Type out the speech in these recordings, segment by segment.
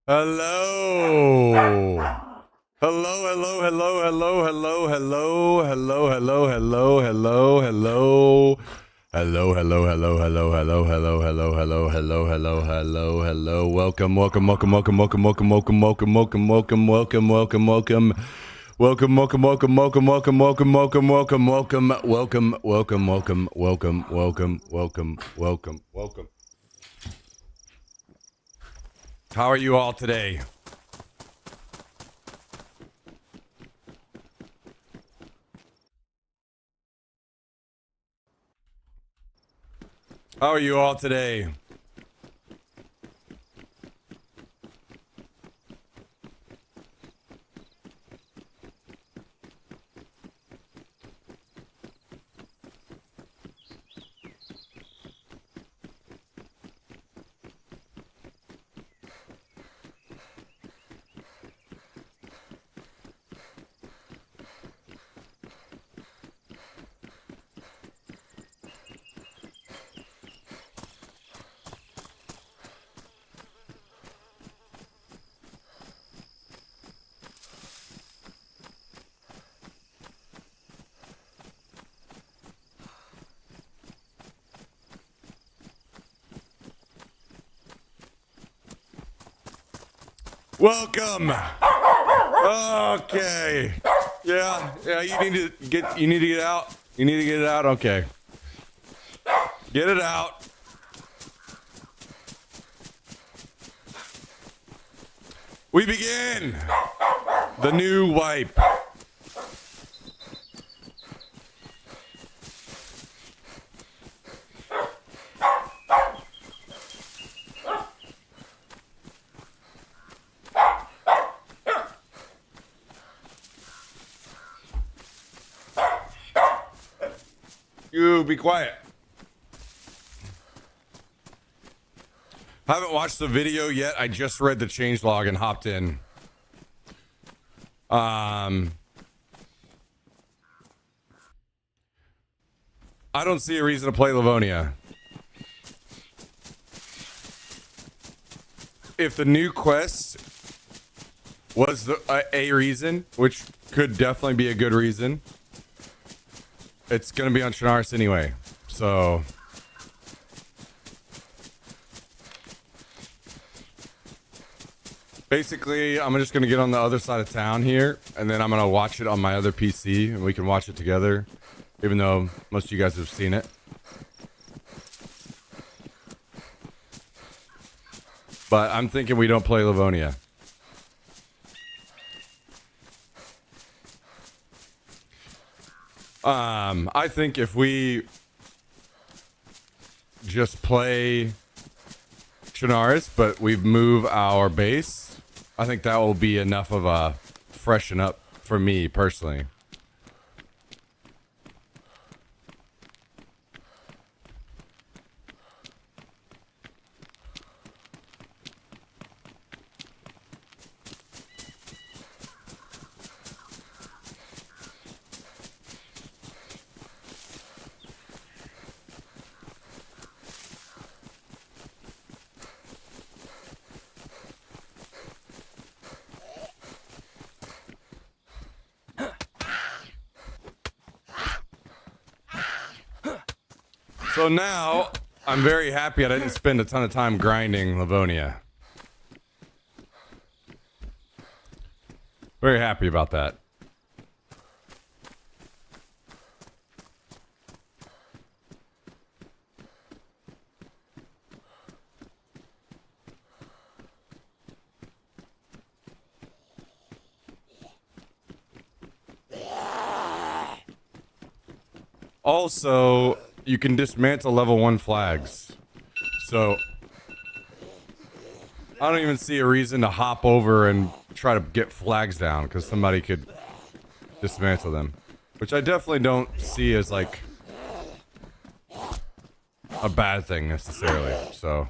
Hello. Hello, hello, hello, hello, hello, hello, hello, hello, hello, hello, hello. Hello, hello, hello, hello, hello, hello, hello, hello, hello, hello, hello, hello. Welcome, welcome, welcome, welcome, welcome, welcome, welcome, welcome, welcome, welcome, welcome, welcome, welcome. Welcome, welcome, welcome, welcome, welcome, welcome, welcome, welcome, welcome, welcome, welcome, welcome, welcome, welcome, welcome, welcome, welcome. How are you all today? How are you all today? Welcome. Okay. Yeah, you need to get out. You need to get it out. Okay. Get it out. We begin the new wipe. You be quiet. Haven't watched the video yet. I just read the changelog and hopped in. I don't see a reason to play Livonia. If the new quest was a reason, which could definitely be a good reason, it's going to be on Chernarus anyway. So basically, I'm just going to get on the other side of town here, and then I'm going to watch it on my other PC, and we can watch it together, even though most of you guys have seen it. But I'm thinking we don't play Livonia. I think if we just play Chernarus, but we move our base, I think that will be enough of a freshen up for me personally. So now, I'm very happy I didn't spend a ton of time grinding Livonia. Very happy about that. Also, you can dismantle level 1 flags. So I don't even see a reason to hop over and try to get flags down, because somebody could dismantle them. Which I definitely don't see as like a bad thing necessarily. So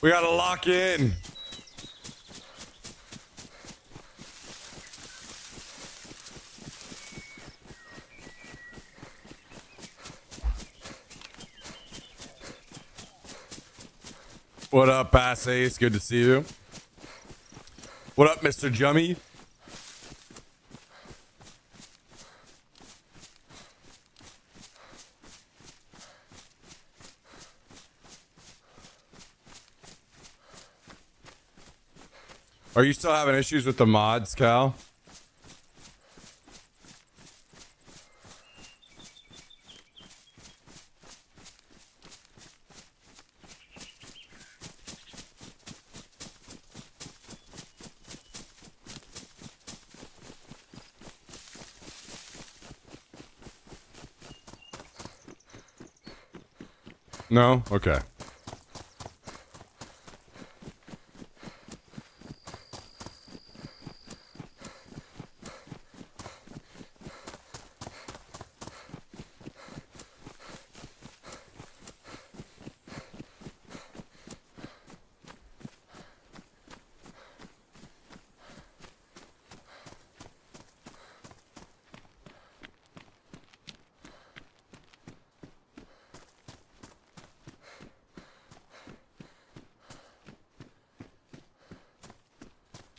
We gotta lock in. What up, Bass Ace? Good to see you. What up, Mr. Jummy? Are you still having issues with the mods, Cal? No? Okay.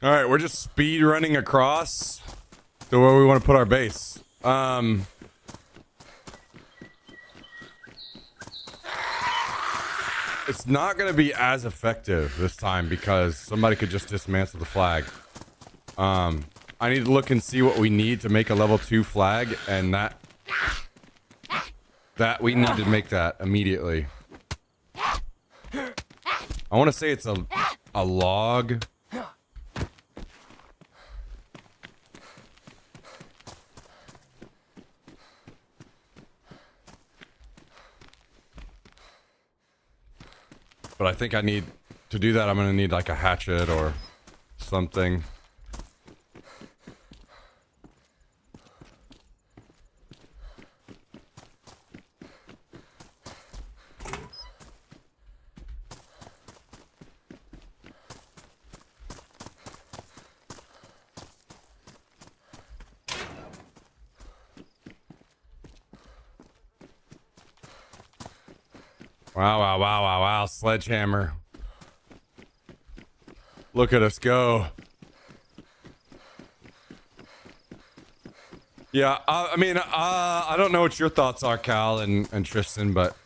All right, we're just speed running across to where we want to put our base. It's not going to be as effective this time because somebody could just dismantle the flag. I need to look and see what we need to make a level 2 flag, and that we need to make that immediately. I want to say it's a log. But I think I need to do that. I'm going to need like a hatchet or something. Wow, wow, wow, wow, wow. Sledgehammer. Look at us go. Yeah, I mean, I don't know what your thoughts are, Cal and Tristan, but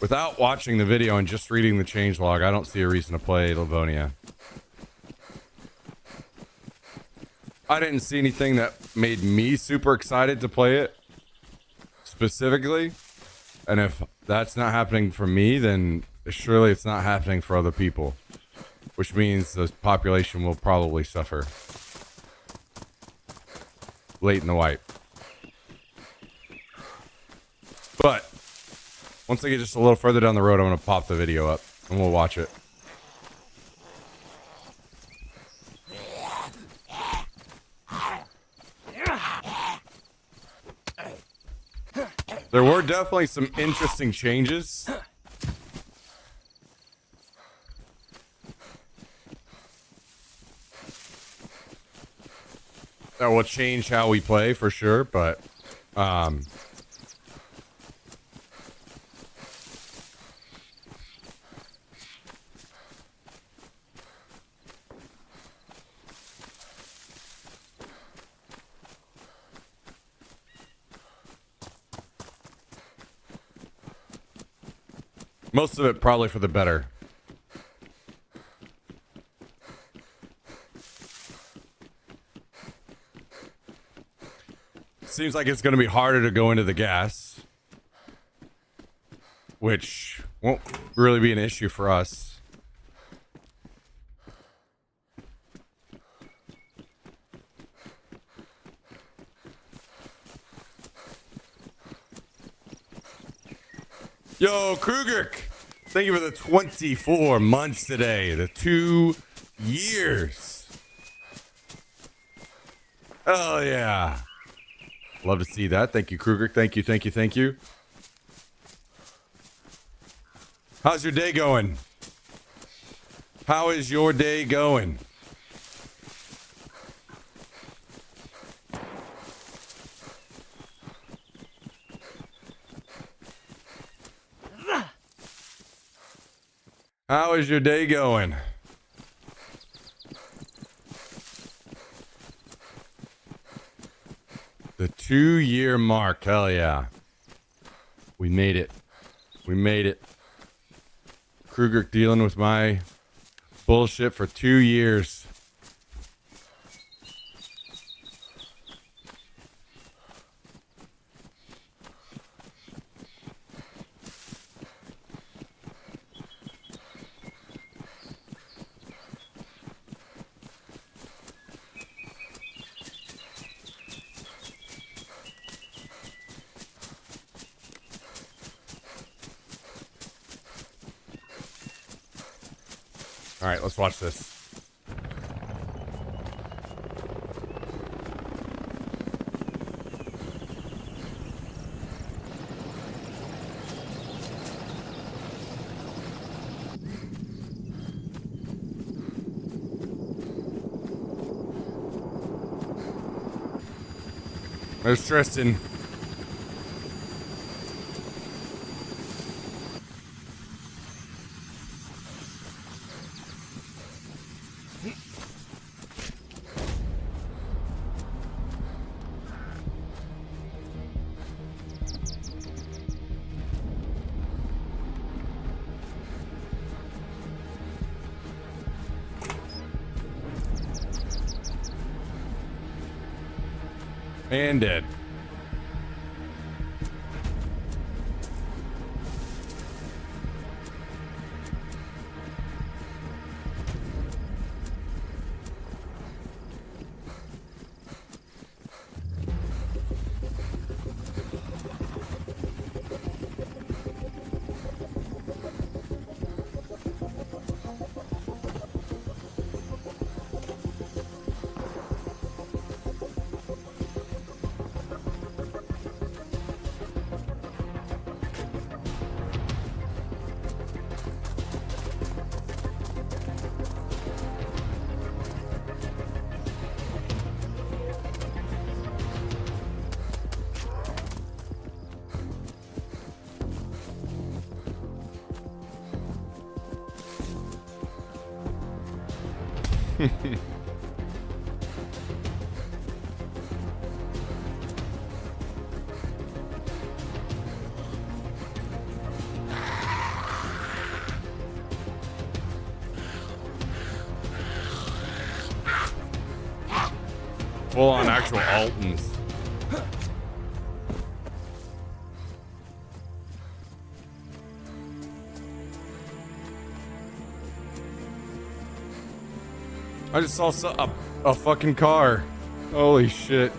without watching the video and just reading the changelog, I don't see a reason to play Livonia. I didn't see anything that made me super excited to play it specifically. And if that's not happening for me, then surely it's not happening for other people, which means the population will probably suffer late in the wipe. But once I get just a little further down the road, I'm going to pop the video up and we'll watch it. There were definitely some interesting changes. That will change how we play for sure, but most of it probably for the better. Seems like it's going to be harder to go into the gas, which won't really be an issue for us. Yo, Kruger, thank you for the 24 months today. The 2 years. Oh, yeah. Love to see that. Thank you, Kruger. Thank you, thank you, thank you. How's your day going? How is your day going? How is your day going? The 2-year mark. Hell yeah. We made it. We made it. Kruger dealing with my bullshit for 2 years. All right, let's watch this. There's Tristan. And dead. Full on actual Altons. I just saw a fucking car. Holy shit.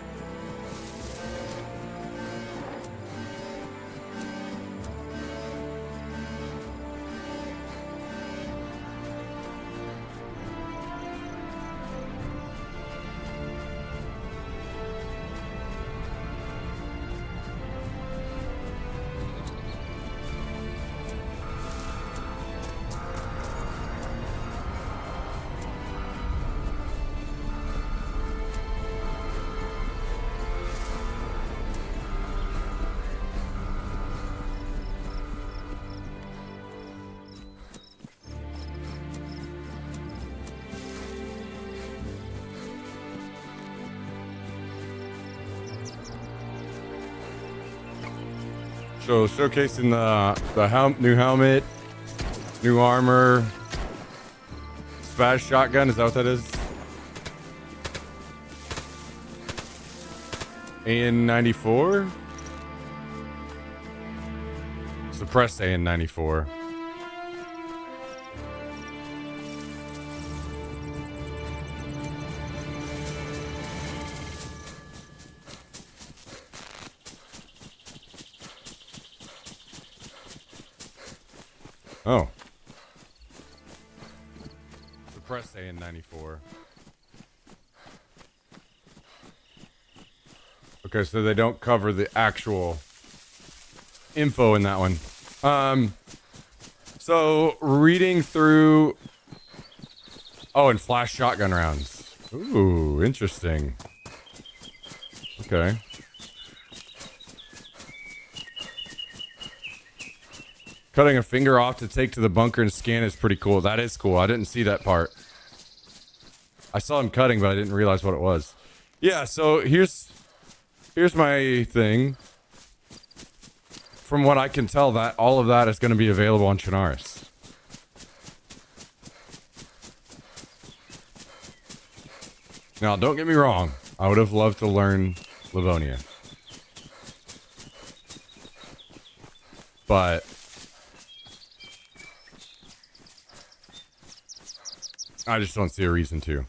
So showcasing the new helmet, new armor, Spaz shotgun. Is that what that is? AN-94? Suppressed AN-94. Oh. Suppressed AN-94. Okay, so they don't cover the actual info in that one. So reading through Oh, and flash shotgun rounds. Ooh, interesting. Okay. Cutting a finger off to take to the bunker and scan is pretty cool. That is cool. I didn't see that part. I saw him cutting, but I didn't realize what it was. Yeah, so here's my thing. From what I can tell, that all of that is going to be available on Chernarus. Now, don't get me wrong. I would have loved to learn Livonia. But I just don't see a reason to.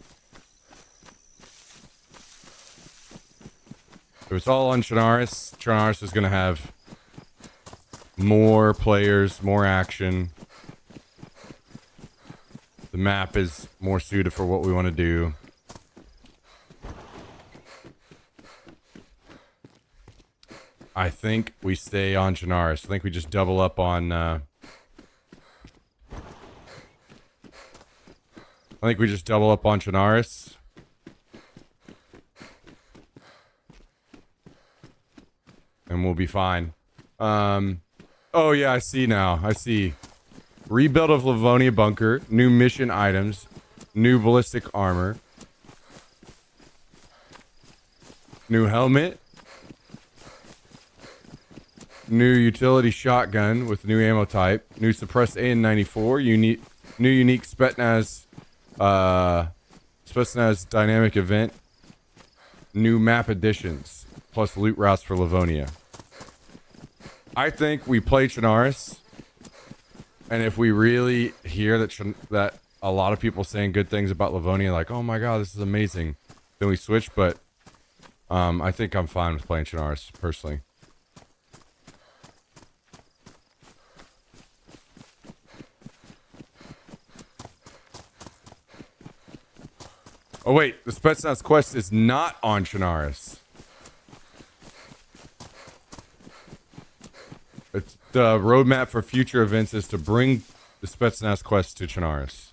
If it's all on Chernarus, Chernarus is going to have more players, more action. The map is more suited for what we want to do. I think we stay on Chernarus. I think we just double up on... I think we just double up on Chernarus. And we'll be fine. Oh yeah, I see now. I see. Rebuild of Livonia bunker. New mission items. New ballistic armor. New helmet. New utility shotgun with new ammo type. New suppressed AN-94. New unique Spetsnaz dynamic event. New map additions. Plus loot routes for Livonia. I think we play Chernarus. And if we really hear that a lot of people saying good things about Livonia, like, oh my god, this is amazing, then we switch. But I think I'm fine with playing Chernarus, personally. Oh wait, the Spetsnaz quest is not on Chernarus. It's the roadmap for future events is to bring the Spetsnaz quest to Chernarus.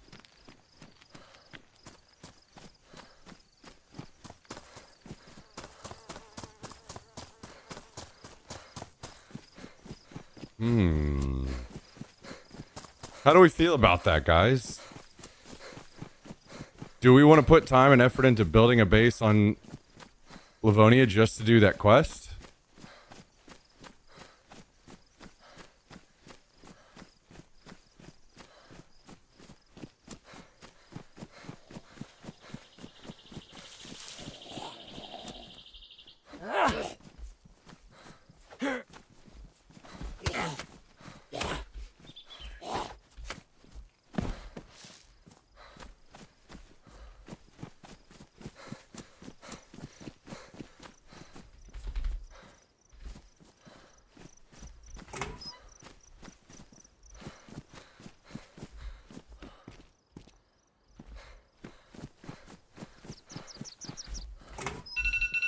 How do we feel about that, guys? Do we want to put time and effort into building a base on Livonia just to do that quest?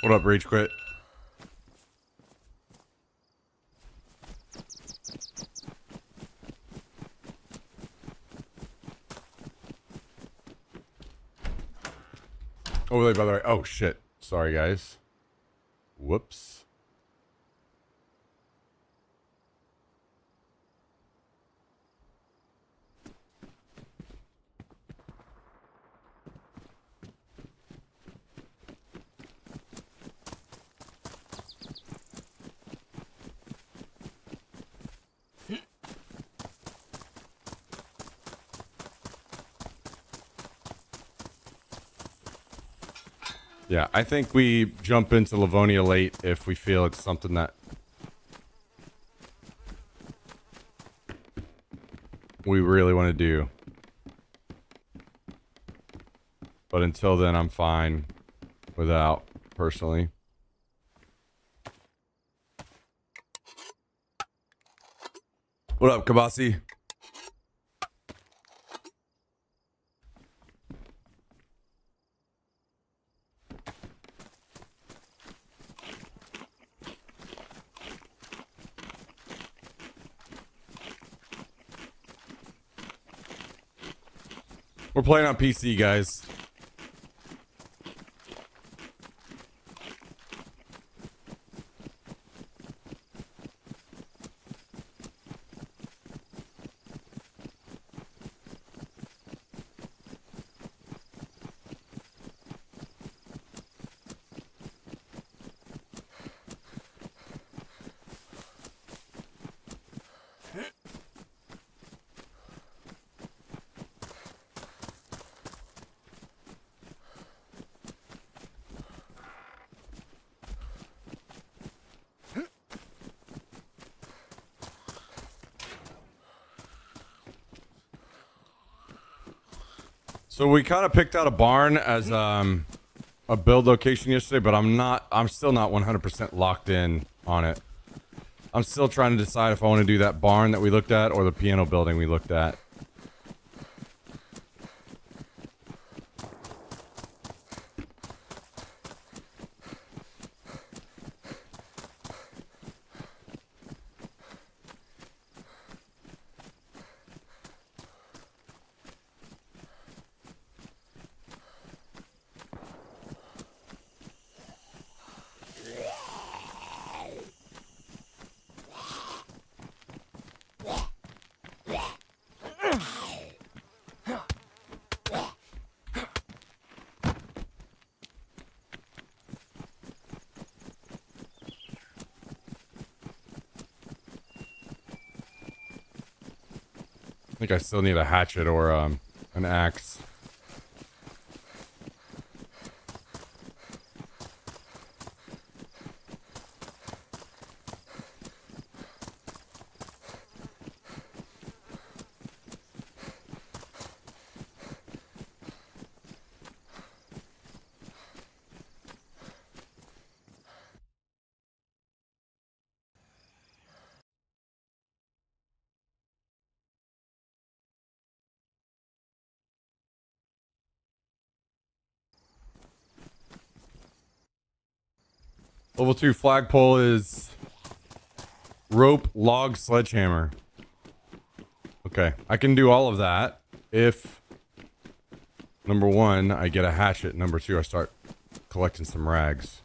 What up, Rage Quit? Oh, by the way, oh shit. Sorry, guys. Whoops. Yeah, I think we jump into Livonia late if we feel it's something that we really want to do. But until then, I'm fine without, personally. What up, Kabasi? We're playing on PC, guys. So we kind of picked out a barn as a build location yesterday, but I'm still not 100% locked in on it. I'm still trying to decide if I want to do that barn that we looked at or the piano building we looked at. I think I still need a hatchet or an axe. Level 2 flagpole is rope, log, sledgehammer. Okay, I can do all of that if, number 1, I get a hatchet. Number 2, I start collecting some rags.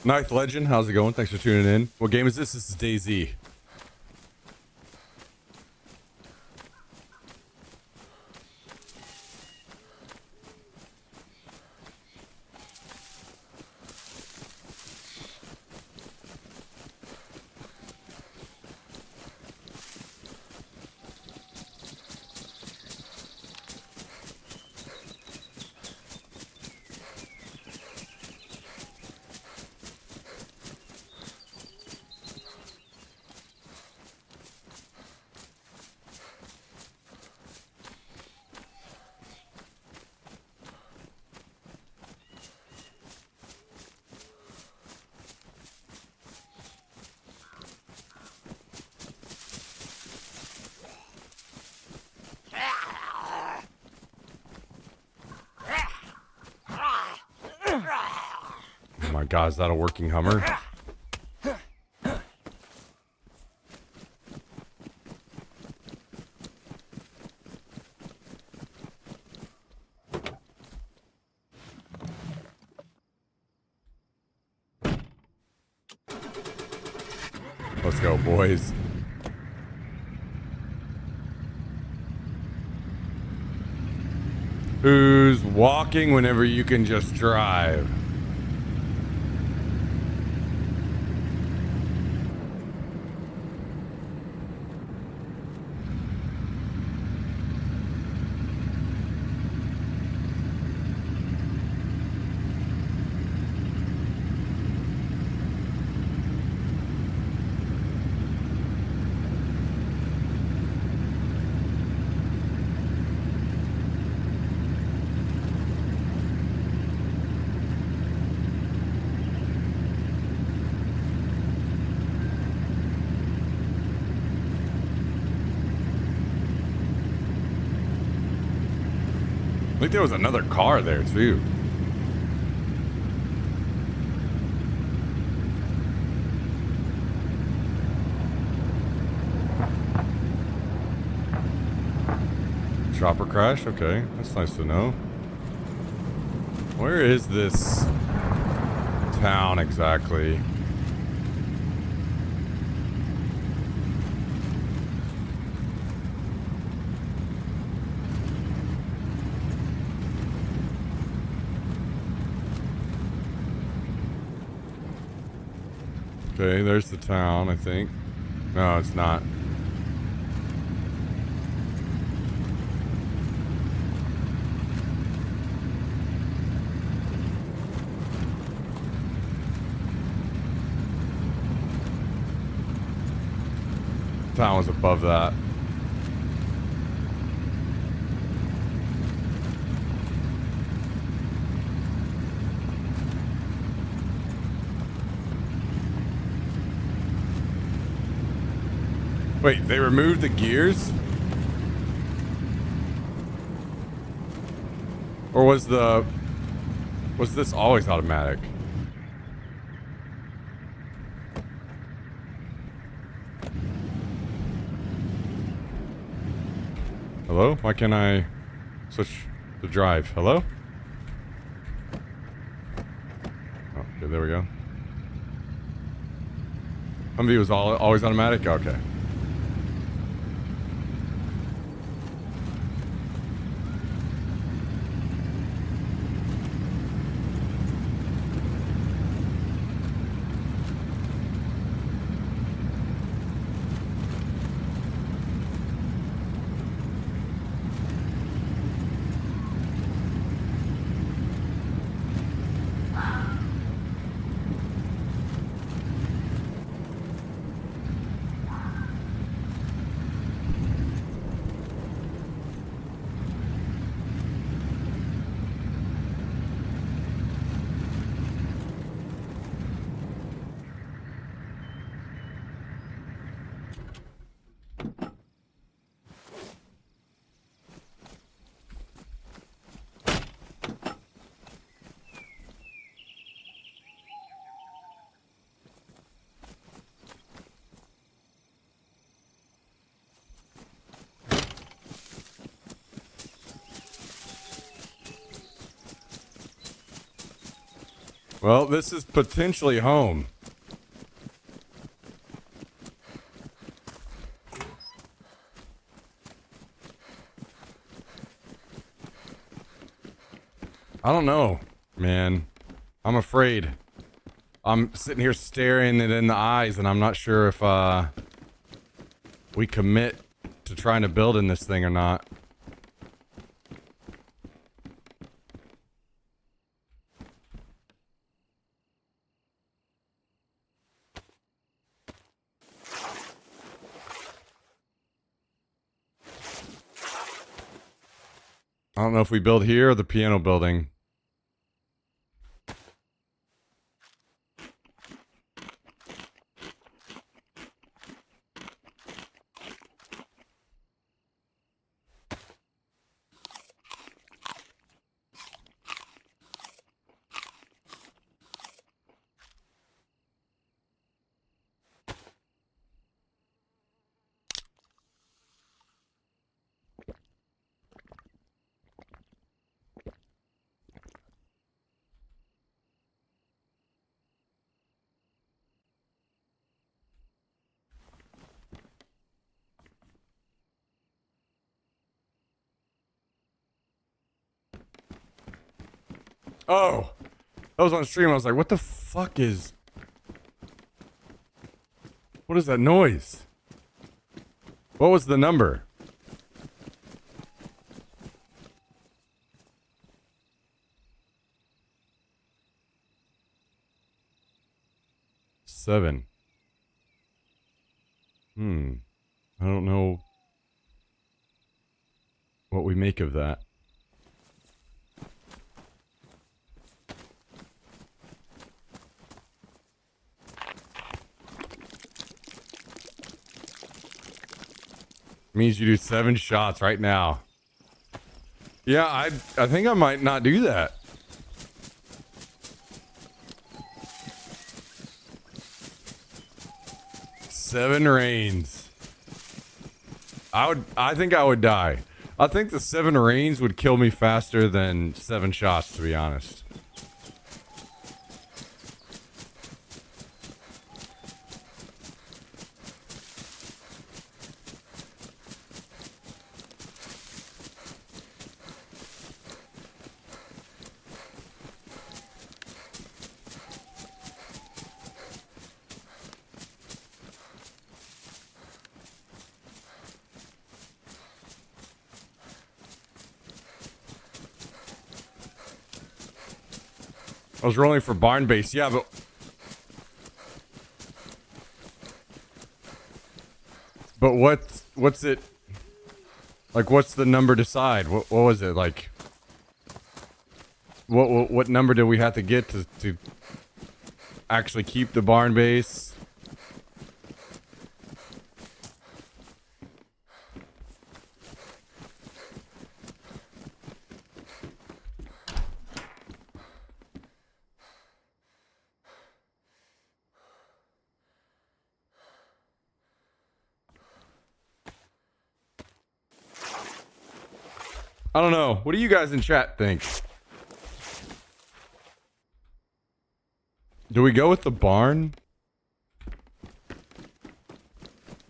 Ninth Legend, how's it going? Thanks for tuning in. What game is this? This is DayZ. my God, is that a working Hummer? Let's go, boys. Who's walking whenever you can just drive? I think there was another car there too. Chopper crash? Okay, that's nice to know. Where is this town exactly? Okay, there's the town, I think. No, it's not. Town was above that. Wait, they removed the gears? Or was this always automatic? Hello? Why can't I switch the drive? Hello? Oh, okay, there we go. Humvee was always automatic? Okay. Well, this is potentially home. I don't know, man. I'm afraid. I'm sitting here staring it in the eyes, and I'm not sure if we commit to trying to build in this thing or not. I don't know if we build here or the piano building. Oh, that was on stream. I was like, what the fuck is... What is that noise? What was the number? Seven. I don't know what we make of that. Means you do 7 shots right now. Yeah, I think I might not do that. Seven rains. I think I would die. I think the 7 rains would kill me faster than 7 shots, to be honest. I was rolling for barn base, yeah, but what's it like? What's the number decide? What was it like? What number do we have to get to actually keep the barn base? I don't know. What do you guys in chat think? Do we go with the barn?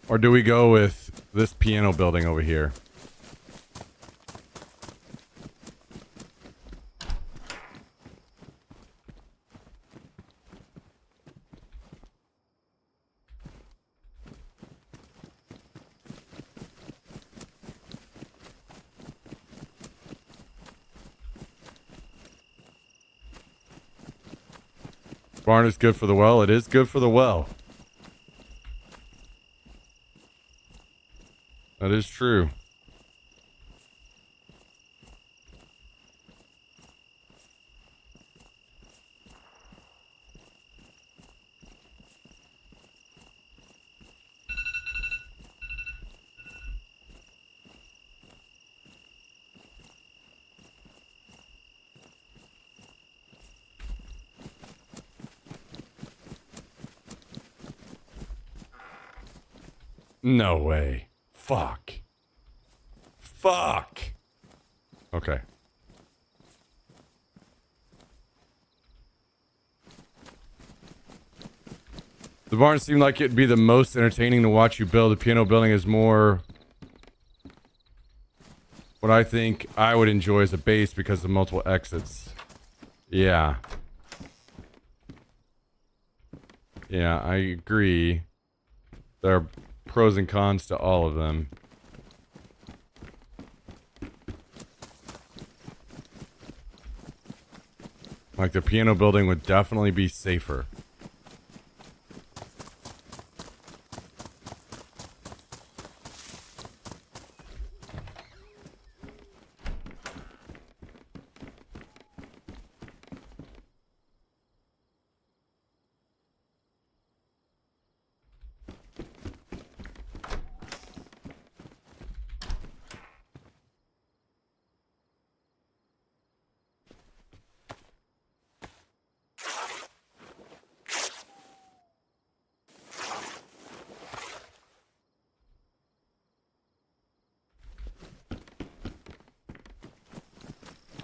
Or do we go with this piano building over here? Barn is good for the well. It is good for the well. That is true. No way. Fuck. Fuck. Okay. The barn seemed like it'd be the most entertaining to watch you build. The piano building is more what I think I would enjoy as a base because of multiple exits. Yeah. Yeah, I agree. There are pros and cons to all of them. Like, the piano building would definitely be safer.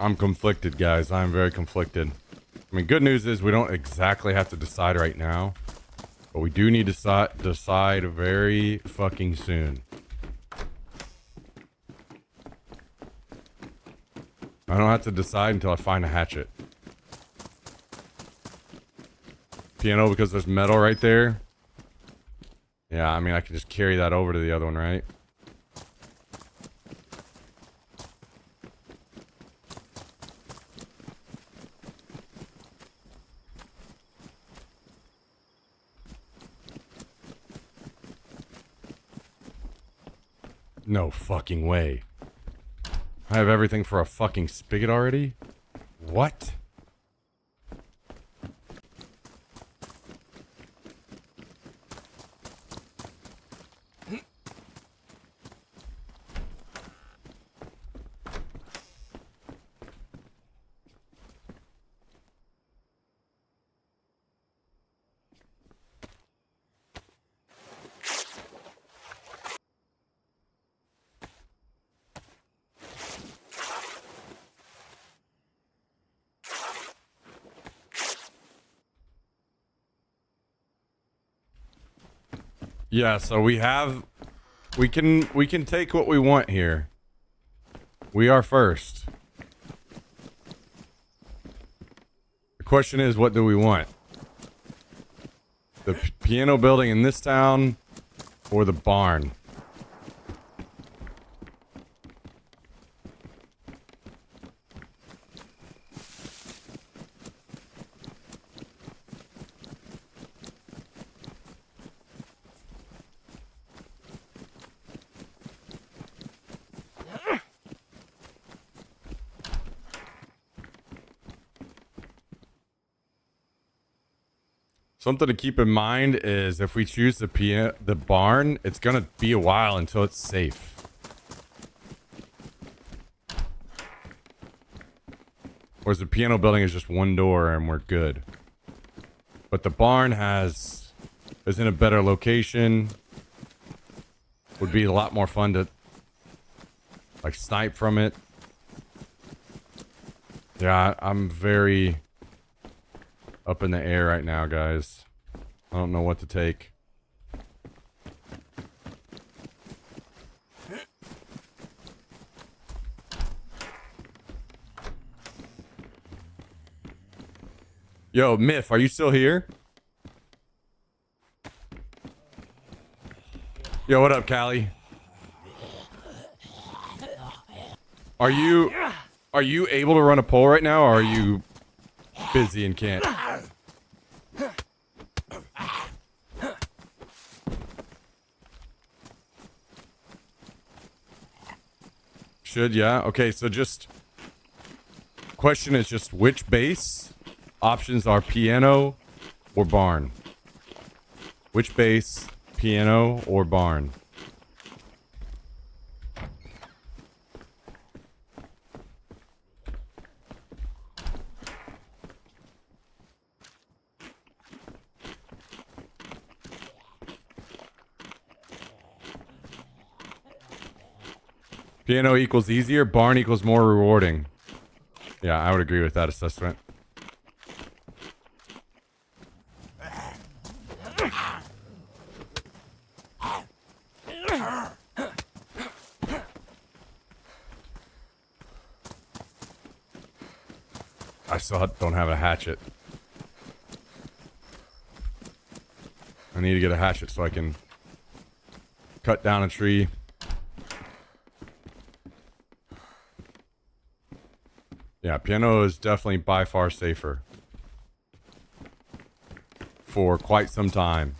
I'm conflicted, guys. I'm very conflicted. I mean, good news is we don't exactly have to decide right now. But we do need to decide very fucking soon. I don't have to decide until I find a hatchet. Piano because there's metal right there. Yeah, I mean, I can just carry that over to the other one, right? No fucking way. I have everything for a fucking spigot already? What? Yeah, so we can take what we want here. We are first. The question is, what do we want? The piano building in this town or the barn? Something to keep in mind is if we choose the barn, it's gonna be a while until it's safe. Whereas the piano building is just one door and we're good. But the barn is in a better location. Would be a lot more fun to like snipe from it. Yeah, I'm very up in the air right now, guys. I don't know what to take. Yo, Myth, are you still here? Yo, what up, Callie? Are you able to run a poll right now, or are you busy and can't? Should, yeah. Okay, so just question is just which base? Options are piano or barn. Which base, piano or barn? Piano equals easier, barn equals more rewarding. Yeah, I would agree with that assessment. I still don't have a hatchet. I need to get a hatchet so I can cut down a tree. Yeah, piano is definitely by far safer. For quite some time.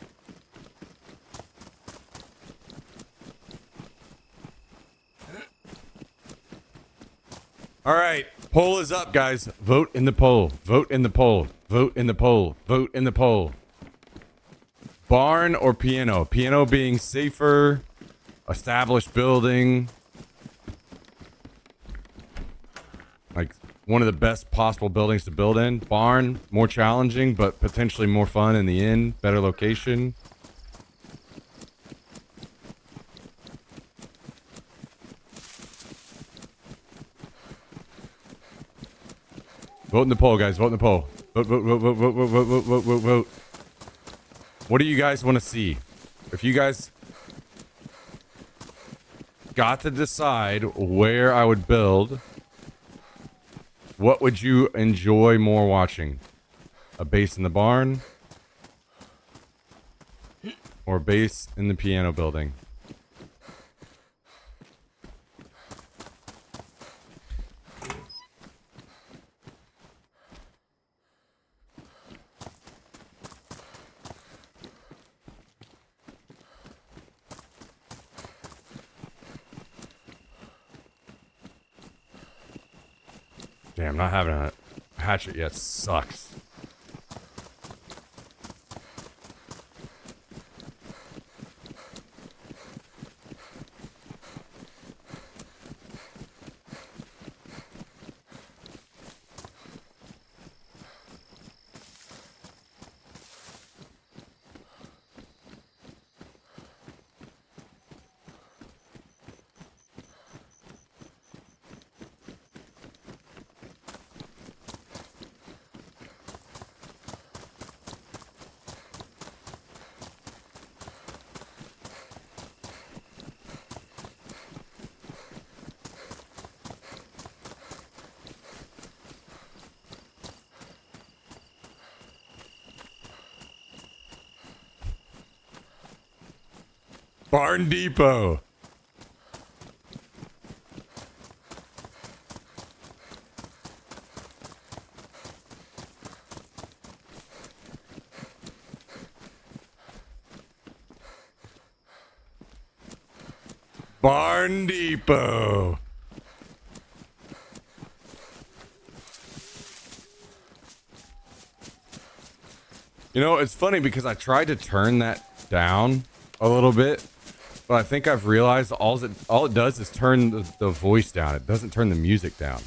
Alright, poll is up, guys. Vote in the poll. Vote in the poll. Vote in the poll. Vote in the poll. Barn or piano? Piano being safer, established building. Like one of the best possible buildings to build in. Barn, more challenging, but potentially more fun in the end. Better location. Vote in the poll, guys. Vote in the poll. Vote, vote, vote, vote, vote, vote, vote, vote, vote, vote, vote. What do you guys want to see? If you guys got to decide where I would build, what would you enjoy more watching? A base in the barn or base in the piano building. Damn, not having a hatchet yet sucks. Barn Depot. Barn Depot. You know, it's funny because I tried to turn that down a little bit, but I think I've realized all it does is turn the voice down. It doesn't turn the music down.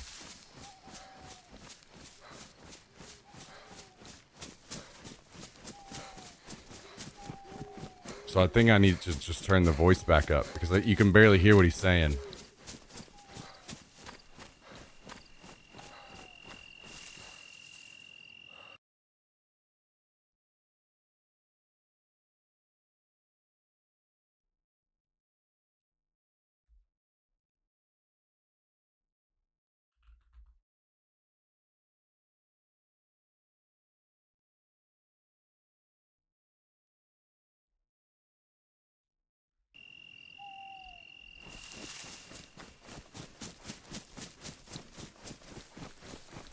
So I think I need to just turn the voice back up because you can barely hear what he's saying.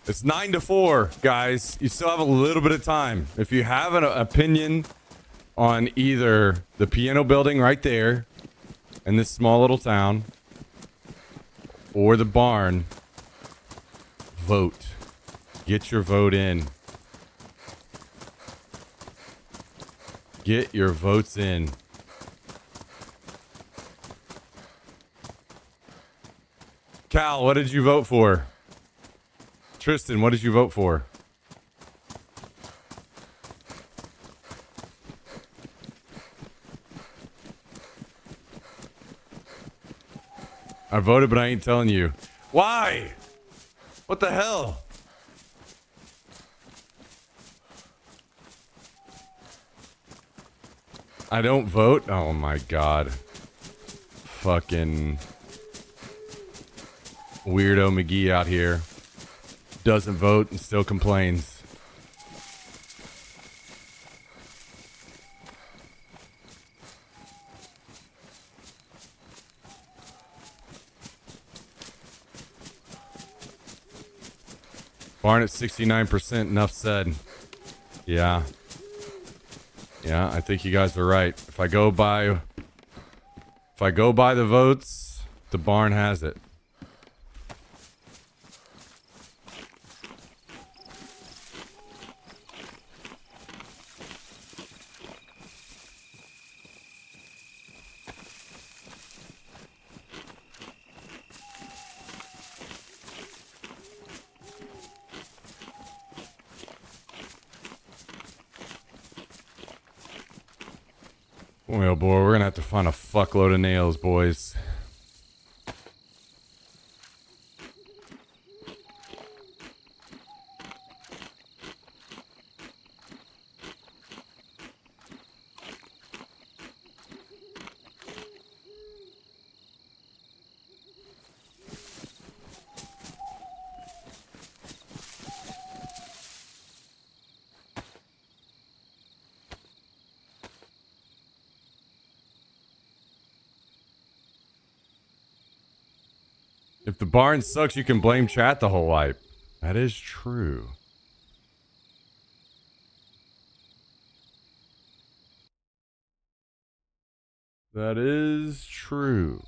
It's 9-4, guys. You still have a little bit of time. If you have an opinion on either the piano building right there in this small little town or the barn, vote. Get your vote in. Get your votes in. Cal, what did you vote for? Tristan, what did you vote for? I voted, but I ain't telling you. Why? What the hell? I don't vote? Oh my god. Fucking weirdo McGee out here. Doesn't vote and still complains. Barn at 69%, enough said. Yeah. Yeah, I think you guys are right. If I go by the votes, the barn has it. Well, boy, we're gonna have to find a fuckload of nails, boys. If the barn sucks, you can blame chat the whole wipe. That is true. That is true.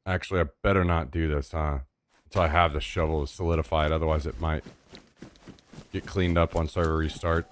Actually, I better not do this, huh? Until I have the shovel solidified, otherwise it might get cleaned up once I restart.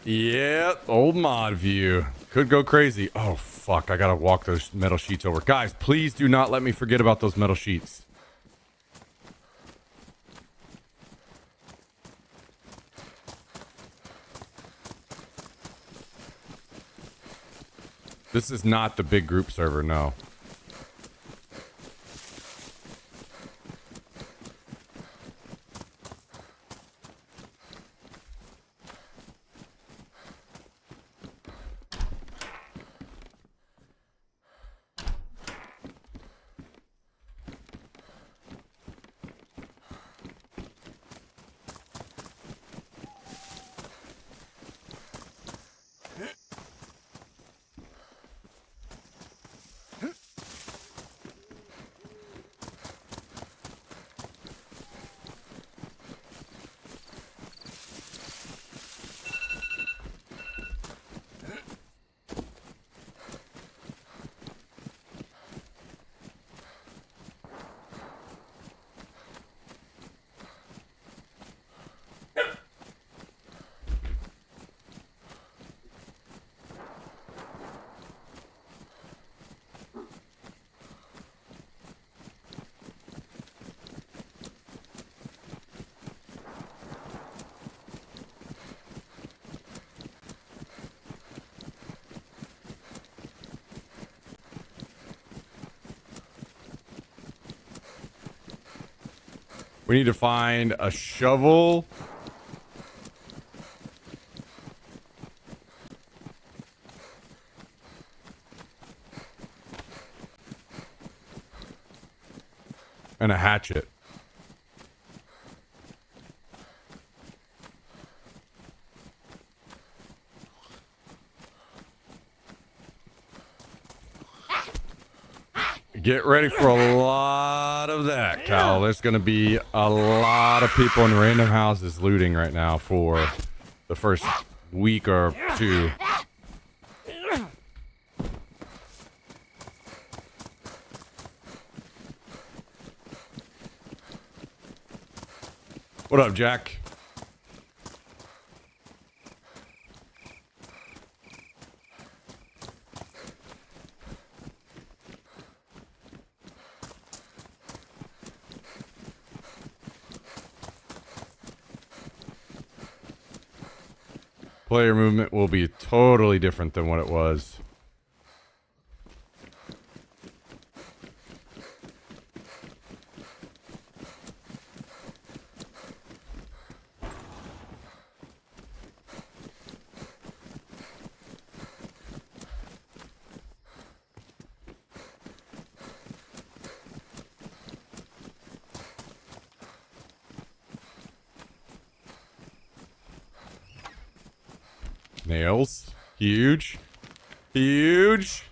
Yeah, old mod view. Could go crazy. Oh, fuck. I gotta walk those metal sheets over. Guys, please do not let me forget about those metal sheets. This is not the big group server, no. We need to find a shovel. And a hatchet. Get ready for a lot of that, Cal. There's going to be a lot of people in random houses looting right now for the first week or two. What up, Jack? Player movement will be totally different than what it was. Nails. Huge. Huge.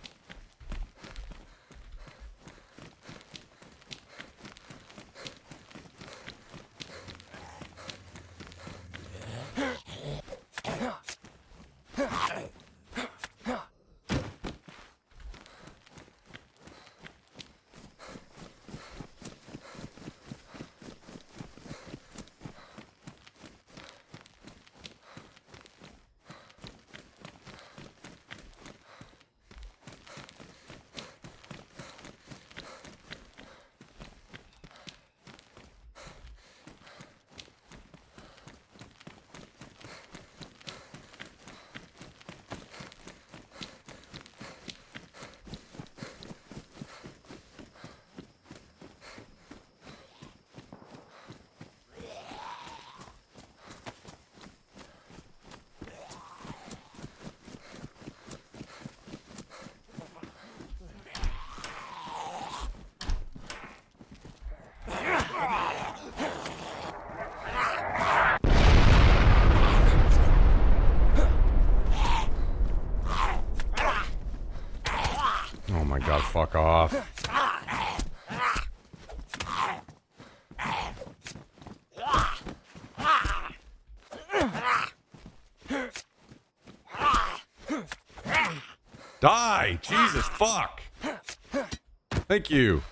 Oh my god, fuck off. Die! Jesus, fuck! Thank you.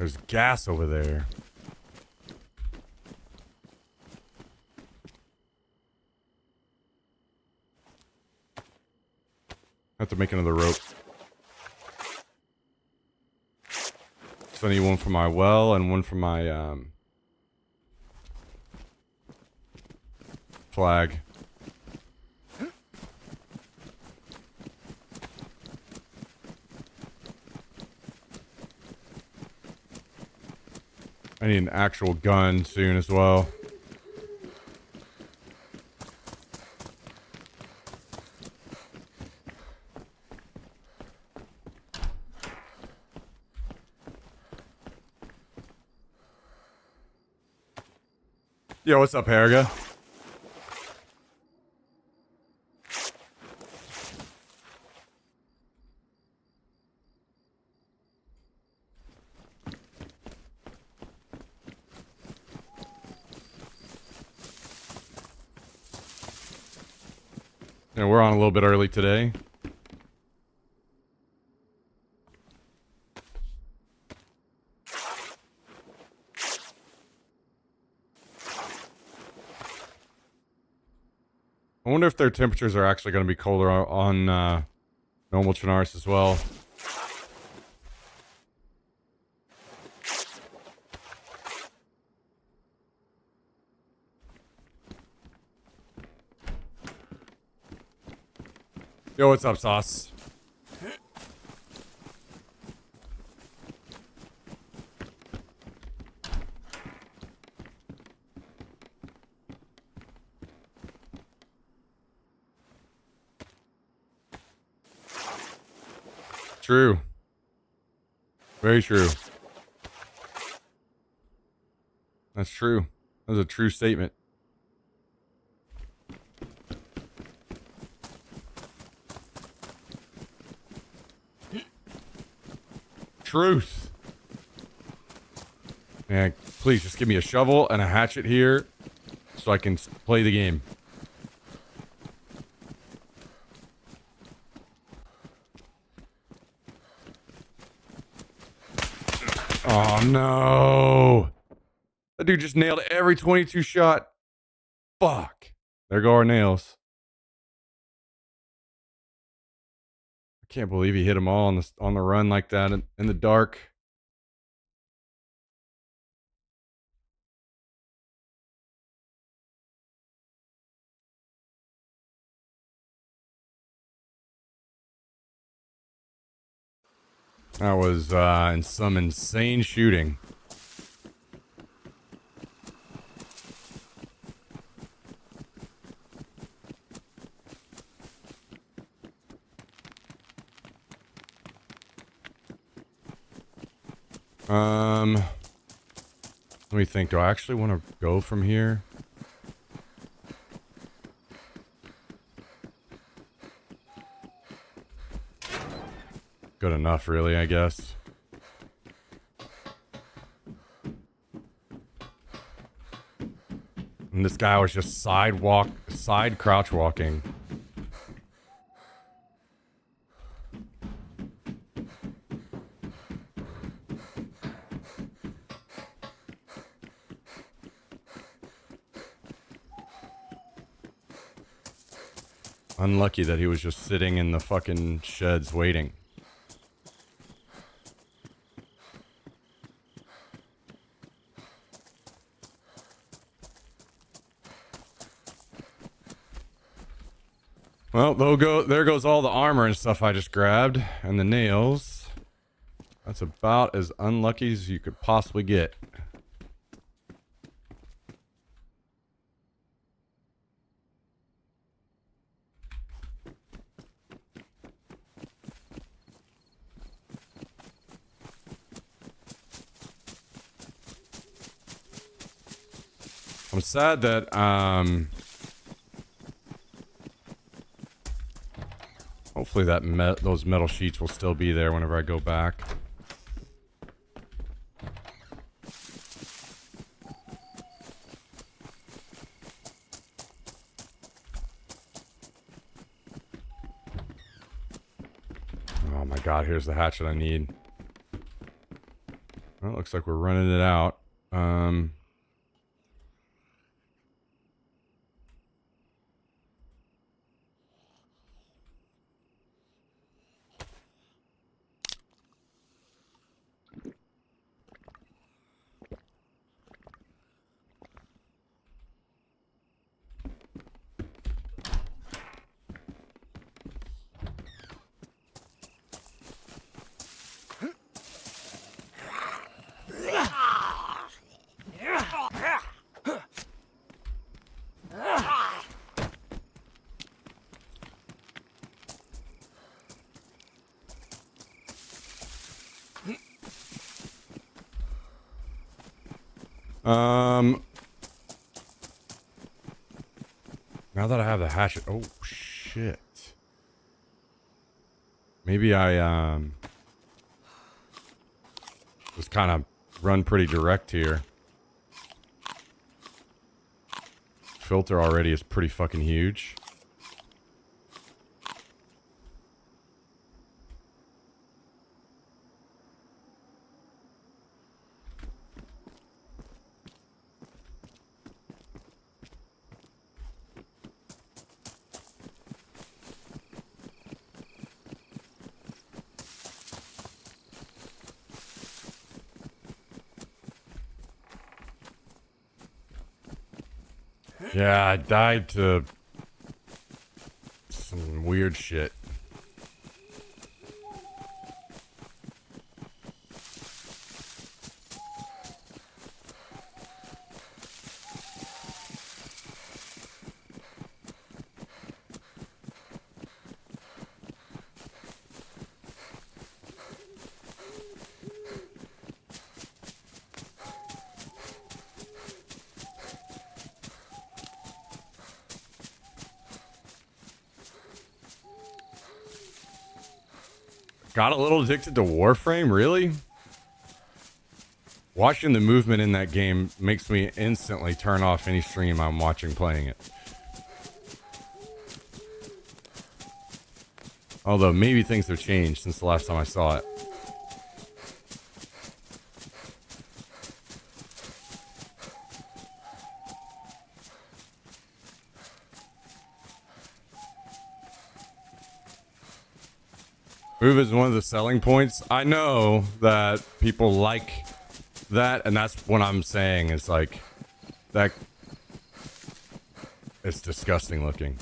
There's gas over there. I have to make another rope. So I need one for my well and one for my flag. I need an actual gun soon as well. Yo, what's up, Harga? Yeah, we're on a little bit early today. I wonder if their temperatures are actually going to be colder on normal Chernarus as well. Yo, what's up, Sauce? True. Very true. That's true. That's a true statement. Truth. Man, please just give me a shovel and a hatchet here so I can play the game. Oh, no. That dude just nailed every 22 shot. Fuck. There go our nails. I can't believe he hit them all on the run like that in the dark. That was in some insane shooting. Let me think. Do I actually want to go from here? Good enough, really, I guess. And this guy was just side crouch walking. Unlucky that he was just sitting in the fucking sheds waiting. Well, there goes all the armor and stuff I just grabbed, and the nails. That's about as unlucky as you could possibly get. I'm sad that, hopefully those metal sheets will still be there whenever I go back. Oh my god, here's the hatchet I need. Well, it looks like we're running it out. Now that I have the hatchet. Oh, shit. Maybe I, just kind of run pretty direct here. Filter already is pretty fucking huge. Yeah, I died to some weird shit. Got a little addicted to Warframe, really? Watching the movement in that game makes me instantly turn off any stream I'm watching playing it. Although maybe things have changed since the last time I saw it. Move is one of the selling points. I know that people like that, and that's what I'm saying. It's like that. It's disgusting looking.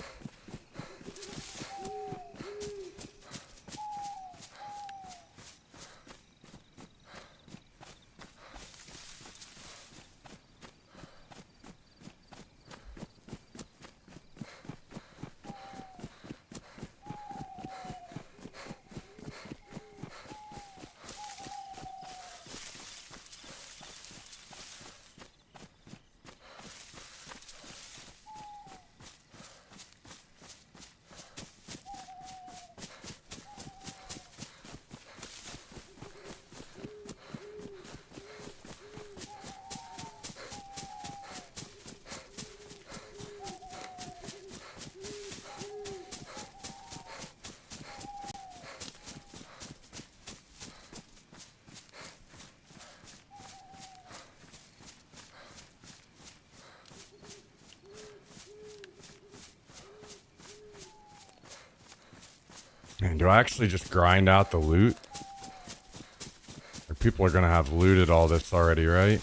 Man, do I actually just grind out the loot? Or people are gonna have looted all this already, right?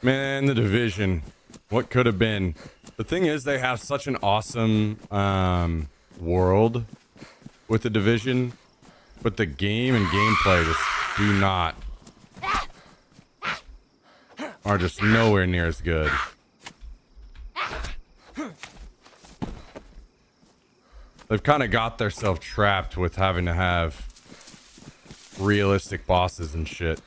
Man, the Division. What could have been? The thing is, they have such an awesome world with the Division, but the game and gameplay just do not, are just nowhere near as good. They've kind of got themselves trapped with having to have realistic bosses and shit.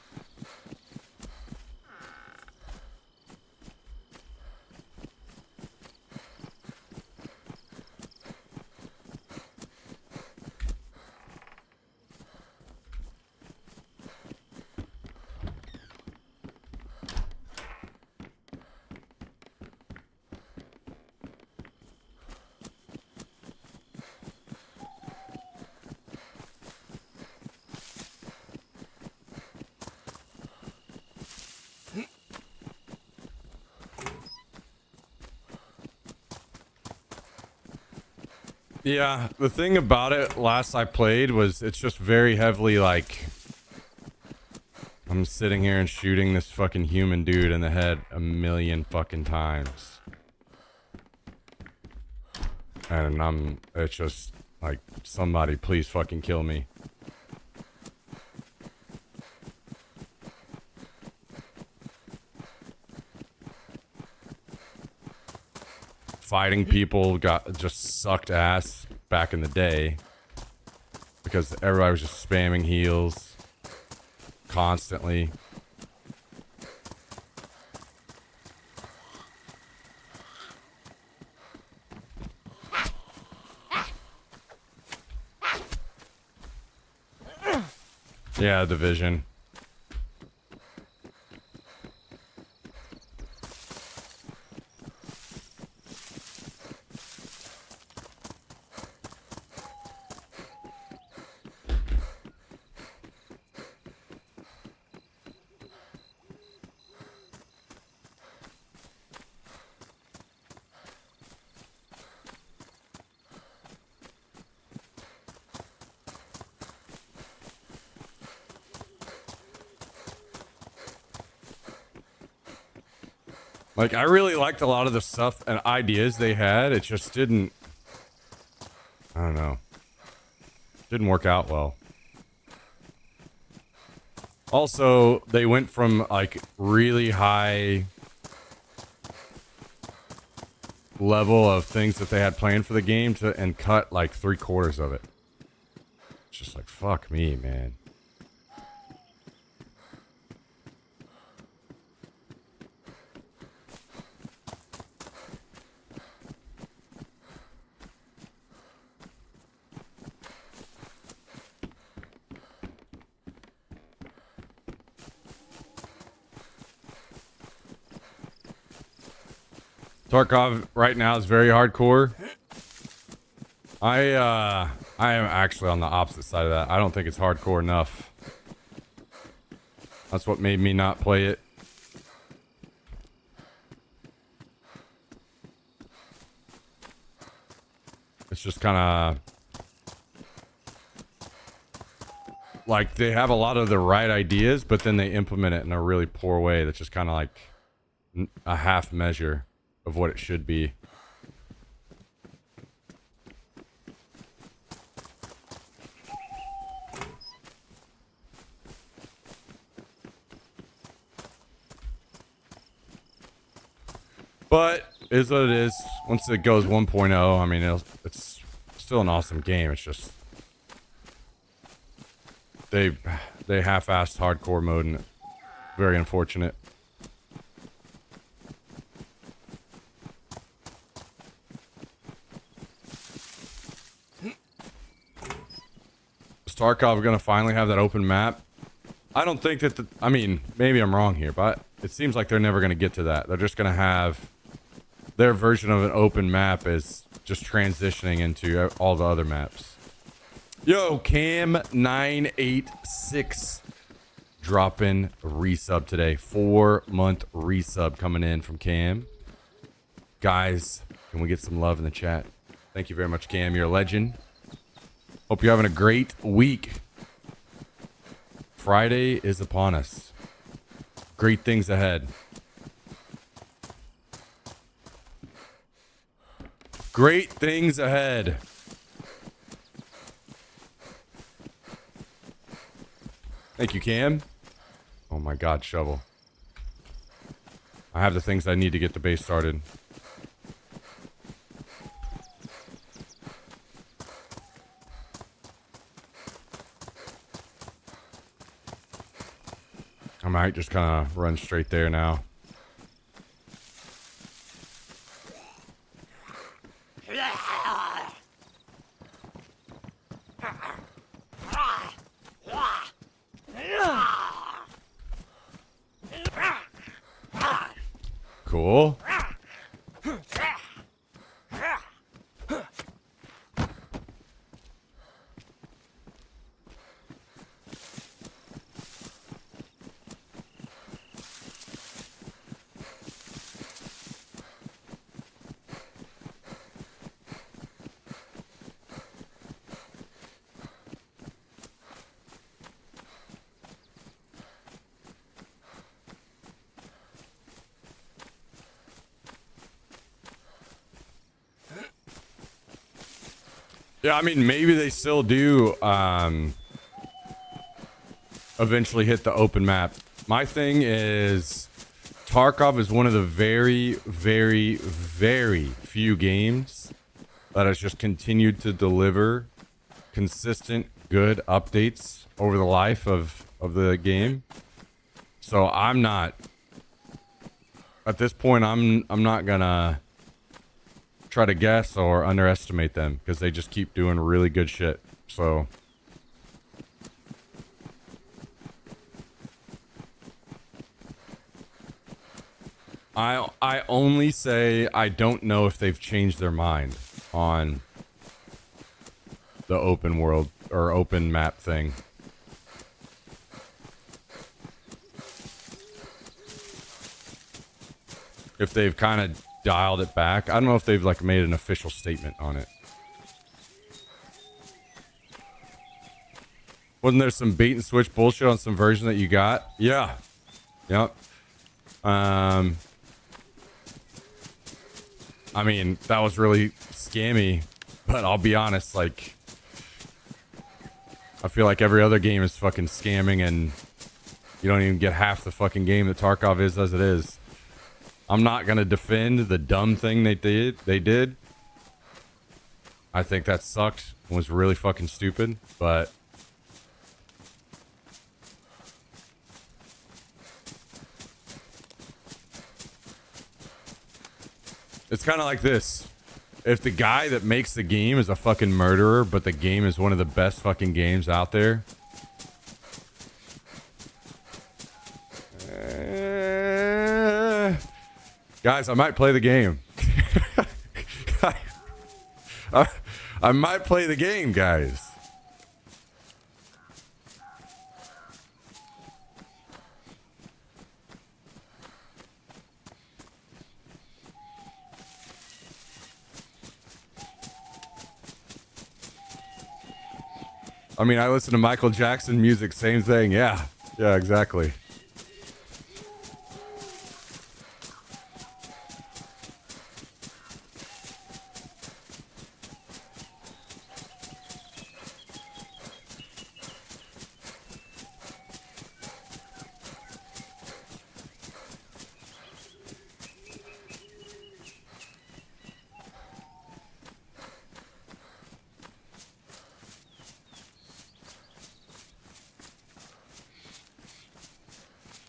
Yeah, the thing about it last I played was it's just very heavily like I'm sitting here and shooting this fucking human dude in the head a million fucking times. And it's just Like, somebody please fucking kill me. Fighting people just sucked ass back in the day because everybody was just spamming heals constantly. Yeah, Division. Like, I really liked a lot of the stuff and ideas they had. It just didn't... I don't know. Didn't work out well. Also, they went from, like, really high level of things that they had planned for the game to and cut, like, 3/4 of it. It's just like, fuck me, man. Tarkov right now is very hardcore. I am actually on the opposite side of that. I don't think it's hardcore enough. That's what made me not play it. It's just kind of like they have a lot of the right ideas, but then they implement it in a really poor way. That's just kind of like a half measure of what it should be. But is what it is. Once it goes 1.0, I mean, it's still an awesome game. It's just they half-assed hardcore mode, and very unfortunate. Is Tarkov gonna finally have that open map? I don't think that I mean, maybe I'm wrong here, but it seems like they're never gonna get to that. They're just gonna have their version of an open map is just transitioning into all the other maps. Yo, Cam986 dropping a resub today. 4-month resub coming in from Cam. Guys, can we get some love in the chat? Thank you very much, Cam. You're a legend. Hope you're having a great week. Friday is upon us. Great things ahead. Great things ahead. Thank you, Cam. Oh my God, shovel. I have the things I need to get the base started. I might just kind of run straight there now. Cool. Yeah, I mean, maybe they still do eventually hit the open map. My thing is Tarkov is one of the very, very, very few games that has just continued to deliver consistent, good updates over the life of the game. So I'm not, at this point, I'm not gonna try to guess or underestimate them because they just keep doing really good shit. So I only say I don't know if they've changed their mind on the open world or open map thing. If they've kind of dialed it back. I don't know if they've like made an official statement on it. Wasn't there some bait and switch bullshit on some version that you got? Yeah. Yep. I mean, that was really scammy, but I'll be honest, like, I feel like every other game is fucking scamming and you don't even get half the fucking game that Tarkov is as it is. I'm not gonna defend the dumb thing they did. I think that sucked. Was really fucking stupid, but it's kind of like this. If the guy that makes the game is a fucking murderer, but the game is one of the best fucking games out there, guys, I might play the game. I might play the game, guys. I mean, I listen to Michael Jackson music, same thing. Yeah, exactly.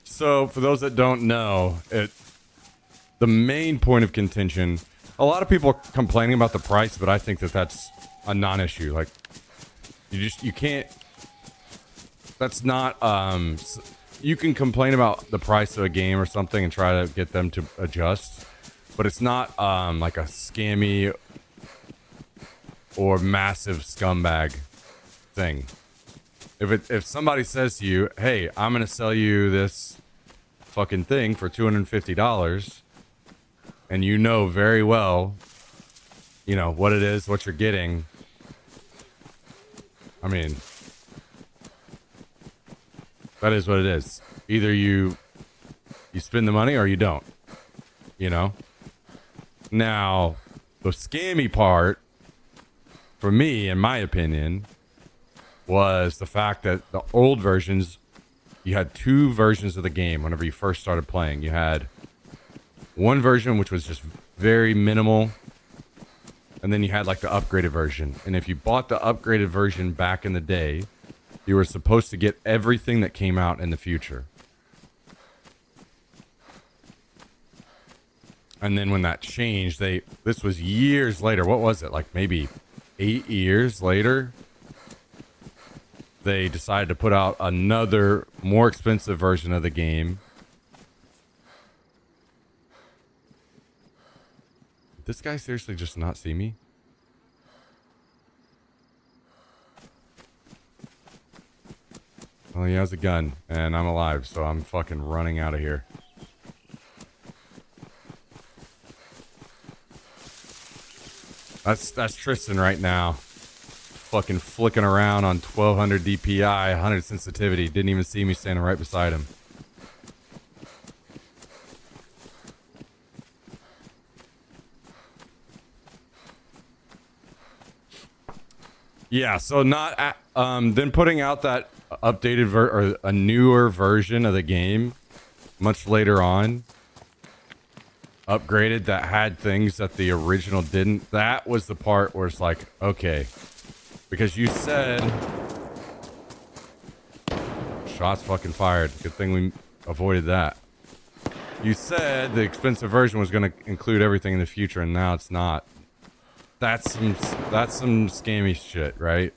So, for those that don't know, the main point of contention, a lot of people are complaining about the price, but I think that that's a non-issue. Like, you can't, that's not, you can complain about the price of a game or something and try to get them to adjust, but it's not, like a scammy or massive scumbag thing. If somebody says to you, hey, I'm going to sell you this fucking thing for $250, and you know very well, you know, what it is, what you're getting. I mean, that is what it is. Either you spend the money or you don't, you know? Now, the scammy part, for me, in my opinion, was the fact that the old versions, you had two versions of the game whenever you first started playing. You had one version which was just very minimal, and then you had like the upgraded version. And if you bought the upgraded version back in the day, you were supposed to get everything that came out in the future. And then when that changed, this was years later. What was it? Like maybe 8 years later? They decided to put out another more expensive version of the game. Did this guy seriously just not see me? Well, he has a gun, and I'm alive, so I'm fucking running out of here. That's Tristan right now. Fucking flicking around on 1200 DPI, 100 sensitivity. Didn't even see me standing right beside him. Yeah, so not then putting out that updated or a newer version of the game much later on, upgraded, that had things that the original didn't. That was the part where it's like, okay, because you said shots fucking fired. Good thing we avoided that. You said the expensive version was going to include everything in the future, and now it's not. That's some scammy shit, right?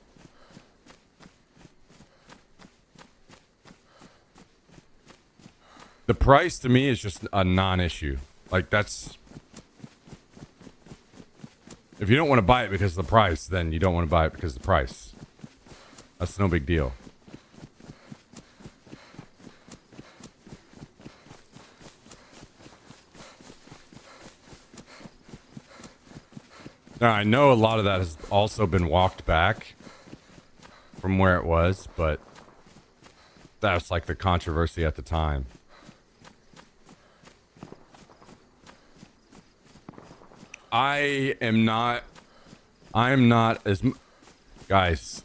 The price to me is just a non-issue. Like, that's... If you don't want to buy it because of the price, then you don't want to buy it because of the price. That's no big deal. Now, I know a lot of that has also been walked back from where it was, but that's like the controversy at the time. I am not as... Guys,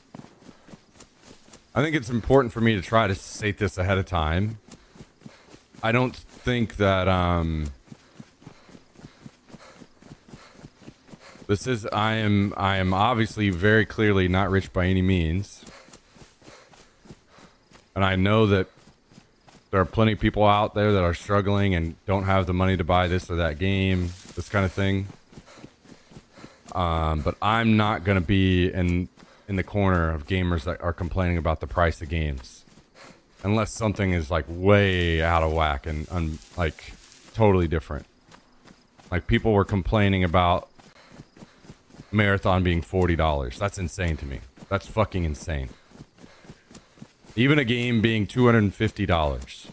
I think it's important for me to try to state this ahead of time. I don't think that, this is... I am obviously very clearly not rich by any means. And I know that there are plenty of people out there that are struggling and don't have the money to buy this or that game, this kind of thing. But I'm not going to be in the corner of gamers that are complaining about the price of games. Unless something is like way out of whack and like totally different. Like people were complaining about Marathon being $40. That's insane to me. That's fucking insane. Even a game being $250.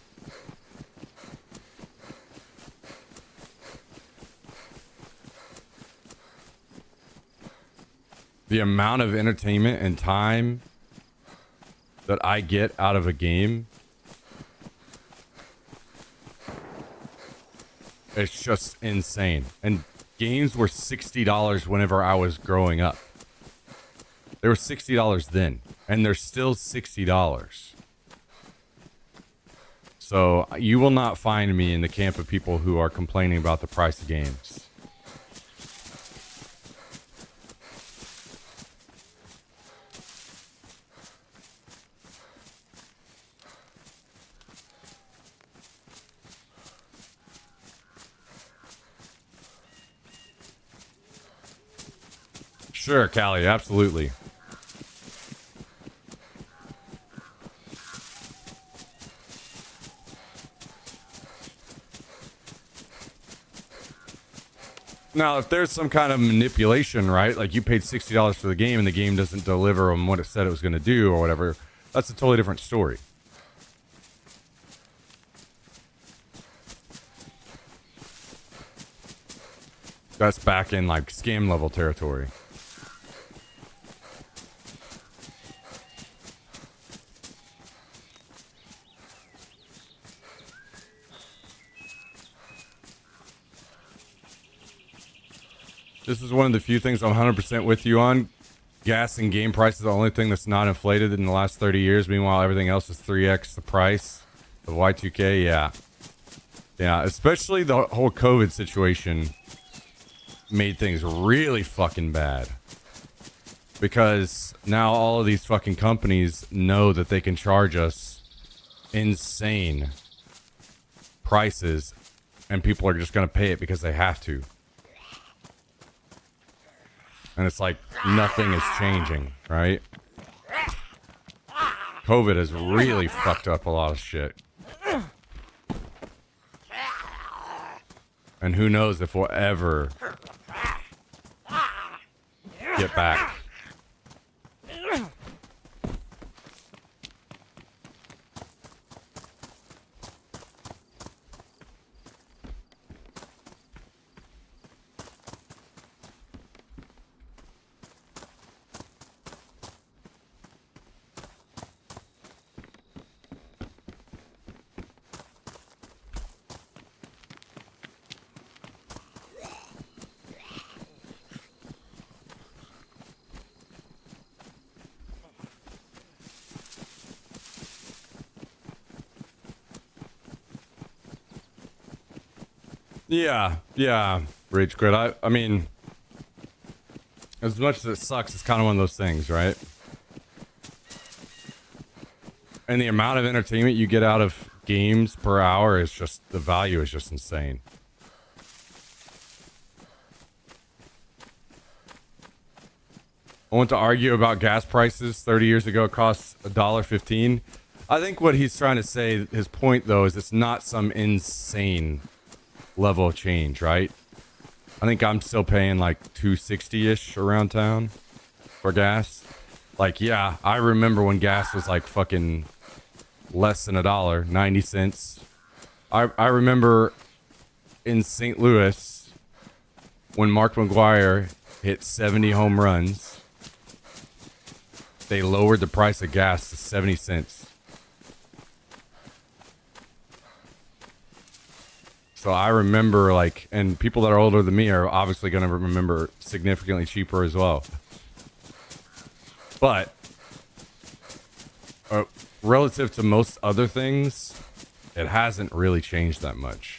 The amount of entertainment and time that I get out of a game, it's just insane. And games were $60 whenever I was growing up. They were $60 then, and they're still $60. So you will not find me in the camp of people who are complaining about the price of games. Sure, Callie, absolutely. Now, if there's some kind of manipulation, right? Like you paid $60 for the game and the game doesn't deliver on what it said it was going to do or whatever, that's a totally different story. That's back in like scam level territory. This is one of the few things I'm 100% with you on. Gas and game prices are the only thing that's not inflated in the last 30 years. Meanwhile, everything else is 3x the price of Y2K. Yeah. Yeah, especially the whole COVID situation made things really fucking bad. Because now all of these fucking companies know that they can charge us insane prices and people are just going to pay it because they have to. And it's like nothing is changing, right? COVID has really fucked up a lot of shit. And who knows if we'll ever get back. Yeah, Rage Quit. I mean, as much as it sucks, it's kind of one of those things, right? And the amount of entertainment you get out of games per hour is just, the value is just insane. I want to argue about gas prices. 30 years ago, it cost $1.15. I think what he's trying to say, his point though, is it's not some insane level of change, right? I think I'm still paying like $2.60-ish around town for gas. Like, yeah, I remember when gas was like fucking less than $1, 90 cents. I remember in St. Louis when Mark McGwire hit 70 home runs, they lowered the price of gas to 70 cents. So I remember, like, and people that are older than me are obviously going to remember significantly cheaper as well. But relative to most other things, it hasn't really changed that much.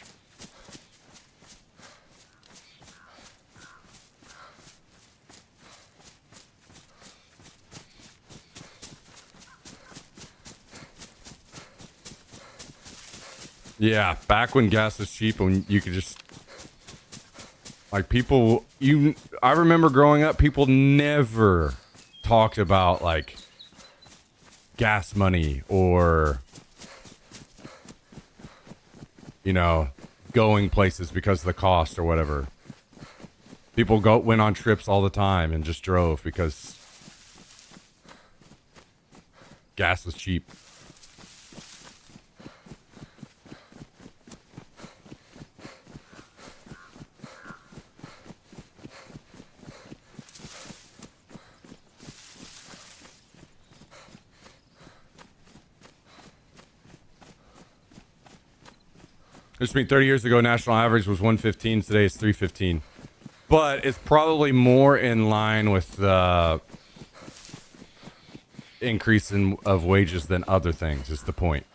Yeah, back when gas was cheap and you could just, like, people, I remember growing up, people never talked about like gas money or, you know, going places because of the cost or whatever. People went on trips all the time and just drove because gas was cheap. Which means 30 years ago, national average was 115. Today it's 315. But it's probably more in line with the increase of wages than other things, is the point.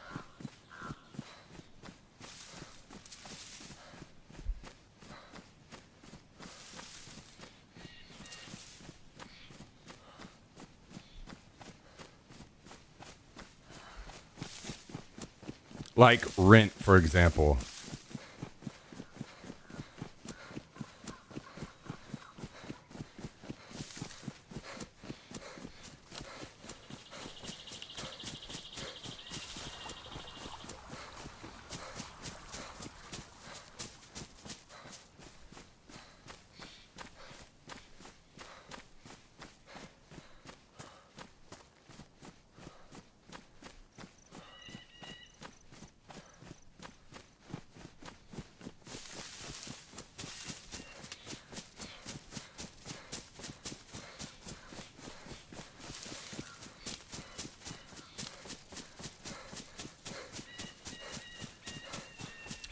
Like rent, for example.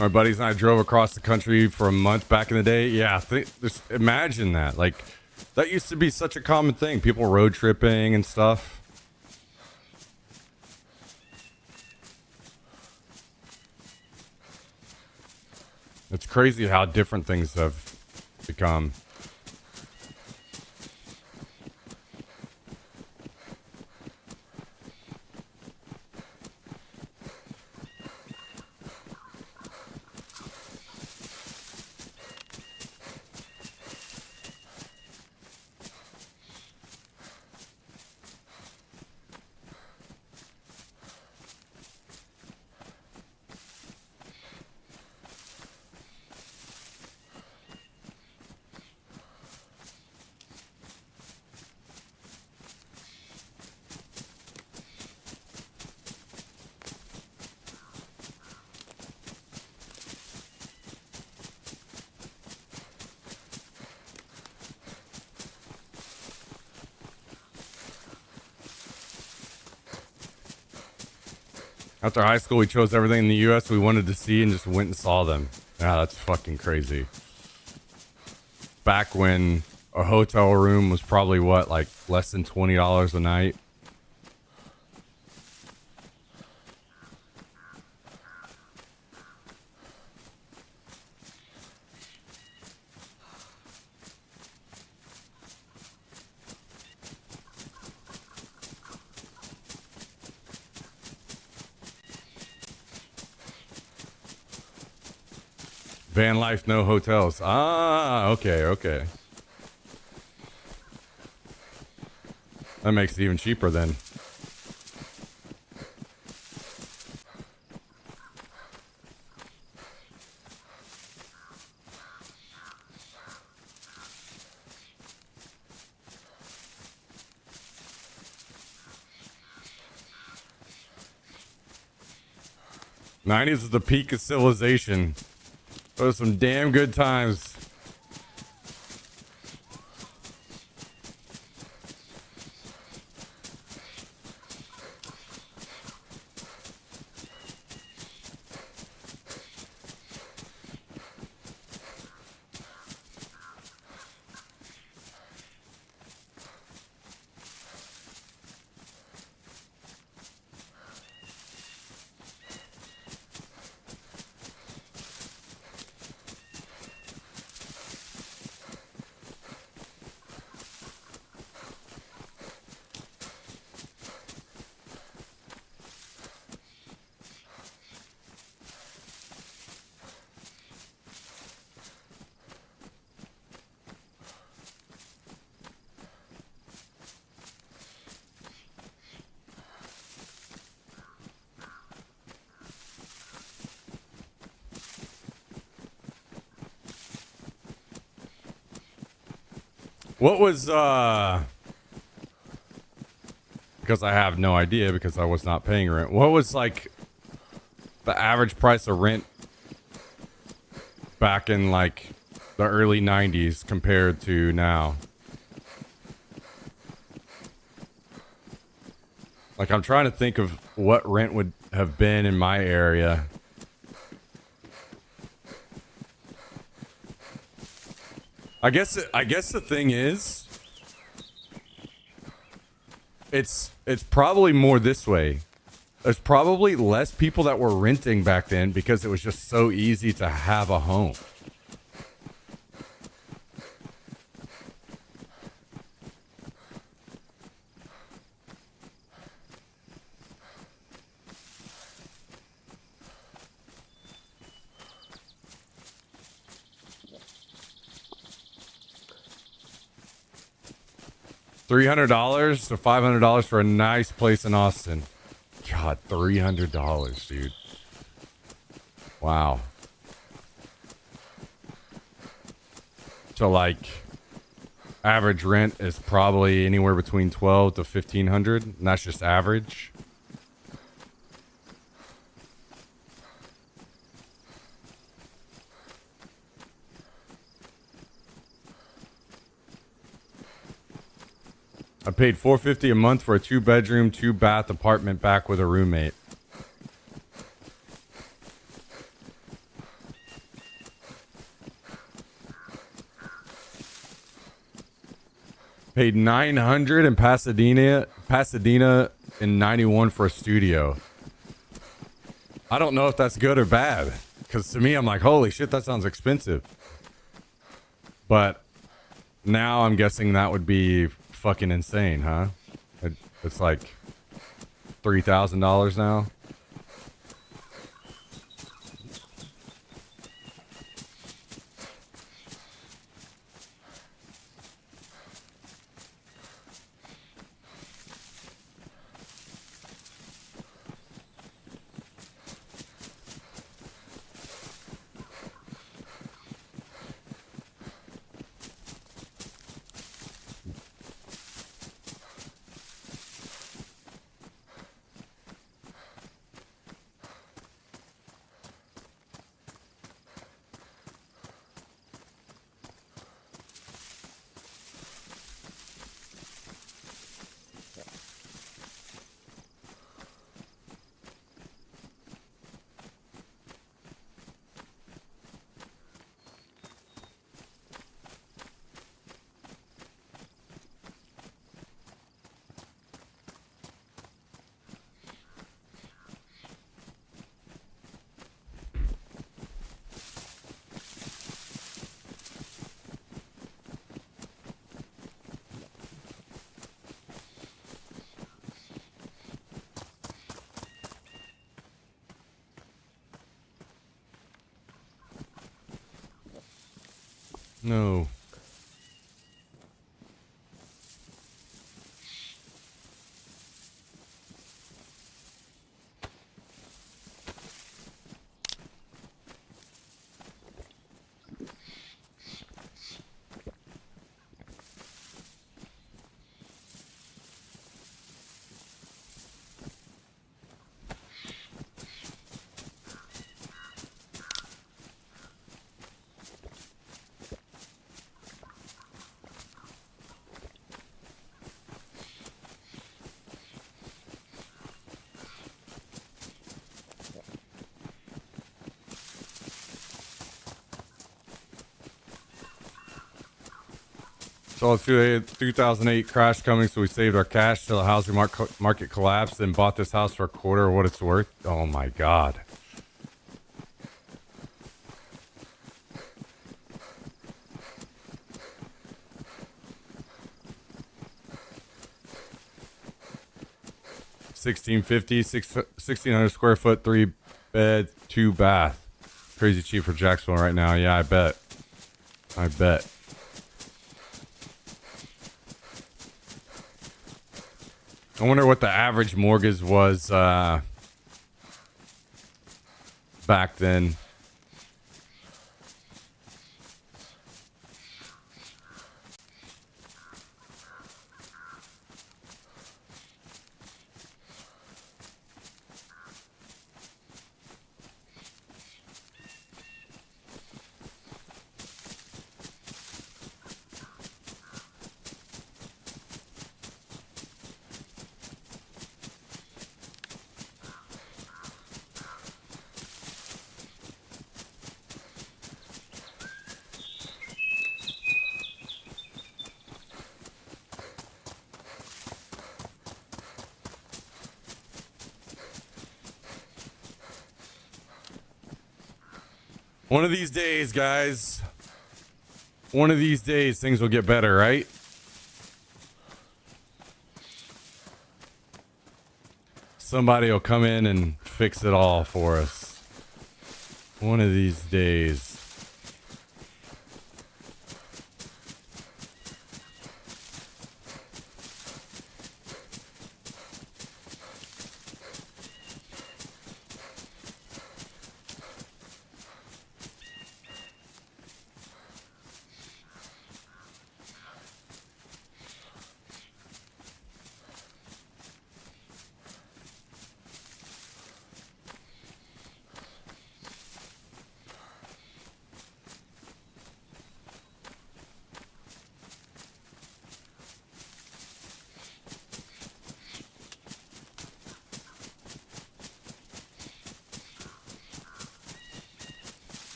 My buddies and I drove across the country for a month back in the day. Yeah, just imagine that. Like, that used to be such a common thing. People road tripping and stuff. It's crazy how different things have become. After high school, we chose everything in the U.S. we wanted to see and just went and saw them. Yeah, that's fucking crazy. Back when a hotel room was probably, what, like less than $20 a night? Van life, no hotels. Ah, okay, okay. That makes it even cheaper then. '90s is the peak of civilization. Those are some damn good times. What was because I have no idea because I was not paying rent. What was like the average price of rent back in like the early 90s compared to now? Like I'm trying to think of what rent would have been in my area. I guess the thing is it's probably more this way. There's probably less people that were renting back then because it was just so easy to have a home. $300 to $500 for a nice place in Austin. God, $300, dude. Wow. So like average rent is probably anywhere between 12 to 1500, and that's just average. I paid $450 a month for a 2-bedroom, 2-bath apartment back with a roommate. Paid $900 in Pasadena in 91 for a studio. I don't know if that's good or bad, because to me, I'm like, holy shit, that sounds expensive. But now I'm guessing that would be fucking insane, huh? It's like $3,000 now. No. So through the 2008 crash coming, so we saved our cash till the housing market collapsed and bought this house for a quarter of what it's worth. Oh my God. $1,650, 1,600 square foot, 3 bed, 2 bath. Crazy cheap for Jacksonville right now. Yeah, I bet. I bet. I wonder what the average mortgage was back then. One of these days, guys. One of these days, things will get better, right? Somebody will come in and fix it all for us. One of these days.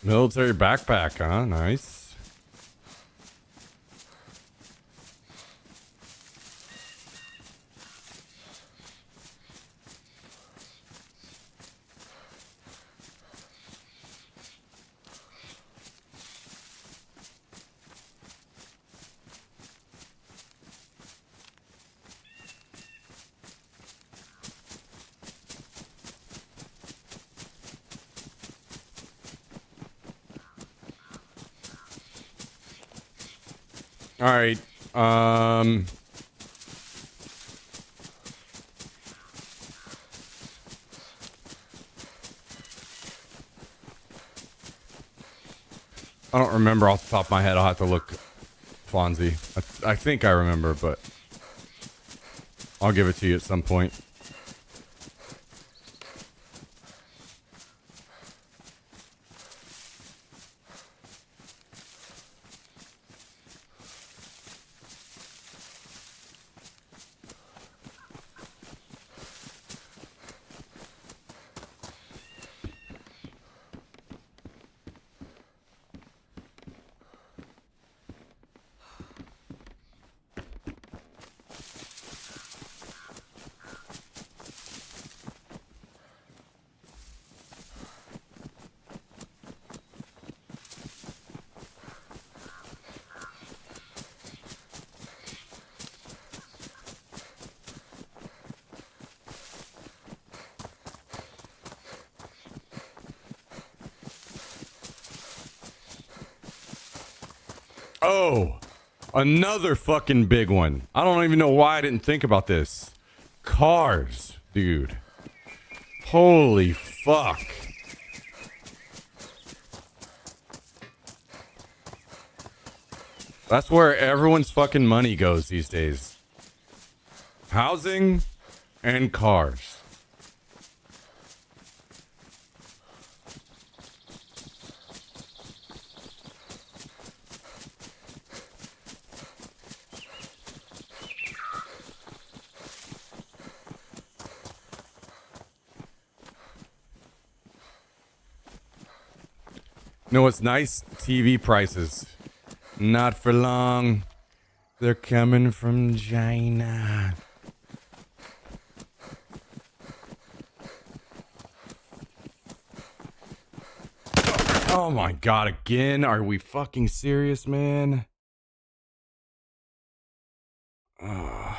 Military backpack, huh? Nice. All right. I don't remember off the top of my head. I'll have to look, Fonzie. I think I remember, but I'll give it to you at some point. Oh, another fucking big one. I don't even know why I didn't think about this. Cars, dude. Holy fuck. That's where everyone's fucking money goes these days. Housing and cars. You know what's nice? TV prices. Not for long. They're coming from China. Oh my god, again? Are we fucking serious, man? Ugh.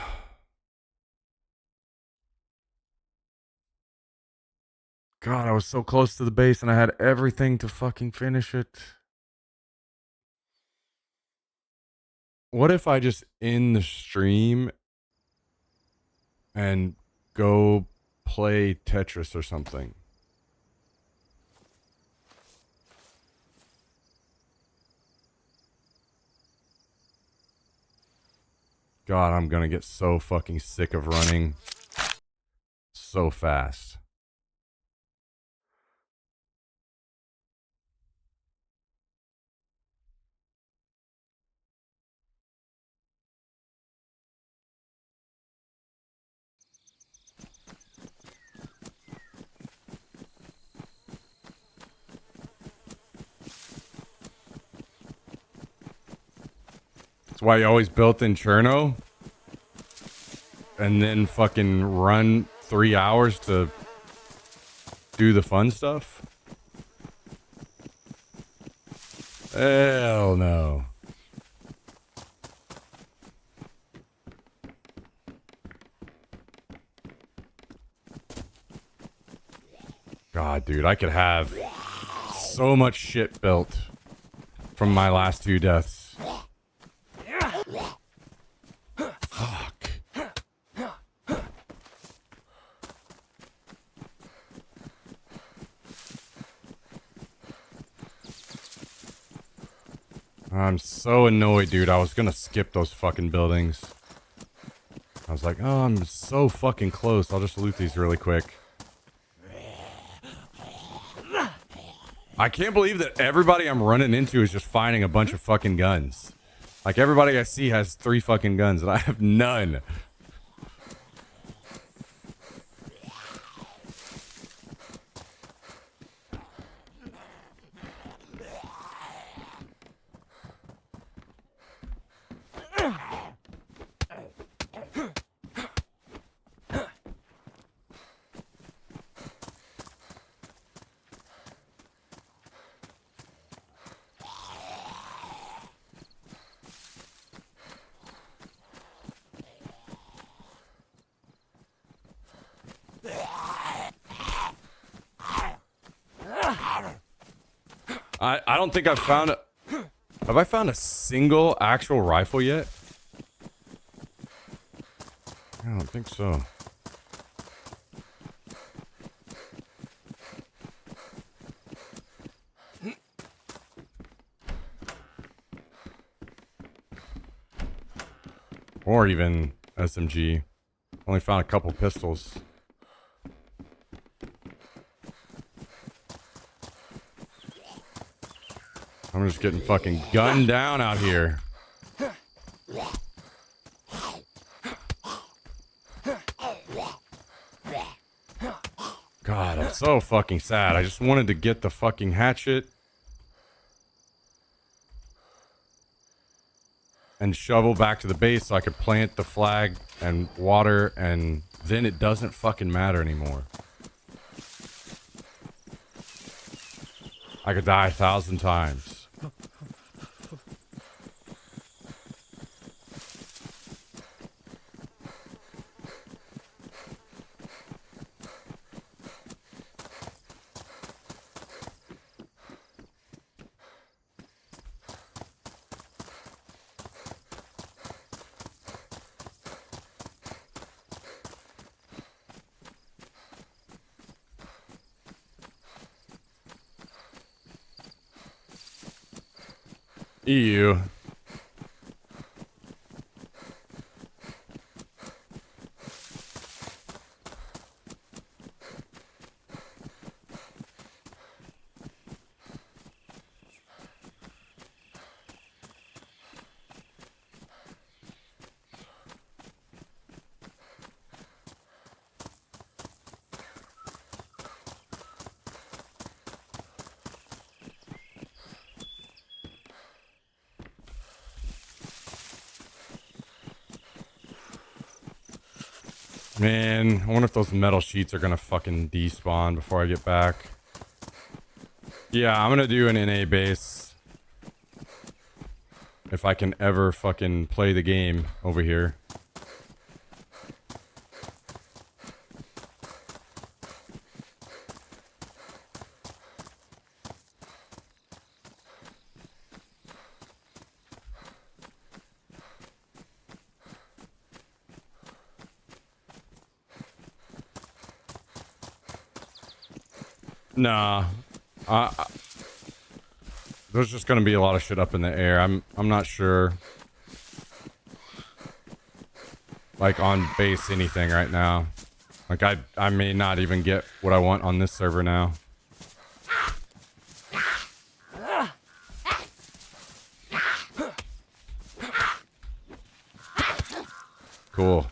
God, I was so close to the base and I had everything to fucking finish it. What if I just end the stream and go play Tetris or something? God, I'm gonna get so fucking sick of running so fast. That's why you always built in Cherno and then fucking run 3 hours to do the fun stuff? Hell no. God, dude, I could have so much shit built from my last 2 deaths. Fuck. I'm so annoyed, dude. I was gonna skip those fucking buildings. I was like, oh, I'm so fucking close. I'll just loot these really quick. I can't believe that everybody I'm running into is just finding a bunch of fucking guns. Like, everybody I see has 3 fucking guns, and I have none. I don't think I've found a... Have I found a single actual rifle yet? I don't think so. Or even SMG. Only found a couple pistols. I'm just getting fucking gunned down out here. God, I'm so fucking sad. I just wanted to get the fucking hatchet and shovel back to the base so I could plant the flag and water, and then it doesn't fucking matter anymore. I could die 1,000 times. EU. Man, I wonder if those metal sheets are gonna fucking despawn before I get back. Yeah, I'm gonna do an NA base. If I can ever fucking play the game over here. Nah. There's just gonna be a lot of shit up in the air. I'm not sure. Like on base anything right now. Like I may not even get what I want on this server now. Cool.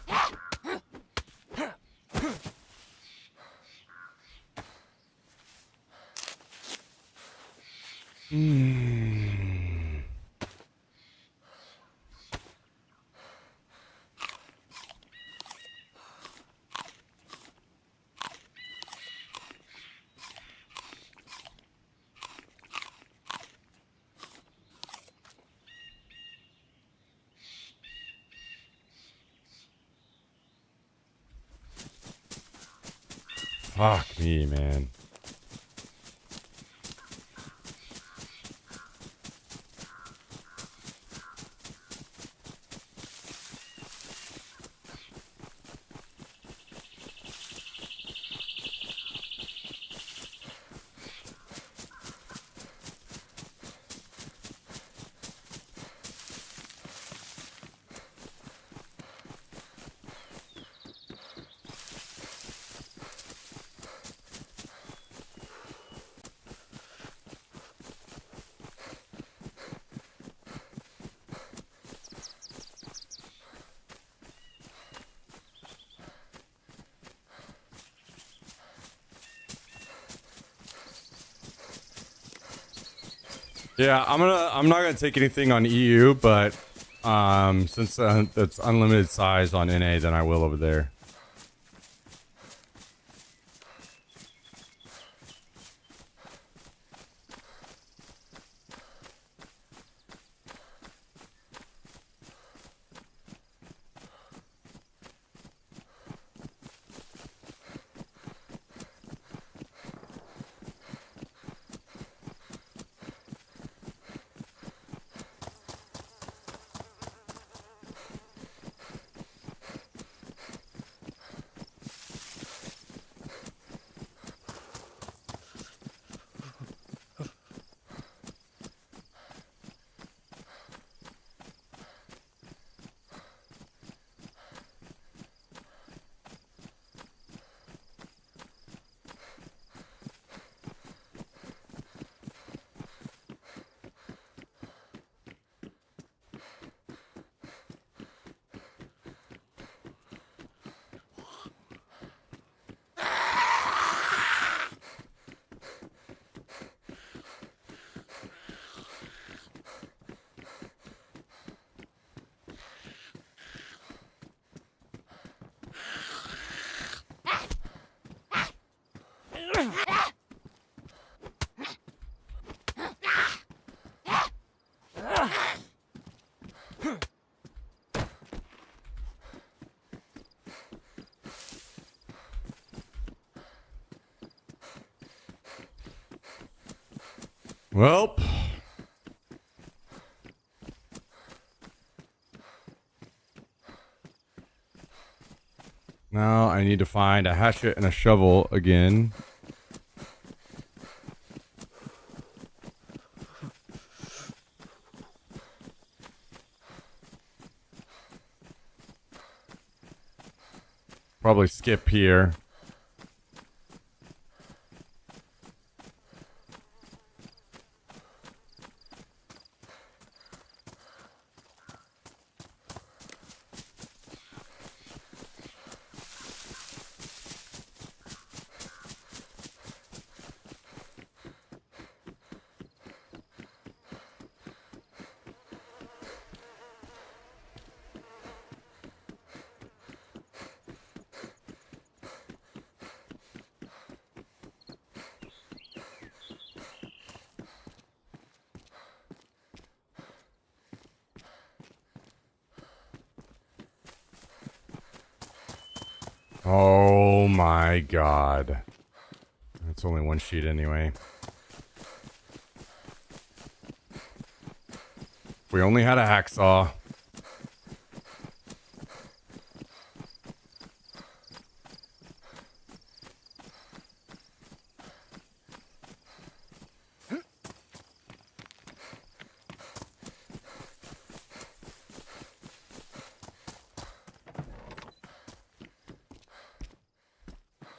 Fuck me, man. Yeah, I'm not gonna take anything on EU, but since it's unlimited size on NA, then I will over there. Well, now I need to find a hatchet and a shovel again. Probably skip here. Oh my god. It's only one sheet anyway. If we only had a hacksaw.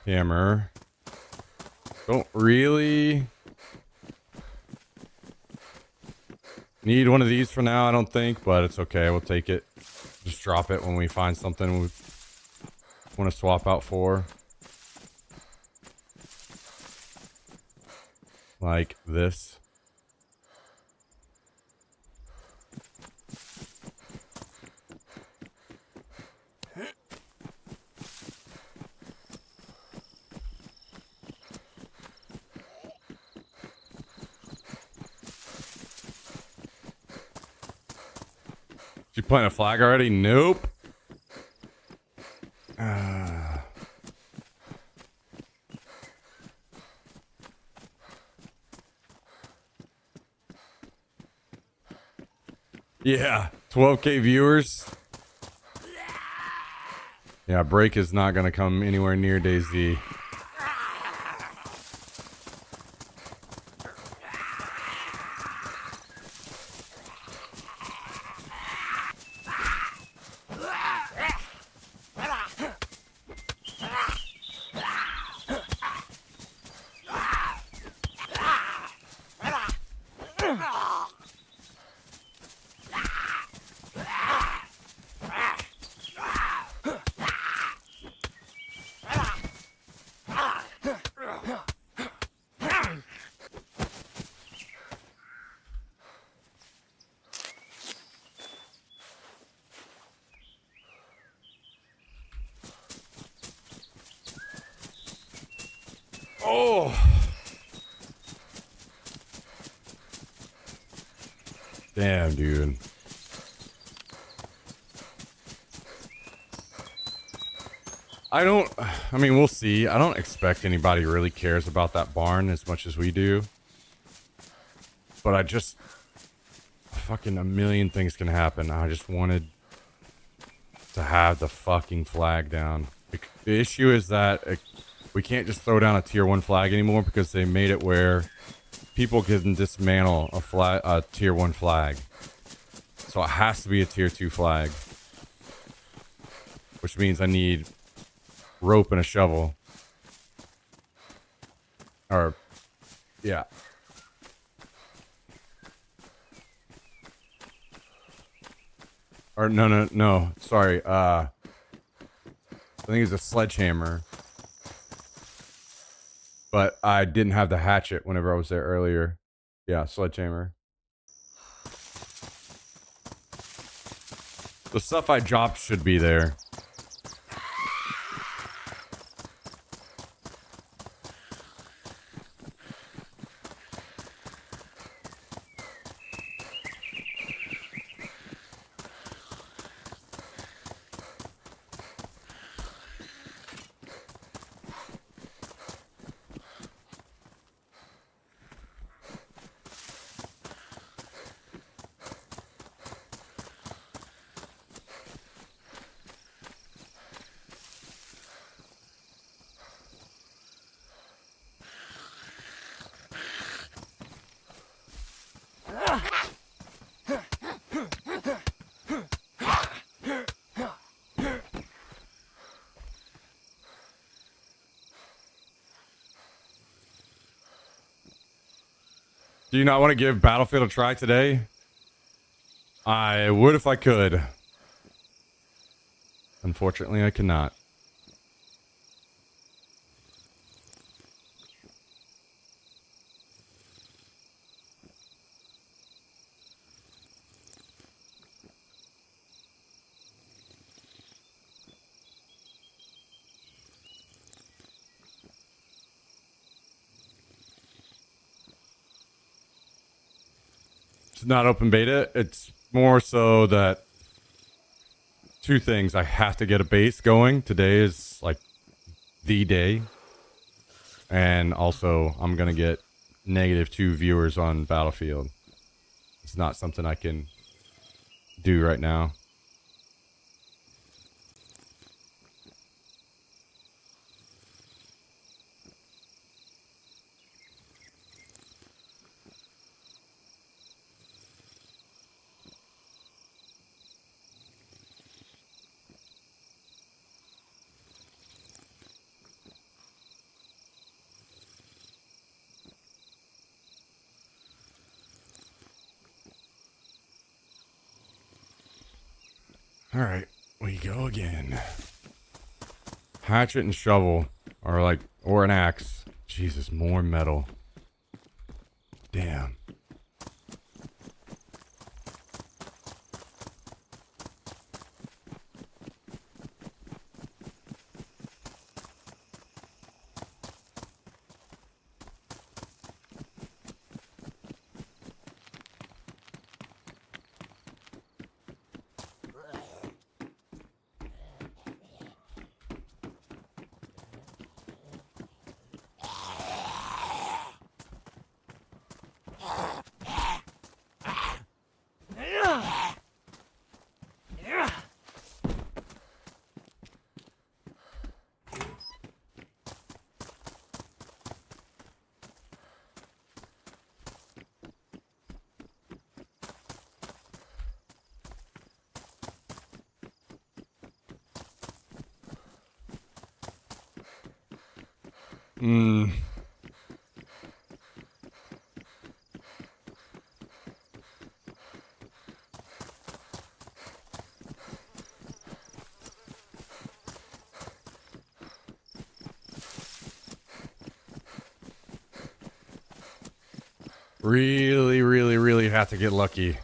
Hammer. Don't really need one of these for now, I don't think, but it's okay. We'll take it. Just drop it when we find something we want to swap out for. Like this. Did you plant a flag already? Nope. Yeah, 12K viewers. Yeah, break is not gonna come anywhere near DayZ. Oh. Damn, dude. I mean, we'll see. I don't expect anybody really cares about that barn as much as we do. But I just... Fucking a million things can happen. I just wanted to have the fucking flag down. The issue is that we can't just throw down a tier 1 flag anymore because they made it where people can dismantle a tier 1 flag. So it has to be a tier 2 flag. Which means I need rope and a shovel. Or, yeah. Or, no. Sorry. I think it's a sledgehammer. But I didn't have the hatchet whenever I was there earlier. Yeah, sledgehammer. The stuff I dropped should be there. Do you not want to give Battlefield a try today? I would if I could. Unfortunately, I cannot. It's not open beta. It's more so that two things. I have to get a base going. Today is like the day. And also, I'm going to get -2 viewers on Battlefield. It's not something I can do right now. All right, we go again. Hatchet and shovel are like, or an axe. Jesus, more metal. Damn. Really, really, really have to get lucky.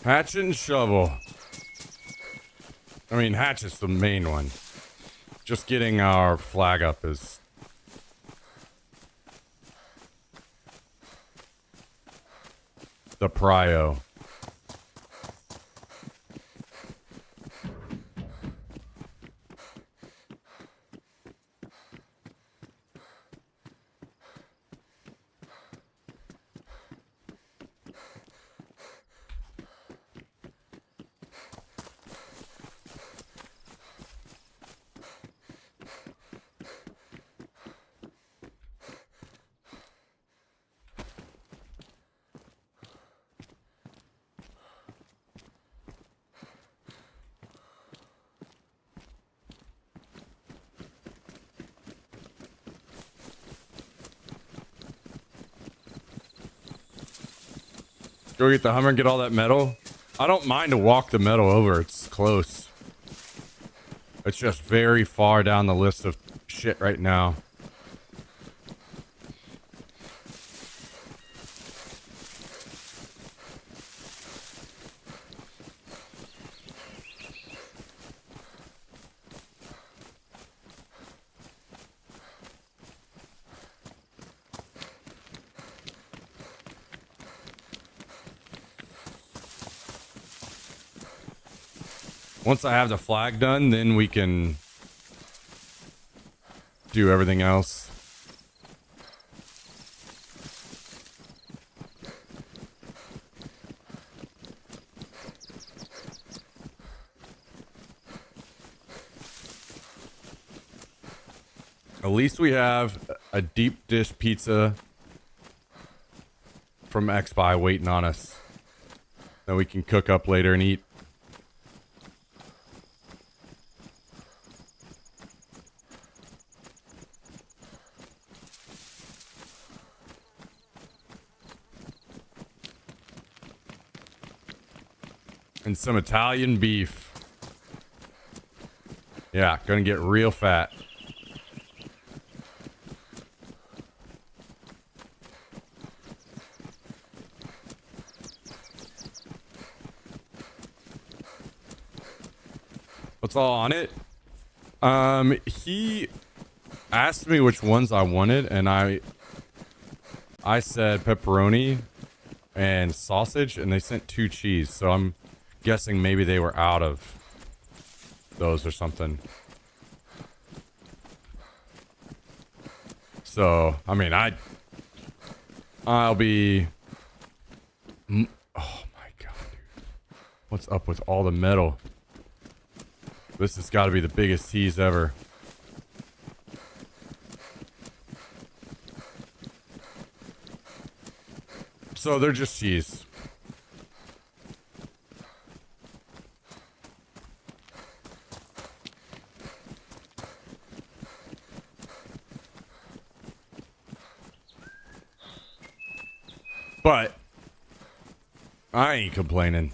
Hatchet and shovel. I mean, hatchet's the main one. Just getting our flag up is... the prio. Go get the Hummer and get all that metal. I don't mind to walk the metal over. It's close. It's just very far down the list of shit right now. Once I have the flag done, then we can do everything else. At least we have a deep dish pizza from XBuy waiting on us that we can cook up later and eat. And some Italian beef. Yeah, gonna get real fat. What's all on it? He asked me which ones I wanted, and I said pepperoni and sausage, and they sent 2 cheese, so I'm guessing maybe they were out of those or something. So, I mean, I'll be... Oh my god, dude. What's up with all the metal? This has got to be the biggest tease ever. So they're just cheese. But I ain't complaining.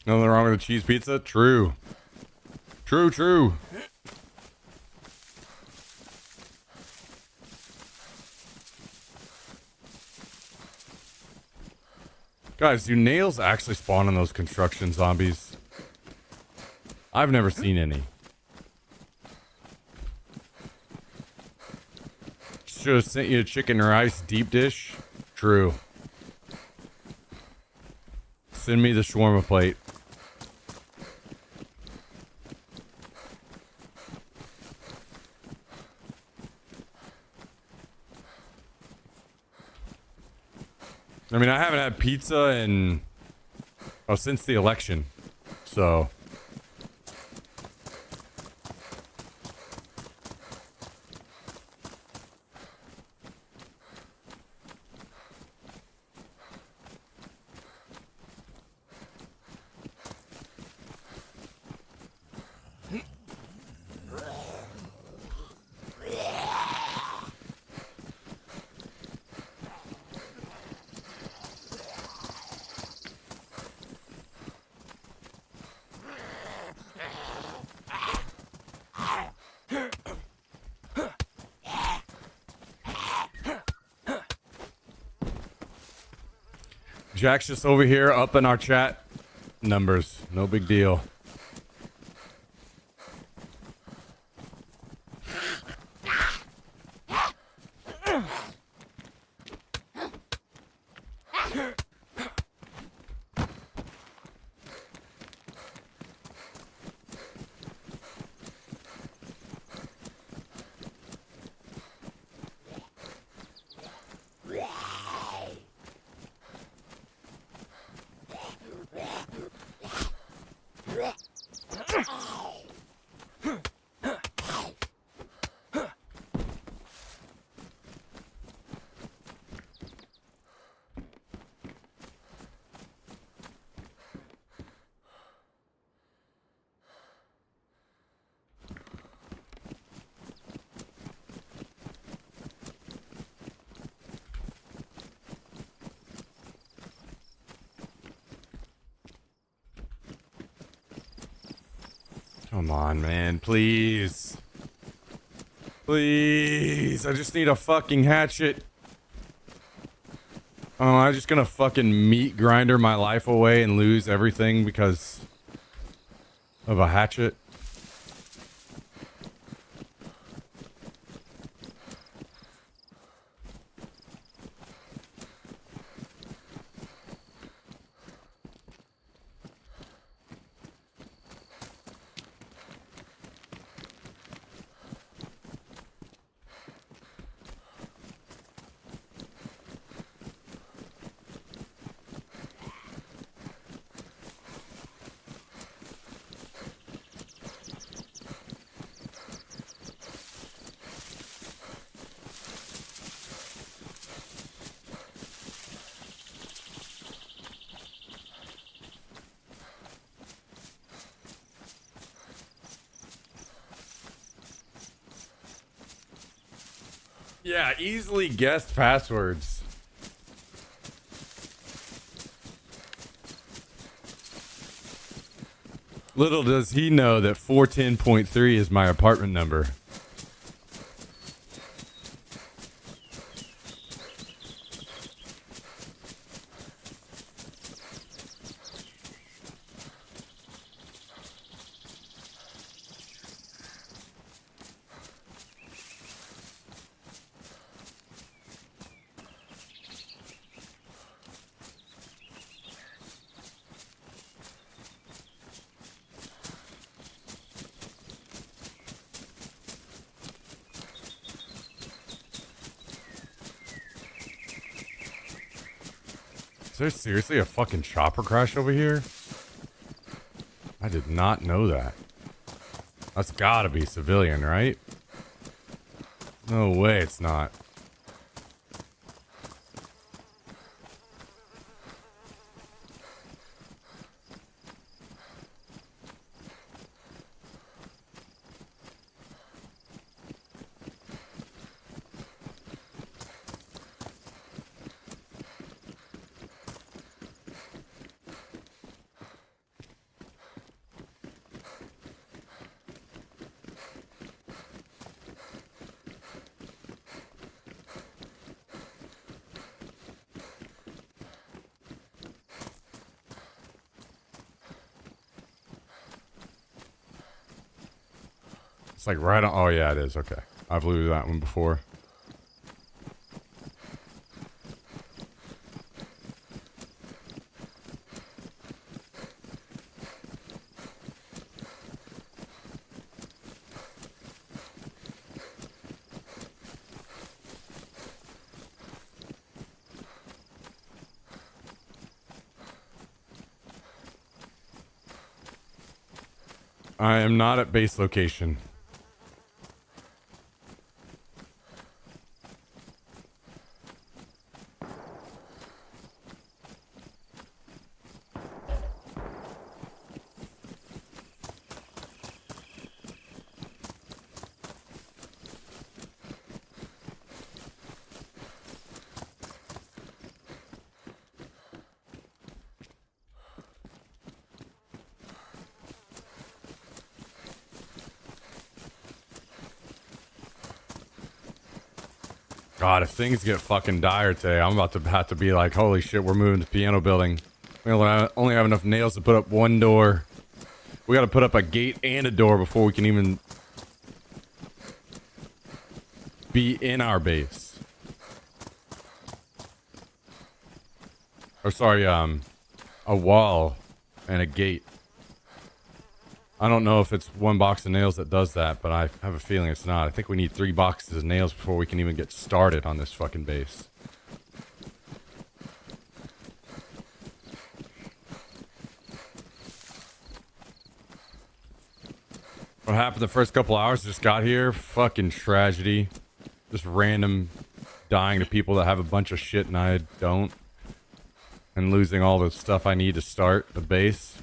Nothing wrong with a cheese pizza? True. True, true. Guys, do nails actually spawn in those construction zombies? I've never seen any. Should have sent you a chicken rice deep dish. True. Send me the shawarma plate. I mean, I haven't had pizza in... Oh, since the election. So... Jack's just over here up in our chat numbers. No big deal. Come on, man, please. Please, I just need a fucking hatchet. Oh, I'm just gonna fucking meat grinder my life away and lose everything because of a hatchet. Yeah, easily guessed passwords. Little does he know that 410.3 is my apartment number. Is there seriously a fucking chopper crash over here? I did not know that. That's gotta be civilian, right? No way it's not. It's like right on. Oh, yeah, it is. Okay. I've looted that one before. I am not at base location. God, if things get fucking dire today, I'm about to have to be like, holy shit, we're moving to Piano Building. We only have enough nails to put up one door. We gotta put up a gate and a door before we can even be in our base. Or sorry, a wall and a gate. I don't know if it's one box of nails that does that, but I have a feeling it's not. I think we need 3 boxes of nails before we can even get started on this fucking base. What happened the first couple hours? Just got here. Fucking tragedy. Just random dying to people that have a bunch of shit and I don't. And losing all the stuff I need to start the base.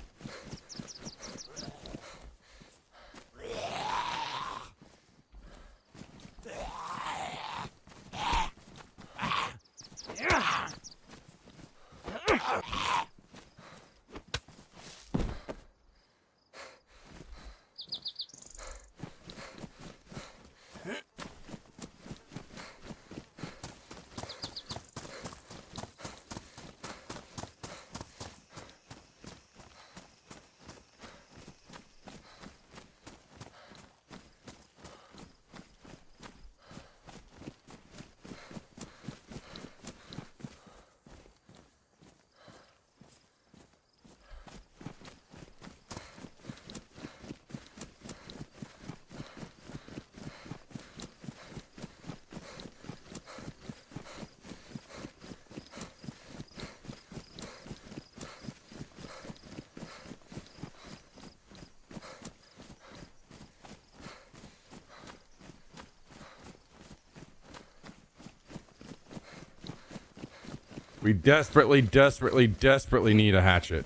We desperately, desperately, desperately need a hatchet.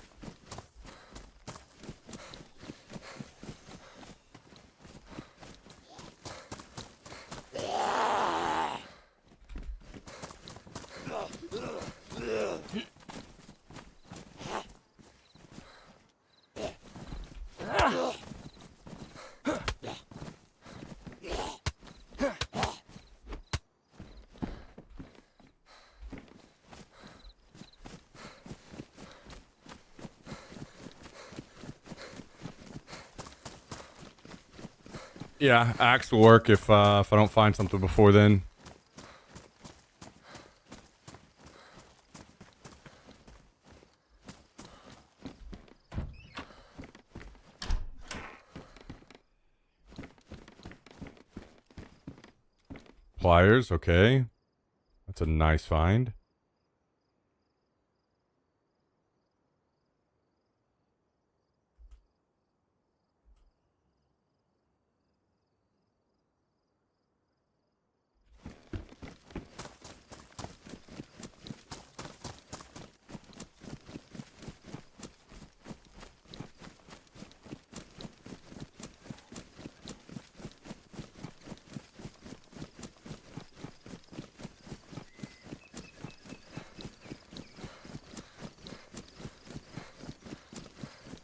Yeah, axe will work if I don't find something before then. Pliers, okay. That's a nice find.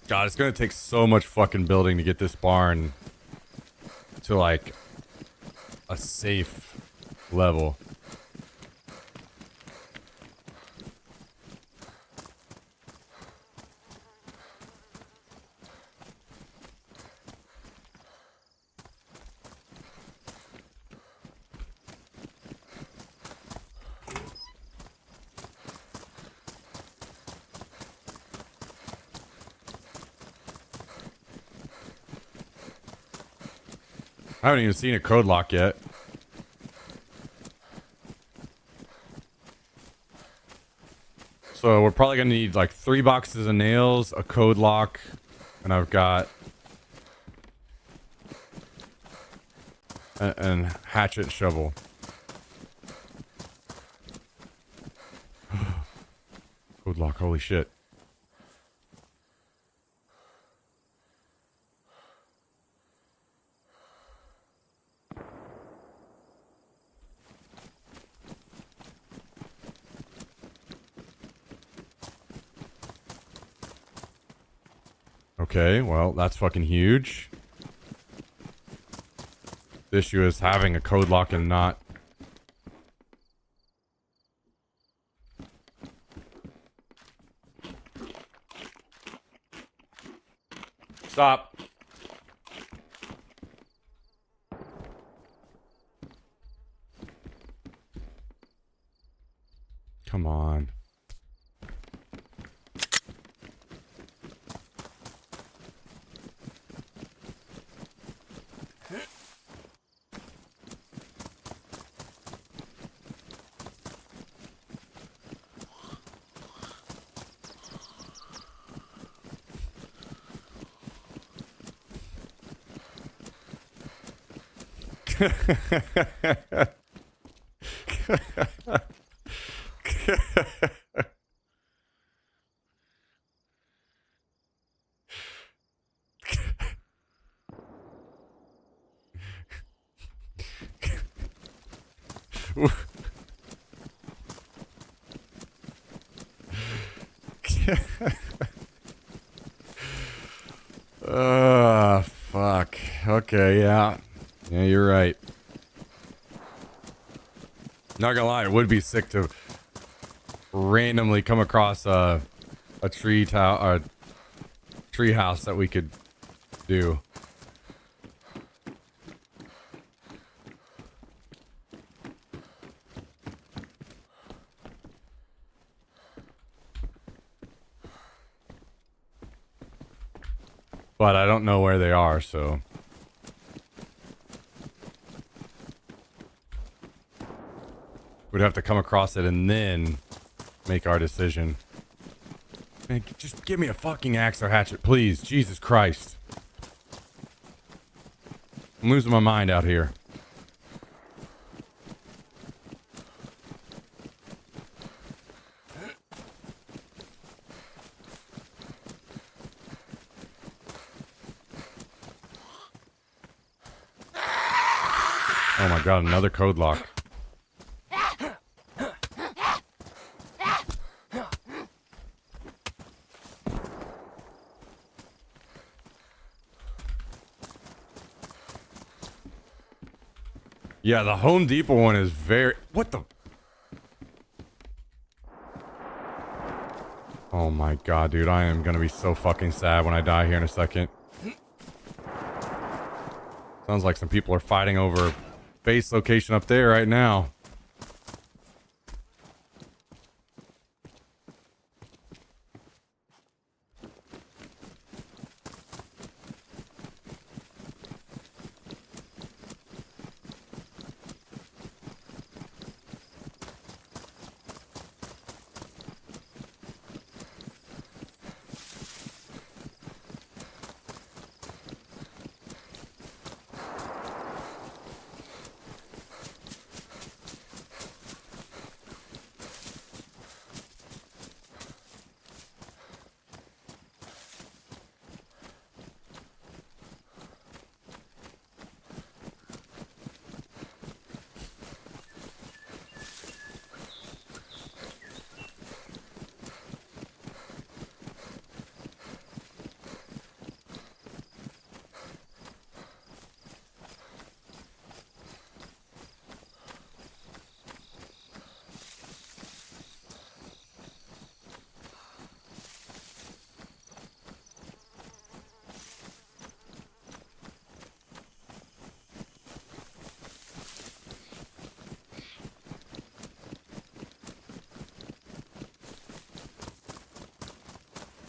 God, it's gonna take so much fucking building to get this barn to like a safe level. I haven't even seen a code lock yet. So we're probably gonna need like 3 boxes of nails, a code lock, and I've got an hatchet shovel. Code lock, holy shit. Okay, well, that's fucking huge. The issue is having a code lock and not... Stop. Come on. Fuck. Okay, yeah. Yeah, you're right. Not gonna lie, it would be sick to randomly come across a tree house that we could do. But I don't know where they are, so... We'd have to come across it and then make our decision. Man, just give me a fucking axe or hatchet, please. Jesus Christ. I'm losing my mind out here. Oh my god, another code lock. Yeah, the Home Depot one is very... What the... Oh my god, dude. I am gonna be so fucking sad when I die here in a second. Sounds like some people are fighting over base location up there right now.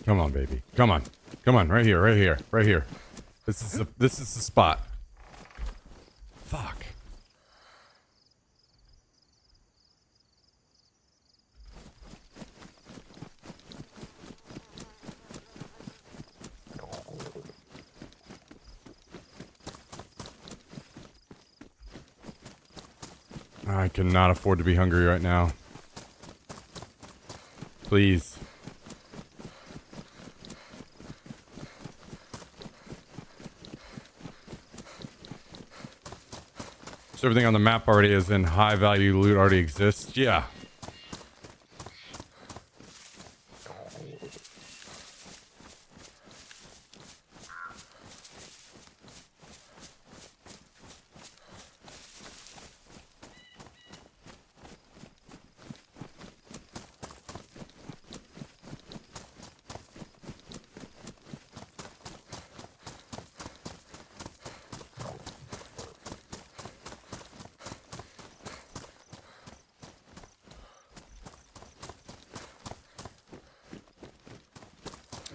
Come on, baby. Come on. Come on. Right here. Right here. Right here. This is the spot. Fuck. I cannot afford to be hungry right now. Please. So everything on the map already is in high value loot already exists? Yeah.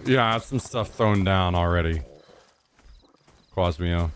Yeah, I have some stuff thrown down already. Quasmio.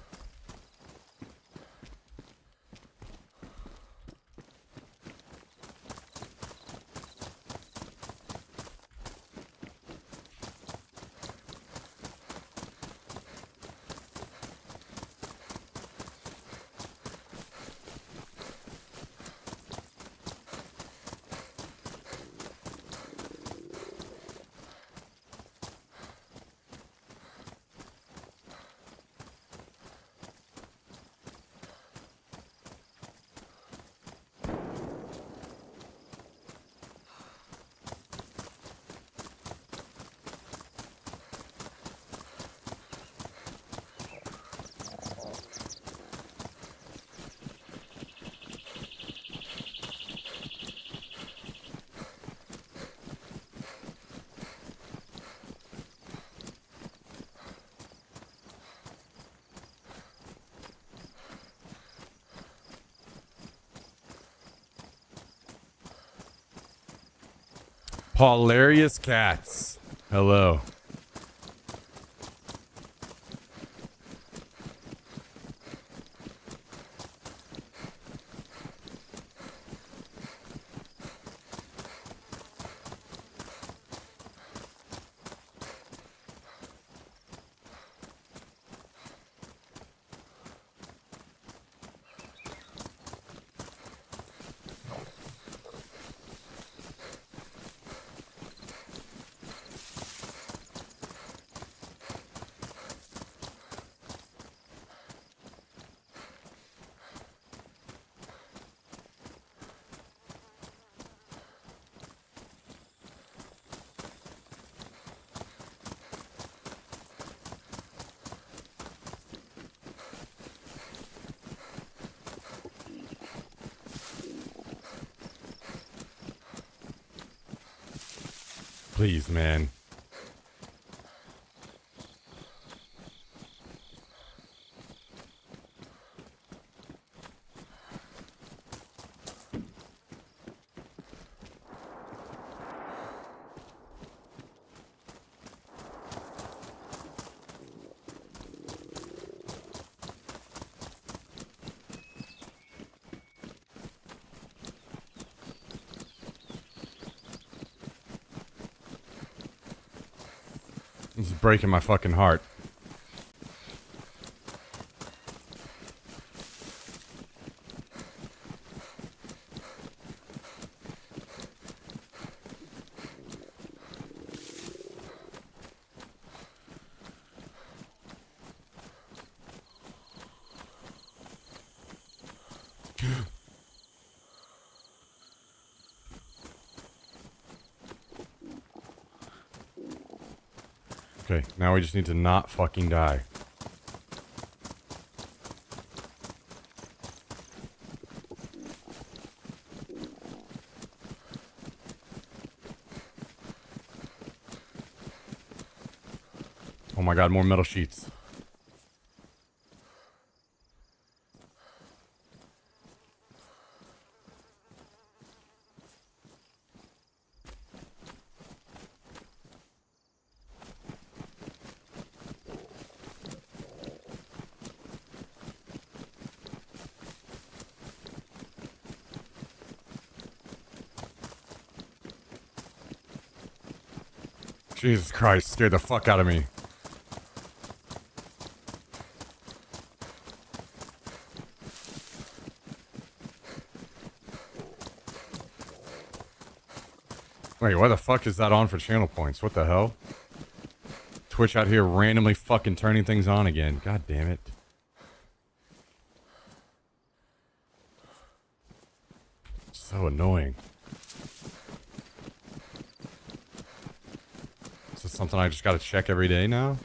Paularius Cats. Hello. Please, man. This is breaking my fucking heart. Okay, now we just need to not fucking die. Oh my god, more metal sheets. Jesus Christ, scared the fuck out of me. Wait, why the fuck is that on for channel points? What the hell? Twitch out here randomly fucking turning things on again. God damn it. So annoying. Is this something I just gotta check every day now?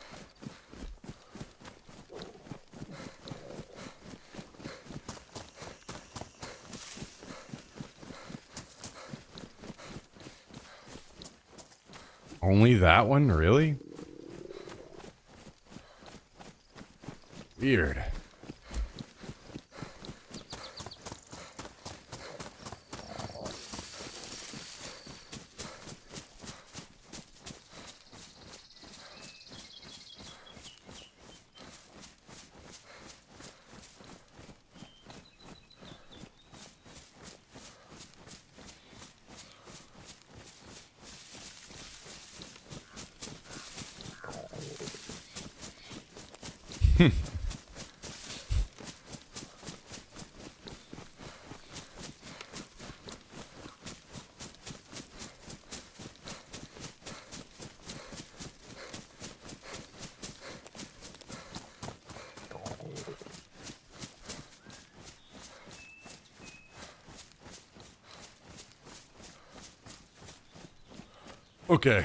Only that one? Really? Weird. Okay.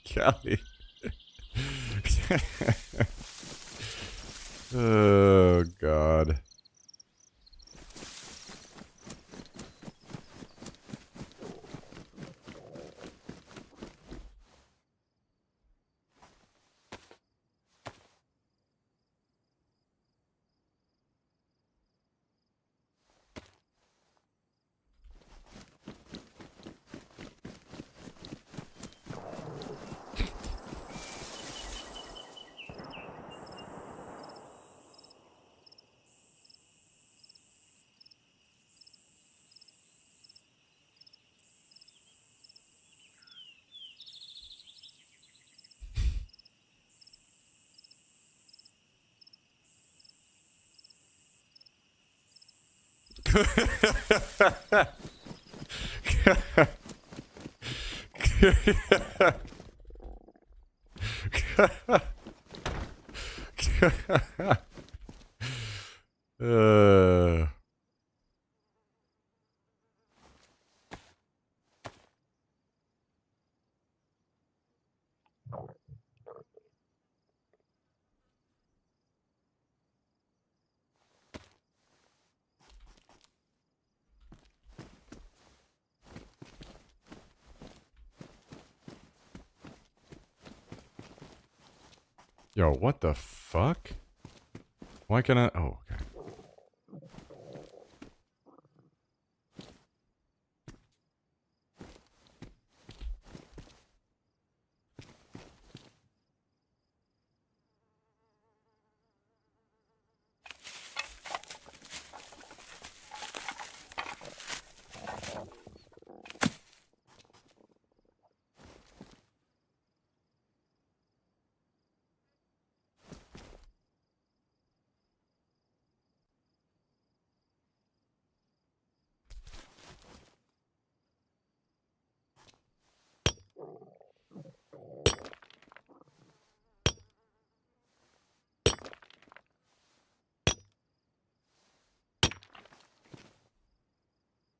Kelly. Oh, God. uh, Yo, what the fuck? Why can I? Oh, okay.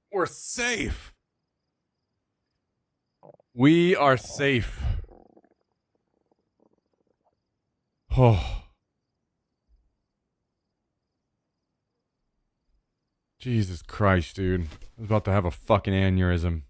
We're safe. We are safe. Oh. Jesus Christ, dude. I was about to have a fucking aneurysm.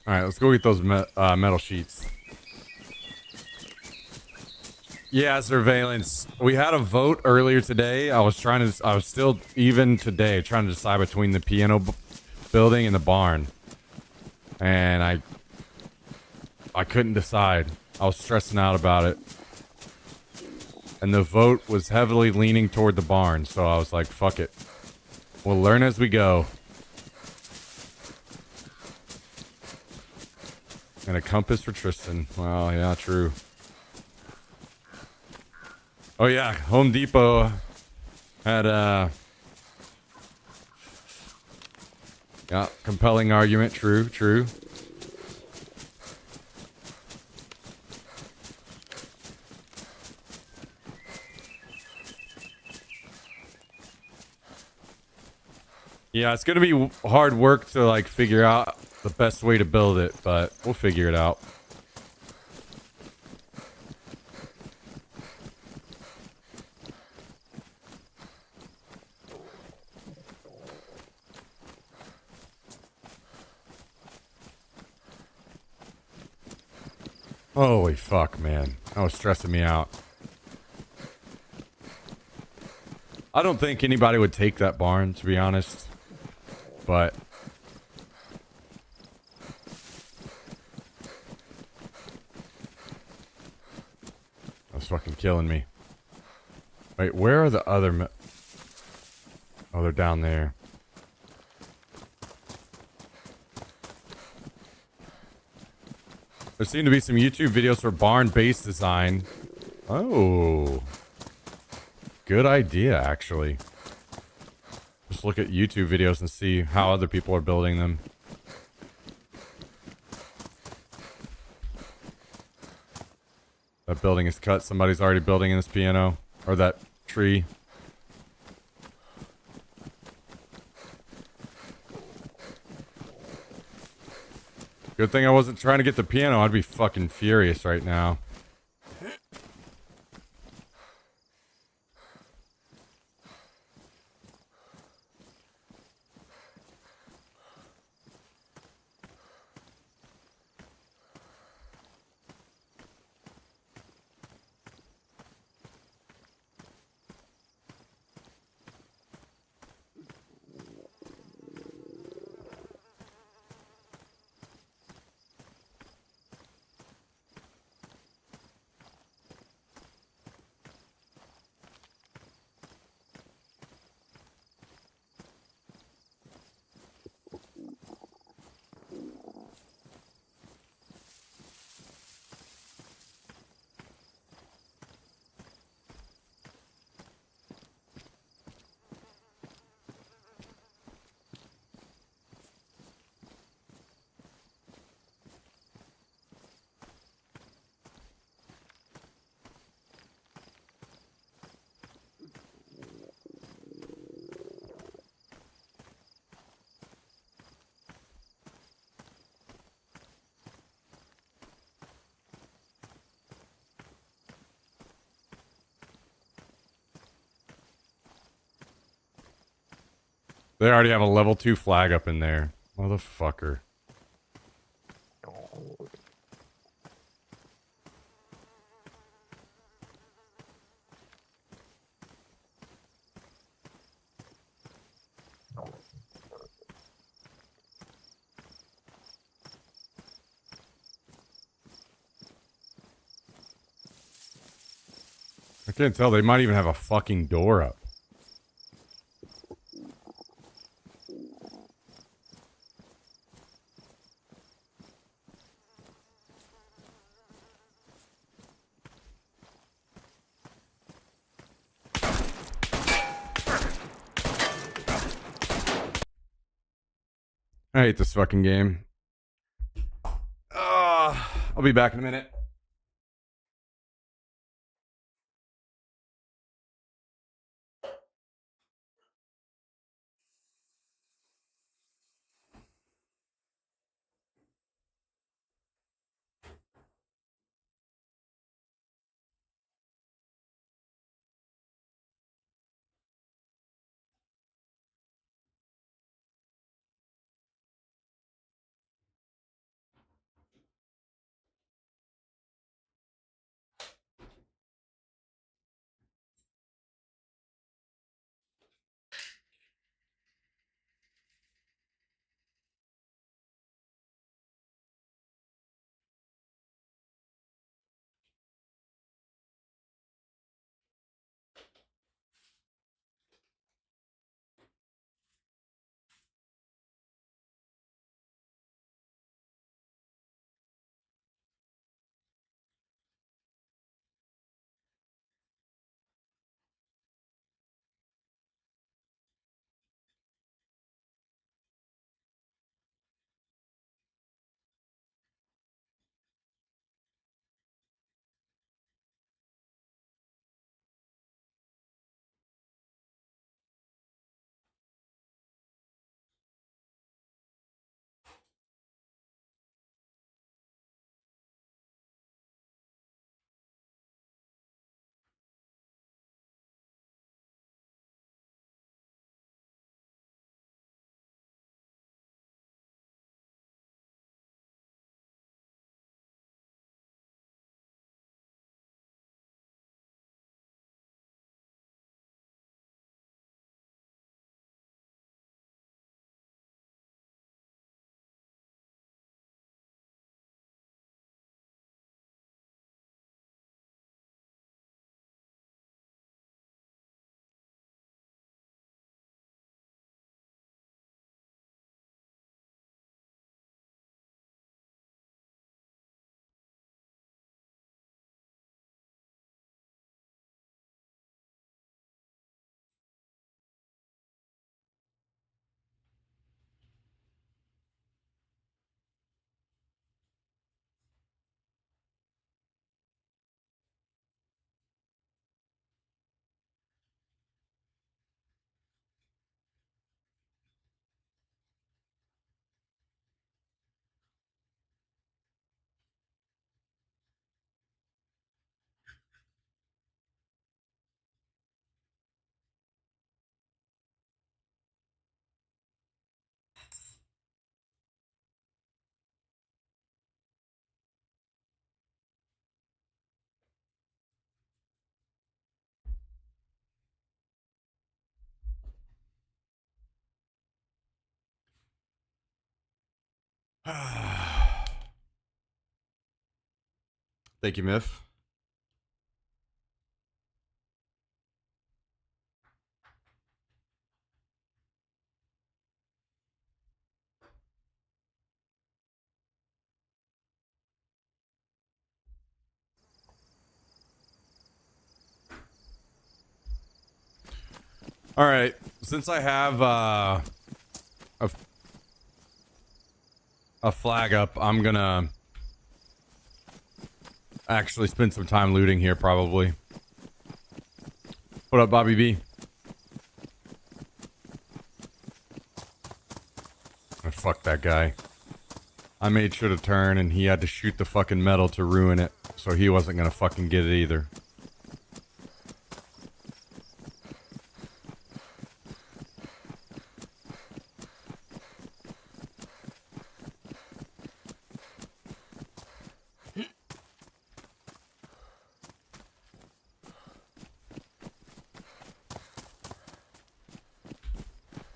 Alright, let's go get those metal sheets. Yeah, surveillance. We had a vote earlier today. I was still, even today, trying to decide between the piano building and the barn. And I couldn't decide. I was stressing out about it. And the vote was heavily leaning toward the barn, so I was like, fuck it. We'll learn as we go. And a compass for Tristan. Wow, yeah, true. Oh yeah, Home Depot had yeah, compelling argument. True, true. Yeah, it's gonna be hard work to like figure out the best way to build it, but we'll figure it out. Holy fuck, man. That was stressing me out. I don't think anybody would take that barn, to be honest. But that's fucking killing me. Wait, where are the other oh, they're down there. There seem to be some YouTube videos for barn base design. Oh, good idea, actually. Just look at YouTube videos and see how other people are building them. That building is cut. Somebody's already building in this piano. Or that tree. Good thing I wasn't trying to get the piano. I'd be fucking furious right now. They already have a level 2 flag up in there. Motherfucker. I can't tell. They might even have a fucking door up. I hate this fucking game. I'll be back in a minute. Thank you, Miff. All right, since I have a flag up, I'm gonna actually spend some time looting here, probably. What up, Bobby B? Oh, fuck that guy. I made sure to turn, and he had to shoot the fucking metal to ruin it, so he wasn't gonna fucking get it either.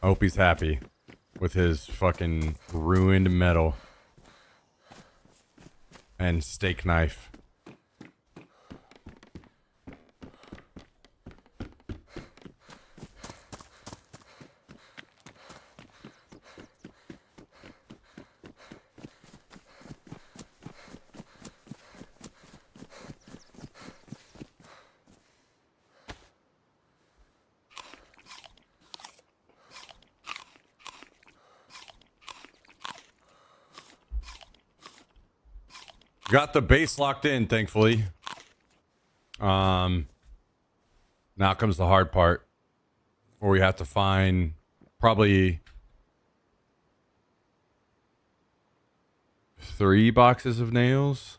I hope he's happy with his fucking ruined metal and steak knife. Got the base locked in, thankfully. Now comes the hard part, where we have to find probably 3 boxes of nails.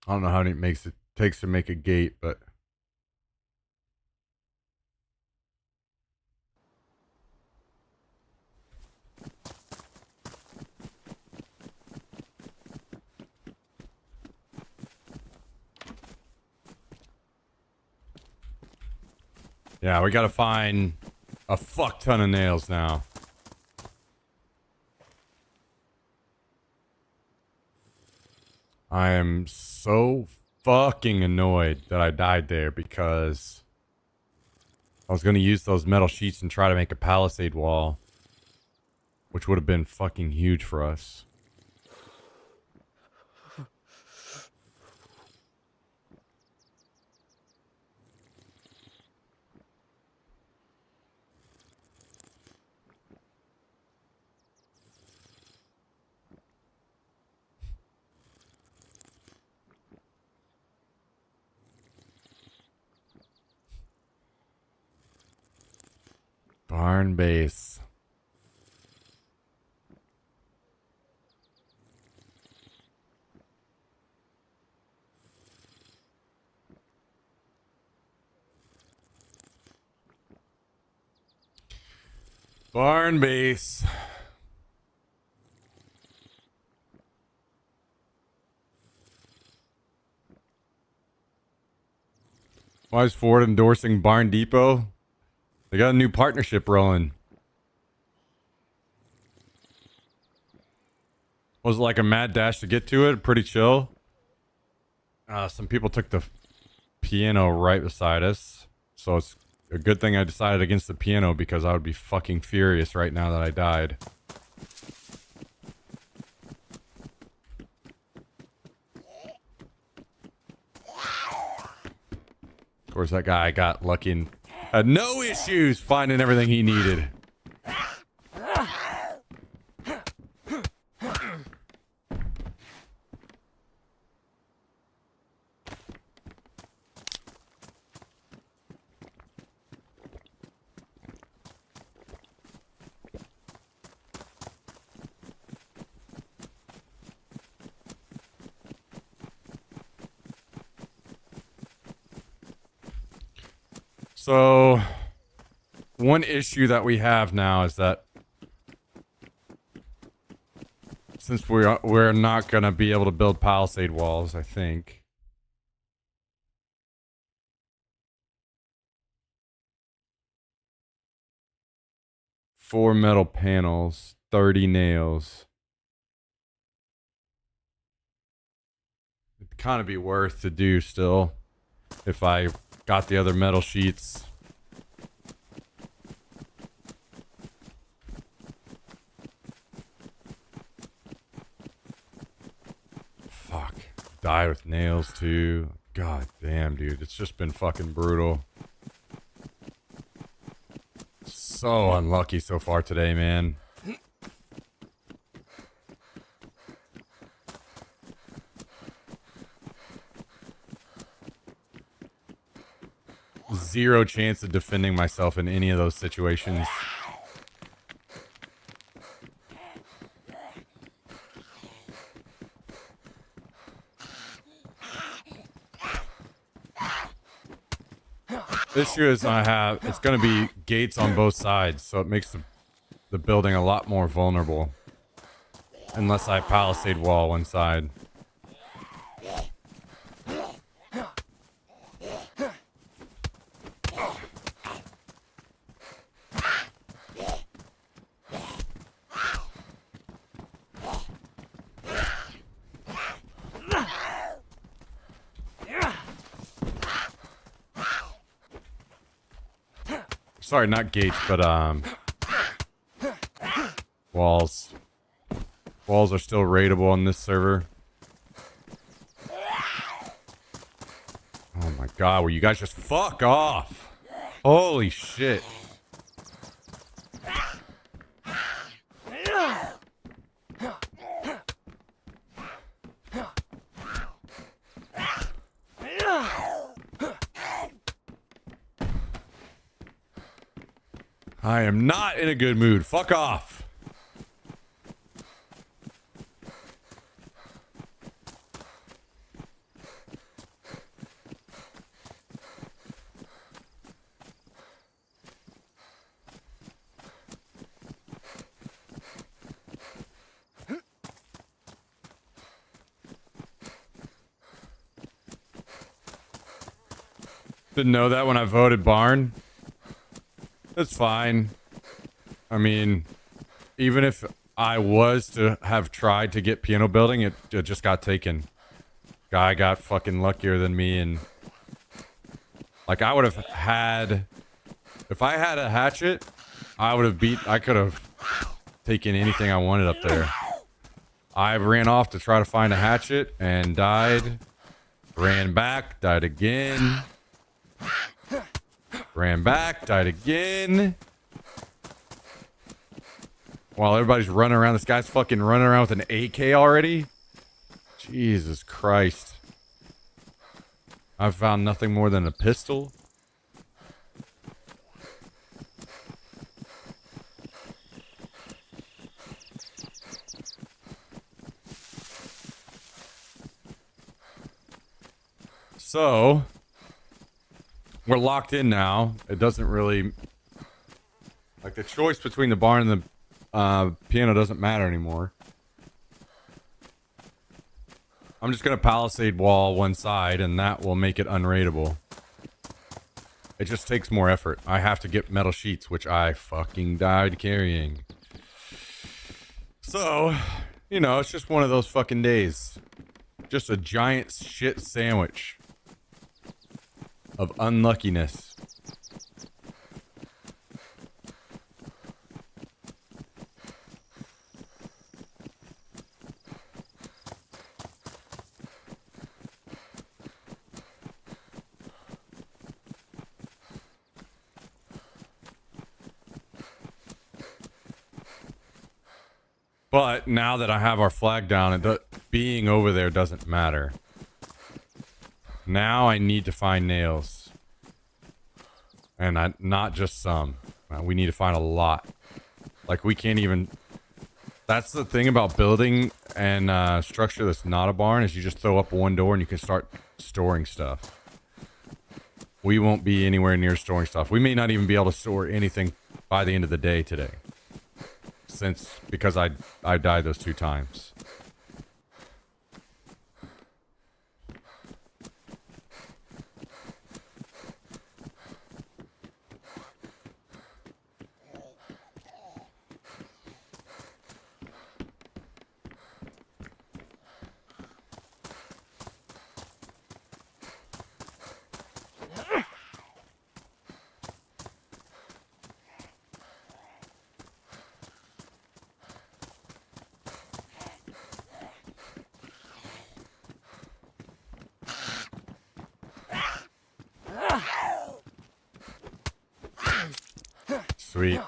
I don't know how many it takes to make a gate, but yeah, we gotta find a fuck ton of nails now. I am so fucking annoyed that I died there, because I was gonna use those metal sheets and try to make a palisade wall, which would have been fucking huge for us. Barn base. Barn base. Why is Ford endorsing Barn Depot? They got a new partnership rolling. Was it like a mad dash to get to it? Pretty chill. Some people took the piano right beside us, so it's a good thing I decided against the piano, because I would be fucking furious right now that I died. Of course, that guy got lucky and had no issues finding everything he needed. So, one issue that we have now is that since we're not gonna be able to build palisade walls, I think. Four metal panels, 30 nails. It'd kind of be worth to do still if I got the other metal sheets. Fuck. Die with nails too. God damn, dude. It's just been fucking brutal. So unlucky so far today, man. Zero chance of defending myself in any of those situations. The issue is it's going to be gates on both sides, so it makes the building a lot more vulnerable. Unless I palisade wall one side. Sorry, not gates, but walls. Walls are still raidable on this server. Oh my god, will you guys just fuck off? Holy shit. I am not in a good mood. Fuck off. Didn't know that when I voted barn. That's fine. I mean, even if I was to have tried to get piano building, it just got taken. Guy got fucking luckier than me, and like I would have had, if I had a hatchet, I could have taken anything I wanted up there. I ran off to try to find a hatchet and died. Ran back, died again. Ran back, died again. While everybody's running around, this guy's fucking running around with an AK already. Jesus Christ. I've found nothing more than a pistol. So, we're locked in now. It doesn't really... Like, the choice between the barn and the piano doesn't matter anymore. I'm just going to palisade wall one side, and that will make it unraidable. It just takes more effort. I have to get metal sheets, which I fucking died carrying. So, you know, it's just one of those fucking days. Just a giant shit sandwich of unluckiness. But now that I have our flag down, being over there doesn't matter. Now I need to find nails. And not just some. We need to find a lot. Like, we can't even... That's the thing about building and structure that's not a barn, is you just throw up one door and you can start storing stuff. we won't be anywhere near storing stuff. We may not even be able to store anything by the end of the day today. Because I died those 2 times. Sweet.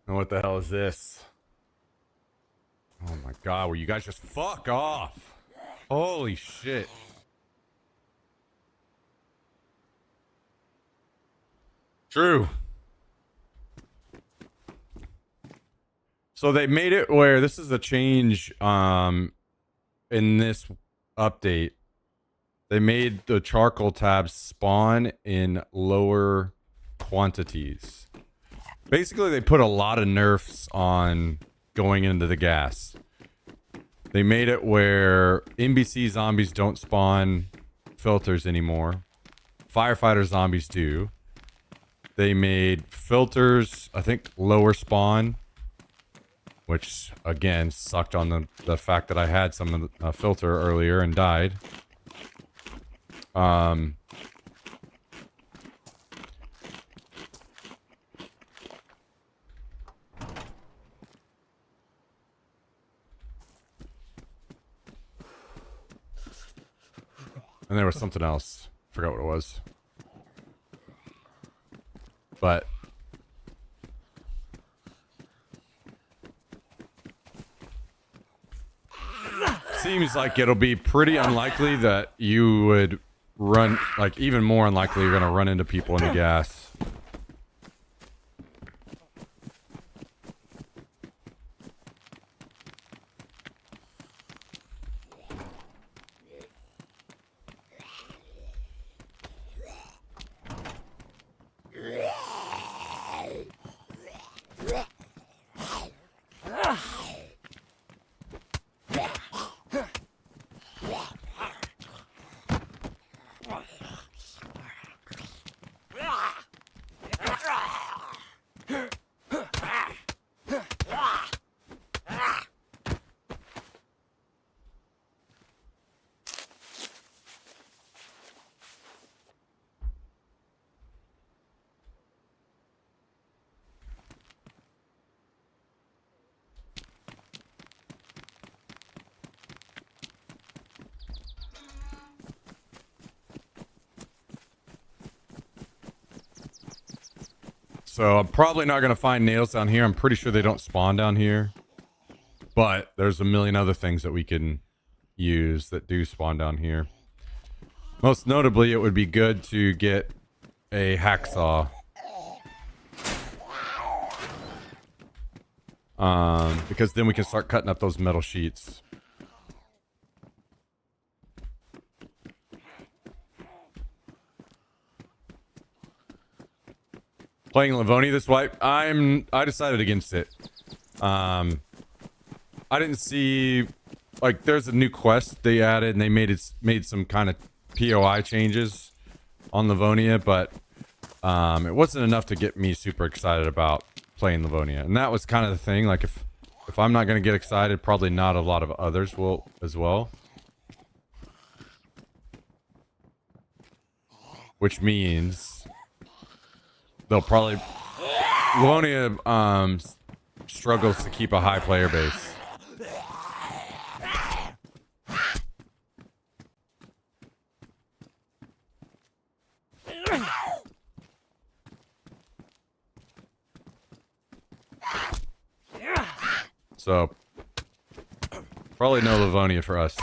And what the hell is this? Oh my god, will you guys just fuck off? Holy shit. True. So they made it where this is a change in this update. They made the charcoal tabs spawn in lower quantities. Basically, they put a lot of nerfs on going into the gas. They made it where NBC zombies don't spawn filters anymore. Firefighter zombies do. They made filters, I think, lower spawn. Which, again, sucked on the fact that I had some of the filter earlier and died. And there was something else. Forgot what it was. But seems like it'll be pretty unlikely that you would run, like even more unlikely you're gonna run into people in the gas. So I'm probably not going to find nails down here. I'm pretty sure they don't spawn down here. But there's a million other things that we can use that do spawn down here. Most notably, it would be good to get a hacksaw. Because then we can start cutting up those metal sheets. Playing Livonia this wipe, I decided against it. I didn't see, like, there's a new quest they added and they made some kind of POI changes on Livonia, but it wasn't enough to get me super excited about playing Livonia. And that was kind of the thing, like if I'm not going to get excited, probably not a lot of others will as well. Which means they'll probably... Livonia struggles to keep a high player base. So, probably no Livonia for us.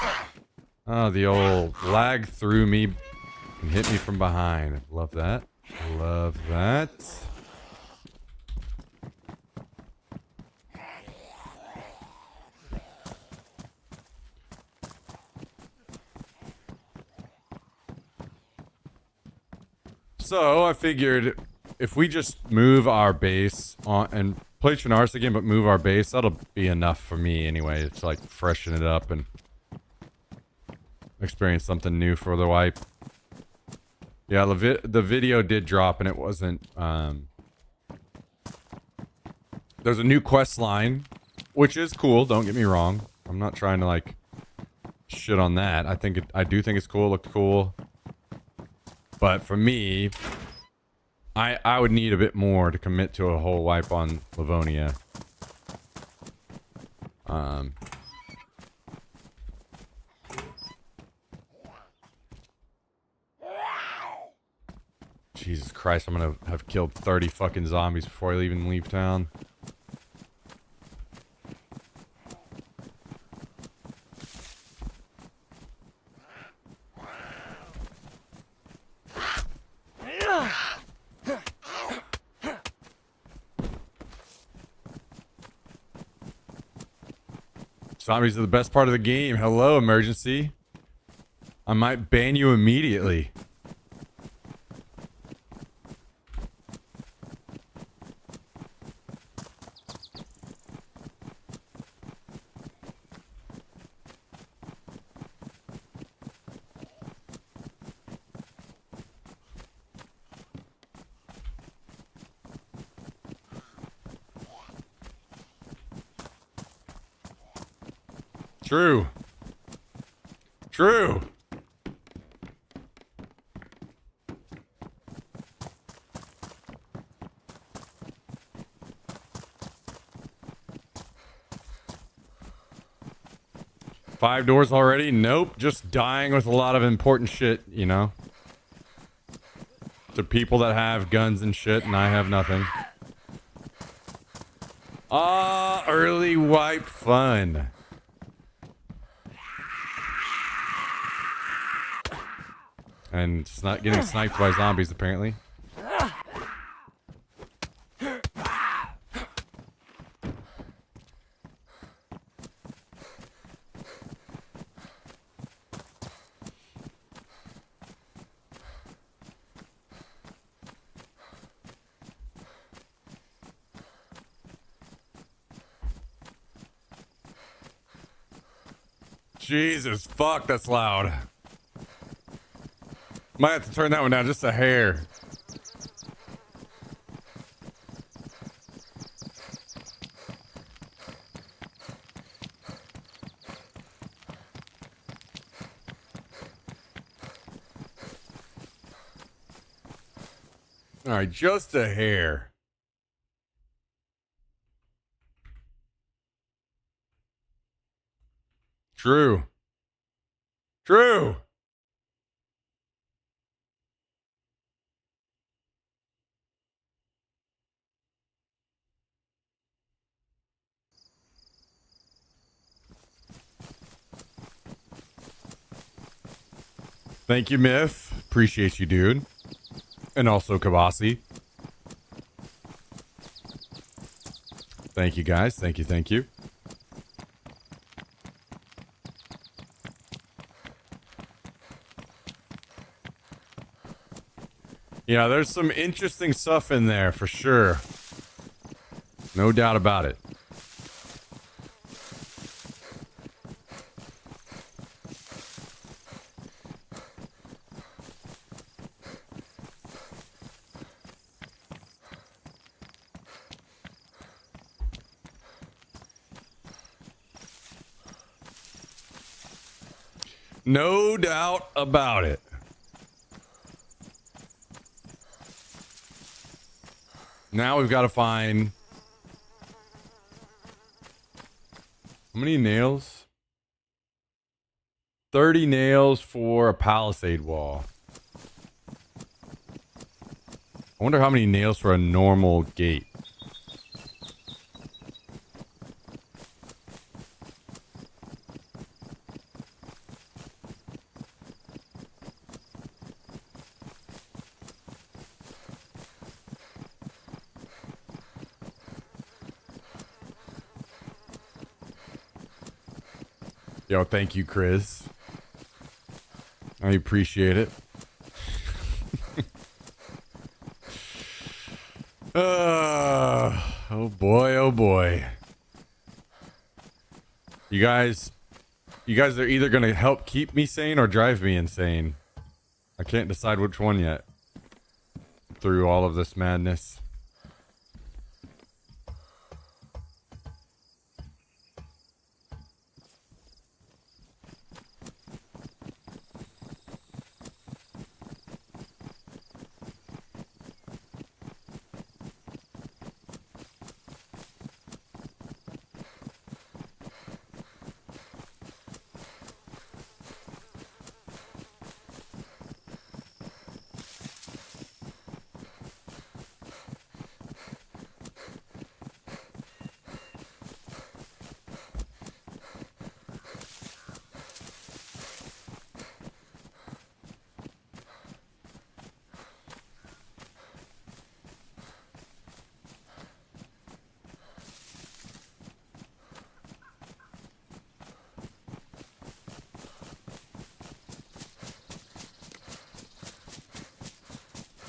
Oh, the old lag threw me and hit me from behind. Love that. Love that. So I figured if we just move our base on and play Chernarus again, but move our base, that'll be enough for me anyway to like freshen it up and experience something new for the wipe. Yeah, the video did drop and it wasn't. There's a new quest line, which is cool. Don't get me wrong. I'm not trying to like shit on that. I do think it's cool. It looked cool. But for me, I would need a bit more to commit to a whole wipe on Livonia. Jesus Christ, I'm gonna have killed 30 fucking zombies before I even leave town. Zombies are the best part of the game. Hello, emergency. I might ban you immediately. True. True. Five doors already? Nope. Just dying with a lot of important shit, you know? To people that have guns and shit, and I have nothing. Ah, early wipe fun. And it's not getting sniped by zombies, apparently. Jesus, fuck, that's loud. Might have to turn that one down just a hair. All right, just a hair. True. True. Thank you, Myth. Appreciate you, dude. And also Kabasi. Thank you, guys. Thank you, thank you. Yeah, there's some interesting stuff in there for sure. No doubt about it. No doubt about it. Now we've got to find... How many nails? 30 nails for a palisade wall. I wonder how many nails for a normal gate. Yo, thank you, Chris. I appreciate it. Oh boy, oh boy. You guys are either gonna help keep me sane or drive me insane. I can't decide which one yet. Through all of this madness.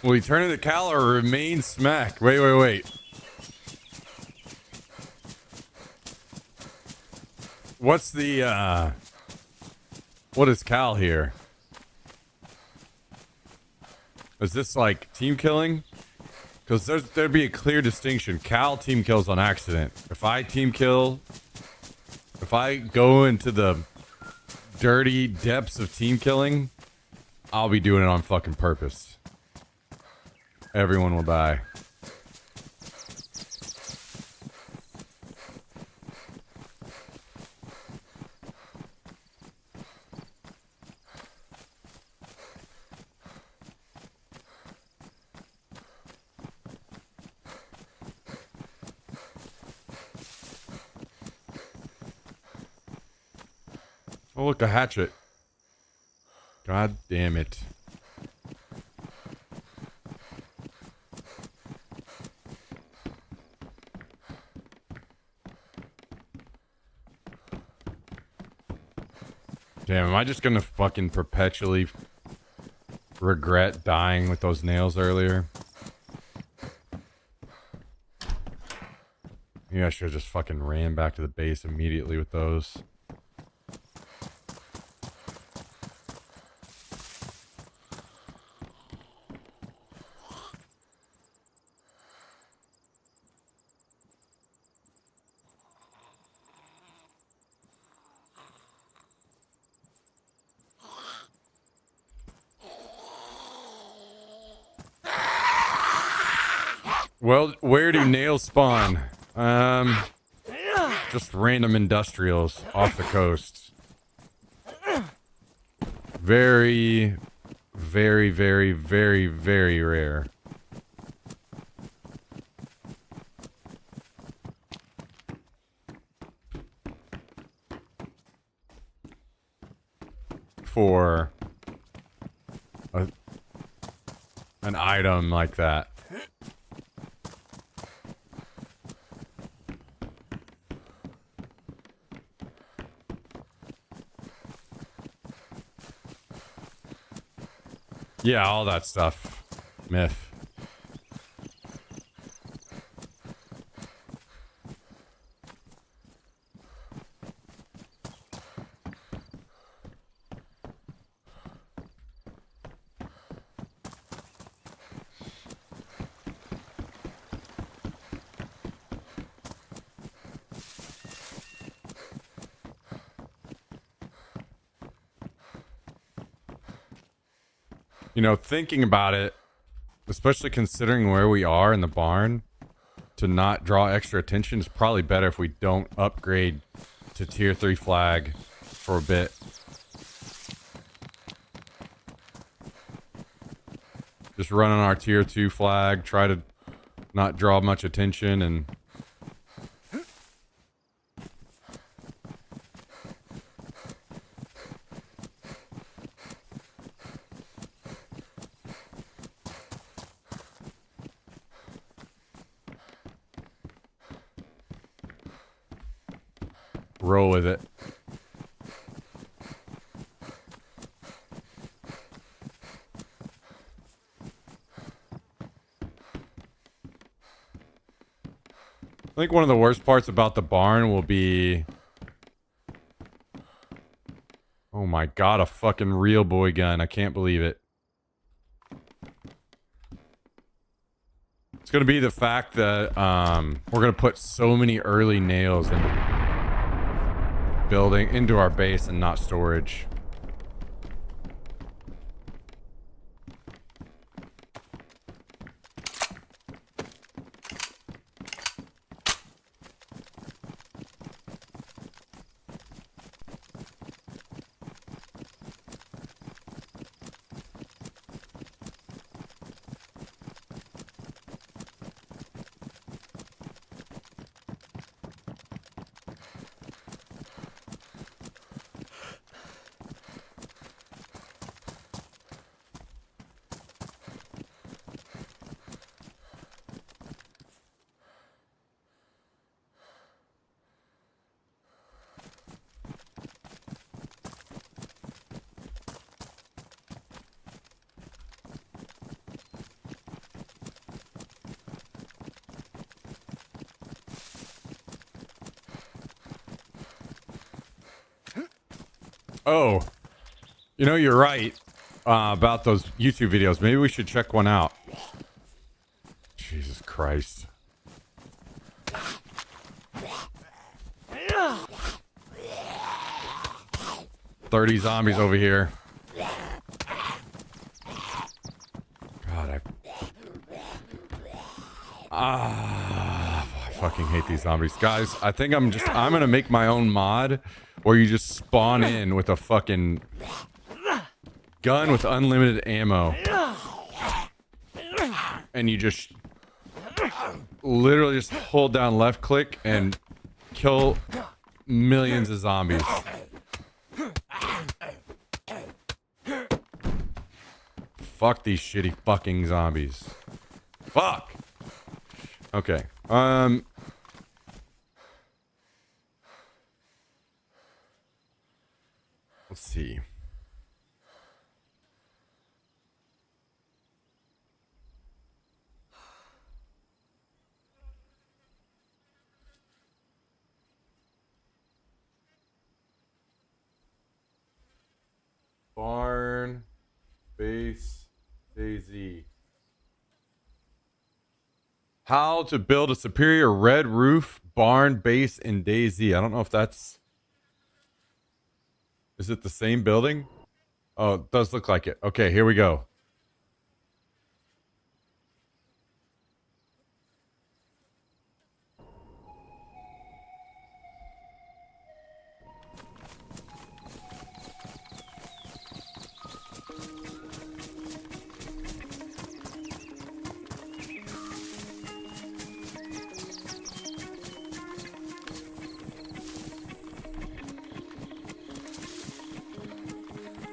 Will he turn into Cal or remain smack? Wait. What's the, what is Cal here? Is this like team killing? Because there'd be a clear distinction. Cal team kills on accident. If I team kill, if I go into the dirty depths of team killing, I'll be doing it on fucking purpose. Everyone will die. Oh, look, a hatchet. God damn it. Damn, am I just gonna fucking perpetually regret dying with those nails earlier? Yeah, I should have just fucking ran back to the base immediately with those. Well, where do nails spawn? Just random industrials off the coast. Very, very, very, very, very rare. For an item like that. Yeah, all that stuff. Myth. You know, thinking about it, especially considering where we are in the barn, to not draw extra attention is probably better if we don't upgrade to tier 3 flag for a bit. Just run on our tier 2 flag, try to not draw much attention, and roll with it. I think one of the worst parts about the barn will be... Oh my god, a fucking real boy gun. I can't believe it. It's gonna be the fact that we're gonna put so many early nails into our base and not storage. Oh, you know, you're right about those YouTube videos. Maybe we should check one out. Jesus Christ. "30 zombies over here." God, I fucking hate these zombies. Guys, I think I'm gonna make my own mod where you just spawn in with a fucking gun with unlimited ammo. And you just literally just hold down left click and kill millions of zombies. Fuck these shitty fucking zombies. Fuck. Okay. Let's see. Barn, base, DayZ. How to build a superior red roof barn base in DayZ. I don't know if that's... Is it the same building? Oh, it does look like it. Okay, here we go.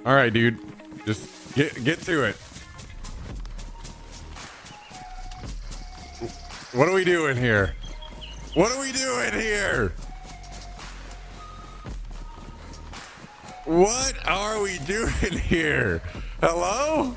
All right, dude. Just get to it. What are we doing here? What are we doing here? What are we doing here? Hello?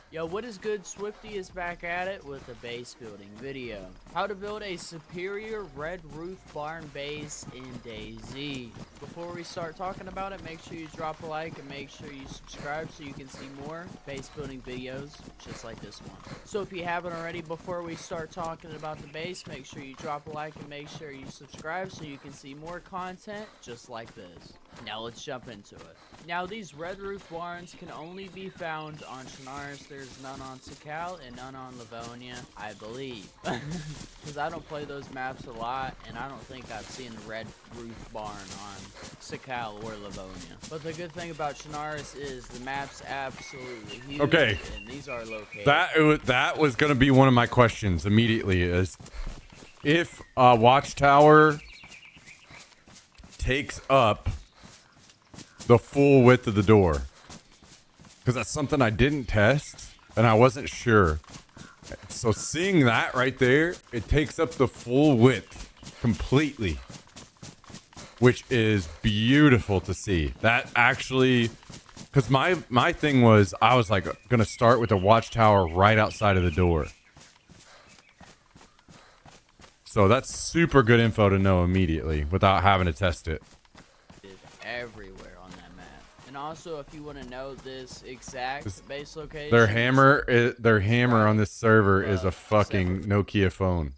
Yo, what is good? Swifty is back at it with a base building video. How to build a superior red roof barn base in DayZ. Before we start talking about it, make sure you drop a like and make sure you subscribe so you can see more base building videos just like this one. So if you haven't already, before we start talking about the base, make sure you drop a like and make sure you subscribe so you can see more content just like this. Now let's jump into it. Now these red roof barns can only be found on Chernarus. There's none on Sakal and none on Livonia, I believe. Because I don't play those maps a lot and I don't think I've seen a red roof barn on Sakal or Livonia. But the good thing about Chernarus is the map's absolutely huge. Okay. And these are located. That was going to be one of my questions immediately is if a watchtower takes up the full width of the door, because that's something I didn't test and I wasn't sure. So seeing that right there, it takes up the full width completely, which is beautiful to see. That actually, because my thing was, I was like gonna start with a watchtower right outside of the door, So that's super good info to know immediately without having to test it. Everywhere on that map. And also, if you want to know this exact base location, Their hammer on this server is a fucking separate. Nokia phone.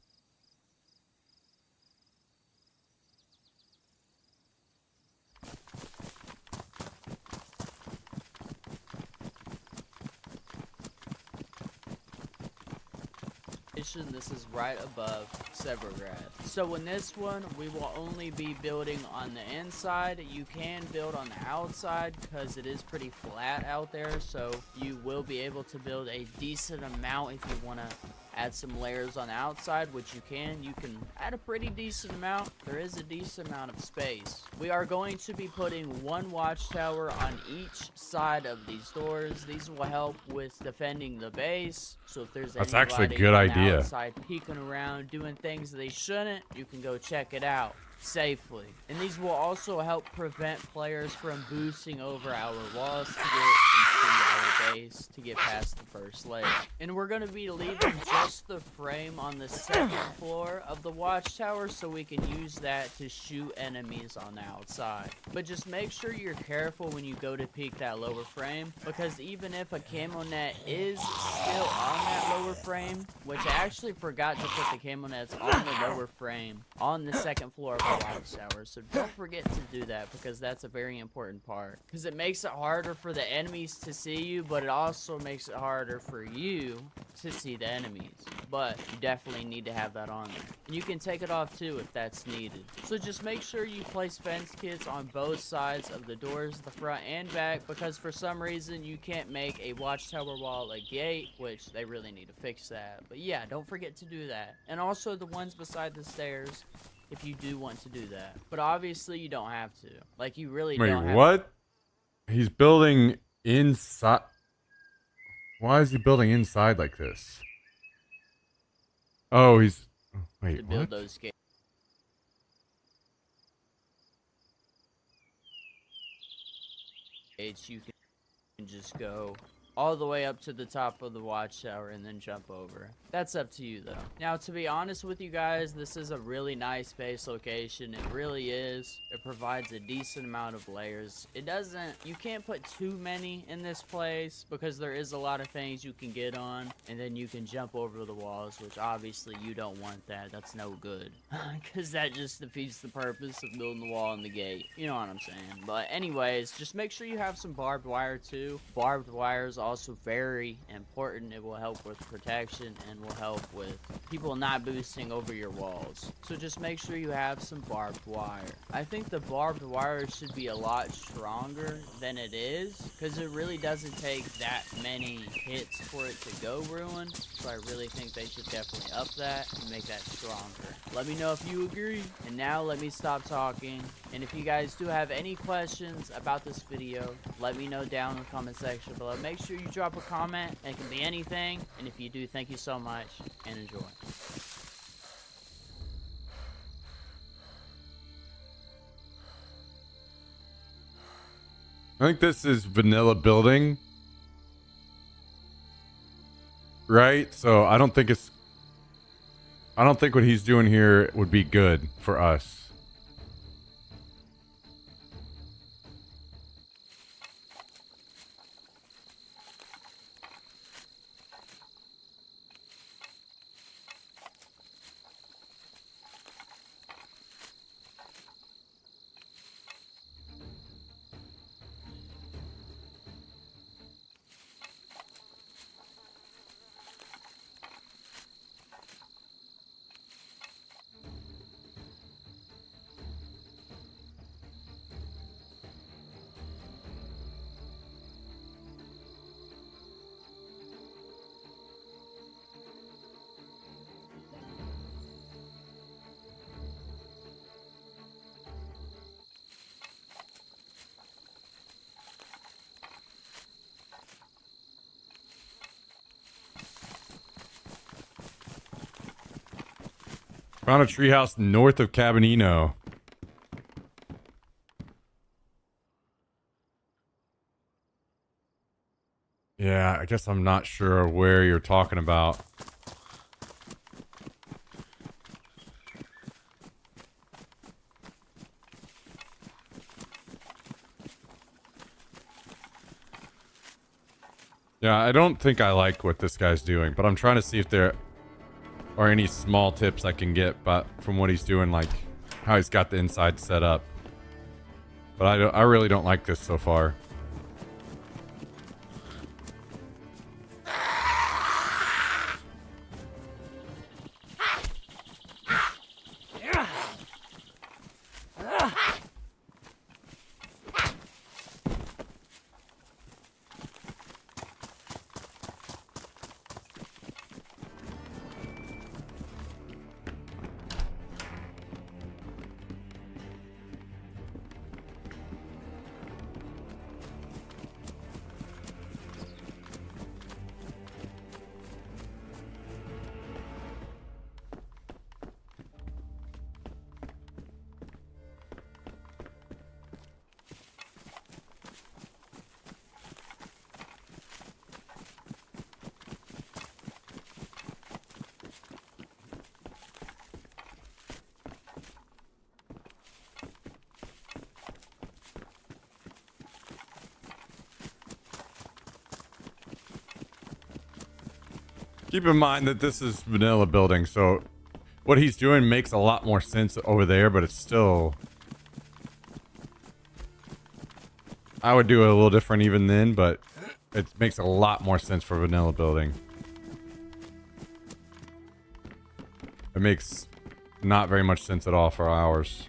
This is right above Severgrad. So in this one, we will only be building on the inside. You can build on the outside because it is pretty flat out there. So you will be able to build a decent amount if you want to add some layers on the outside, which you can. You can add a pretty decent amount. There is a decent amount of space. We are going to be putting one watchtower on each side of these doors. These will help with defending the base. So if there's That's actually a anybody good on the idea. outside peeking around doing things they shouldn't, you can go check it out safely. And these will also help prevent players from boosting over our walls to get into our base to get past the first layer. And we're going to be leaving just the frame on the second floor of the watchtower so we can use that to shoot enemies on the outside. But just make sure you're careful when you go to peek that lower frame, because even if a camo net is still on that lower frame, which I actually forgot to put the camo nets on the lower frame on the second floor of the watchtower, so don't forget to do that because that's a very important part, because it makes it harder for the enemies to see you, but it also makes it harder for you to see the enemies. But you definitely need to have that on there, and you can take it off too if that's needed. So just make sure you place fence kits on both sides of the doors, the front and back, because for some reason you can't make a watchtower wall a gate, which they really need to fix that. But yeah, don't forget to do that. And also the ones beside the stairs, if you do want to do that. But obviously you don't have to. Like, you really don't have Wait, what? He's building inside. Why is he building inside like this? Oh, he's... Wait, to build what? those gates. You can just go all the way up to the top of the watchtower and then jump over. That's up to you though. Now, to be honest with you guys, this is a really nice base location. It really is. It provides a decent amount of layers. It doesn't, you can't put too many in this place because there is a lot of things you can get on, and then you can jump over the walls, which obviously you don't want that. That's no good because that just defeats the purpose of building the wall and the gate. You know what I'm saying? But anyways, just make sure you have some barbed wire too. Barbed wire is also very important. It will help with protection and will help with people not boosting over your walls. So just make sure you have some barbed wire. I think the barbed wire should be a lot stronger than it is, because it really doesn't take that many hits for it to go ruined. So I really think they should definitely up that and make that stronger. Let me know if you agree. And now let me stop talking. And if you guys do have any questions about this video, let me know down in the comment section below. Make sure you drop a comment. It can be anything. And if you do, thank you so much and enjoy. I think this is vanilla building. Right? So I don't think what he's doing here would be good for us. Found a treehouse north of Cabanino. Yeah, I guess I'm not sure where you're talking about. Yeah, I don't think I like what this guy's doing, but I'm trying to see if there are any small tips I can get but from what he's doing, like how he's got the inside set up. But I really don't like this so far. Keep in mind that this is vanilla building, so what he's doing makes a lot more sense over there, but it's still... I would do it a little different even then, but it makes a lot more sense for vanilla building. It makes not very much sense at all for ours.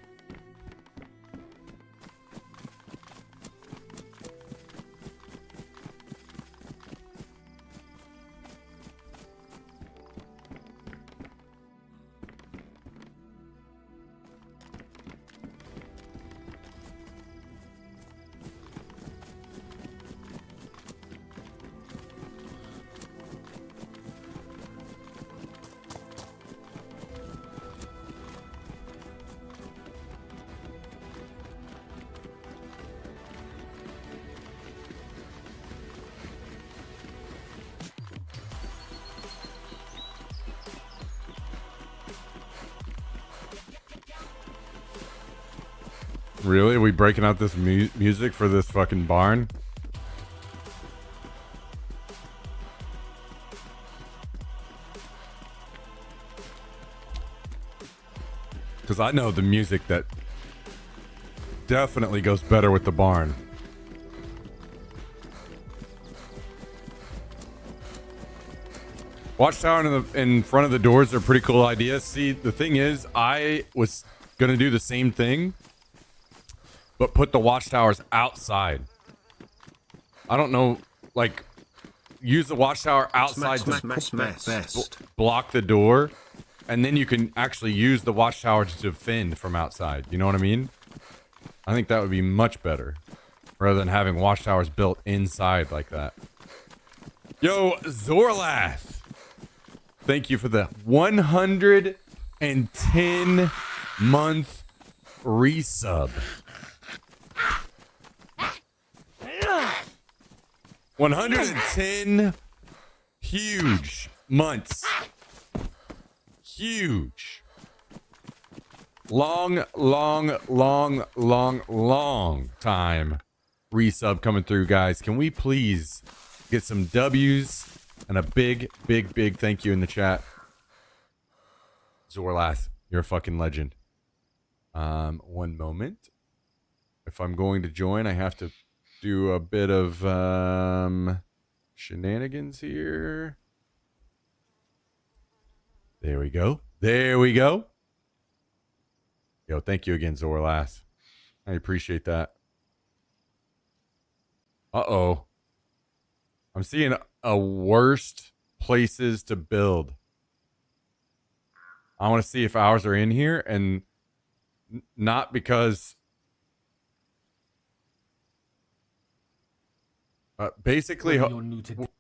Really? Are we breaking out this music for this fucking barn? Because I know the music that definitely goes better with the barn. Watchtower in front of the doors are a pretty cool idea. See, the thing is, I was going to do the same thing, but put the watchtowers outside. I don't know, like, use the watchtower outside to block the door, and then you can actually use the watchtower to defend from outside. You know what I mean? I think that would be much better, rather than having watchtowers built inside like that. Yo, Zorlath! Thank you for the 110-month resub. 110 huge months. Huge. Long time resub coming through, guys. Can we please get some W's and a big thank you in the chat? Zorlath, you're a fucking legend. One moment. If I'm going to join, I have to do a bit of shenanigans here. There we go. There we go. Yo, thank you again, Zorlath. I appreciate that. Uh-oh. I'm seeing a worst places to build. I want to see if ours are in here, and not because... basically,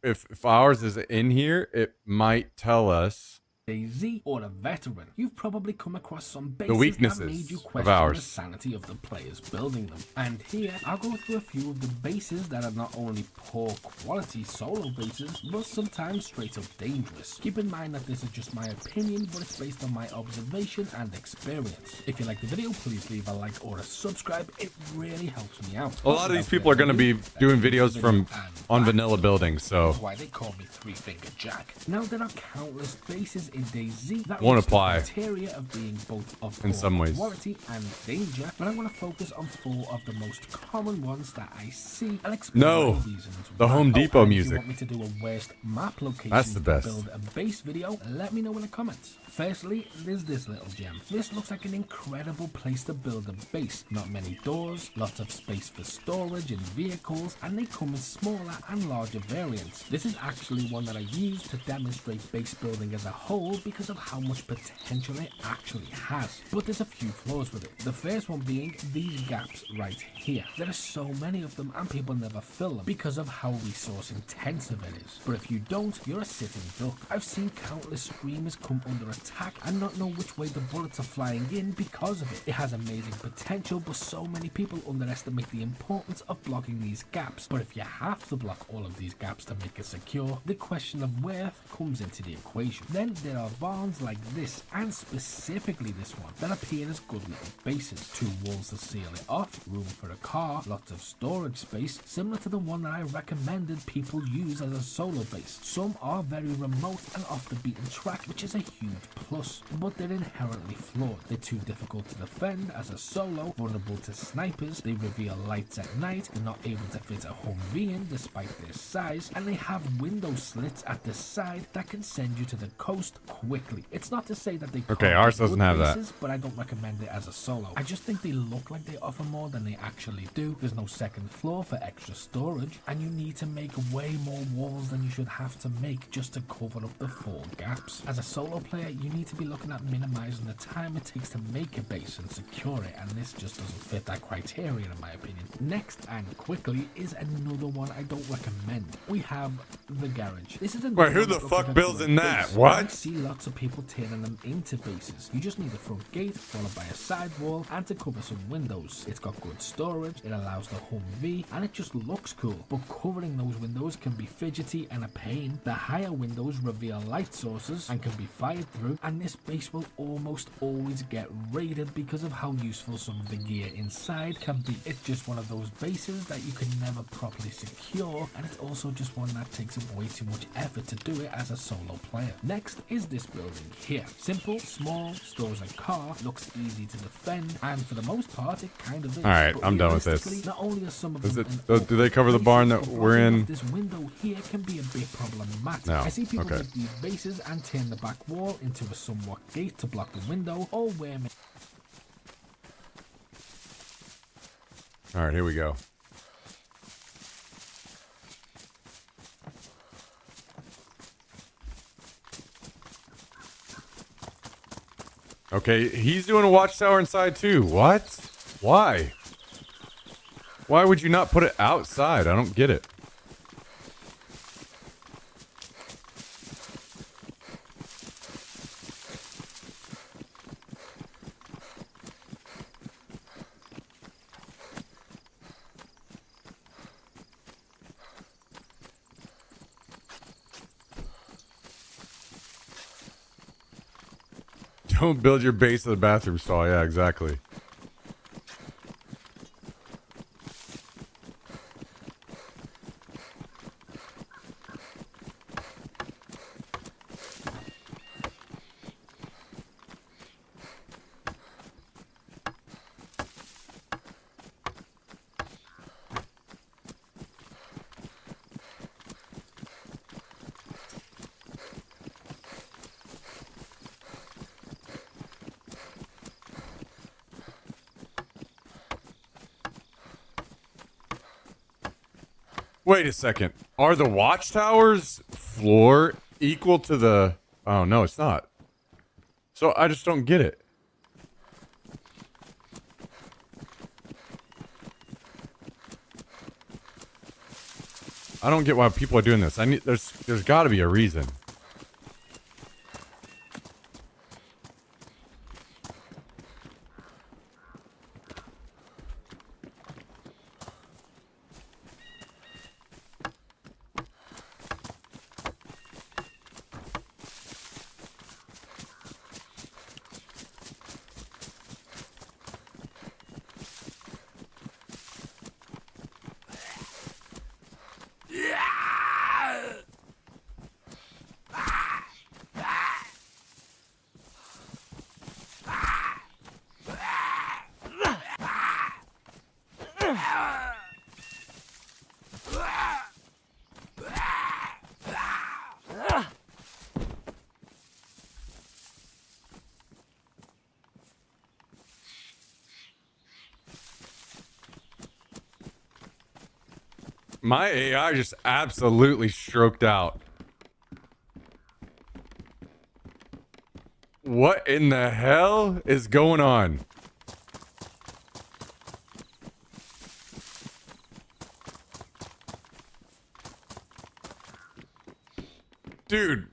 if ours is in here, it might tell us DayZ or a veteran, you've probably come across some bases weaknesses that made you of question ours. the sanity of the players building them. And here, I'll go through a few of the bases that are not only poor quality solo bases, but sometimes straight up dangerous. Keep in mind that this is just my opinion, but it's based on my observation and experience. If you like the video, please leave a like or a subscribe. It really helps me out. A lot of these people are going to be doing videos from on vanilla buildings, so That's why they call me Three Finger Jack. Now, there are countless bases in DayZ that Won't reach the apply. criteria of being both of In poor some ways. quality and danger, but I'm going to focus on 4 of the most common ones that I see and explain No, the reasons the why. Home Depot and if music. you want me to do a worst map location That's the best. to build a base video, let me know in the comments. Firstly, there's this little gem. This looks like an incredible place to build a base. Not many doors, lots of space for storage and vehicles, and they come in smaller and larger variants. This is actually one that I use to demonstrate base building as a whole because of how much potential it actually has. But there's a few flaws with it. The first one being these gaps right here. There are so many of them and people never fill them because of how resource intensive it is. But if you don't, you're a sitting duck. I've seen countless screamers come under attack and not know which way the bullets are flying in because of it. It has amazing potential, but so many people underestimate the importance of blocking these gaps. But if you have to block all of these gaps to make it secure, the question of worth comes into the equation. Then there are barns like this, and specifically this one, that appear as good little bases. 2 walls to seal it off, room for a car, lots of storage space, similar to the one that I recommended people use as a solo base. Some are very remote and off the beaten track, which is a huge plus, but they're inherently flawed. They're too difficult to defend as a solo, vulnerable to snipers, they reveal lights at night, they're not able to fit a Humvee in despite their size, and they have window slits at the side that can send you to the coast quickly. It's not to say that they Okay, can't ours be good doesn't have that. bases, but I don't recommend it as a solo. I just think they look like they offer more than they actually do. There's no second floor for extra storage, and you need to make way more walls than you should have to make just to cover up the 4 gaps. As a solo player, you need to be looking at minimizing the time it takes to make a base and secure it, and this just doesn't fit that criteria in my opinion. Next, and quickly, is another one I don't recommend. We have the garage. This is Wait, who the fuck builds in that? I What? see lots of people turning them into bases. You just need a front gate followed by a side wall and to cover some windows. It's got good storage, it allows the Humvee, and it just looks cool. But covering those windows can be fidgety and a pain. The higher windows reveal light sources and can be fired through, and this base will almost always get raided because of how useful some of the gear inside can be. It's just one of those bases that you can never properly secure, and it's also just one that takes up way too much effort to do it as a solo player. Next is this building here. Simple, small, stores a car, looks easy to defend, and for the most part it kind of is. Alright, But I'm done with this. realistically, not only are some of Is them it- do they cover the barn that but we're blocking in? off this window here can be a bit problematic. No, I see people okay. make these bases and turn the back wall into a somewhat gate to block the window, or where All right, here we go. Okay, he's doing a watchtower inside too. What? Why? Why would you not put it outside? I don't get it. Don't build your base to the bathroom stall. Yeah, exactly. Wait a second. Are the watchtowers floor equal to the... Oh, no, it's not. So I just don't get it. I don't get why people are doing this. There's got to be a reason. my AI just absolutely stroked out. What in the hell is going on? Dude.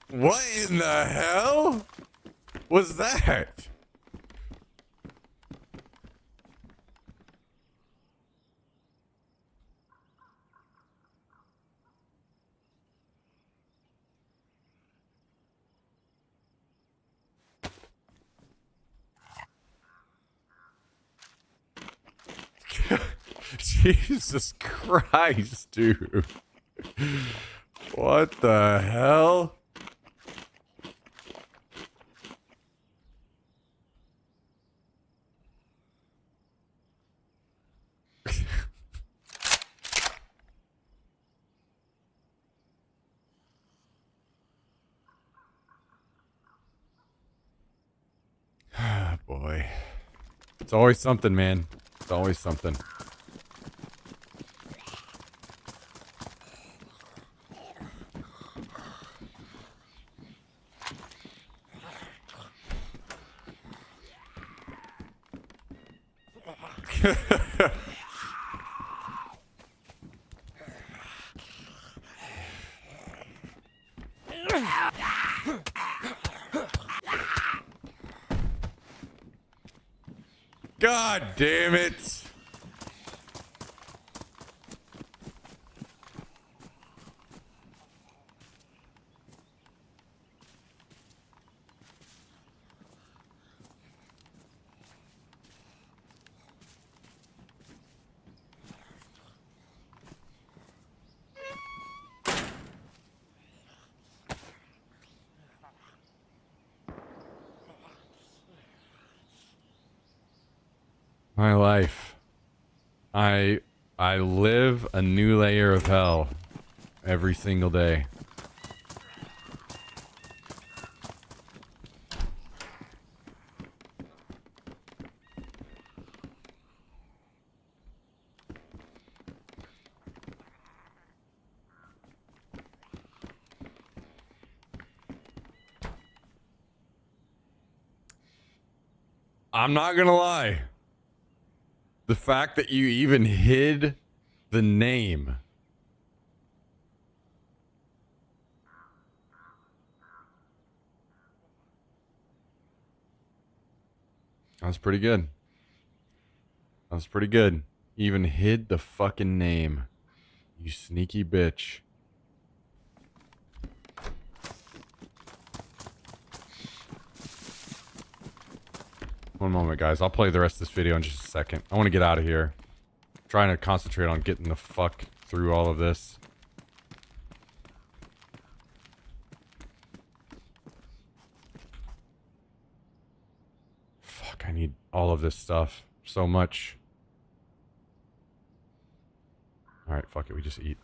What in the hell was that? Jesus Christ, dude. What the hell? Boy. It's always something, man. It's always something. God damn it. My life. I live a new layer of hell every single day. I'm not gonna lie. The fact that you even hid the name. That was pretty good. That was pretty good. Even hid the fucking name. You sneaky bitch. One moment, guys. I'll play the rest of this video in just a second. I want to get out of here. I'm trying to concentrate on getting the fuck through all of this. Fuck, I need all of this stuff. So much. Alright, fuck it. We just eat.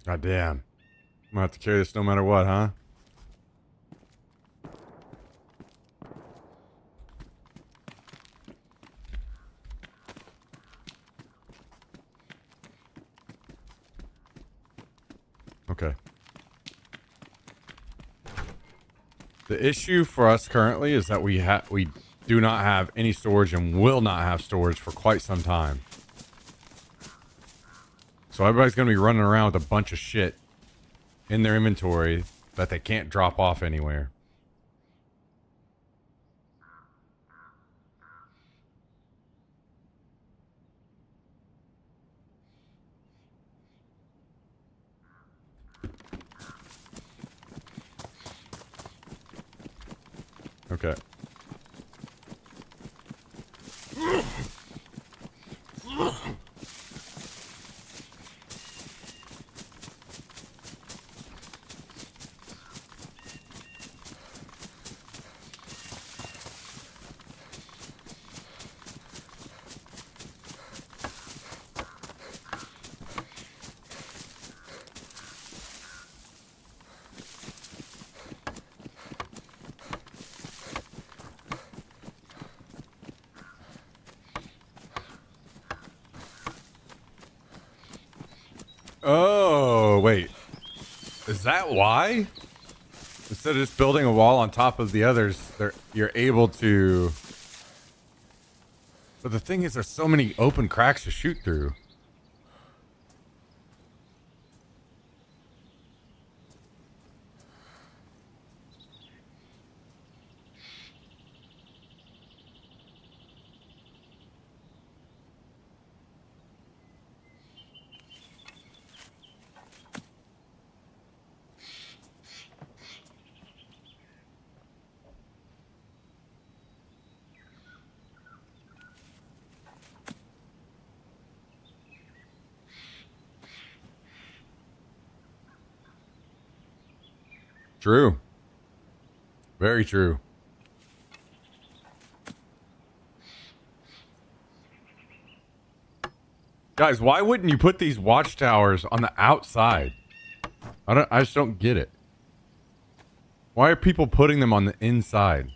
God damn. I'm gonna have to carry this no matter what, huh? Okay. The issue for us currently is that we do not have any storage and will not have storage for quite some time. So everybody's going to be running around with a bunch of shit in their inventory that they can't drop off anywhere. Okay. Oh, wait. Is that why? Instead of just building a wall on top of the others, you're able to... But the thing is, there's so many open cracks to shoot through. True. Very true. Guys, why wouldn't you put these watchtowers on the outside? I just don't get it. Why are people putting them on the inside?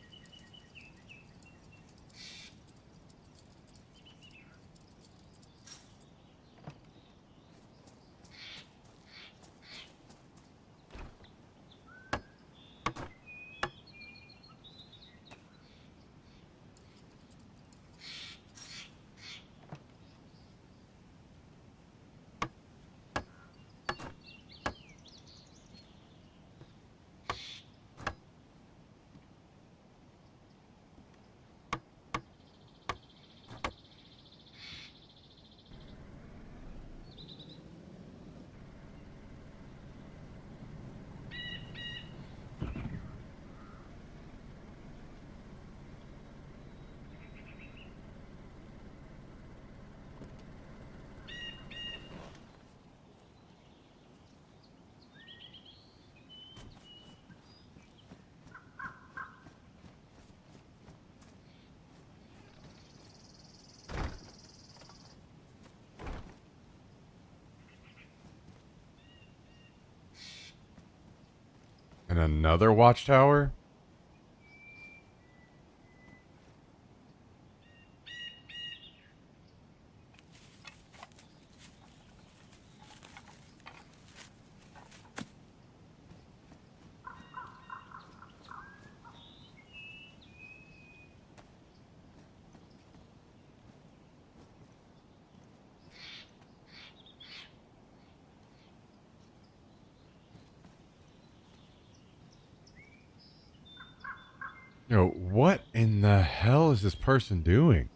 And another watchtower? Yo, what in the hell is this person doing?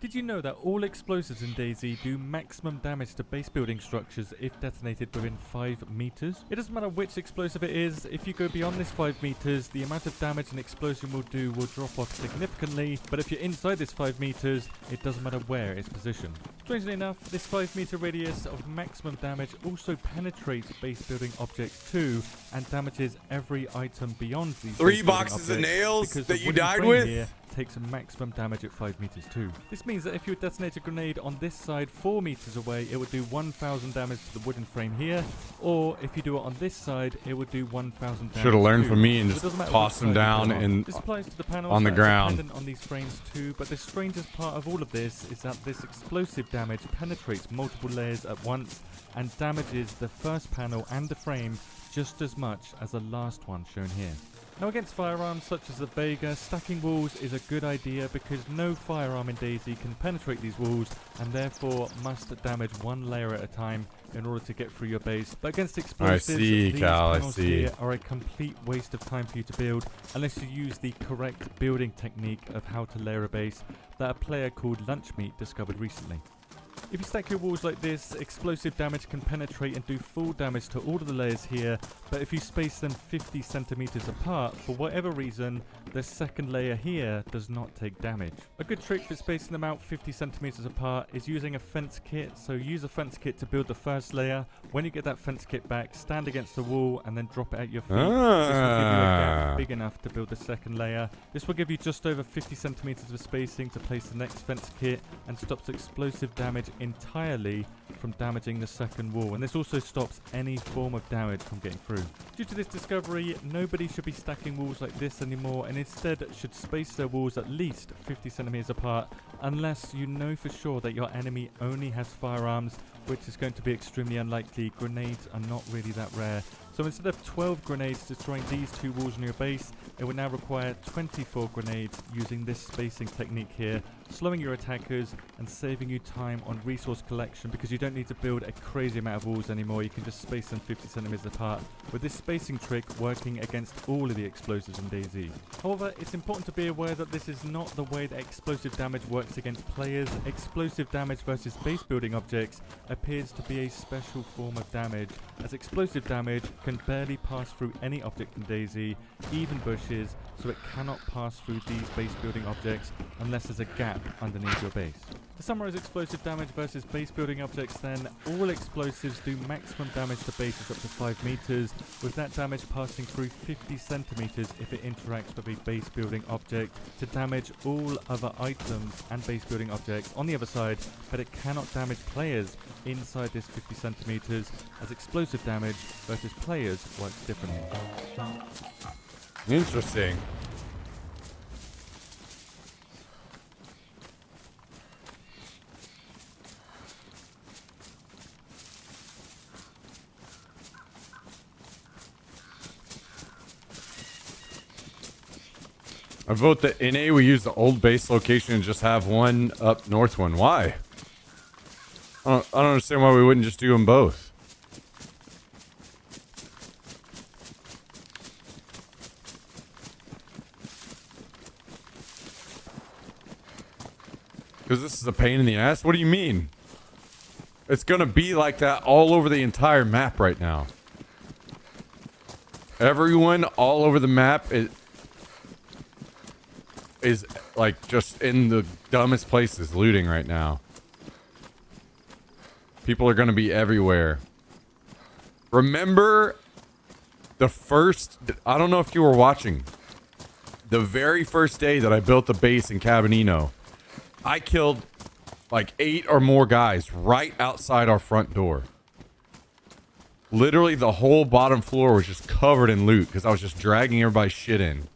Did you know that all explosives in DayZ do maximum damage to base building structures if detonated within 5 meters? It doesn't matter which explosive it is, if you go beyond this 5 meters, the amount of damage an explosion will do will drop off significantly, but if you're inside this 5 meters, it doesn't matter where it's positioned. Strangely enough, this 5 meter radius of maximum damage also penetrates base building objects too, and damages every item beyond these 3 base building boxes of objects, nails because that the you wooden died frame with? here takes a maximum damage at 5 meters too. This means that if you detonate a grenade on this side 4 meters away, it would do 1,000 damage to the wooden frame here, or if you do it on this side, it would do 1,000 damage. Should have learned too. from me and So it just doesn't matter toss which them side you down put it on. and This applies to the panels on the that are ground. dependent on these frames too, but the strangest part of all of this is that this explosive damage penetrates multiple layers at once and damages the first panel and the frame just as much as the last one shown here. Now against firearms such as the Vega, stacking walls is a good idea because no firearm in DayZ can penetrate these walls and therefore must damage one layer at a time in order to get through your base. But against explosives, see, these Cal, I panels see. here are a complete waste of time for you to build unless you use the correct building technique of how to layer a base that a player called Lunchmeat discovered recently. If you stack your walls like this, explosive damage can penetrate and do full damage to all of the layers here, but if you space them 50 centimeters apart, for whatever reason, the second layer here does not take damage. A good trick for spacing them out 50 centimeters apart is using a fence kit, so use a fence kit to build the first layer. When you get that fence kit back, stand against the wall and then drop it at your feet. This will give you a gap big enough to build the second layer. This will give you just over 50 centimeters of spacing to place the next fence kit and stops explosive damage entirely from damaging the second wall, and this also stops any form of damage from getting through. Due to this discovery, nobody should be stacking walls like this anymore and instead should space their walls at least 50 centimeters apart unless you know for sure that your enemy only has firearms, which is going to be extremely unlikely. Grenades are not really that rare. So instead of 12 grenades destroying these 2 walls in your base, it would now require 24 grenades using this spacing technique here, slowing your attackers and saving you time on resource collection because you don't need to build a crazy amount of walls anymore. You can just space them 50 centimeters apart, with this spacing trick working against all of the explosives in DayZ. However, it's important to be aware that this is not the way that explosive damage works against players. Explosive damage versus base building objects appears to be a special form of damage, as explosive damage can barely pass through any object in DayZ, even bushes, so it cannot pass through these base building objects unless there's a gap underneath your base. To summarize explosive damage versus base building objects then, all explosives do maximum damage to bases up to 5 meters, with that damage passing through 50 centimeters if it interacts with a base building object to damage all other items and base building objects on the other side, but it cannot damage players inside this 50 centimeters, as explosive damage versus players works differently. Interesting. I vote that in A we use the old base location and just have one up north one. Why? I don't understand why we wouldn't just do them both. Because this is a pain in the ass? What do you mean? It's gonna be like that all over the entire map right now. Everyone all over the map is like just in the dumbest places looting right now. People are gonna be everywhere. Remember the first, I don't know if you were watching, the very first day that I built the base in Cabanino, I killed like 8 or more guys right outside our front door. Literally the whole bottom floor was just covered in loot because I was just dragging everybody's shit in.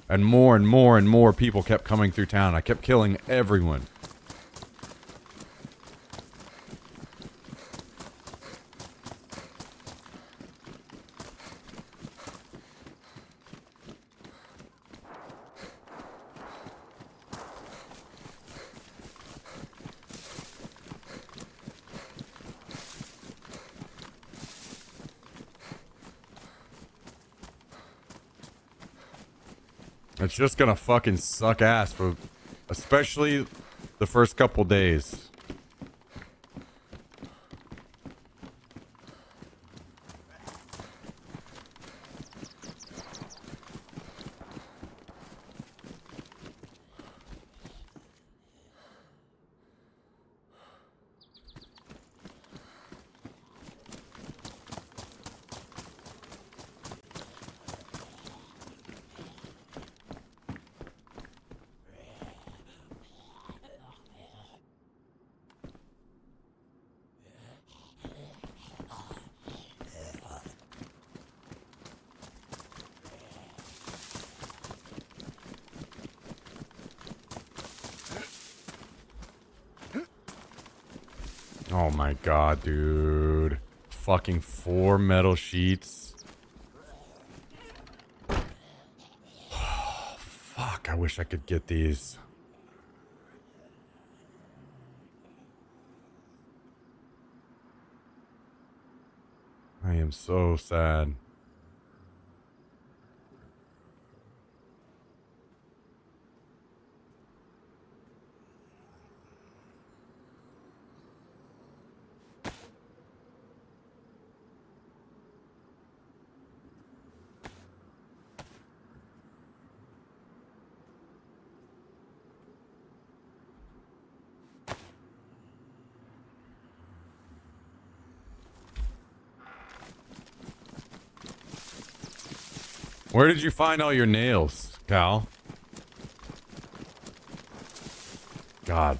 And more and more and more people kept coming through town. I kept killing everyone. It's just gonna fucking suck ass for, especially the first couple days. Oh my god, dude. Fucking 4 metal sheets. Fuck, I wish I could get these. I am so sad. Where did you find all your nails, Cal? God.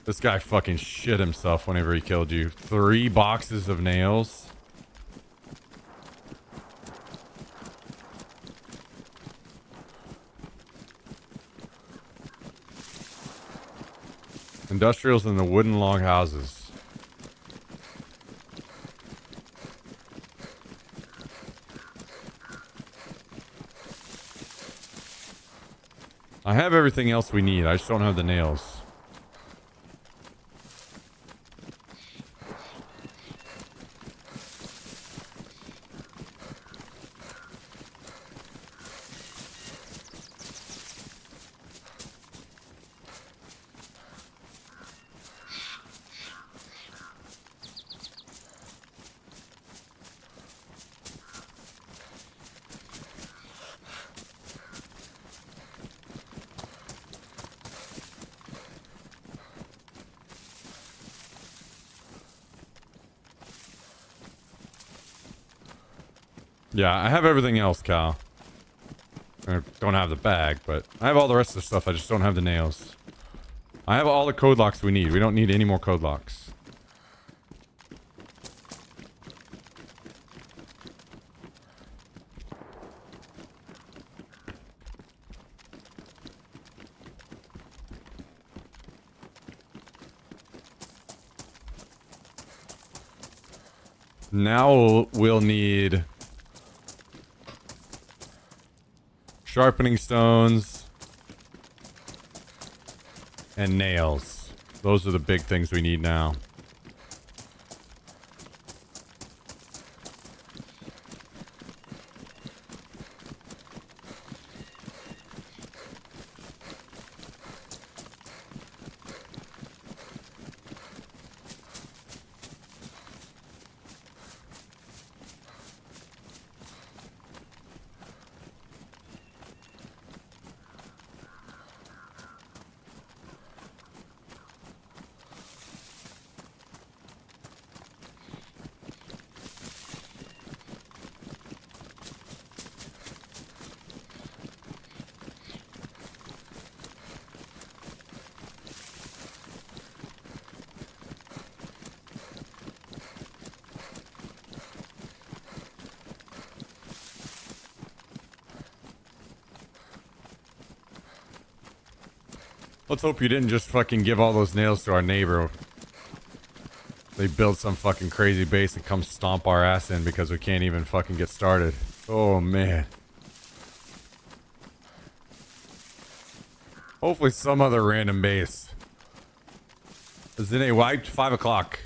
This guy fucking shit himself whenever he killed you. 3 boxes of nails. Industrials in the wooden log houses. I have everything else we need. I just don't have the nails. Yeah, I have everything else, Cal. I don't have the bag, but I have all the rest of the stuff. I just don't have the nails. I have all the code locks we need. We don't need any more code locks. Now we'll need sharpening stones and nails. Those are the big things we need now. Let's hope you didn't just fucking give all those nails to our neighbor. They build some fucking crazy base and come stomp our ass in because we can't even fucking get started. Oh, man. Hopefully some other random base. Zine wiped 5 o'clock.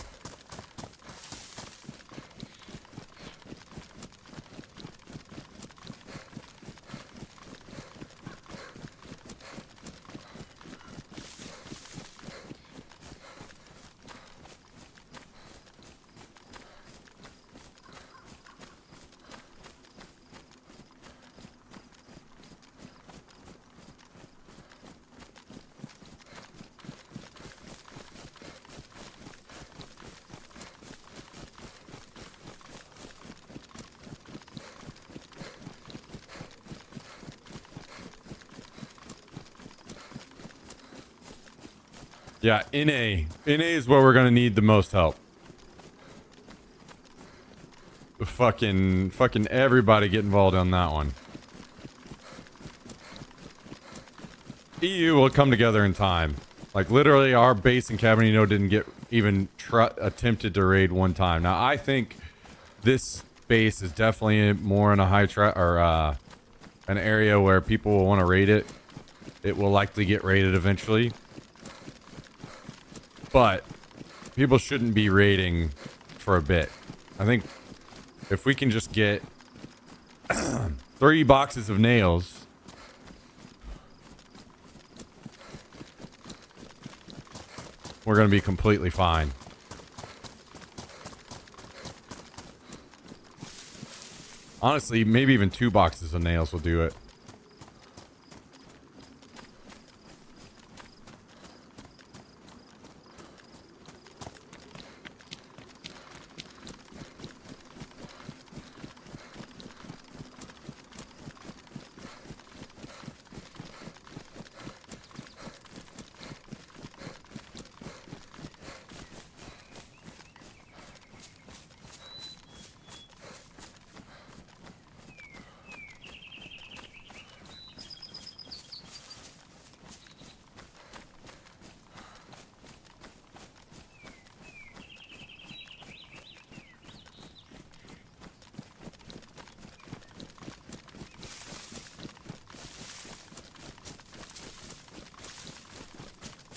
Yeah, NA. NA is where we're gonna need the most help. Fucking everybody get involved on that one. EU will come together in time. Like, literally, our base in Cabanino didn't get even attempted to raid one time. Now, I think this base is definitely more in a an area where people will want to raid it. It will likely get raided eventually. But people shouldn't be raiding for a bit. I think if we can just get 3 boxes of nails, we're going to be completely fine. Honestly, maybe even 2 boxes of nails will do it.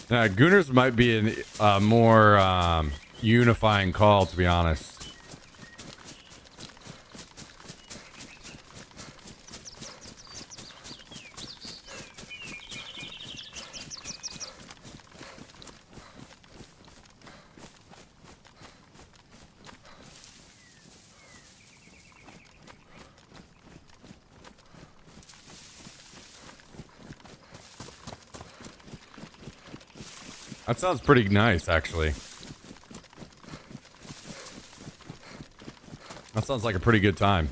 Gooners might be a more unifying call, to be honest. That sounds pretty nice, actually. That sounds like a pretty good time.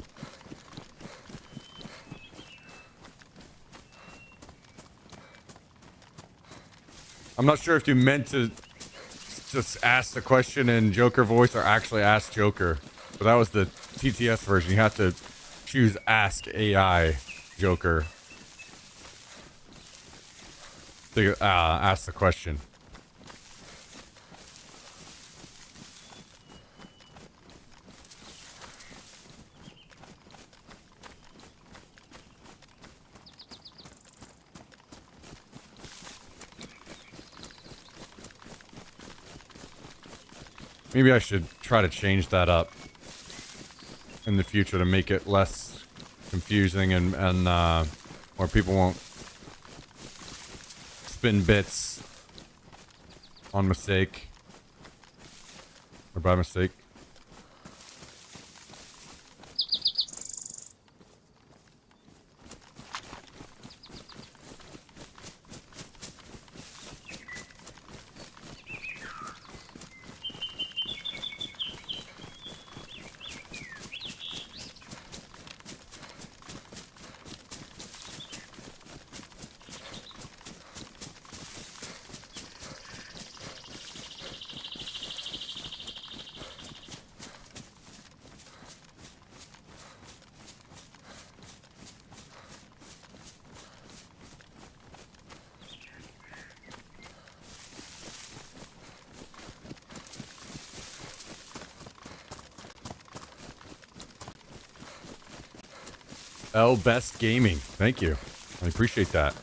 I'm not sure if you meant to just ask the question in Joker voice or actually ask Joker. But that was the TTS version. You have to choose Ask AI Joker to ask the question. Maybe I should try to change that up in the future to make it less confusing and where people won't spin bits on mistake or by mistake. L Best Gaming. Thank you. I appreciate that.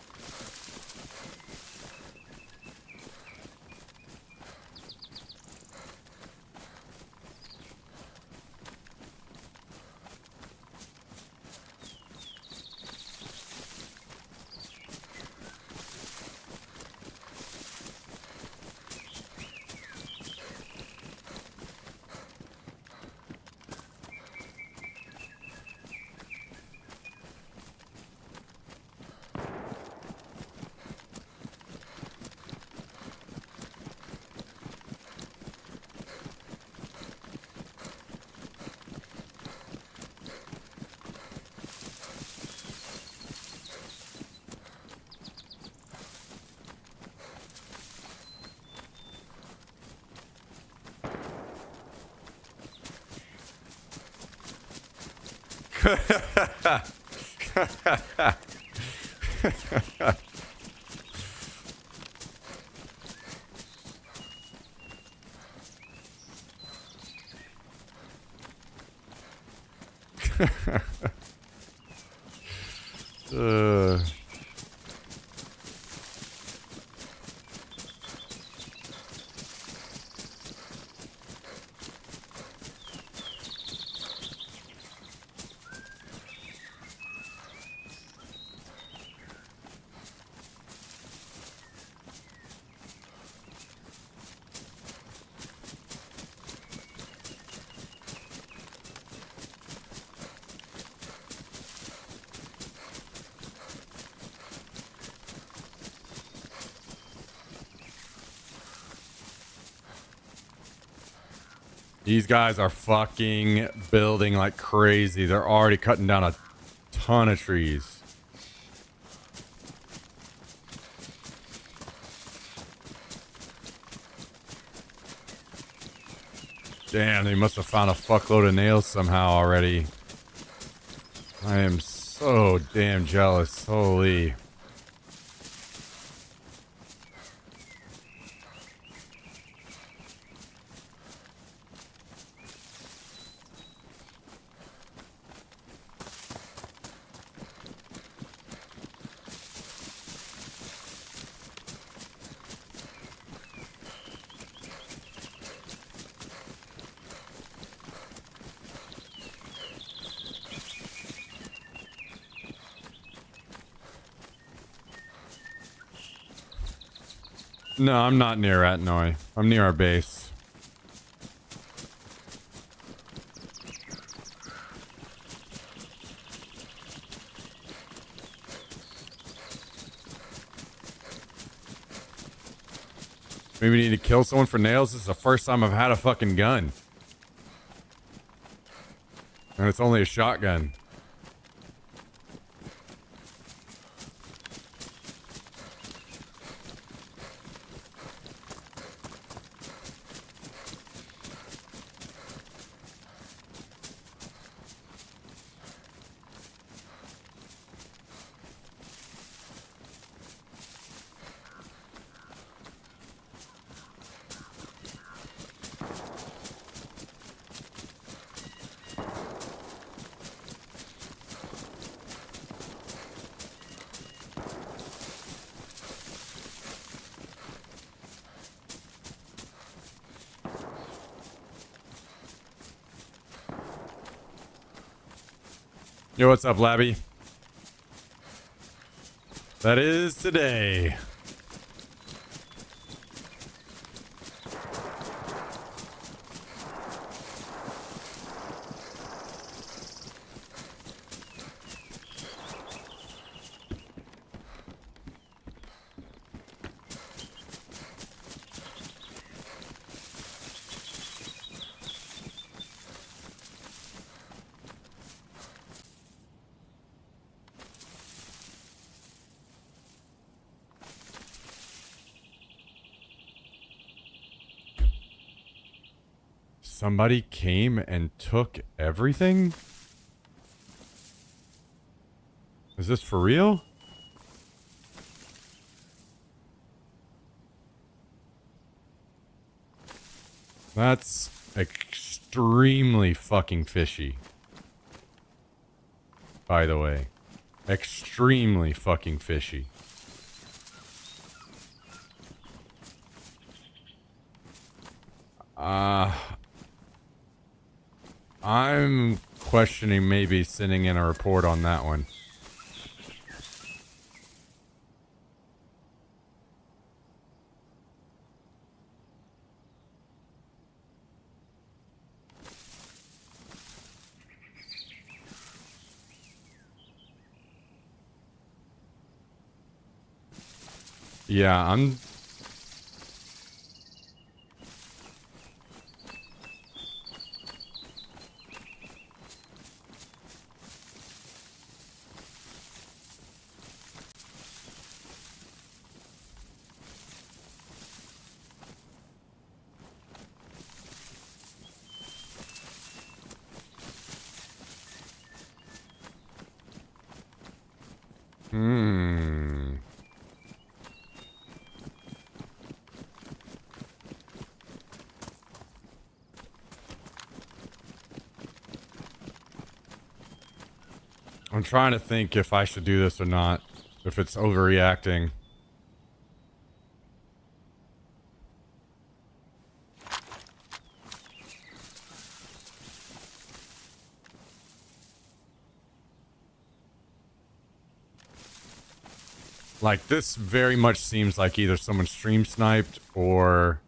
These guys are fucking building like crazy. They're already cutting down a ton of trees. Damn, they must have found a fuckload of nails somehow already. I am so damn jealous. Holy. No, I'm not near Atnoi. I'm near our base. Maybe we need to kill someone for nails. This is the first time I've had a fucking gun. And it's only a shotgun. Yo, what's up, Labby? That is today. Somebody came and took everything? Is this for real? That's extremely fucking fishy. By the way. Extremely fucking fishy. I'm questioning maybe sending in a report on that one. Yeah, I'm... Hmm. I'm trying to think if I should do this or not. If it's overreacting. Like, this very much seems like either someone stream sniped or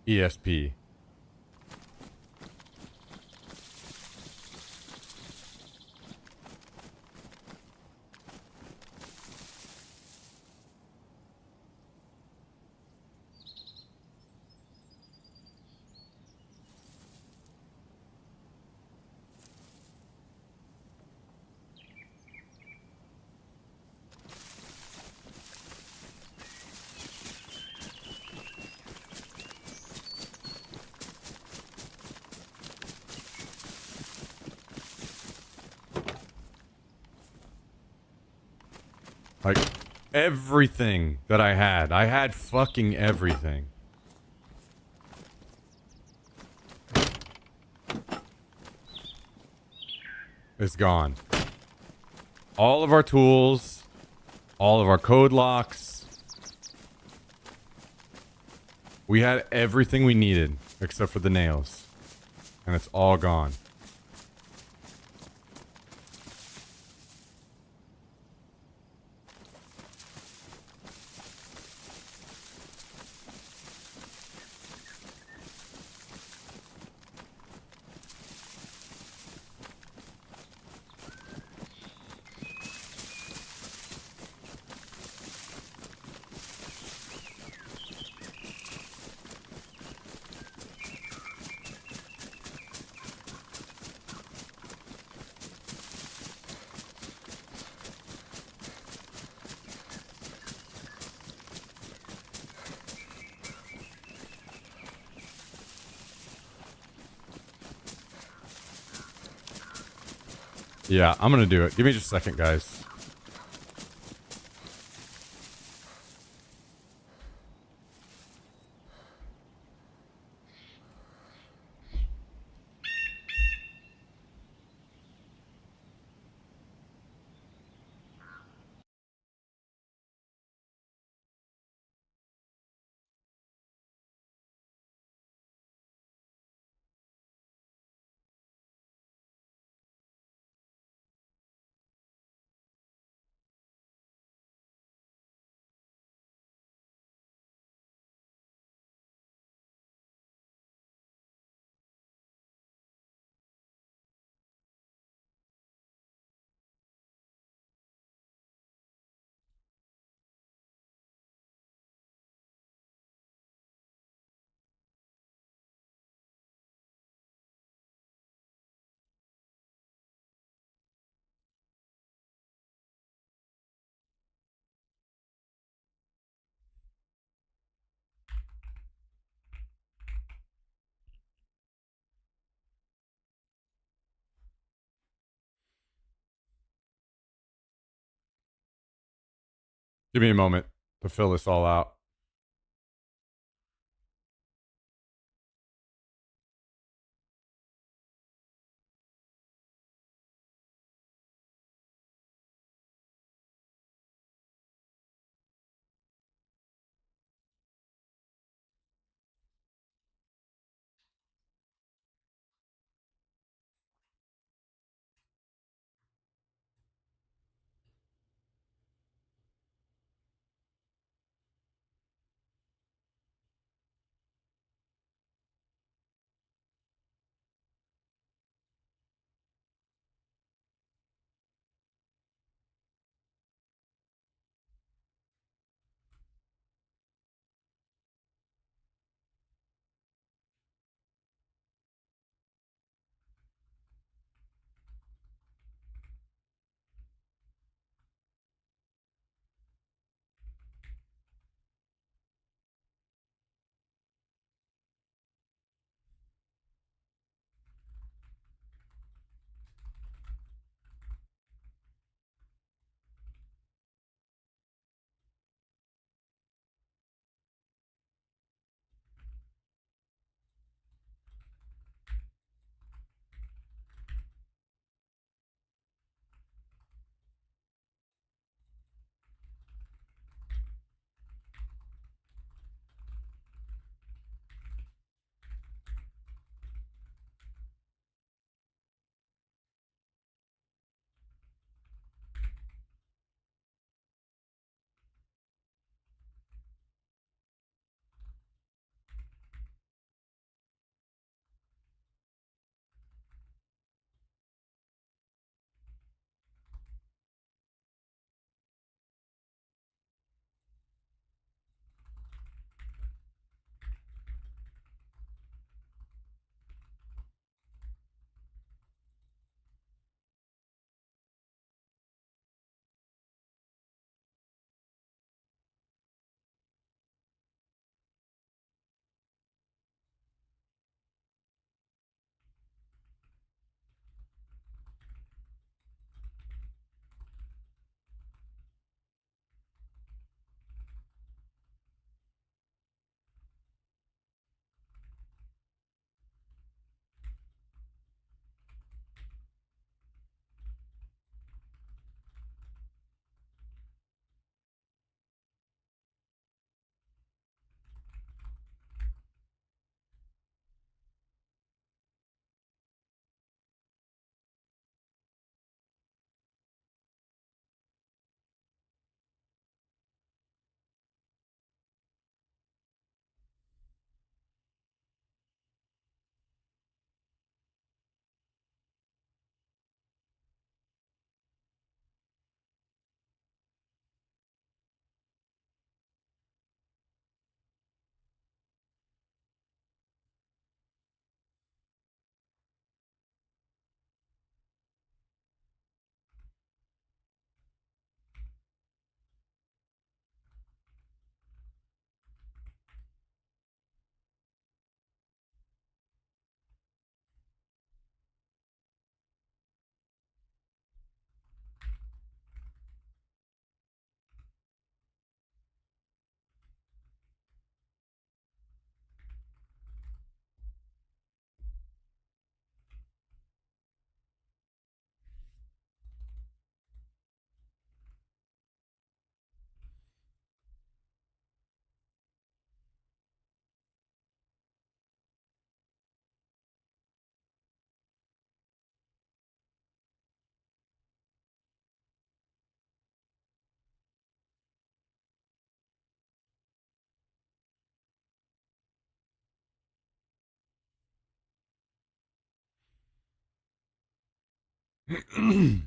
ESP. Like, everything that I had fucking everything. It's gone. All of our tools, all of our code locks. We had everything we needed except for the nails. And it's all gone. Yeah, I'm gonna do it. Give me just a second, guys. Give me a moment to fill this all out. Sorry,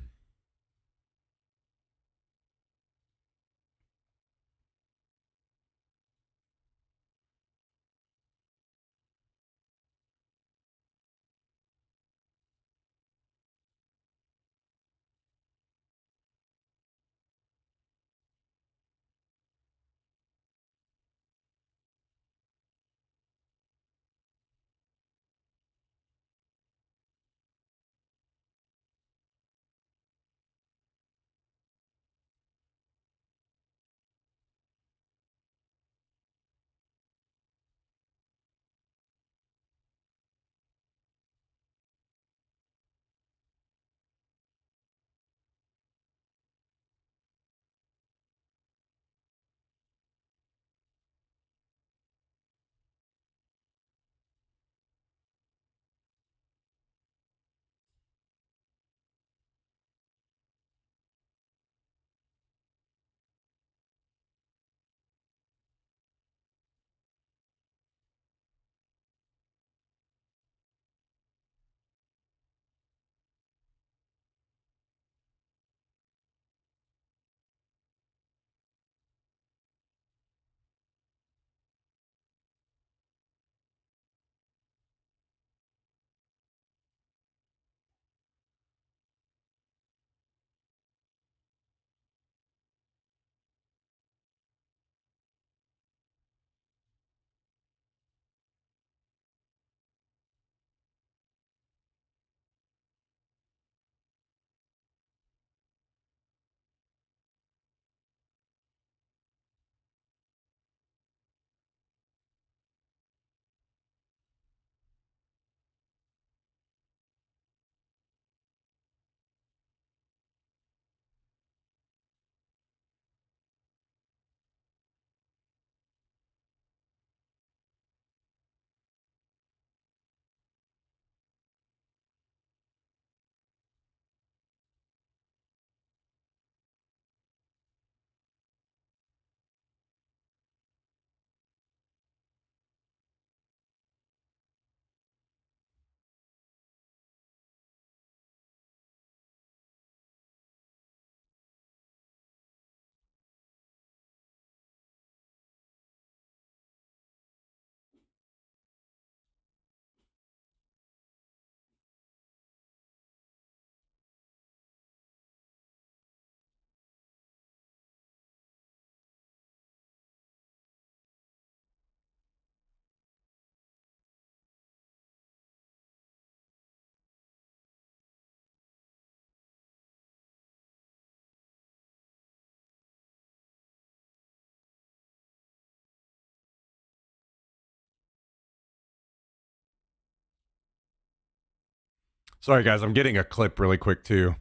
guys. I'm getting a clip really quick, too.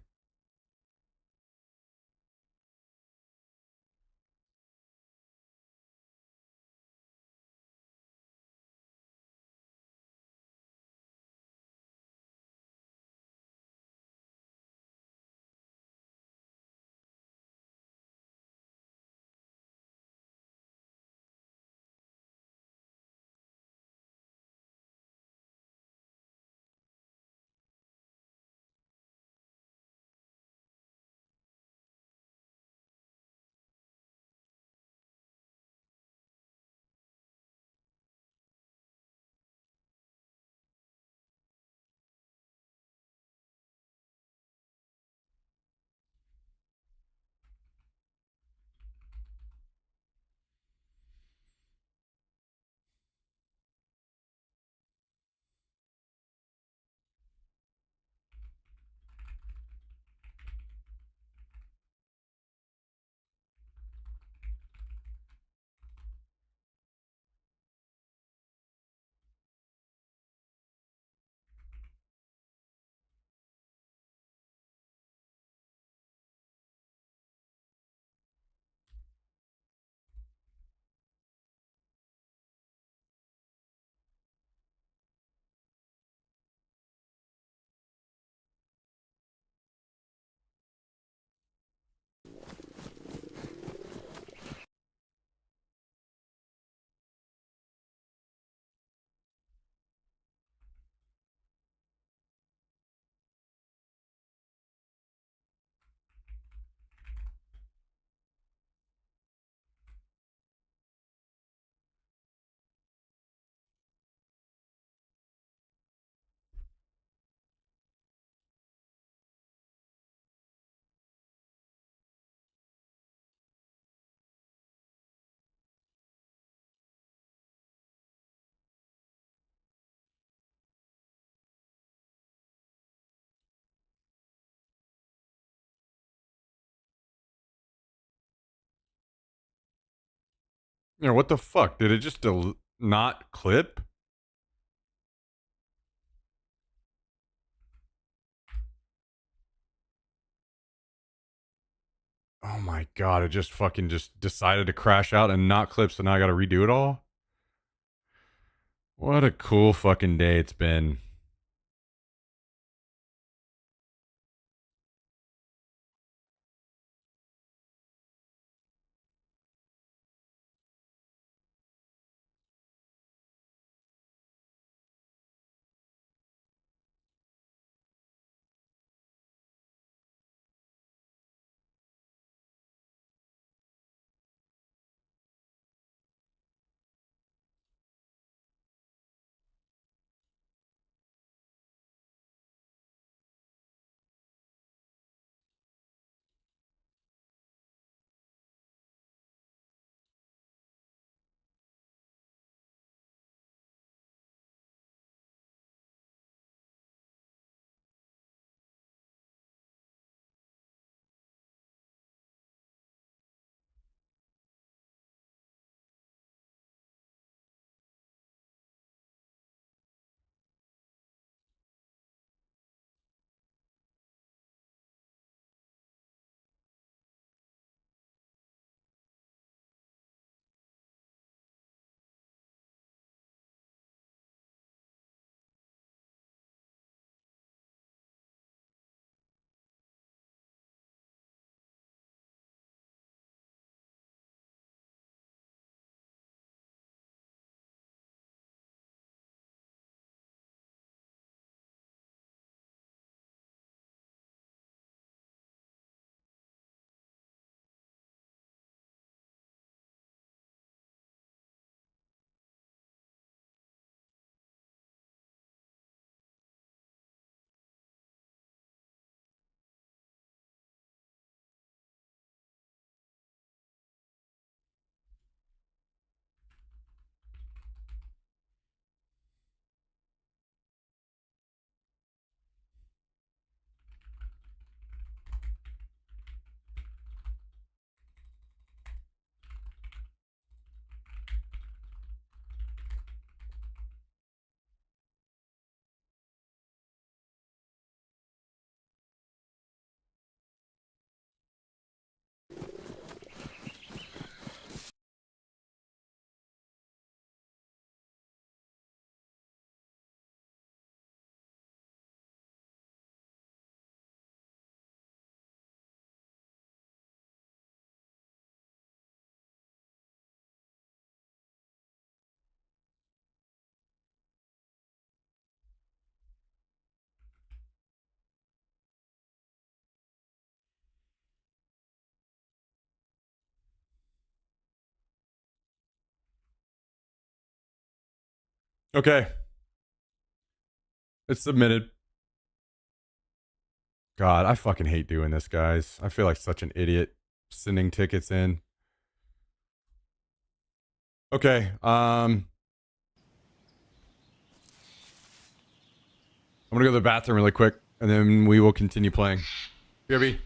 You know, what the fuck? Did it just not clip? Oh my god, it just fucking just decided to crash out and not clip, so now I gotta redo it all? What a cool fucking day it's been. Okay. It's submitted. God, I fucking hate doing this, guys. I feel like such an idiot sending tickets in. Okay, I'm gonna go to the bathroom really quick, and then we will continue playing. BRB.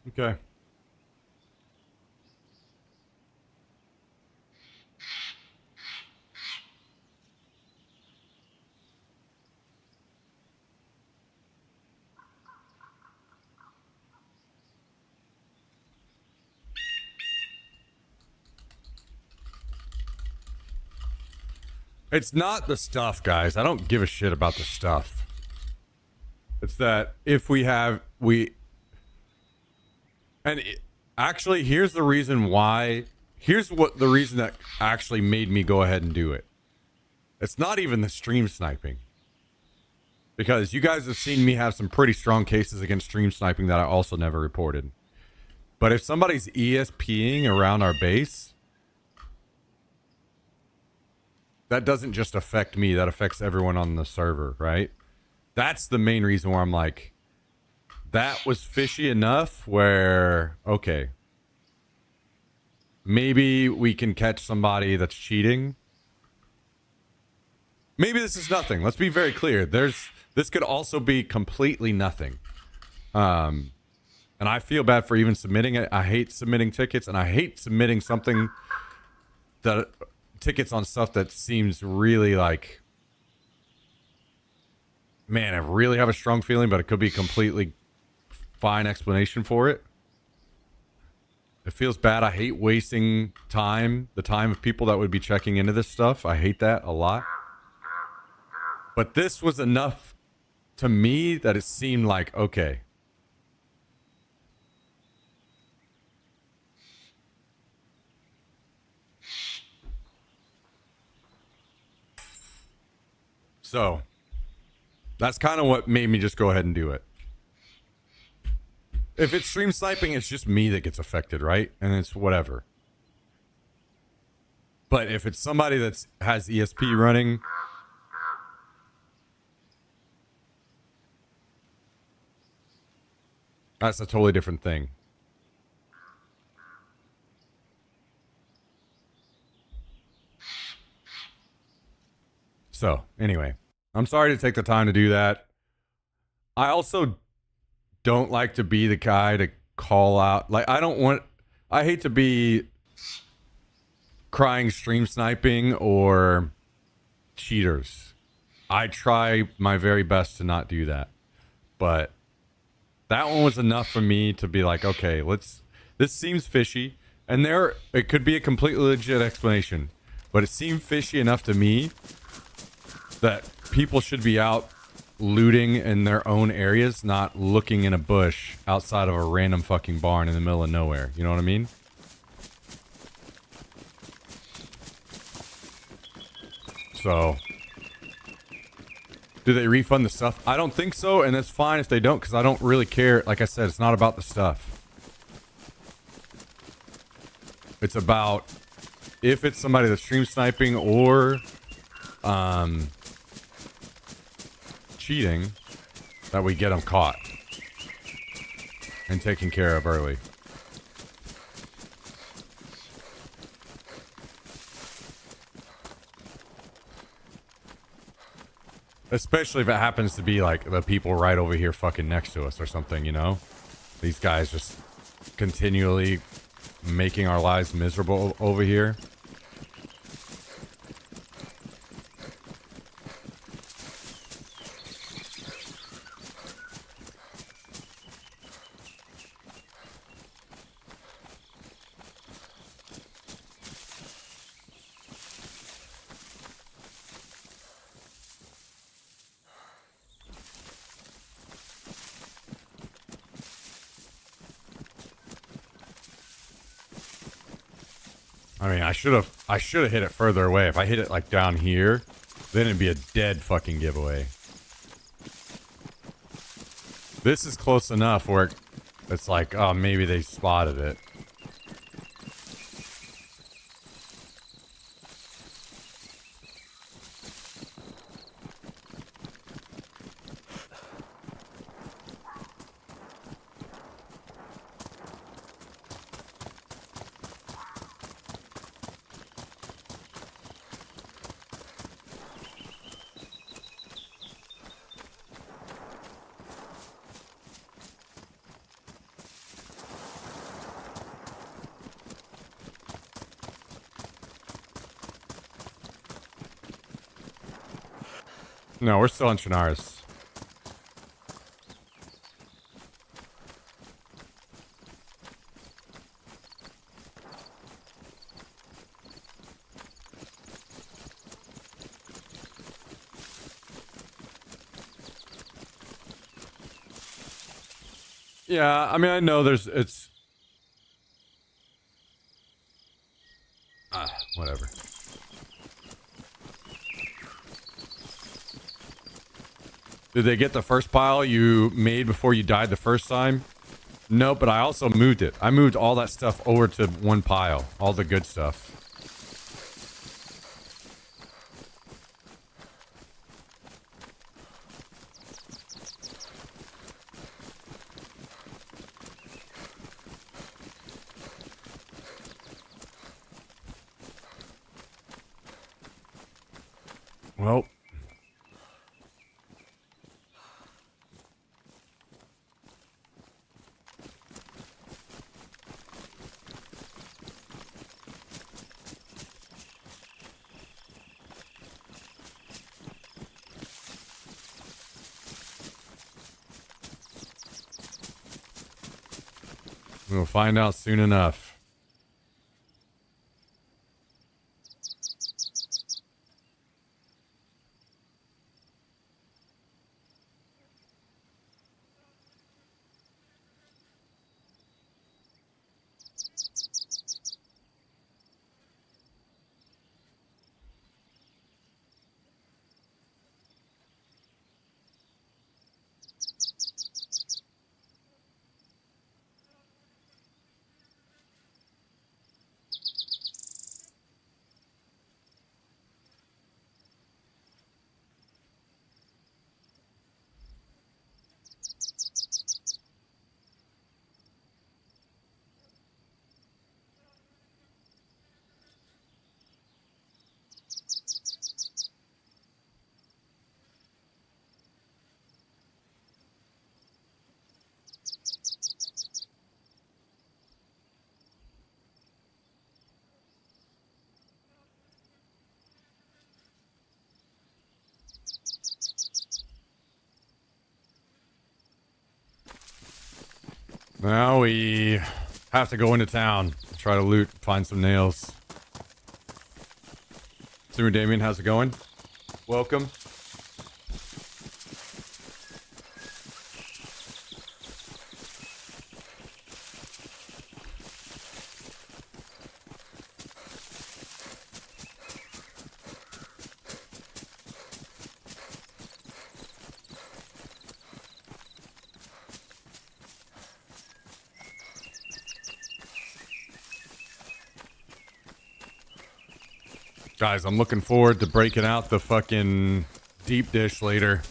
Okay. It's not the stuff, guys. I don't give a shit about the stuff. It's that if actually, here's the reason why. Here's what the reason that actually made me go ahead and do it. It's not even the stream sniping. Because you guys have seen me have some pretty strong cases against stream sniping that I also never reported. But if somebody's ESPing around our base, that doesn't just affect me, that affects everyone on the server, right? That's the main reason where I'm like, that was fishy enough where, okay, maybe we can catch somebody that's cheating. Maybe this is nothing. Let's be very clear. This could also be completely nothing. And I feel bad for even submitting it. I hate submitting tickets, and I hate submitting something that tickets on stuff that seems really like, man, I really have a strong feeling, but it could be a completely fine explanation for it. It feels bad. I hate wasting time, the time of people that would be checking into this stuff. I hate that a lot. But this was enough to me that it seemed like, okay. So, that's kind of what made me just go ahead and do it. If it's stream sniping, it's just me that gets affected, right? And it's whatever. But if it's somebody that has ESP running, that's a totally different thing. So, anyway, I'm sorry to take the time to do that. I also don't like to be the guy to call out. Like, I hate to be crying stream sniping or cheaters. I try my very best to not do that. But that one was enough for me to be like, okay, this seems fishy. And it could be a completely legit explanation. But it seemed fishy enough to me that people should be out looting in their own areas, not looking in a bush outside of a random fucking barn in the middle of nowhere. You know what I mean? So, do they refund the stuff? I don't think so, and that's fine if they don't, because I don't really care. Like I said, it's not about the stuff. It's about if it's somebody that's stream sniping or cheating, that we get them caught and taken care of early. Especially if it happens to be like the people right over here fucking next to us or something, you know? These guys just continually making our lives miserable over here. I mean, I should have hit it further away. If I hit it like down here, then it'd be a dead fucking giveaway. This is close enough where it's like, oh, maybe they spotted it. No, we're still on Chernarus. Yeah, I mean, I know it's... whatever. Did they get the first pile you made before you died the first time? No, but I also moved it. I moved all that stuff over to one pile. All the good stuff. Well... we'll find out soon enough. Now we have to go into town, try to loot, find some nails. Super Damien, how's it going? Welcome. Guys, I'm looking forward to breaking out the fucking deep dish later.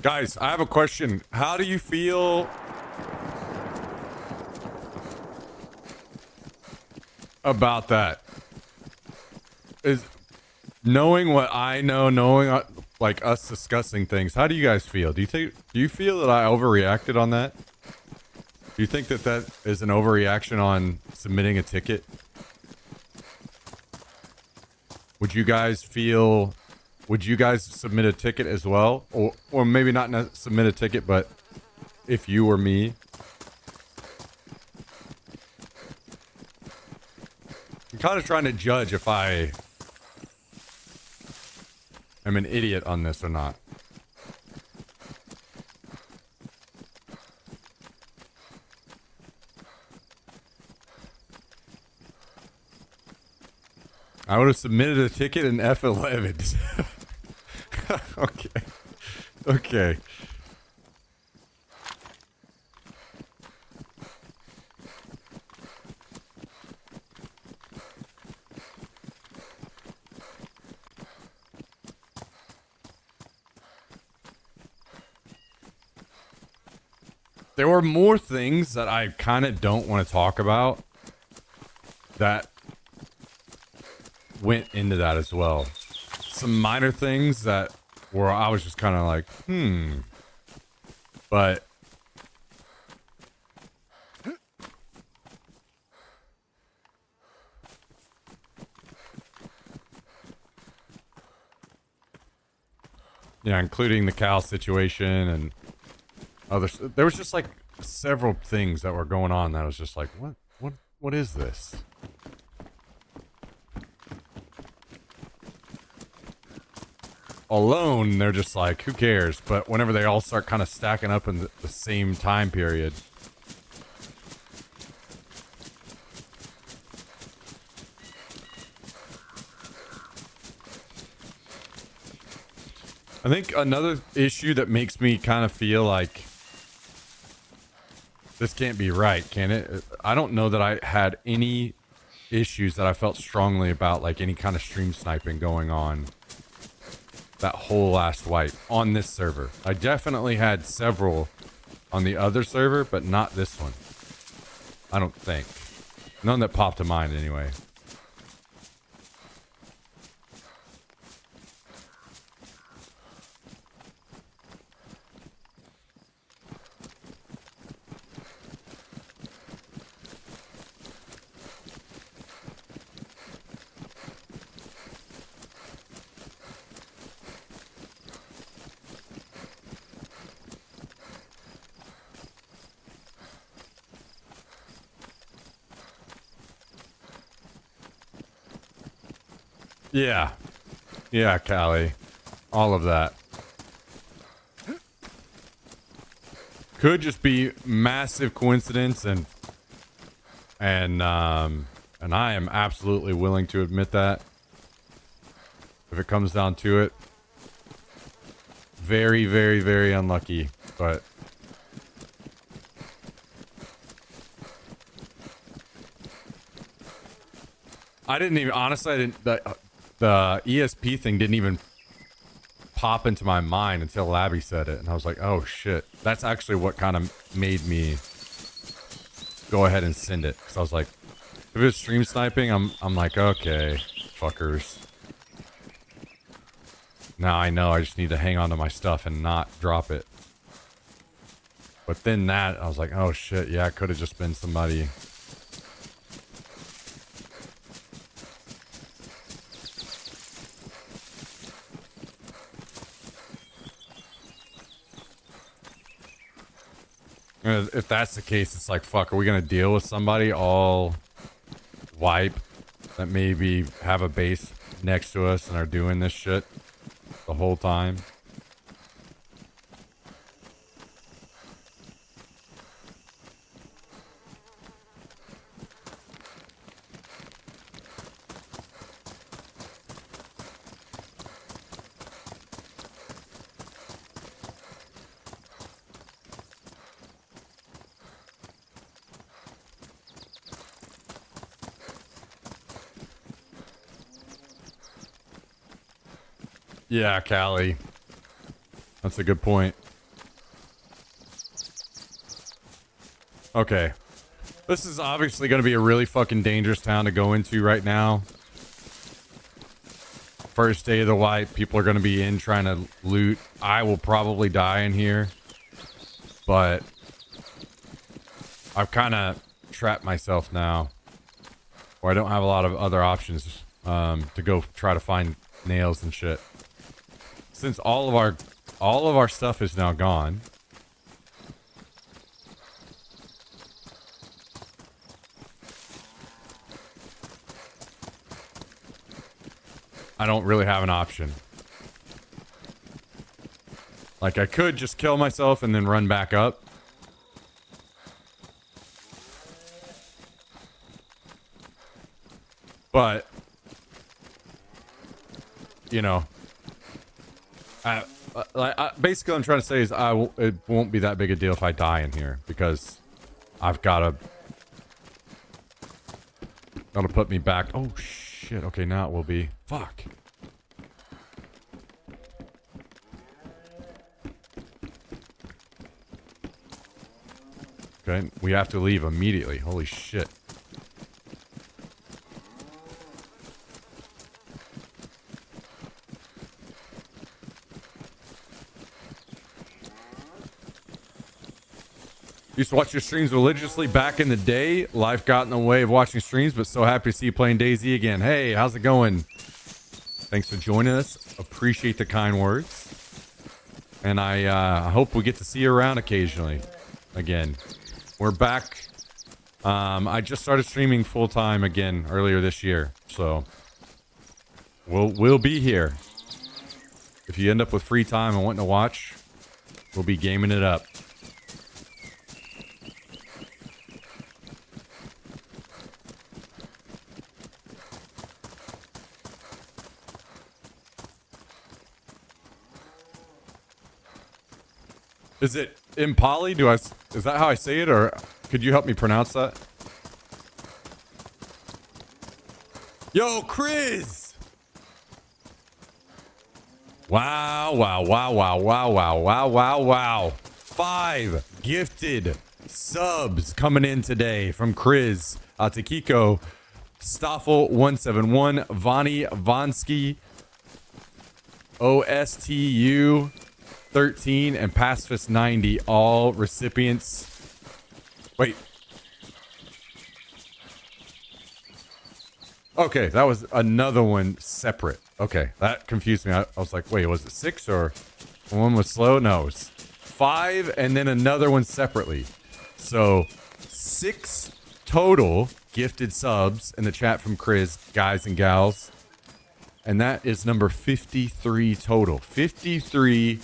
Guys, I have a question. How do you feel about that? Is knowing what I know, knowing like us discussing things, how do you guys feel? Do you feel that I overreacted on that? Do you think that that is an overreaction on submitting a ticket? Would you guys submit a ticket as well? Or maybe not submit a ticket, but if you were me? I'm kind of trying to judge if I am an idiot on this or not. I would have submitted a ticket in F11. Okay. Okay. there were more things that I kind of don't want to talk about that went into that as well. Some minor things that were, I was just kind of like, but yeah, including the Cal situation and others. There was just like several things that were going on that I was just like, what is this? Alone, they're just like, who cares? But whenever they all start kind of stacking up in the same time period, I think another issue that makes me kind of feel like this can't be right, can it? I don't know that I had any issues that I felt strongly about, like any kind of stream sniping going on that whole last wipe on this server. I definitely had several on the other server, but not this one. I don't think. None that popped to mind anyway. Yeah. Yeah, Callie. All of that. Could just be massive coincidence and I am absolutely willing to admit that. If it comes down to it. Very, very, very unlucky, but I didn't even, honestly, I didn't, the ESP thing didn't even pop into my mind until Labby said it. And I was like, oh shit. That's actually what kind of made me go ahead and send it. Cause I was like, if it was stream sniping, I'm like, okay, fuckers. Now I know I just need to hang on to my stuff and not drop it. But then that, I was like, oh shit, yeah, it could have just been somebody. If that's the case, it's like, fuck, are we gonna deal with somebody all wipe that maybe have a base next to us and are doing this shit the whole time? Yeah, Callie. That's a good point. Okay. This is obviously going to be a really fucking dangerous town to go into right now. First day of the wipe, people are going to be in trying to loot. I will probably die in here. But I've kind of trapped myself now. Where I don't have a lot of other options to go try to find nails and shit. Since all of our stuff is now gone. I don't really have an option. Like, I could just kill myself and then run back up. But, you know, basically, I'm trying to say is it won't be that big a deal if I die in here because I've got that'll put me back. Oh shit! Okay, now it will be. Fuck. Okay, we have to leave immediately. Holy shit. Used to watch your streams religiously back in the day. Life got in the way of watching streams, but so happy to see you playing DayZ again. Hey, how's it going? Thanks for joining us. Appreciate the kind words. And I hope we get to see you around occasionally again. We're back. I just started streaming full time again earlier this year, so we'll be here. If you end up with free time and wanting to watch, we'll be gaming it up. Is it Impali? Is that how I say it, or could you help me pronounce that? Yo, Chris! Wow, wow, wow, wow, wow, wow, wow, wow, wow. 5 gifted subs coming in today from Chris, Takiko, Stoffel171, Vani Vansky, OSTU 13, and Pacifist 90, all recipients. Wait. Okay, that was another one separate. Okay, that confused me. I was like, wait, was it 6 or one was slow? No, it's 5 and then another one separately. So 6 total gifted subs in the chat from Chris, guys and gals. And that is number 53 total. 53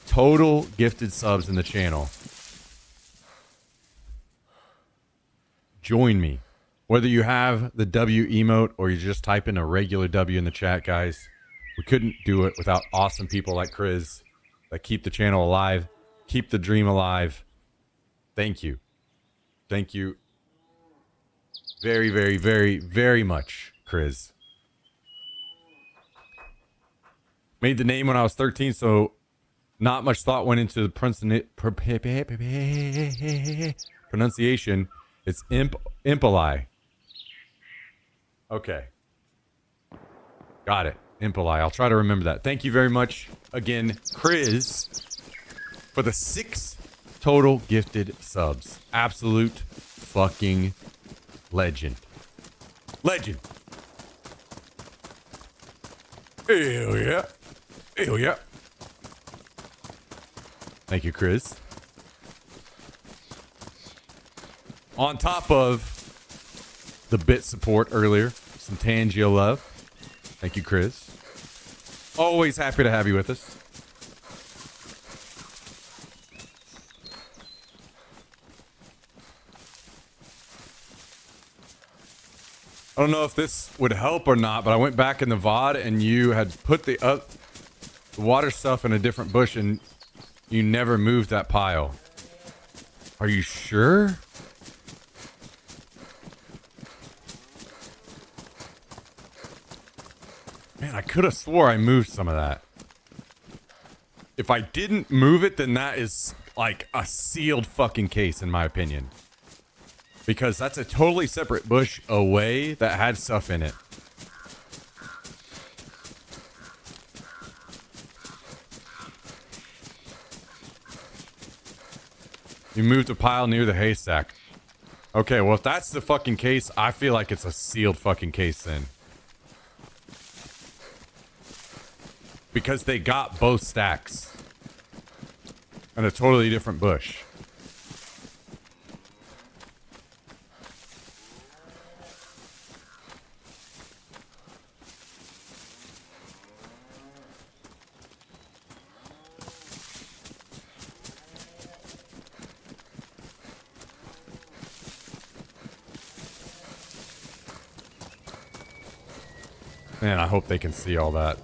total gifted subs in the channel. Join me. Whether you have the W emote or you just type in a regular W in the chat, guys. We couldn't do it without awesome people like Chris that keep the channel alive, keep the dream alive. Thank you. Thank you very, very, very, very much, Chris. Made the name when I was 13, so not much thought went into the pronunciation. It's Impali. Okay. Got it. Impali. I'll try to remember that. Thank you very much again, Chris, for the 6 total gifted subs. Absolute fucking legend. Legend. Hell yeah. Hell yeah. Thank you, Chris. On top of the bit support earlier, some Tangia love. Thank you, Chris. Always happy to have you with us. I don't know if this would help or not, but I went back in the VOD and you had put the water stuff in a different bush and you never moved that pile. Are you sure? Man, I could have swore I moved some of that. If I didn't move it, then that is like a sealed fucking case in my opinion. Because that's a totally separate bush away that had stuff in it. You moved a pile near the haystack. Okay, well if that's the fucking case, I feel like it's a sealed fucking case then. Because they got both stacks. In a totally different bush. Man, I hope they can see all that.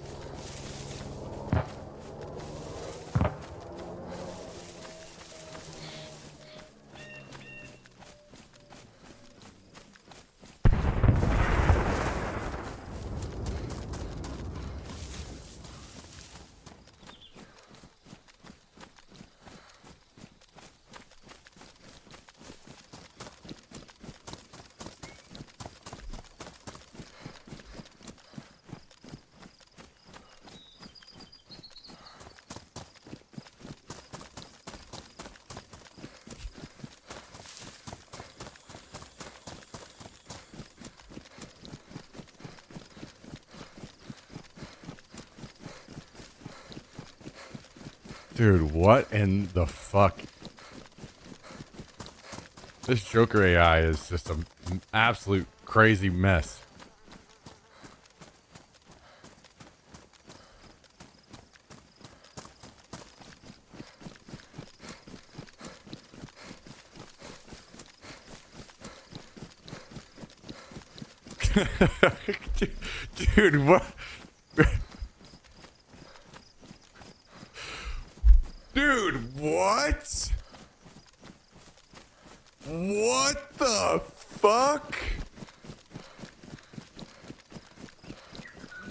Dude, what in the fuck? This Joker AI is just an absolute crazy mess. Dude, what? Dude, what? What the fuck?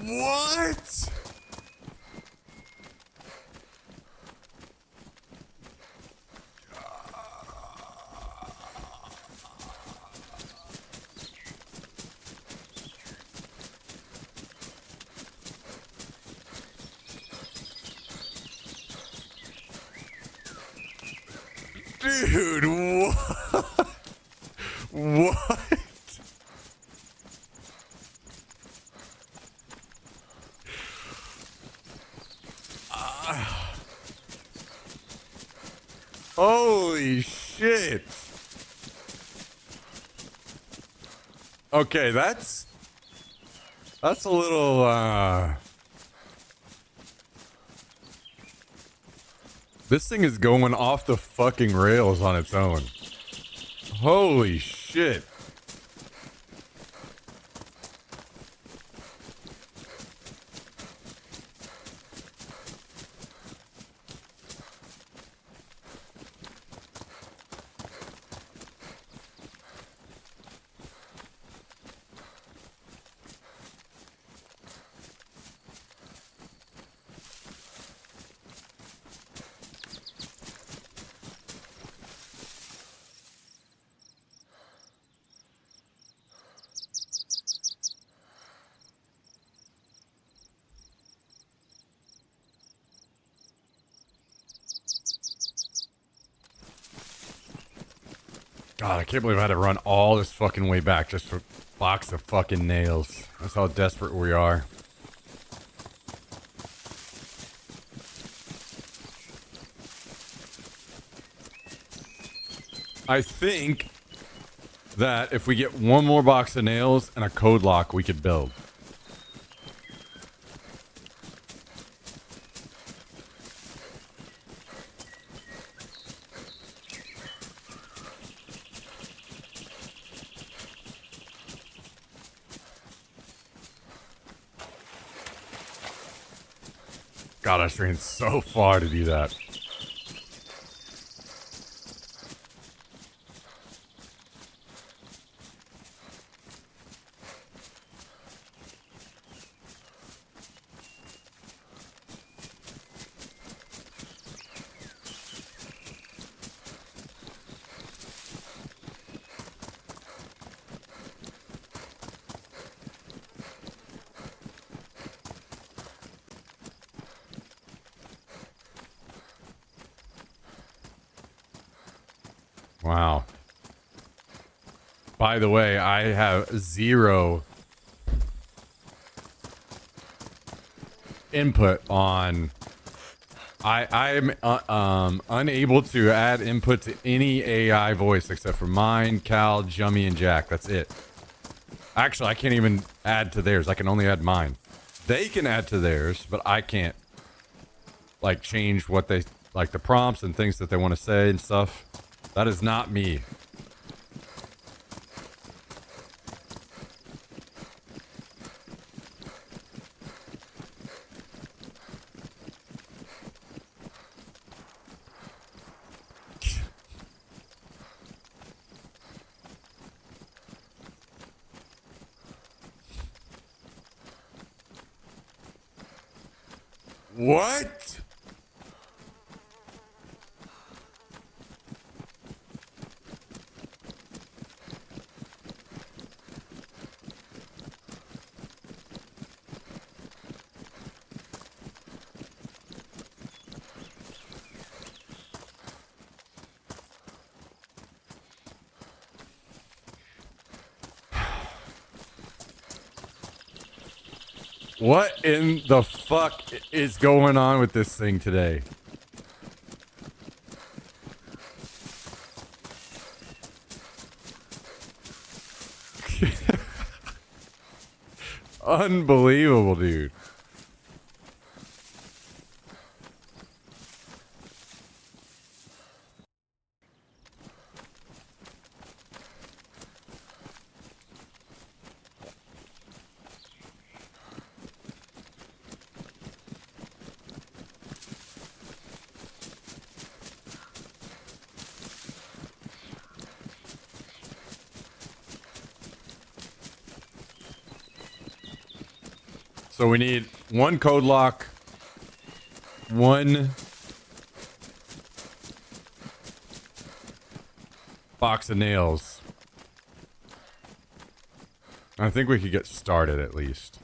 What? Dude, what? What? Holy shit. Okay, that's a little, this thing is going off the fucking rails on its own. Holy shit. God, I can't believe I had to run all this fucking way back just for a box of fucking nails. That's how desperate we are. I think that if we get one more box of nails and a code lock, we could build. God, I strained so far to do that. Wow. By the way, I have zero input on. I'm unable to add input to any AI voice except for mine, Cal, Jummy, and Jack. That's it. Actually, I can't even add to theirs. I can only add mine. They can add to theirs, but I can't, like, change what they, like, the prompts and things that they want to say and stuff. That is not me. What? What in the fuck is going on with this thing today? Unbelievable, dude. So we need one code lock, one box of nails. I think we could get started at least.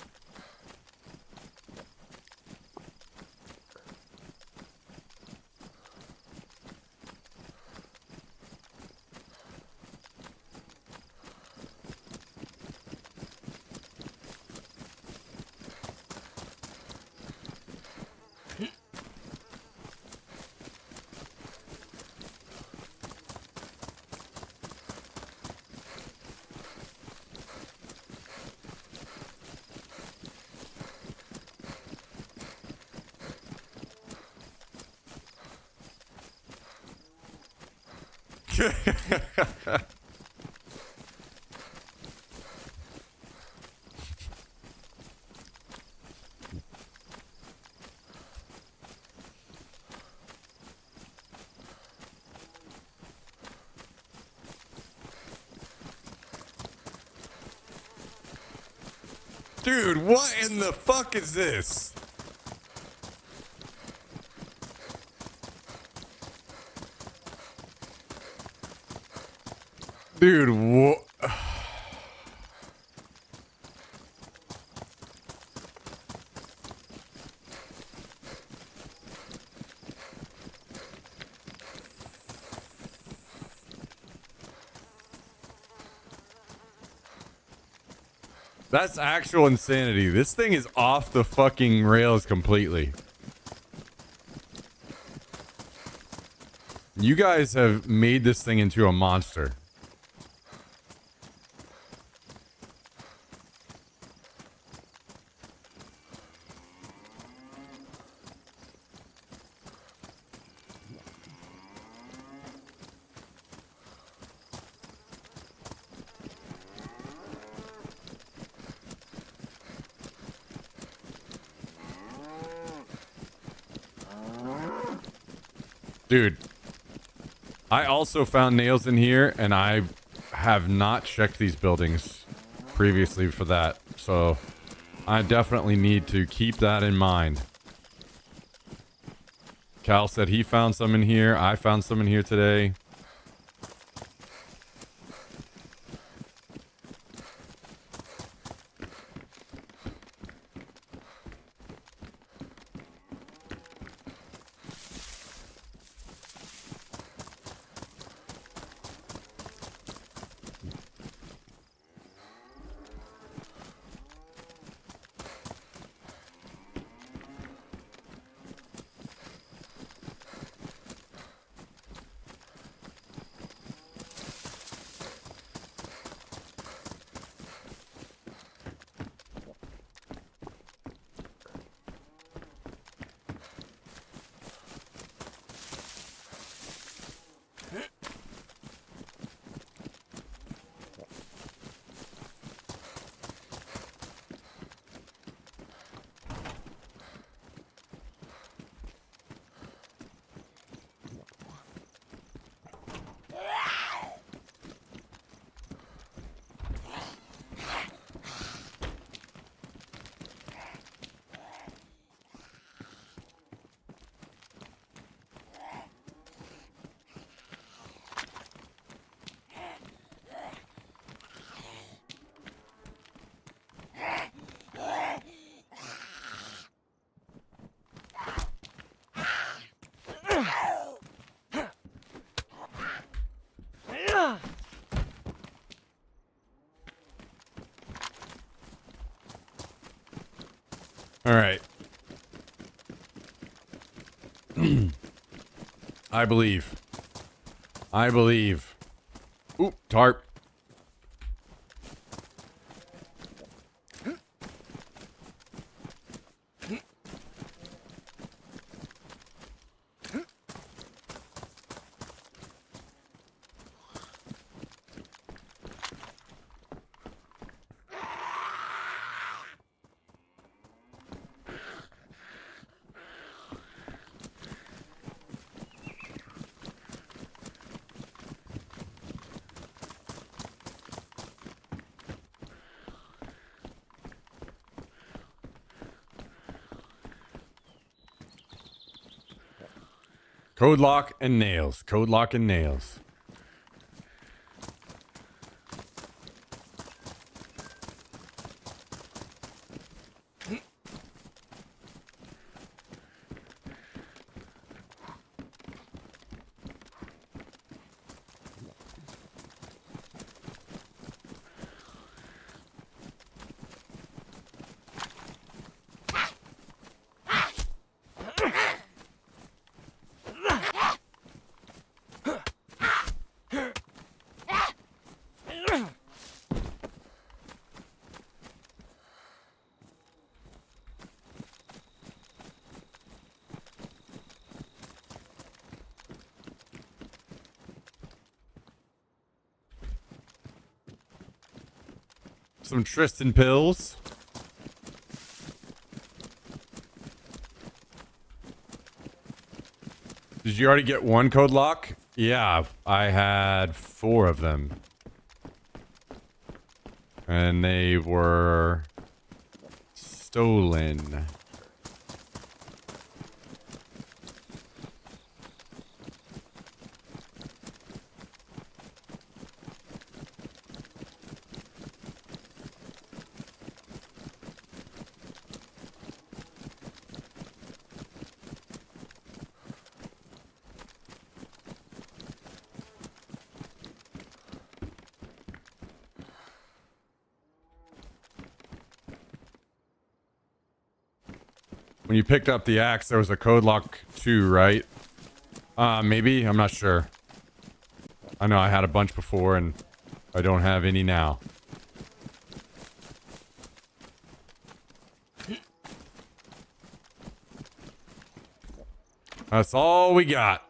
Dude, what in the fuck is this? Dude, what? That's actual insanity. This thing is off the fucking rails completely. You guys have made this thing into a monster. Dude, I also found nails in here, and I have not checked these buildings previously for that. So I definitely need to keep that in mind. Cal said he found some in here. I found some in here today. All right. I believe. Oop, tarp. Code lock and nails. Code lock and nails. Some Tristan pills. Did you already get one code lock? Yeah, I had 4 of them. And they were stolen. When you picked up the axe, there was a code lock too, right? Maybe? I'm not sure. I know I had a bunch before and I don't have any now. That's all we got.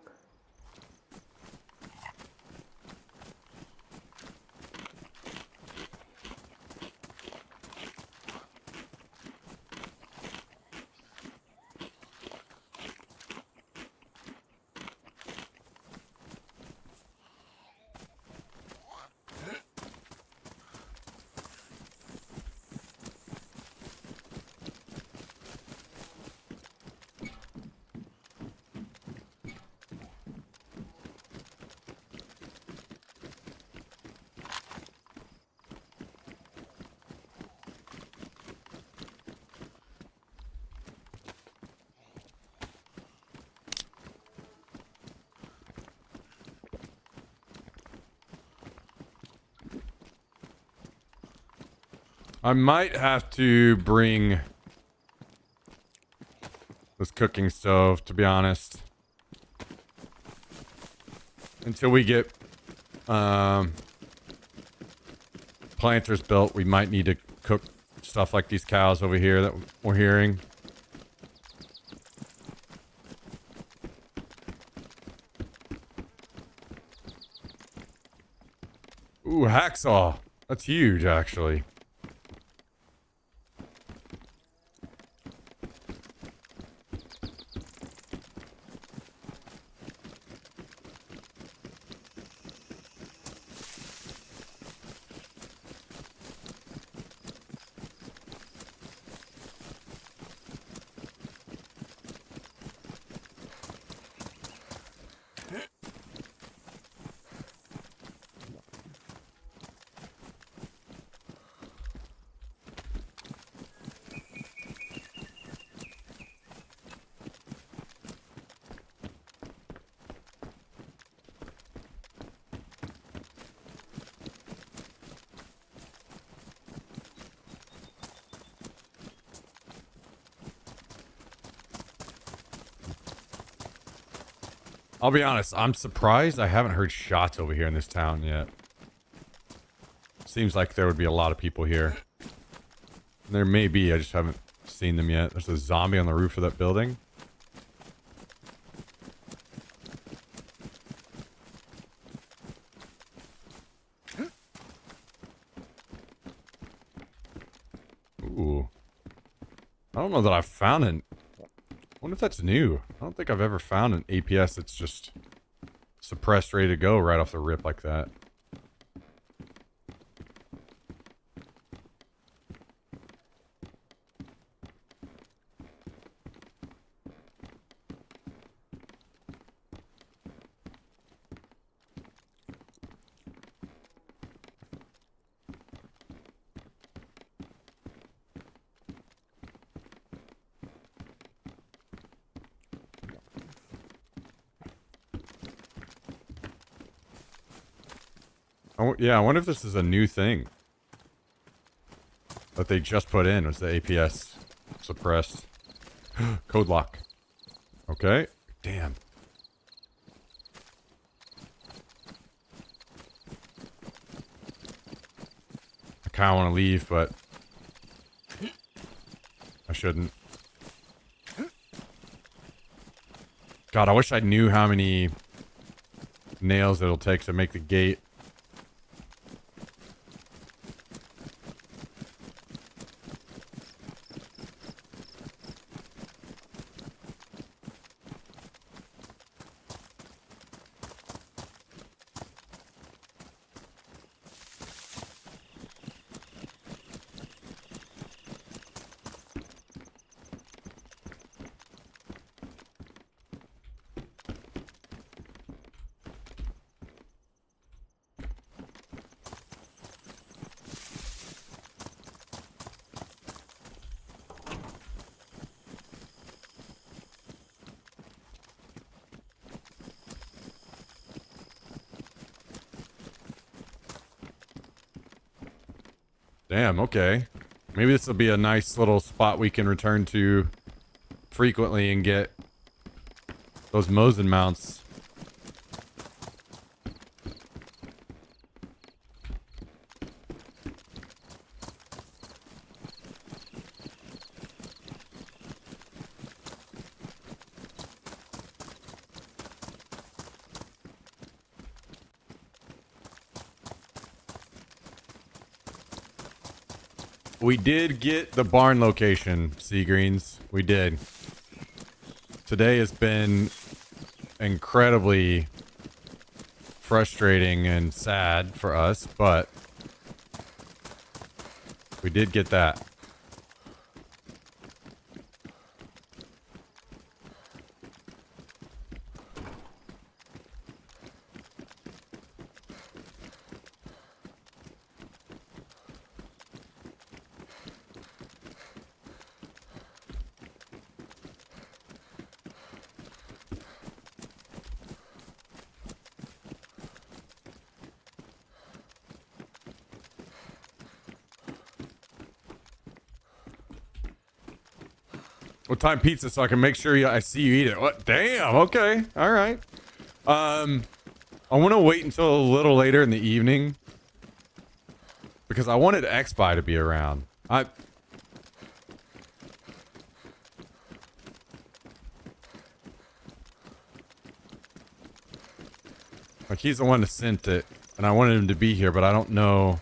I might have to bring this cooking stove, to be honest. Until we get planters built, we might need to cook stuff like these cows over here that we're hearing. Ooh, hacksaw. That's huge, actually. I'll be honest, I'm surprised I haven't heard shots over here in this town yet. Seems like there would be a lot of people here. There may be, I just haven't seen them yet. There's a zombie on the roof of that building. Ooh. I don't know that I've found an... I wonder if that's new. I don't think I've ever found an APS that's just suppressed, ready to go right off the rip like that. Yeah, I wonder if this is a new thing that they just put in. Was the APS suppressed? Code lock. Okay. Damn. I kind of want to leave, but I shouldn't. God, I wish I knew how many nails it'll take to make the gate. Damn, okay. Maybe this will be a nice little spot we can return to frequently and get those Mosin mounts. We did get the barn location, Sea Greens. We did. Today has been incredibly frustrating and sad for us, but we did get that. What time pizza so I can make sure I see you eat it? What? Damn. Okay. All right. I want to wait until a little later in the evening because I wanted X-Spy to be around. Like he's the one that sent it, and I wanted him to be here, but I don't know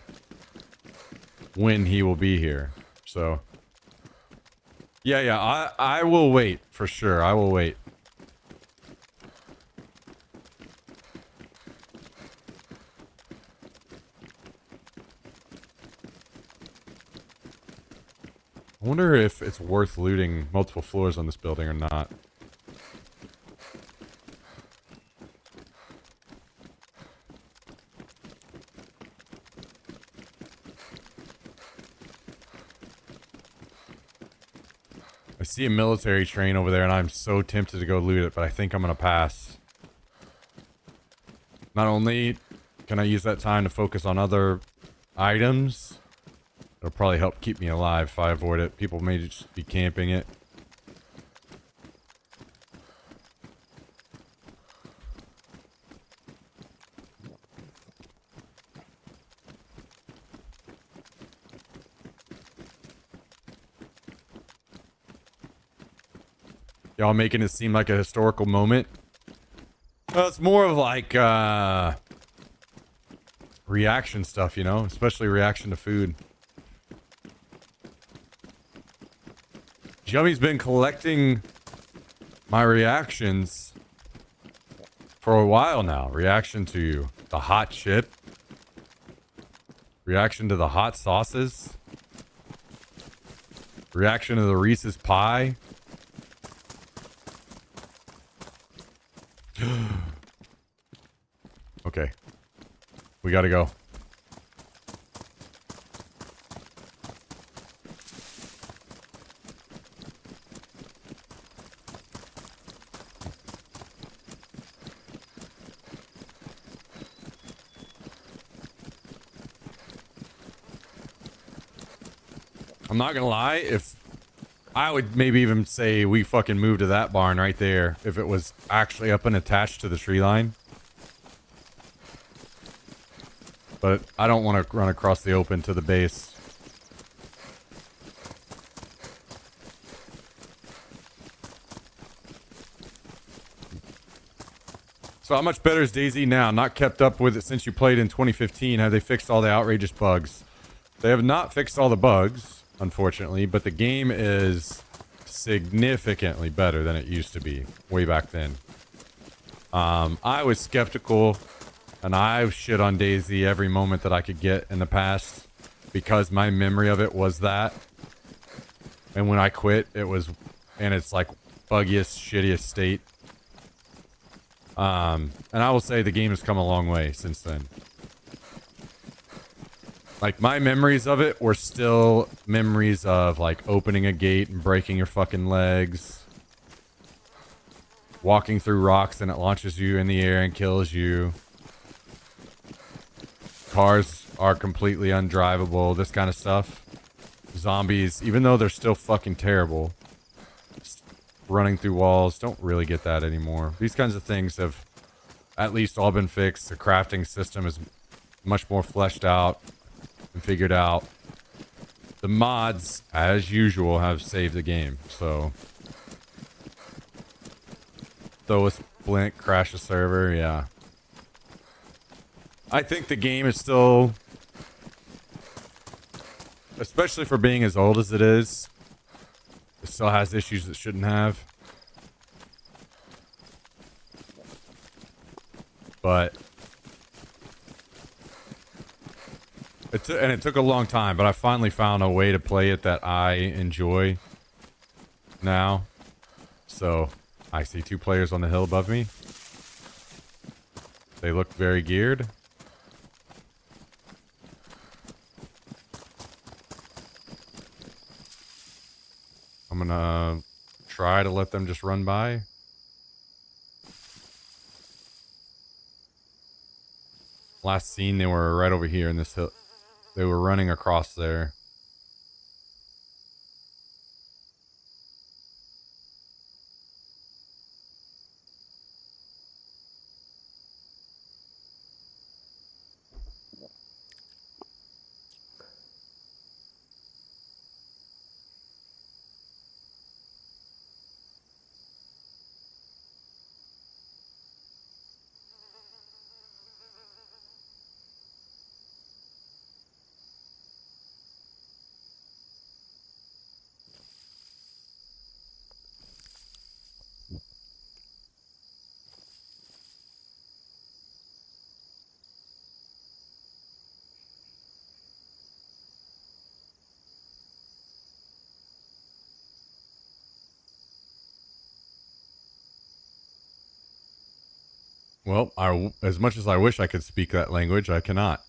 when he will be here. So. Yeah, I will wait, for sure. I will wait. I wonder if it's worth looting multiple floors on this building or not. I see a military train over there and I'm so tempted to go loot it, but I think I'm gonna pass. Not only can I use that time to focus on other items, it'll probably help keep me alive if I avoid it. People may just be camping it. Y'all making it seem like a historical moment. Well, it's more of like reaction stuff, you know, especially reaction to food. Jummy's been collecting my reactions for a while now. Reaction to the hot chip. Reaction to the hot sauces. Reaction to the Reese's pie. Okay. We gotta go. I'm not gonna lie, if I would maybe even say we fucking move to that barn right there if it was actually up and attached to the tree line. But I don't want to run across the open to the base. So how much better is DayZ now? Not kept up with it since you played in 2015. Have they fixed all the outrageous bugs? They have not fixed all the bugs, unfortunately, but the game is significantly better than it used to be way back then. I was skeptical, and I shit on DayZ every moment that I could get in the past because my memory of it was that. And when I quit, it was in its like buggiest, shittiest state. And I will say the game has come a long way since then. Like, my memories of it were still memories of, like, opening a gate and breaking your fucking legs. Walking through rocks and it launches you in the air and kills you. Cars are completely undrivable, this kind of stuff. Zombies, even though they're still fucking terrible, running through walls, don't really get that anymore. These kinds of things have at least all been fixed. The crafting system is much more fleshed out and figured out. The mods, as usual, have saved the game. So, throw a splint, crash a server, yeah. I think the game is still, especially for being as old as it is, it still has issues it shouldn't have. But it took a long time, but I finally found a way to play it that I enjoy now. So, I see 2 players on the hill above me. They look very geared. I'm gonna try to let them just run by. Last seen, they were right over here in this hill. They were running across there. Well, as much as I wish I could speak that language, I cannot.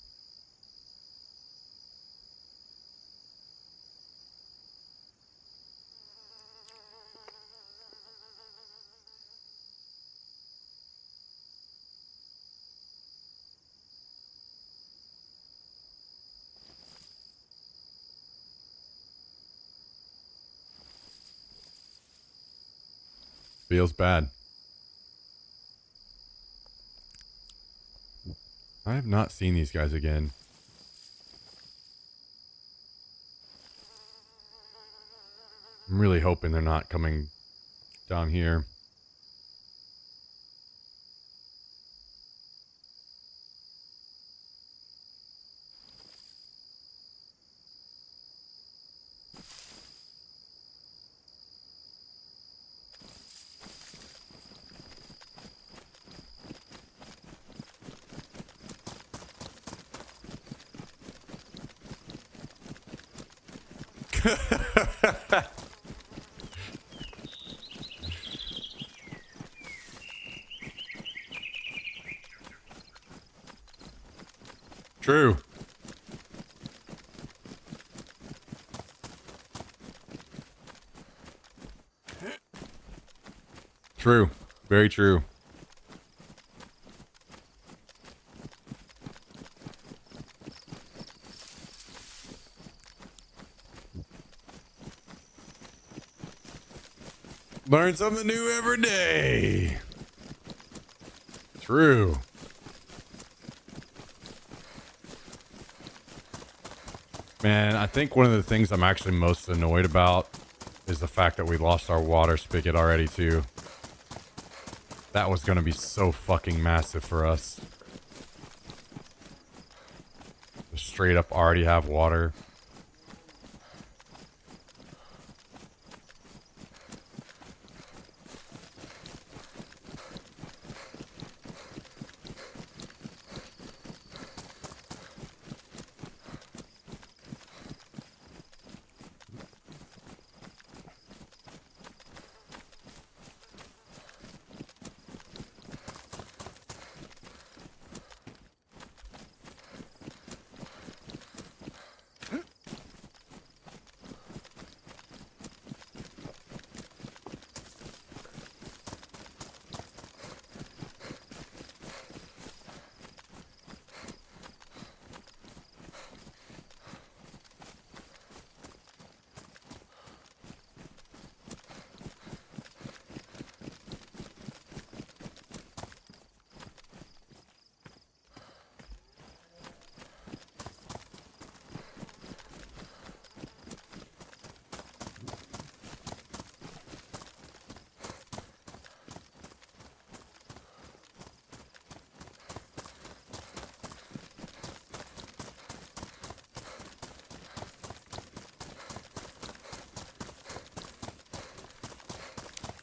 Feels bad. I have not seen these guys again. I'm really hoping they're not coming down here. True. True. Very true. Learn something new every day. True. Man, I think one of the things I'm actually most annoyed about is the fact that we lost our water spigot already, too. That was going to be so fucking massive for us. Just straight up already have water.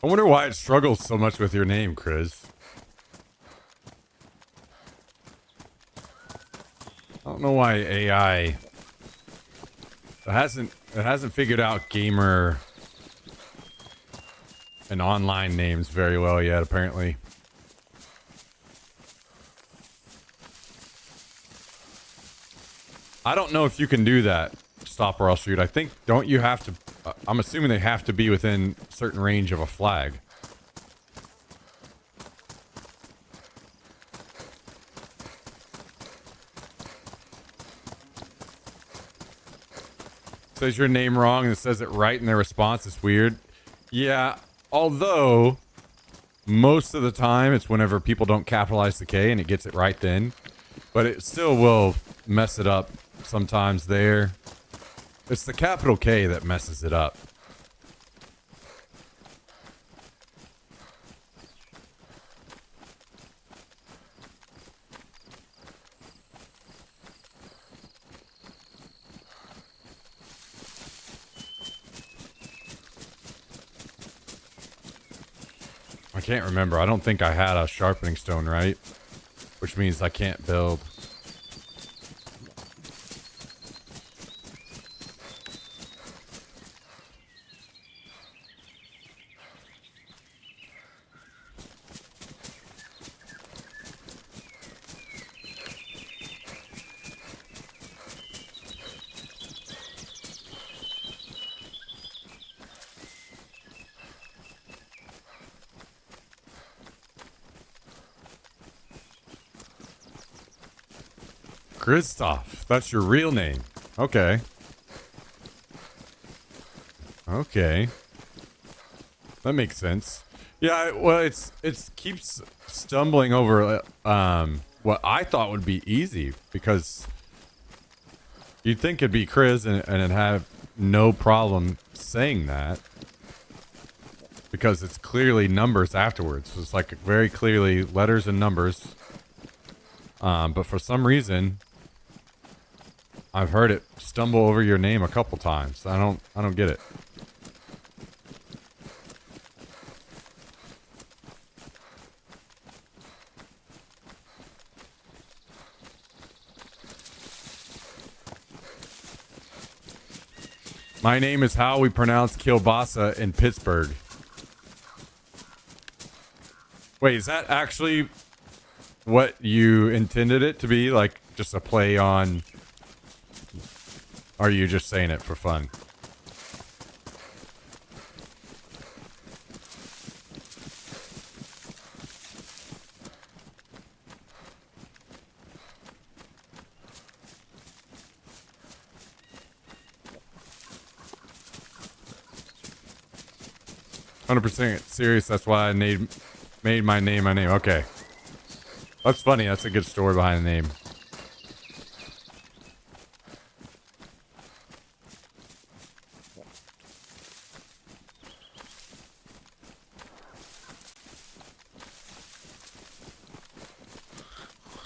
I wonder why it struggles so much with your name, Chris. I don't know why AI it hasn't figured out gamer and online names very well yet, apparently. I don't know if you can do that, stop or I'll shoot. I think, don't you have to, I'm assuming they have to be within a certain range of a flag. Says your name wrong and it says it right in their response. It's weird. Yeah, although most of the time it's whenever people don't capitalize the K and it gets it right then. But it still will mess it up sometimes there. It's the capital K that messes it up. I can't remember. I don't think I had a sharpening stone, right? Which means I can't build. Christoph, that's your real name. Okay. Okay. That makes sense. Yeah, well, it's keeps stumbling over what I thought would be easy, because you'd think it'd be Chris and it'd have no problem saying that, because it's clearly numbers afterwards. So it's like very clearly letters and numbers. But for some reason, I've heard it stumble over your name a couple times. I don't get it. My name is how we pronounce kielbasa in Pittsburgh. Wait, is that actually what you intended it to be? Like just a play on... Or are you just saying it for fun? 100% serious. That's why I made my name my name. Okay. That's funny. That's a good story behind the name.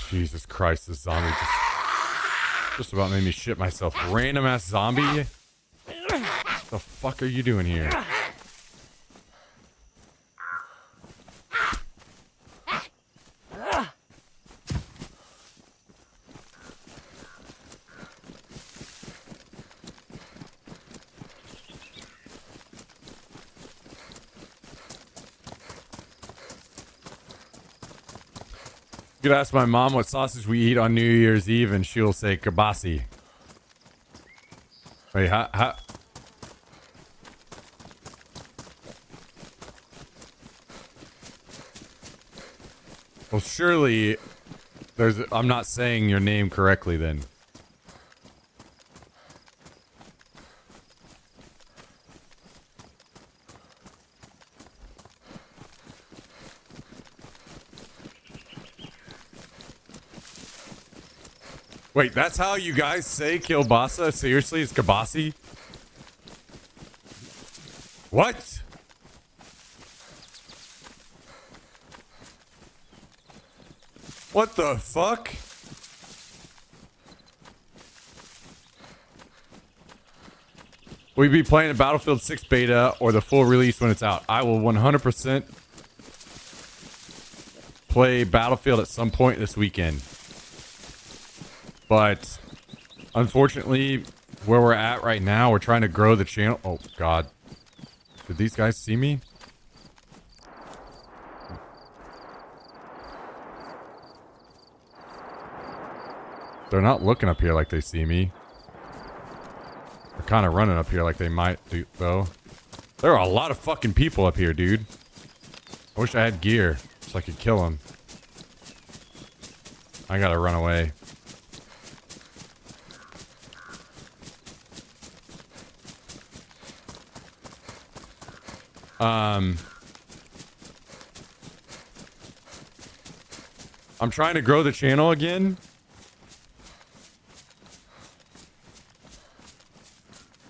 Jesus Christ, this zombie just about made me shit myself. Random ass zombie? The fuck are you doing here? You could ask my mom what sausage we eat on New Year's Eve, and she'll say kielbasa. Wait, how? Well, surely I'm not saying your name correctly then. Wait, that's how you guys say kielbasa? Seriously, it's kielbasa? What? What the fuck? Will you be playing a Battlefield 6 beta or the full release when it's out? I will 100% play Battlefield at some point this weekend. But unfortunately, where we're at right now, we're trying to grow the channel. Oh, God. Did these guys see me? They're not looking up here like they see me. They're kind of running up here like they might do, though. There are a lot of fucking people up here, dude. I wish I had gear so I could kill them. I gotta run away. I'm trying to grow the channel again.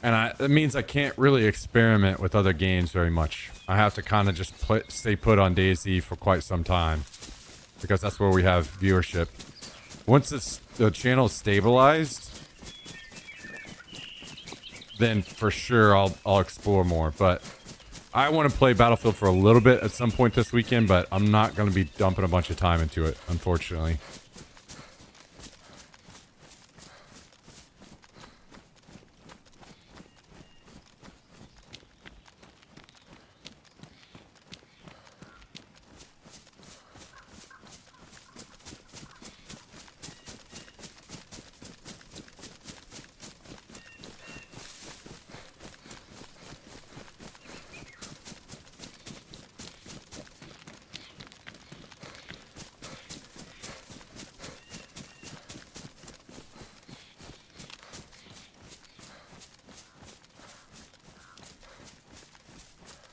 And that means I can't really experiment with other games very much. I have to kind of just stay put on DayZ for quite some time. Because that's where we have viewership. Once the channel is stabilized, then for sure I'll explore more. But I want to play Battlefield for a little bit at some point this weekend, but I'm not going to be dumping a bunch of time into it, unfortunately.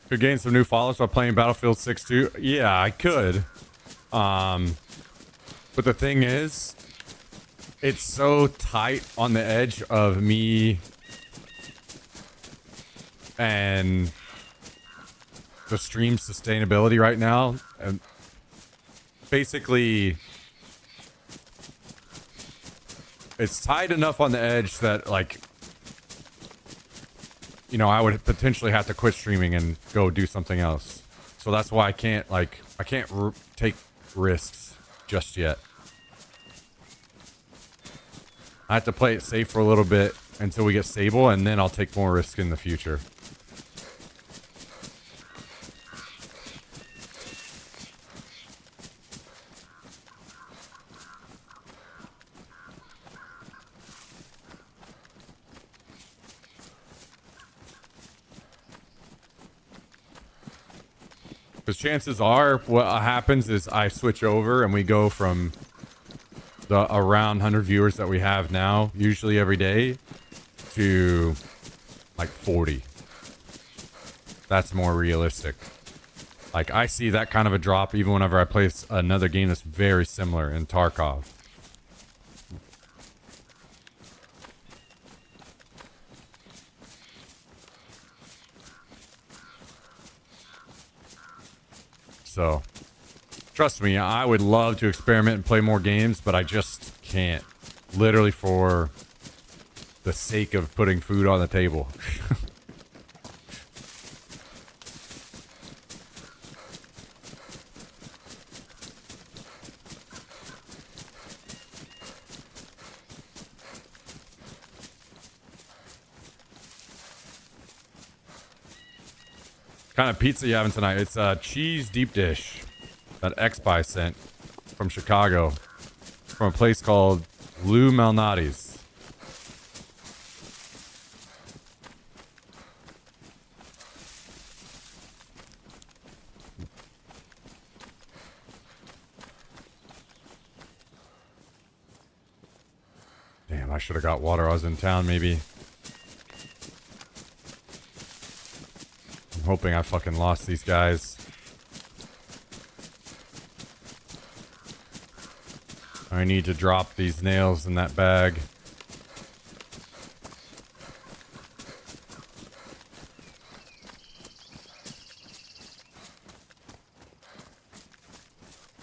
Could gain some new followers by playing Battlefield 6 too. Yeah, I could. But the thing is, it's so tight on the edge of me and the stream sustainability right now. And basically, it's tight enough on the edge that, like, you know, I would potentially have to quit streaming and go do something else. So that's why I can't take risks just yet. I have to play it safe for a little bit until we get stable, and then I'll take more risks in the future. Because chances are what happens is I switch over and we go from the around 100 viewers that we have now, usually every day, to like 40. that's more realistic. Like, I see that kind of a drop even whenever I play another game that's very similar in Tarkov. So, trust me, I would love to experiment and play more games, but I just can't. Literally for the sake of putting food on the table. Kind of pizza you having tonight? It's a cheese deep dish that X-Pie sent from Chicago from a place called Lou Malnati's. Damn, I should have got water. I was in town, maybe. I'm hoping I fucking lost these guys. I need to drop these nails in that bag.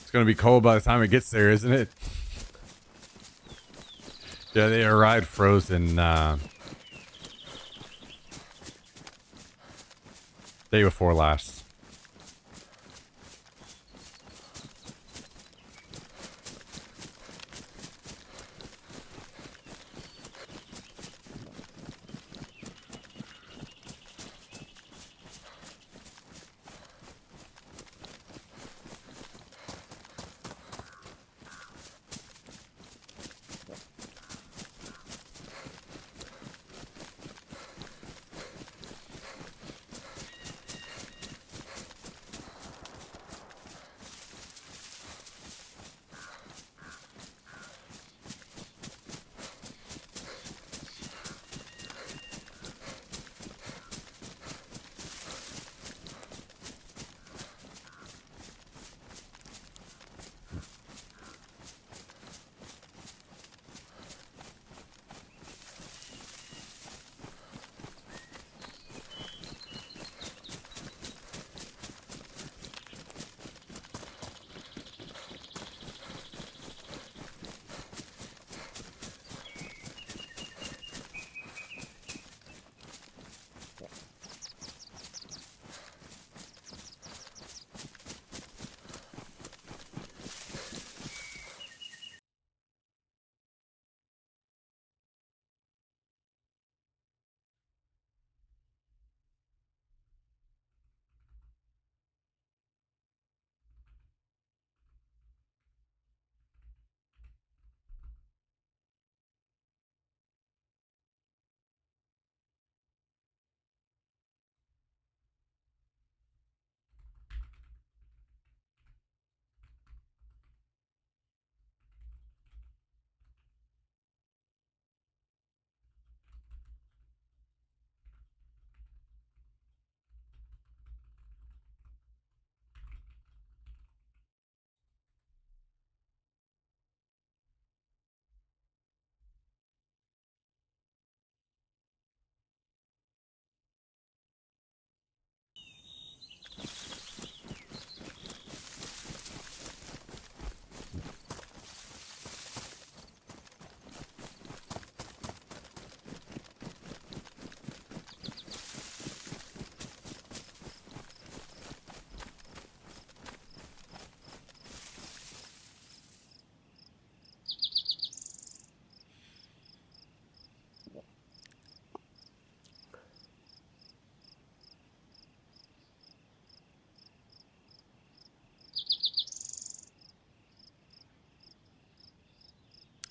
It's gonna be cold by the time it gets there, isn't it? Yeah, they arrived frozen, day before last.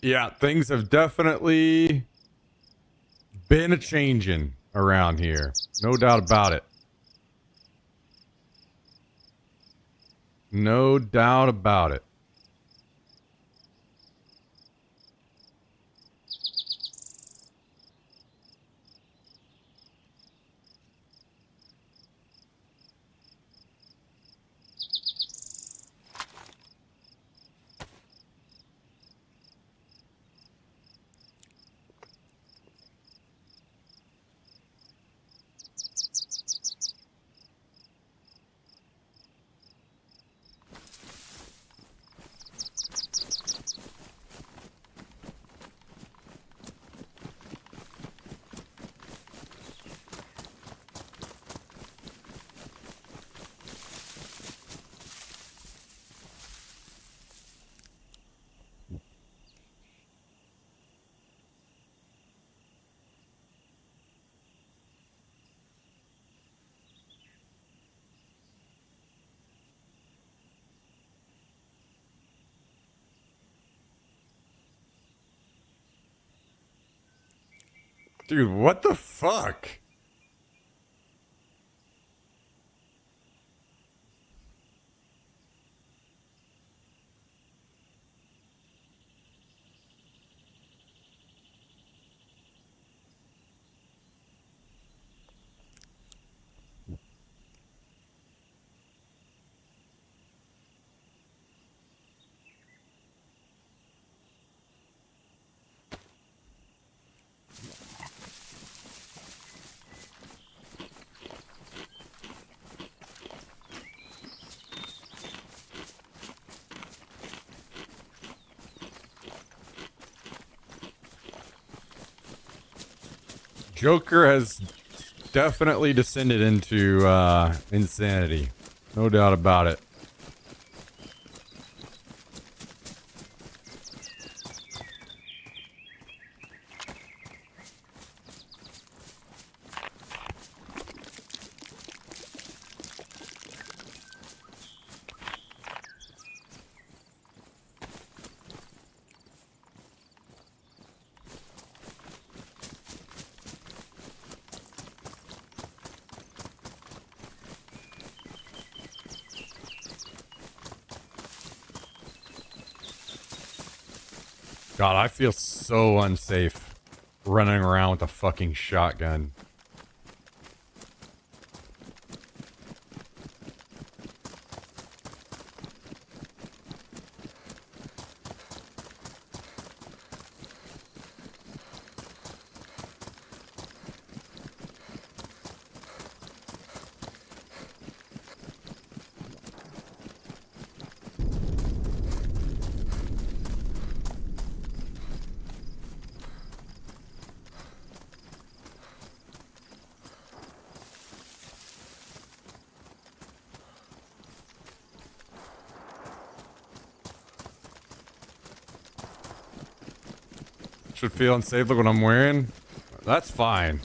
Yeah, things have definitely been a changing around here. No doubt about it. No doubt about it. Dude, what the fuck? Joker has definitely descended into insanity. No doubt about it. God, I feel so unsafe running around with a fucking shotgun. Should feel unsafe. Look what I'm wearing. That's fine.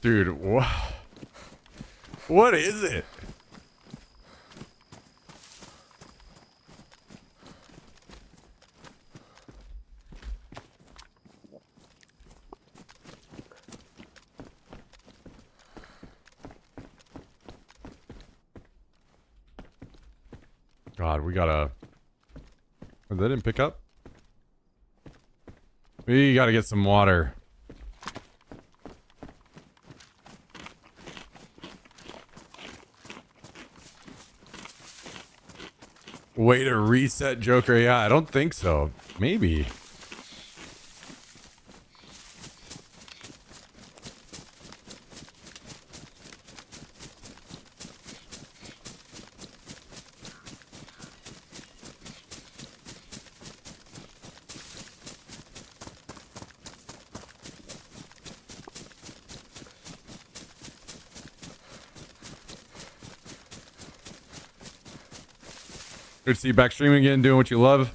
Dude, what is it? God, we gotta... Oh, that didn't pick up? We gotta get some water. Way to reset Joker. Yeah, I don't think so. Maybe. Good to see you back streaming again, doing what you love.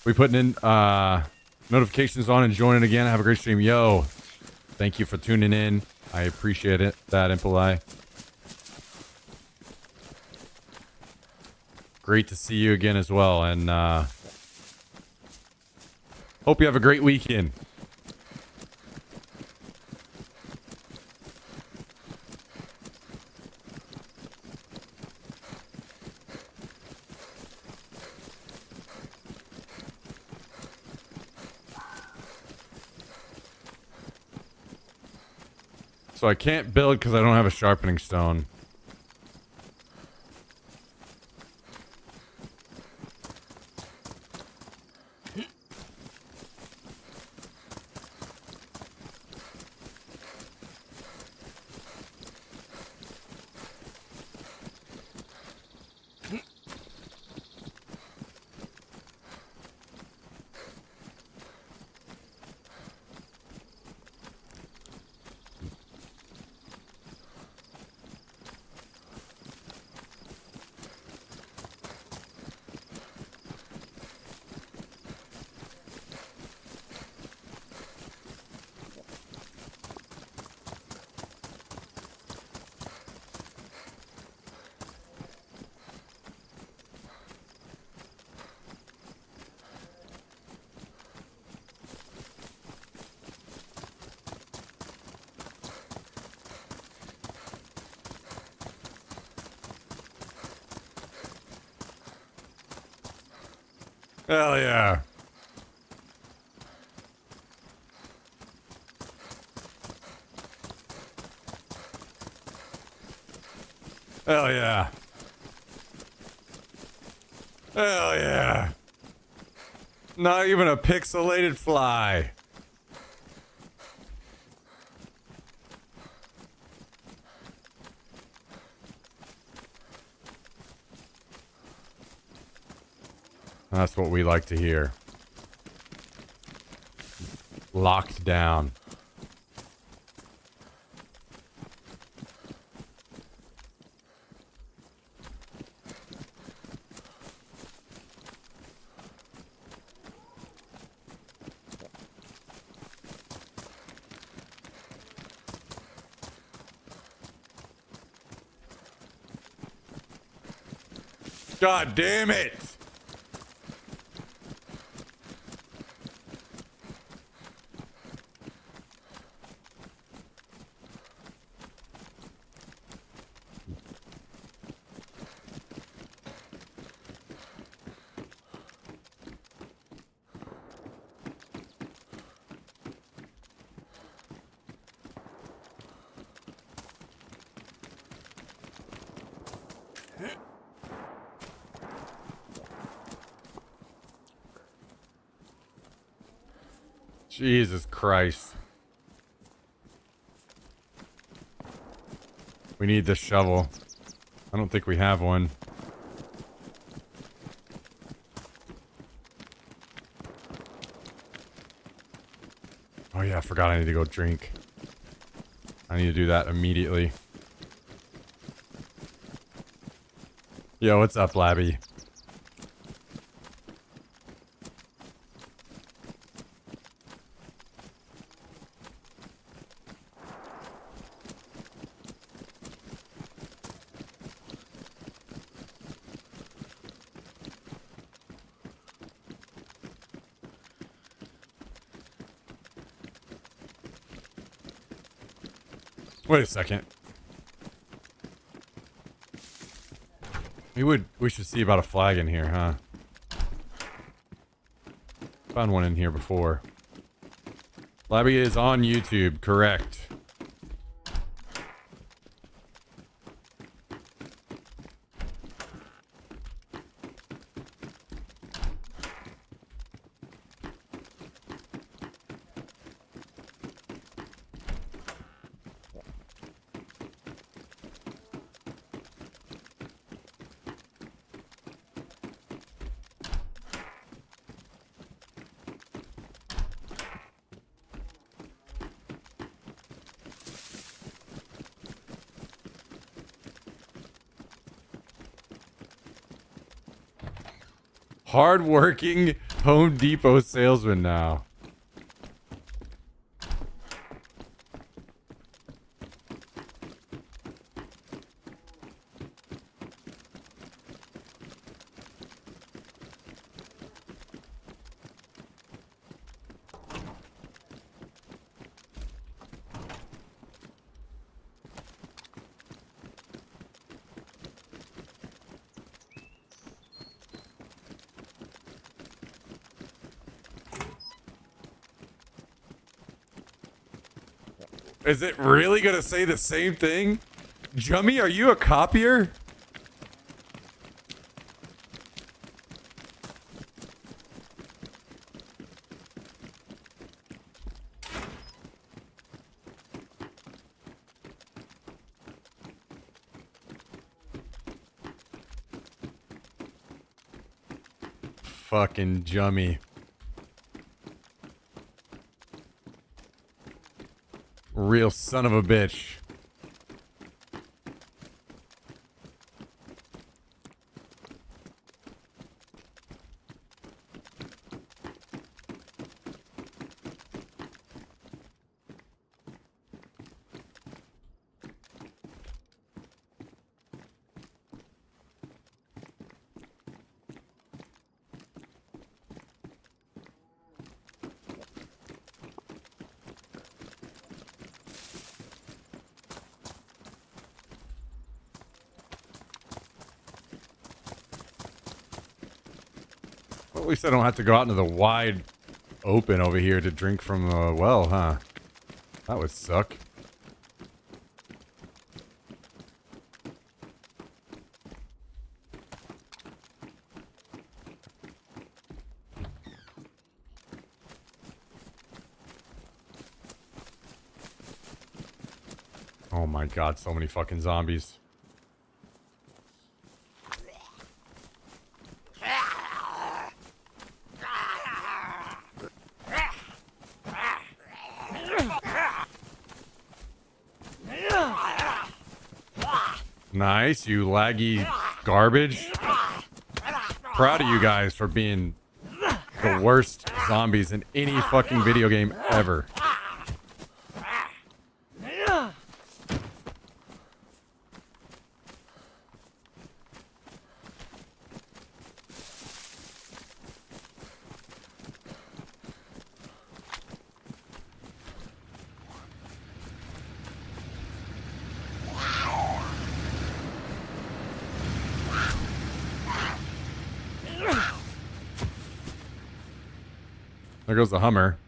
We putting in notifications on and joining again. Have a great stream. Yo, thank you for tuning in. I appreciate it. That Impulai. Great to see you again as well. And hope you have a great weekend. So I can't build because I don't have a sharpening stone. Hell yeah. Hell yeah. Hell yeah. Not even a pixelated fly. That's what we like to hear. Locked down. God damn it! Jesus Christ. We need this shovel. I don't think we have one. Oh yeah, I forgot I need to go drink. I need to do that immediately. Yo, what's up, Labby? Wait a second. We should see about a flag in here, huh? Found one in here before. Labby is on YouTube, correct. Hard-working Home Depot salesman now. Is it really gonna say the same thing? Jummy, are you a copier? Fucking Jummy. Real son of a bitch. At least I don't have to go out into the wide open over here to drink from a well, huh? That would suck. Oh my god, so many fucking zombies. Nice, you laggy garbage. Proud of you guys for being the worst zombies in any fucking video game ever. There goes the Hummer.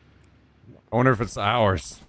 I wonder if it's ours.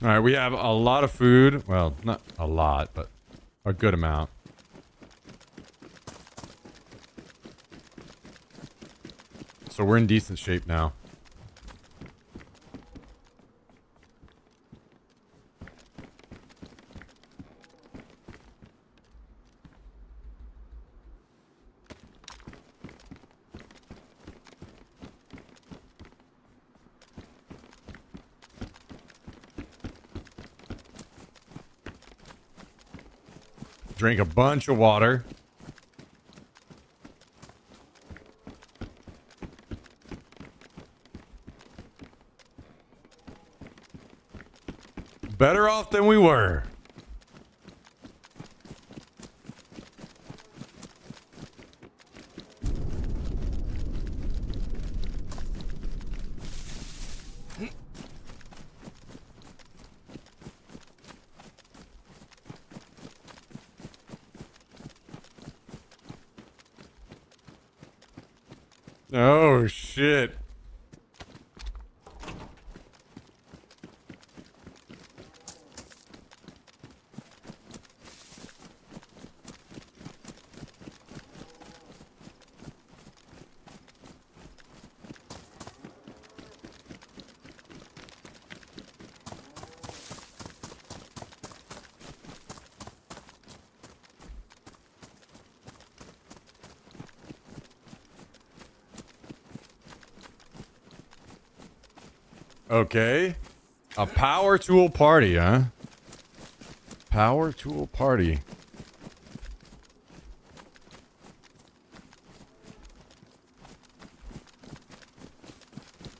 All right, we have a lot of food. Well, not a lot, but a good amount. So we're in decent shape now. Drink a bunch of water. Better off than we were. Oh, shit. Okay. A power tool party, huh? Power tool party.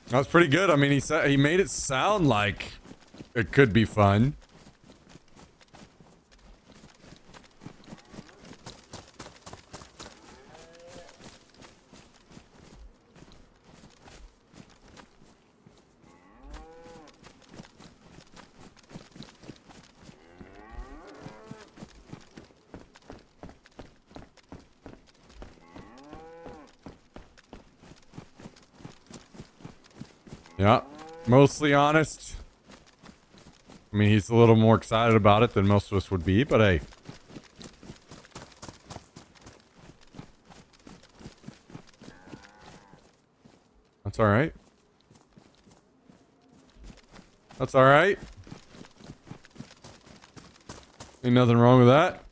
That's pretty good. I mean, he made it sound like it could be fun. Yeah, mostly honest. I mean, he's a little more excited about it than most of us would be, but hey. That's alright. That's alright. Ain't nothing wrong with that.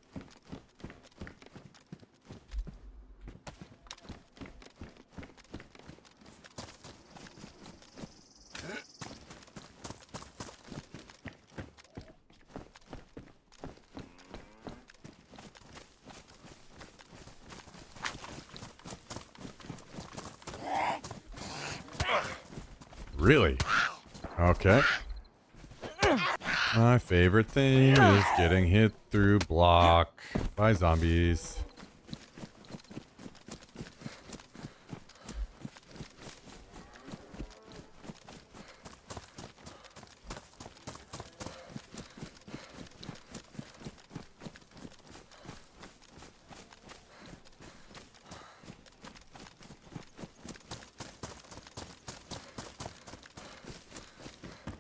Really? Okay. My favorite thing is getting hit through block by zombies.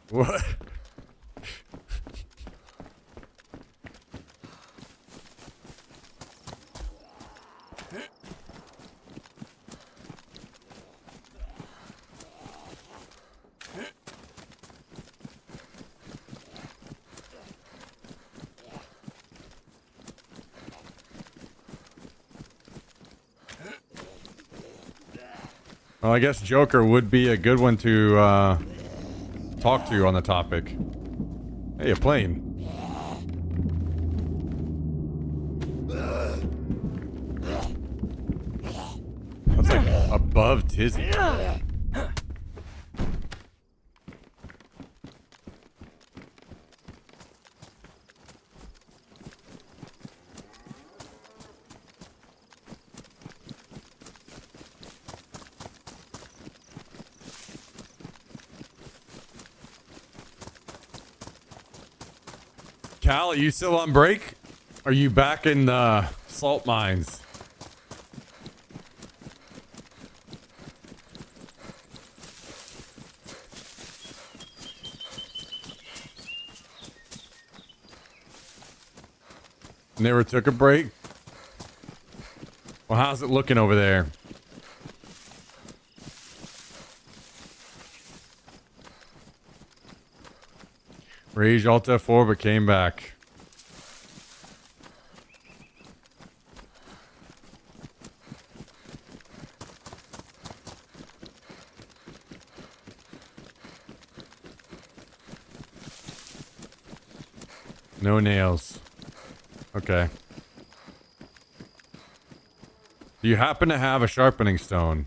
What? Well, I guess Joker would be a good one to talk to on the topic. Hey, a plane. That's like above Tizzy. Cal, are you still on break? Are you back in the salt mines? Never took a break? Well, how's it looking over there? Rage Alt F4 but came back. No nails. Okay. Do you happen to have a sharpening stone?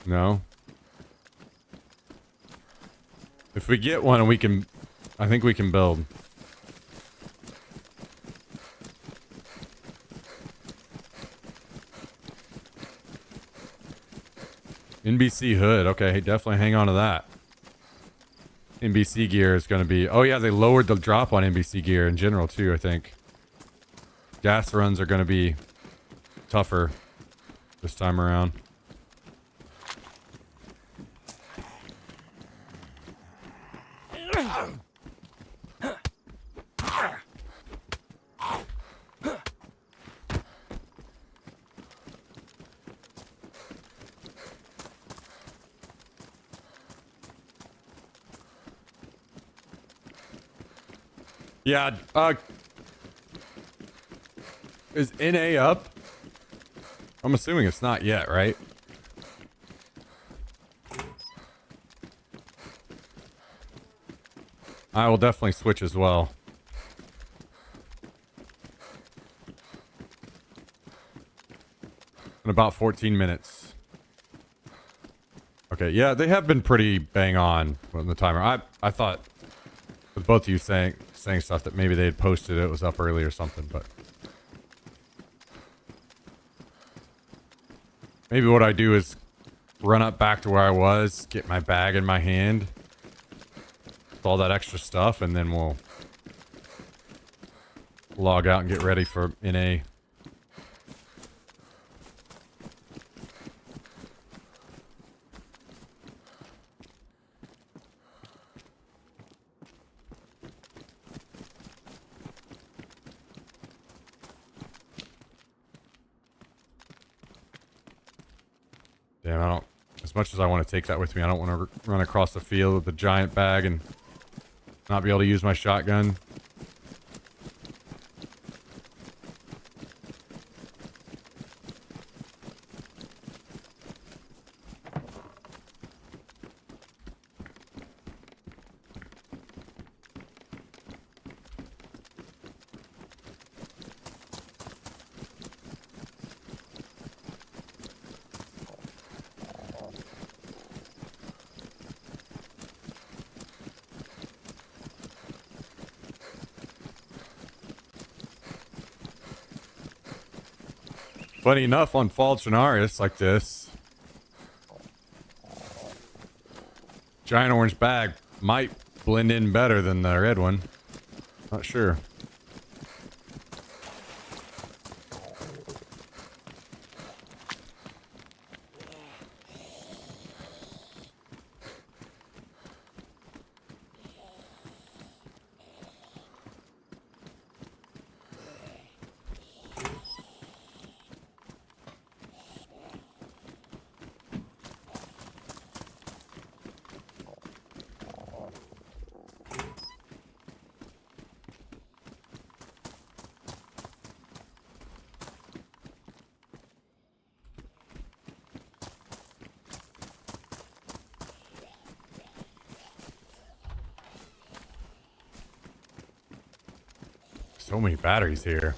No. If we get one, we can... I think we can build. NBC hood. Okay, definitely hang on to that. NBC gear is going to be... Oh, yeah, they lowered the drop on NBC gear in general, too, I think. Gas runs are going to be tougher this time around. Yeah, is NA up? I'm assuming it's not yet, right? I will definitely switch as well. In about 14 minutes. Okay, yeah, they have been pretty bang on on the timer. I thought with both of you saying stuff that maybe they had posted it was up early or something, but maybe what I do is run up back to where I was, get my bag in my hand with all that extra stuff, and then we'll log out and get ready for NA. Damn, I don't... As much as I want to take that with me, I don't want to run across the field with a giant bag and not be able to use my shotgun. Funny enough, on Fall Trenaris like this, giant orange bag might blend in better than the red one. Not sure. So many batteries here.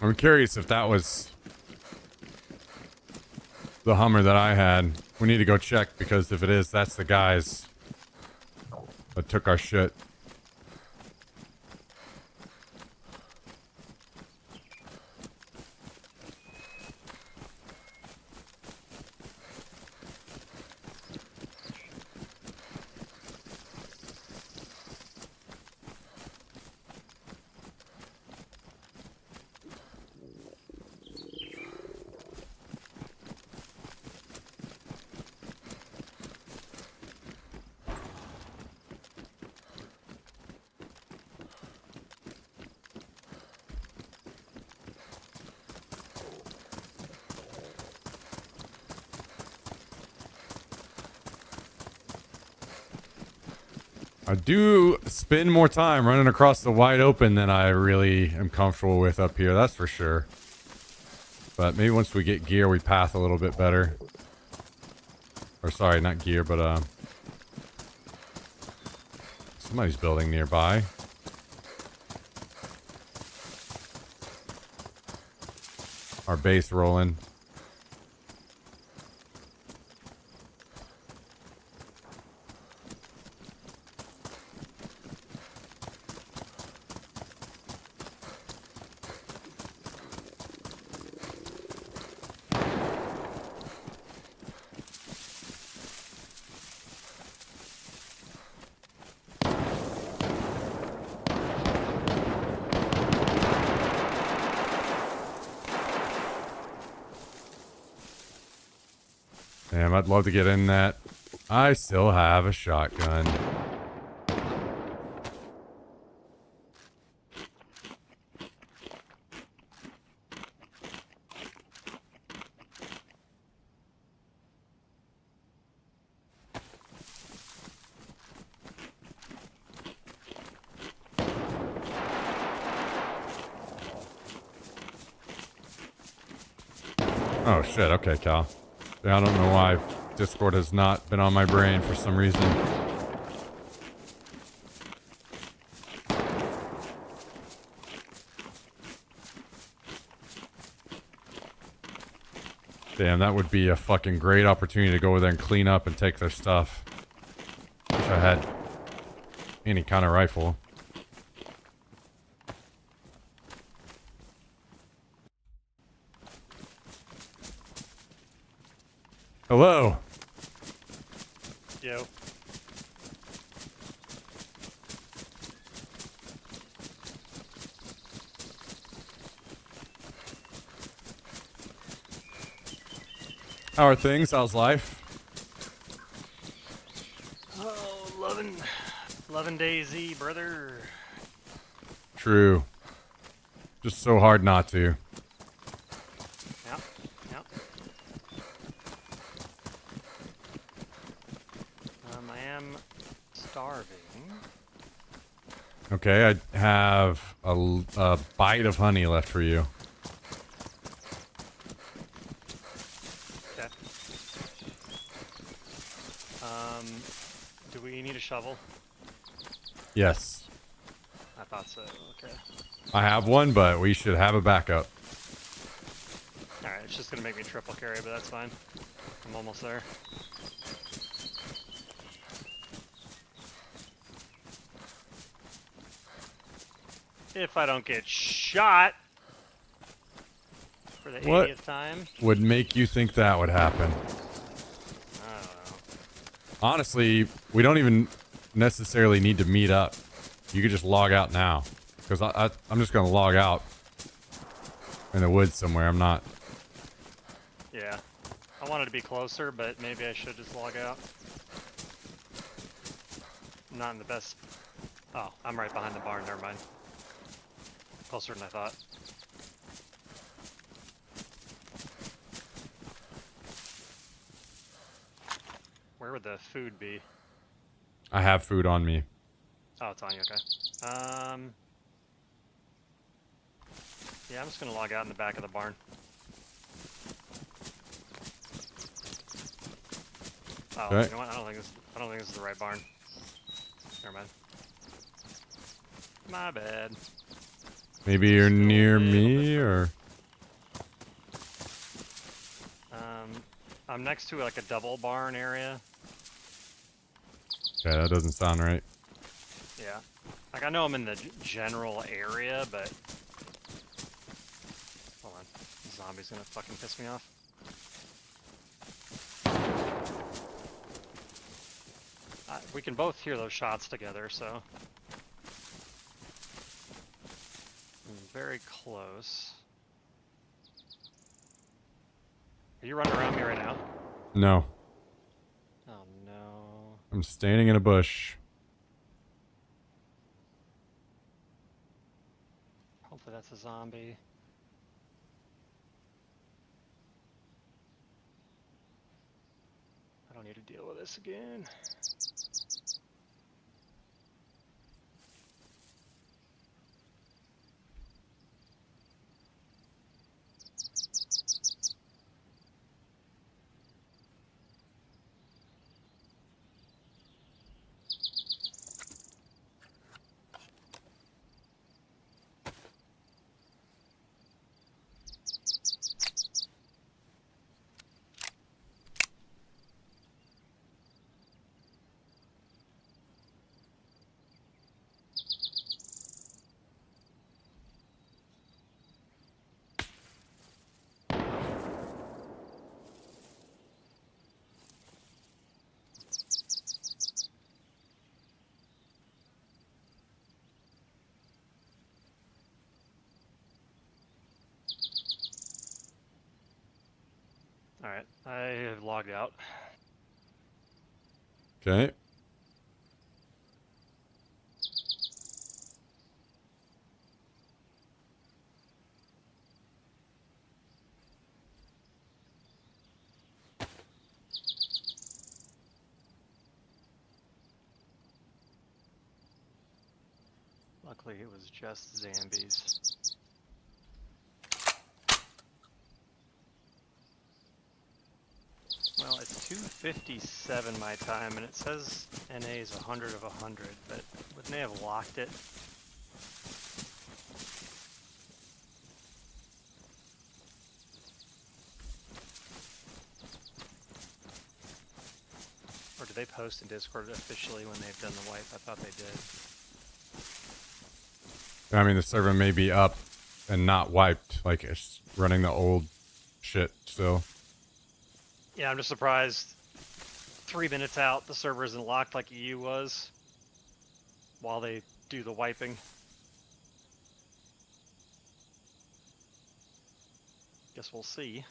I'm curious if that was the Hummer that I had. We need to go check, because if it is, that's the guys that took our shit. I do spend more time running across the wide open than I really am comfortable with up here, that's for sure. But maybe once we get gear, we path a little bit better. Or sorry, not gear, but somebody's building nearby. Our base rolling. Damn, I'd love to get in that. I still have a shotgun. Oh shit, okay, Cal. Yeah, I don't know why Discord has not been on my brain for some reason. Damn, that would be a fucking great opportunity to go over there and clean up and take their stuff. Wish I had any kind of rifle. Hello. Yo. How are things? How's life? Oh, loving DayZ, brother. True. Just so hard not to. Yep, yep. I am starving. Okay, I have a bite of honey left for you. Okay. Do we need a shovel? Yes. I thought so, okay. I have one, but we should have a backup. Alright, it's just gonna make me triple carry, but that's fine. I'm almost there. If I don't get shot for the What? 80th time. Would make you think that would happen. I don't know. Honestly, we don't even necessarily need to meet up. You could just log out now. Because I'm just going to log out in the woods somewhere. I'm not. Yeah. I wanted to be closer, but maybe I should just log out. I'm not in the best... Oh, I'm right behind the barn. Never mind. Closer than I thought. Where would the food be? I have food on me. Oh, it's on you, okay. Yeah, I'm just gonna log out in the back of the barn. Oh, Okay. you know what? I don't think this is the right barn. Never mind. My bad. Maybe you're near me, or... I'm next to like a double barn area. Okay, that doesn't sound right. Yeah. Like I know I'm in the general area, but hold on. The zombie's gonna fucking piss me off. We can both hear those shots together, so I'm very close. Are you running around me right now? No. Oh no. I'm standing in a bush. Hopefully that's a zombie. I don't need to deal with this again. Alright, I have logged out. Okay. Luckily it was just zombies. Well, it's 2:57 my time, and it says NA is 100 of 100, but wouldn't they have locked it? Or did they post in Discord officially when they've done the wipe? I thought they did. I mean, the server may be up and not wiped. Like, it's running the old shit still. Yeah, I'm just surprised 3 minutes out the server isn't locked like EU was while they do the wiping. Guess we'll see.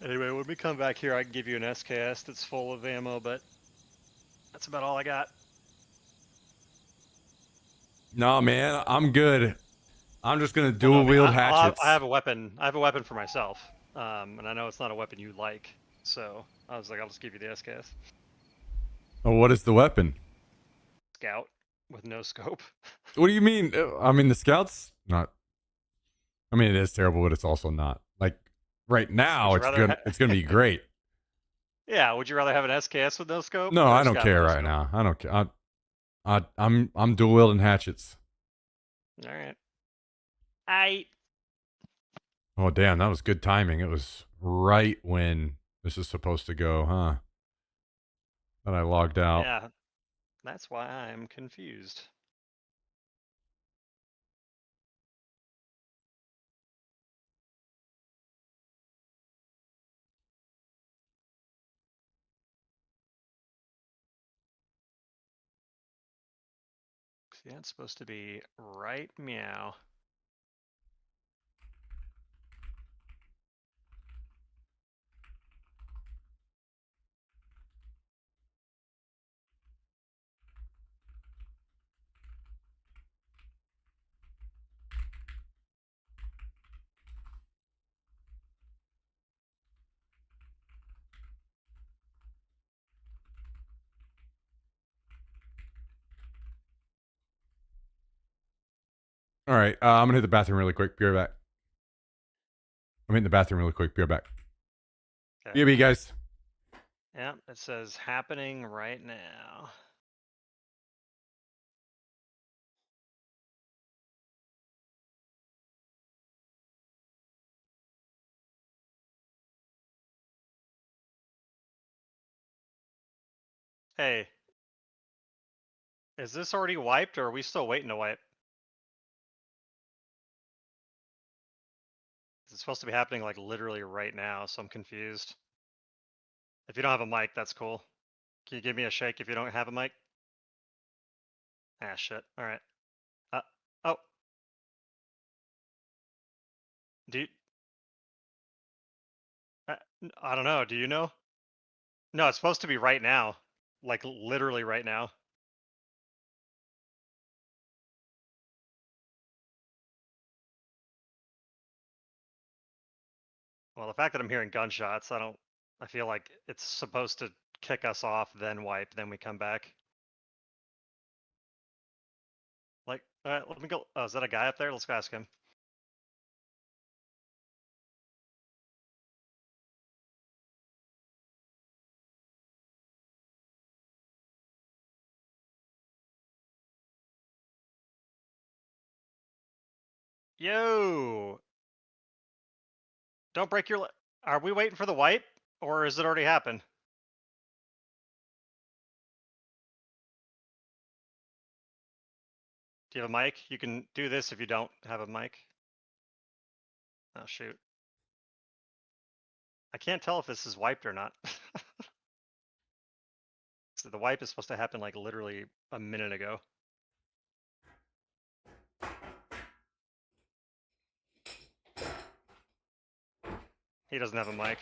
Anyway, when we come back here, I can give you an SKS that's full of ammo, but that's about all I got. No, man, I'm good. I'm just gonna Well, no, dual I mean, wield I hatchets. have a weapon. I have a weapon for myself, and I know it's not a weapon you like, so I was like, I'll just give you the SKS. Oh, what is the weapon? Scout with no scope. What do you mean? I mean, the scouts not. I mean, it is terrible, but it's also not. Like right now, Would it's you rather good. It's gonna be great. Yeah, would you rather have an SKS with no scope? No, or a I don't scout care with no right scope? now. I don't care. I'm dual wielding hatchets. All right. Oh damn, that was good timing. It was right when this is supposed to go, huh? That I logged out. Yeah, that's why I'm confused. See, that's supposed to be right meow. All right, I'm gonna hit the bathroom really quick. Be right back. I'm hitting the bathroom really quick. Be right back. Okay. BB, guys. Yeah, it says happening right now. Hey, is this already wiped or are we still waiting to wipe? It's supposed to be happening like literally right now, so I'm confused. If you don't have a mic, that's cool. Can you give me a shake if you don't have a mic? Ah, shit. All right. Oh. Do you, I don't know. Do you know? No, it's supposed to be right now. Like literally right now. Well, the fact that I'm hearing gunshots, I feel like it's supposed to kick us off, then wipe, then we come back. Like, all right, let me go. Oh, is that a guy up there? Let's go ask him. Yo! Don't break your Are we waiting for the wipe? Or has it already happened? Do you have a mic? You can do this if you don't have a mic. Oh, shoot. I can't tell if this is wiped or not. So the wipe is supposed to happen like literally a minute ago. He doesn't have a mic.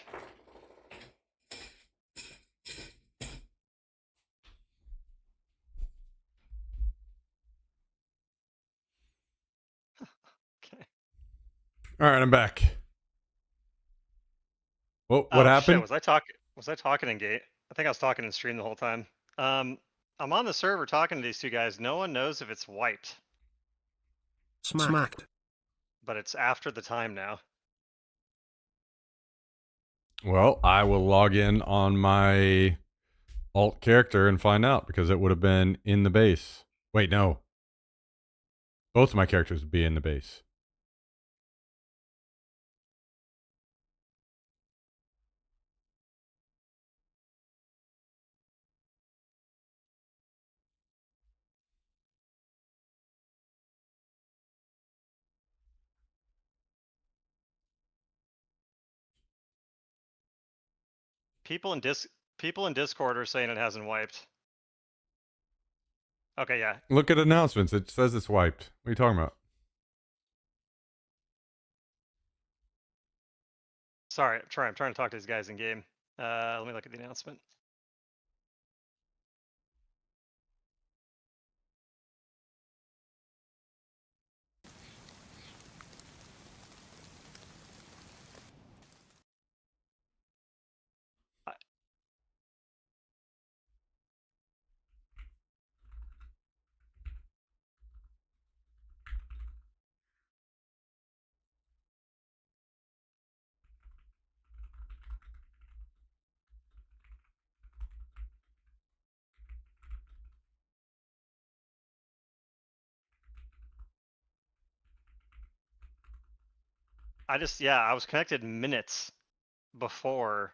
Okay. All right, I'm back. What Oh, happened? shit, was I talking in gate? I think I was talking in stream the whole time. I'm on the server talking to these two guys. No one knows if it's wiped, Smacked. but it's after the time now. Well, I will log in on my alt character and find out because it would have been in the base. Wait, no. Both of my characters would be in the base. People in Discord are saying it hasn't wiped. Okay, yeah. Look at announcements. It says it's wiped. What are you talking about? Sorry, I'm trying to talk to these guys in game. Let me look at the announcement. I was connected minutes before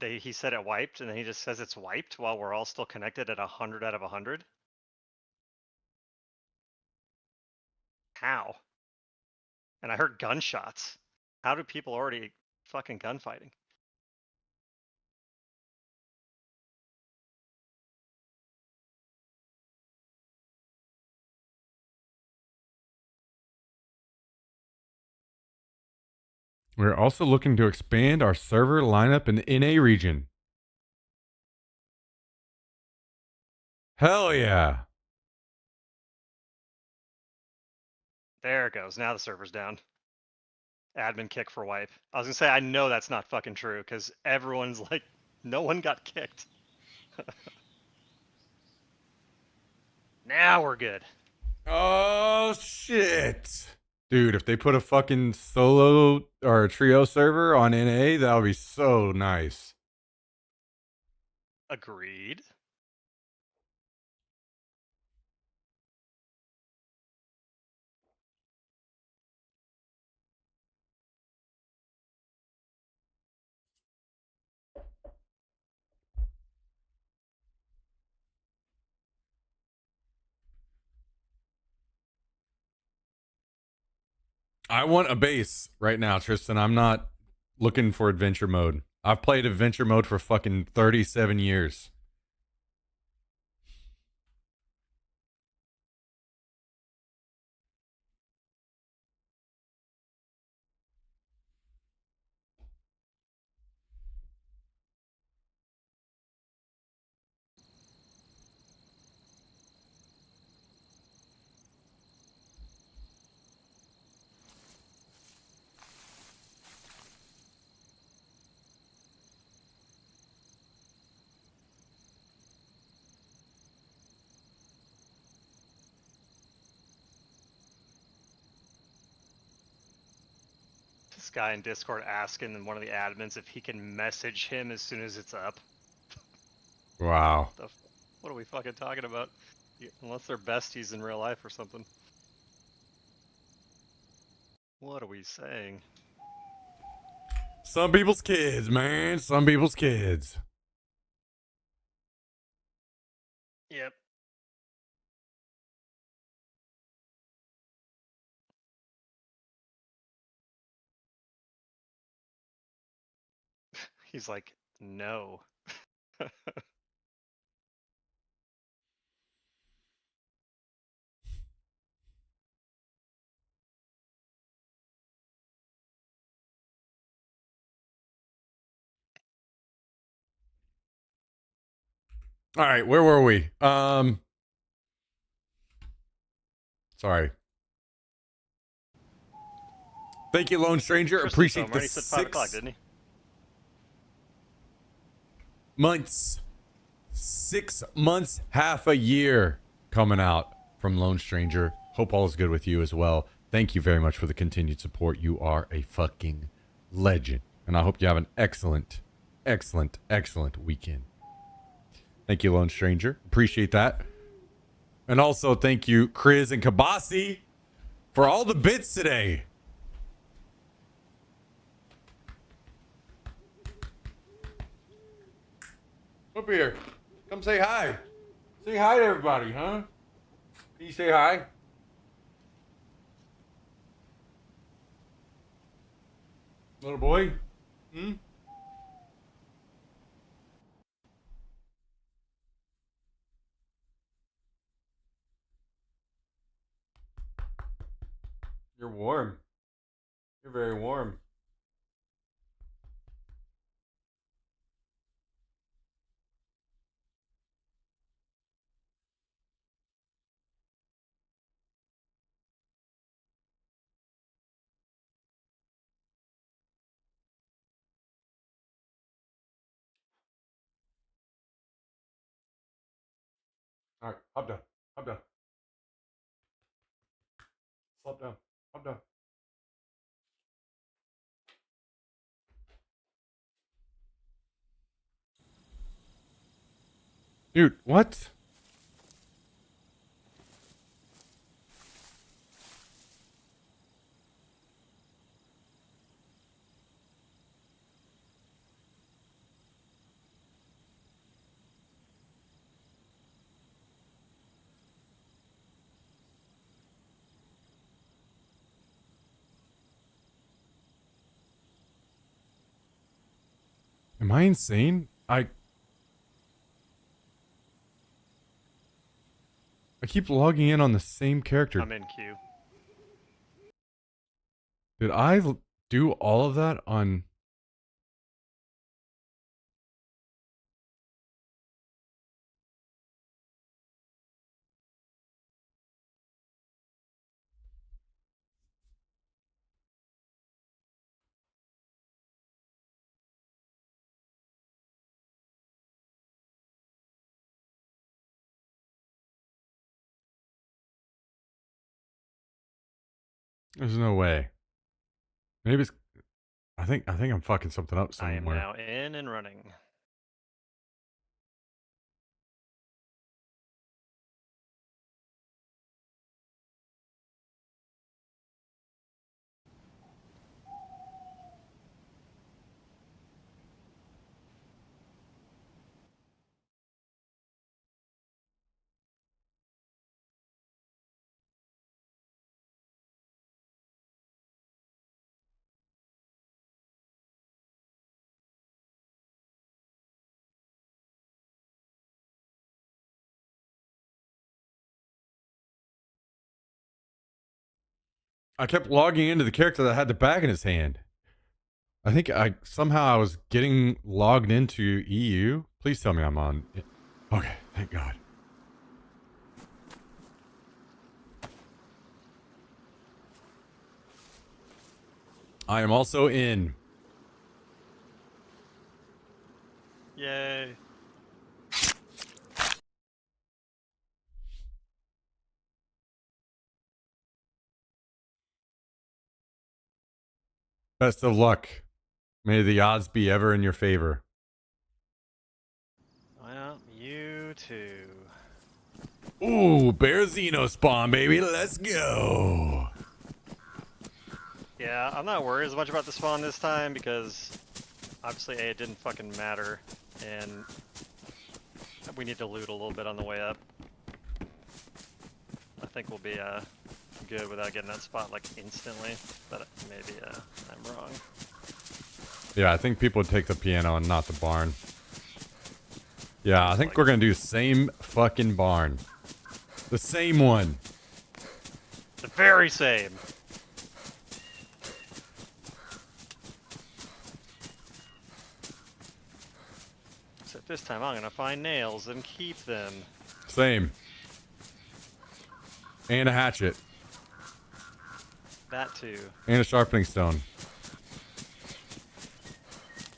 he said it wiped, and then he just says it's wiped while we're all still connected at 100 out of 100. How? And I heard gunshots. How do people already fucking gunfighting? We're also looking to expand our server lineup in the NA region. Hell yeah. There it goes. Now the server's down. Admin kick for wipe. I was gonna say, I know that's not fucking true, because everyone's like, no one got kicked. Now we're good. Oh, shit. Dude, if they put a fucking solo or a trio server on NA, that would be so nice. Agreed. I want a base right now, Tristan. I'm not looking for adventure mode. I've played adventure mode for fucking 37 years. This guy in Discord asking one of the admins if he can message him as soon as it's up. Wow. What are we fucking talking about? Unless they're besties in real life or something. What are we saying? Some people's kids, man. Some people's kids. Yep. He's like, no. All right, where were we? Sorry. Thank you, Lone Stranger. Tristan Appreciate Somer, the he said 5 o'clock, 6 didn't he? months 6 months, half a year coming out from Lone Stranger. Hope all is good with you as well. Thank you very much for the continued support. You are a fucking legend. And I hope you have an excellent, excellent, excellent weekend. Thank you, Lone Stranger. Appreciate that. And also thank you, Chris and Kabasi, for all the bits today. Up here. Come say hi. Say hi to everybody, huh? Can you say hi? Little boy? Hmm? You're warm. You're very warm. All right, hop down. Hop down. Hop down. Hop down. Dude, what? Am I insane? I keep logging in on the same character. I'm in queue. Did I do all of that on... There's no way. Maybe it's... I think I'm fucking something up I am somewhere. now in and running. I kept logging into the character that had the bag in his hand. I think I was getting logged into EU. Please tell me I'm on. Okay, thank God. I am also in. Yay. Best of luck. May the odds be ever in your favor. Well, you too. Ooh, Bear Xeno spawn, baby. Let's go. Yeah, I'm not worried as much about the spawn this time because obviously A, it didn't fucking matter, and we need to loot a little bit on the way up. I think we'll be good without getting that spot like instantly, but maybe I'm wrong. Yeah, I think people would take the piano and not the barn. Yeah, I think we're gonna do same fucking barn. The same one. The very same. Except this time I'm gonna find nails and keep them. Same. And a hatchet. That too. And a sharpening stone.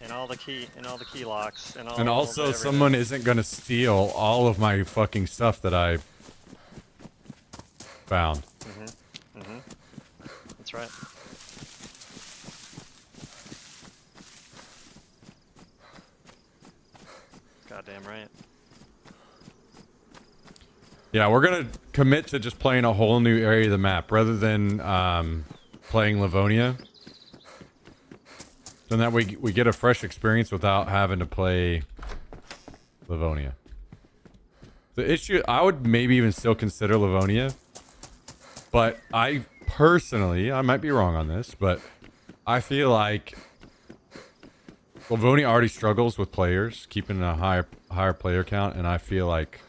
And And all the key locks and all. And of also, everything. someone isn't gonna steal all of my fucking stuff that I found. That's right. Goddamn right. Yeah, we're gonna commit to just playing a whole new area of the map rather than playing Livonia. Then that way we get a fresh experience without having to play Livonia. The issue, I would maybe even still consider Livonia, but I personally, I might be wrong on this, but I feel like Livonia already struggles with players, keeping a higher player count, and I feel like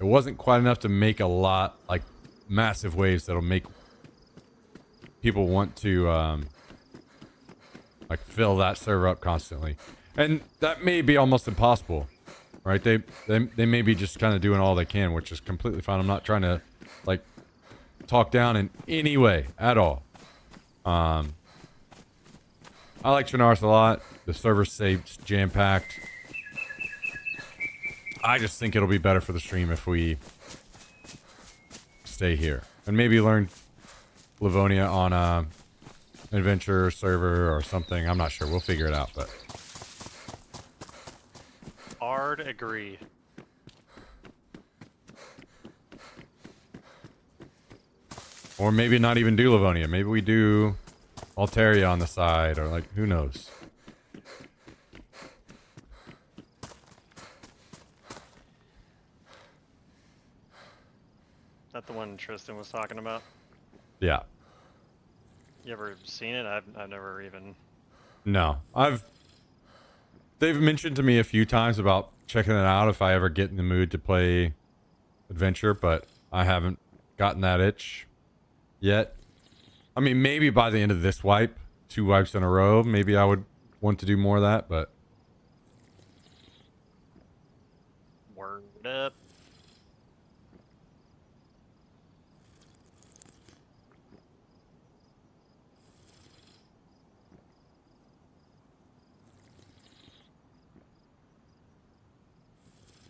it wasn't quite enough to make a lot, like, massive waves that'll make people want to, like, fill that server up constantly. And that may be almost impossible, right? They may be just kind of doing all they can, which is completely fine. I'm not trying to, like, talk down in any way at all. I like Chernarth a lot. The server's safe, jam-packed. I just think it'll be better for the stream if we stay here. And maybe learn Livonia on a adventure server or something. I'm not sure. We'll figure it out, but... Hard agree. Or maybe not even do Livonia. Maybe we do Altaria on the side, or like, who knows? Is that the one Tristan was talking about? Yeah. You ever seen it? I've never even. No. They've mentioned to me a few times about checking it out if I ever get in the mood to play adventure, but I haven't gotten that itch yet. I mean, maybe by the end of this wipe, 2 wipes in a row, maybe I would want to do more of that, but... Word up.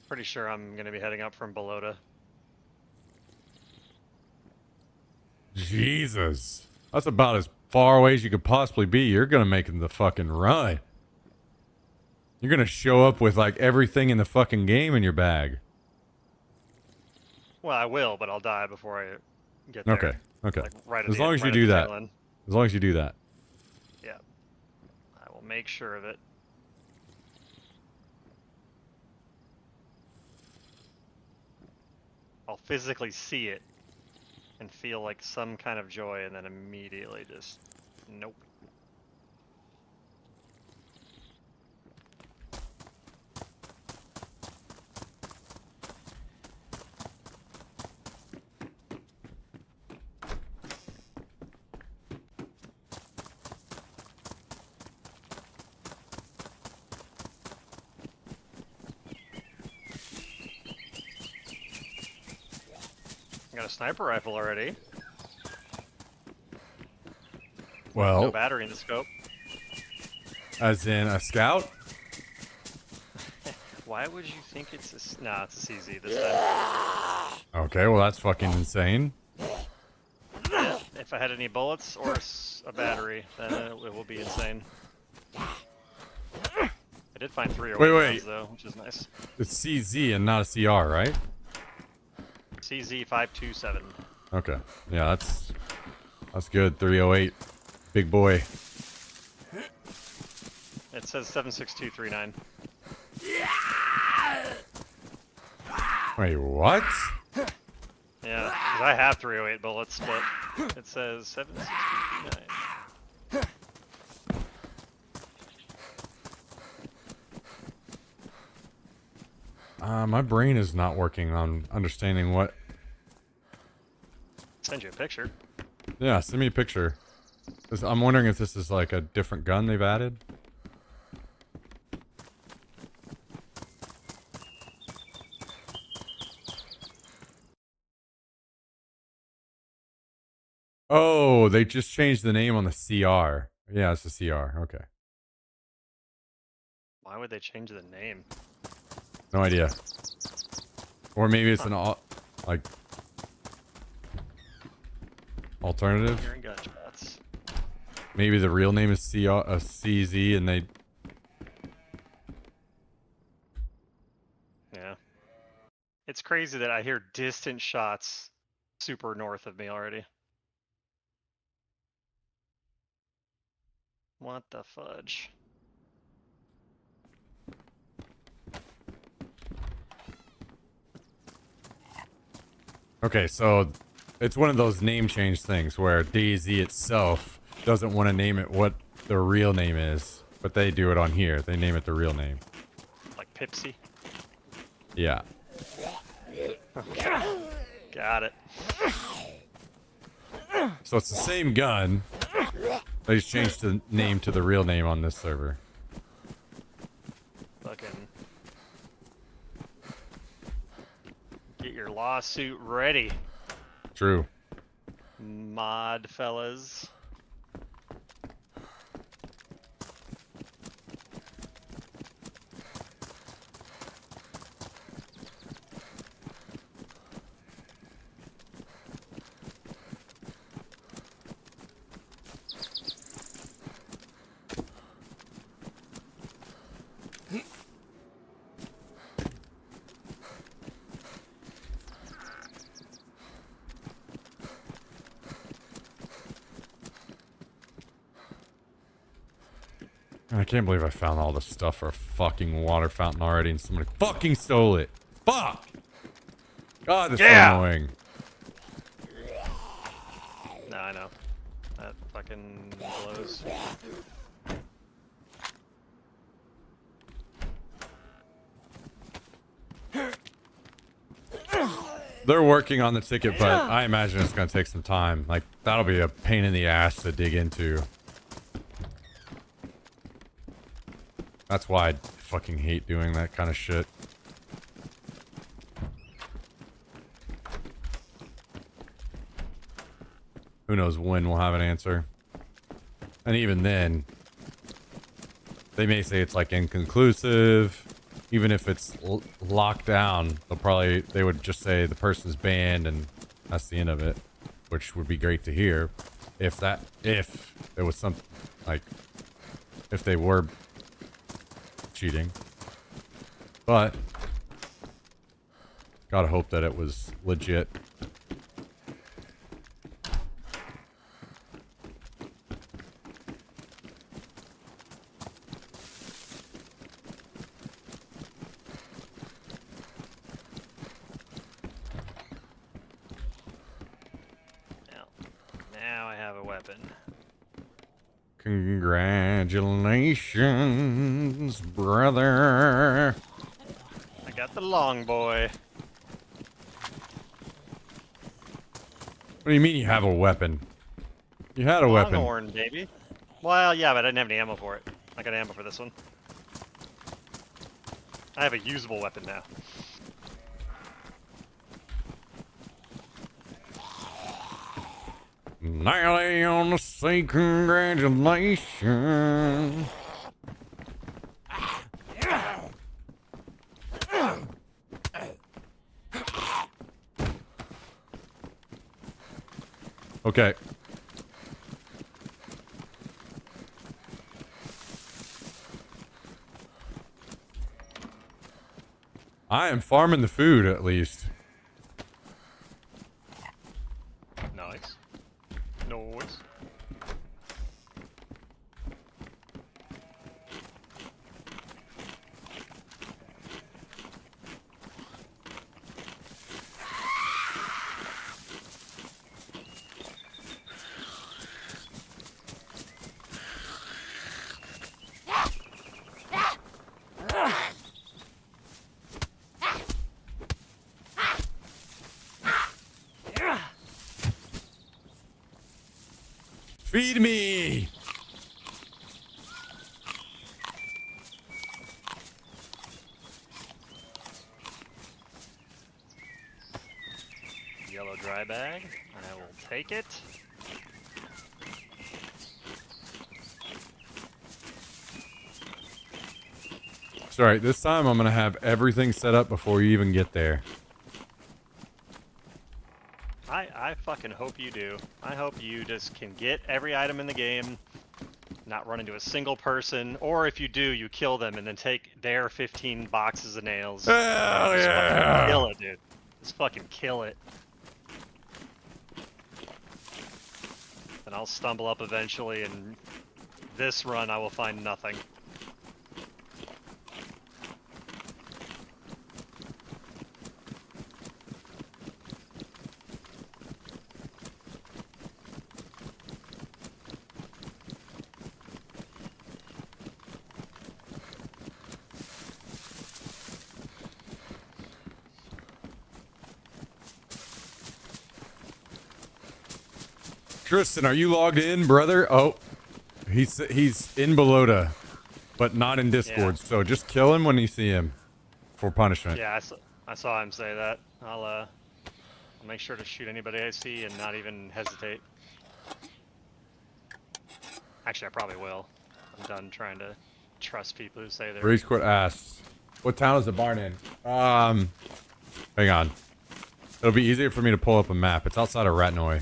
Pretty sure I'm gonna be heading up from Balota. Jesus. That's about as far away as you could possibly be. You're gonna make the fucking run. You're gonna show up with, like, everything in the fucking game in your bag. Well, I will, but I'll die before I get there. Okay, okay. Like, right at As the long end- as you right at do the that. tail end. As long as you do that. Yeah. I will make sure of it. I'll physically see it and feel like some kind of joy and then immediately just nope. I got a sniper rifle already. No Well, battery in the scope. as in a scout? Why would you think it's a... Nah, it's a CZ this time. Okay, well that's fucking insane. Yeah, if I had any bullets or a battery, then it will be insane. I did find 3 Wait, rounds though, which is nice. It's CZ and not a CR, right? CZ527. Okay. Yeah, that's good. 308. Big boy. It says 76239. Wait, what? Yeah, 'cause I have 308 bullets, but it says 76239. My brain is not working on understanding what... Send you a picture. Yeah, send me a picture. I'm wondering if this is like a different gun they've added. Oh, they just changed the name on the CR. Yeah, it's the CR. Okay. Why would they change the name? No idea. Or maybe it's Huh. like alternative. Hearing gunshots. Maybe the real name is CZ and they. Yeah. It's crazy that I hear distant shots super north of me already. What the fudge? Okay, so it's one of those name change things where DayZ itself doesn't want to name it what the real name is, but they do it on here. They name it the real name. Like Pipsy? Yeah. Got it. So it's the same gun. They just changed the name to the real name on this server. Fucking. Get your lawsuit ready, True. mod fellas. I can't believe I found all this stuff for a fucking water fountain already and somebody fucking stole it. Fuck! God, that's Yeah! so annoying. No, I know. That fucking blows. They're working on the ticket, but I imagine it's gonna take some time. Like, that'll be a pain in the ass to dig into. That's why I fucking hate doing that kind of shit. Who knows when we'll have an answer. And even then, they may say it's like inconclusive. Even if it's locked down, they would just say the person's banned and that's the end of it. Which would be great to hear. If there was some, like, if they were cheating. But gotta hope that it was legit. Now I have a weapon. Congratulations, brother. I got the long boy. What do you mean you have a weapon? You had a weapon. Longhorn, baby. Well, yeah, but I didn't have any ammo for it. I got ammo for this one. I have a usable weapon now. Now they on to say congratulations. Okay. I am farming the food, at least. Nice. Noise. Feed me! Yellow dry bag. I will take it. It's alright. This time I'm gonna have everything set up before you even get there. I fucking hope you do. I hope you just can get every item in the game, not run into a single person, or if you do, you kill them and then take their 15 boxes of nails. Hell Just yeah! fucking kill it, dude. Just fucking kill it. And I'll stumble up eventually, and this run I will find nothing. Tristan, are you logged in, brother? Oh, he's in Belota, but not in Discord. Yeah. So just kill him when you see him for punishment. Yeah, I saw him say that. I'll make sure to shoot anybody I see and not even hesitate. Actually, I probably will. I'm done trying to trust people who say they're... Race Quit asks, what town is the barn in? Hang on. It'll be easier for me to pull up a map. It's outside of Ratnoy.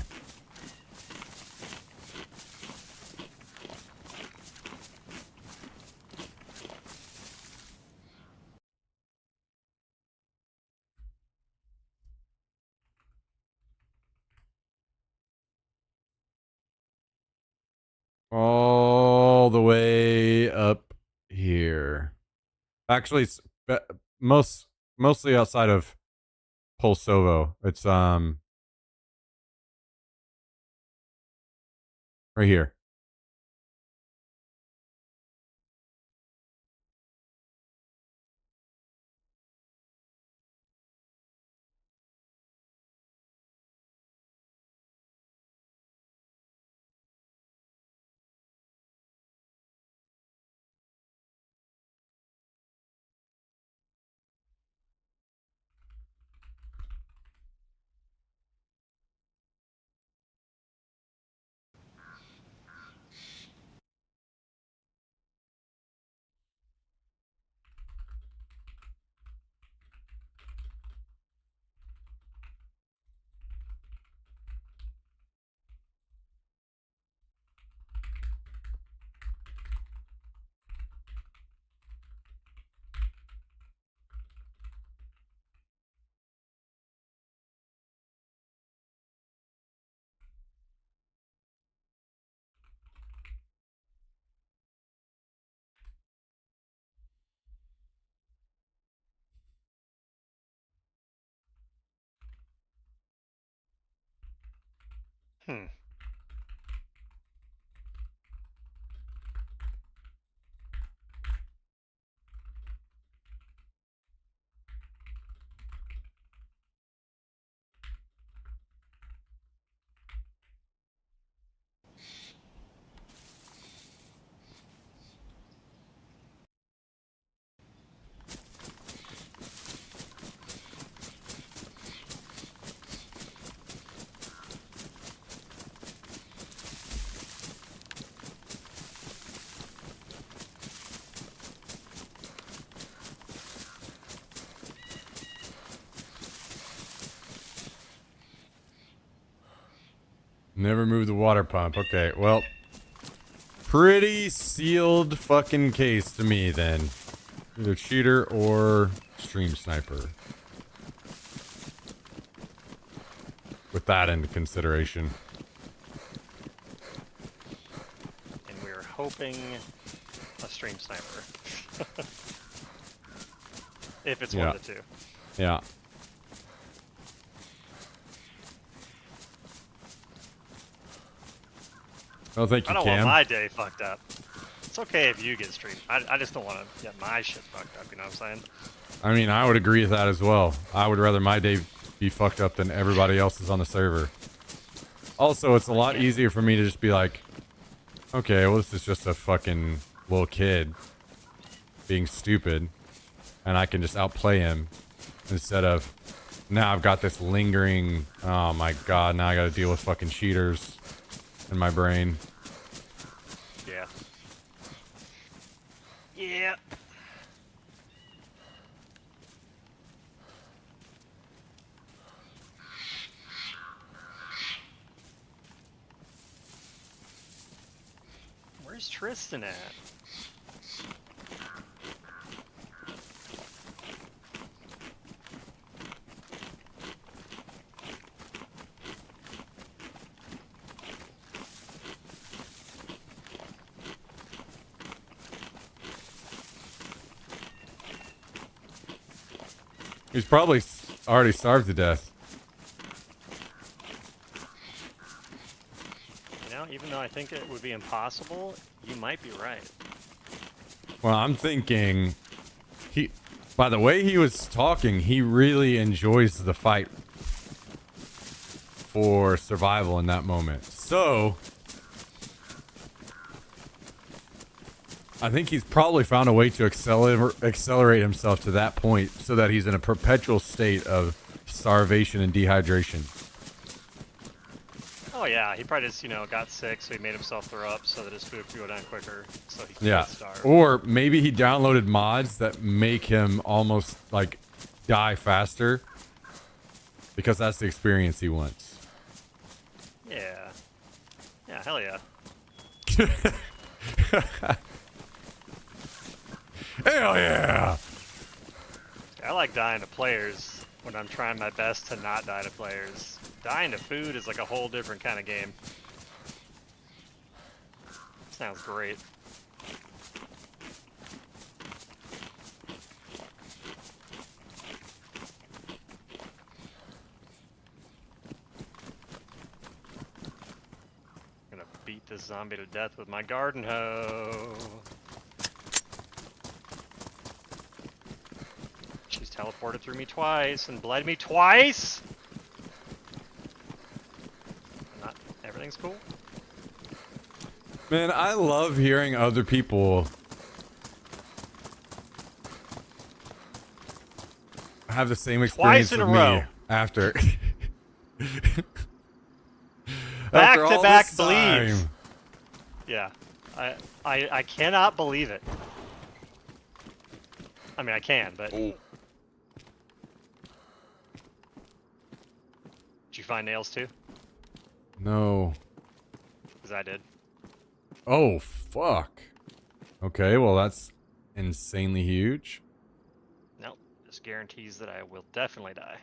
All the way up here. Actually, it's mostly outside of Pulsovo. It's right here. Hmm. Never move the water pump. Okay, well, pretty sealed fucking case to me then. Either cheater or stream sniper. With that into consideration. And we're hoping a stream sniper. If it's one of the two. Yeah. I don't think you I don't can. want my day fucked up. It's okay if you get streamed. I just don't want to get my shit fucked up, you know what I'm saying? I mean, I would agree with that as well. I would rather my day be fucked up than everybody else's on the server. Also, it's a lot easier for me to just be like, okay, well, this is just a fucking little kid being stupid, and I can just outplay him instead of, now I've got this lingering, oh my god, now I gotta deal with fucking cheaters in my brain. Yeah. Yeah. Where's Tristan at? He's probably already starved to death. You know, even though I think it would be impossible, you might be right. Well, I'm thinking by the way he was talking, he really enjoys the fight for survival in that moment. So, I think he's probably found a way to accelerate himself to that point so that he's in a perpetual state of starvation and dehydration. Oh yeah, he probably just, you know, got sick, so he made himself throw up so that his food could go down quicker, so he could Yeah. starve. Or maybe he downloaded mods that make him almost like die faster because that's the experience he wants. Yeah. Yeah, hell yeah. Hell yeah! I like dying to players when I'm trying my best to not die to players. Dying to food is like a whole different kind of game. Sounds great. I'm gonna beat this zombie to death with my garden hoe. She's teleported through me twice and bled me twice. Not everything's cool. Man, I love hearing other people have the same experience Twice in with a me row. after. Back After to all back this bleeds. time. Yeah, I cannot believe it. I mean, I can, but did you find nails too? No. Because I did. Oh, fuck. Okay, well, that's insanely huge. Nope. This guarantees that I will definitely die.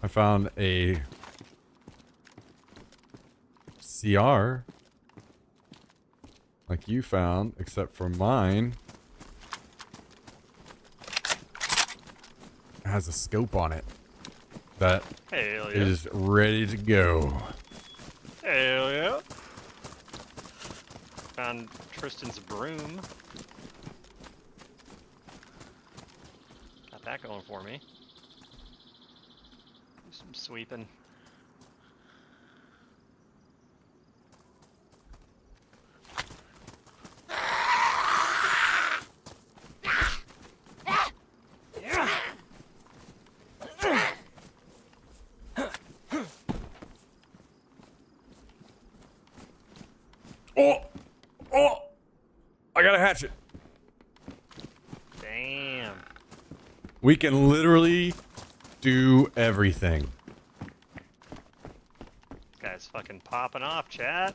I found a CR like you found, except for mine has a scope on it that Hell yeah. is ready to go. Hell yeah. Found Tristan's broom. Got that going for me. Do some sweeping. Oh! Oh! I got a hatchet. Damn. We can literally do everything. This guy's fucking popping off, chat.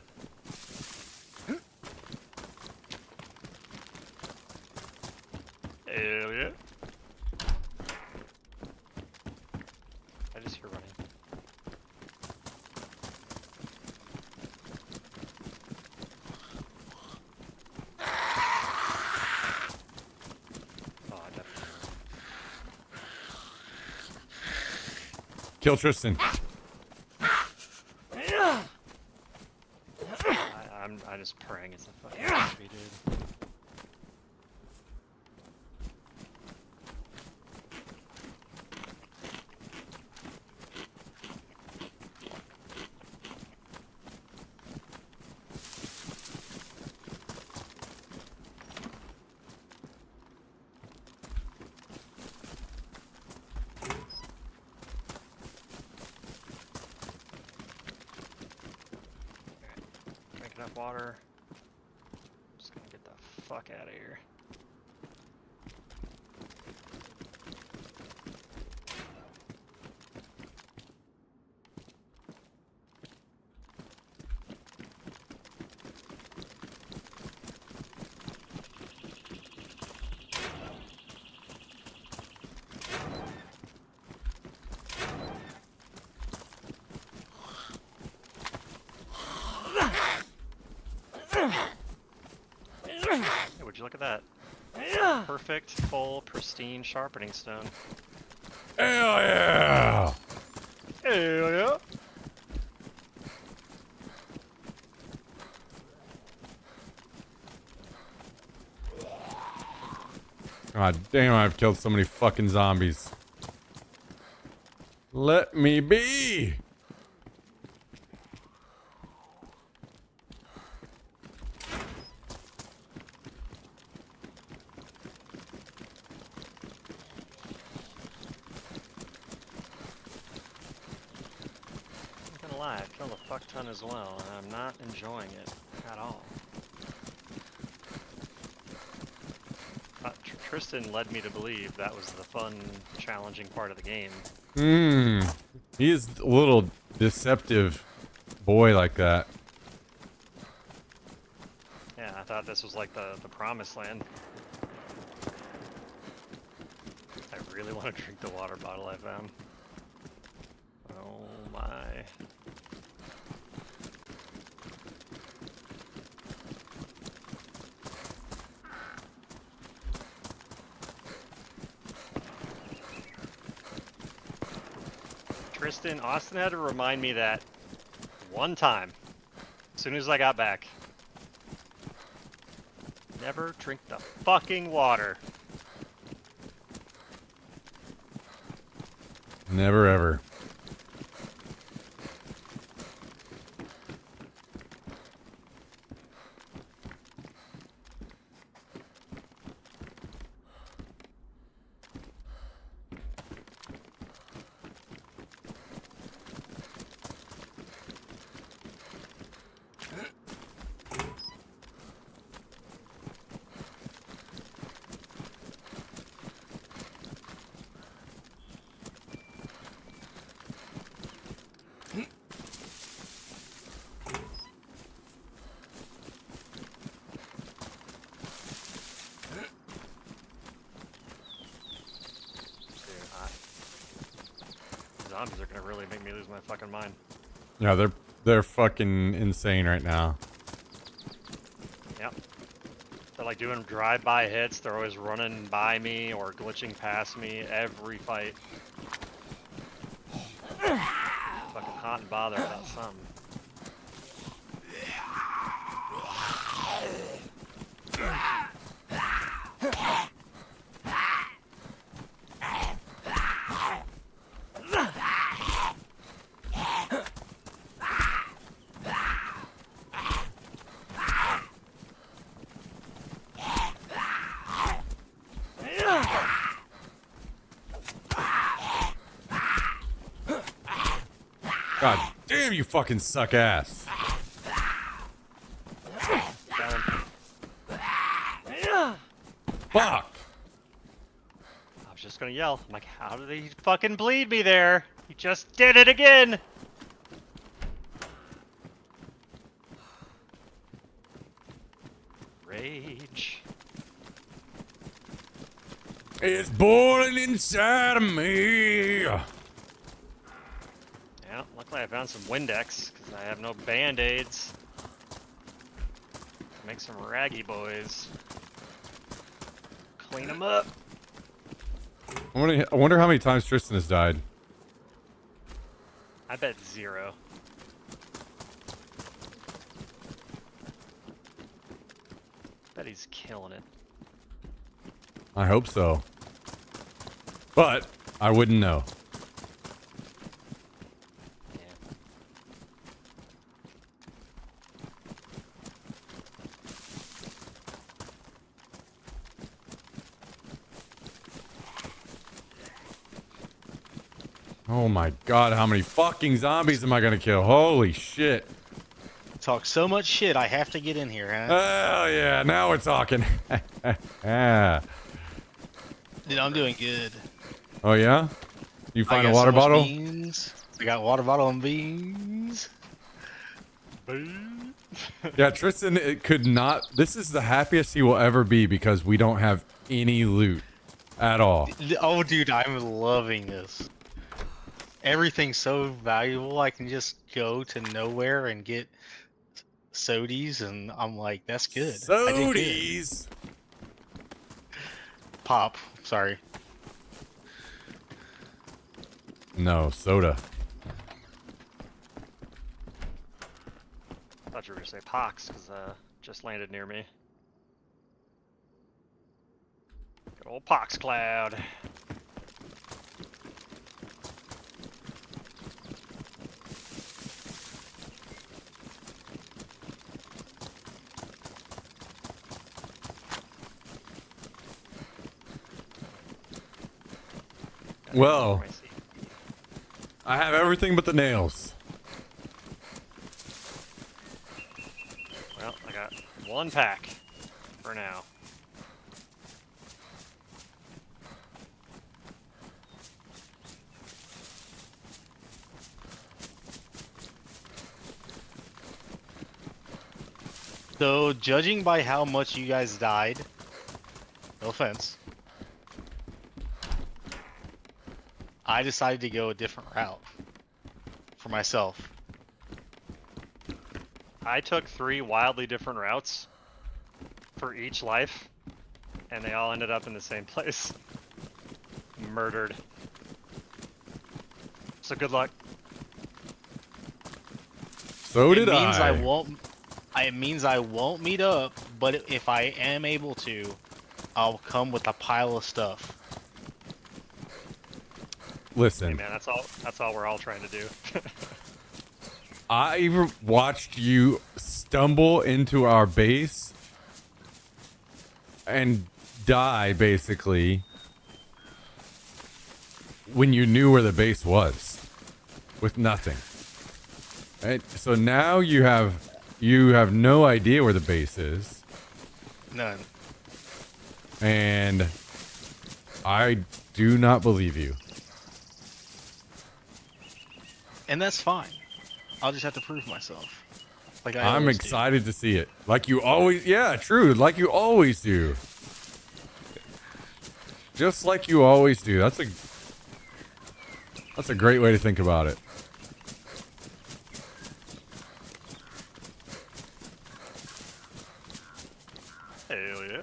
Hell yeah. I just hear running. Oh, I definitely. Kill Tristan. I'm just praying it's a fucking zombie, dude. Drink enough water. Just gonna get the fuck out of here. look at that. Perfect, full, pristine sharpening stone. Hell yeah! Hell yeah! God damn, I've killed so many fucking zombies. Let me be! I'm not gonna lie, I killed a fuck ton as well, and I'm not enjoying it at all. Tristan led me to believe that was the fun, challenging part of the game. He is a little deceptive boy like that. Yeah, I thought this was like the promised land. I really want to drink the water bottle I found. Oh my. Tristan, Austin had to remind me that one time, as soon as I got back. Never drink the fucking water. Never ever. Zombies are gonna really make me lose my fucking mind. Yeah, they're fucking insane right now. Yep. They're like doing drive-by hits. They're always running by me or glitching past me every fight. Fucking hot and bothered about something. God damn, you fucking suck ass. Fuck. I was just gonna yell. I'm like, how did he fucking bleed me there? He just did it again! Rage. It's boiling inside of me. Yeah, luckily I found some Windex, because I have no Band-Aids. Make some raggy boys. Clean them up. I wonder how many times Tristan has died. I bet 0. Bet he's killing it. I hope so. But I wouldn't know. Yeah. Oh my god, how many fucking zombies am I gonna kill? Holy shit. Talk so much shit, I have to get in here, huh? Oh yeah, now we're talking. Ah. Dude, I'm doing good. Oh yeah? You find I a got water so much bottle? Beans. I got water bottle and beans. Yeah, Tristan, it could not. This is the happiest he will ever be because we don't have any loot at all. Oh, dude, I'm loving this. Everything's so valuable. I can just go to nowhere and get sodies, and I'm like, that's good. I did good. Sodies. Pop. Sorry. No, soda. I thought you were gonna say pox, because just landed near me. Good old pox cloud. Well, I have everything but the nails. Well, I got one pack for now. So, judging by how much you guys died, no offense, I decided to go a different route for myself. I took 3 wildly different routes for each life, and they all ended up in the same place. Murdered. So good luck. So did It means I. it means I won't meet up, but if I am able to, I'll come with a pile of stuff. Hey Listen, man, that's all we're all trying to do. I watched you stumble into our base and die, basically, when you knew where the base was, with nothing. And so now you have no idea where the base is, None. and I do not believe you. And that's fine. I'll just have to prove myself. Like I'm always do. excited to see it. Like you always, yeah, true. Like you always do. Just like you always do. That's a great way to think about it. Hell yeah.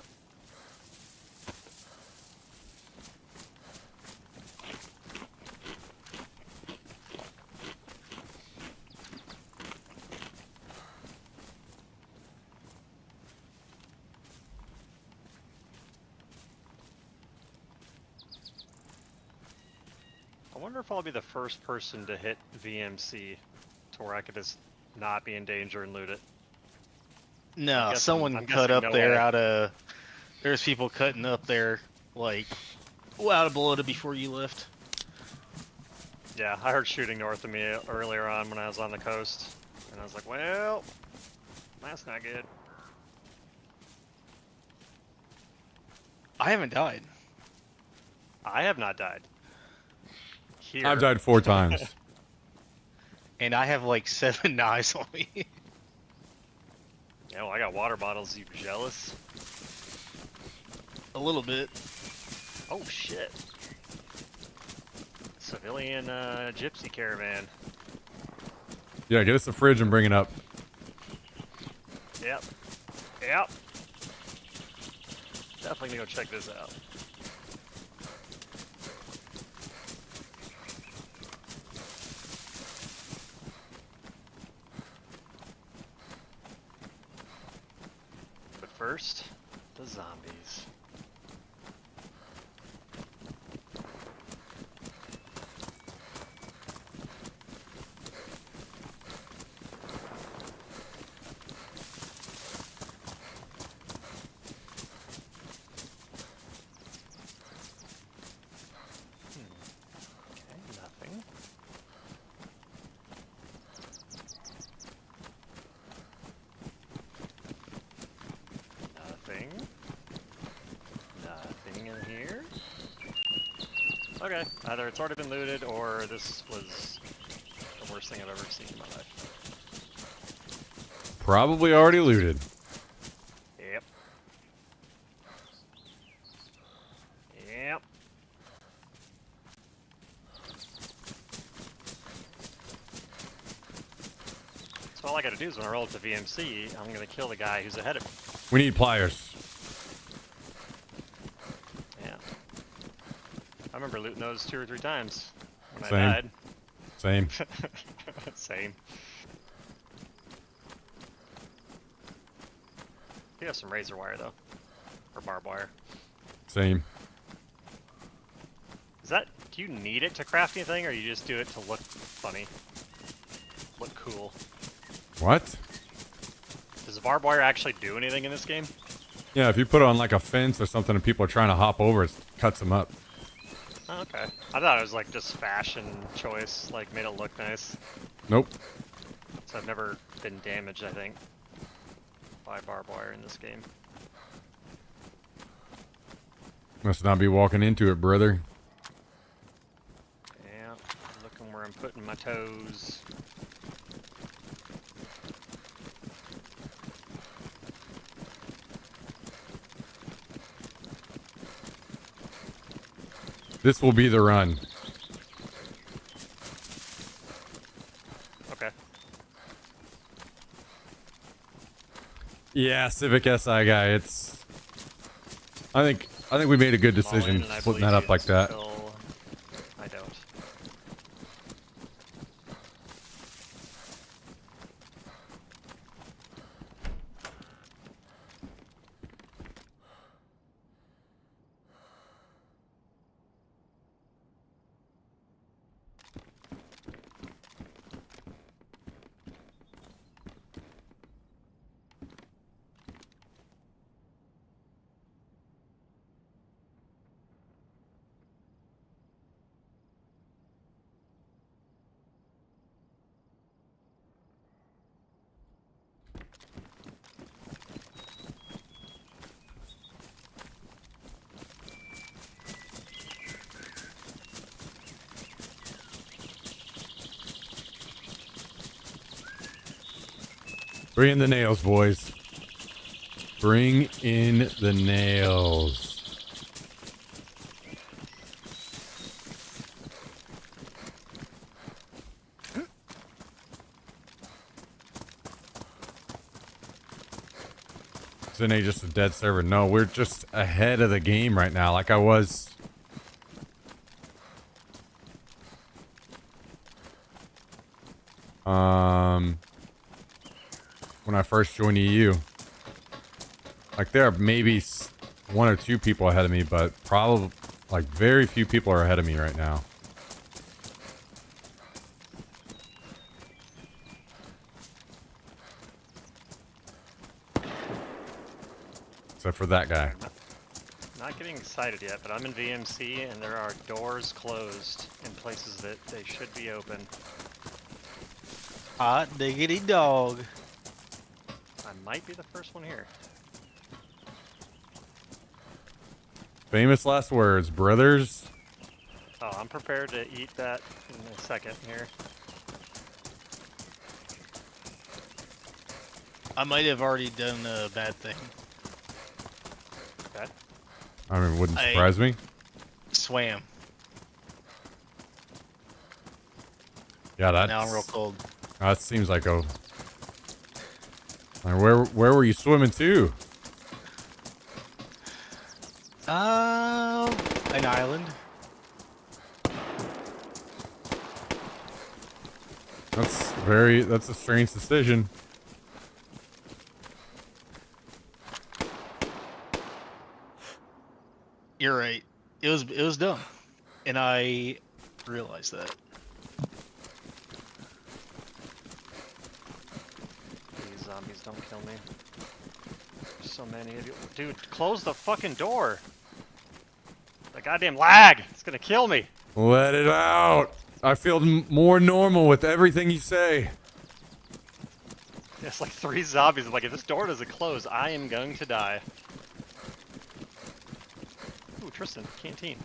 I wonder if I'll be the first person to hit VMC to where I could just not be in danger and loot it. No, I'm someone guessing cut up no there way. out of. There's people cutting up there, like, out of bloated before you left. Yeah, I heard shooting north of me earlier on when I was on the coast. And I was like, well, that's not good. I haven't died. I have not died. Here. I've died 4 times. And I have like 7 knives on me. Yeah, well, I got water bottles, you jealous? A little bit. Oh shit. Civilian gypsy caravan. Yeah, get us a fridge and bring it up. Yep. Yep. Definitely gonna go check this out. But first, the zombies. Okay, nothing. Nothing. Nothing in here. Okay, either it's already been looted or this was the worst thing I've ever seen in my life. Probably already looted. Yep. Yep. So all I gotta do is when I roll up to VMC, I'm gonna kill the guy who's ahead of me. We need pliers. Yeah. remember looting those 2 or 3 times when Same. I died. Same. Same. You have some razor wire though, or barbed wire. Same. Is that? Do you need it to craft anything, or you just do it to look funny, look cool? What? Does the barbed wire actually do anything in this game? Yeah, if you put it on like a fence or something and people are trying to hop over, it cuts them up. Oh, okay. I thought it was like just fashion choice, like made it look nice. Nope. So I've never been damaged, I think, by barbed wire in this game. Must not be walking into it, brother. Yeah, looking where I'm putting my toes. This will be the run. Okay. Yeah, Civic SI guy. It's. I think we made a good decision Mullen, and I splitting believe that up like it's that. Phil- I don't. Bring in the nails, boys. Bring in the nails. Isn't it just a dead server? No, we're just ahead of the game right now, like I was. When I first joined EU. Like there are maybe 1 or 2 people ahead of me, but probably like very few people are ahead of me right now. Except for that guy. Not getting excited yet, but I'm in VMC and there are doors closed in places that they should be open. Hot diggity dog. I might be the first one here. Famous last words, brothers. Oh, I'm prepared to eat that in a second here. I might have already done a bad thing. Okay. I mean, it wouldn't I- surprise me. Swam. Yeah, that. Now I'm real cold. That seems like a. Like where were you swimming to? An island. That's a strange decision. You're right. It was dumb, and I realized that. These zombies don't kill me. There's so many of you. Dude, close the fucking door. The goddamn lag. It's gonna kill me. Let it out. I feel more normal with everything you say. It's like 3 zombies. I'm like, if this door doesn't close, I am going to die. Ooh, Tristan, canteen.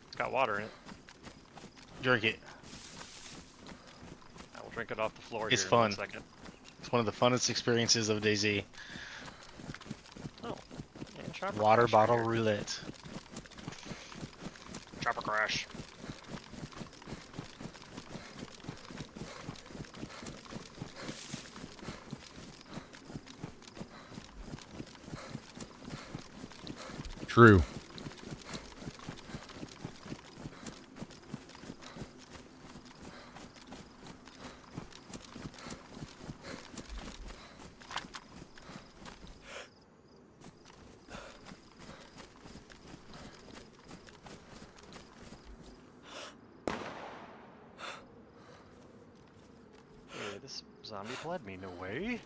It's got water in it. Drink it. I will drink it off the floor It's here fun. in 1 second. It's one of the funnest experiences of DayZ. Oh. And chopper Water crash bottle right here. roulette. Chopper crash. True. zombie bled me. No way.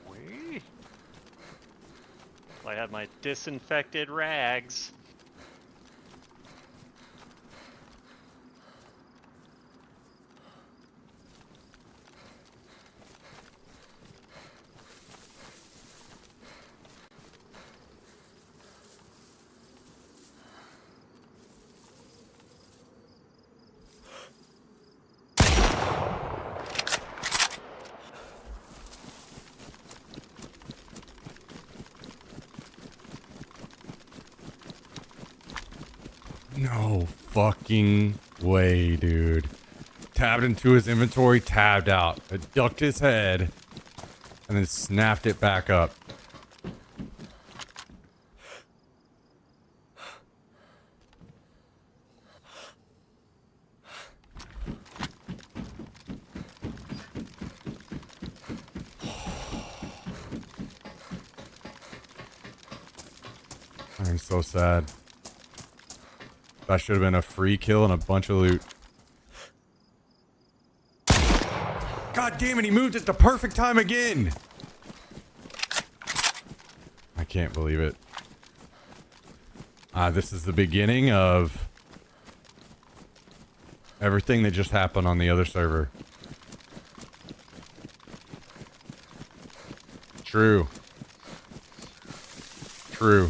No way. I had my disinfected rags. No fucking way, dude. Tabbed into his inventory, tabbed out. It ducked his head, and then snapped it back up. I'm so sad. That should have been a free kill and a bunch of loot. God damn it, he moved at the perfect time again! I can't believe it. This is the beginning of everything that just happened on the other server. True. True.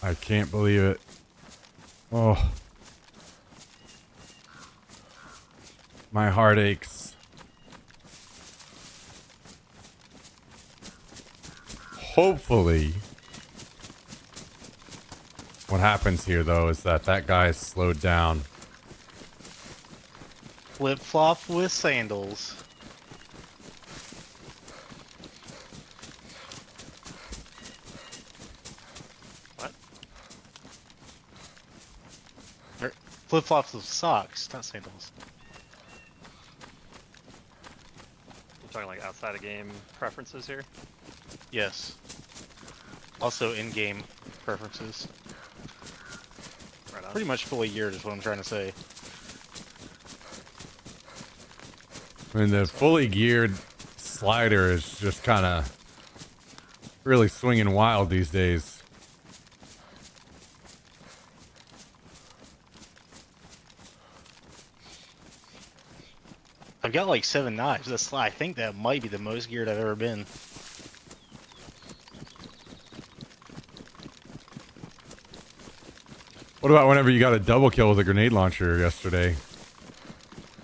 I can't believe it. Oh. My heart aches. Hopefully, what happens here though is that guy is slowed down. Flip-flop with sandals. Flip-flops with socks, not sandals. I'm talking like outside of game preferences here. Yes. Also in-game preferences. Right on. Pretty much fully geared is what I'm trying to say. I mean, the fully geared slider is just kind of really swinging wild these days. I've got like 7 knives. That's, I think that might be the most geared I've ever been. What about whenever you got a double kill with a grenade launcher yesterday?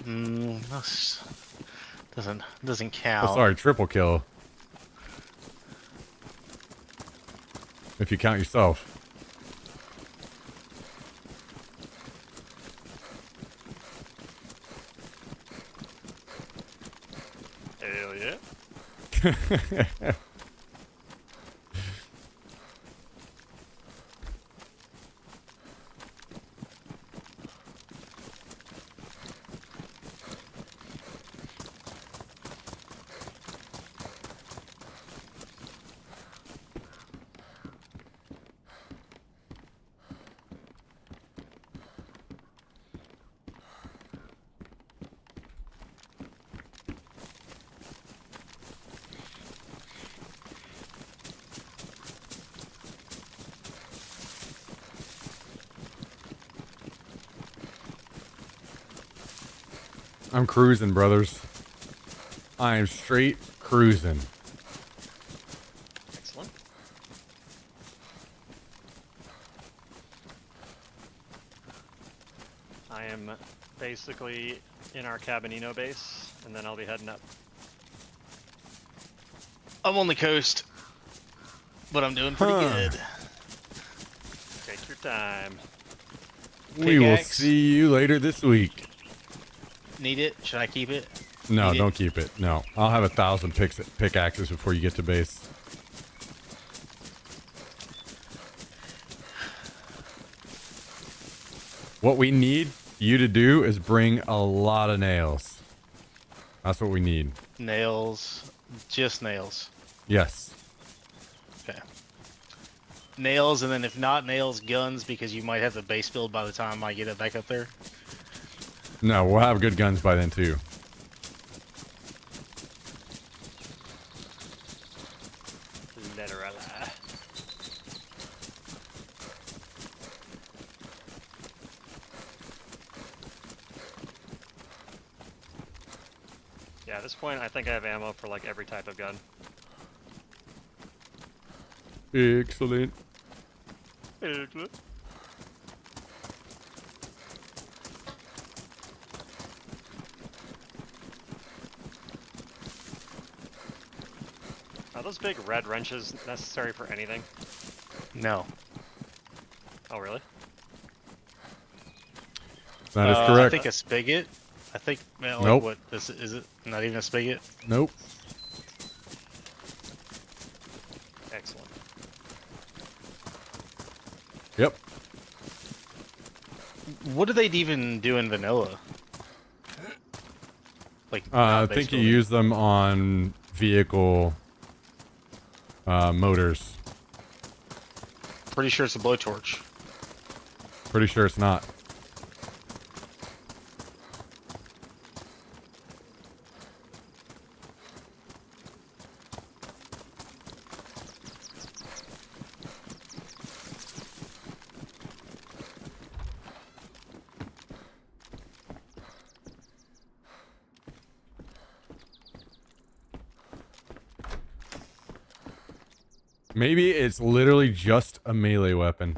That's, doesn't count. Oh, sorry, triple kill. If you count yourself. Hell yeah. I'm cruising, brothers. I am straight cruising. Excellent. I am basically in our Cabinino base, and then I'll be heading up. I'm on the coast, but I'm doing pretty good. Take your time. We will Pickaxe. see you later this week. Need it? Should I keep it? No, Need it? don't keep it. No, I'll have 1,000 pickaxes before you get to base. What we need you to do is bring a lot of nails. That's what we need. Nails. Just nails. Yes. Okay. Nails, and then if not nails, guns, because you might have the base build by the time I get it back up there. No, we'll have good guns by then too. Literally. Yeah, at this point, I think I have ammo for like every type of gun. Excellent. Excellent. Are those big red wrenches necessary for anything? No. Oh, really? That is I correct. think a spigot. I think. Man, like, Nope. What is it? Not even a spigot. Nope. Excellent. Yep. What do they even do in vanilla? Like, I not base think you building. use them on vehicle motors. Pretty sure it's a blowtorch. Pretty sure it's not. Maybe it's literally just a melee weapon.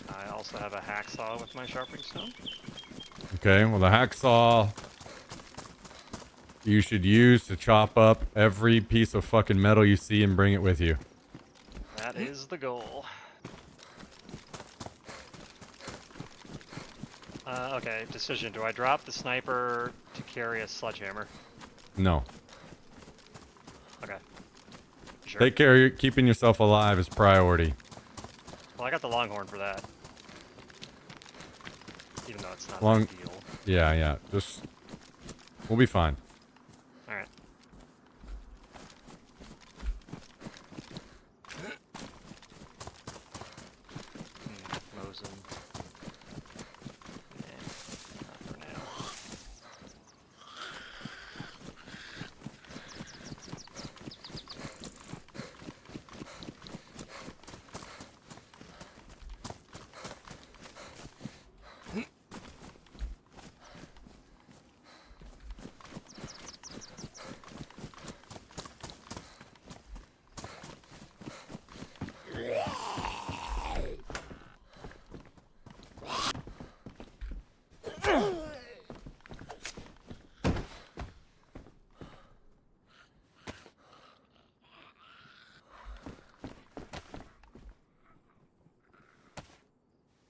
I also have a hacksaw with my sharpening stone. Okay, well the hacksaw you should use to chop up every piece of fucking metal you see and bring it with you. That is the goal. Okay, decision. Do I drop the sniper to carry a sledgehammer? No. Okay. Sure. Take care of keeping yourself alive is priority. Well, I got the longhorn for that. Even though it's not Long- ideal. Yeah. Just we'll be fine. Alright. Mosin. Not for now.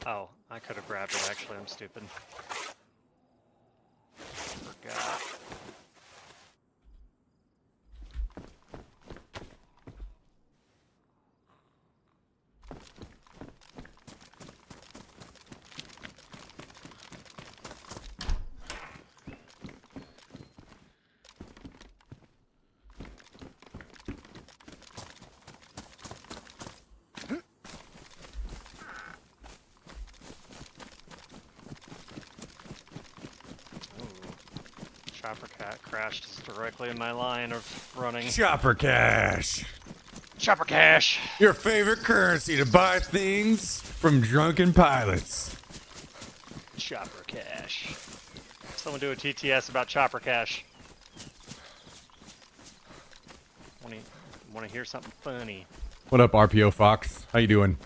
Oh, I could have grabbed it actually, I'm stupid. Forgot. Chopper Cat crashed is directly in my line of running. Chopper Cash. Chopper Cash! Your favorite currency to buy things from drunken pilots. Chopper Cash. Someone do a TTS about Chopper Cash. Want to hear something funny? What up, RPO Fox? How you doing?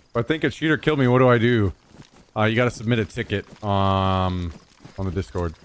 If I think a cheater killed me, what do I do? You gotta submit a ticket on the Discord.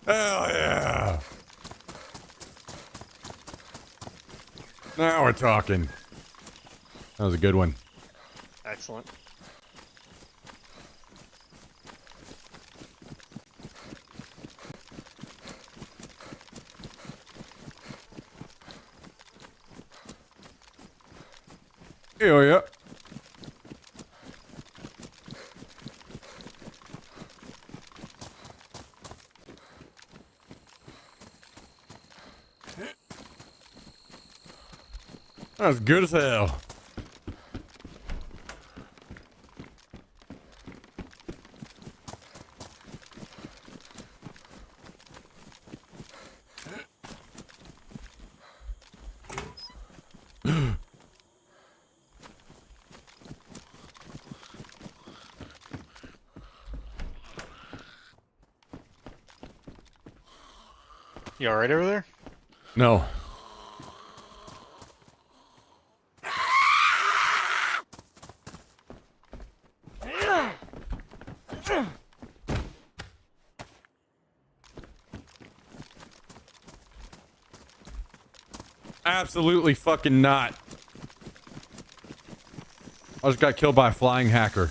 Hell yeah! Now we're talking. That was a good one. Excellent. Hell yeah. That's good as hell. You alright over there? No. Absolutely fucking not. I just got killed by a flying hacker.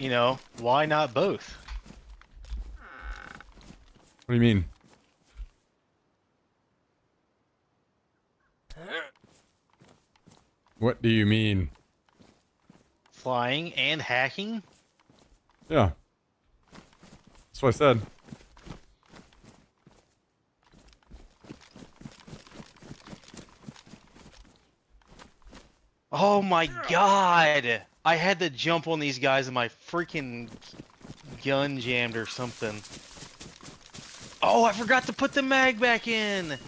You know, why not both? What do you mean? What do you mean? Flying and hacking? Yeah. That's what I said. Oh my god! I had to jump on these guys and my freaking gun jammed or something. Oh, I forgot to put the mag back in.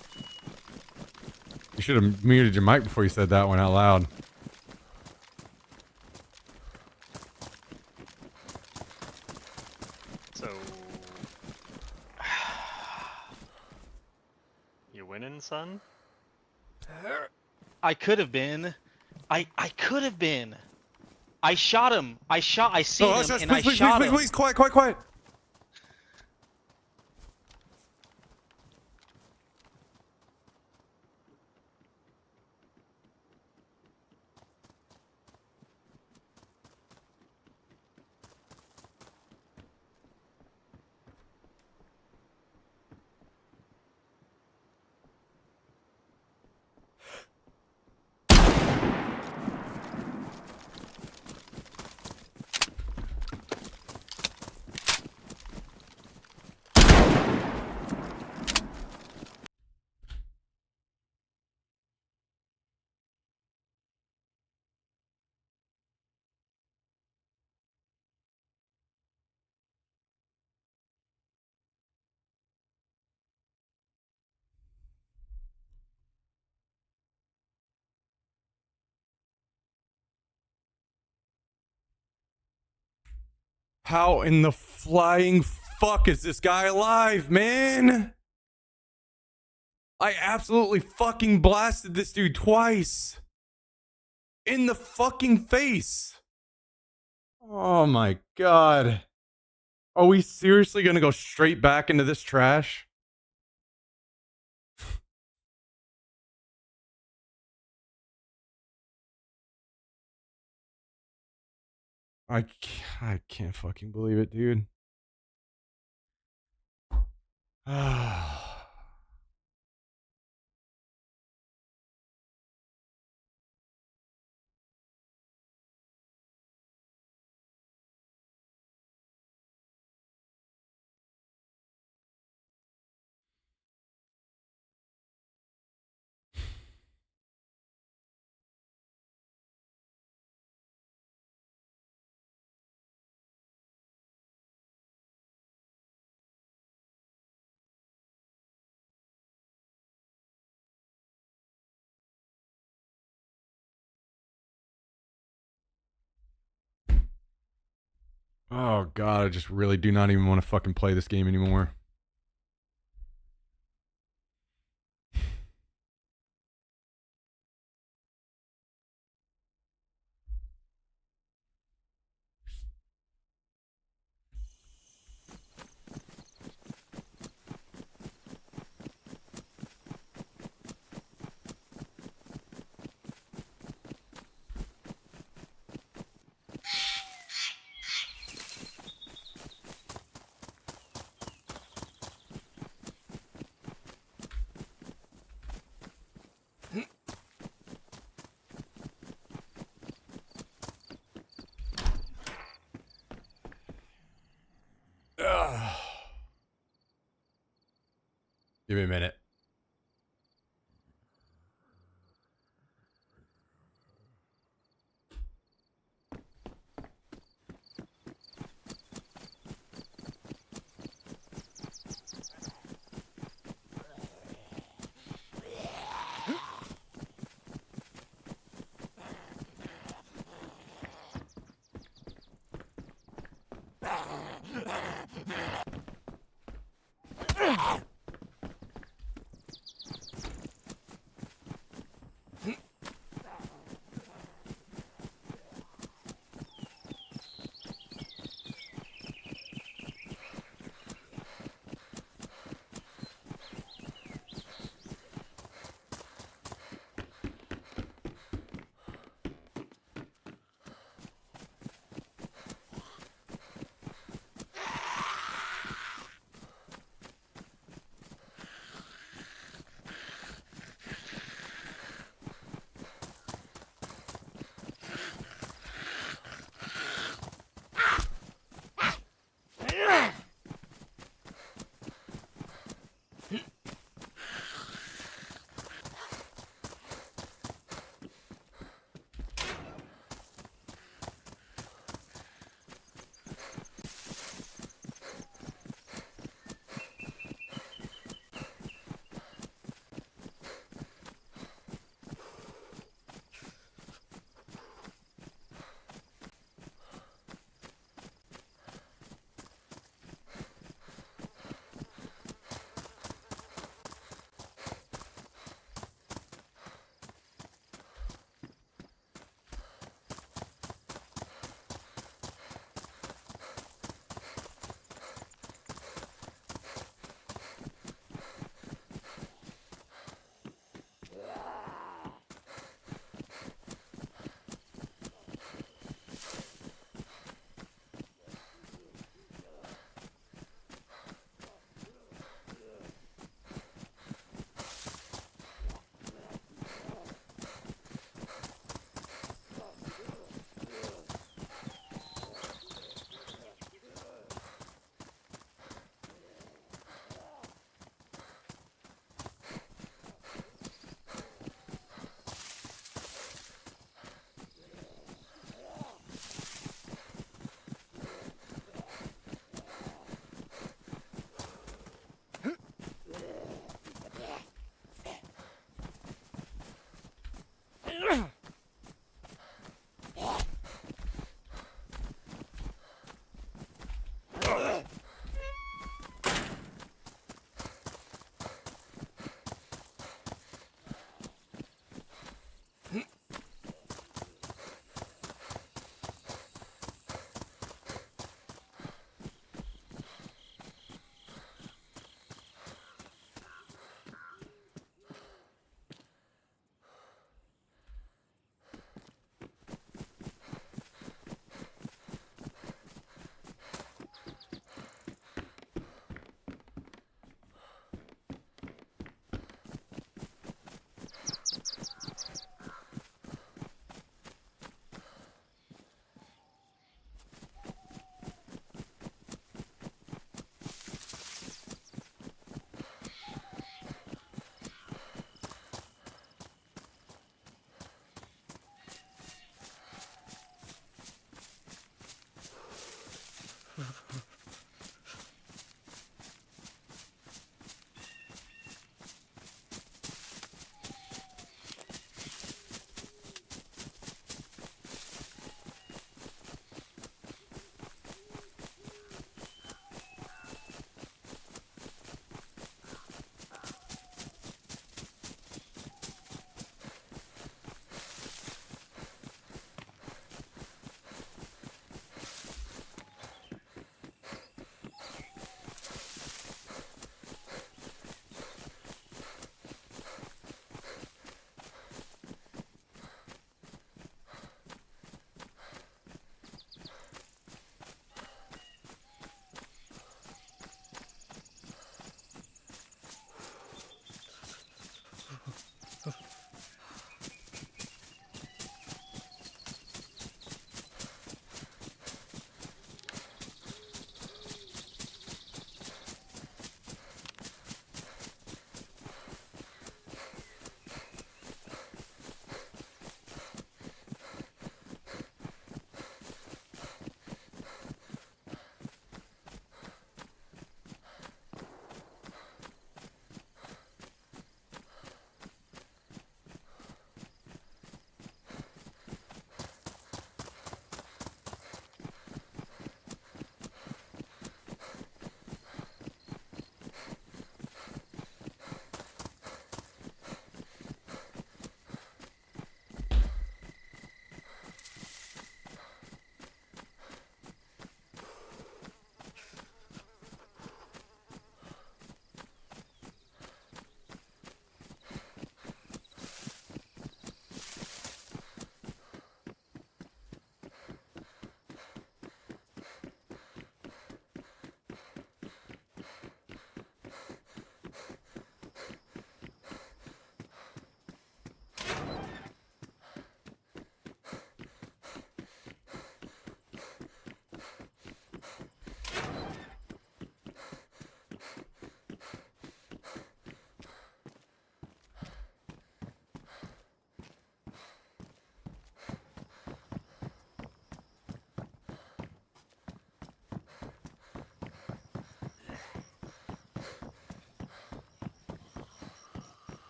You should have muted your mic before you said that one out loud. So you winning, son? I could have been. I could have been. I shot him. I seen him hush, and I please, shot him. please, quiet, quiet, quiet. How in the flying fuck is this guy alive, man? I absolutely fucking blasted this dude twice. In the fucking face. Oh my god. Are we seriously gonna go straight back into this trash? I can't fucking believe it, dude. Oh god, I just really do not even want to fucking play this game anymore. Give me a minute.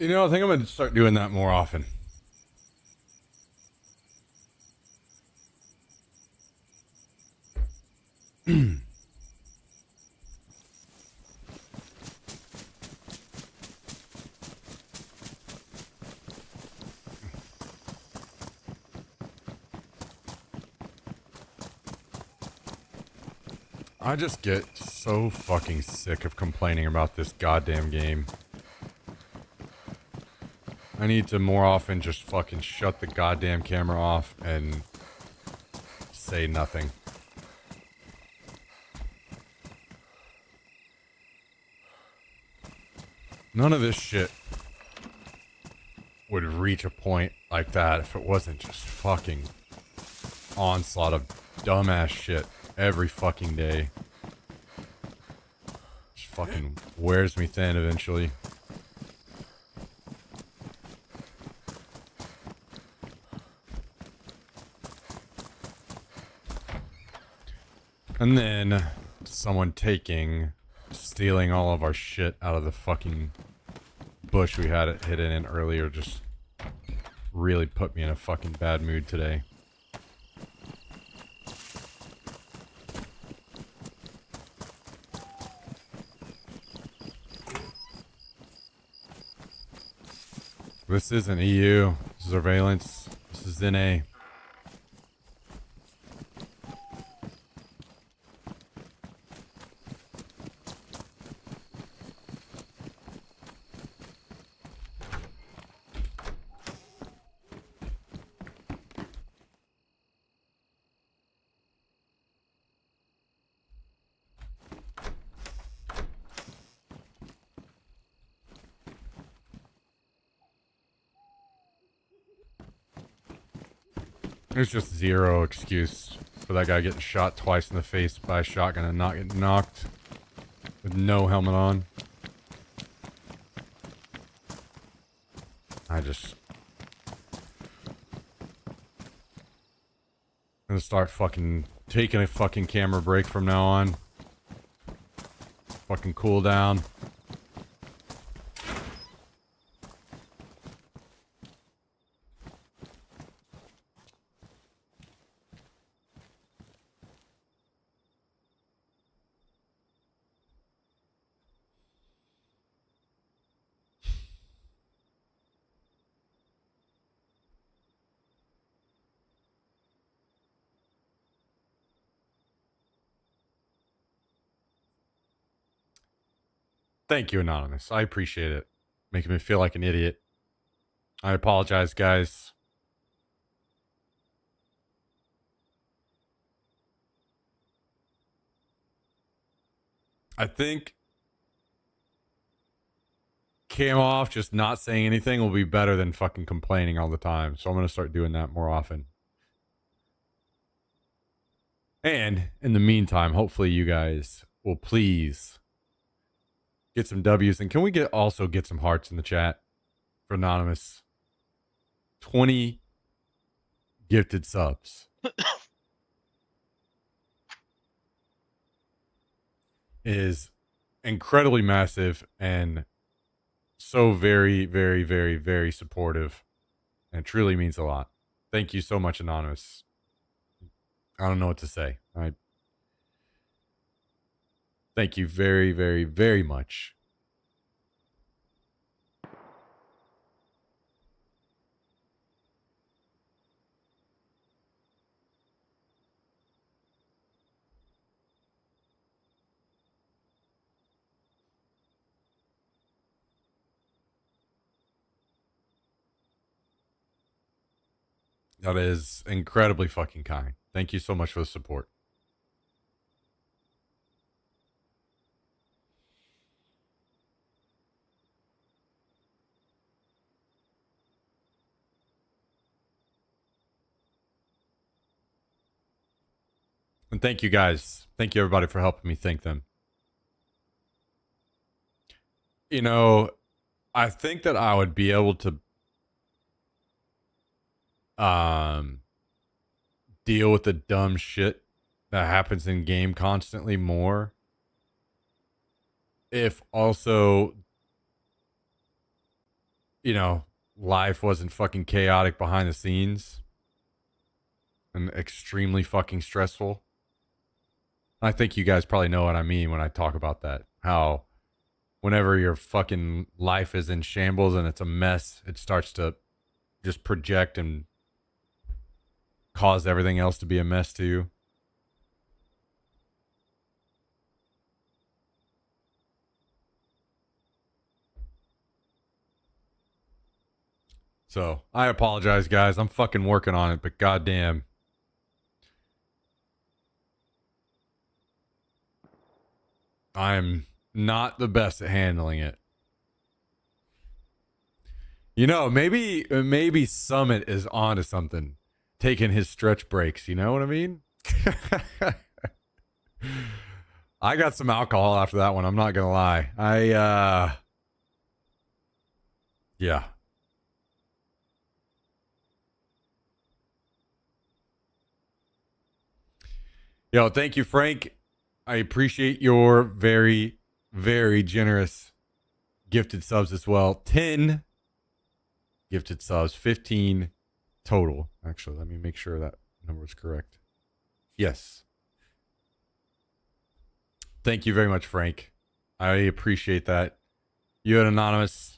You know, I think I'm going to start doing that more often. I just get so fucking sick of complaining about this goddamn game. I need to more often just fucking shut the goddamn camera off and say nothing. None of this shit would reach a point like that if it wasn't just fucking onslaught of dumbass shit every fucking day. Just fucking wears me thin eventually. And then someone stealing all of our shit out of the fucking bush we had it hidden in earlier just really put me in a fucking bad mood today. This isn't EU. Surveillance. This is NA. There's just zero excuse for that guy getting shot twice in the face by a shotgun and not getting knocked with no helmet on. I'm gonna start fucking taking a fucking camera break from now on. Fucking cool down. Thank you, Anonymous. I appreciate it. Making me feel like an idiot. I apologize, guys. I think cam off, just not saying anything will be better than fucking complaining all the time. So I'm going to start doing that more often. And in the meantime, hopefully you guys will please get some W's. And can we also get some hearts in the chat for Anonymous? 20 gifted subs. Is incredibly massive and so very, very, very, very supportive. And it truly means a lot. Thank you so much, Anonymous. I don't know what to say. Thank you very, very, very much. That is incredibly fucking kind. Thank you so much for the support. And thank you guys. Thank you everybody for helping me thank them. You know, I think that I would be able to deal with the dumb shit that happens in game constantly more if also, you know, life wasn't fucking chaotic behind the scenes and extremely fucking stressful. I think you guys probably know what I mean when I talk about that. How whenever your fucking life is in shambles and it's a mess, it starts to just project and cause everything else to be a mess to you. So, I apologize, guys. I'm fucking working on it, but goddamn. I'm not the best at handling it. You know, maybe Summit is onto something, taking his stretch breaks. You know what I mean? I got some alcohol after that one. I'm not gonna lie. Yeah. Yo, thank you, Frank. I appreciate your very, very generous gifted subs as well. 10 gifted subs, 15 total. Actually, let me make sure that number is correct. Yes. Thank you very much, Frank. I appreciate that. You and Anonymous,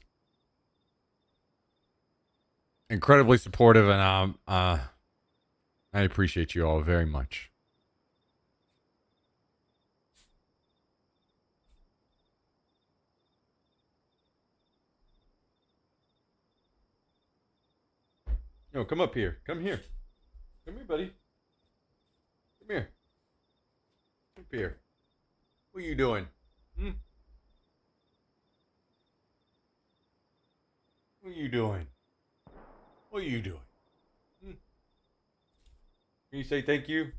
incredibly supportive, and I appreciate you all very much. No, come up here. Come here. Come here, buddy. Come here. Come up here. What are you doing? What are you doing? What are you doing? Can you say thank you?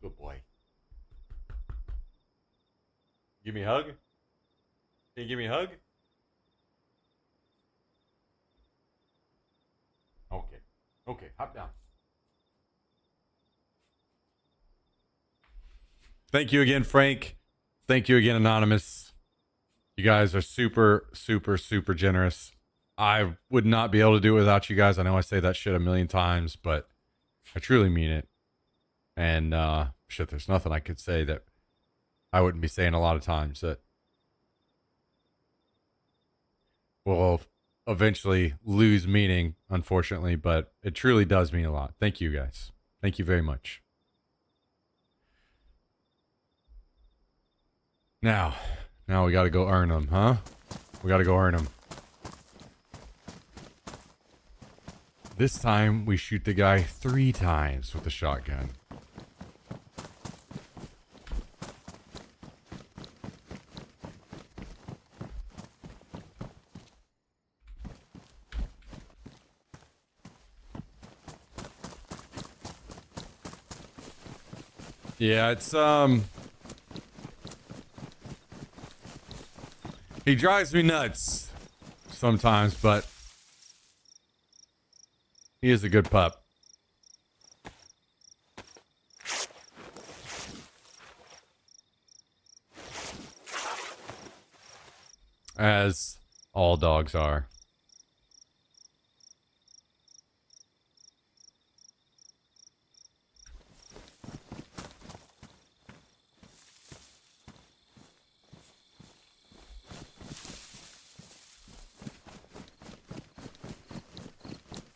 Good boy. Give me a hug? Can you give me a hug? Okay. Okay, hop down. Thank you again, Frank. Thank you again, Anonymous. You guys are super, super, super generous. I would not be able to do it without you guys. I know I say that shit a million times, but I truly mean it. And shit, there's nothing I could say that I wouldn't be saying a lot of times that will eventually lose meaning, unfortunately, but it truly does mean a lot. Thank you, guys. Thank you very much. Now we got to go earn them, huh? We got to go earn them. This time we shoot the guy 3 times with the shotgun. Yeah, it's he drives me nuts sometimes, but he is a good pup. As all dogs are.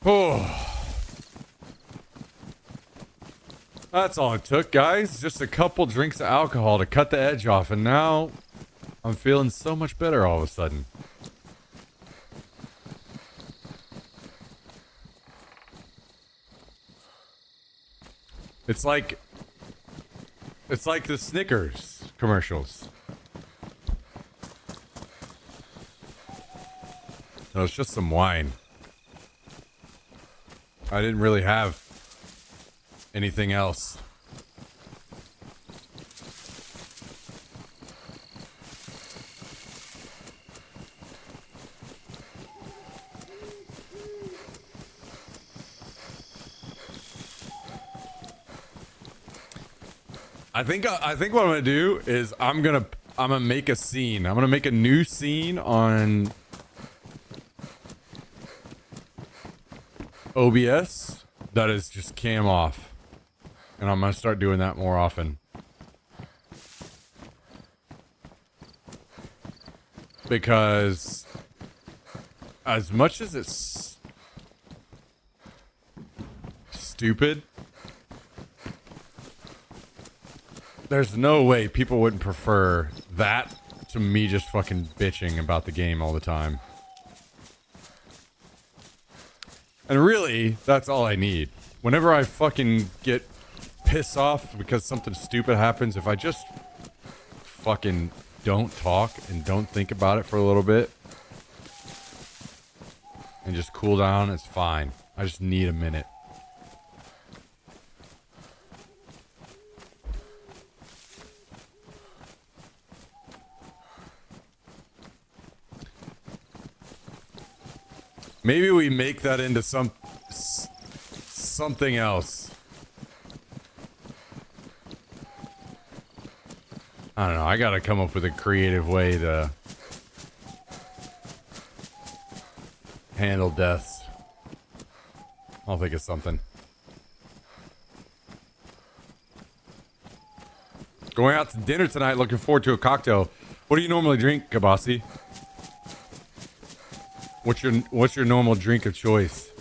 Oh, that's all it took, guys. Just a couple drinks of alcohol to cut the edge off, and now I'm feeling so much better all of a sudden. It's like the Snickers commercials. No, it's just some wine. I didn't really have anything else. I think what I'm gonna do is I'm gonna make a scene. I'm gonna make a new scene on OBS that is just cam off, and I'm gonna start doing that more often, because as much as it's stupid, there's no way people wouldn't prefer that to me just fucking bitching about the game all the time. And really, that's all I need. Whenever I fucking get pissed off because something stupid happens, if I just fucking don't talk and don't think about it for a little bit and just cool down, it's fine. I just need a minute. Maybe we make that into something else. I don't know. I gotta come up with a creative way to handle deaths. I'll think of something. Going out to dinner tonight. Looking forward to a cocktail. What do you normally drink, Kabasi? What's your normal drink of choice?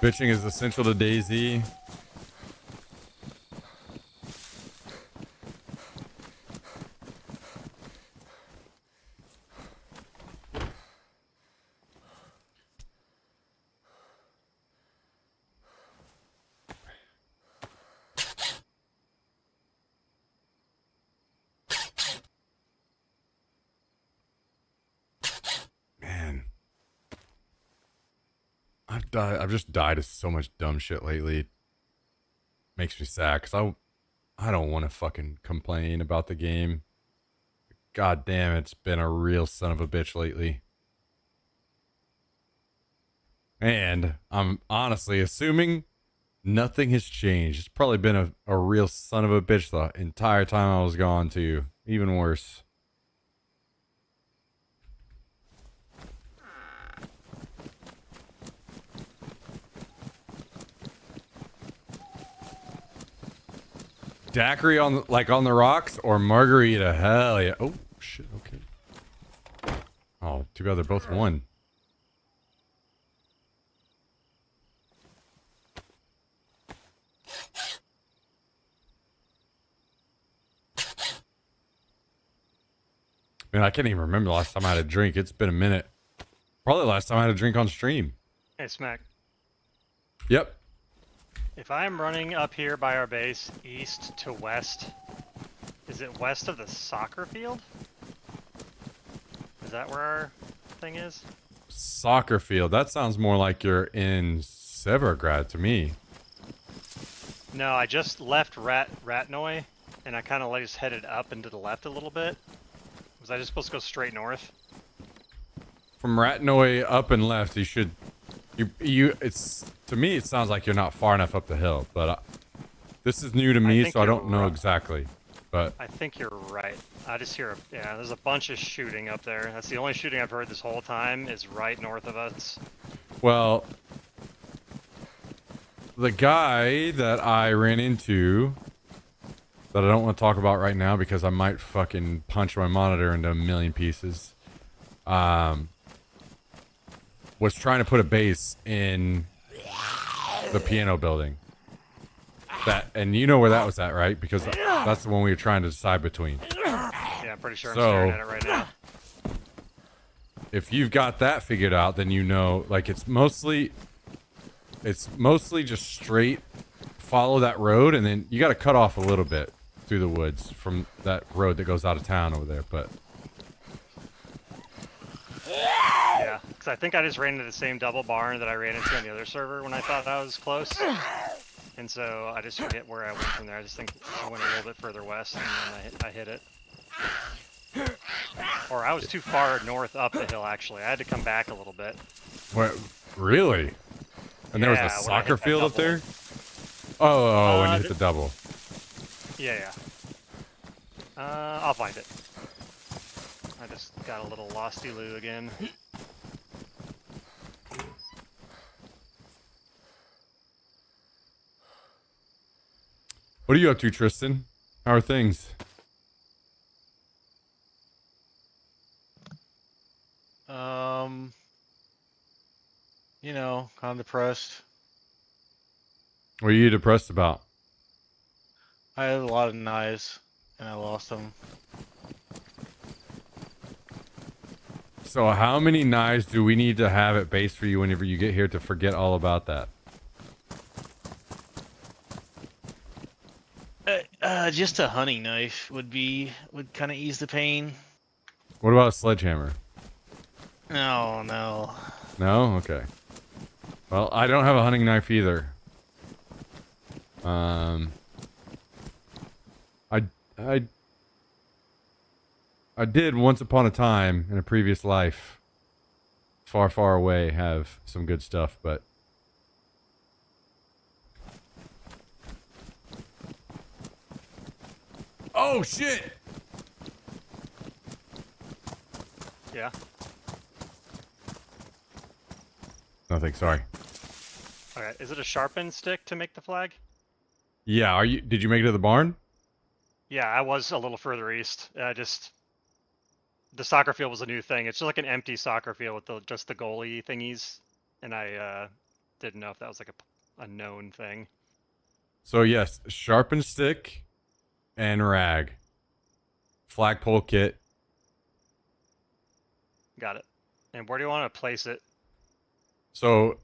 Bitching is essential to DayZ. I've just died of so much dumb shit lately. Makes me sad because I don't want to fucking complain about the game. God damn, it's been a real son of a bitch lately. And I'm honestly assuming nothing has changed. It's probably been a real son of a bitch the entire time I was gone too. Even worse. Daiquiri on the rocks or margarita? Hell yeah! Oh shit! Okay. Oh, too bad they're both one. Man, I can't even remember the last time I had a drink. It's been a minute. Probably the last time I had a drink on stream. Hey, Smack. Yep. If I'm running up here by our base, east to west, is it west of the soccer field? Is that where our thing is? Soccer field. That sounds more like you're in Severgrad to me. No, I just left Ratnoy, and I kind of just headed up and to the left a little bit. Was I just supposed to go straight north? From Ratnoy up and left, you should... It's to me. It sounds like you're not far enough up the hill, but this is new to me, so I don't know exactly. But I think you're right. I just hear, yeah, there's a bunch of shooting up there. That's the only shooting I've heard this whole time is right north of us. Well, the guy that I ran into, that I don't want to talk about right now because I might fucking punch my monitor into a million pieces. Was trying to put a base in the piano building. And you know where that was at, right? Because that's the one we were trying to decide between. Yeah, I'm pretty sure I'm staring at it right now. If you've got that figured out, then you know, like it's mostly just straight follow that road, and then you got to cut off a little bit through the woods from that road that goes out of town over there, but... Yeah, because I think I just ran into the same double barn that I ran into on the other server when I thought I was close. And so I just forget where I went from there. I just think I went a little bit further west and then I hit it. Or I was too far north up the hill, actually. I had to come back a little bit. What? Really? And there was a soccer field up there? Oh, when you hit the double. Yeah. I'll find it. I just got a little losty-loo again. What are you up to, Tristan? How are things? You know, kind of depressed. What are you depressed about? I had a lot of knives, and I lost them. So how many knives do we need to have at base for you whenever you get here to forget all about that? Just a hunting knife would kind of ease the pain. What about a sledgehammer? Oh no. No? Okay. Well, I don't have a hunting knife either. I did once upon a time in a previous life, far, far away, have some good stuff, but oh shit! Yeah. Nothing. Sorry. Okay. Is it a sharpened stick to make the flag? Yeah. Are you? Did you make it to the barn? Yeah, I was a little further east. The soccer field was a new thing. It's just like an empty soccer field with just the goalie thingies, and I didn't know if that was like a known thing. So yes, sharpened stick and rag, flagpole kit. Got it. And where do you want to place it? So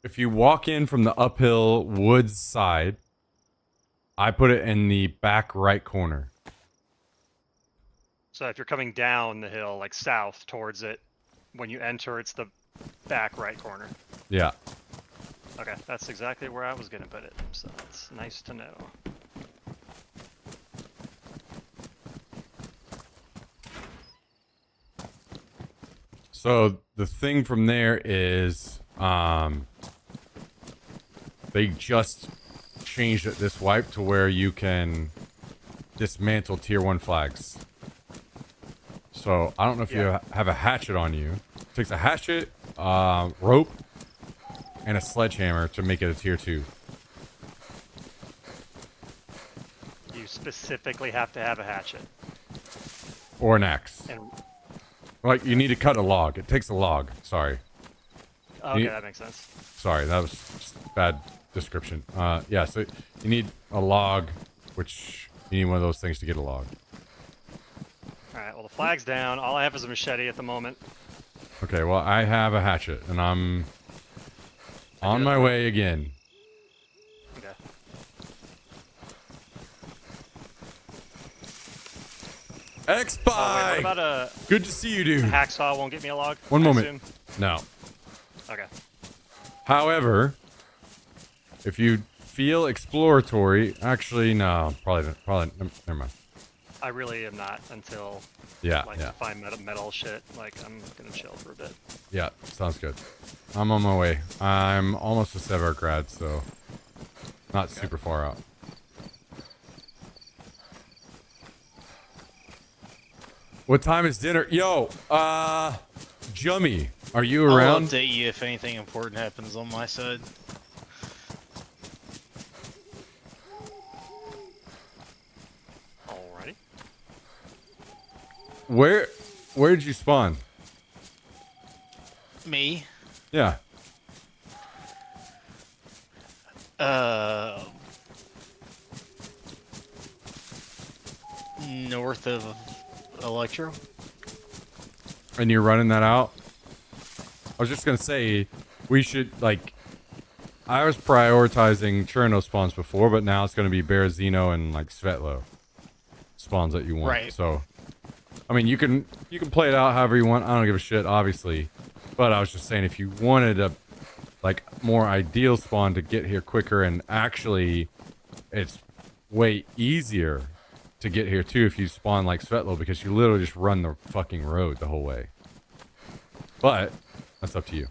if you walk in from the uphill woods side, I put it in the back right corner. So if you're coming down the hill, like south towards it, when you enter, it's the back right corner. Yeah. Okay, that's exactly where I was gonna put it. So that's nice to know. So the thing from there is, they just changed it this wipe to where you can dismantle tier 1 flags. So I don't know if you have a hatchet on you. It takes a hatchet, rope, and a sledgehammer to make it a tier 2. You specifically have to have a hatchet. Or an axe. And Like, you need to cut a log. It takes a log. Sorry. okay, that makes sense. Sorry, that was just bad description. Yeah, so you need a log, which you need one of those things to get a log. Alright, well the flag's down. All I have is a machete at the moment. Okay, well, I have a hatchet, and I'm on my way again. Okay. Oh, wait, what X-Spy! about a Good to see you, dude. hacksaw won't get me a log? One I moment. assume? No. Okay. However, if you feel exploratory, actually, no, probably, never mind. I really am not until Yeah, like yeah, find metal shit. Like I'm gonna chill for a bit. yeah, sounds good. I'm on my way. I'm almost to Severgrad, so not super far out. What time is dinner? Yo, Jummy, are you I'll around? update you if anything important happens on my side. Alrighty. Where did you spawn? Me? Yeah. North of Electro. And you're running that out? I was just gonna say, we should, like, I was prioritizing Cherno spawns before, but now it's gonna be Berezino and, like, Svetlo spawns that you want. Right. So, I mean, you can play it out however you want. I don't give a shit, obviously. But I was just saying, if you wanted a, like, more ideal spawn to get here quicker, and actually, it's way easier to get here too if you spawn like Svetlo, because you literally just run the fucking road the whole way. But that's up to you.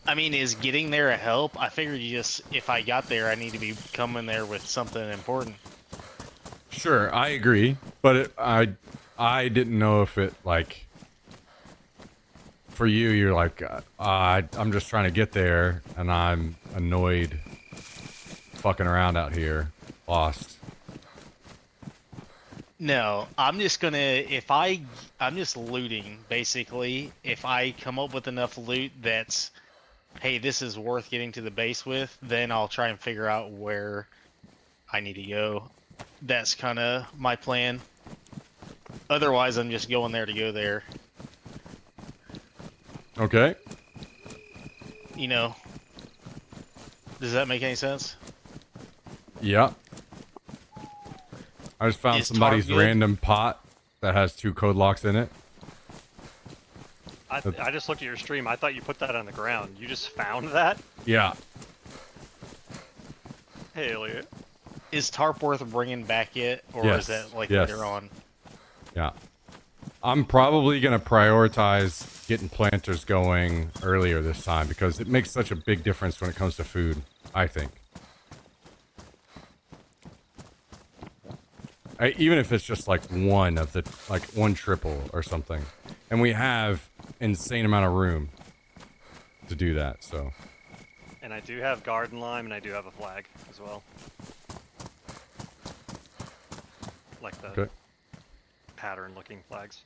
I mean, is getting there a help? I figured if I got there, I need to be coming there with something important. Sure, I agree, but I didn't know if it, like, for you, you're like, I'm just trying to get there, and I'm annoyed fucking around out here, lost. No, I'm just gonna, I'm just looting, basically. If I come up with enough loot that's, hey, this is worth getting to the base with, then I'll try and figure out where I need to go. That's kind of my plan. Otherwise, I'm just going there to go there. Okay. You know, does that make any sense? Yeah. I just found Is somebody's Target- random pot that has 2 code locks in it. I just looked at your stream. I thought you put that on the ground. You just found that? Yeah. Hey, Elliot. Is tarp worth bringing back yet, or Yes, is that like yes. later on? Yeah. I'm probably going to prioritize getting planters going earlier this time because it makes such a big difference when it comes to food, I think. Even if it's just like one triple or something. And we have insane amount of room to do that, so. And I do have garden lime, and I do have a flag as well. Like the Okay. pattern-looking flags.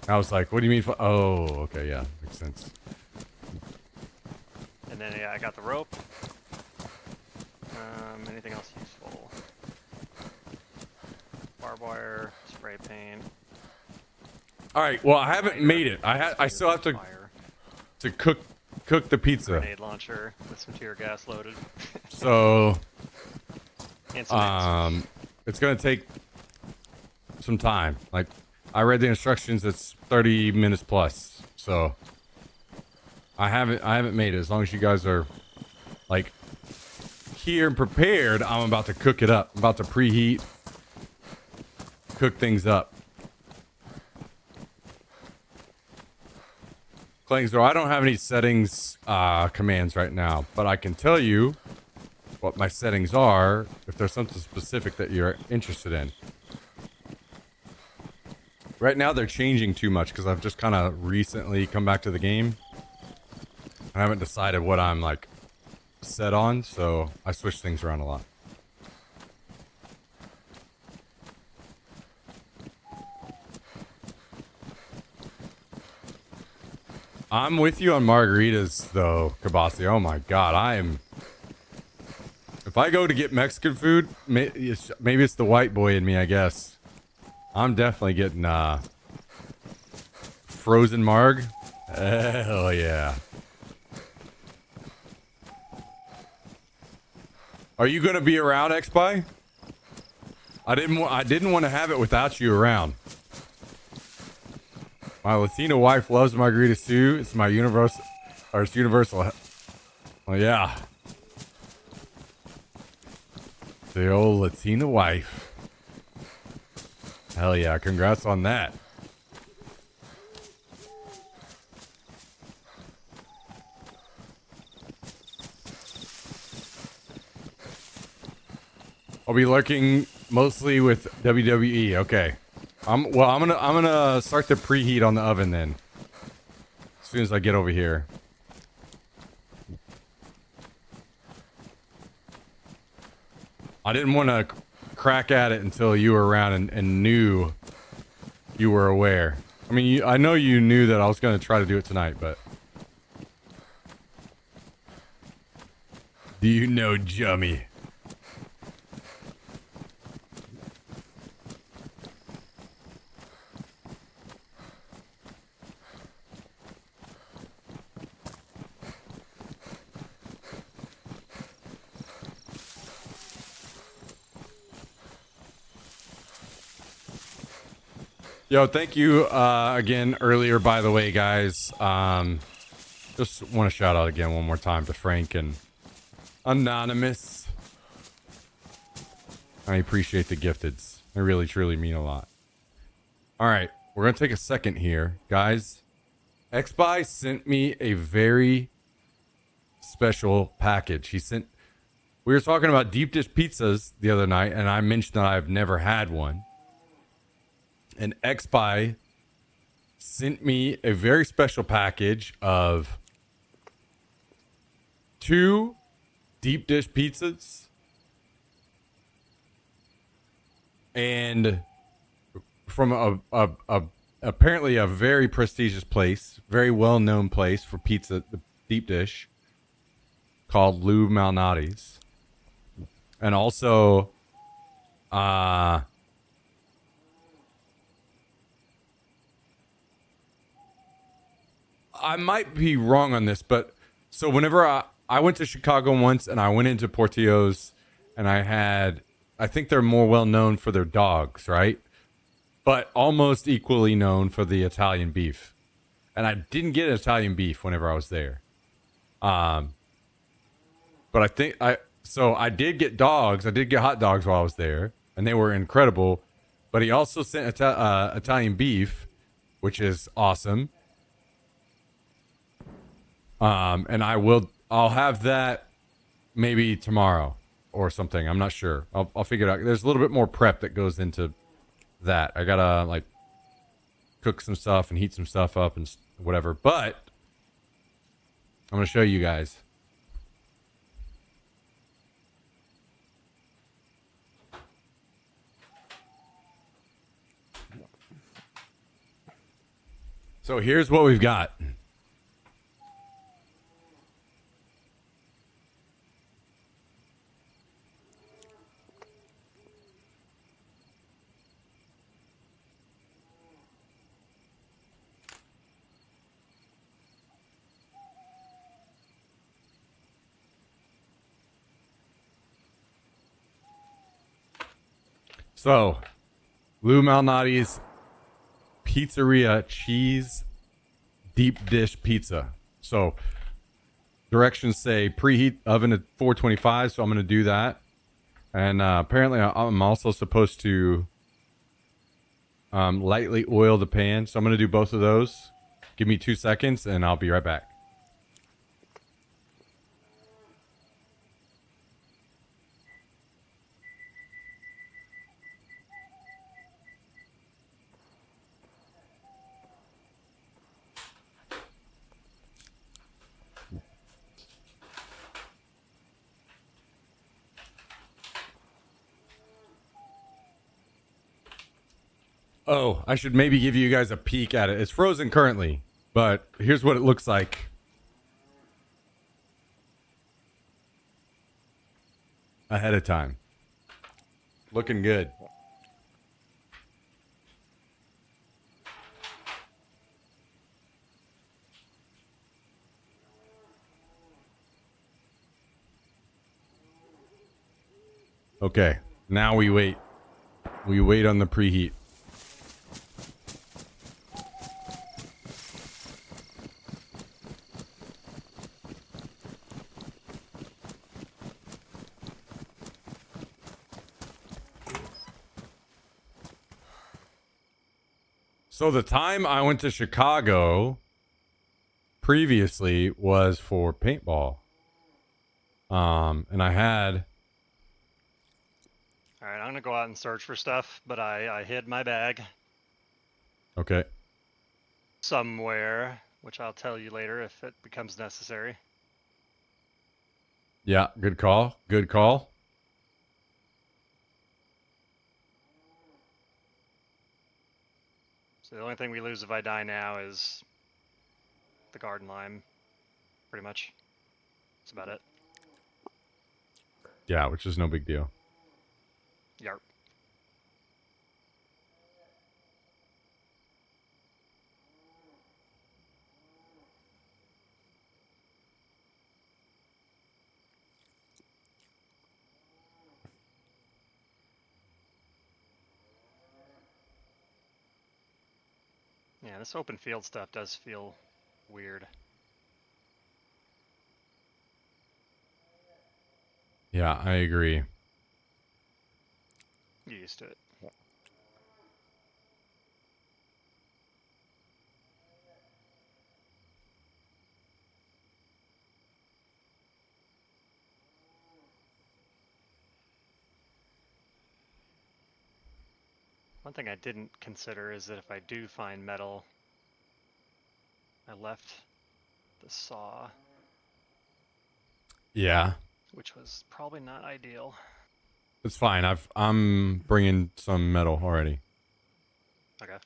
I was like, what do you mean? Oh, okay, yeah, makes sense. And then, yeah, I got the rope. Anything else useful? Barbed wire, spray paint. All right, well, I haven't made it. I still have to Fire, cook the pizza. grenade launcher with some tear gas loaded. So, And some eggs. it's gonna take some time. Like, I read the instructions. It's 30 minutes plus. So, I haven't made it. As long as you guys are like here and prepared, I'm about to cook it up. I'm about to preheat, cook things up. Clangsdor, I don't have any settings commands right now, but I can tell you what my settings are if there's something specific that you're interested in. Right now they're changing too much because I've just kind of recently come back to the game. I haven't decided what I'm like set on, so I switch things around a lot. I'm with you on margaritas though, Kabasi. Oh my god, if I go to get Mexican food, maybe it's the white boy in me, I guess. I'm definitely getting frozen marg. Hell yeah. Are you gonna be around, XPy? I didn't want to have it without you around. My Latina wife loves margaritas too. It's my universal. Oh yeah. The old Latina wife. Hell yeah, congrats on that. I'll be lurking mostly with WWE. Okay. I'm gonna start the preheat on the oven then. As soon as I get over here. I didn't want to crack at it until you were around and knew you were aware. I mean, I know you knew that I was going to try to do it tonight, but... Do you know Jummy? Yo, thank you again earlier, by the way, guys. Just want to shout out again one more time to Frank and Anonymous. I appreciate the gifteds. They really, truly mean a lot. All right, we're going to take a second here. Guys, XBuy sent me a very special package. We were talking about deep dish pizzas the other night, and I mentioned that I've never had one. And XBuy sent me a very special package of 2 deep dish pizzas and from a apparently a very prestigious place, very well-known place for pizza, the deep dish, called Lou Malnati's. And also I might be wrong on this, but so whenever I went to Chicago once and I went into Portillo's and I think they're more well known for their dogs, right? But almost equally known for the Italian beef. And I didn't get Italian beef whenever I was there. But I did get dogs. I did get hot dogs while I was there, and they were incredible. But he also sent Italian beef, which is awesome. And I'll have that maybe tomorrow or something. I'm not sure. I'll figure it out. There's a little bit more prep that goes into that. I gotta like cook some stuff and heat some stuff up and whatever. But I'm gonna show you guys. So here's what we've got. So, Lou Malnati's Pizzeria Cheese Deep Dish Pizza. So, directions say preheat oven at 425, so I'm going to do that. And apparently I'm also supposed to lightly oil the pan, so I'm going to do both of those. Give me 2 seconds and I'll be right back. Oh, I should maybe give you guys a peek at it. It's frozen currently, but here's what it looks like. Ahead of time. Looking good. Okay, now we wait. We wait on the preheat. So the time I went to Chicago previously was for paintball. And I had... Alright, I'm gonna go out and search for stuff, but I hid my bag Okay. somewhere, which I'll tell you later if it becomes necessary. Yeah, good call. Good call. So the only thing we lose if I die now is the garden lime, pretty much. That's about it. Yeah, which is no big deal. Yarp. Yeah, this open field stuff does feel weird. Yeah, I agree. You used to it. One thing I didn't consider is that if I do find metal, I left the saw, Yeah, which was probably not ideal. it's fine. I'm bringing some metal already. Okay.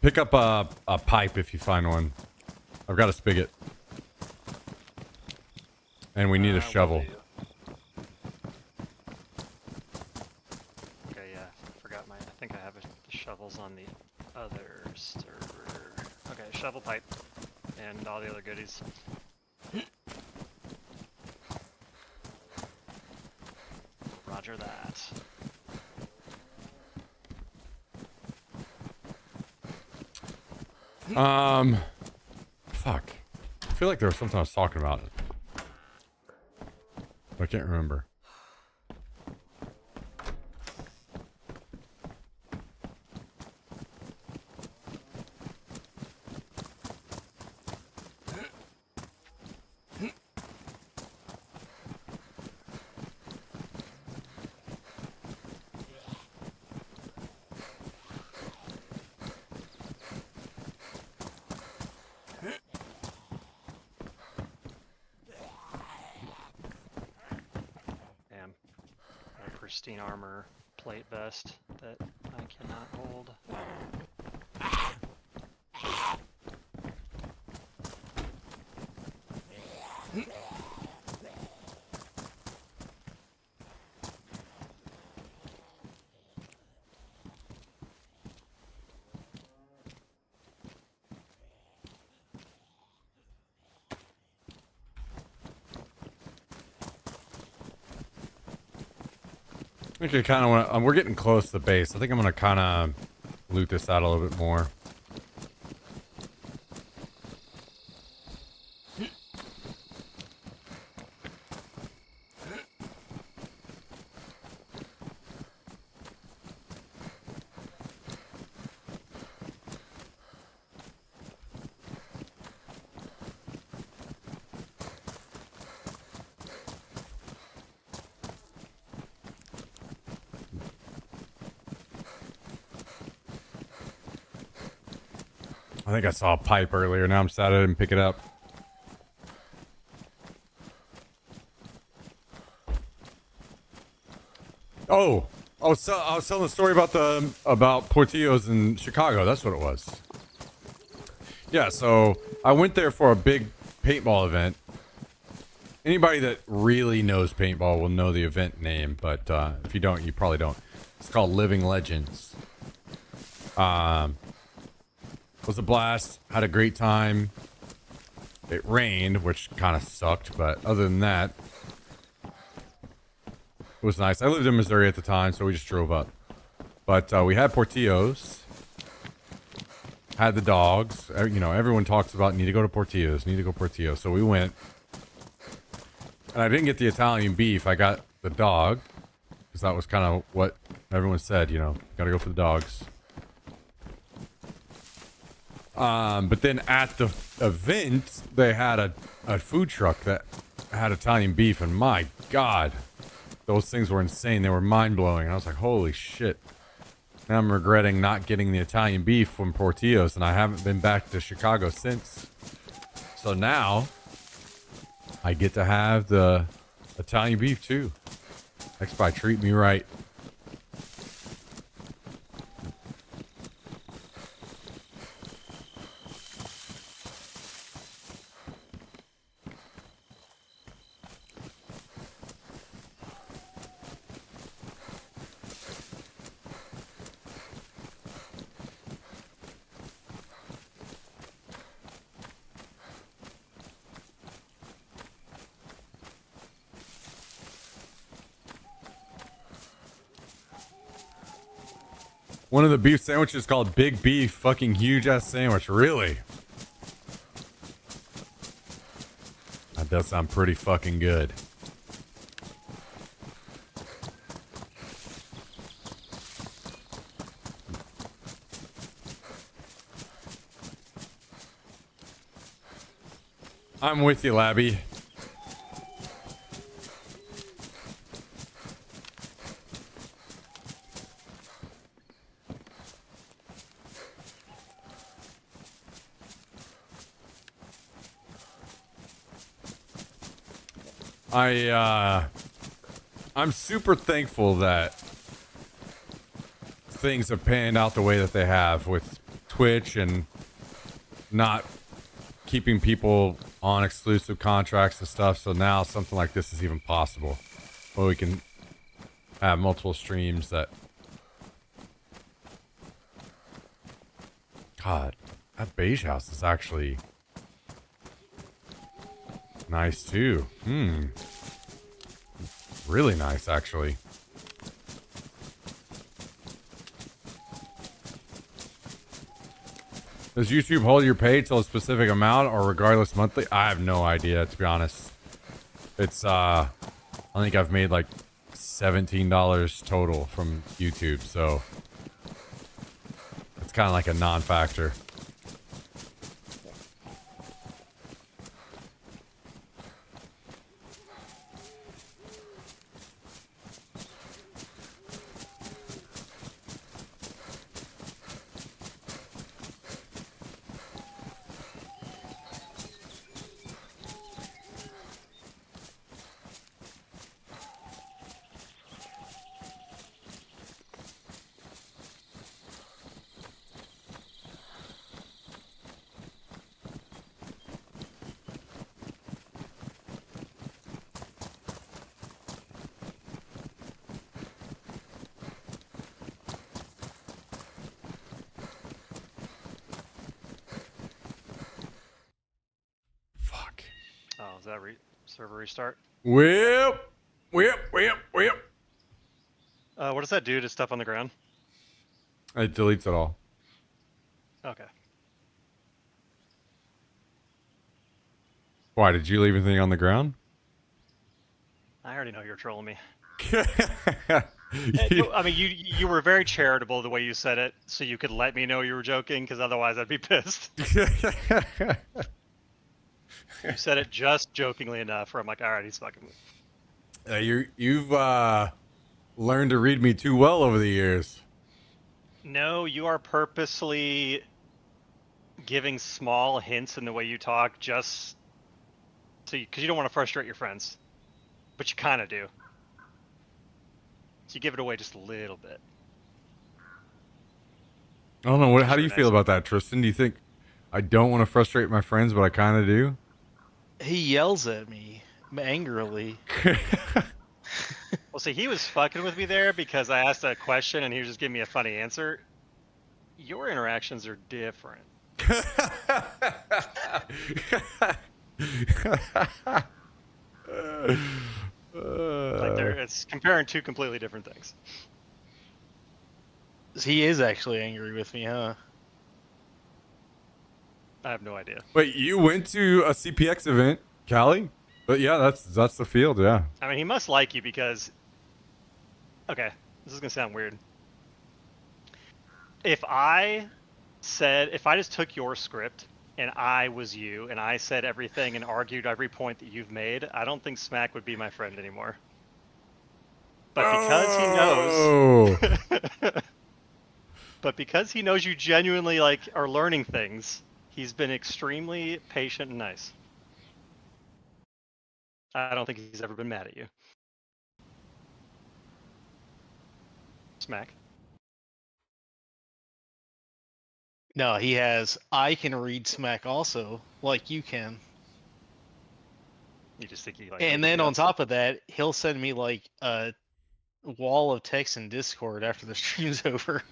Pick up a pipe if you find one. I've got a spigot. And we need a Will shovel. do. Okay, yeah, I forgot I think I have a The shovel's on the other server. Okay, shovel pipe. And all the other goodies. Roger that. Fuck. I feel like there was something I was talking about. I can't remember. Damn. A pristine armor plate vest that I cannot hold. I think I kind of want to. We're getting close to the base. I think I'm gonna kind of loot this out a little bit more. I think I saw a pipe earlier. Now I'm sad I didn't pick it up. Oh, I was telling a story about Portillo's in Chicago. That's what it was. Yeah, so I went there for a big paintball event. Anybody that really knows paintball will know the event name, but if you don't, you probably don't. It's called Living Legends. Was a blast. Had a great time. It rained, which kind of sucked, but other than that, it was nice. I lived in Missouri at the time, so we just drove up. But we had Portillo's. Had the dogs. You know, everyone talks about need to go to Portillo's, need to go Portillo's. So we went. And I didn't get the Italian beef. I got the dog. Because that was kind of what everyone said, you know. Gotta go for the dogs. But then at the event, they had a food truck that had Italian beef. And my God, those things were insane. They were mind-blowing. And I was like, holy shit. Now I'm regretting not getting the Italian beef from Portillo's. And I haven't been back to Chicago since. So now I get to have the Italian beef too. X-Buy treat me right. One of the beef sandwiches called Big Beef. Fucking huge ass sandwich. Really? That does sound pretty fucking good. I'm with you, Labby. I'm super thankful that things have panned out the way that they have with Twitch and not keeping people on exclusive contracts and stuff. So now something like this is even possible, where we can have multiple streams that God, that beige house is actually nice too. Really nice, actually. Does YouTube hold your pay till a specific amount or regardless monthly? I have no idea, to be honest. It's, I think I've made like $17 total from YouTube, so it's kind of like a non-factor. Fuck. Oh, is that server restart? Whip. What does that do to stuff on the ground? It deletes it all. Okay. Why, did you leave anything on the ground? I already know you're trolling me. You- I mean, you were very charitable the way you said it, so you could let me know you were joking, because otherwise I'd be pissed. You said it just jokingly enough, where I'm like, all right, he's fucking with me. You've learned to read me too well over the years. No, you are purposely giving small hints in the way you talk, just because you don't want to frustrate your friends, but you kind of do. So you give it away just a little bit. I don't know. How do Sure, you feel nice. about that, Tristan? Do you think I don't want to frustrate my friends, but I kind of do? He yells at me angrily. Well, see, he was fucking with me there because I asked a question and he was just giving me a funny answer. Your interactions are different. Like it's comparing two completely different things. He is actually angry with me, huh? I have no idea. Wait, you went to a CPX event, Callie? But yeah, that's the field, yeah. I mean, he must like you because. Okay, this is gonna sound weird. If I just took your script and I was you and I said everything and argued every point that you've made, I don't think Smack would be my friend anymore. But because he knows, but because he knows you genuinely like are learning things, he's been extremely patient and nice. I don't think he's ever been mad at you. Smack. No, he has. I can read Smack also, like you can. You just think he like. And then on top of that, he'll send me like a wall of text in Discord after the stream's over.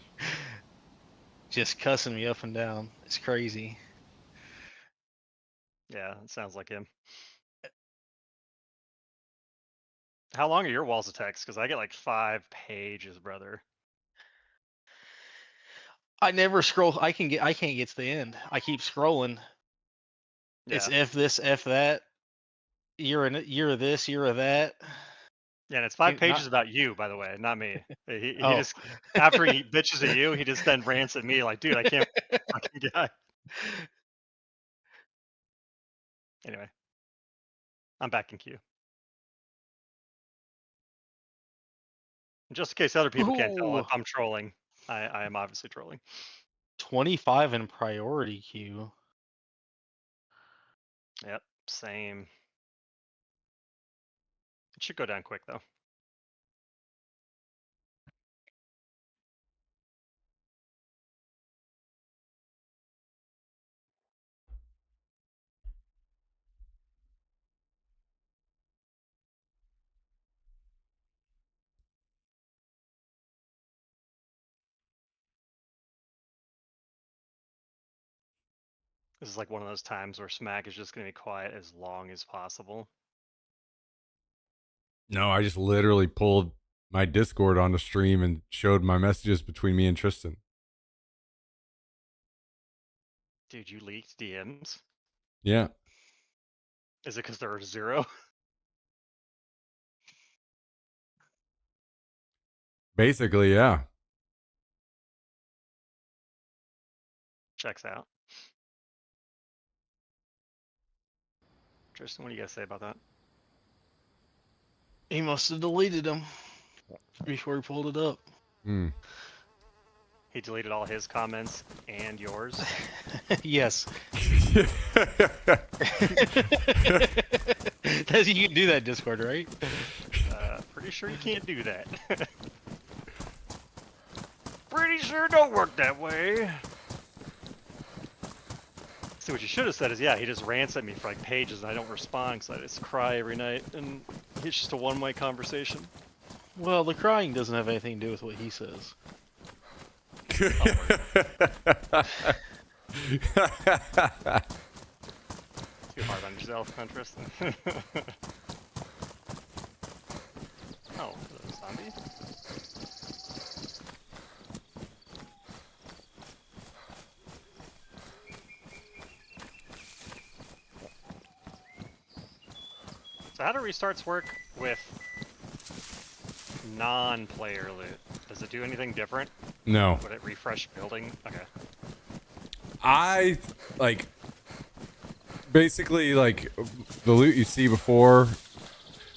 Just cussing me up and down. It's crazy. Yeah, it sounds like him. How long are your walls of text? Because I get like 5 pages, brother. I never scroll. I can't get to the end. I keep scrolling. Yeah. It's F this, F that. You're this, you're that. Yeah, and it's 5 Not- pages about you, by the way, not me. He Oh. just after he bitches at you, he just then rants at me like, dude, I can't fucking guy. Anyway, I'm back in queue. Just in case other people can't tell Ooh. if I'm trolling, I am obviously trolling. 25 in priority queue. Yep, same. It should go down quick though. This is like one of those times where Smack is just gonna be quiet as long as possible. No, I just literally pulled my Discord on the stream and showed my messages between me and Tristan. Dude, you leaked DMs? Yeah. Is it because there are 0? Basically, yeah. Checks out. Tristan, what do you guys say about that? He must have deleted them before he pulled it up. Hmm. He deleted all his comments and yours. Yes. You can do that, Discord, right? Pretty sure you can't do that. Pretty sure it don't work that way. See, what you should have said is, yeah, he just rants at me for like pages and I don't respond because I just cry every night and it's just a one-way conversation. Well, the crying doesn't have anything to do with what he says. Too hard on yourself, huh, Tristan? Oh, is that a zombie? So how do restarts work with non-player loot? Does it do anything different? No. Would it refresh building? Okay. I like basically like the loot you see before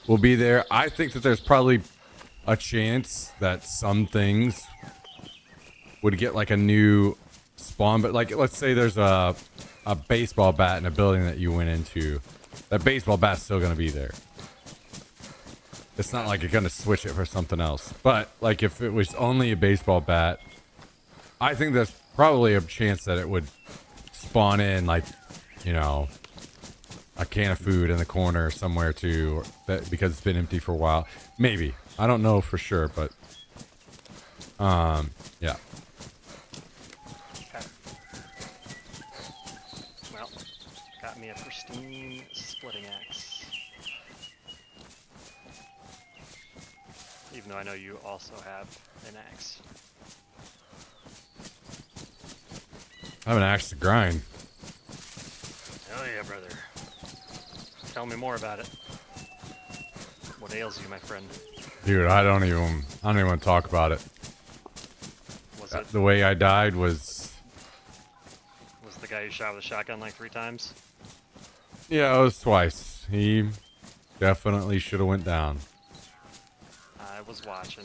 will be there. I think that there's probably a chance that some things would get like a new spawn, but like let's say there's a baseball bat in a building that you went into. That baseball bat's still gonna be there. It's not like you're gonna switch it for something else. But like if it was only a baseball bat, I think there's probably a chance that it would spawn in like, you know, a can of food in the corner somewhere too, or that because it's been empty for a while. Maybe. I don't know for sure, but yeah. Okay. Well, got me a pristine splitting axe. Even though I know you also have an axe. I have an axe to grind. Hell yeah, brother. Tell me more about it. What ails you, my friend? Dude, I don't even want to talk about it. Was it The way I died was the guy who shot with a shotgun like 3 times? yeah, it was twice. He definitely should have went down. I was watching.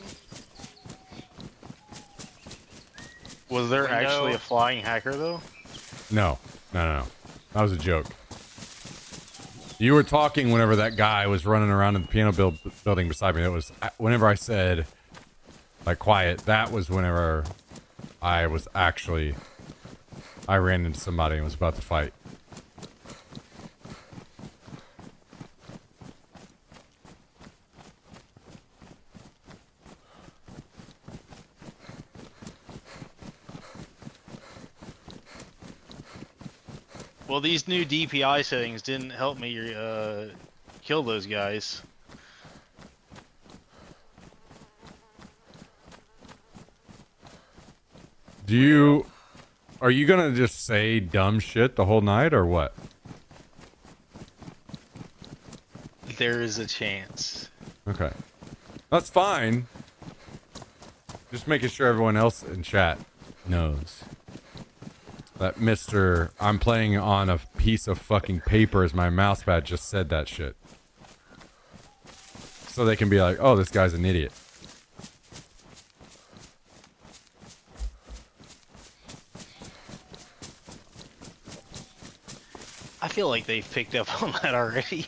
Was there Window. actually a flying hacker, though? No. That was a joke. You were talking whenever that guy was running around in the piano building beside me. It was whenever I said, like, quiet. That was whenever I ran into somebody and was about to fight. Well, these new DPI settings didn't help me kill those guys. Are you gonna just say dumb shit the whole night or what? There is a chance. Okay. That's fine. Just making sure everyone else in chat knows. That Mr. I'm playing on a piece of fucking paper as my mouse pad just said that shit. So they can be like, oh, this guy's an idiot. I feel like they've picked up on that already.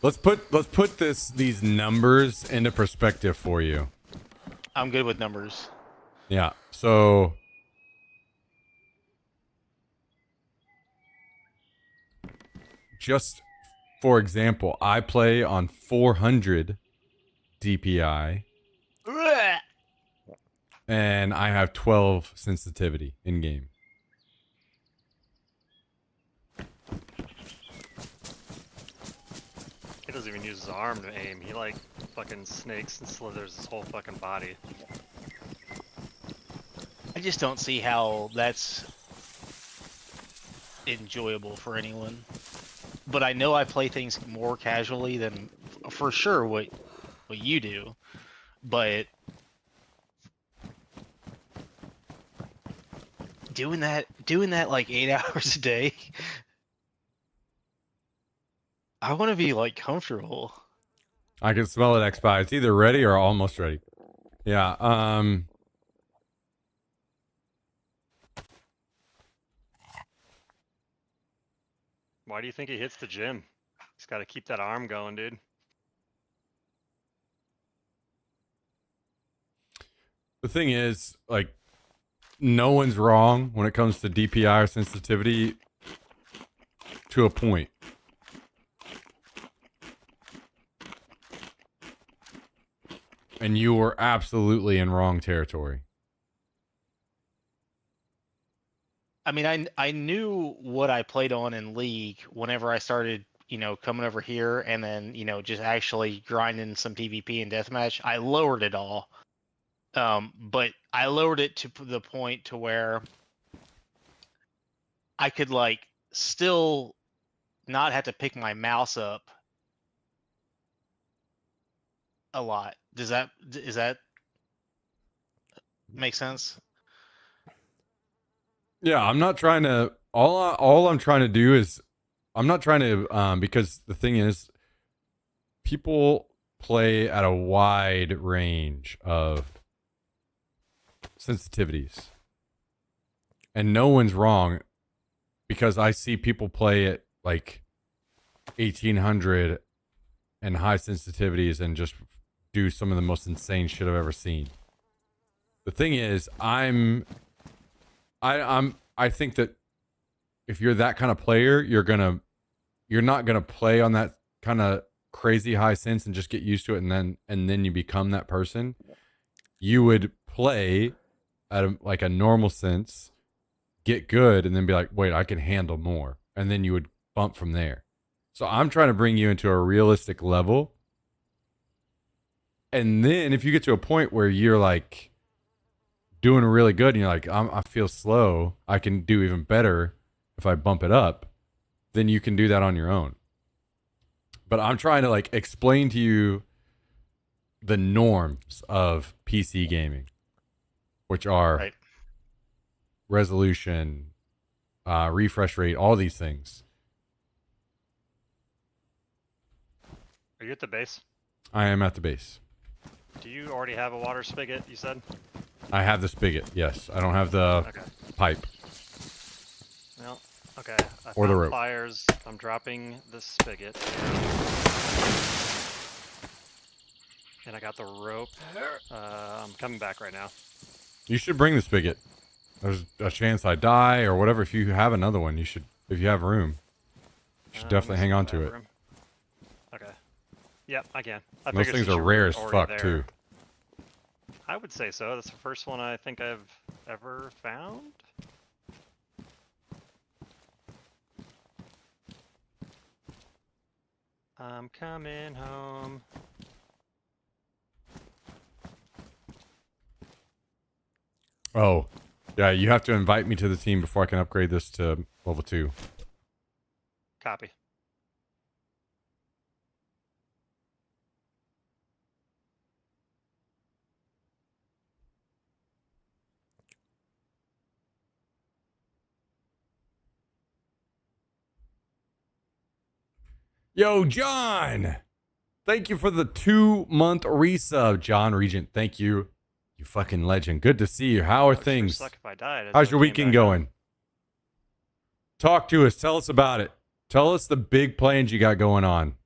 Let's put these numbers into perspective for you. I'm good with numbers. Yeah. So just for example, I play on 400 DPI and I have 12 sensitivity in game. He doesn't even use his arm to aim. He like fucking snakes and slithers his whole fucking body. I just don't see how that's enjoyable for anyone. But I know I play things more casually than for sure what you do. But doing that like 8 hours a day, I want to be like comfortable. I can smell it, XBI. It's either ready or almost ready. Yeah. Why do you think he hits the gym? He's got to keep that arm going, dude. The thing is, like, no one's wrong when it comes to DPI or sensitivity to a point. And you were absolutely in wrong territory. I mean, I knew what I played on in League whenever I started, coming over here and then, just actually grinding some PvP and deathmatch. I lowered it all. But I lowered it to the point to where I could like still not have to pick my mouse up a lot. Does that make sense? Yeah, I'm not trying to. All I'm trying to do is, I'm not trying to. Because the thing is, people play at a wide range of sensitivities, and no one's wrong. Because I see people play at like 1800 and high sensitivities and just do some of the most insane shit I've ever seen. The thing is, I think that if you're that kind of player, you're not gonna play on that kind of crazy high sense and just get used to it, and then you become that person. You would play at a normal sense, get good, and then be like, wait, I can handle more, and then you would bump from there. So I'm trying to bring you into a realistic level, and then if you get to a point where you're like doing really good and you're like, I feel slow, I can do even better if I bump it up, then you can do that on your own. But I'm trying to like explain to you the norms of PC gaming, which are Right. resolution, refresh rate, all these things. Are you at the base? I am at the base. Do you already have a water spigot, you said? I have the spigot, yes. I don't have the Okay. pipe. Well, okay. I Or the found rope. pliers. I'm dropping the spigot. And I got the rope. I'm coming back right now. You should bring the spigot. There's a chance I die or whatever. If you have another one, you should, if you have room, you should definitely hang on to it. Okay. Yep, I can. I Those figured things since are you rare were as already fuck, there. too. I would say so. That's the first one I think I've ever found. I'm coming home. Oh, yeah, you have to invite me to the team before I can upgrade this to level 2. Copy. Yo, John! Thank you for the 2-month resub, John Regent. Thank you. You fucking legend. Good to see you. How are It would sure things? suck if I died. How's your weekend going? Talk to us. Tell us about it. Tell us the big plans you got going on.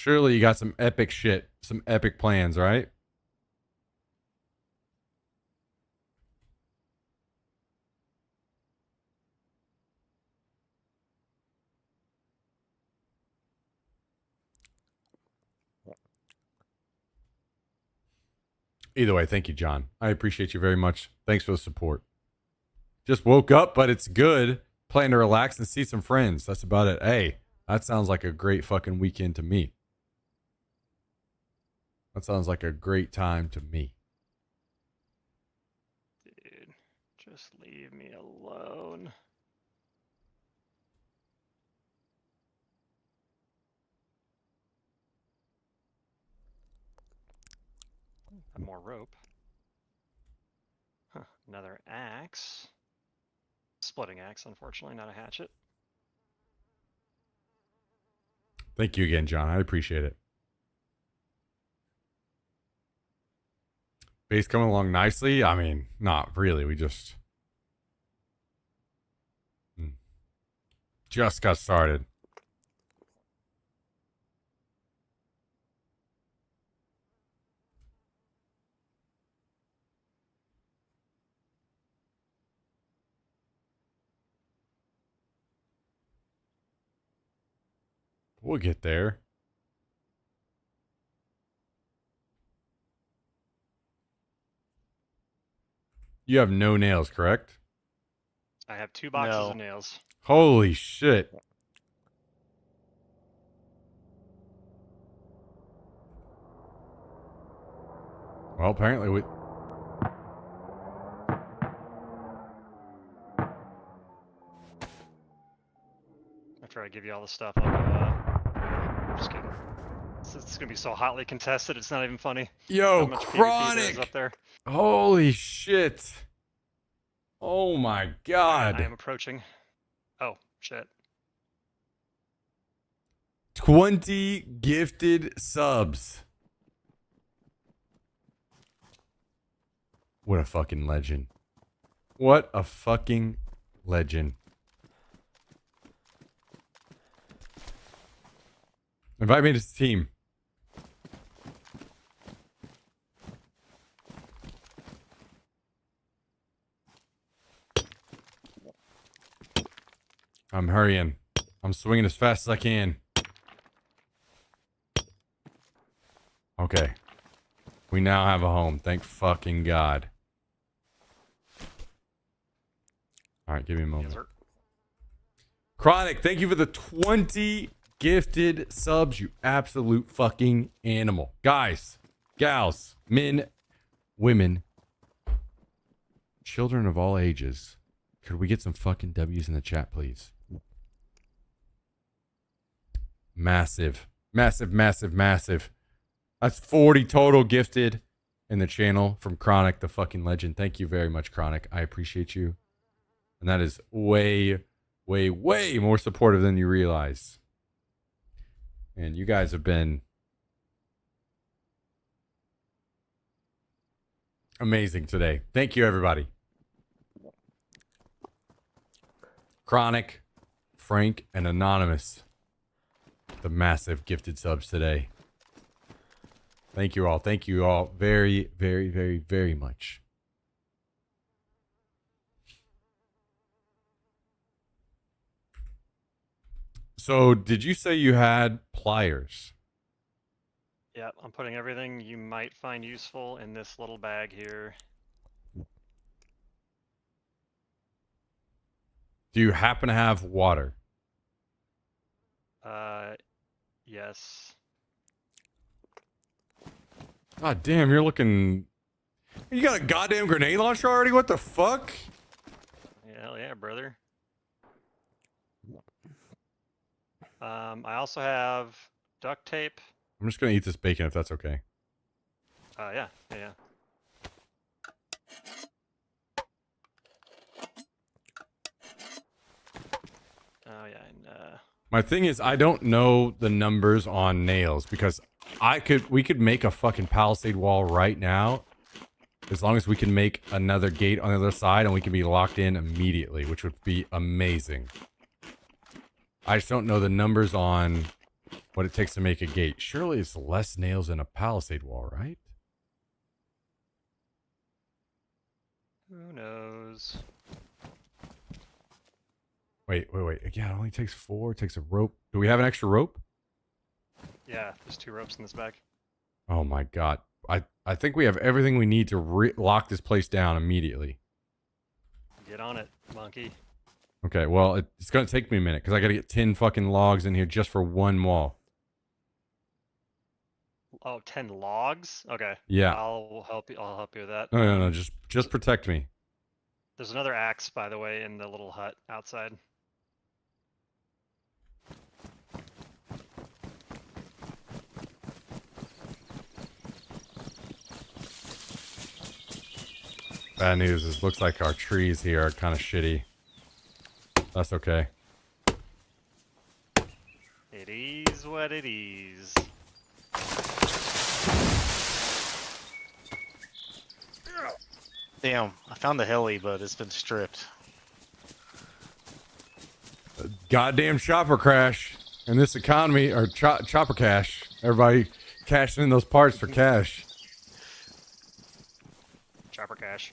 Surely you got some epic shit, some epic plans, right? Either way, thank you, John. I appreciate you very much. Thanks for the support. Just woke up, but it's good. Plan to relax and see some friends. That's about it. Hey, that sounds like a great fucking weekend to me. That sounds like a great time to me. Dude, just leave me alone. Have more rope. Huh, another axe. Splitting axe, unfortunately, not a hatchet. Thank you again, John. I appreciate it. Base coming along nicely. I mean, not really. We just got started. We'll get there. You have no nails, correct? I have 2 boxes No. of nails. Holy shit. Well, apparently we... After I give you all the stuff, just kidding. It's gonna be so hotly contested, it's not even funny. Yo, How much PvP there is Chronic! up there. Holy shit. Oh my god. I am approaching. Oh, shit. 20 gifted subs. What a fucking legend. What a fucking legend. Invite me to the team. I'm hurrying. I'm swinging as fast as I can. Okay. We now have a home. Thank fucking God. Alright, give me a moment. Yes, sir. Chronic, thank you for the 20 gifted subs, you absolute fucking animal. Guys, gals, men, women, children of all ages, could we get some fucking W's in the chat, please? Massive. Massive, massive, massive. That's 40 total gifted in the channel from Chronic, the fucking legend. Thank you very much, Chronic. I appreciate you. And that is way, way, way more supportive than you realize. And you guys have been amazing today. Thank you, everybody. Chronic, Frank, and Anonymous. The massive gifted subs today. Thank you all. Thank you all very, very, very, very much. So, did you say you had pliers? Yeah, I'm putting everything you might find useful in this little bag here. Do you happen to have water? Yes. God damn, you're looking... You got a goddamn grenade launcher already? What the fuck? Hell yeah, brother. I also have duct tape. I'm just gonna eat this bacon if that's okay. Yeah. Oh yeah, and My thing is, I don't know the numbers on nails because we could make a fucking palisade wall right now, as long as we can make another gate on the other side and we can be locked in immediately, which would be amazing. I just don't know the numbers on what it takes to make a gate. Surely it's less nails in a palisade wall, right? Who knows? Wait. Yeah, it only takes 4. It takes a rope. Do we have an extra rope? Yeah, there's 2 ropes in this bag. Oh my god. I think we have everything we need to lock this place down immediately. Get on it, monkey. Okay, well, it's going to take me a minute because I got to get 10 fucking logs in here just for one wall. Oh, 10 logs? Okay. Yeah. I'll help you with that. No. Just protect me. There's another axe, by the way, in the little hut outside. Bad news is looks like our trees here are kind of shitty. That's okay. It is what it is. Damn, I found the heli, but it's been stripped. Goddamn chopper crash in this economy, or chopper cash. Everybody cashing in those parts for cash. Chopper cash.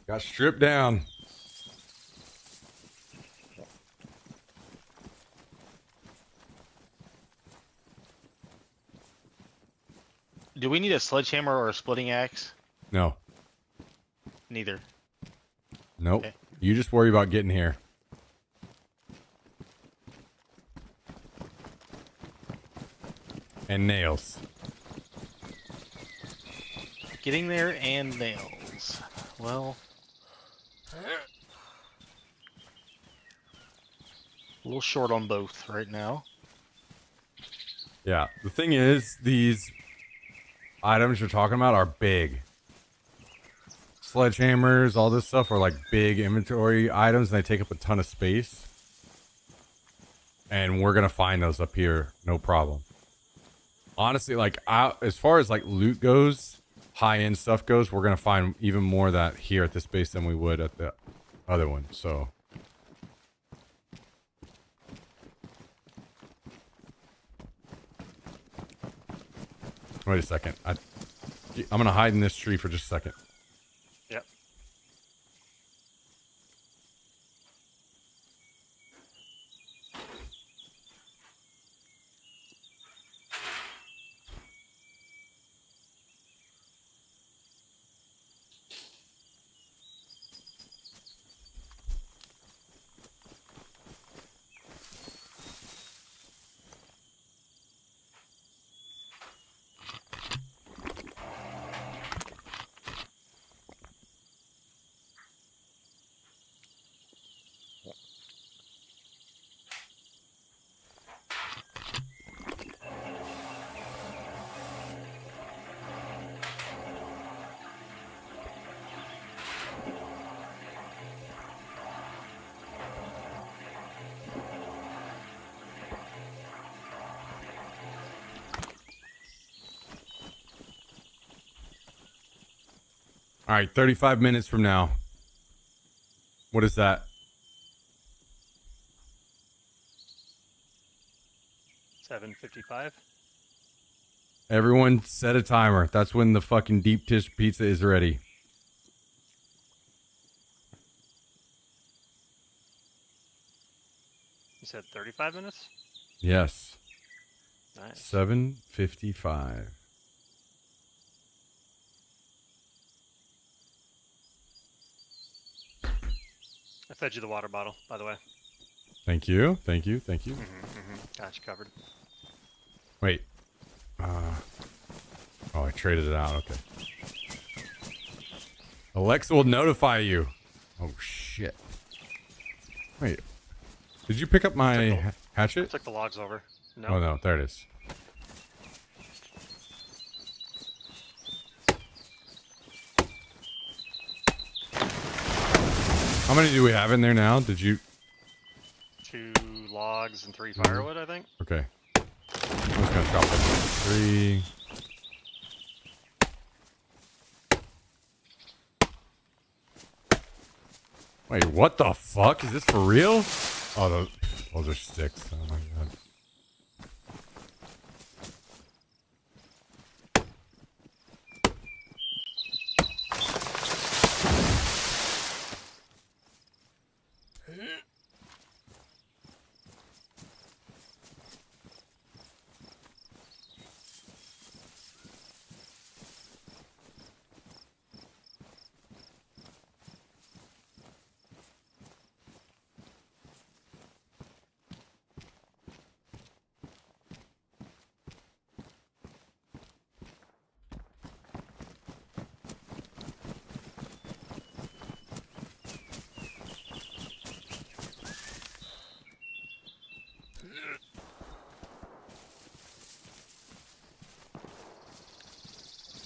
Got stripped down. Do we need a sledgehammer or a splitting axe? No. Neither. Nope. Okay. You just worry about getting here. And nails. Getting there and nails. Well. A little short on both right now. Yeah. The thing is, these items you're talking about are big. Sledgehammers, all this stuff are like big inventory items, and they take up a ton of space. And we're gonna find those up here, no problem. Honestly, like as far as like loot goes, high-end stuff goes, we're gonna find even more of that here at this base than we would at the other one. So. Wait a second. I'm gonna hide in this tree for just a second. Yep. All right, 35 minutes from now. What is that? 7:55. Everyone set a timer. That's when the fucking deep dish pizza is ready. You said 35 minutes? Yes. Nice. 7:55. I fed you the water bottle, by the way. Thank you. Thank you. Thank you. Got you covered. Wait. Oh, I traded it out. Okay. Alexa will notify you. Oh, shit. Wait. Did you pick up my I hatchet? took the logs over. No. Oh, no. There it is. How many do we have in there now? Did you... 2 logs and 3 firewood, I think. Okay. I'm just gonna chop it. 3. Wait, what the fuck? Is this for real? Oh, those are sticks. Oh my god.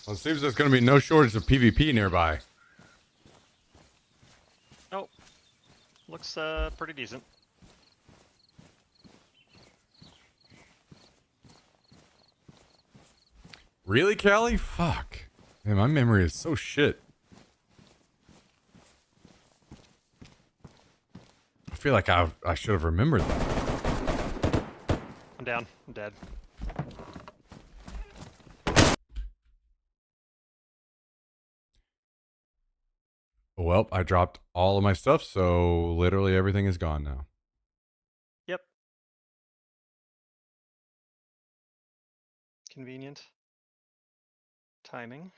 Well, it seems there's going to be no shortage of PvP nearby. Oh, looks pretty decent. Really, Callie? Fuck. Man, my memory is so shit. I feel like I should have remembered that. I'm down. I'm dead. Well, I dropped all of my stuff, so literally everything is gone now. Yep. Convenient. Timing.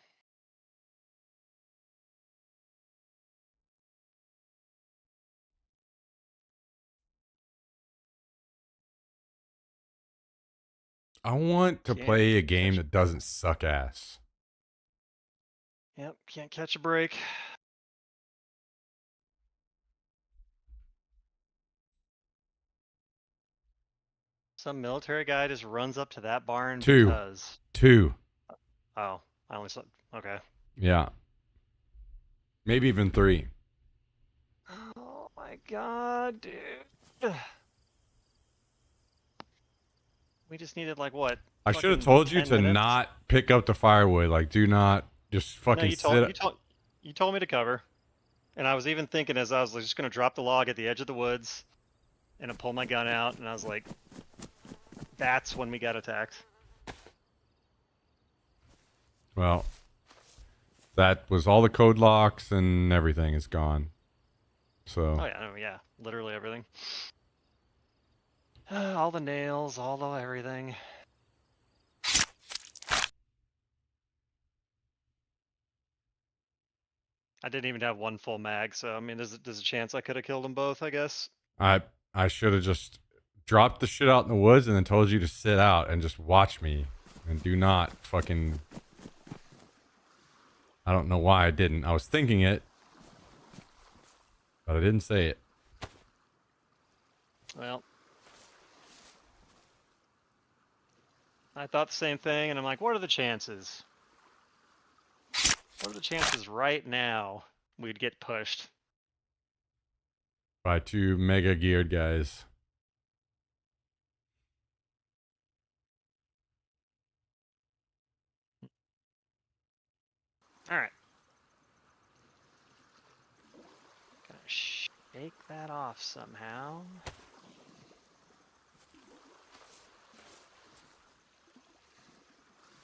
I want to Can't play a game catch- that doesn't suck ass. Yep, can't catch a break. Some military guy just runs up to that barn Two. because... 2. Oh, I only saw... Okay. Yeah. Maybe even 3. Oh my god, dude. We just needed like what? I should have fucking told you 10 to minutes? not pick up the firewood. Like, do not just No, fucking you told me to cover. And I was even thinking as I was just gonna drop the log at the edge of the woods and I pull my gun out and I was like, that's when we got attacked. Well, that was all the code locks and everything is gone. So, Oh yeah, no, yeah, literally everything. All the nails, all the everything. I didn't even have one full mag, so I mean, there's a chance I could have killed them both, I guess. I should have just dropped the shit out in the woods and then told you to sit out and just watch me and do not fucking... I don't know why I didn't. I was thinking it, but I didn't say it. Well, I thought the same thing, and I'm like, what are the chances? What are the chances right now we'd get pushed? By 2 mega geared guys. All right. Gotta shake that off somehow.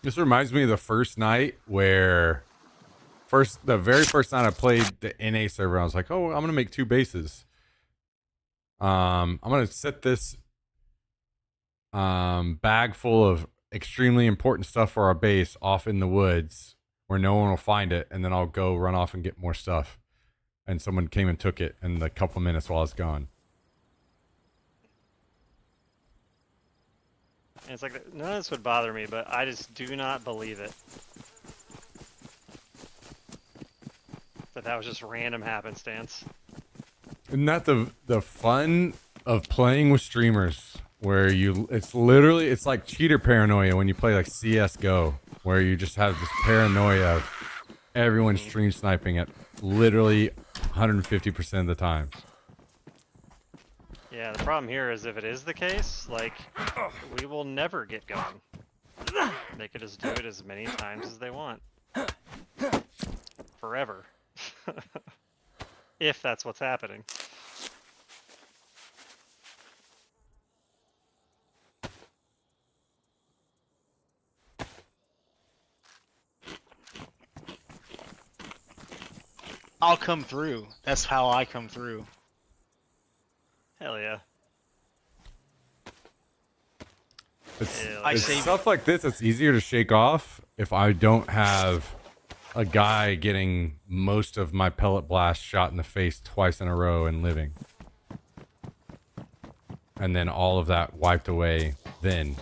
This reminds me of the first night where the very first night I played the NA server, I was like, oh, I'm gonna make 2 bases. I'm gonna set this bag full of extremely important stuff for our base off in the woods where no one will find it, and then I'll go run off and get more stuff. And someone came and took it in a couple minutes while I was gone. And it's like, none of this would bother me, but I just do not believe it. That was just random happenstance. Isn't that the fun of playing with streamers? Where it's like cheater paranoia when you play like CSGO, where you just have this paranoia of everyone stream sniping at literally 150% of the time. Yeah, the problem here is if it is the case, like, we will never get going. They could just do it as many times as they want. Forever. If that's what's happening. I'll come through. That's how I come through. Hell yeah. It's stuff like this that's easier to shake off if I don't have a guy getting most of my pellet blast shot in the face twice in a row and living. And then all of that wiped away then.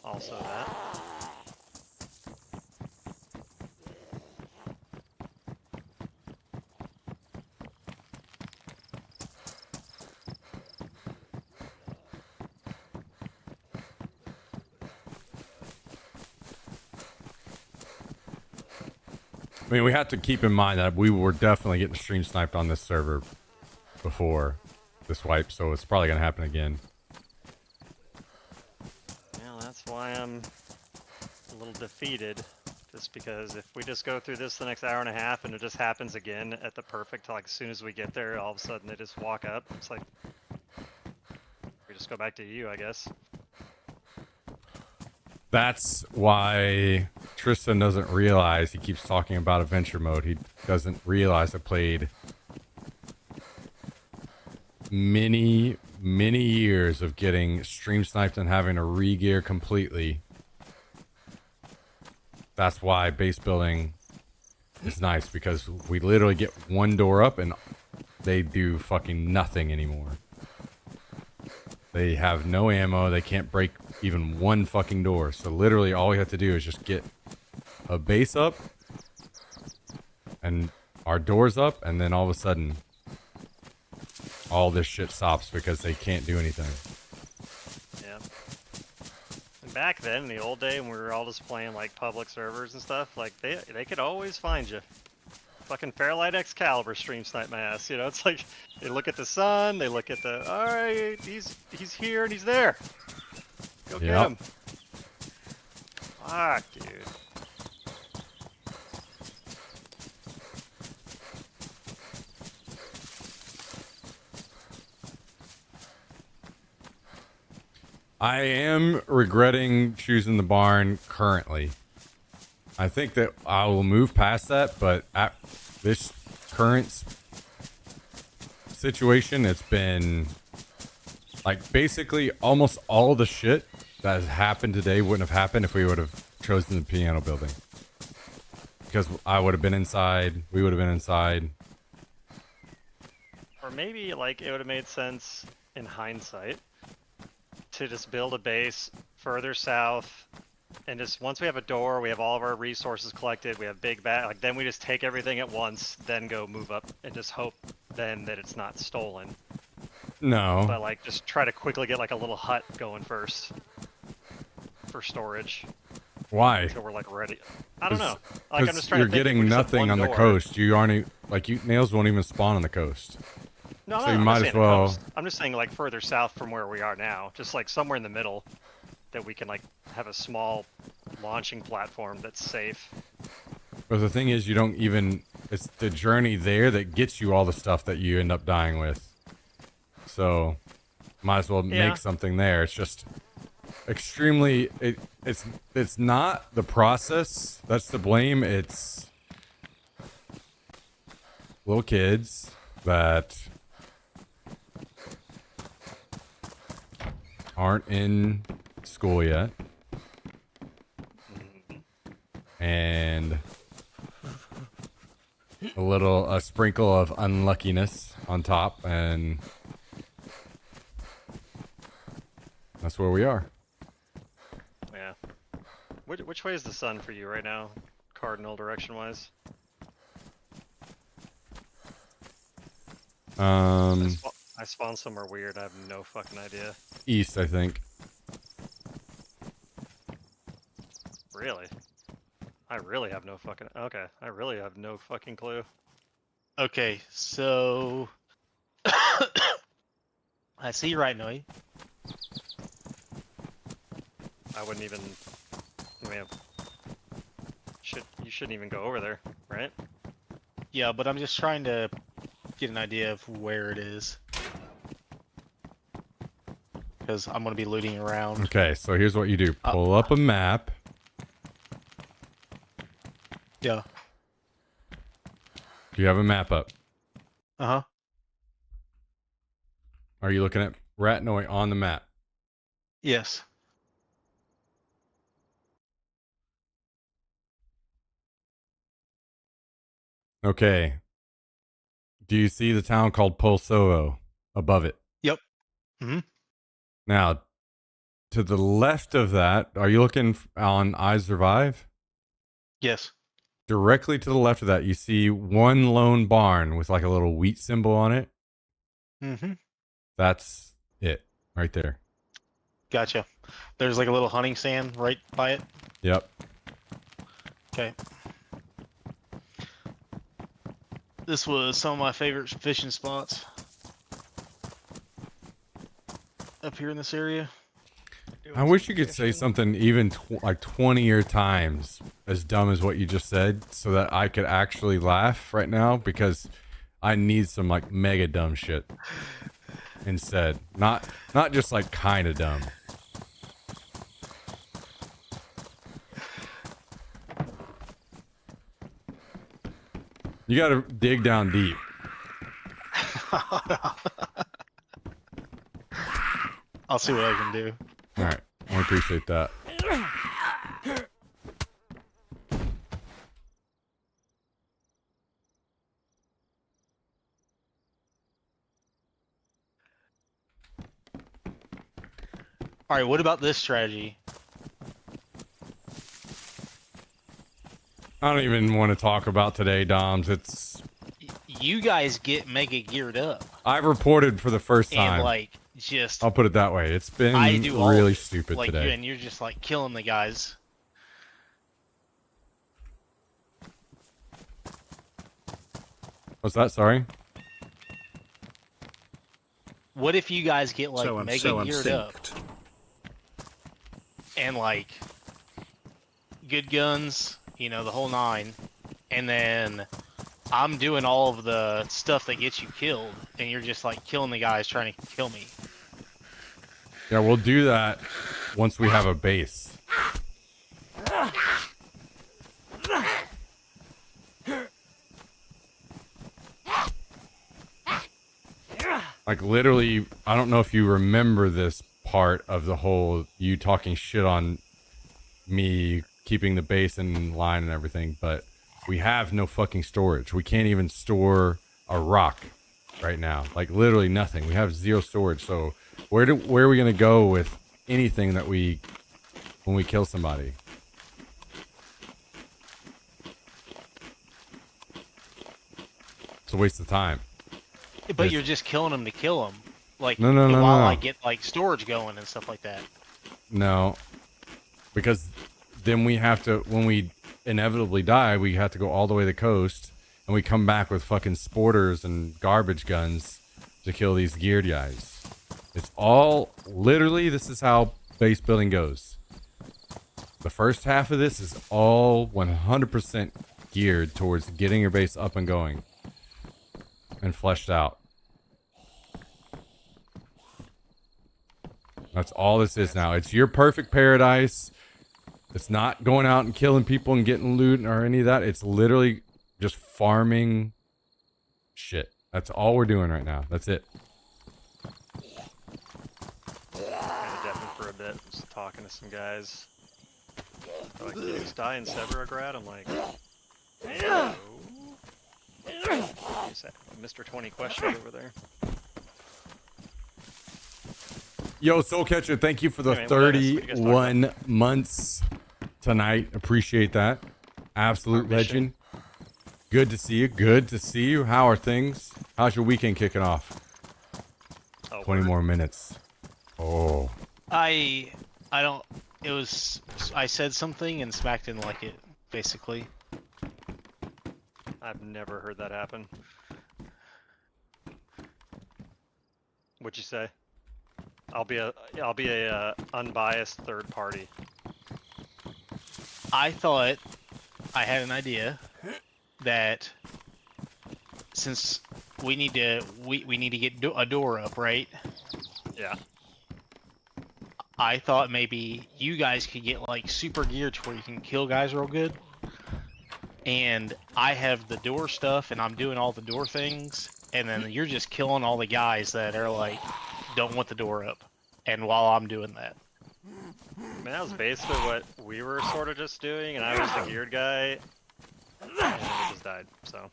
Also that. I mean, we have to keep in mind that we were definitely getting stream sniped on this server before this wipe, so it's probably gonna happen again. Yeah, that's why I'm a little defeated. Just because if we just go through this the next hour and a half and it just happens again at the perfect, like as soon as we get there, all of a sudden they just walk up. It's like we just go back to you, I guess. That's why Tristan doesn't realize, he keeps talking about adventure mode. He doesn't realize I played many years of getting stream sniped and having to re-gear completely. That's why base building is nice, because we literally get one door up and they do fucking nothing anymore. They have no ammo. They can't break even one fucking door. So literally all we have to do is just get a base up and our doors up, and then all of a sudden all this shit stops because they can't do anything. Yeah. And back then, in the old day, when we were all just playing like public servers and stuff, like they could always find you. Fucking Fairlight Excalibur stream snipe my ass. You know, it's like they look at the sun, they look at the. All right, he's here and he's there. Go get him. Fuck, dude. I am regretting choosing the barn currently. I think that I will move past that, but at this current situation, it's been like basically almost all the shit that has happened today wouldn't have happened if we would have chosen the piano building. Because I would have been inside, we would have been inside. Or maybe like it would have made sense in hindsight to just build a base further south, and just once we have a door, we have all of our resources collected, we have big like then we just take everything at once, then go move up and just hope then that it's not stolen. No. But like just try to quickly get like a little hut going first for storage. Why? Until we're like ready. I don't know. Like I'm just trying you're to think, getting if we just have nothing one on the door- coast. You aren't like nails won't even spawn on the coast. No, So no, you I'm might not as saying the well- coast. I'm just saying like further south from where we are now, just like somewhere in the middle, that we can like have a small launching platform that's safe. But the thing is, you don't even. It's the journey there that gets you all the stuff that you end up dying with. So, might as well Yeah. make something there. It's just extremely. It's not the process that's to blame. It's little kids that aren't in school yet, and a sprinkle of unluckiness on top, and that's where we are. Yeah. Which way is the sun for you right now, cardinal direction wise? I spawned somewhere weird. I have no fucking idea. East, I think. Really? I really have no fucking. Okay, I really have no fucking clue. Okay, so I see you right, Noe. I wouldn't even. I mean, you shouldn't even go over there, right? Yeah, but I'm just trying to get an idea of where it is. Because I'm going to be looting around. Okay, so here's what you do: pull up a map. Yeah. Do you have a map up? Uh-huh. Are you looking at Ratnoy on the map? Yes. Okay. Do you see the town called Polsovo above it? Yep. Mm-hmm. Now, to the left of that, are you looking on I Survive? Yes. Directly to the left of that, you see one lone barn with like a little wheat symbol on it. Mm-hmm. That's it, right there. Gotcha. There's like a little hunting stand right by it. Yep. Okay. This was some of my favorite fishing spots up here in this area. I wish you could say something even like 20 times as dumb as what you just said so that I could actually laugh right now, because I need some like mega dumb shit instead. Not just like kind of dumb. You gotta dig down deep. I'll see what I can do. All right, I appreciate that. All right, what about this strategy? I don't even want to talk about today, Doms. It's You guys get mega geared up I've reported for the first time. and like just I'll put it that way. It's been I do all really of it. stupid like today. and you're just like killing the guys. What's that? Sorry. What if you guys get like So I'm mega geared up synced. and like good guns, you know, the whole nine, and then I'm doing all of the stuff that gets you killed, and you're just like killing the guys trying to kill me. Yeah, we'll do that once we have a base. Like literally, I don't know if you remember this part of the whole you talking shit on me keeping the base in line and everything, but we have no fucking storage. We can't even store a rock right now. Like literally nothing. We have zero storage. So where are we gonna go with anything that when we kill somebody? It's a waste of time. But Yes. you're just killing them to kill them, like No, while no. I get like storage going and stuff like that. No, because then we have to, when we inevitably die, we have to go all the way to the coast, and we come back with fucking sporters and garbage guns to kill these geared guys. It's all, literally, this is how base building goes. The first half of this is all 100% geared towards getting your base up and going and fleshed out. That's all this is now. It's your perfect paradise. It's not going out and killing people and getting loot or any of that. It's literally just farming shit. That's all we're doing right now. That's it. Kind of deafened for a bit, just talking to some guys. They're like, did you just die in Severograd? I'm like, no. Is that Mr. 20 questions over there? Yo, Soul Catcher, thank you for the Anyway, what did you guys talk 31 months tonight. Appreciate that. Absolute Our mission. legend. Good to see you. Good to see you. How are things? How's your weekend kicking off? Oh, 20 word. more minutes. Oh. I don't. It was. I said something and Smack didn't like it. Basically, I've never heard that happen. What'd you say? I'll be a unbiased third party. I thought I had an idea that since we need to get a door up, right? Yeah. I thought maybe you guys could get like super gear to where you can kill guys real good. And I have the door stuff and I'm doing all the door things, and then you're just killing all the guys that are like don't want the door up. And while I'm doing that. I mean, that was basically what we were sort of just doing, and I was the geared guy, and it just died, so.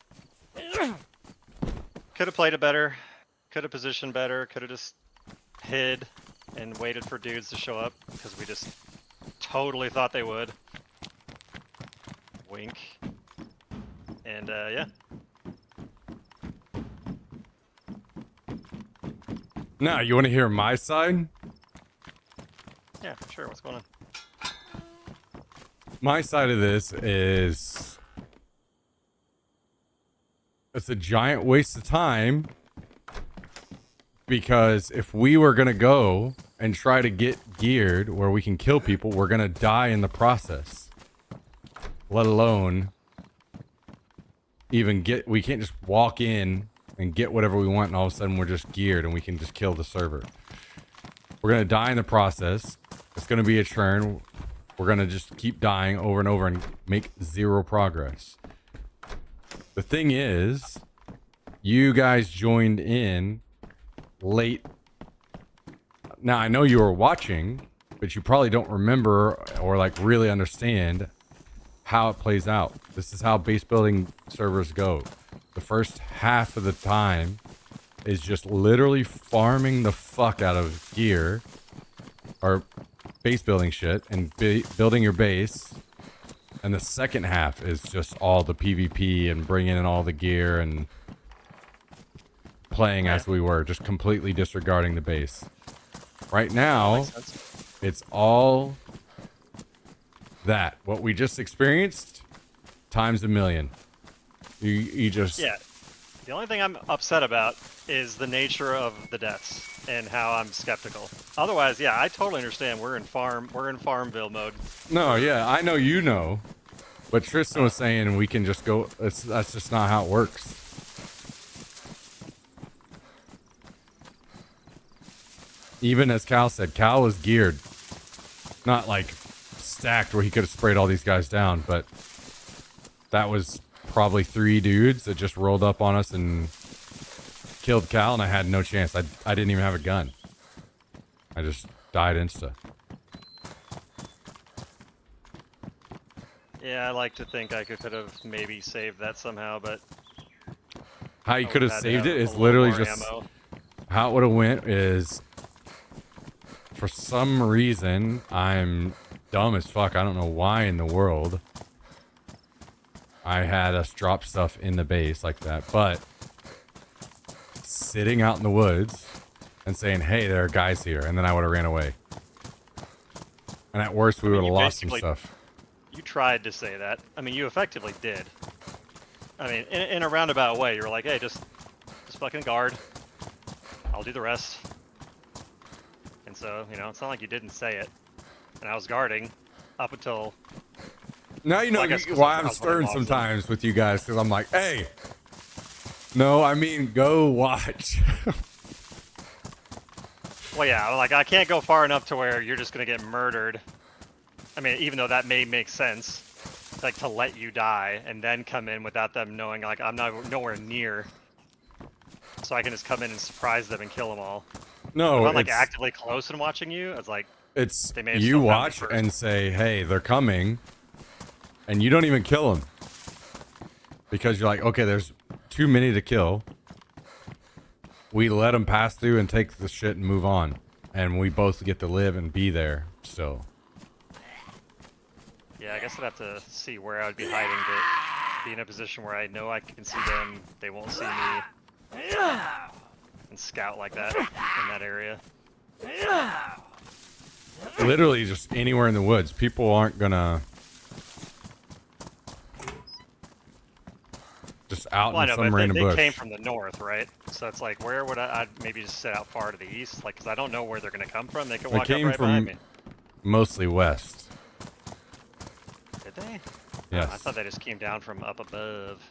Could have played it better, could have positioned better, could have just hid and waited for dudes to show up, because we just totally thought they would. Wink. And, yeah. Now, you want to hear my side? Yeah, for sure, what's going on? My side of this is it's a giant waste of time, because if we were going to go and try to get geared where we can kill people, we're going to die in the process. Let alone even we can't just walk in and get whatever we want and all of a sudden we're just geared and we can just kill the server. We're going to die in the process. It's going to be a churn. We're going to just keep dying over and over and make zero progress. The thing is, you guys joined in late. Now, I know you were watching, but you probably don't remember or like really understand how it plays out. This is how base building servers go. The first half of the time is just literally farming the fuck out of gear or base building shit and building your base. And the second half is just all the PvP and bringing in all the gear and playing as we were, just completely disregarding the base. Right now, it's all that. What we just experienced times a million. You just... Yeah. The only thing I'm upset about is the nature of the deaths and how I'm skeptical. Otherwise, yeah, I totally understand. We're in Farmville mode. No, yeah, I know you know. But Tristan was saying we can just go... That's just not how it works. Even as Cal said, Cal was geared. Not like stacked where he could have sprayed all these guys down, but that was probably 3 dudes that just rolled up on us and killed Cal, and I had no chance. I didn't even have a gun. I just died insta. Yeah, I like to think I could have maybe saved that somehow, but How you I could have would've had to saved have it a is little literally more just... ammo. How it would have went is... For some reason, I'm dumb as fuck. I don't know why in the world I had us drop stuff in the base like that, but sitting out in the woods and saying, hey, there are guys here, and then I would have ran away. And at worst, we would have you lost some basically- stuff. You tried to say that. I mean, you effectively did. I mean, in a roundabout way, you were like, hey, just fucking guard. I'll do the rest. And so, you know, it's not like you didn't say it. And I was guarding up until... Now you know Well, I guess why I'm because stern of the sometimes with you guys, because I'm like, hey, no, I mean, go watch. Well, yeah, like, I can't go far enough to where you're just gonna get murdered. I mean, even though that may make sense, like, to let you die and then come in without them knowing, like, I'm nowhere near. So I can just come in and surprise them and kill them all. No, If I'm, like, it's, actively close and watching you, it's like, it's they may have you still found me watch first. and say, hey, they're coming, and you don't even kill them. Because you're like, okay, there's too many to kill. We let them pass through and take the shit and move on. And we both get to live and be there still. yeah, I guess I'd have to see where I would be hiding to be in a position where I know I can see them, they won't see me, and scout like that in that area. Literally just anywhere in the woods. People aren't gonna... Just out Well, I in know, some but random they bush. came from the north, right? So it's like, where would I'd maybe just sit out far to the east, like, because I don't know where they're gonna come from. They could They walk up came right behind me. from mostly west. Did they? Yes. I thought they just came down from up above.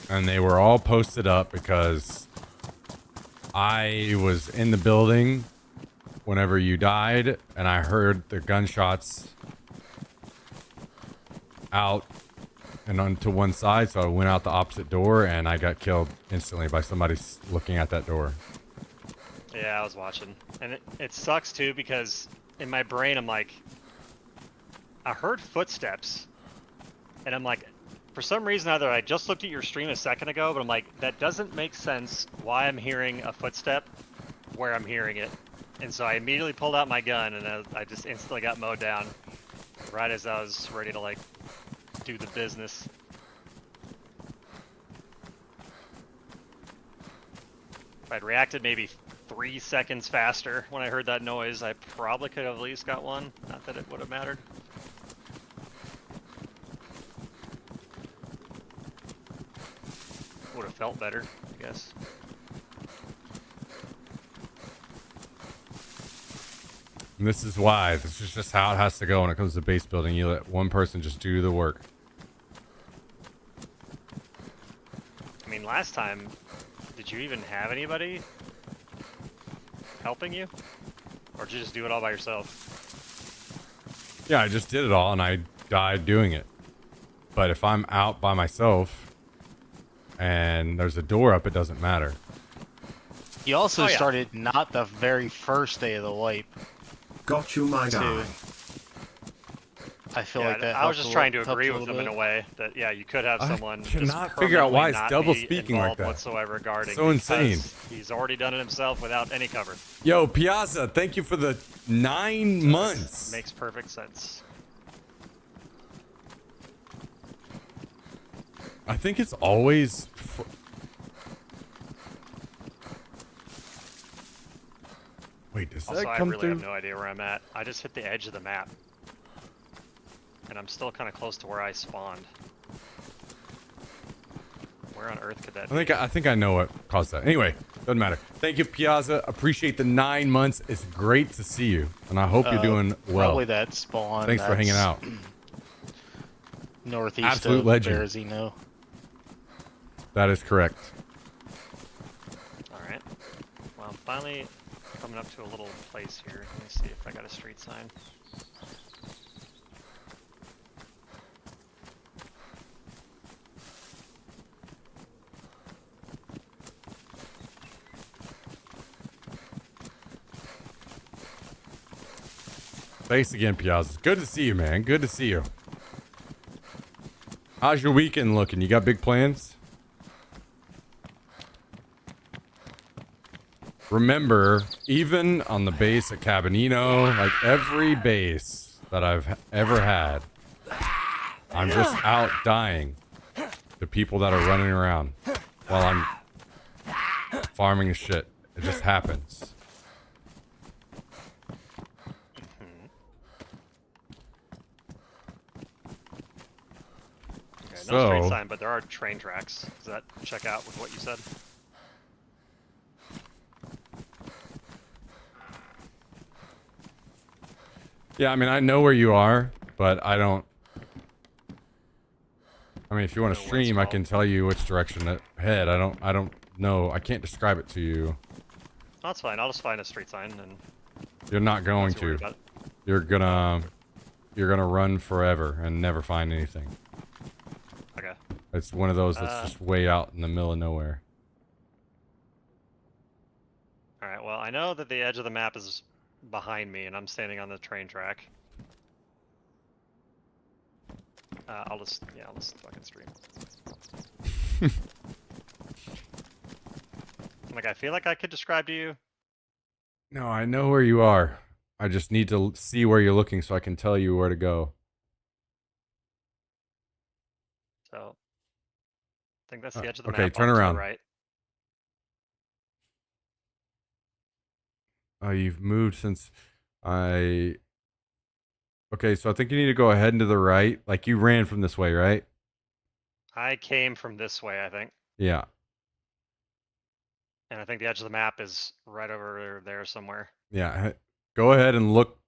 And they were all posted up because I was in the building whenever you died, and I heard the gunshots out and onto one side, so I went out the opposite door, and I got killed instantly by somebody looking at that door. Yeah, I was watching. And it sucks too, because in my brain I'm like, I heard footsteps, and I'm like, for some reason either I just looked at your stream a second ago, but I'm like, that doesn't make sense why I'm hearing a footstep where I'm hearing it. And so I immediately pulled out my gun, and I just instantly got mowed down right as I was ready to, like, do the business. If I'd reacted maybe 3 seconds faster when I heard that noise, I probably could have at least got one. Not that it would have mattered. felt better, I guess. And this is why. This is just how it has to go when it comes to base building. You let one person just do the work. I mean, last time, did you even have anybody helping you? Or did you just do it all by yourself? Yeah, I just did it all and I died doing it. But if I'm out by myself and there's a door up, it doesn't matter. You also Oh, yeah. started not the very first day of the wipe. Got you, my guy. I feel Yeah, like that I was helped just a trying li- to helped agree a with little them in bit. a way that, yeah, you could have I someone just cannot figure out why permanently it's not double be speaking like involved that. whatsoever guarding. So insane. because He's already done it himself without any cover. Yo, Piazza, thank you for the 9 months. Makes perfect sense. I think it's always... Wait, does Also, that I come really through? have no idea where I'm at. I just hit the edge of the map. And I'm still kind of close to where I spawned. Where on earth could that be? I think I know what caused that. Anyway, doesn't matter. Thank you, Piazza. Appreciate the 9 months. It's great to see you, and I hope you're doing well. Probably that spawn. Thanks for hanging that's out. Northeast Absolute of legend. Berezino. That is correct. Alright. Well, I'm finally coming up to a little place here. Let me see if I got a street sign. Thanks again, Piazza. Good to see you, man. Good to see you. How's your weekend looking? You got big plans? Remember, even on the base at Cabanino, like every base that I've ever had, I'm just out dying to people that are running around while I'm farming shit. It just happens. Okay, no street So- sign, but there are train tracks. Does that check out with what you said? Yeah, I mean, I know where you are, but I don't... I mean, if you want to Know where it's stream, I called. can tell you which direction to head. I don't know. I can't describe it to you. No, that's fine. I'll just find a street sign and You're not going not too worried to. about it. You're gonna run forever and never find anything. Okay. It's one of those that's just way out in the middle of nowhere. Alright, well, I know that the edge of the map is behind me and I'm standing on the train track. I'll just fucking stream. Like, I feel like I could describe to you. No, I know where you are. I just need to see where you're looking so I can tell you where to go. So, I think that's the edge of the okay, map. turn off to the around. Right. Oh, you've moved since I... Okay, so I think you need to go ahead and to the right. Like, you ran from this way, right? I came from this way, I think. Yeah. And I think the edge of the map is right over there somewhere. Yeah. Go ahead and look.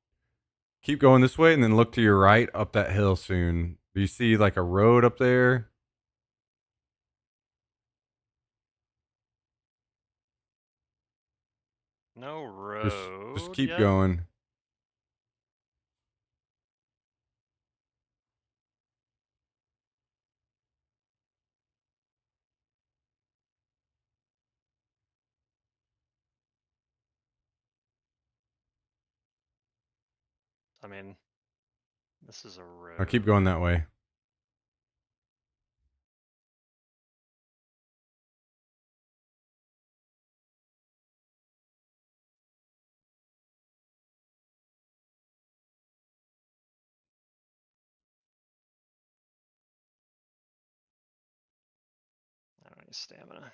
Keep going this way and then look to your right up that hill soon. Do you see like a road up there? No road. Just keep yet? going. I mean, this is a road. Now keep going that way. I don't need stamina.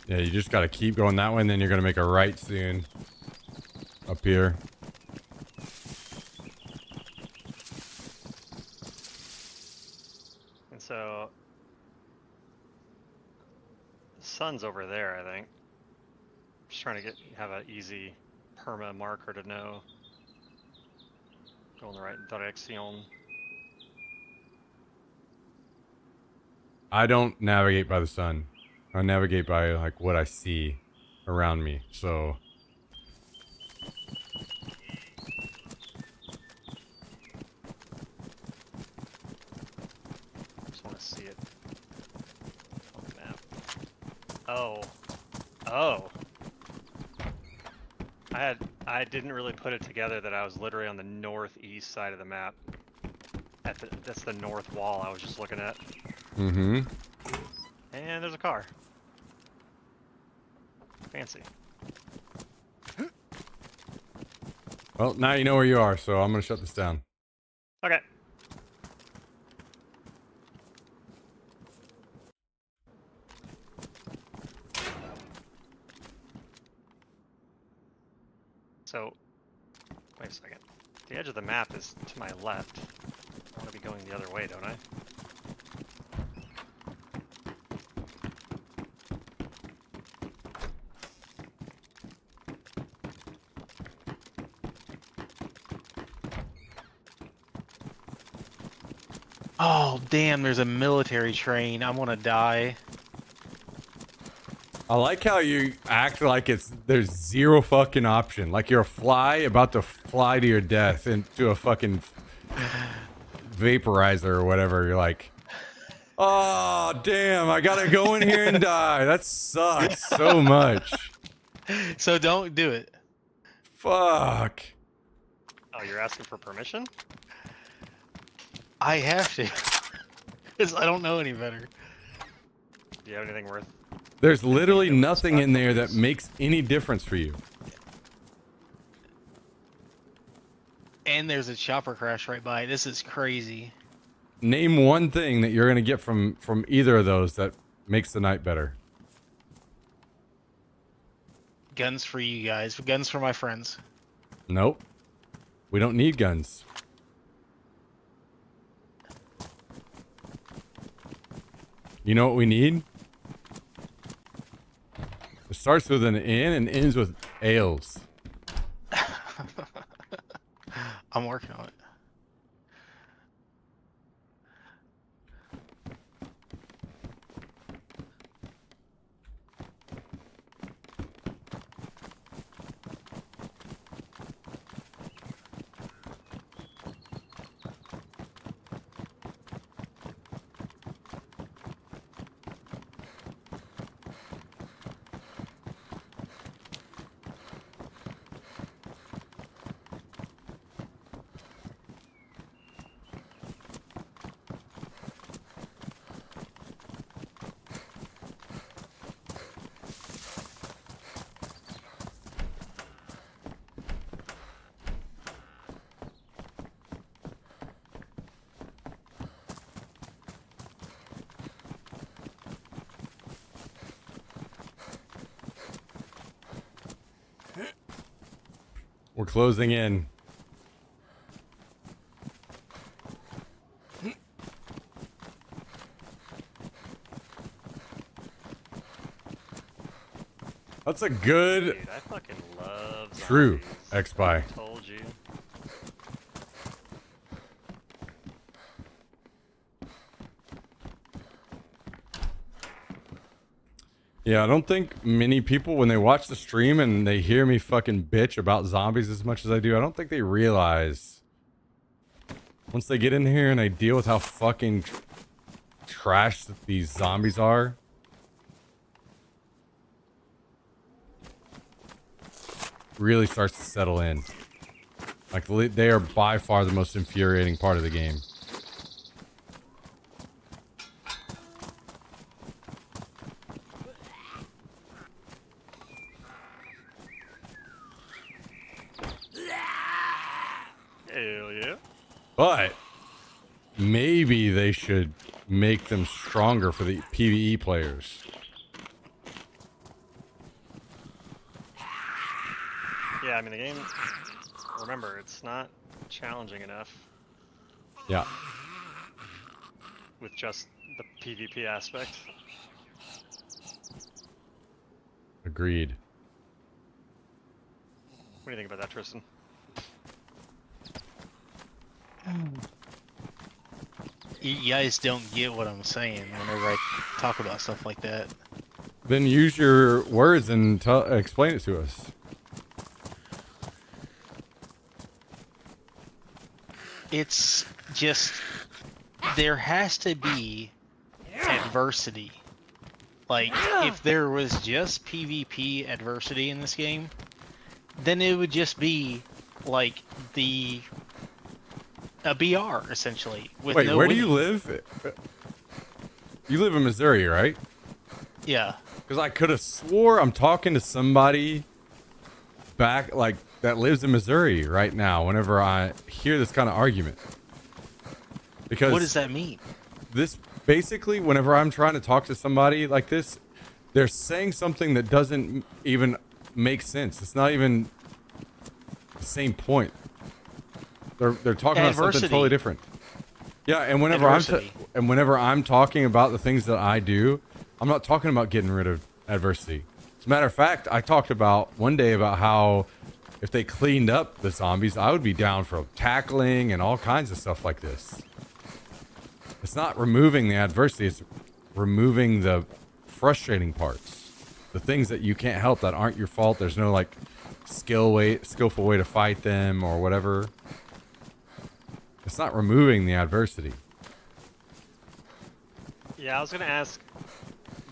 Yeah, you just got to keep going that way and then you're going to make a right soon. Up here. So the sun's over there, I think. Just trying to have an easy perma marker to know. Go in the right direction. I don't navigate by the sun. I navigate by like what I see around me. So Just want to see it on the map. Oh. Oh. I didn't really put it together that I was literally on the northeast side of the map. That's the north wall I was just looking at. mm-hmm. And there's a car. Fancy. Well, now you know where you are, so I'm gonna shut this down. Okay. So, wait a second. The edge of the map is to my left. I want to be going the other way, don't I? Oh, damn, there's a military train. I'm gonna die. I like how you act like there's zero fucking option. Like you're a fly about to fly to your death into a fucking vaporizer or whatever. You're like, oh damn, I gotta go in here and die. That sucks so much. So don't do it. Fuck. Oh, you're asking for permission? I have to. Because I don't know any better. Do you have anything worth? There's literally nothing in there that makes any difference for you. And there's a chopper crash right by. This is crazy. Name one thing that you're gonna get from either of those that makes the night better. Guns for you guys. Guns for my friends. Nope. We don't need guns. You know what we need? It starts with an N and ends with ales. I'm working on it. We're closing in. That's a good, Dude, I fucking love zombies. true X-Spy. Told you. Yeah, I don't think many people, when they watch the stream and they hear me fucking bitch about zombies as much as I do, I don't think they realize once they get in here and they deal with how fucking trash these zombies are, really starts to settle in. Like, they are by far the most infuriating part of the game. Hell yeah. But maybe they should make them stronger for the PvE players. Yeah, I mean the game, remember, it's not challenging enough. Yeah. with just the PvP aspect. Agreed. What do you think about that, Tristan? You guys don't get what I'm saying whenever I talk about stuff like that. Then use your words and explain it to us. It's just there has to be adversity. Like if there was just PvP adversity in this game, then it would just be like a BR essentially. With Wait, no where do you winning. live? You live in Missouri, right? Yeah. Because I could have swore I'm talking to somebody back, like, that lives in Missouri right now whenever I hear this kind of argument. Because What does that mean? this, basically, whenever I'm trying to talk to somebody like this, they're saying something that doesn't even make sense. It's not even the same point. They're talking about something Adversity. totally different. Yeah, and Adversity. whenever I'm talking about the things that I do, I'm not talking about getting rid of adversity. As a matter of fact, I talked about one day about how if they cleaned up the zombies, I would be down for tackling and all kinds of stuff like this. It's not removing the adversity, it's removing the frustrating parts. The things that you can't help that aren't your fault. There's no like skillful way to fight them or whatever. It's not removing the adversity. Yeah, I was gonna ask,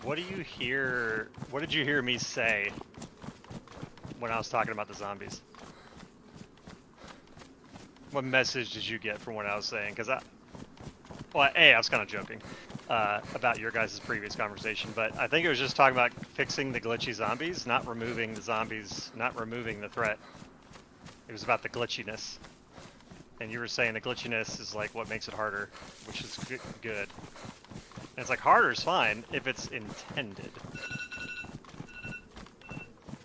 what did you hear me say when I was talking about the zombies? What message did you get from what I was saying? Because I was kind of joking about your guys' previous conversation, but I think it was just talking about fixing the glitchy zombies, not removing the zombies, not removing the threat. It was about the glitchiness. And you were saying the glitchiness is like what makes it harder, which is good. And it's like harder is fine if it's intended.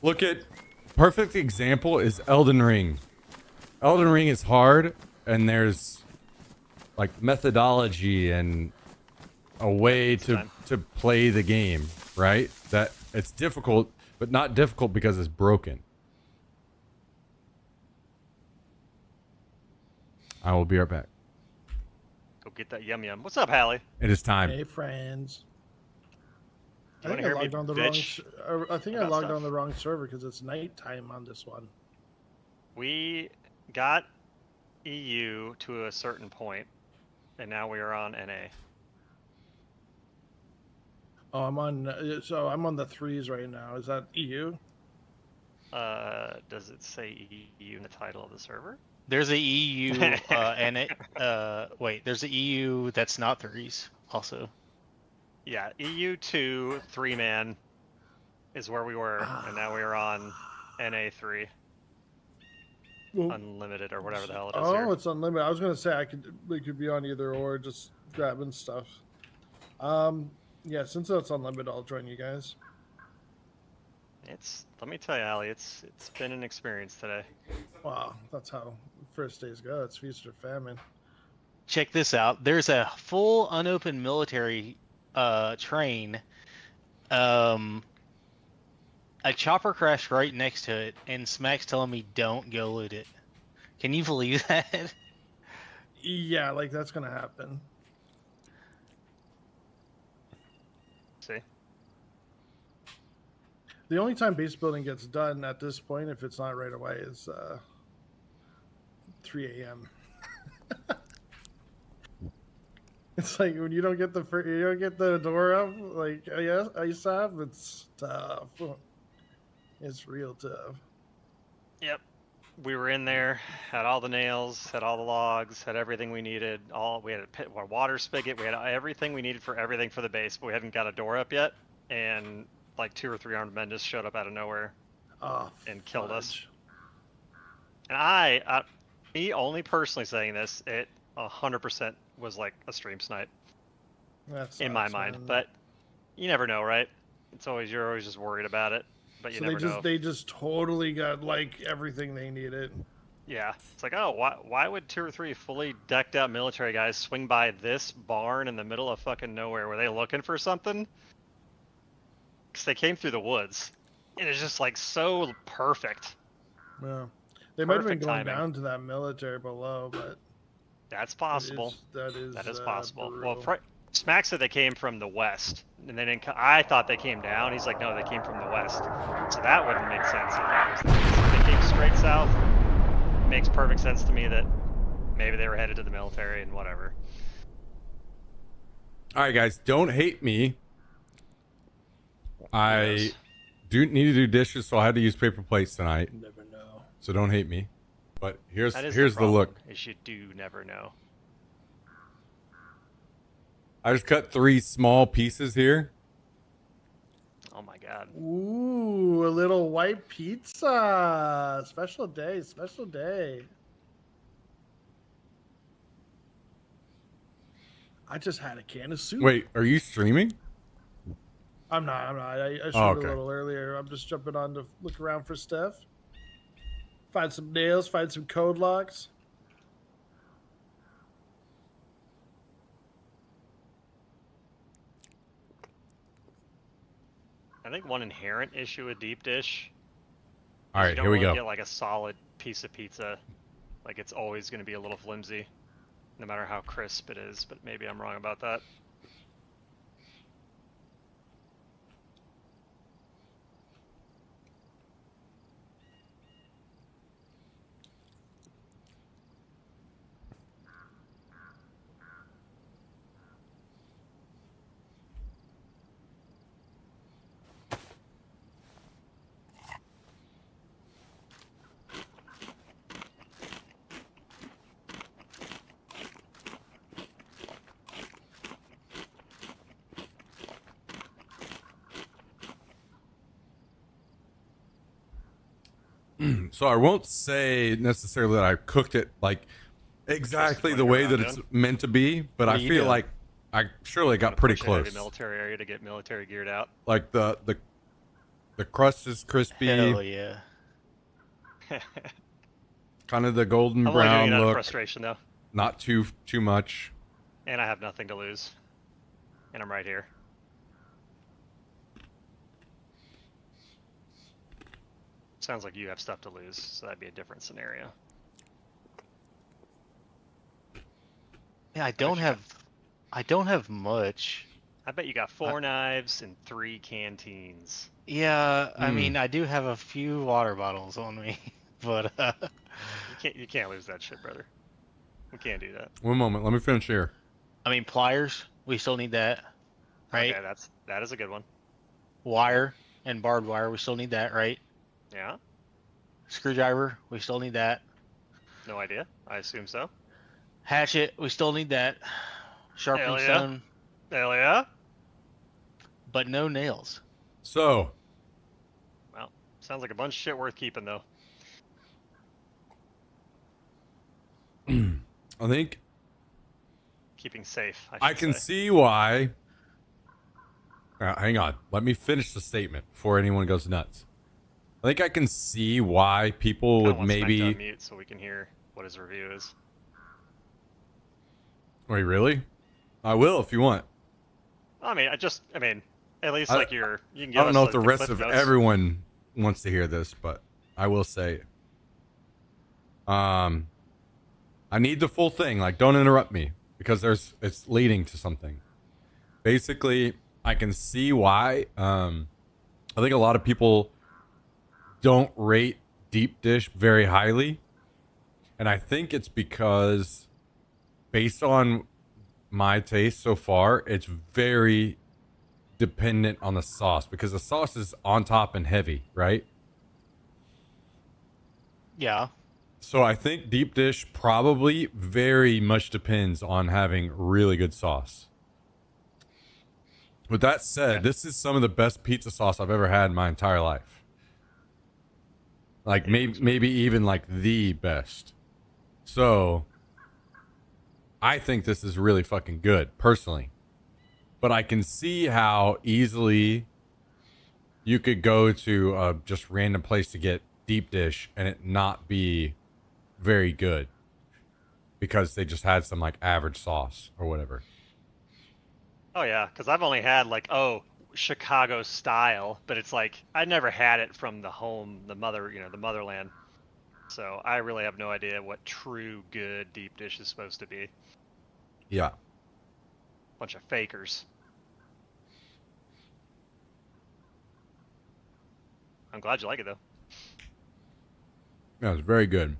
Look at perfect example is Elden Ring. Elden Ring is hard and there's like methodology and a way to play the game, right? That it's difficult, but not difficult because it's broken. I will be right back. Go get that yum yum. What's up, Hallie? It is time. Hey, friends. Do I you think I wanna hear me logged on the wrong. bitch I think I about logged stuff? on the wrong server because it's nighttime on this one. We got EU to a certain point, and now we are on NA. Oh, I'm on. So I'm on the 3s right now. Is that EU? Does it say EU in the title of the server? There's a EU there's a EU that's not 3s also. Yeah, EU 2 3-man is where we were, and now we are on NA 3 Well, unlimited or whatever the hell it is oh, here. it's unlimited. I was gonna say we could be on either or, just grabbing stuff. Yeah, since it's unlimited, I'll join you guys. Let me tell you, Ali, it's been an experience today. Wow, that's how first days go. It's feast or famine. Check this out. There's a full unopened military train. A chopper crashed right next to it, and Smack's telling me don't go loot it. Can you believe that? Yeah, like that's gonna happen. See? The only time base building gets done at this point, if it's not right away, is 3 a.m. It's like when you don't get the door up, like ISAP, it's tough. It's real tough. Yep. We were in there, had all the nails, had all the logs, had everything we needed. We had a water spigot, we had everything we needed for everything for the base, but we hadn't got a door up yet. And like 2 or 3 armed men just showed up out of nowhere and killed us. And me only personally saying this, it 100% was like a stream snipe in my mind. But you never know, right? You're always just worried about it, but you never know. They just totally got like everything they needed. Yeah, it's like, oh, why would 2 or 3 fully decked out military guys swing by this barn in the middle of fucking nowhere? Were they looking for something? Because they came through the woods, and it's just like so perfect. Yeah. They might have been Perfect going timing. down to that military below, but That's possible. that is Possible. Well, brutal. Smack said they came from the west, and they didn't. I thought they came down. He's like, no, they came from the west. So that wouldn't make sense if that was the case. If they came straight south, it makes perfect sense to me that maybe they were headed to the military and whatever. All right, guys, don't hate me. I Yes. do need to do dishes, so I had to use paper plates tonight. Never know. So don't hate me. But here's That is the problem, look. is you do never know. I just cut 3 small pieces here. Oh my god. Ooh, a little white pizza. Special day, special day. I just had a can of soup. Wait, are you streaming? I'm not. I showed okay. a little earlier. I'm just jumping on to look around for stuff. Find some nails, find some code locks. I think one inherent issue with deep dish. All is right, you don't here we really go. Get like a solid piece of pizza. Like it's always going to be a little flimsy, no matter how crisp it is. But maybe I'm wrong about that. So I won't say necessarily that I cooked it like exactly Just the like way around that it's doing. meant to be, but What I are you feel doing? like I surely got Gonna pretty push a heavy close. military area to get military geared out. Like the crust is crispy, Hell yeah. kind of the golden I'm only doing it brown out of look, frustration though, not too much. and I have nothing to lose, and I'm right here. Sounds like you have stuff to lose, so that'd be a different scenario. Yeah, I don't have much. I bet you got 4 knives and 3 canteens. Yeah, I Hmm. mean, I do have a few water bottles on me, but You can't lose that shit, brother. We can't do that. One moment, let me finish here. I mean, pliers, we still need that, right? Okay, that is a good one. Wire and barbed wire, we still need that, right? Yeah. Screwdriver, we still need that. No idea. I assume so. Hatchet, we still need that. Sharpening Hell yeah. stone, Hell yeah. but no nails. So Well, sounds like a bunch of shit worth keeping though. I think Keeping safe. I should can say. see why. Hang on, let me finish the statement before anyone goes nuts. I think I can see why people Kinda would want Smack to maybe. unmute so we can hear what his review is. Wait, really? I will if you want. I mean, at least I- like you can give I don't us know like if the the rest clip of notes. everyone wants to hear this, but I will say it. I need the full thing. Like, don't interrupt me because it's leading to something. Basically, I can see why. I think a lot of people don't rate deep dish very highly, and I think it's because, based on my taste so far, it's very dependent on the sauce because the sauce is on top and heavy, right? Yeah. So I think deep dish probably very much depends on having really good sauce. With that said, this is some of the best pizza sauce I've ever had in my entire life. Like maybe even like the best. So I think this is really fucking good personally. But I can see how easily you could go to a just random place to get deep dish and it not be very good because they just had some like average sauce or whatever. Oh yeah, because I've only had like Chicago style, but it's like I never had it from the home, the motherland. So I really have no idea what true good deep dish is supposed to be. Yeah. Bunch of fakers. I'm glad you like it though. Yeah, it's very good.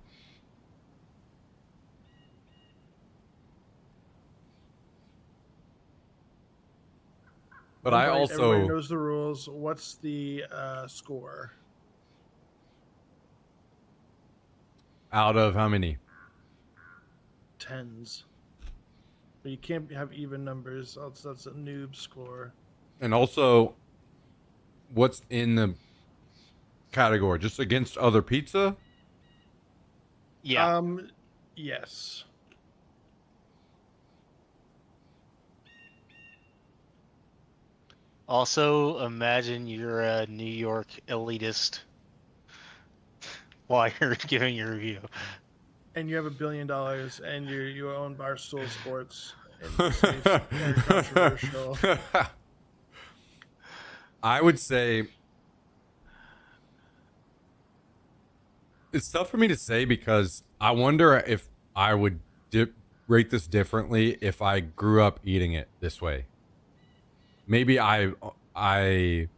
But I Everybody also knows the rules. What's the score? out of how many? Tens. But you can't have even numbers, else that's a noob score. And also, what's in the category? Just against other pizza? Yeah. Yes. Also, imagine you're a New York elitist while you're giving your review. And you have $1 billion, and you own Barstool Sports, and you say it's very controversial. I would say it's tough for me to say because I wonder if I would rate this differently if I grew up eating it this way. Maybe I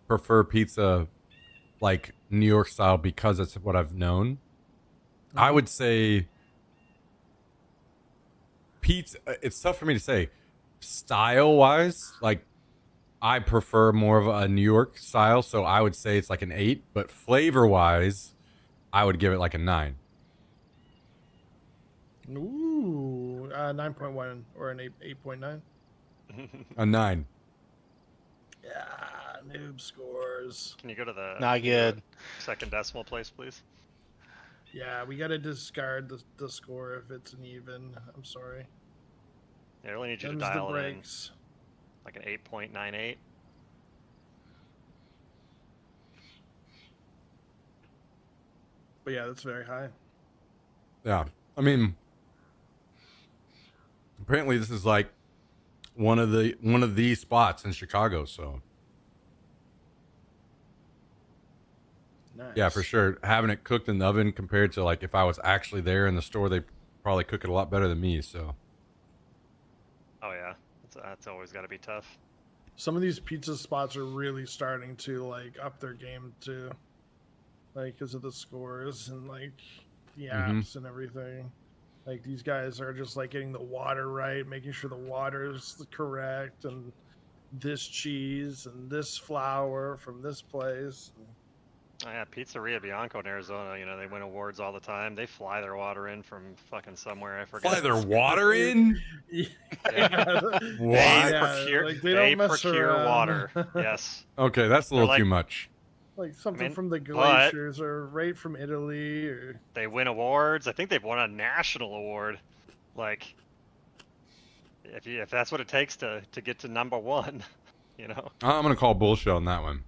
prefer pizza like New York style because it's what I've known. I would say pizza. It's tough for me to say style wise. Like I prefer more of a New York style, so I would say it's like an 8. But flavor wise, I would give it like a 9. Ooh, 9.1 or an 8.9. A 9. Yeah, noob scores. Can you go to the Not good. second decimal place, please? Yeah, we gotta discard the score if it's an even. I'm sorry. I really need you Them's to the dial it in breaks. like an 8.98. But yeah, that's very high. Yeah, I mean, apparently this is like one of these spots in Chicago. So Nice. yeah, for sure, having it cooked in the oven compared to like if I was actually there in the store, they probably cook it a lot better than me. So Oh yeah, that's always got to be tough. Some of these pizza spots are really starting to like up their game too, like because of the scores and like the apps and everything. Like these guys are just like getting the water right, making sure the water is correct, and this cheese and this flour from this place. Oh, yeah, Pizzeria Bianco in Arizona. You know they win awards all the time. They fly their water in from fucking somewhere. I forget. fly their water in. Yeah. What? They Yeah, procure, like, they they don't mess procure around. water. Yes. Okay, that's a little like- too much. Like something mean, from the but- glaciers or right from Italy or They win awards. I think they've won a national award. Like, if that's what it takes to get to number one, you know. I'm gonna call bullshit on that one.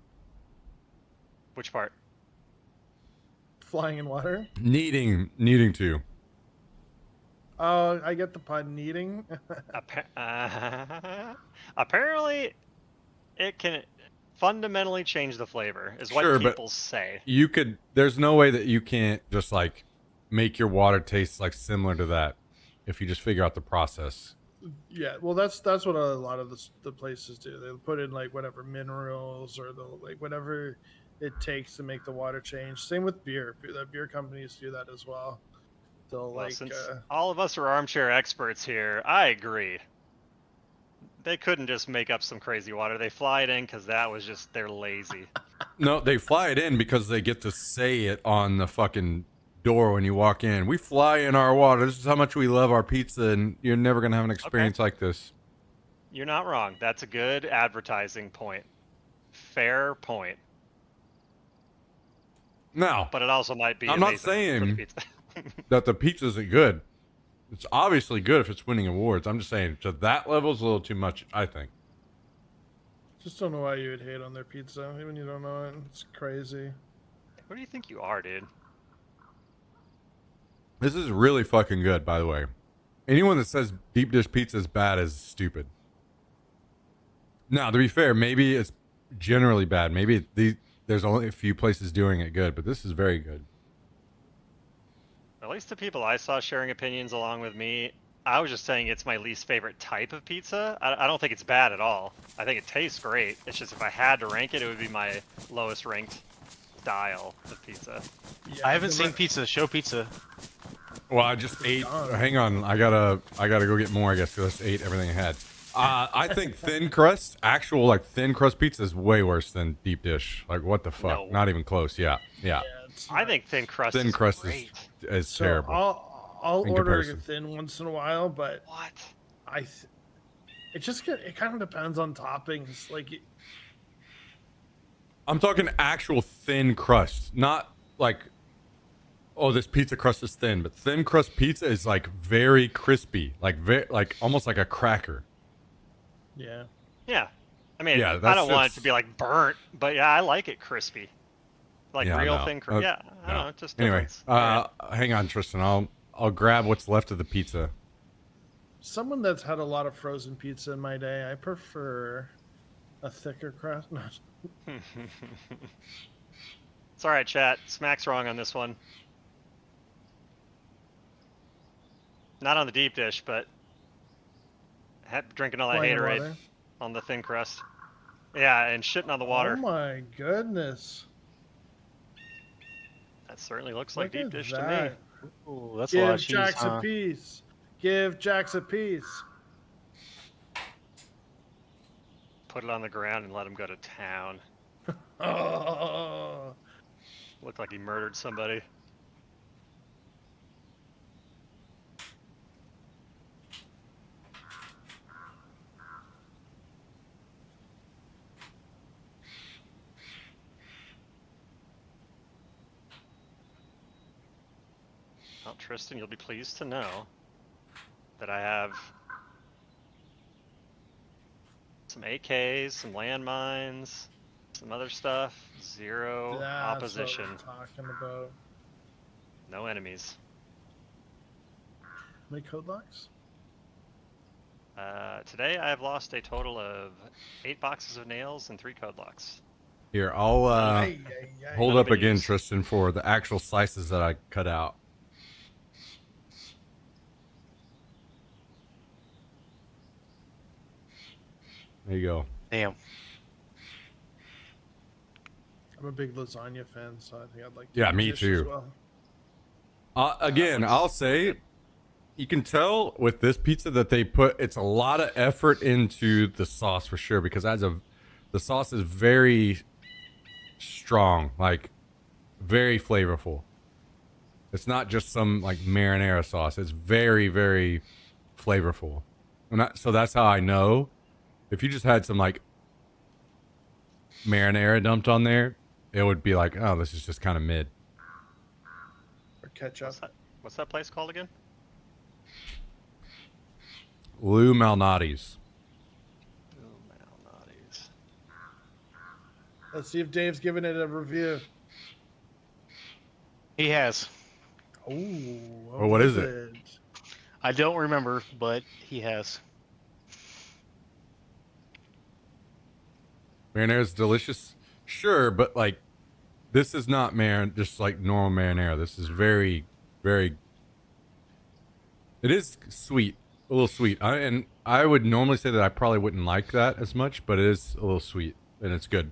Which part? flying in water. Needing to. Oh, I get the pun. Needing. Apparently, it can fundamentally change the flavor, is what Sure, but- people say. You could. There's no way that you can't just like make your water taste like similar to that if you just figure out the process. Yeah, well, that's what a lot of the places do. They put in like whatever minerals or the like whatever it takes to make the water change. Same with beer. The beer companies do that as well. They'll Well, like since all of us are armchair experts here, I agree. They couldn't just make up some crazy water. They fly it in because that was just, they're lazy. No, they fly it in because they get to say it on the fucking door when you walk in. We fly in our water. This is how much we love our pizza, and you're never gonna have an experience like this. You're not wrong. That's a good advertising point. Fair point. Now, But it also might be I'm not amazing for the saying- pizza. that the pizza isn't good. It's obviously good if it's winning awards. I'm just saying to that level is a little too much, I think. just don't know why you would hate on their pizza even you don't know it. It's crazy. Who do you think you are, dude? This is really fucking good, by the way. Anyone that says deep dish pizza is bad is stupid. Now, to be fair, maybe it's generally bad. Maybe there's only a few places doing it good, but this is very good. At least the people I saw sharing opinions along with me, I was just saying it's my least favorite type of pizza. I don't think it's bad at all. I think it tastes great. It's just if I had to rank it, it would be my lowest ranked style of pizza. Yeah, I haven't seen pizza. Show pizza. Well, I just ate. Hang on, I gotta go get more. I guess 'cause I just ate everything I had. I think thin crust, actual like thin crust pizza, is way worse than deep dish. Like what the fuck? No. Not even close. Yeah. I think thin crust Thin is crust great. is So terrible. I'll in order a comparison. thin once in a while, but What? it kind of depends on toppings. Like I'm talking actual thin crust, not like, oh, this pizza crust is thin, but thin crust pizza is like very crispy, like like almost like a cracker. yeah, Yeah. I mean, Yeah, I that's- don't want it that's- to be like burnt, but yeah, I like it crispy. Like Yeah, real no. thin crust. Yeah, I don't know, just Anyway, difference. Alright. hang on, Tristan. I'll grab what's left of the pizza. someone that's had a lot of frozen pizza in my day, I prefer a thicker crust. No, It's alright, chat. Smack's wrong on this one. Not on the deep dish, but drinking all that plain haterade water. on the thin crust. Yeah, and shitting on the water. Oh my goodness! That certainly looks like Look deep at dish to that. me. Ooh, that's a lot Give of cheese, Jax huh? a piece. Give Jax a piece. Put it on the ground and let him go to town. Oh, Looked like he murdered somebody. Well, Tristan, you'll be pleased to know that I have some AKs, some landmines, some other stuff. Zero that's opposition. what I'm talking about. No enemies. How many code locks? Today I have lost a total of 8 boxes of nails and 3 code locks. Here, I'll Ay, ay, ay. hold None up of it again, used. Tristan, for the actual slices that I cut out. There you go. Damn. I'm a big lasagna fan, so I think I'd like. Yeah, deep me dish as too. well. Again, I'll say, you can tell with this pizza that they put it's a lot of effort into the sauce for sure, because the sauce is very strong, like very flavorful. It's not just some like marinara sauce. It's very, very flavorful. So that's how I know. If you just had some like marinara dumped on there, it would be like, oh, this is just kind of mid. Or ketchup. What's that place called again? Lou Malnati's. Malnati's. Let's see if Dave's giving it a review. He has. Oh, what is it? I don't remember, but he has. Marinara's delicious, sure, but like, this is not just like normal marinara. This is very, very. It is sweet, a little sweet, and I would normally say that I probably wouldn't like that as much, but it is a little sweet, and it's good.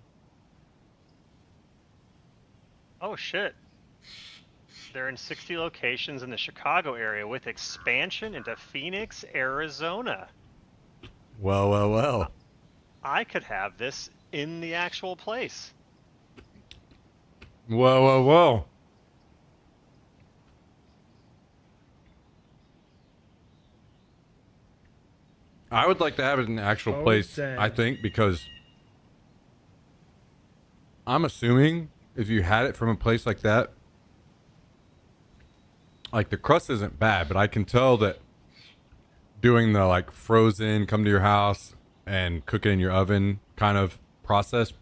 Oh shit. They're in 60 locations in the Chicago area with expansion into Phoenix, Arizona. Well, well, well. I could have this in the actual place. Whoa, whoa, whoa. I would like to have it in the actual Oh, place, dang. I think, because I'm assuming if you had it from a place like that, like the crust isn't bad, but I can tell that doing the like frozen, come to your house and cook it in your oven kind of process,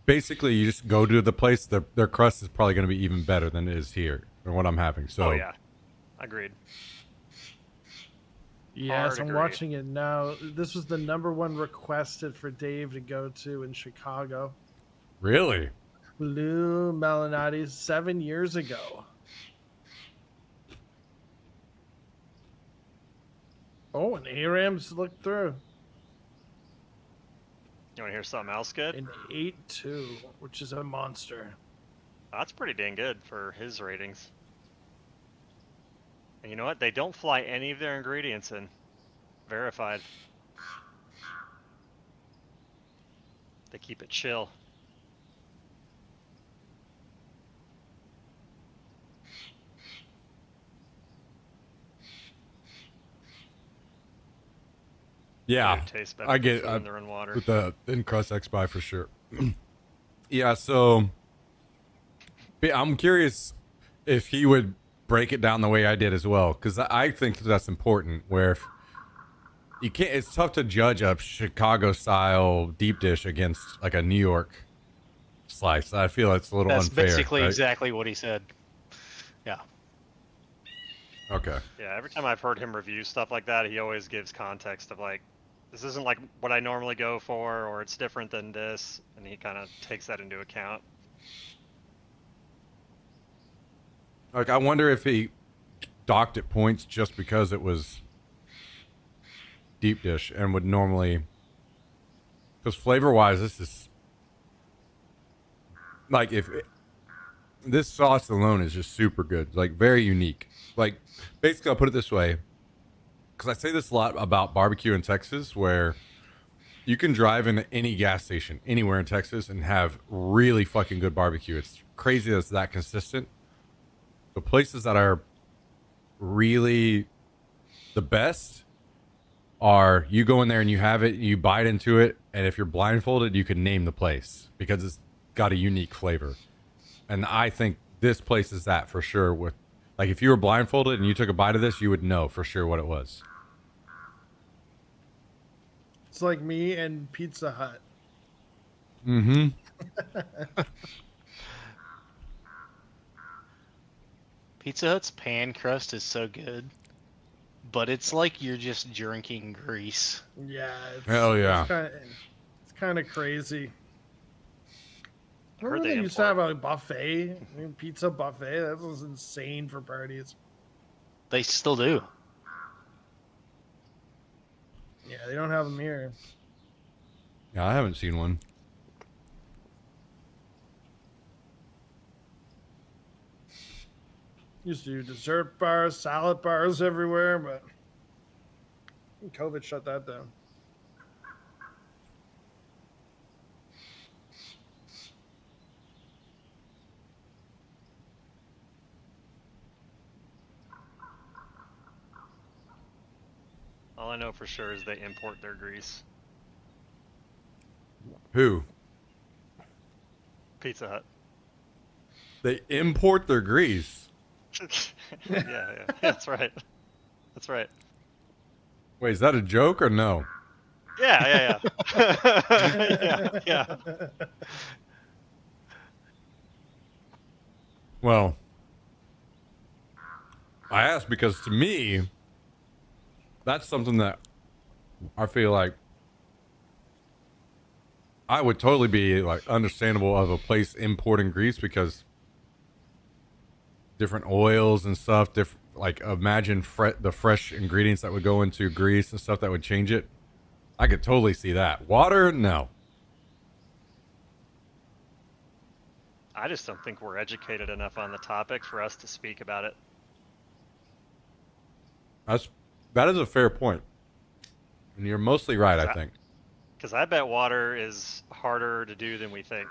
basically you just go to the place, their crust is probably going to be even better than it is here, or what I'm having. So Oh yeah. Agreed. Yes, Hard I'm agree. watching it now. This was the #1 requested for Dave to go to in Chicago. Really? Lou Malnati's 7 years ago. Oh, and ARAMs looked through. You want to hear something else good? An 8.2, which is a monster. That's pretty dang good for his ratings. And you know what? They don't fly any of their ingredients in. Verified. They keep it chill. Yeah, Food tastes better I than get food when they're in water. with the in Crust XY for sure. Yeah, so I'm curious if he would break it down the way I did as well, because I think that's important. Where if you can't, it's tough to judge a Chicago style deep dish against like a New York slice. I feel it's a little That's unfair. basically right? exactly what he said. Yeah. Okay. Yeah, every time I've heard him review stuff like that, he always gives context of like, this isn't like what I normally go for, or it's different than this, and he kind of takes that into account. Like, I wonder if he docked at points just because it was deep dish and would normally, because flavor wise, this is like this sauce alone is just super good, like very unique. Like basically, I'll put it this way, because I say this a lot about barbecue in Texas, where you can drive into any gas station anywhere in Texas and have really fucking good barbecue. It's crazy that it's that consistent. The places that are really the best are you go in there and you have it, you bite into it, and if you're blindfolded, you can name the place because it's got a unique flavor. And I think this place is that for sure. With like, if you were blindfolded and you took a bite of this, you would know for sure what it was. It's like me and Pizza Hut. Mm-hmm. Pizza Hut's pan crust is so good, but it's like you're just drinking grease. Yeah. It's, Hell yeah. It's kind of crazy. Heard Remember they they used to have import- a buffet, pizza buffet? That was insane for parties. They still do. Yeah, they don't have them here. Yeah, I haven't seen one. Used to do dessert bars, salad bars everywhere, but COVID shut that down. All I know for sure is they import their grease. Who? Pizza Hut. They import their grease. yeah, that's right. That's right. Wait, is that a joke or no? Yeah. yeah. Well, I asked because to me, that's something that I feel like I would totally be like understandable of a place importing grease, because different oils and stuff, different, like imagine the fresh ingredients that would go into grease and stuff that would change it. I could totally see that. Water, no. I just don't think we're educated enough on the topic for us to speak about it. That is a fair point. And you're mostly right, I think. Because I bet water is harder to do than we think.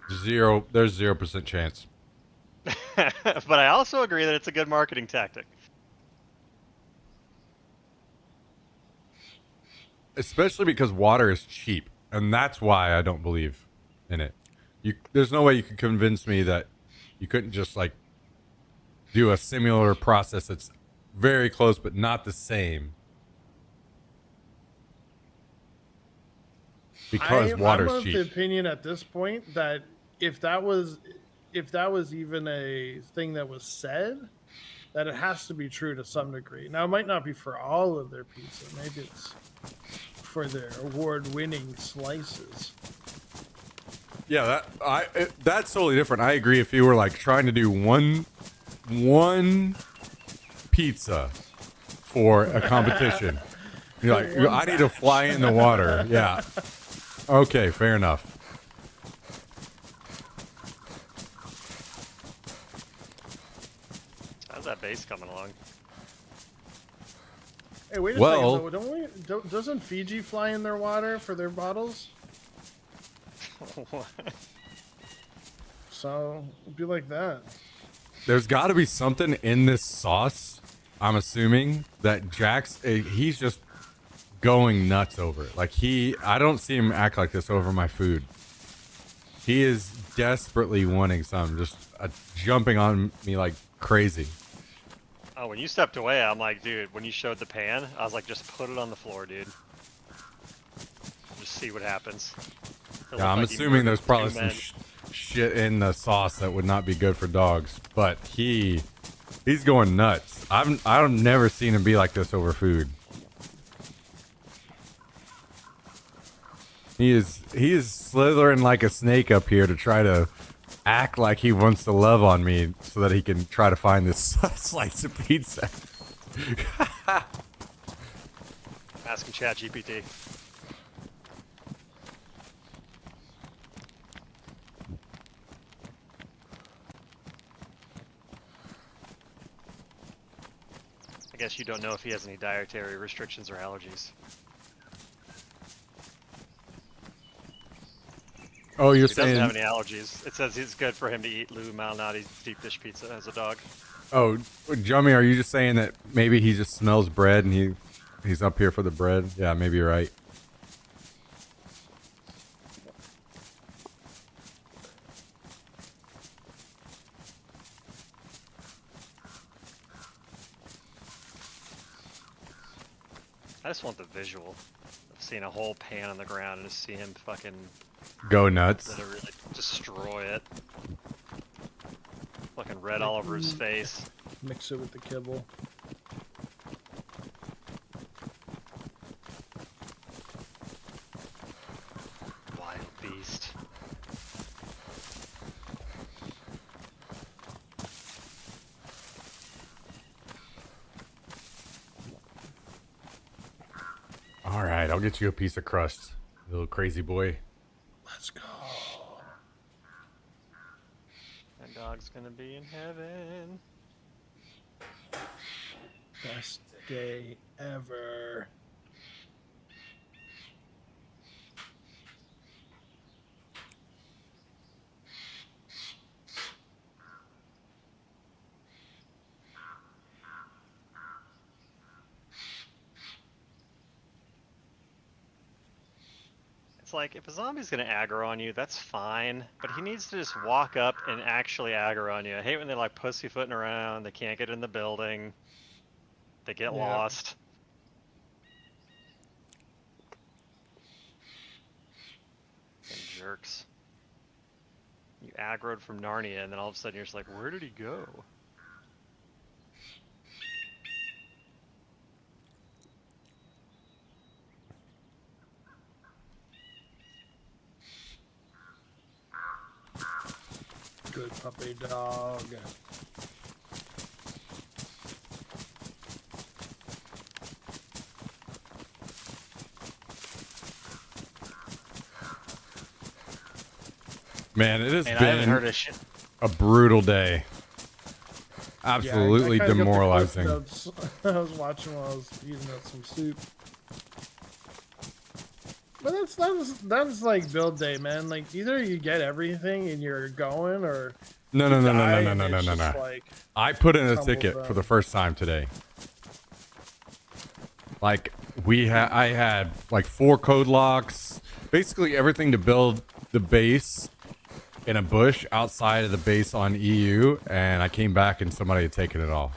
There's 0% chance. But I also agree that it's a good marketing tactic. Especially because water is cheap, and that's why I don't believe in it. There's no way you could convince me that you couldn't just like do a similar process that's very close but not the same. Because water's I'm of cheap. the opinion at this point that if that was even a thing that was said, that it has to be true to some degree. Now, it might not be for all of their pizza. Maybe it's for their award-winning slices. Yeah, that's totally different. I agree. If you were like trying to do one pizza for a competition, you're like, I need to fly in the water. Yeah. Okay, fair enough. How's that base coming along? Hey, wait a Well- second, though. Doesn't Fiji fly in their water for their bottles? What? So, it'd be like that. There's got to be something in this sauce. I'm assuming that Jax, he's just going nuts over it. Like I don't see him act like this over my food. He is desperately wanting some, just jumping on me like crazy. Oh, when you stepped away, I'm like, dude, when you showed the pan, I was like, just put it on the floor, dude. Just see what happens. It Yeah, I'm looked like you assuming there's murdered probably two some men. shit in the sauce that would not be good for dogs, but he's going nuts. I've never seen him be like this over food. He is slithering like a snake up here to try to act like he wants to love on me so that he can try to find this slice of pizza. Asking ChatGPT. I guess you don't know if he has any dietary restrictions or allergies. Oh, you're He doesn't saying? have any allergies. It says it's good for him to eat Lou Malnati's deep dish pizza as a dog. Oh, Jummy, are you just saying that maybe he just smells bread and he's up here for the bread? Yeah, maybe you're right. I just want the visual of seeing a whole pan on the ground and just see him fucking Go nuts. literally destroy it. Fucking red all over his face. Mix it with the kibble. Wild beast. All right, I'll get you a piece of crust, little crazy boy. Let's go. That dog's gonna be in heaven. Best day ever. It's like, if a zombie's gonna aggro on you, that's fine, but he needs to just walk up and actually aggro on you. I hate when they're like pussyfooting around, they can't get in the building, they get Yeah. lost. And jerks. You aggroed from Narnia, and then all of a sudden you're just like, where did he go? Good puppy dog. Man, it has And I haven't heard been a shit. a brutal day. Yeah, Absolutely I kinda got the clip demoralizing. notes I was watching while I was eating up some soup. But that's like build day, man. Like either you get everything and you're going, or No, you no, no, no, die no, no, and no, no, it's no, just no. like, I put in a Tumble ticket down. for the first time today. Like I had like 4 code locks, basically everything to build the base in a bush outside of the base on EU, and I came back and somebody had taken it all.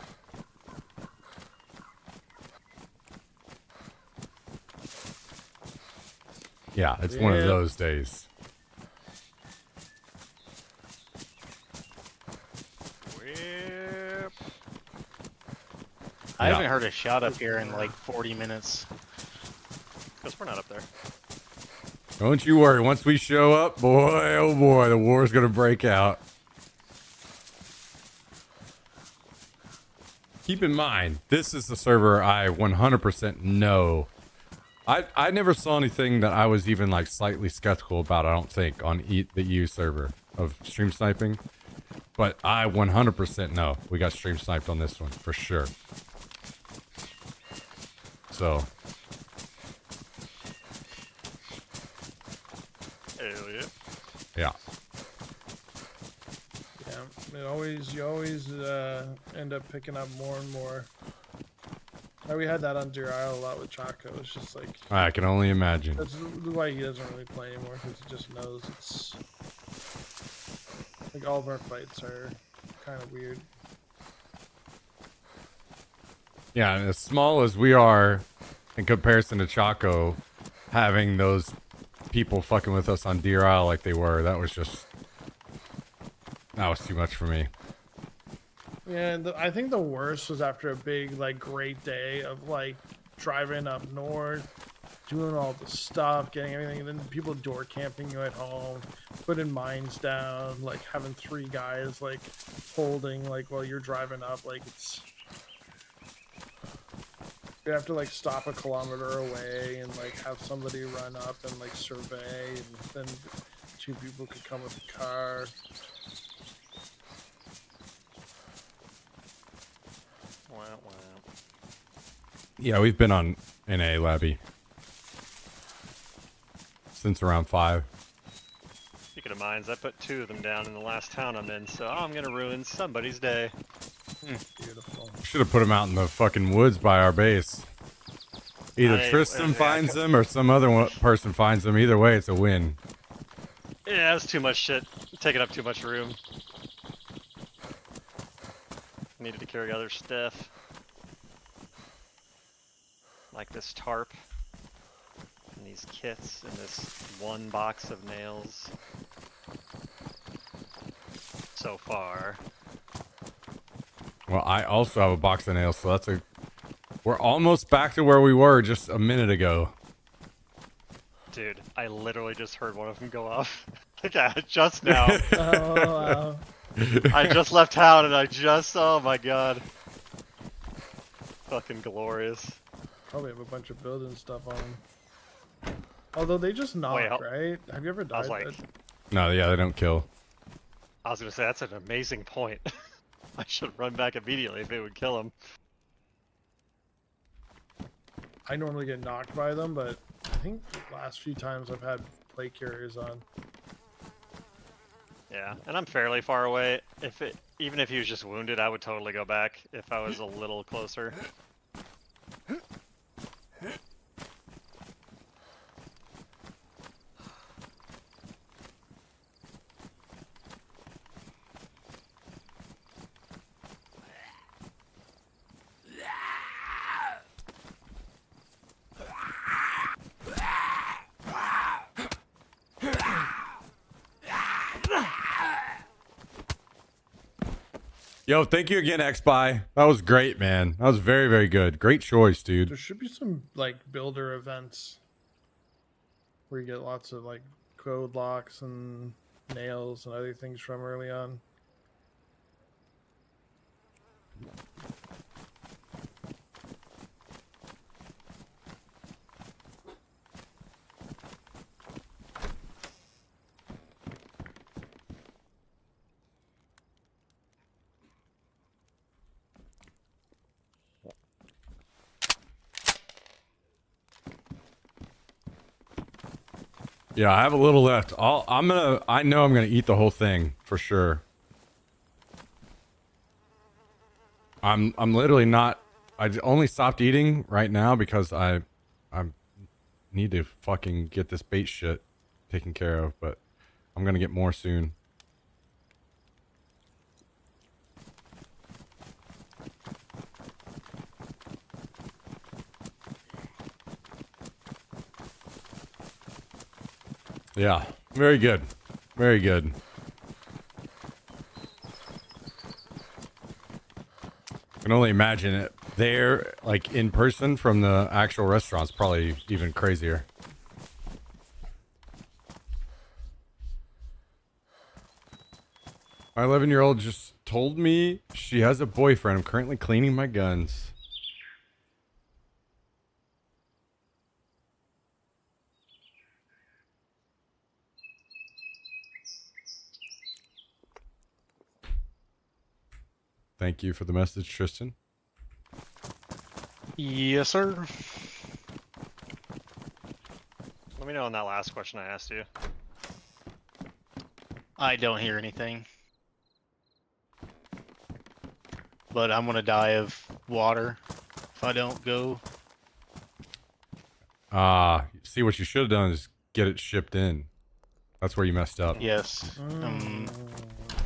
Yeah, it's one of Yeah. those days. Whip. I Yeah. haven't heard a shot up here in like 40 minutes. Because we're not up there. Don't you worry. Once we show up, boy, oh boy, the war's gonna break out. Keep in mind, this is the server I 100% know. I never saw anything that I was even like slightly skeptical about, I don't think, on the EU server of stream sniping. But I 100% know we got stream sniped on this one, for sure. So, Hell yeah. yeah. Yeah, you always end up picking up more and more. We had that on Deer Isle a lot with Chaco. It's just like I can only imagine. that's why he doesn't really play anymore, because he just knows it's like all of our fights are kind of weird. Yeah, and as small as we are in comparison to Chaco, having those people fucking with us on Deer Isle like they were, that was too much for me. Yeah, and I think the worst was after a big, like, great day of, like, driving up north, doing all the stuff, getting everything, and then people door camping you at home, putting mines down, like, having 3 guys, like, holding, like, while you're driving up, like, it's... You have to, like, stop a kilometer away and, like, have somebody run up and, like, survey, and then 2 people could come with a car. Wow, wow. Yeah, we've been on NA Labby since around 5. Speaking of mines, I put 2 of them down in the last town I'm in, so I'm gonna ruin somebody's day. Beautiful. Should have put them out in the fucking woods by our base. Either Tristan finds them or some other person finds them. Either way, it's a win. Yeah, that's too much shit. Taking up too much room. Needed to carry other stuff. Like this tarp. And these kits and this 1 box of nails. So far. Well, I also have a box of nails, so that's we're almost back to where we were just a minute ago. Dude, I literally just heard one of them go off. Yeah, just now. Oh, wow. I just left town and oh my god. Fucking glorious. Probably have a bunch of building stuff on them. Although they just knock, Wait, right? Have you ever died? I was like, that? No, yeah, they don't kill. I was gonna say, that's an amazing point. I should run back immediately if it would kill him. I normally get knocked by them, but I think the last few times I've had plate carriers on. Yeah, and I'm fairly far away. Even if he was just wounded, I would totally go back if I was a little closer. Yo, thank you again, XBuy. That was great, man. That was very, very good. Great choice, dude. There should be some like builder events where you get lots of like code locks and nails and other things from early on. Yeah, I have a little left. I know I'm gonna eat the whole thing for sure. I'm literally not. I only stopped eating right now because I need to fucking get this bait shit taken care of. But I'm gonna get more soon. Yeah, very good. Very good. I can only imagine it there, like in person from the actual restaurant's probably even crazier. My 11-year-old just told me she has a boyfriend. I'm currently cleaning my guns. Thank you for the message, Tristan. Yes, sir. Let me know on that last question I asked you. I don't hear anything. But I'm gonna die of water if I don't go. See, what you should have done is get it shipped in. That's where you messed up. Yes.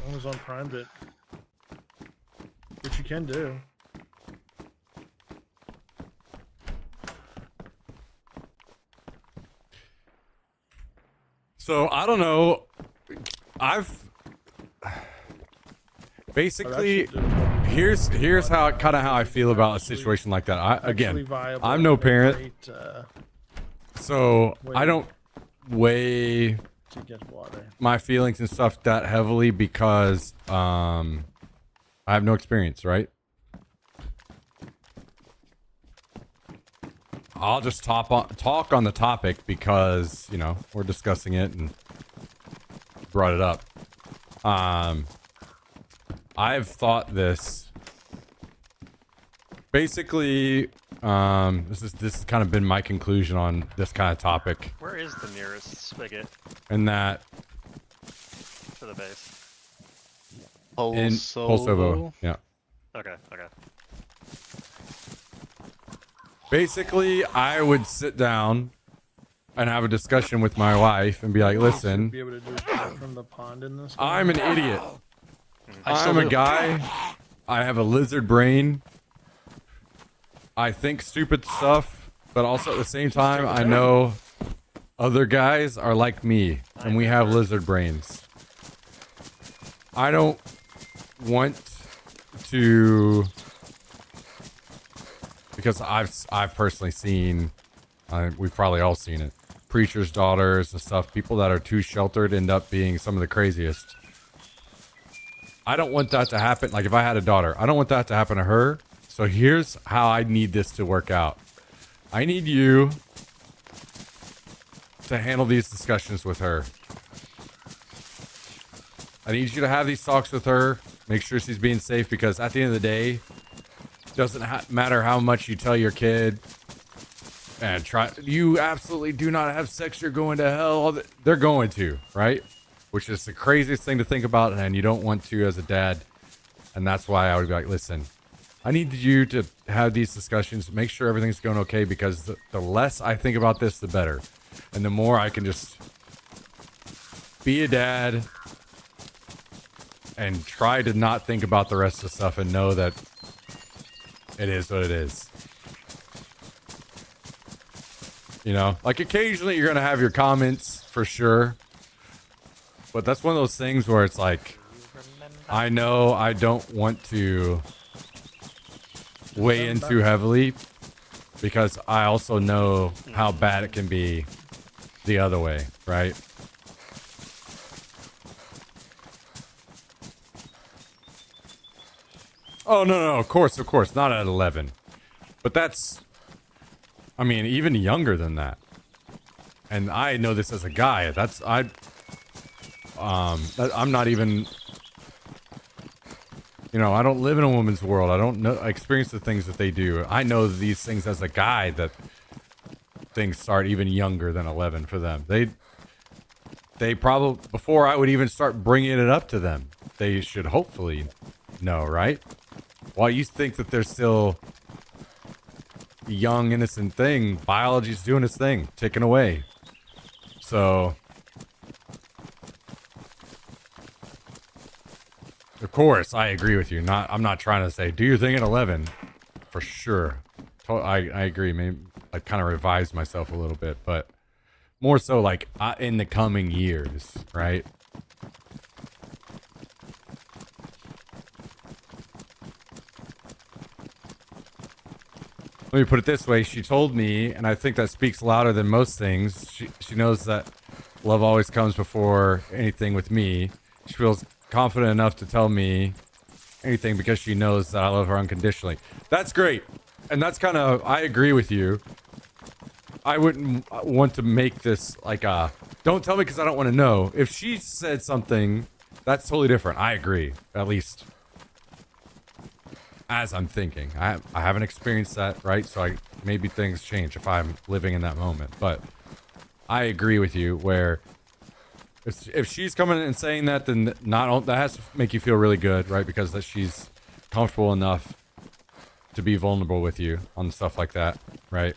Amazon Primed it. Which you can do. So I don't know. I've basically here's how kind of how I feel about a situation like that. I'm no parent, so I don't weigh to get water. my feelings and stuff that heavily because I have no experience, right? I'll just talk on the topic because, you know, we're discussing it and brought it up. I've thought this. Basically, this has kind of been my conclusion on this kind of topic. Where is the nearest spigot And that to the base? in Kosovo, yeah. Okay, okay. Basically, I would sit down and have a discussion with my wife and be like, listen, Be able to do it from the pond in this. I'm an idiot. I still I'm a do. guy. I have a lizard brain. I think stupid stuff, but also at the same time, I know other guys are like me and we have lizard brains. I don't want to, because I've personally seen, we've probably all seen it, preachers' daughters and stuff. People that are too sheltered end up being some of the craziest. I don't want that to happen. Like if I had a daughter, I don't want that to happen to her. So here's how I need this to work out. I need you to handle these discussions with her. I need you to have these talks with her. Make sure she's being safe, because at the end of the day, it doesn't matter how much you tell your kid and you absolutely do not have sex, you're going to hell. They're going to, right? Which is the craziest thing to think about, and you don't want to as a dad. And that's why I would be like, listen, I need you to have these discussions, make sure everything's going okay, because the less I think about this, the better. And the more I can just be a dad and try to not think about the rest of the stuff and know that it is what it is. You know, like occasionally you're going to have your comments for sure. But that's one of those things where it's like, I know I don't want to weigh in too heavily, because I also know how bad it can be the other way, right? Oh, no, of course, not at 11. But that's, I mean, even younger than that. And I know this as a guy. I'm not even, you know, I don't live in a woman's world. I don't know, I experience the things that they do. I know these things as a guy, that things start even younger than 11 for them. They probably, before I would even start bringing it up to them, they should hopefully know, right? While you think that they're still a young, innocent thing, biology's doing its thing, ticking away. So, of course, I agree with you. I'm not trying to say do your thing at 11, for sure. I agree. Maybe I kind of revised myself a little bit, but more so like in the coming years, right? let me put it this way. She told me, and I think that speaks louder than most things. She knows that love always comes before anything with me. She feels confident enough to tell me anything because she knows that I love her unconditionally. That's great. And that's kind of, I agree with you. I wouldn't want to make this like a, don't tell me because I don't want to know. If she said something, that's totally different. I agree, at least as I'm thinking. I haven't experienced that, right? So maybe things change if I'm living in that moment. But I agree with you where if she's coming and saying that, then that has to make you feel really good, right? Because that she's comfortable enough to be vulnerable with you on stuff like that, right?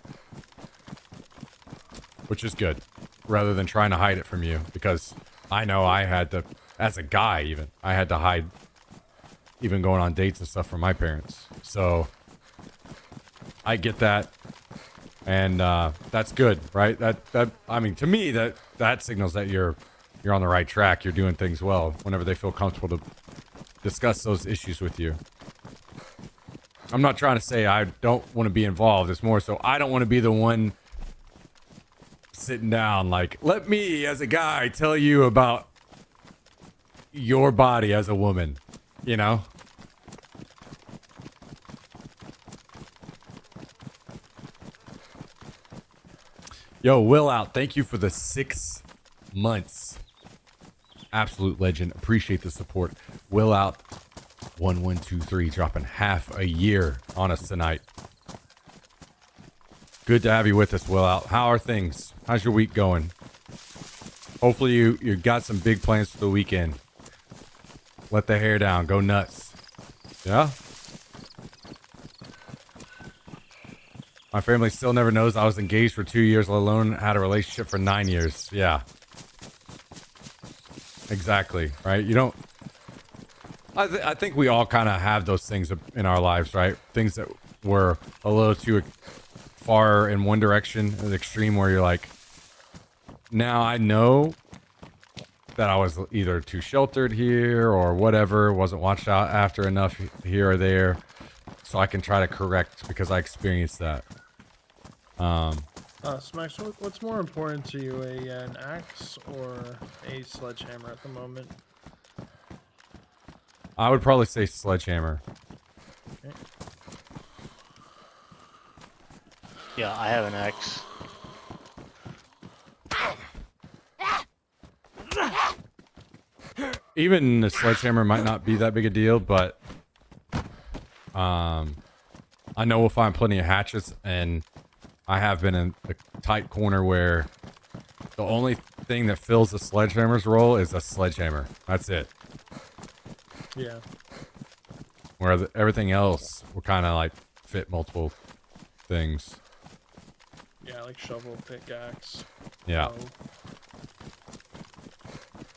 Which is good, rather than trying to hide it from you. Because I know I had to, as a guy even, I had to hide even going on dates and stuff from my parents. So I get that. And that's good, right? That I mean, to me, that signals that you're on the right track. You're doing things well whenever they feel comfortable to discuss those issues with you. I'm not trying to say I don't want to be involved. It's more so I don't want to be the one sitting down like, let me as a guy tell you about your body as a woman, you know? Yo, Will out. Thank you for the 6 months. Absolute legend. Appreciate the support. Will out 1123 dropping half a year on us tonight. Good to have you with us, Will out. How are things? How's your week going? Hopefully you got some big plans for the weekend. Let the hair down. Go nuts. Yeah? My family still never knows I was engaged for 2 years, let alone had a relationship for 9 years. Yeah. Exactly, right? You don't... I think we all kind of have those things in our lives, right? Things that were a little too far in one direction, an extreme where you're like, now I know that I was either too sheltered here or whatever, wasn't watched out after enough here or there, so I can try to correct because I experienced that. Smash, what's more important to you, an axe or a sledgehammer at the moment? I would probably say sledgehammer. Okay. Yeah, I have an axe. Even the sledgehammer might not be that big a deal, but I know we'll find plenty of hatchets, and I have been in a tight corner where the only thing that fills the sledgehammer's role is a sledgehammer. That's it. Yeah. Where everything else will kind of like fit multiple things. Yeah, like shovel, pickaxe. Yeah. Bow.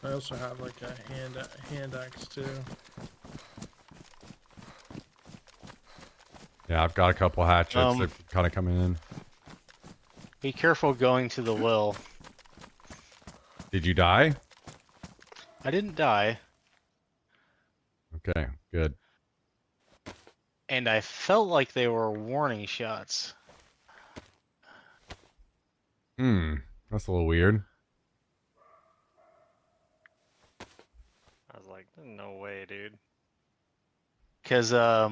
I also have like a hand axe too. Yeah, I've got a couple hatchets that kind of coming in. Be careful going to the well. Did you die? I didn't die, Okay, good. and I felt like they were warning shots. That's a little weird. I was like, no way, dude. Because, I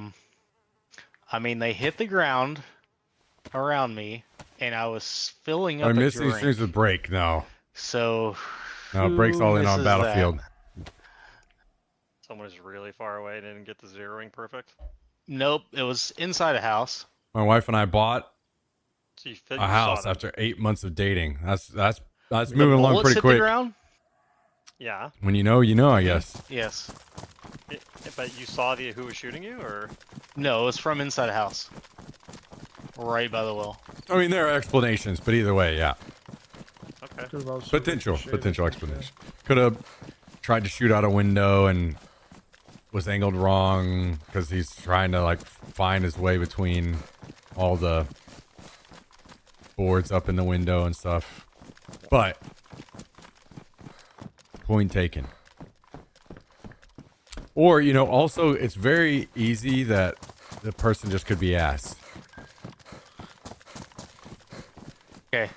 mean, they hit the ground around me, and I was filling up I a missed these drink. streams with break. No, So, no, break's all in on misses Battlefield. that? Someone is really far away and didn't get the zeroing perfect. Nope, it was inside a house. My wife and I bought So you a house after 8 months of dating. That's The moving along bullets pretty hit quick. The ground? Yeah, When you know, I guess. Yes. but you saw who was shooting you, or? No, it was from inside a house. Right by the well. I mean, there are explanations, but either way, yeah. Okay. Could've also Potential ricocheted. explanation. Could have tried to shoot out a window and was angled wrong because he's trying to like find his way between all the boards up in the window and stuff. But point taken. Or, also it's very easy that the person just could be ass. Okay.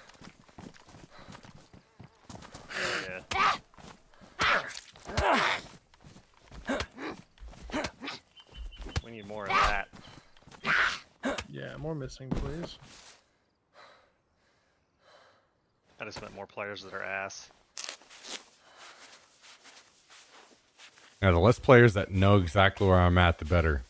Yeah. We need more of that. Yeah, more missing, please. I just meant more players that are ass. Yeah, the less players that know exactly where I'm at, the better.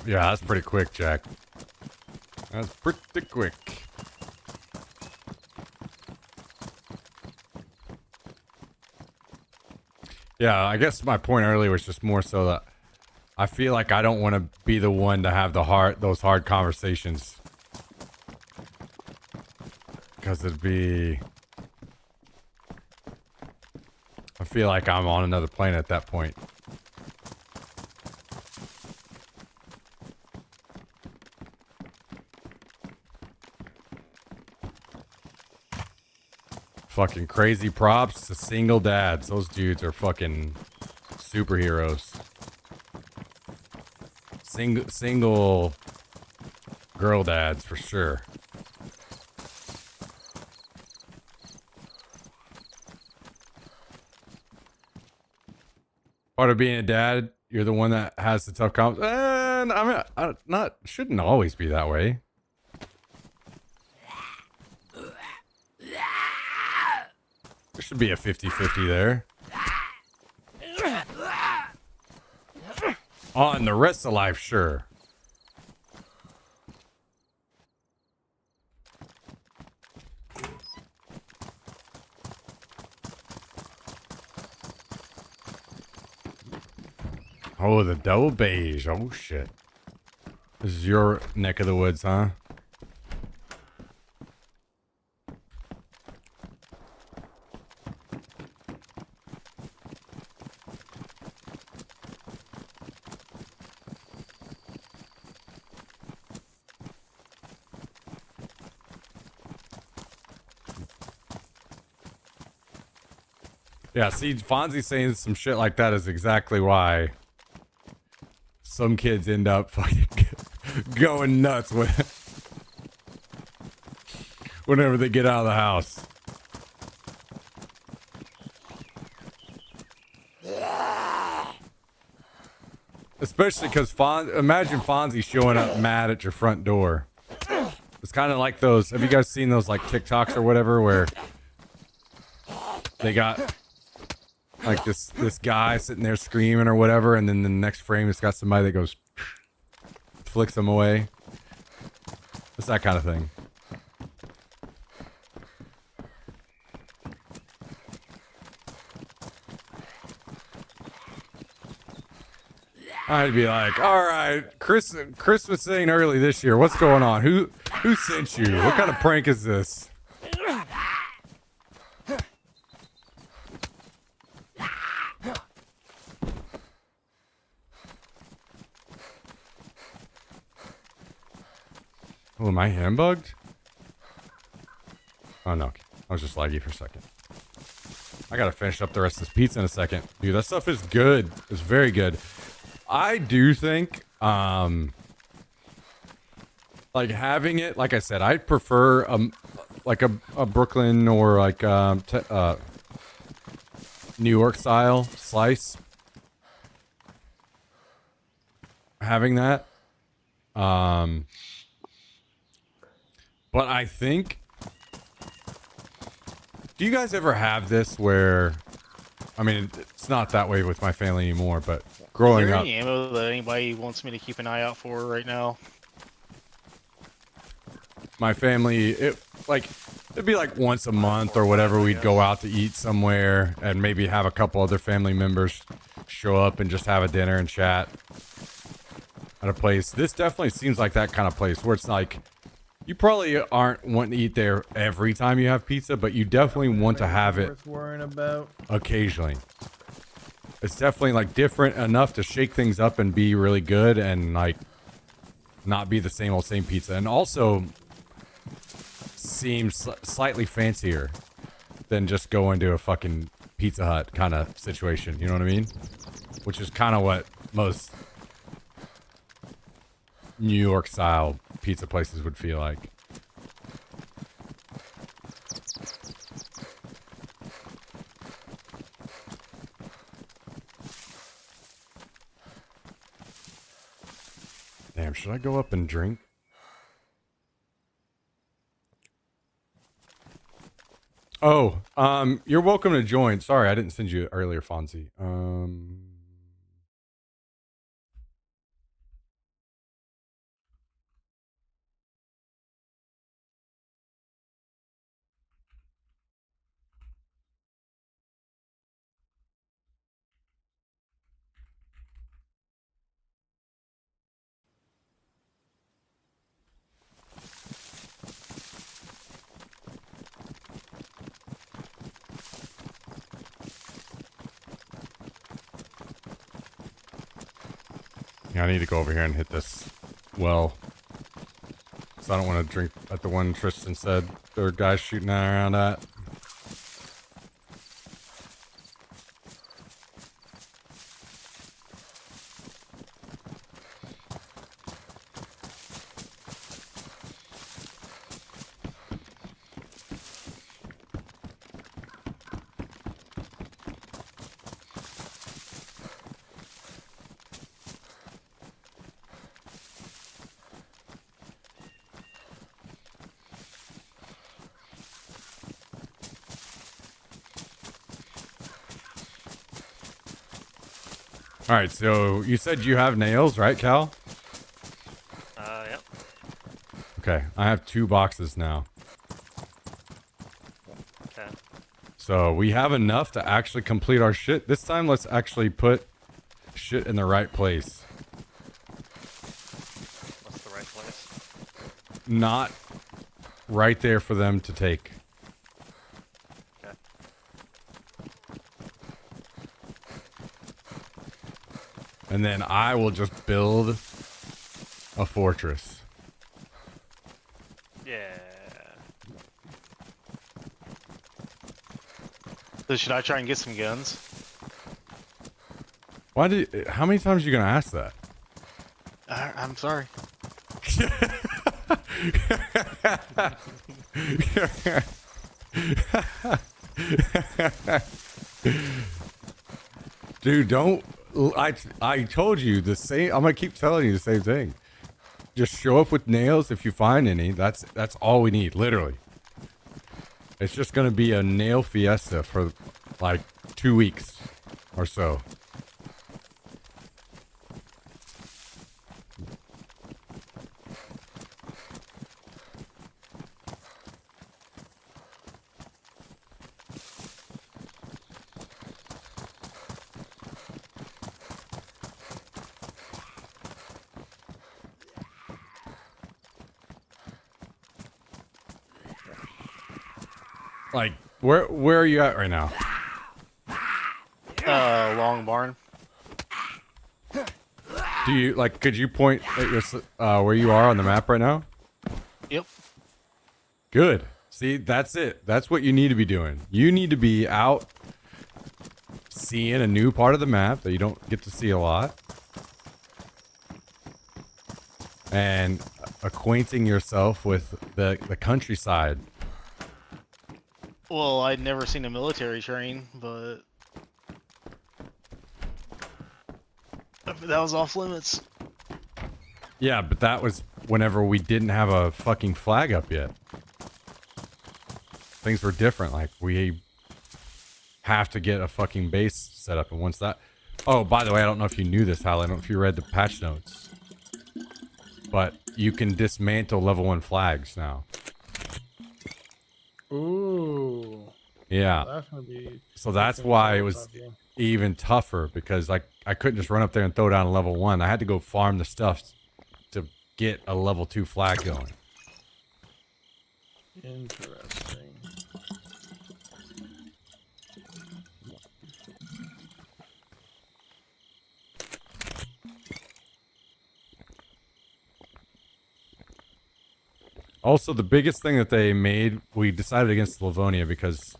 Yeah, that's pretty quick, Jack. That's pretty quick. Yeah, I guess my point earlier was just more so that I feel like I don't want to be the one to have those hard conversations. Because it'd be... I feel like I'm on another planet at that point. Fucking crazy props to single dads. Those dudes are fucking superheroes. Single girl dads for sure. Part of being a dad, you're the one that has the tough conversations. And I mean, shouldn't always be that way. There should be a 50-50 there. On the rest of life, sure. Oh, the double beige. Oh, shit. This is your neck of the woods, huh? Yeah, see, Fonzie saying some shit like that is exactly why some kids end up fucking going nuts whenever they get out of the house. Especially because imagine Fonzie showing up mad at your front door. It's kind of like those, have you guys seen those like TikToks or whatever where they got like this guy sitting there screaming or whatever, and then the next frame it's got somebody that goes flicks them away. It's that kind of thing. I'd be like, all right, Christmas thing early this year. What's going on? Who sent you? What kind of prank is this? Oh, am I hand bugged? Oh, no. I was just laggy for a second. I gotta finish up the rest of this pizza in a second. Dude, that stuff is good. It's very good. I do think, like, having it, like I said, I prefer, like a Brooklyn or, like, New York style slice. Having that. But I think, do you guys ever have this where, I mean, it's not that way with my family anymore, but growing Is there up. any ammo that anybody wants me to keep an eye out for right now? My family, it'd be like once a month or whatever, we'd go out to eat somewhere and maybe have a couple other family members show up and just have a dinner and chat at a place. This definitely seems like that kind of place where it's like, you probably aren't wanting to eat there every time you have pizza, but you definitely want to have it Worth worrying about. occasionally. It's definitely like different enough to shake things up and be really good and like not be the same old same pizza. And also seems slightly fancier. than just go into a fucking Pizza Hut kind of situation. You know what I mean? Which is kind of what most New York style pizza places would feel like. Damn, should I go up and drink? Oh, you're welcome to join. Sorry, I didn't send you earlier, Fonzie. Yeah, I need to go over here and hit this well. So I don't want to drink at the one Tristan said there were guys shooting around at. All right, so you said you have nails, right, Cal? Yep. Okay, I have 2 boxes now. Okay. So we have enough to actually complete our shit. This time, let's actually put shit in the right place. What's the right place? Not right there for them to take. Okay. And then I will just build a fortress. Yeah. So should I try and get some guns? Why did? How many times are you gonna ask that? I'm sorry. Dude, don't. I told you the same. I'm gonna keep telling you the same thing. Just show up with nails if you find any. That's all we need, literally. It's just gonna be a nail fiesta for like 2 weeks or so. Like, where are you at right now? Long barn. Do you like? Could you point at your where you are on the map right now? Yep. Good. See, that's it. That's what you need to be doing. You need to be out seeing a new part of the map that you don't get to see a lot, and acquainting yourself with the countryside. Well, I'd never seen a military train, but that was off limits. Yeah, but that was whenever we didn't have a fucking flag up yet. Things were different. Like, we have to get a fucking base set up, and once that... Oh, by the way, I don't know if you knew this, Hal. I don't know if you read the patch notes. But you can dismantle level 1 flags now. Ooh. Yeah. That's gonna be. So that's why it was even tougher, because like I couldn't just run up there and throw down a level 1. I had to go farm the stuff to get a level 2 flag going. Interesting. Also, the biggest thing that they made, we decided against Livonia because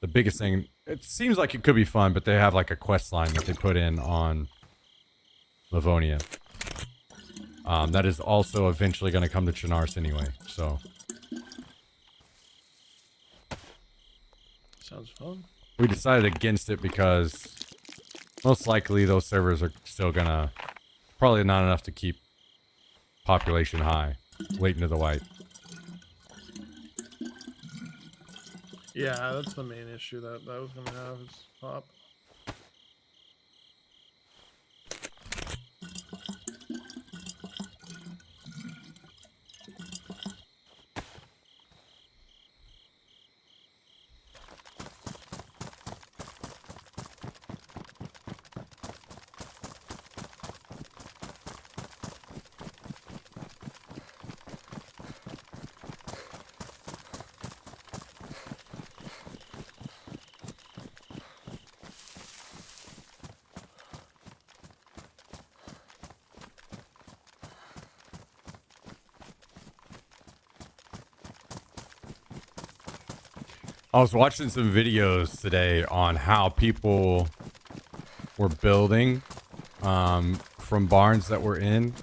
the biggest thing. It seems like it could be fun, but they have like a quest line that they put in on Livonia. That is also eventually going to come to Chernarus anyway, so. Sounds fun. We decided against it because most likely those servers are still gonna, probably not enough to keep population high, late into the wipe. Yeah, that's the main issue that I was gonna have is pop. I was watching some videos today on how people were building from barns that were in,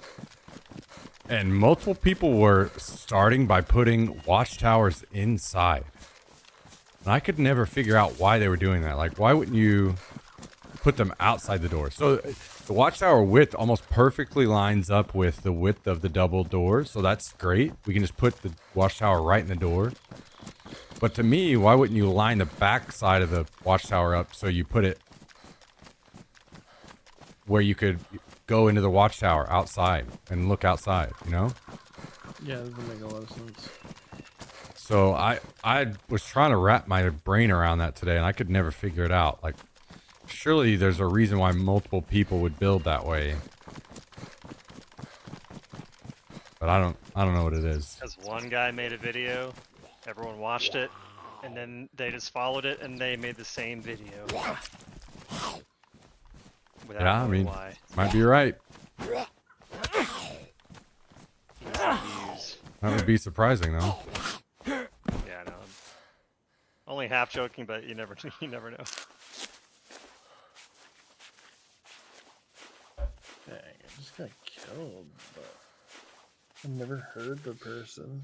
and multiple people were starting by putting watchtowers inside. And I could never figure out why they were doing that. Like, why wouldn't you put them outside the door? So the watchtower width almost perfectly lines up with the width of the double doors, so that's great. We can just put the watchtower right in the door. But to me, why wouldn't you line the back side of the watchtower up so you put it where you could go into the watchtower outside and look outside, you know? Yeah, that doesn't make a lot of sense. So I was trying to wrap my brain around that today, and I could never figure it out. Like, surely there's a reason why multiple people would build that way. But I don't know what it is. Because one guy made a video, everyone watched it, and then they just followed it, and they made the same video. Without Yeah, I knowing mean, why. might be right. Views. That would be surprising, though. Yeah, no. I'm only half joking, but you never know. Dang, I just got killed, but I never heard the person.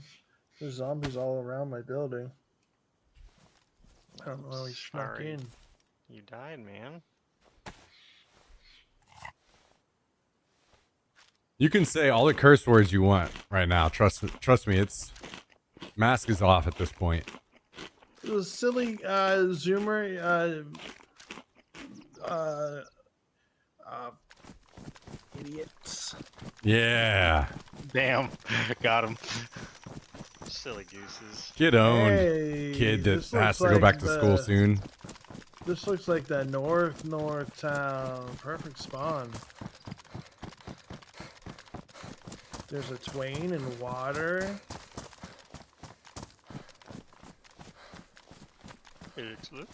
There's zombies all around my building. I don't know how he snuck Sorry. in. You died, man. You can say all the curse words you want right now. Trust me, it's mask is off at this point. It was silly Zoomer idiots. Yeah. Damn, got him. Silly gooses. Get owned, Hey, kid that this has looks to go like back to school the- soon. This looks like the North town. Perfect spawn. There's a Twain and water. Excellent.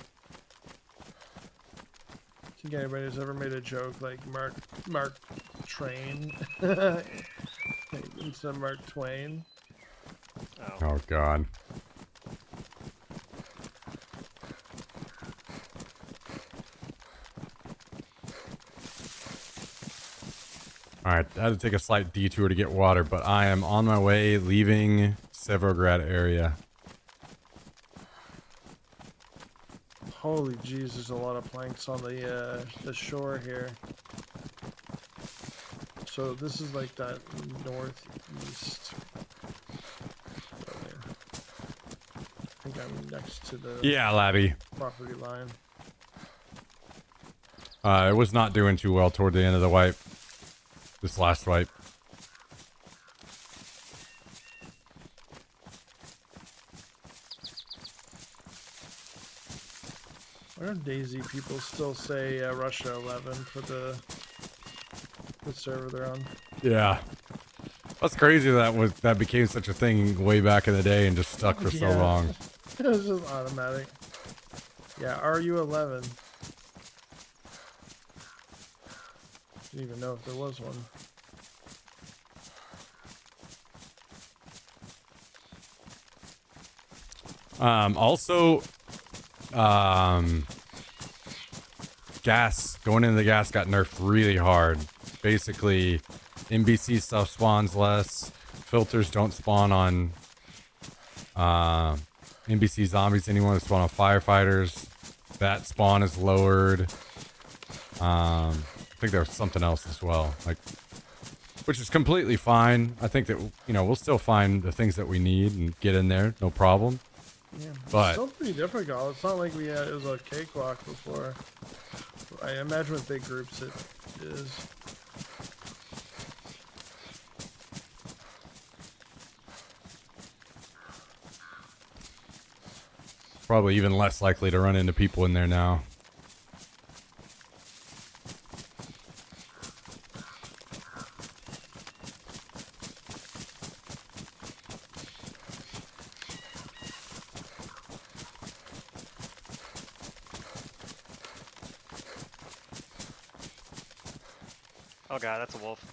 I think anybody's ever made a joke like Mark Train instead of Mark Twain. Oh. Oh God. All right, I had to take a slight detour to get water, but I am on my way, leaving Severograd area. Holy jeez, there's a lot of planks on the shore here. So this is like that northeast. I think I'm next to the Yeah, Labby. property line. It was not doing too well toward the end of the wipe. This last wipe. I wonder if Daisy people still say Russia 11 for the server they're on. Yeah. That's crazy that became such a thing way back in the day and just stuck for so Yeah. long. It was just automatic. Yeah, RU11. Didn't even know if there was one. Also, gas, going into the gas got nerfed really hard. Basically, NBC stuff spawns less. Filters don't spawn on NBC zombies anymore. They spawn on firefighters. That spawn is lowered. I think there was something else as well, like, which is completely fine. I think that, you know, we'll still find the things that we need and get in there, no problem. Yeah, But- it's still pretty difficult. It's not like it was a cakewalk before. I imagine with big groups it is. Probably even less likely to run into people in there now. Oh god, that's a wolf.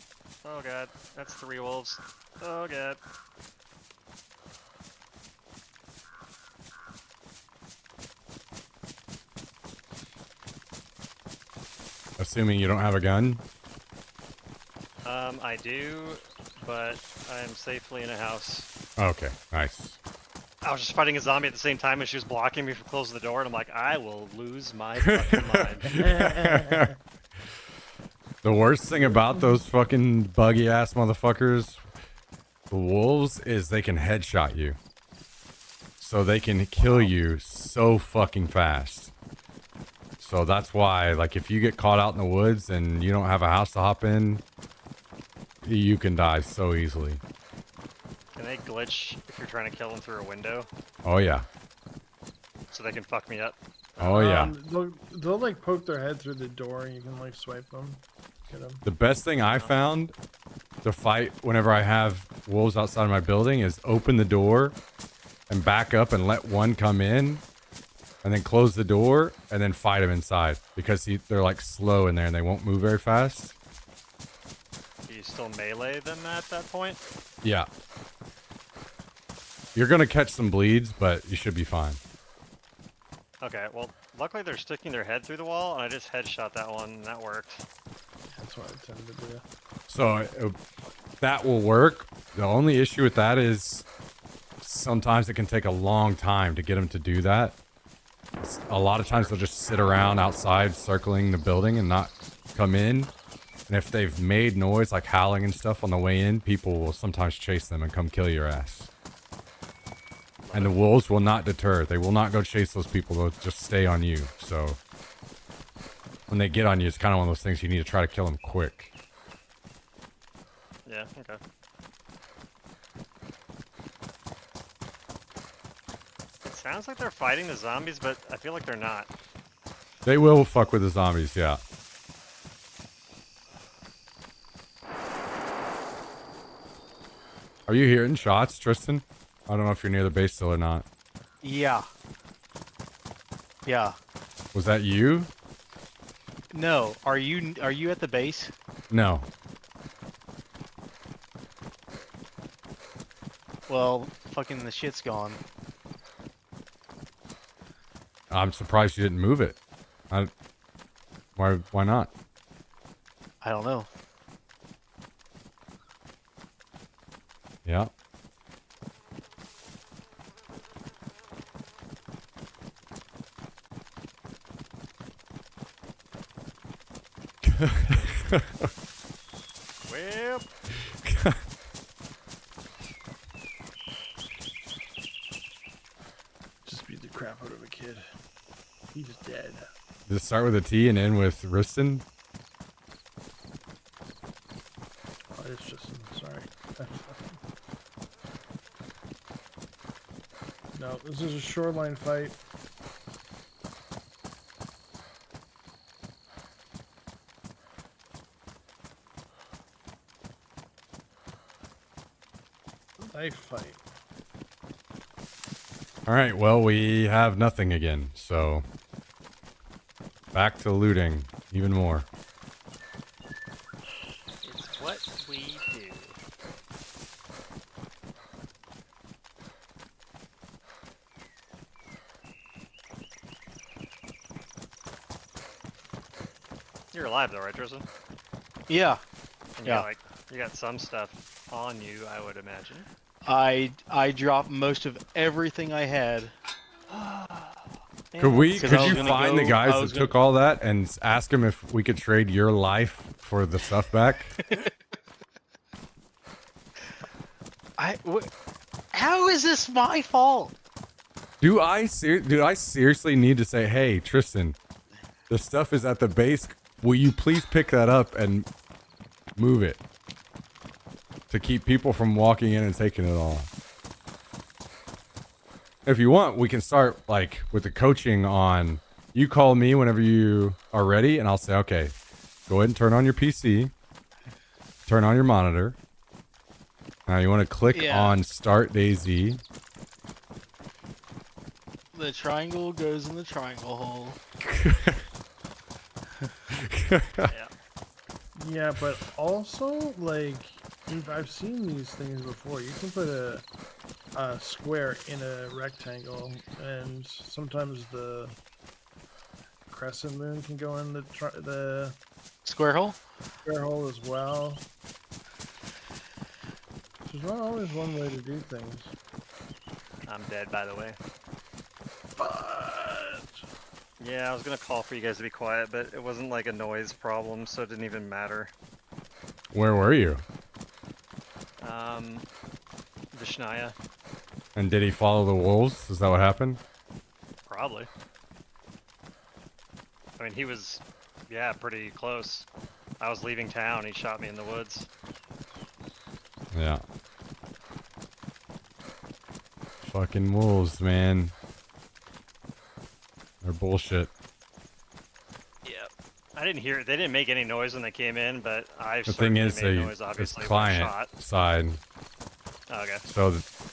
Oh god, that's 3 wolves. Oh god. Assuming you don't have a gun. I do, but I am safely in a house. Okay, nice. I was just fighting a zombie at the same time and she was blocking me from closing the door and I'm like, I will lose my fucking mind. The worst thing about those fucking buggy ass motherfuckers, the wolves, is they can headshot you. So they can kill you so fucking fast. So that's why, like, if you get caught out in the woods and you don't have a house to hop in, you can die so easily. Can they glitch if you're trying to kill them through a window Oh yeah. so they can fuck me up? Oh yeah. They'll like poke their head through the door and you can like swipe them. Get them. The best thing I found to fight whenever I have wolves outside my building is open the door and back up and let one come in and then close the door and then fight them inside because they're like slow in there and they won't move very fast. Do you still melee them at that point? Yeah. You're going to catch some bleeds, but you should be fine. Okay, well, luckily they're sticking their head through the wall and I just headshot that one and that worked. That's what I tend to do. So that will work. The only issue with that is sometimes it can take a long time to get them to do that. A lot of times they'll just sit around outside circling the building and not come in. And if they've made noise like howling and stuff on the way in, people will sometimes chase them and come kill your ass. And the wolves will not deter. They will not go chase those people. They'll just stay on you. So when they get on you, it's kind of one of those things you need to try to kill them quick. Yeah, okay. It sounds like they're fighting the zombies, but I feel like they're not. They will fuck with the zombies, yeah. Are you hearing shots, Tristan? I don't know if you're near the base still or not. Yeah. Yeah. Was that you? No. Are you at the base? No. Well, fucking the shit's gone. I'm surprised you didn't move it. Why not? I don't know. Yeah. Well, Just beat the crap out of a kid. He's dead. Just start with a T and end with Riston. Oh, it's just sorry. No, this is a shoreline fight. Knife fight. All right, well, we have nothing again, so back to looting even more. it's what we do. You're alive though, right, Tristan? Yeah. And Yeah. you got some stuff on you, I would imagine. I dropped most of everything I had. Could we? 'Cause Could I was you gonna find the go- guys I that was took all that and ask them if we could trade your life for the stuff back? How is this my fault? Do I seriously need to say, hey, Tristan, the stuff is at the base. Will you please pick that up and move it to keep people from walking in and taking it all? If you want, we can start like with the coaching on. You call me whenever you are ready, and I'll say, okay, go ahead and turn on your PC, turn on your monitor. Now you want to click on Start DayZ. The triangle goes in the triangle hole. Yeah, but also like I've seen these things before. You can put a square in a rectangle, and sometimes the crescent moon can go in the Square hole? Square hole as well. There's not always one way to do things. I'm dead, by the way. But Yeah, I was gonna call for you guys to be quiet, but it wasn't like a noise problem, so it didn't even matter. Where were you? Vishnaya, And did he follow the wolves? Is that what happened? probably. I mean, he was, yeah, pretty close. I was leaving town, he shot me in the woods. Yeah. Fucking wolves, man. They're bullshit. Yep. I didn't hear, they didn't make any noise when they came in, but I The thing is, made they, noise, it's obviously, when I client shot. side, Okay. so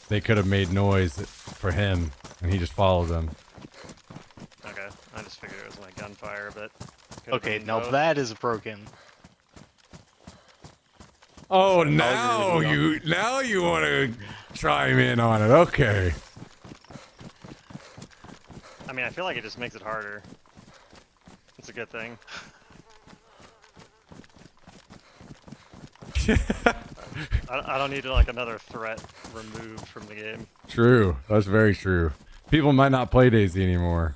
they could have made noise for him, and he just followed them. Okay. I just figured it was my gunfire, but... could've Okay, been now both. that is broken. Oh, agree now with you. you want to chime in on it? Okay. I mean, I feel like it just makes it harder. It's a good thing. I don't need like another threat removed from the game. True. That's very true. People might not play DayZ anymore.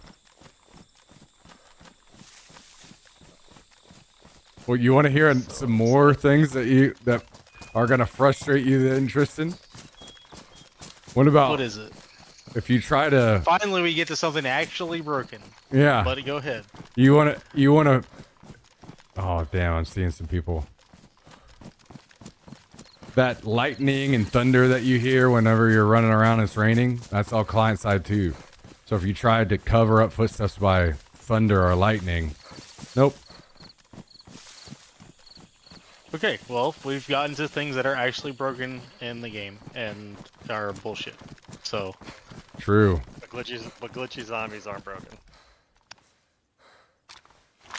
Well, you want to hear some more things that are gonna frustrate you, then, Tristan? What about What is it? if you try to? Finally, we get to something actually broken. Yeah. But go ahead. You wanna. Oh damn! I'm seeing some people. That lightning and thunder that you hear whenever you're running around and it's raining, that's all client side too. So if you tried to cover up footsteps by thunder or lightning, nope. Okay, well, we've gotten to things that are actually broken in the game and are bullshit. So, True. But glitchy zombies aren't broken.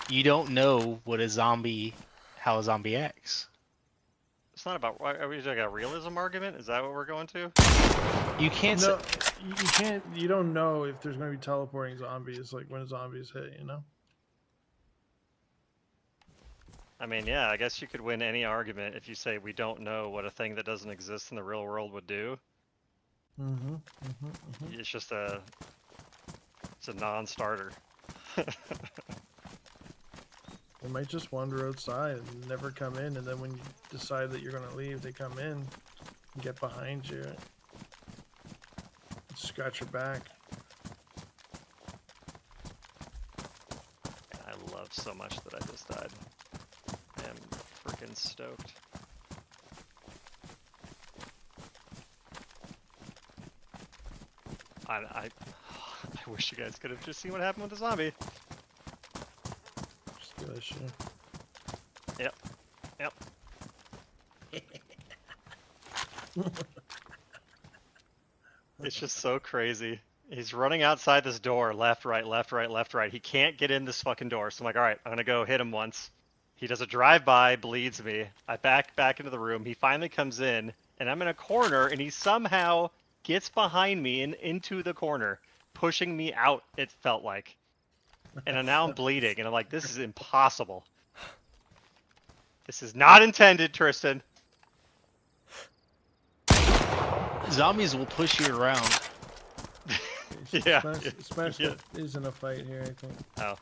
you don't know how a zombie acts. It's not about. Are we doing a realism argument? Is that what we're going to? You can't no, say, you can't. You don't know if there's going to be teleporting zombies, like when zombies hit. You know. I mean, yeah, I guess you could win any argument if you say we don't know what a thing that doesn't exist in the real world would do. It's just it's a non-starter. They might just wander outside and never come in, and then when you decide that you're going to leave, they come in and get behind you and scratch your back. I love so much that I just died. I am freaking stoked. I wish you guys could have just seen what happened with the zombie. Skill issue. Yep. Yep. It's just so crazy. He's running outside this door, left, right, left, right, left, right. He can't get in this fucking door. So I'm like, all right, I'm gonna go hit him once. He does a drive-by, bleeds me. I back into the room. He finally comes in, and I'm in a corner, and he somehow gets behind me and into the corner, pushing me out. It felt like, and now I'm bleeding, and I'm like, this is impossible. This is not intended, Tristan. Zombies will push you around. Yeah. Smash yeah. is in a fight here, I think. Oh.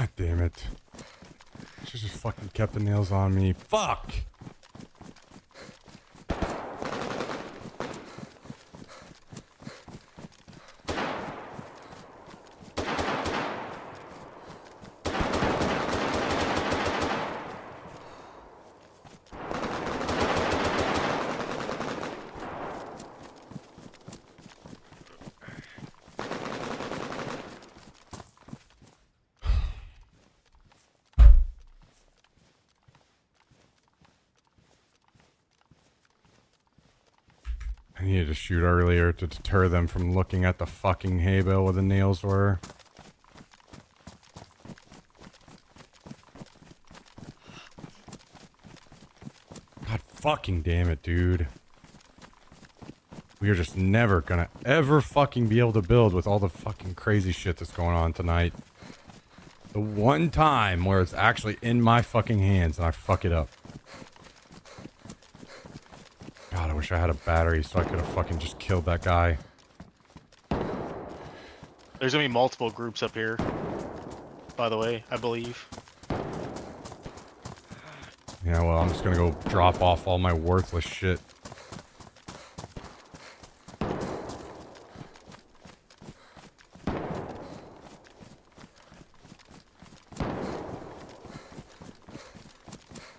God damn it. She just fucking kept the nails on me. Fuck! I needed to shoot earlier to deter them from looking at the fucking hay bale where the nails were. God fucking damn it, dude. We are just never gonna ever fucking be able to build with all the fucking crazy shit that's going on tonight. The one time where it's actually in my fucking hands and I fuck it up. God, I wish I had a battery so I could have fucking just killed that guy. There's gonna be multiple groups up here, by the way, I believe. Yeah, well, I'm just gonna go drop off all my worthless shit.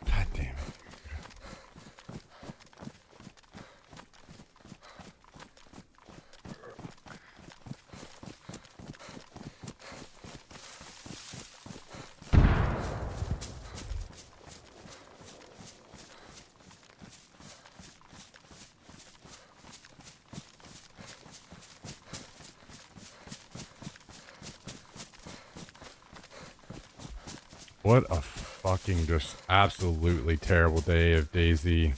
God damn it. What a fucking just absolutely terrible day of DayZ.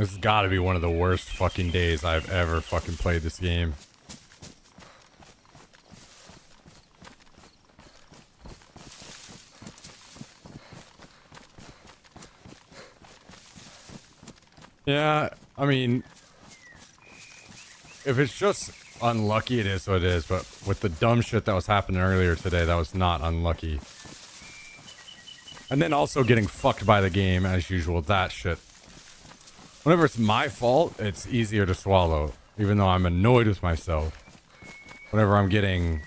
This has got to be one of the worst fucking days I've ever fucking played this game. Yeah, I mean, if it's just unlucky, it is what it is, but with the dumb shit that was happening earlier today, that was not unlucky. And then also getting fucked by the game, as usual, that shit. Whenever it's my fault, it's easier to swallow, even though I'm annoyed with myself. Whenever I'm getting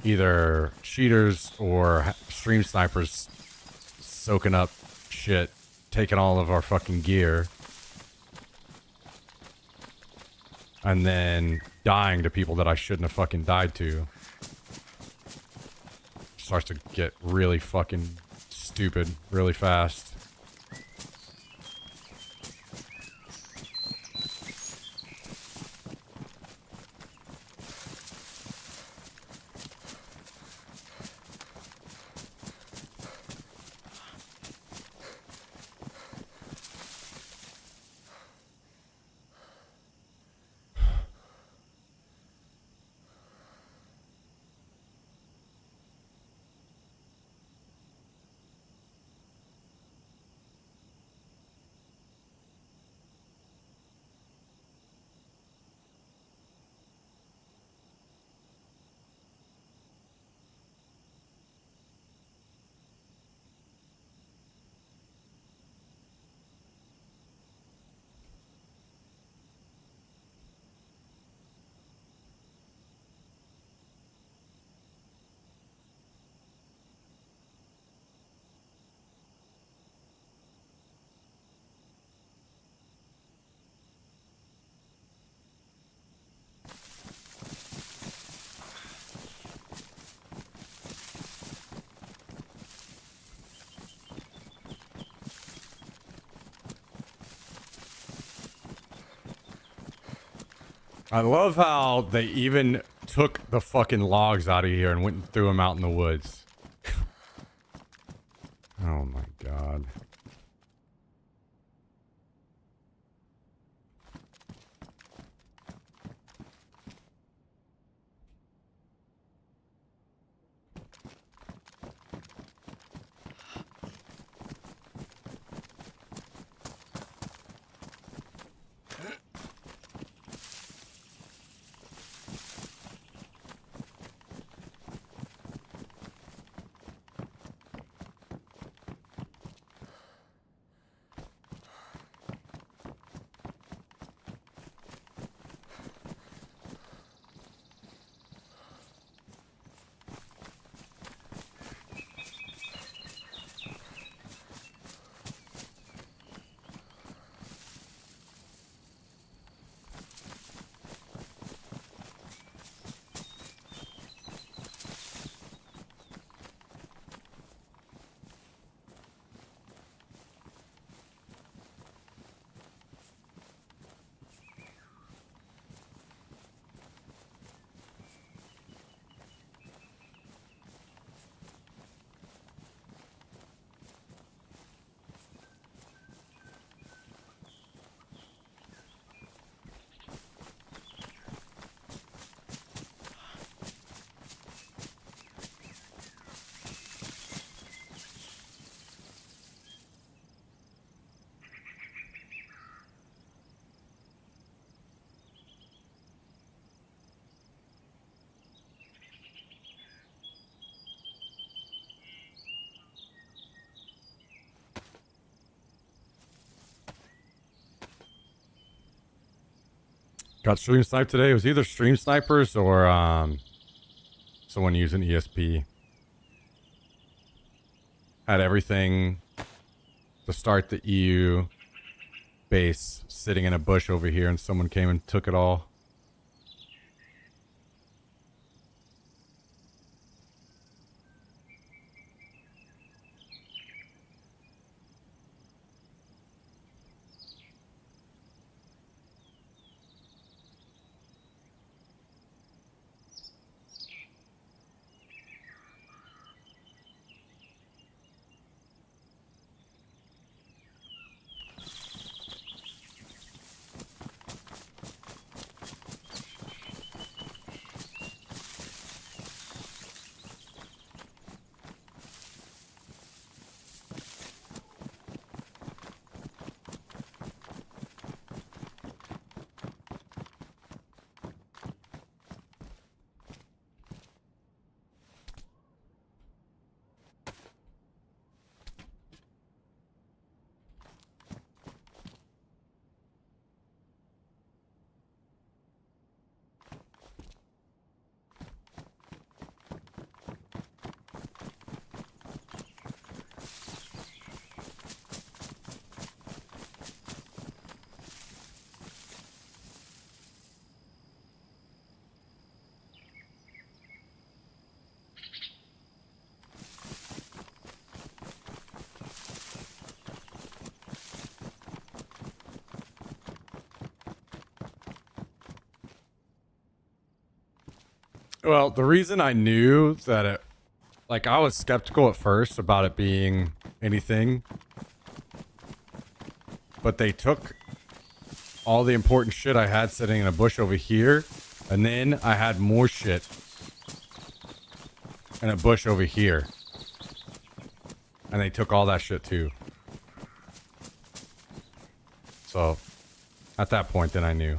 either cheaters or stream snipers soaking up shit, taking all of our fucking gear, and then dying to people that I shouldn't have fucking died to, starts to get really fucking stupid really fast. I love how they even took the fucking logs out of here and went and threw them out in the woods. Oh my god. Got stream sniped today. It was either stream snipers or someone using ESP. Had everything to start the EU base sitting in a bush over here, and someone came and took it all. Well, the reason I knew that it, like, I was skeptical at first about it being anything, but they took all the important shit I had sitting in a bush over here, and then I had more shit in a bush over here. And they took all that shit too. So, at that point, then I knew.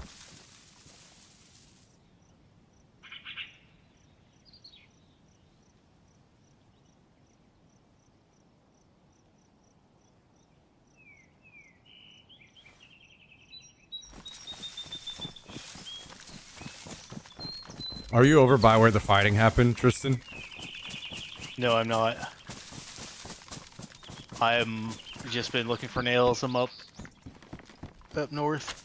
Are you over by where the fighting happened, Tristan? No, I'm not. I'm just been looking for nails. I'm up north.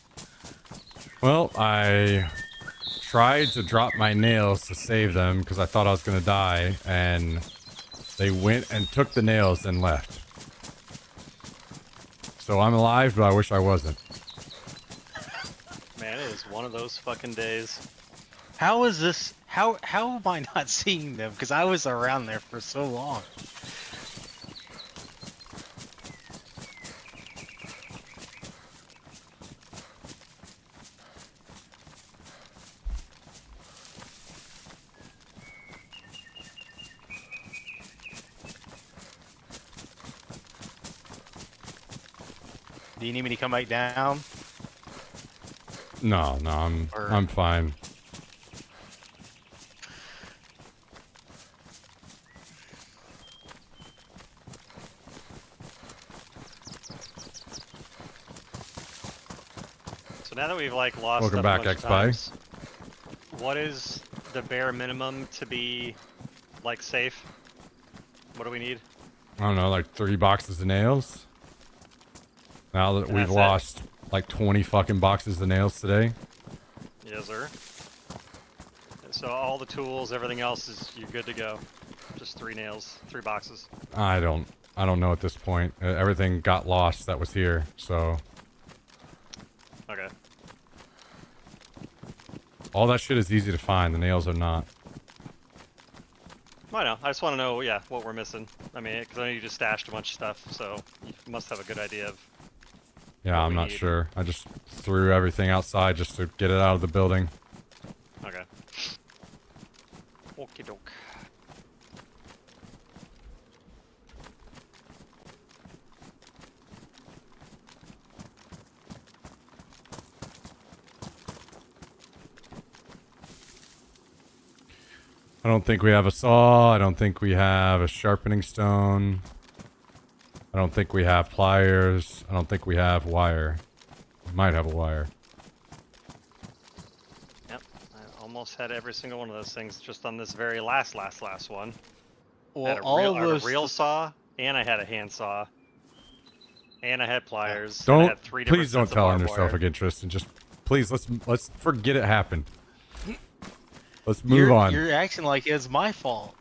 Well, I tried to drop my nails to save them because I thought I was going to die, and they went and took the nails and left. So I'm alive, but I wish I wasn't. Man, it is one of those fucking days. How is this? How am I not seeing them? Because I was around there for so long. Do you need me to come back down? No, I'm fine. So now that we've like lost Welcome stuff back, a bunch of X-Spy. times, what is the bare minimum to be like safe? What do we need? I don't know, like 3 boxes of nails. Now that And we've that's it? lost like 20 fucking boxes of nails today. Yes, sir. So all the tools, everything else is you're good to go. Just 3 nails, 3 boxes. I don't know at this point. Everything got lost that was here, so Okay. all that shit is easy to find. The nails are not. I know. I just want to know, yeah, what we're missing. I mean, because I know you just stashed a bunch of stuff, so you must have a good idea of. Yeah, What I'm we not need. sure. I just threw everything outside just to get it out of the building. Okay. Okie doke. I don't think we have a saw. I don't think we have a sharpening stone. I don't think we have pliers. I don't think we have wire. We might have a wire. Yep. I almost had every single one of those things just on this very last one. I Well, had all I of had a those. real saw, and I had a hand saw, and I had pliers. and I Don't had 3 different please don't sets of tell on barbed yourself wire. again, Tristan. Just please let's forget it happened. Let's move on. You're acting like it's my fault.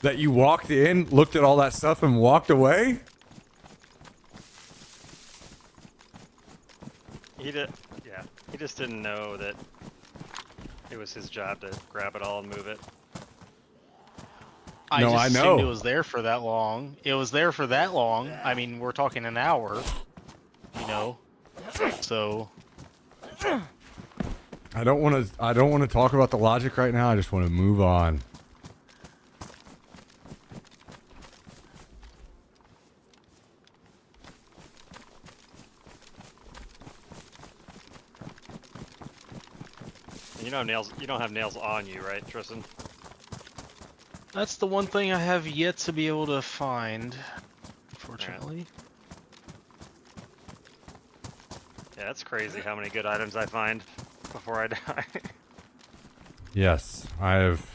That you walked in, looked at all that stuff, and walked away? He did, yeah. He just didn't know that it was his job to grab it all and move it. I No, just I assumed know. it was there for that long. It was there for that long. I mean, we're talking an hour. You know. So I don't want to talk about the logic right now. I just want to move on. And you know nails. You don't have nails on you, right, Tristan? that's the one thing I have yet to be able to find. Unfortunately. Yeah, that's crazy how many good items I find before I die. Yes, I have.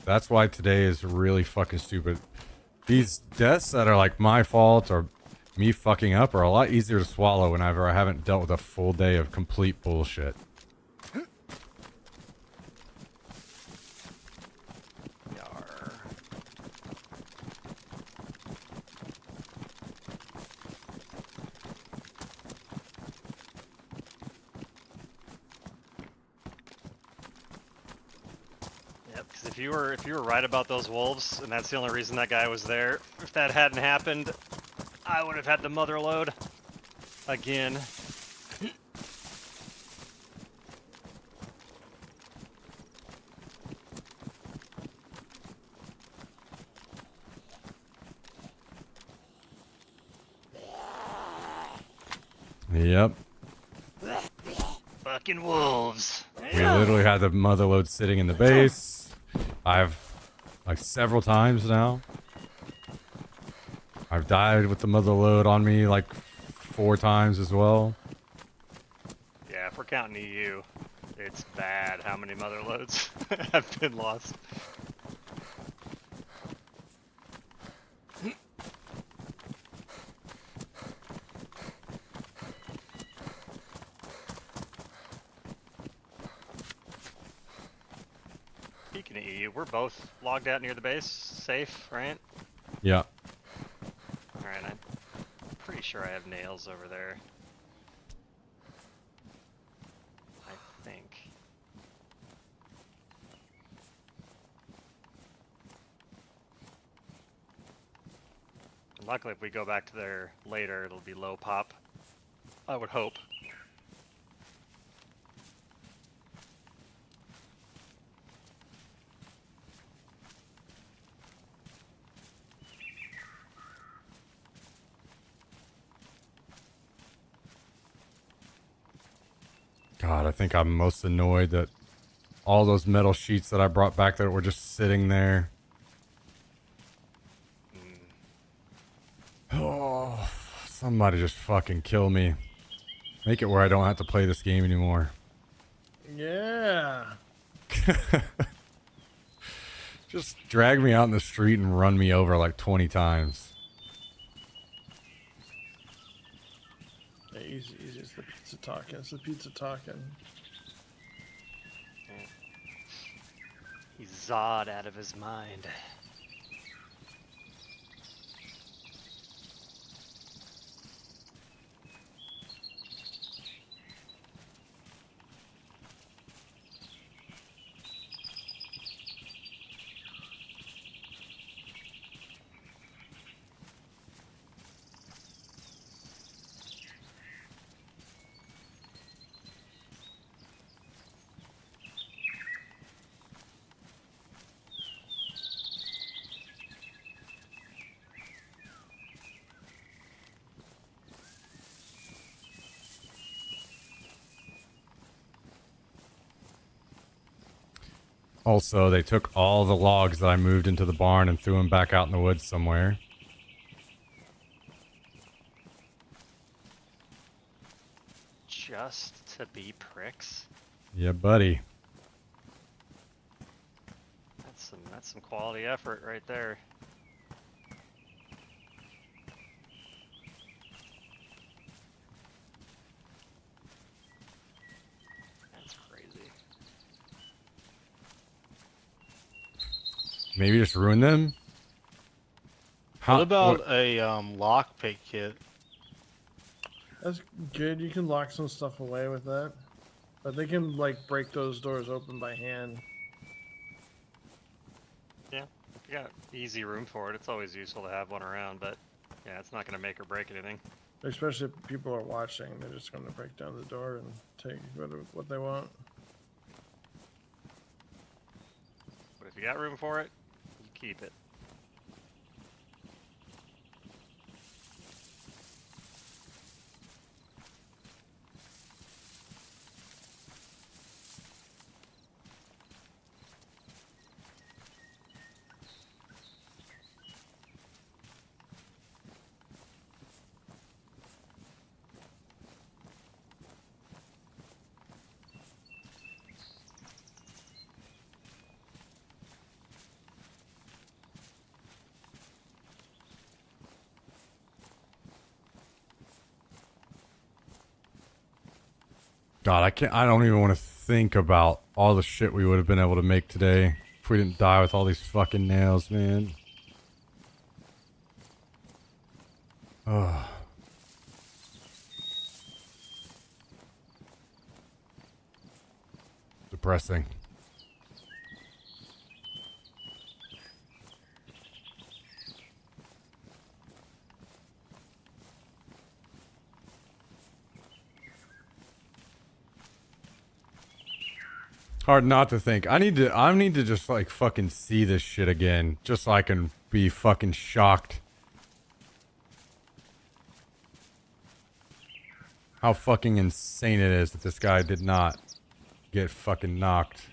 That's why today is really fucking stupid. These deaths that are like my fault or me fucking up are a lot easier to swallow whenever I haven't dealt with a full day of complete bullshit. Yar. Because if you were right about those wolves, and that's the only reason that guy was there, if that hadn't happened, I would have had the mother load again. Yep. Fucking wolves. We literally had the mother load sitting in the base. I've, like, several times now. I've died with the mother load on me, like, 4 times as well. Yeah, if we're counting EU, it's bad how many mother loads have been lost. Speaking of EU, we're both logged out near the base, safe, right? Yeah. Alright, I'm pretty sure I have nails over there. I think. And luckily, if we go back to there later, it'll be low pop. I would hope. God, I think I'm most annoyed that all those metal sheets that I brought back there were just sitting there. Oh, somebody just fucking kill me. Make it where I don't have to play this game anymore. Yeah. Just drag me out in the street and run me over like 20 times. Yeah, easy, easy. It's the pizza talking. It's the pizza talking. He's Zod out of his mind. Also, they took all the logs that I moved into the barn and threw them back out in the woods somewhere. Just to be pricks? Yeah, buddy. That's some quality effort right there. That's crazy. Maybe just ruin them? What about a lockpick kit? That's good. You can lock some stuff away with that. But they can, like, break those doors open by hand. Yeah, if you got easy room for it, it's always useful to have one around, but yeah, it's not going to make or break anything. Especially if people are watching. They're just going to break down the door and take what they want. But if you got room for it, you keep it. God, I don't even want to think about all the shit we would have been able to make today if we didn't die with all these fucking nails, man. Ugh. Depressing. Hard not to think. I need to just like fucking see this shit again, just so I can be fucking shocked. How fucking insane it is that this guy did not get fucking knocked.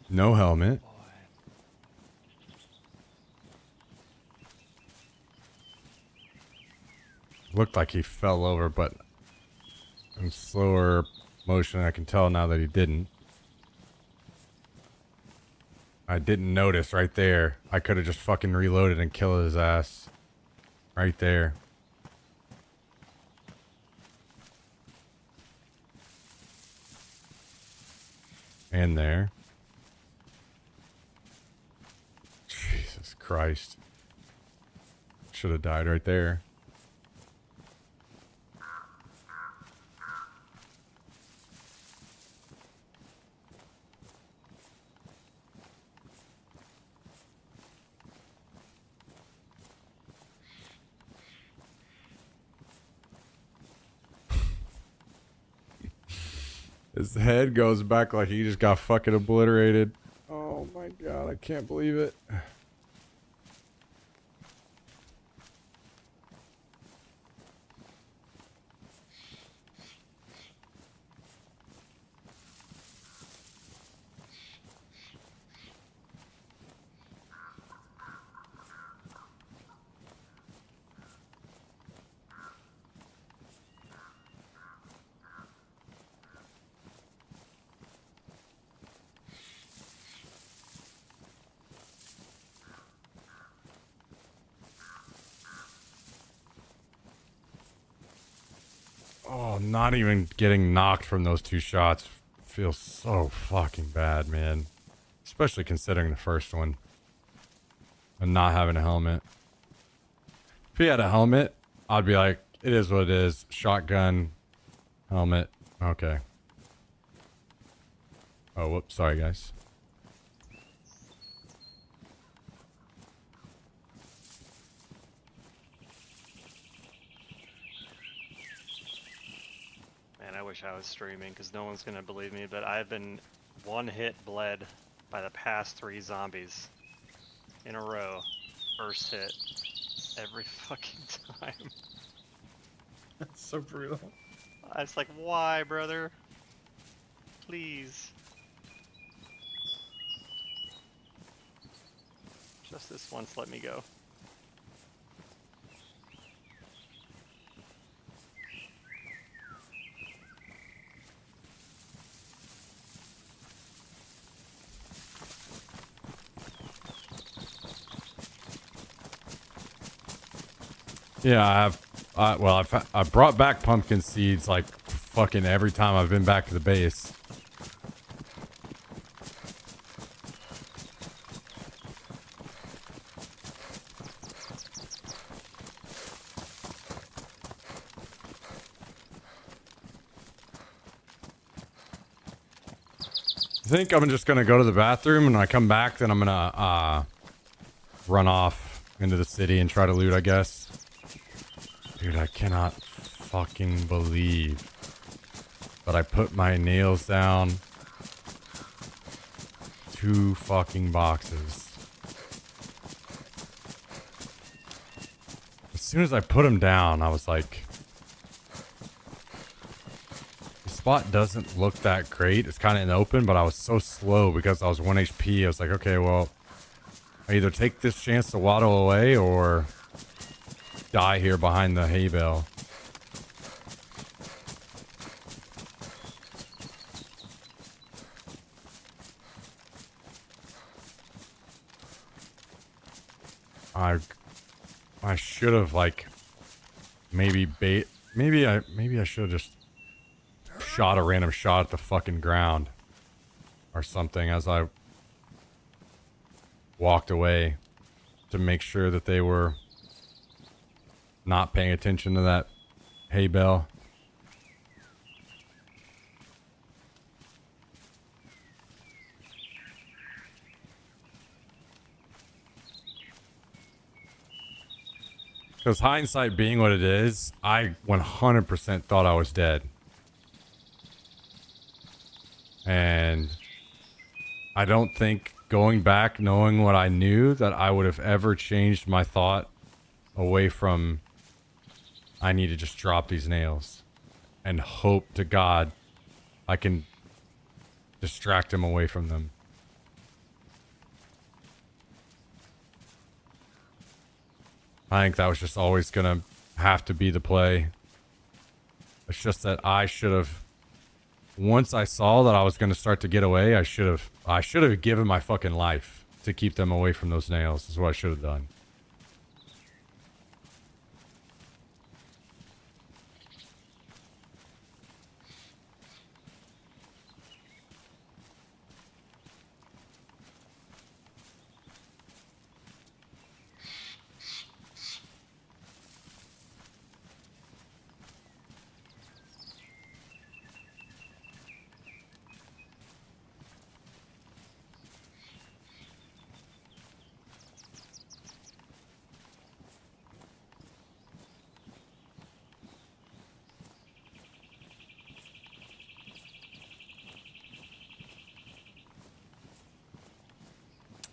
No helmet. Looked like he fell over, but in slower motion, I can tell now that he didn't. I didn't notice right there. I could have just fucking reloaded and killed his ass. Right there. And there. Jesus Christ. Should have died right there. His head goes back like he just got fucking obliterated. Oh my god, I can't believe it. Oh, not even getting knocked from those two shots feels so fucking bad, man. Especially considering the first one. And not having a helmet. If he had a helmet, I'd be like, it is what it is. Shotgun, helmet, okay. Oh, whoops, sorry guys. Man, I wish I was streaming because no one's gonna believe me, but I've been one hit bled by the past 3 zombies in a row. First hit. Every fucking time. That's so brutal. I was like, why, brother? Please. Just this once, let me go. Yeah, I've brought back pumpkin seeds like fucking every time I've been back to the base. I think I'm just gonna go to the bathroom, and when I come back, then I'm gonna run off into the city and try to loot, I guess. Dude, I cannot fucking believe But I put my nails down. 2 fucking boxes. As soon as I put them down, I was like, the spot doesn't look that great. It's kind of in the open, but I was so slow because I was 1 HP. I was like, okay, well, I either take this chance to waddle away or die here behind the hay bale. I should have like maybe I should have just shot a random shot at the fucking ground or something as I walked away to make sure that they were not paying attention to that hay bale. Because hindsight being what it is, I 100% thought I was dead. And I don't think going back knowing what I knew that I would have ever changed my thought away from I need to just drop these nails and hope to God I can distract him away from them. I think that was just always gonna have to be the play. It's just that I should have, once I saw that I was gonna start to get away, I should have given my fucking life to keep them away from those nails. Is what I should have done.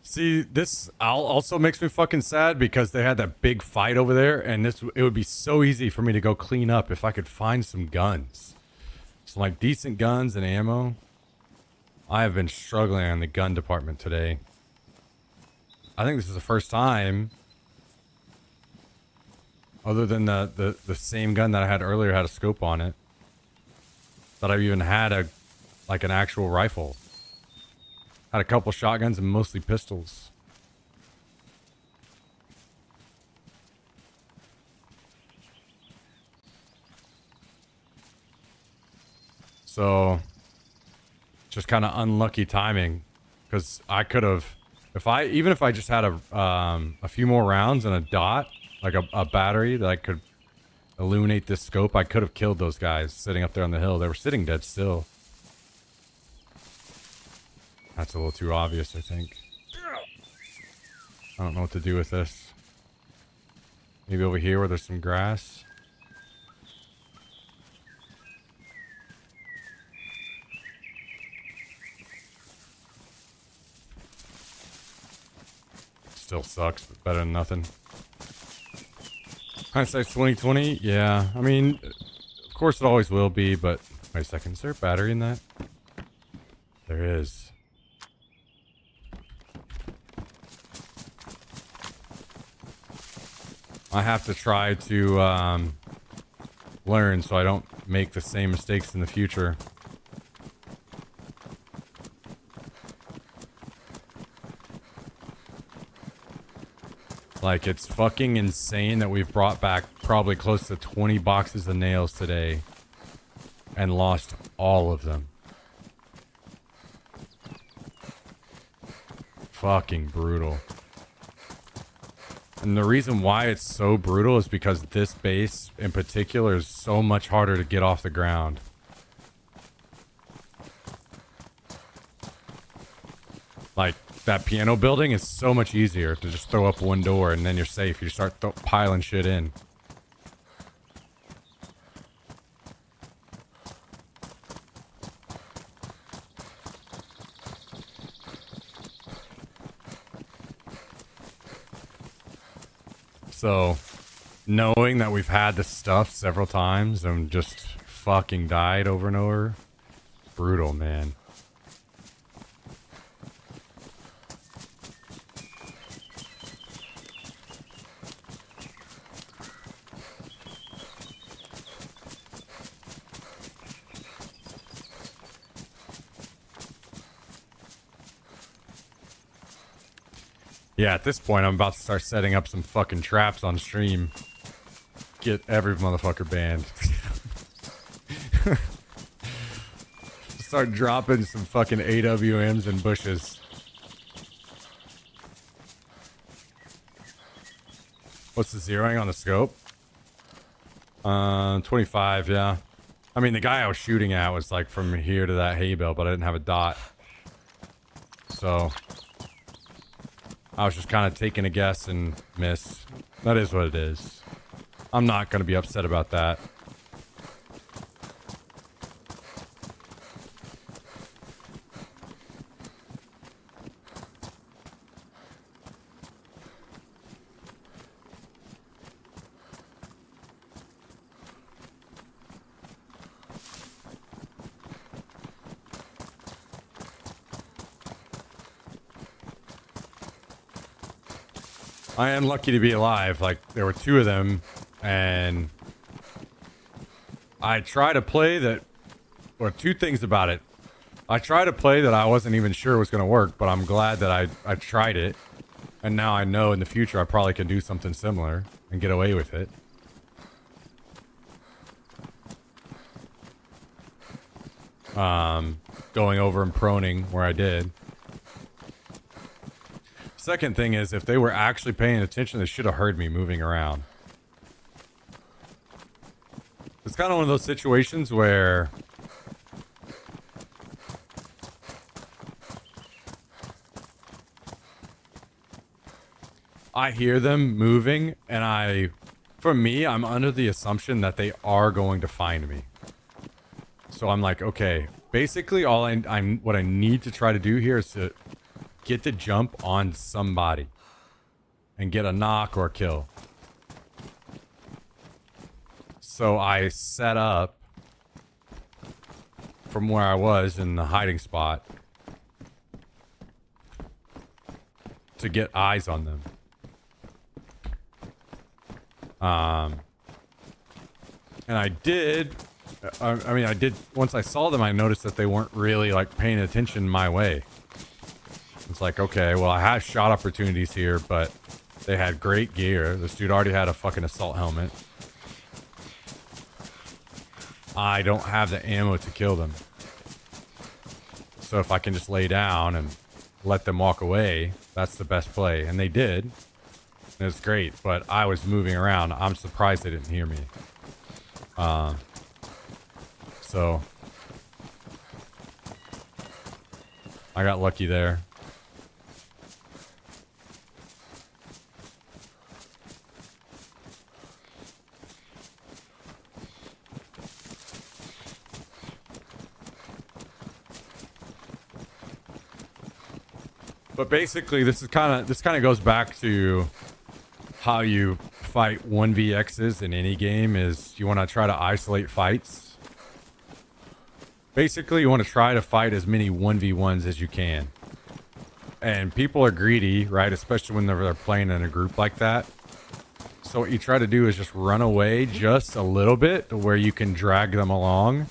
See, this also makes me fucking sad because they had that big fight over there, and it would be so easy for me to go clean up if I could find some guns. Some like decent guns and ammo. I have been struggling on the gun department today. I think this is the first time, other than the same gun that I had earlier had a scope on it, that I've even had an actual rifle. Had a couple shotguns and mostly pistols. So, just kind of unlucky timing, because I could have, even if I just had a few more rounds and a dot, like a battery that I could illuminate this scope, I could have killed those guys sitting up there on the hill. They were sitting dead still. That's a little too obvious, I think. I don't know what to do with this. Maybe over here where there's some grass. Still sucks, but better than nothing. Hindsight's 2020, yeah. I mean, of course it always will be, but wait a second, is there a battery in that? There is. I have to try to learn so I don't make the same mistakes in the future. Like, it's fucking insane that we've brought back probably close to 20 boxes of nails today and lost all of them. Fucking brutal. And the reason why it's so brutal is because this base in particular is so much harder to get off the ground. Like, that piano building is so much easier to just throw up one door and then you're safe. You start piling shit in. So, knowing that we've had this stuff several times and just fucking died over and over, brutal, man. Yeah, at this point, I'm about to start setting up some fucking traps on stream. Get every motherfucker banned. Start dropping some fucking AWMs and bushes. What's the zeroing on the scope? 25, yeah. I mean, the guy I was shooting at was like from here to that hay bale, but I didn't have a dot. So I was just kind of taking a guess and miss. That is what it is. I'm not going to be upset about that. I am lucky to be alive. Like, there were two of them, and I try to play that, or two things about it. I try to play that I wasn't even sure was going to work, but I'm glad that I tried it, and now I know in the future I probably can do something similar and get away with it. Going over and proning where I did. Second thing is, if they were actually paying attention, they should have heard me moving around. It's kind of one of those situations where I hear them moving, and for me, I'm under the assumption that they are going to find me. So I'm like, okay, basically all what I need to try to do here is to get the jump on somebody and get a knock or a kill. So I set up from where I was in the hiding spot to get eyes on them. And I did, I did, once I saw them, I noticed that they weren't really like paying attention my way. It's like, okay, well, I have shot opportunities here, but they had great gear. This dude already had a fucking assault helmet. I don't have the ammo to kill them. So if I can just lay down and let them walk away, that's the best play. And they did. And it's great, but I was moving around. I'm surprised they didn't hear me. So I got lucky there. But basically, this kind of goes back to how you fight 1vx's in any game. Is you want to try to isolate fights. Basically, you want to try to fight as many 1v1s as you can. And people are greedy, right? Especially when they're playing in a group like that. So what you try to do is just run away just a little bit to where you can drag them along.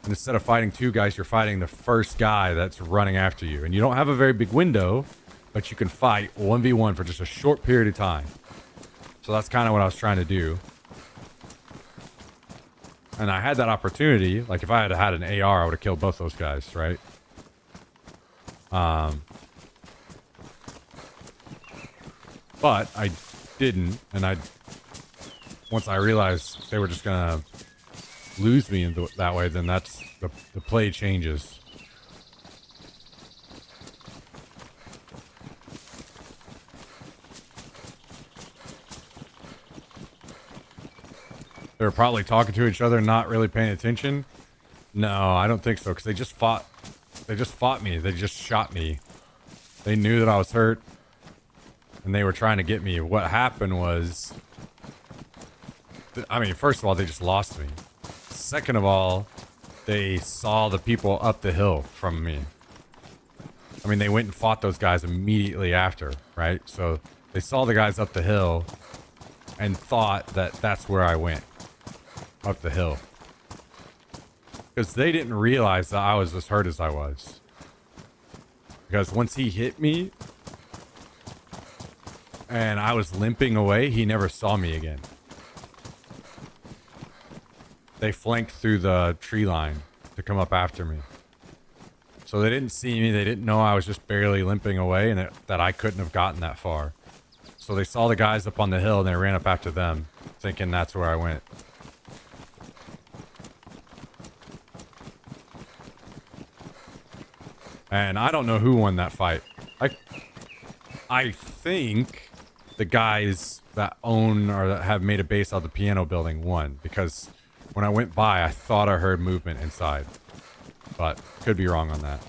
And instead of fighting two guys, you're fighting the first guy that's running after you. And you don't have a very big window, but you can fight 1v1 for just a short period of time. So that's kind of what I was trying to do. And I had that opportunity. Like, if I had had an AR, I would have killed both those guys, right? But I didn't. And once I realized they were just going to lose me in that way, then that's the play changes. They were probably talking to each other, not really paying attention. No, I don't think so, because they just fought me. They just shot me. They knew that I was hurt. and they were trying to get me. What happened was, I mean, first of all, they just lost me. Second of all, they saw the people up the hill from me. I mean, they went and fought those guys immediately after, right? So they saw the guys up the hill and thought that that's where I went, up the hill. Because they didn't realize that I was as hurt as I was. Because once he hit me and I was limping away, he never saw me again. They flanked through the tree line to come up after me. So they didn't see me. They didn't know I was just barely limping away and that I couldn't have gotten that far. So they saw the guys up on the hill and they ran up after them, thinking that's where I went. And I don't know who won that fight. I think the guys that own or that have made a base out of the piano building won, because when I went by, I thought I heard movement inside, but could be wrong on that.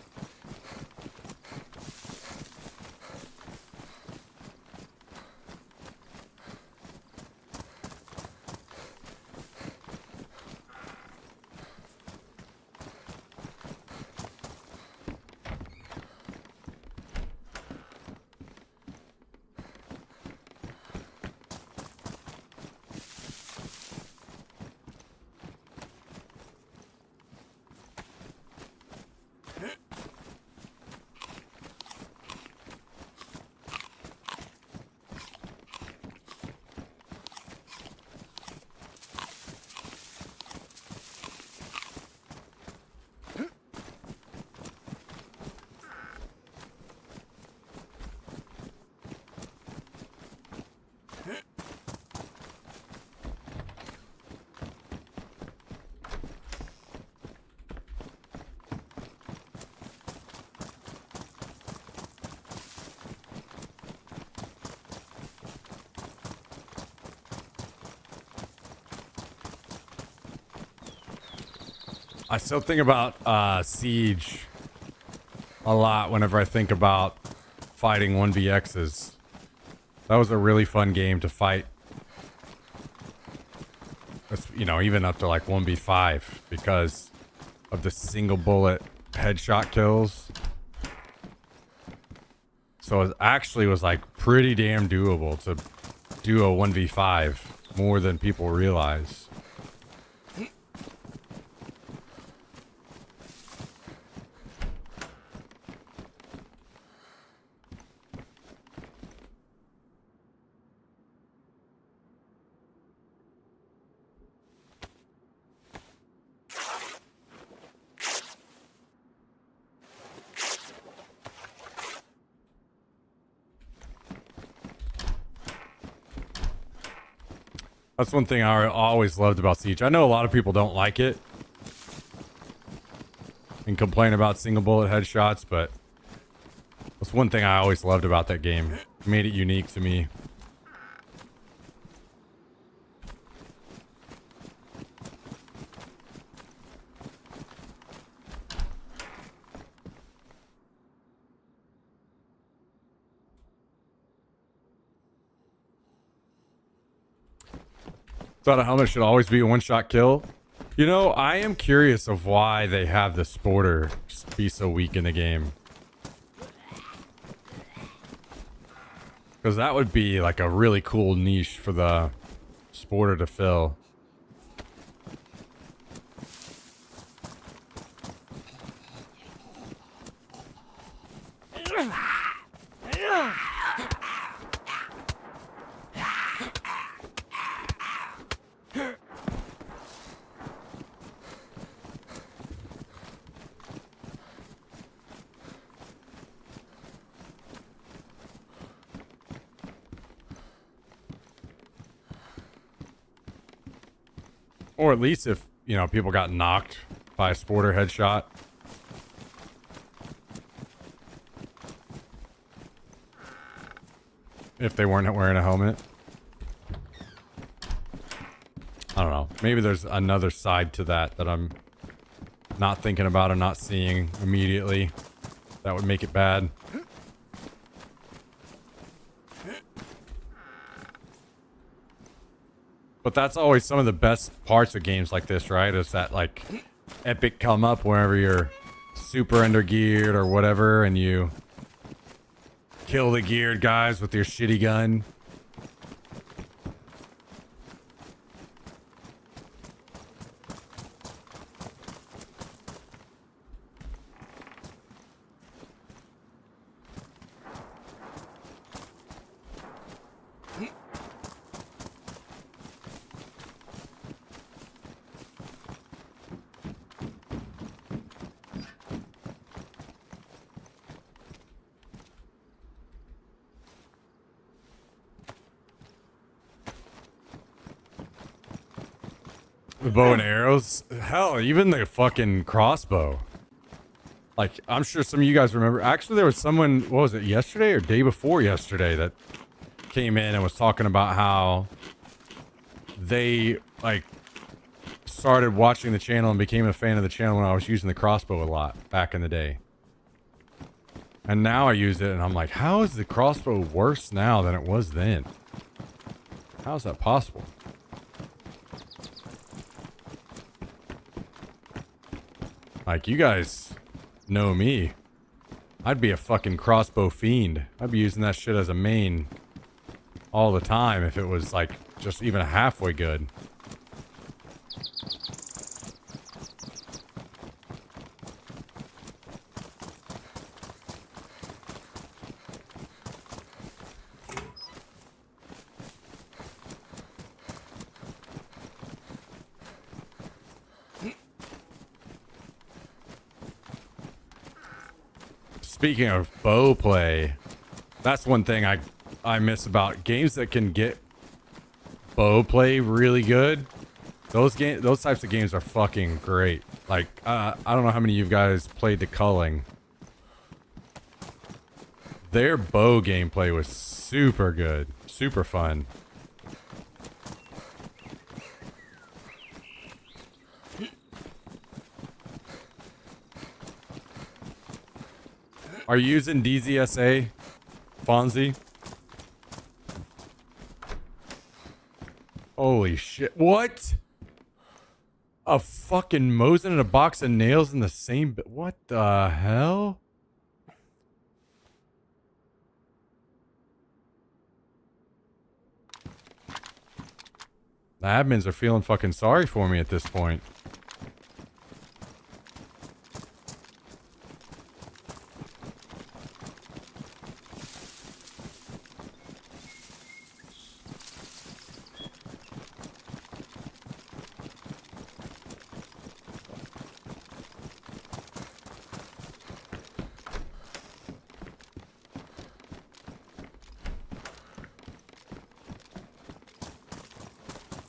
I still think about Siege a lot whenever I think about fighting 1vx's. That was a really fun game to fight. That's, you know, even up to like 1v5 because of the single bullet headshot kills. So it actually was like pretty damn doable to do a 1v5 more than people realize. That's one thing I always loved about Siege. I know a lot of people don't like it and complain about single bullet headshots, but that's one thing I always loved about that game. It made it unique to me. Thought a helmet should always be a one-shot kill. You know, I am curious of why they have the Sporter be so weak in the game. Because that would be like a really cool niche for the Sporter to fill. Or at least if, you know, people got knocked by a Sporter headshot. If they weren't wearing a helmet. I don't know. Maybe there's another side to that that I'm not thinking about or not seeing immediately. That would make it bad. But that's always some of the best parts of games like this, right? Is that like epic come up whenever you're super under geared or whatever and you kill the geared guys with your shitty gun. The bow and arrows? Hell, even the fucking crossbow. Like, I'm sure some of you guys remember. Actually, there was someone, what was it, yesterday or day before yesterday that came in and was talking about how they, like, started watching the channel and became a fan of the channel when I was using the crossbow a lot back in the day. And now I use it and I'm like, how is the crossbow worse now than it was then? How is that possible? Like, you guys know me. I'd be a fucking crossbow fiend. I'd be using that shit as a main all the time if it was, like, just even halfway good. Speaking of bow play, that's one thing I miss about games that can get bow play really good. Those types of games are fucking great. Like, I don't know how many of you guys played the Culling. Their bow gameplay was super good, super fun. Are you using DZSA, Fonzie? Holy shit. What? A fucking Mosin and a box of nails in the same... What the hell? The admins are feeling fucking sorry for me at this point.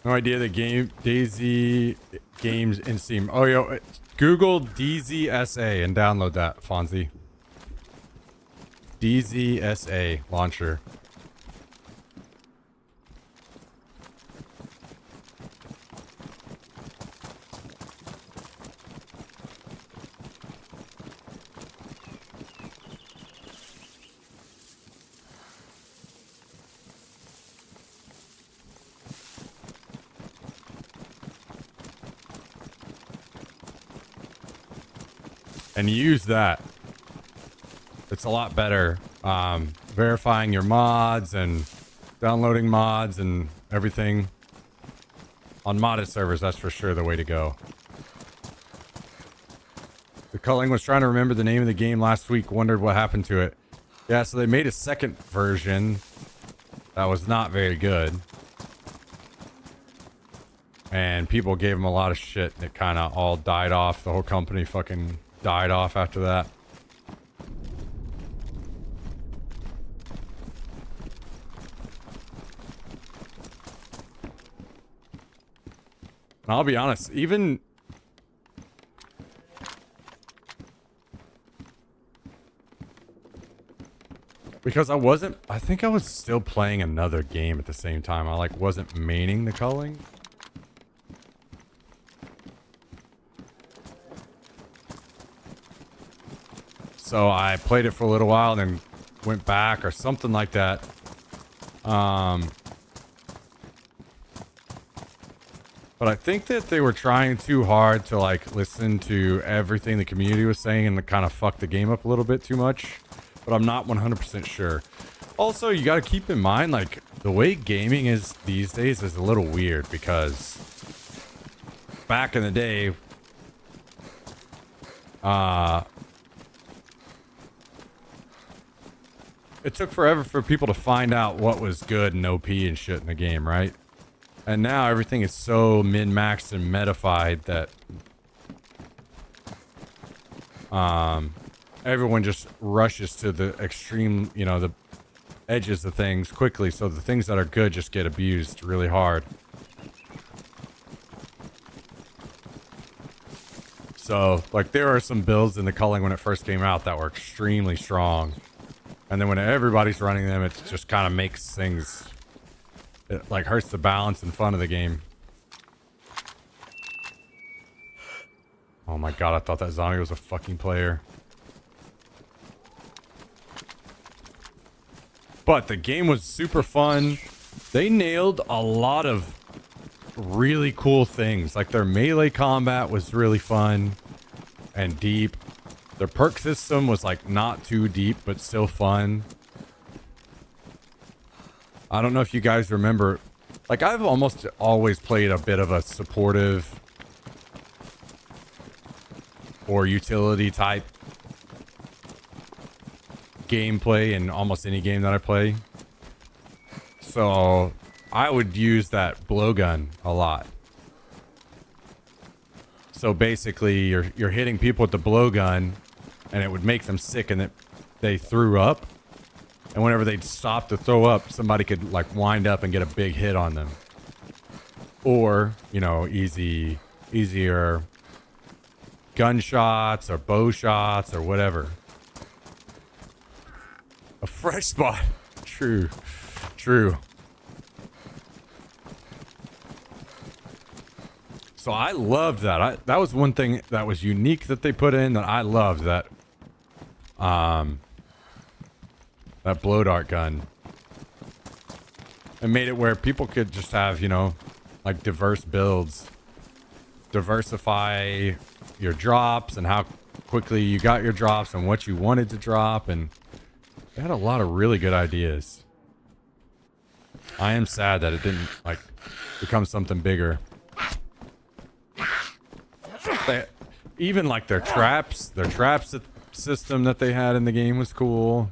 No idea the game Daisy games in Steam. Oh, yo, Google DZSA and download that, Fonzie. DZSA launcher. And use that. It's a lot better. Verifying your mods and downloading mods and everything. On modded servers, that's for sure the way to go. The Culling was trying to remember the name of the game last week, wondered what happened to it. Yeah, so they made a second version that was not very good. And people gave them a lot of shit and it kind of all died off. The whole company fucking died off after that. And I'll be honest, even because I think I was still playing another game at the same time. I like wasn't maining the Culling. So I played it for a little while and then went back or something like that. But I think that they were trying too hard to like listen to everything the community was saying and kind of fuck the game up a little bit too much. But I'm not 100% sure. Also, you got to keep in mind, like, the way gaming is these days is a little weird because back in the day, it took forever for people to find out what was good and OP and shit in the game, right? And now everything is so min-maxed and metafied that everyone just rushes to the extreme, you know, the edges of things quickly, so the things that are good just get abused really hard. So, like, there are some builds in the culling when it first came out that were extremely strong. And then when everybody's running them, it just kind of makes things... It, like, hurts the balance and fun of the game. Oh my god, I thought that zombie was a fucking player. But the game was super fun. They nailed a lot of really cool things. Like, their melee combat was really fun and deep. Their perk system was, like, not too deep, but still fun. I don't know if you guys remember, like, I've almost always played a bit of a supportive or utility type gameplay in almost any game that I play. So I would use that blowgun a lot. So basically you're hitting people with the blowgun and it would make them sick and they threw up. And whenever they'd stop to throw up, somebody could like wind up and get a big hit on them. Or, you know, easier gunshots or bow shots or whatever. A fresh spot. True. So I loved that. That was one thing that was unique that they put in that I loved, that blow dart gun. It made it where people could just have, you know, like diverse builds. Diversify your drops and how quickly you got your drops and what you wanted to drop, and they had a lot of really good ideas. I am sad that it didn't like become something bigger. Even like their traps system that they had in the game was cool.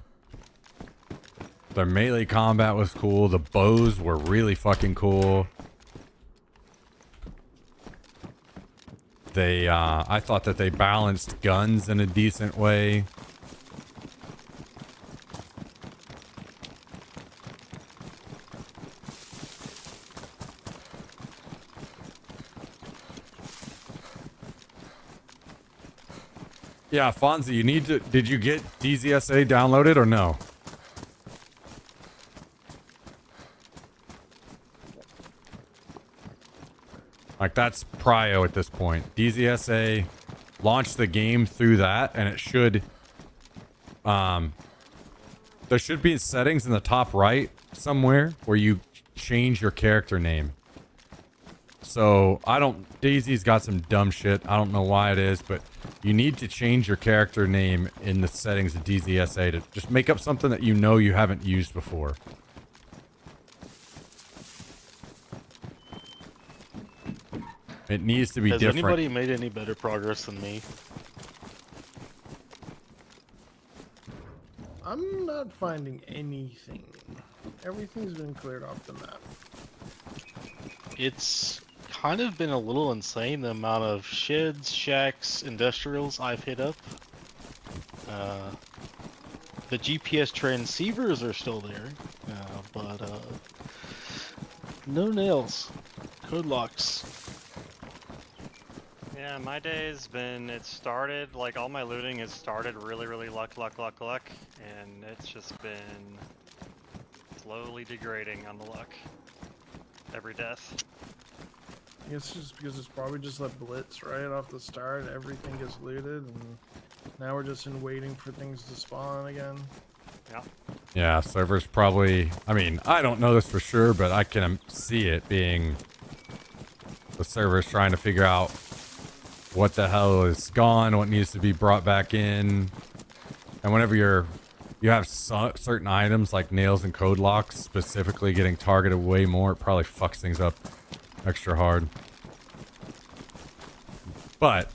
Their melee combat was cool. The bows were really fucking cool. I thought that they balanced guns in a decent way. Yeah, Fonzie, you need to... Did you get DZSA downloaded or no? Like, that's prio at this point. DZSA, launch the game through that, and it should... there should be settings in the top right somewhere where you change your character name. So, Daisy's got some dumb shit. I don't know why it is, but you need to change your character name in the settings of DZSA to just make up something that you know you haven't used before. It needs to be different. Has anybody made any better progress than me? I'm not finding anything. Everything's been cleared off the map. It's kind of been a little insane the amount of sheds, shacks, industrials I've hit up. The GPS transceivers are still there, but no nails, code locks. Yeah, my day's been, it started, like all my looting has started really luck, and it's just been slowly degrading on the luck. Every death. I guess just because it's probably just a blitz right off the start, everything gets looted, and now we're just in waiting for things to spawn again. Yeah. Yeah, servers probably... I mean, I don't know this for sure, but I can see it being the server's trying to figure out what the hell is gone, what needs to be brought back in. And whenever you have certain items like nails and code locks specifically getting targeted way more, it probably fucks things up extra hard. But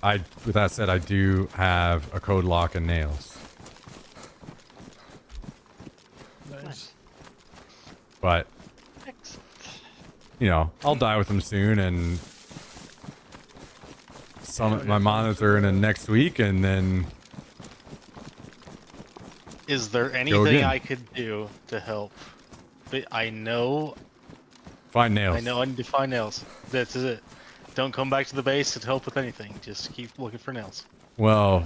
with that said, I do have a code lock and nails. Nice. But Excellent. you know, I'll die with them soon and summit my monitor in the next week, and then Is there again. anything I could do to help? But I know find nails. I need to find nails. That's it. Don't come back to the base to help with anything. Just keep looking for nails. Well,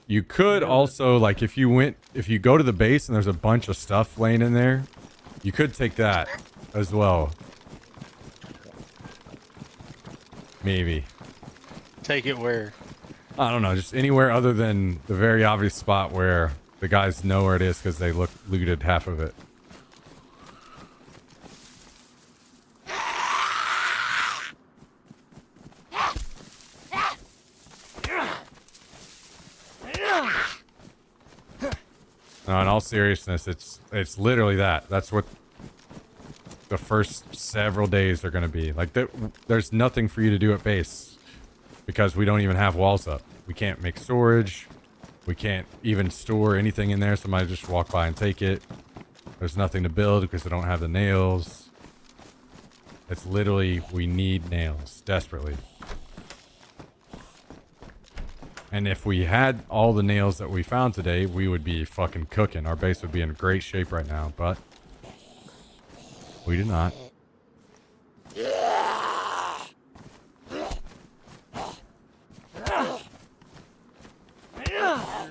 you could also, like, if you go to the base and there's a bunch of stuff laying in there, you could take that as well. Maybe. Take it where? I don't know, just anywhere other than the very obvious spot where the guys know where it is because they looted half of it. No, in all seriousness, it's literally that. That's what the first several days are going to be. Like, there's nothing for you to do at base because we don't even have walls up. We can't make storage. We can't even store anything in there. Somebody just walk by and take it. There's nothing to build because they don't have the nails. It's literally, we need nails desperately. And if we had all the nails that we found today, we would be fucking cooking. Our base would be in great shape right now, but we do not. You're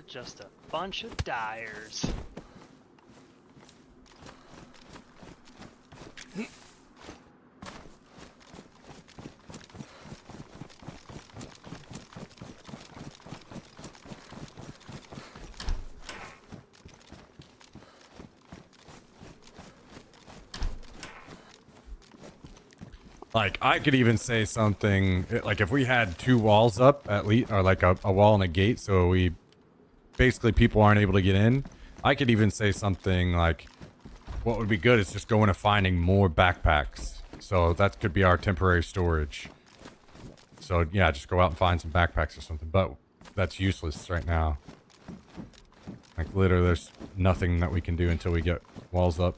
just a bunch of dyers. Like, I could even say something, like if we had 2 walls up at least, or like a wall and a gate, so we, basically people aren't able to get in. I could even say something like, what would be good is just going and finding more backpacks. So that could be our temporary storage. So yeah, just go out and find some backpacks or something, but that's useless right now. Like literally there's nothing that we can do until we get walls up.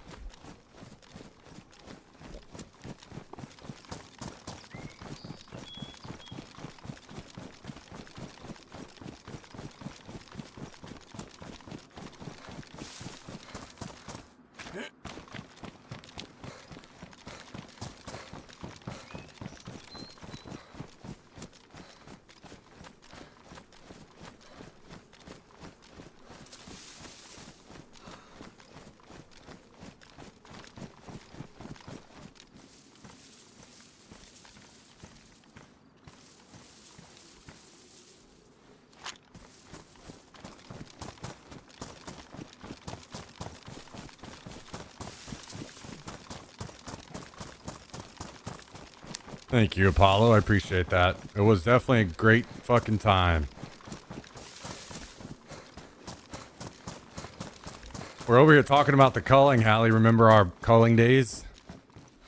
Thank you, Apollo. I appreciate that. It was definitely a great fucking time. We're over here talking about the culling, Hallie. Remember our culling days?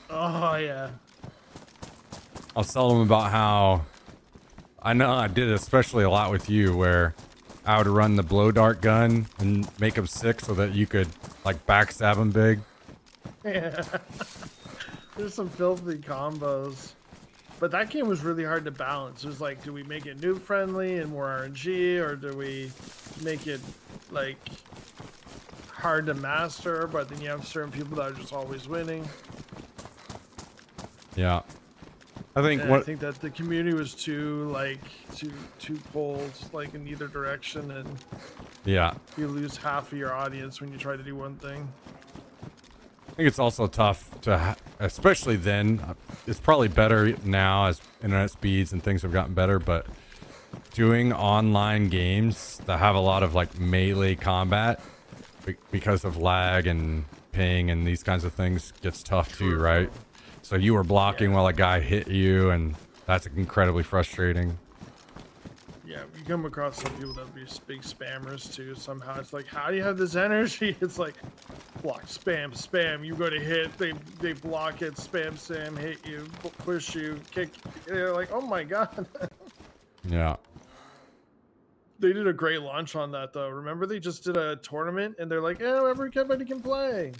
Oh yeah. I was telling them about how I know I did it especially a lot with you, where I would run the blow dart gun and make them sick so that you could like backstab them big. Yeah. There's some filthy combos. But that game was really hard to balance. It was like, do we make it noob friendly and more RNG, or do we make it like hard to master, but then you have certain people that are just always winning? Yeah. I think I think that the community was too pulled like in either direction, and yeah, you lose half of your audience when you try to do one thing. I think it's also tough to, especially then. It's probably better now as internet speeds and things have gotten better, but doing online games that have a lot of like melee combat because of lag and ping and these kinds of things gets tough too, right? So you were blocking while a guy hit you, and That's incredibly frustrating. Yeah, you come across some people that be big spammers too. Somehow it's like, how do you have this energy? It's like, block, spam, spam. You go to hit, they block it, spam, hit you, push you, kick. They're like, oh my god. Yeah. They did a great launch on that though. Remember they just did a tournament and they're like, oh, everybody can play.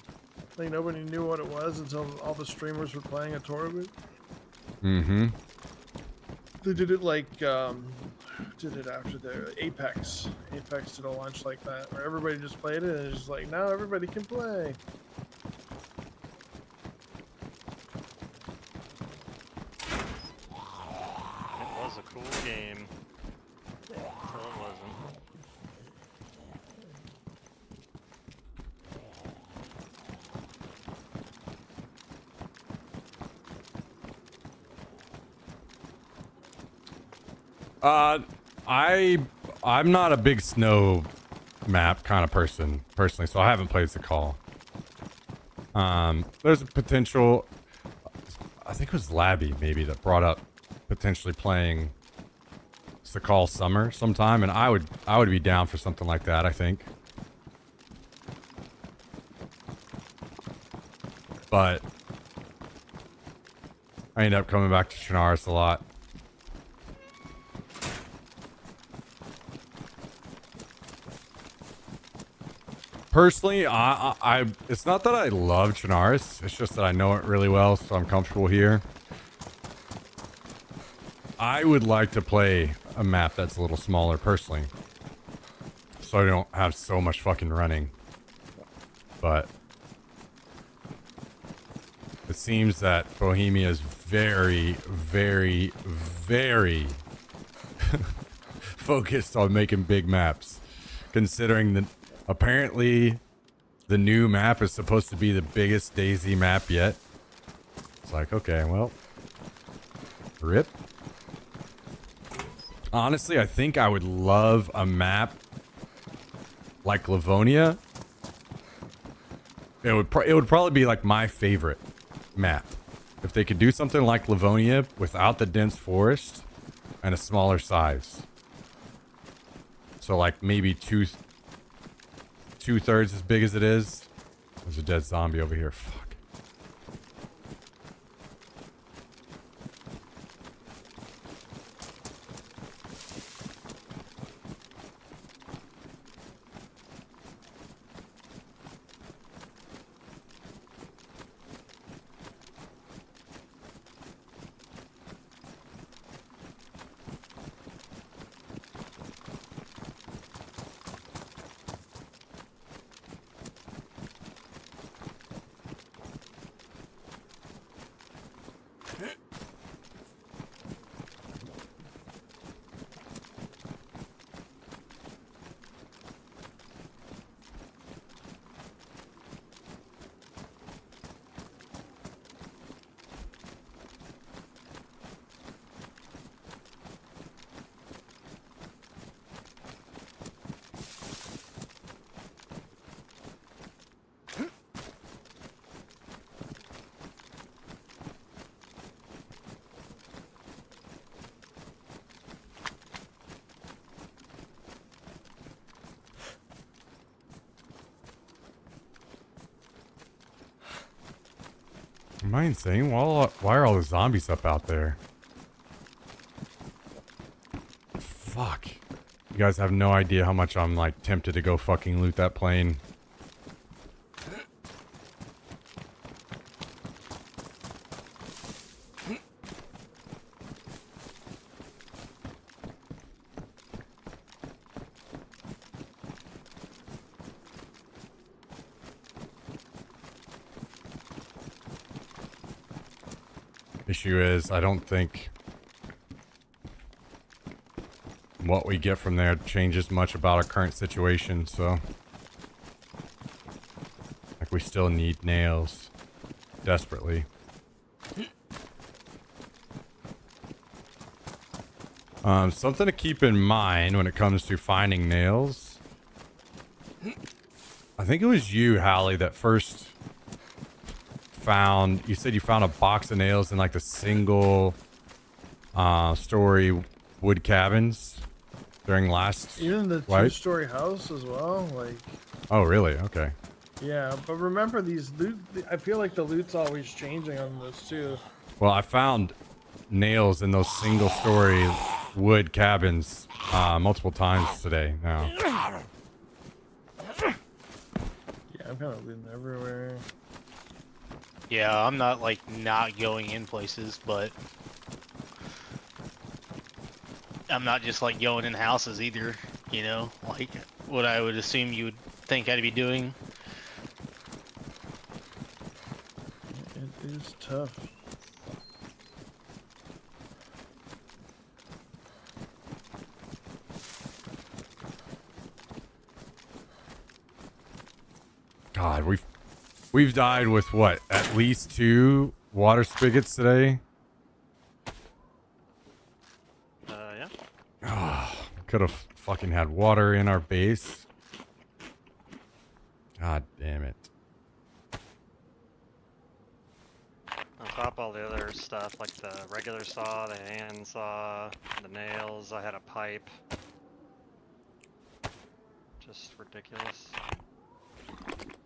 Like nobody knew what it was until all the streamers were playing a tournament. Mm-hmm. They did it like did it after the Apex. Apex did a launch like that where everybody just played it and it's just like now everybody can play. It was a cool game. Until it wasn't. I'm not a big snow map kind of person personally, so I haven't played Sakal. There's a potential. I think it was Labby maybe that brought up potentially playing Sakal Summer sometime, and I would be down for something like that. I think, but I end up coming back to Chernarus a lot. Personally, I it's not that I love Chernarus, it's just that I know it really well, so I'm comfortable here. I would like to play a map that's a little smaller personally, so I don't have so much fucking running. But it seems that Bohemia is very, very, very focused on making big maps, considering that apparently the new map is supposed to be the biggest DayZ map yet. It's like, okay, well, rip. Honestly, I think I would love a map like Livonia. It would probably be like my favorite map. If they could do something like Livonia without the dense forest and a smaller size. So like maybe two-thirds as big as it is. There's a dead zombie over here. Fuck. Am I insane? Why are all the zombies up out there? Fuck. You guys have no idea how much I'm like tempted to go fucking loot that plane. Issue is, I don't think what we get from there changes much about our current situation, so like we still need nails desperately. Something to keep in mind when it comes to finding nails. I think it was you, Hallie, that first found, you said you found a box of nails in like the single story wood cabins during last Even the wipe. 2-story house as well. Like, Oh, really? Okay. yeah, but remember these loot. I feel like the loot's always changing on this too. Well, I found nails in those single-story wood cabins multiple times today. Now, Yeah, I'm kind of looting everywhere. Yeah, I'm not like not going in places, but I'm not just like going in houses either. You know, like what I would assume you would think I'd be doing. It is tough. God, we've died with what? At least 2 water spigots today. Yeah. Could have fucking had water in our base. God damn it. On top of all the other stuff, like the regular saw, the hand saw, the nails, I had a pipe. Just ridiculous.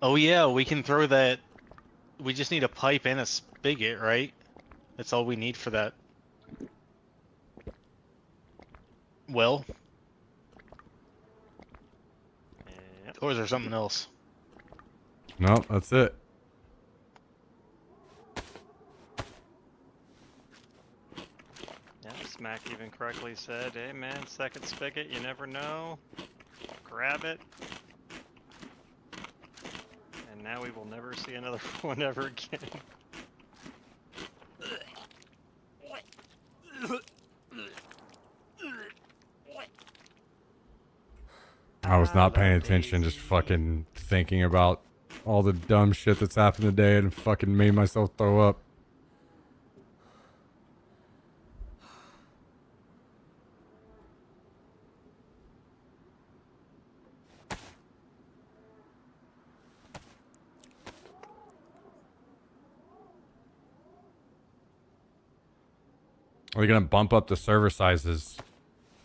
Oh yeah, we can throw that. We just need a pipe and a spigot, right? That's all we need for that. Well, Yep. or is there something else? No, that's it. Yeah, Smack even correctly said, hey man, second spigot, you never know. Grab it. And now we will never see another one ever again. I was not paying attention, just fucking thinking about all the dumb shit that's happened today and fucking made myself throw up. Are they gonna bump up the server sizes?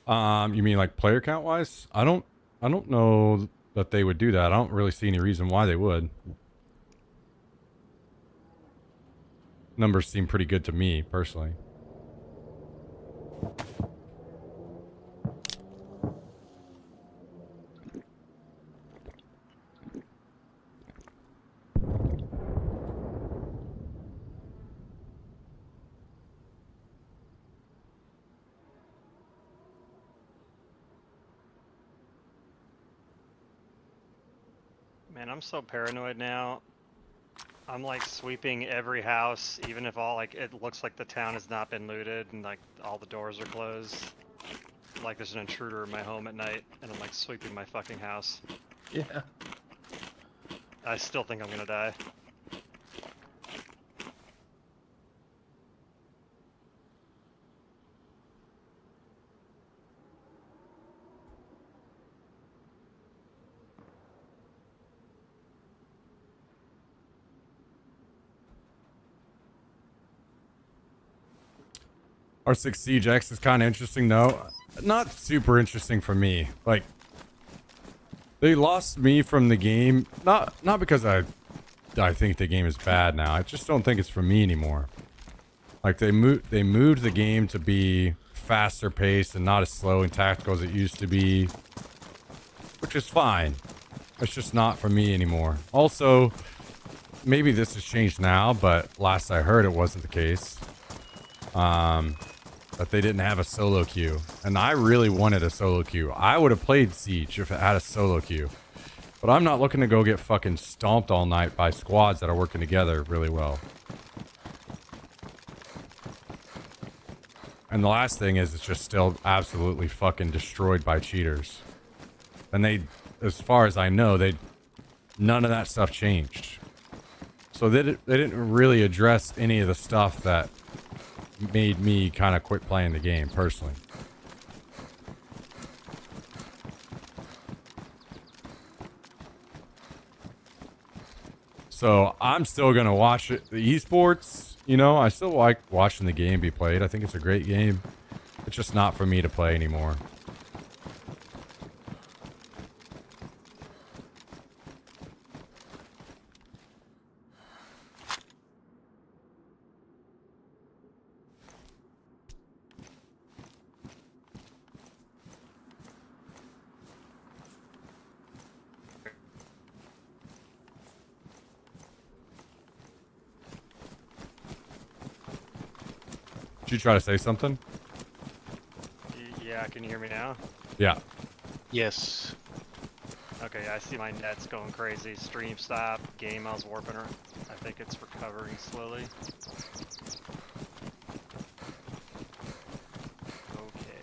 You mean like player count wise? I don't know that they would do that. I don't really see any reason why they would. Numbers seem pretty good to me, personally. Man, I'm so paranoid now. I'm like sweeping every house, even if all like it looks like the town has not been looted and like all the doors are closed. Like there's an intruder in my home at night, and I'm like sweeping my fucking house. Yeah. I still think I'm gonna die. R6 Siege X is kind of interesting, though. Not super interesting for me. Like, they lost me from the game. Not because I think the game is bad now. I just don't think it's for me anymore. Like, they moved the game to be faster paced and not as slow and tactical as it used to be, which is fine. It's just not for me anymore. Also, maybe this has changed now, but last I heard it wasn't the case. That they didn't have a solo queue, and I really wanted a solo queue. I would have played Siege if it had a solo queue, but I'm not looking to go get fucking stomped all night by squads that are working together really well. And the last thing is, it's just still absolutely fucking destroyed by cheaters. And they, as far as I know, none of that stuff changed. So they didn't really address any of the stuff that made me kind of quit playing the game personally. So I'm still gonna watch it. The esports, you know, I still like watching the game be played. I think it's a great game. It's just not for me to play anymore. Did you try to say something? Yeah, can you hear me now? Yeah. Yes. Okay, I see my net's going crazy. Stream stop. Game I was warping her. I think it's recovering slowly. Okay.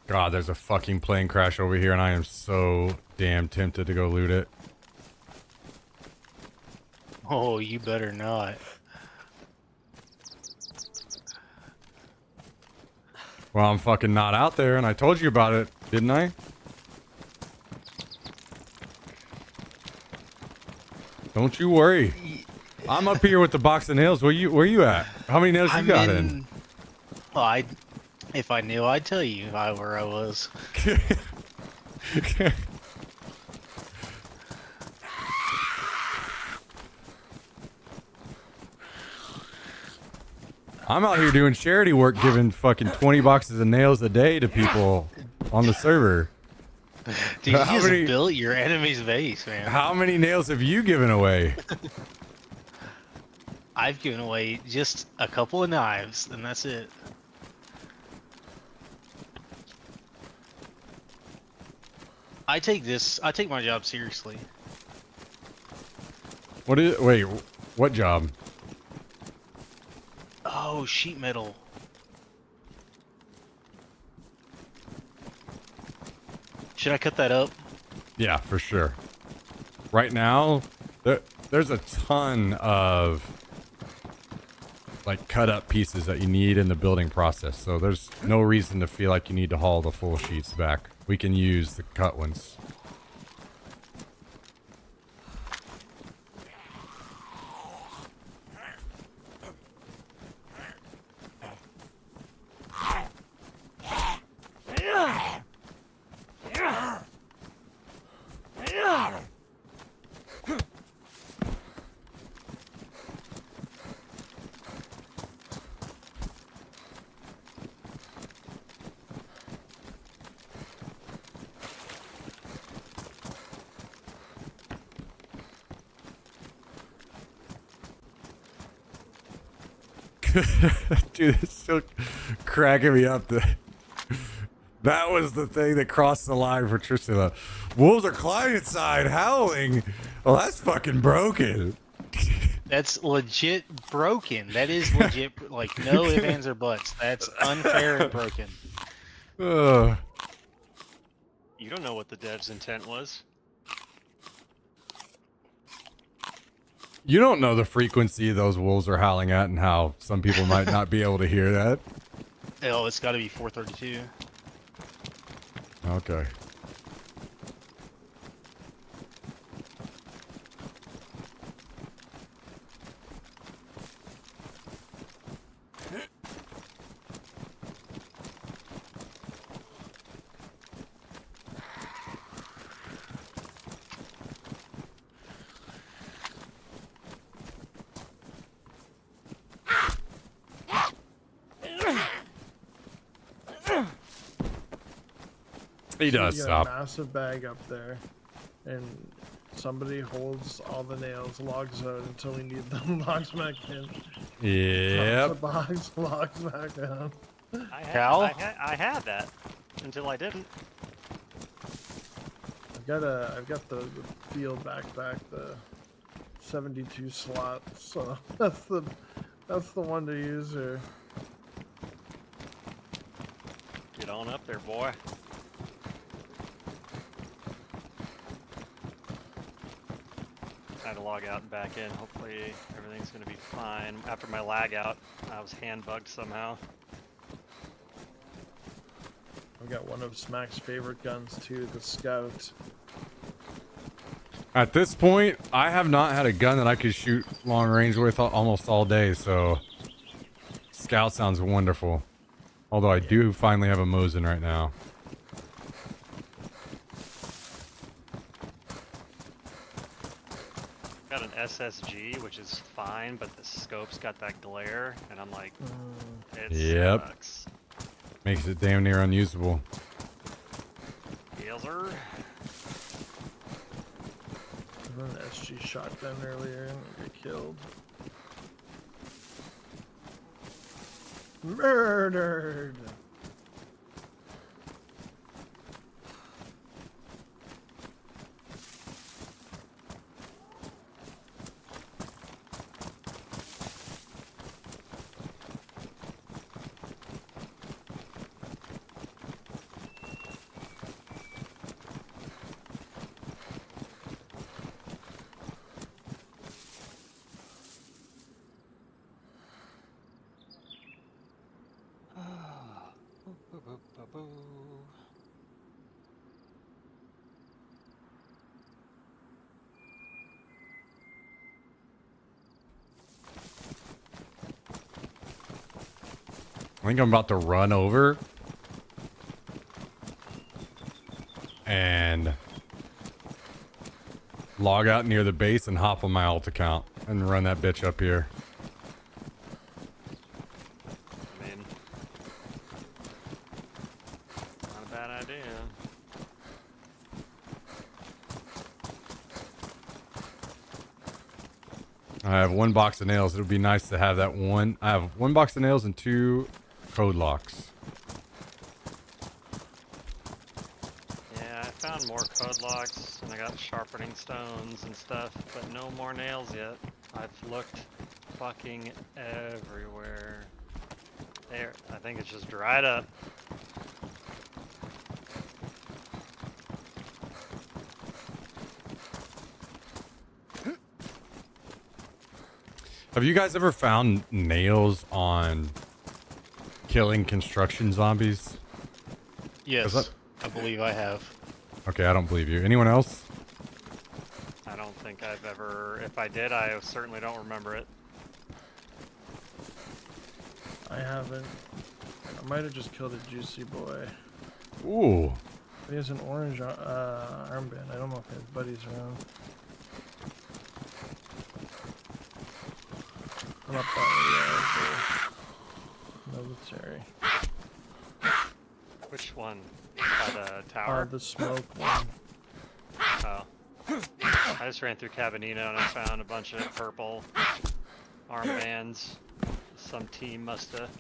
God, there's a fucking plane crash over here, and I am so damn tempted to go loot it. Oh, you better not. Well, I'm fucking not out there, and I told you about it, didn't I? Don't you worry. I'm up here with the box of nails. Where you at? How many nails you got in? Well, if I knew, I'd tell you where I was. I'm out here doing charity work, giving fucking 20 boxes of nails a day to people on the server. Dude, you just built your enemy's base, man. How many nails have you given away? I've given away just a couple of knives, and that's it. I take my job seriously. Wait, what job? Oh, sheet metal. Should I cut that up? Yeah, for sure. Right now, there's a ton of like cut up pieces that you need in the building process. So there's no reason to feel like you need to haul the full sheets back. We can use the cut ones. Dude, it's still cracking me up. That was the thing that crossed the line for Tristan. Wolves are client side howling. Well, that's fucking broken. That's legit broken. That is legit. Like, no ifs, ands, or buts. That's unfair and broken. You don't know what the dev's intent was. You don't know the frequency those wolves are howling at and how some people might not be able to hear that. Oh, it's got to be 432. Okay. He does You stop. got a massive bag up there, and somebody holds all the nails, logs out until we need them, logs back in. Yep. The box, logs back down. Cal? I had that until I didn't. I've got the field backpack, the 72 slots, so that's the one to use here. Get on up there, boy. I had to log out and back in. Hopefully everything's gonna be fine. After my lag out, I was hand bugged somehow. I've got one of Smack's favorite guns too, the Scout. At this point, I have not had a gun that I could shoot long range with almost all day, so Scout sounds wonderful. Although I do finally have a Mosin right now. Got an SSG, which is fine, but the scope's got that glare, and I'm like, it Yep. sucks. Makes it damn near unusable. Yelzer. I was an SG shotgun earlier and got killed. Murdered! I think I'm about to run over and log out near the base and hop on my alt account and run that bitch up here. I mean, not a bad idea. I have one box of nails. It would be nice to have that one. I have one box of nails and 2 code locks. Yeah, I found more code locks, and I got sharpening stones and stuff, but no more nails yet. I've looked fucking everywhere. There, I think it's just dried up. Have you guys ever found nails on killing construction zombies? Yes, I believe I have. Okay, I don't believe you. Anyone else? I don't think I've ever. If I did, I certainly don't remember it. I haven't. I might have just killed a juicy boy. Ooh. He has an orange armband. I don't know if his buddy's around. I'm up by the military. Which one? By the tower? The smoke one. Oh. I just ran through Cabanino and I found a bunch of purple armbands. Some team must have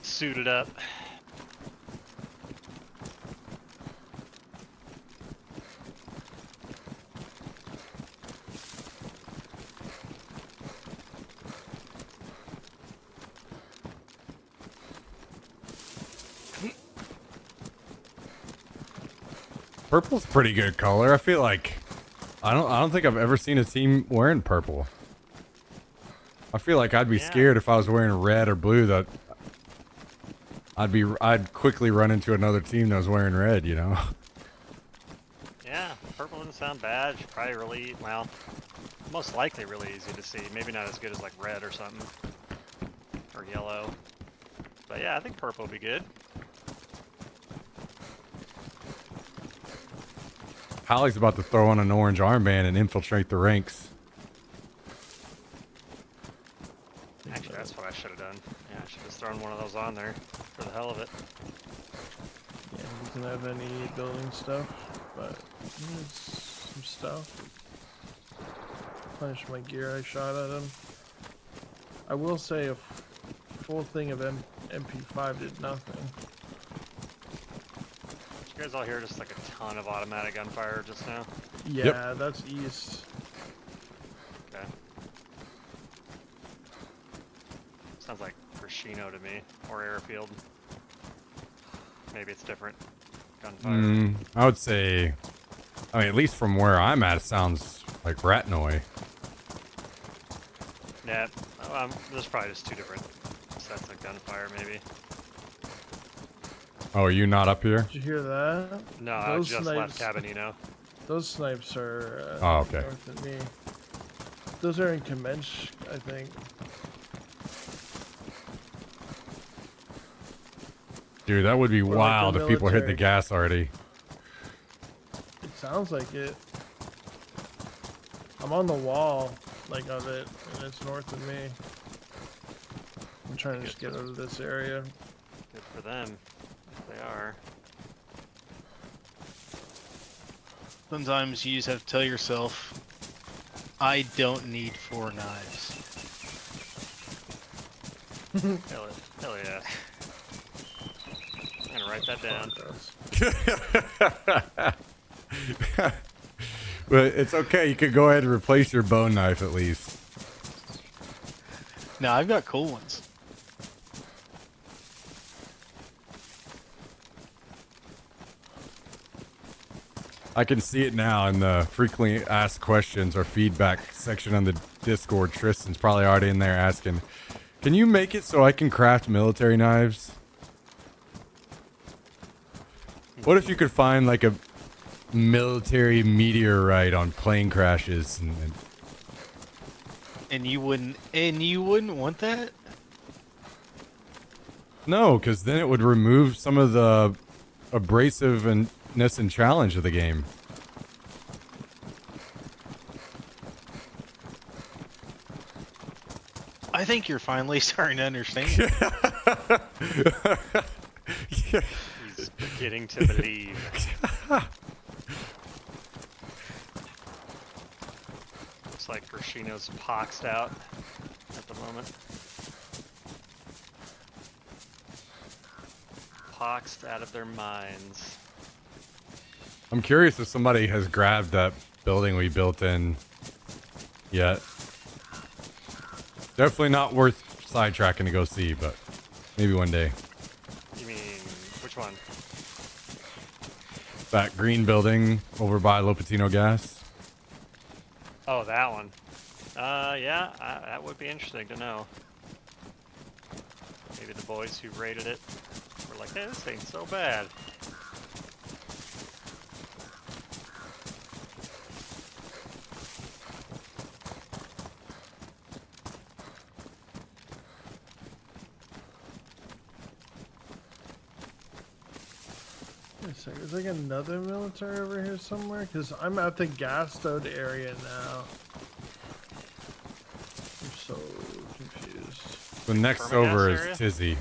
suited up. Purple's a pretty good color. I feel like I don't think I've ever seen a team wearing purple. I feel like I'd be scared if I was wearing red or blue that I'd quickly run into another team that was wearing red, you know. Yeah, purple doesn't sound bad. It's probably really, well, most likely really easy to see. Maybe not as good as like red or something. Or yellow. But yeah, I think purple would be good. Hallie's about to throw on an orange armband and infiltrate the ranks. Actually, that's what I should have done. Yeah, I should have thrown one of those on there for the hell of it. Yeah, he doesn't have any building stuff, but he has some stuff. Punished my gear I shot at him. I will say a full thing of MP5 did nothing. You guys all hear just like a ton of automatic gunfire just now? Yeah, that's east. Okay. Sounds like Freshino to me, or Airfield. Maybe it's different gunfire. I would say I mean, at least from where I'm at, it sounds like Ratnoy. Yeah, there's probably just two different sets of gunfire, maybe. Oh, are you not up here? Did you hear that? No, I Those just snipes- left Cabanino. Those snipes are Oh, okay. north of me. Those are in Comanche, I think. Dude, that would be Or like wild the if people hit the military. gas already. It sounds like it. I'm on the wall, like, of it, and it's north of me. I'm trying to just get out of this area. Good for them. If they are. Sometimes you just have to tell yourself, I don't need 4 knives. Hell yeah. I'm gonna write that down. But it's okay. You could go ahead and replace your bone knife at least. No, I've got cool ones. I can see it now in the frequently asked questions or feedback section on the Discord. Tristan's probably already in there asking, can you make it so I can craft military knives? What if you could find like a military meteorite on plane crashes And you wouldn't want that? No, because then it would remove some of the abrasiveness and challenge of the game. I think you're finally starting to understand. He's beginning to believe. Looks like Rashino's poxed out at the moment. Poxed out of their minds. I'm curious if somebody has grabbed that building we built in yet. Definitely not worth sidetracking to go see, but maybe one day. You mean, which one? That green building over by Lopatino Gas. Oh, that one. Yeah, that would be interesting to know. Maybe the boys who rated it were like, hey, this ain't so bad. Wait a second, is like another military over here somewhere? Because I'm at the gas stowed area now. I'm so confused. The next Permagas over is area? Tizzy.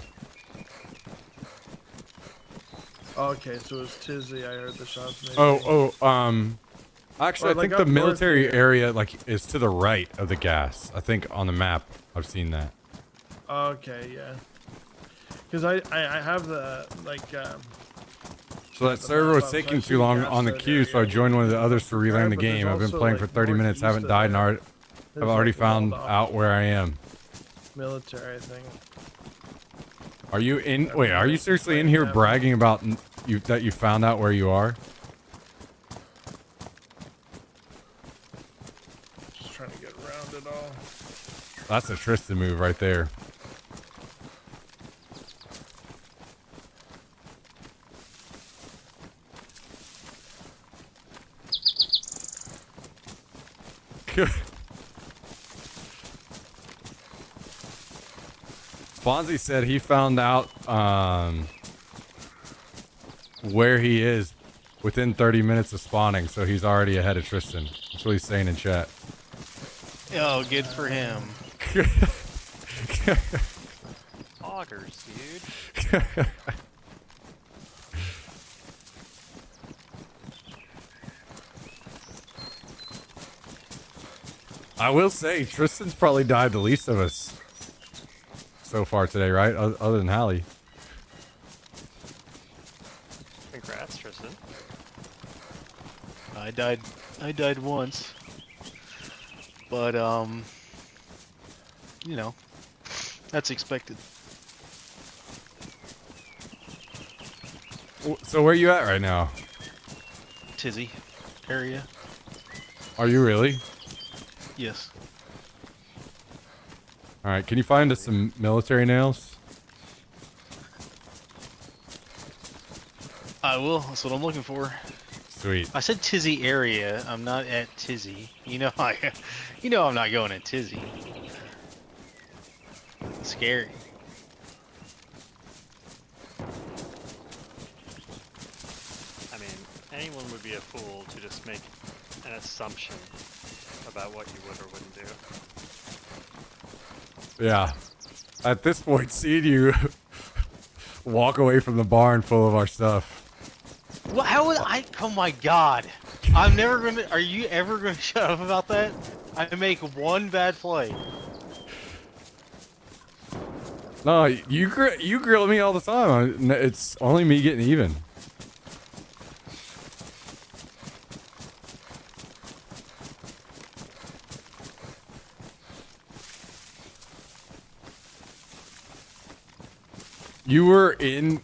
Oh, okay, so it's Tizzy. I heard the shots. Maybe. Actually, Or I like think up the north military here. area is to the right of the gas. I think on the map, I've seen that. Okay, yeah. Because I have the So that server was taking too long on the queue, so I joined one of the others to relearn the But there's game. I've been also, playing for like, 30 minutes, haven't northeast died, of and there. I've There's, already like, found walled off out where I am. military, I think. Are you in? Wait, are you seriously in here bragging about that you found out where you are? Just trying to get around it all. That's a Tristan move right there. Fonzie said he found out where he is within 30 minutes of spawning, so he's already ahead of Tristan. That's what he's saying in chat. Oh, good for him. Augers, dude. I will say, Tristan's probably died the least of us so far today, right? Other than Hallie. Congrats, Tristan. I died once. But you know, that's expected. So where you at right now? Tizzy. area. Are you really? Yes. All right. Can you find us some military nails? I will. That's what I'm looking for. Sweet. I said Tizzy area. I'm not at Tizzy. You know I'm not going at Tizzy. It's scary. I mean, anyone would be a fool to just make an assumption about what you would or wouldn't do. Yeah. At this point, seeing you walk away from the barn full of our stuff. Well, how would I? Oh my god! I'm never gonna. Are you ever gonna shut up about that? I make one bad play. No, you grill me all the time. It's only me getting even. You were in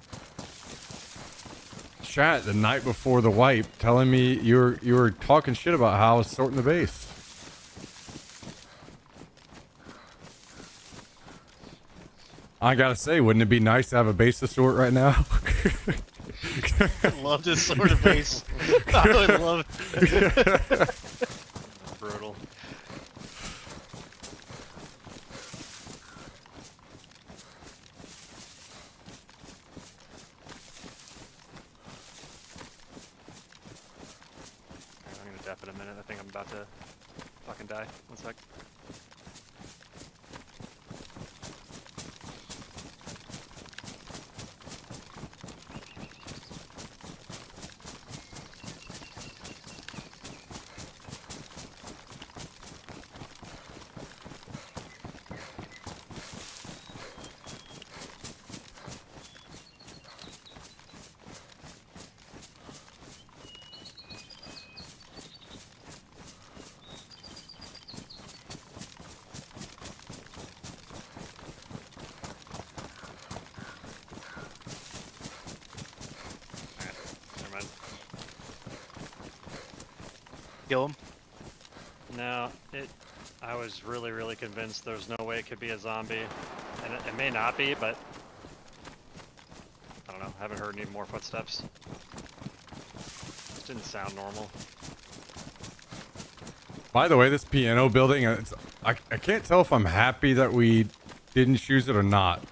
chat the night before the wipe, telling me you were talking shit about how I was sorting the base. I gotta say, wouldn't it be nice to have a base to sort right now? I'd love to sort of base. I would love it. Brutal. I'm gonna def in a minute. I think I'm about to fucking die. One sec. Never mind. Kill him. No, I was really convinced there's no way it could be a zombie. And it may not be, but I don't know. I haven't heard any more footsteps. Just didn't sound normal. By the way, this piano building, I can't tell if I'm happy that we didn't choose it or not.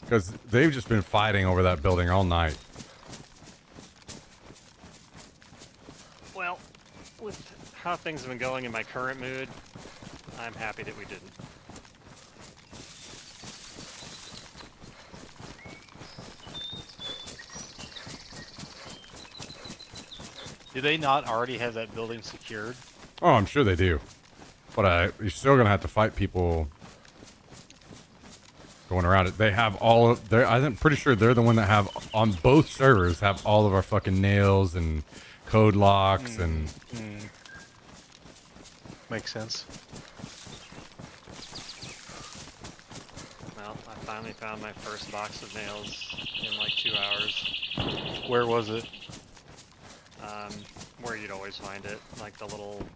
Because they've just been fighting over that building all night. Well, with how things have been going in my current mood, I'm happy that we didn't. Do they not already have that building secured? Oh, I'm sure they do. But you're still gonna have to fight people going around it. They have all of I'm pretty sure they're the one that have on both servers have all of our fucking nails and code locks and Makes sense. Well, I finally found my first box of nails in like 2 hours. Where was it? Where you'd always find it, like the little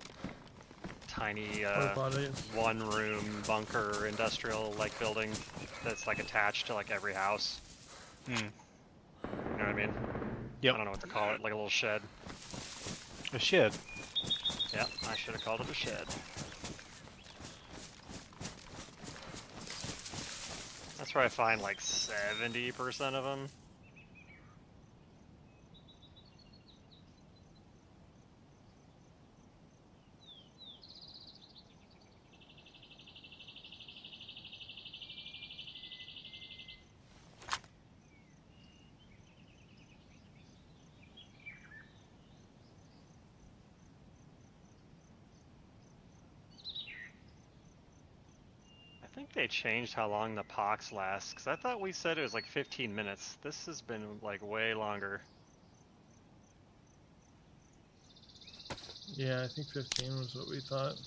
tiny Bodies. one-room bunker industrial like building that's like attached to like every house. Hmm. You know what I mean? Yep. I don't know what to call it, like a little shed. A shed. Yep, I should have called it a shed. That's where I find like 70% of them. I think they changed how long the pox lasts, because I thought we said it was like 15 minutes. This has been like way longer. Yeah, I think 15 was what we thought.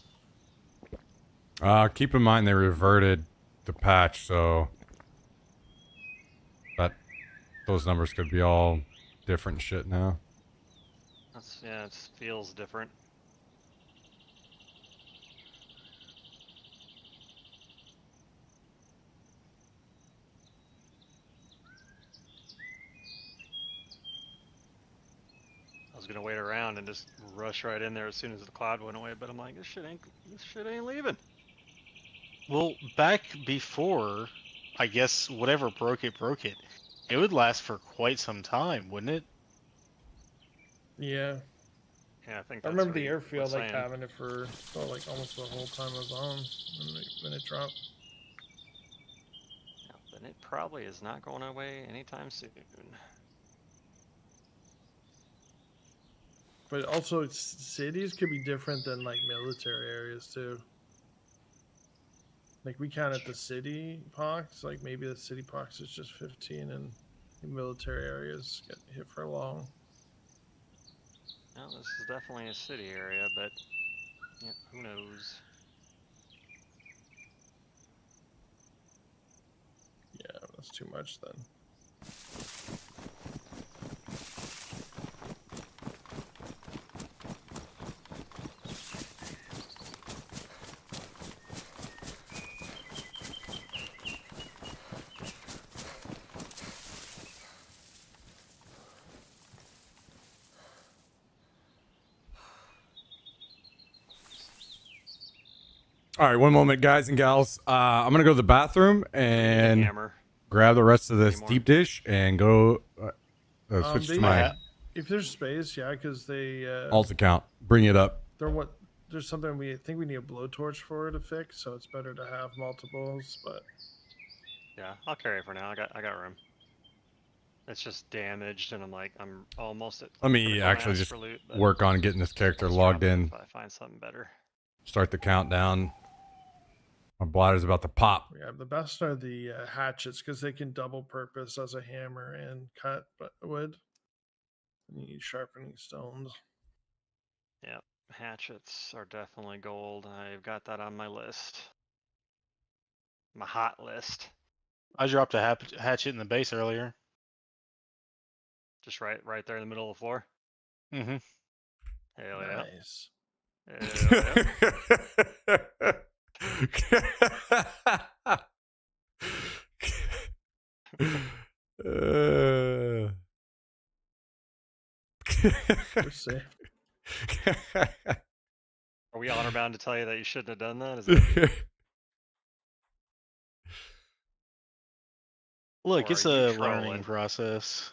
keep in mind they reverted the patch, so that those numbers could be all different shit now. That's yeah, it feels different. I was gonna wait around and just rush right in there as soon as the cloud went away, but I'm like, this shit ain't leaving. Well, back before, I guess whatever broke it, it would last for quite some time, wouldn't it? Yeah. Yeah, I think I that's remember what the he airfield was like saying. having it for like almost the whole time I was on when it dropped. Yeah, then it probably is not going away anytime soon. But also, cities could be different than like military areas too. Like we count at the city pox. Like maybe the city pox is just 15, and the military areas get hit for long. Well, this is definitely a city area, but yeah, who knows? Yeah, that's too much then. All right, one moment, guys and gals. I'm gonna go to the bathroom and Hammer. grab the rest of this Anymore. deep dish and go switch They- to my If there's space, yeah, because they alt account. Bring it up. they're what there's something we think we need a blowtorch for to fix, so it's better to have multiples. But Yeah, I'll carry it for now. I got room. It's just damaged, and I'm almost at. Let me critical actually mass just for loot, but work on getting this character I'll just logged drop it in. if I find something better. Start the countdown. My bladder's about to pop. yeah, the best are the hatchets because they can double purpose as a hammer and cut wood. You need sharpening stones. Yep, hatchets are definitely gold. I've got that on my list. My hot list. I dropped a hatchet in the base earlier. Just right there in the middle of the floor. Mm-hmm. Hell yeah. Nice. We're safe. Are we honor bound to tell you that you shouldn't have done that? Is that Look, Or it's are you a trolling? learning process.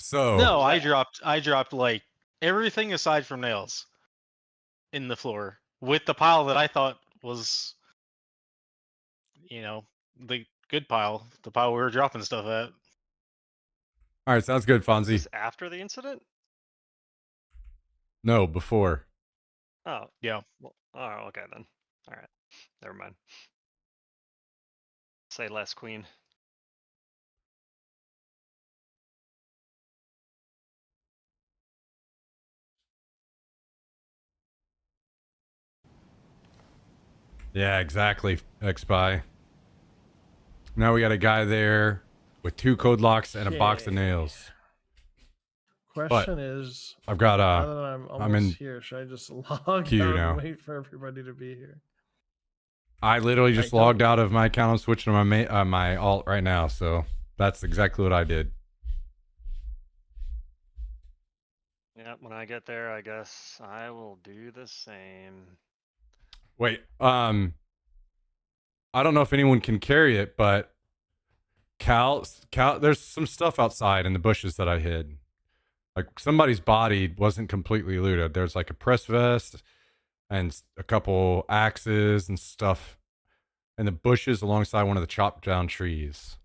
So No, was that- I dropped like everything aside from nails in the floor with the pile that I thought was, the good pile, the pile we were dropping stuff at. all right, sounds good, is Fonzie. this after the incident? No, before. Oh. Yeah. Well, oh, okay then. All right. Never mind. Say less, Queen. Yeah, exactly, X-Spy. Now we got a guy there with 2 code locks and a box of Okay. nails. Question is, I've got now that I'm almost in here, should I just log queue out now. and wait for everybody to be here? I literally just I don't- logged out of my account. I'm switching to my alt right now, so that's exactly what I did. Yep, when I get there, I guess I will do the same. Wait, I don't know if anyone can carry it, but Cal, there's some stuff outside in the bushes that I hid. Like somebody's body wasn't completely looted. There's like a press vest and a couple axes and stuff in the bushes alongside one of the chopped down trees.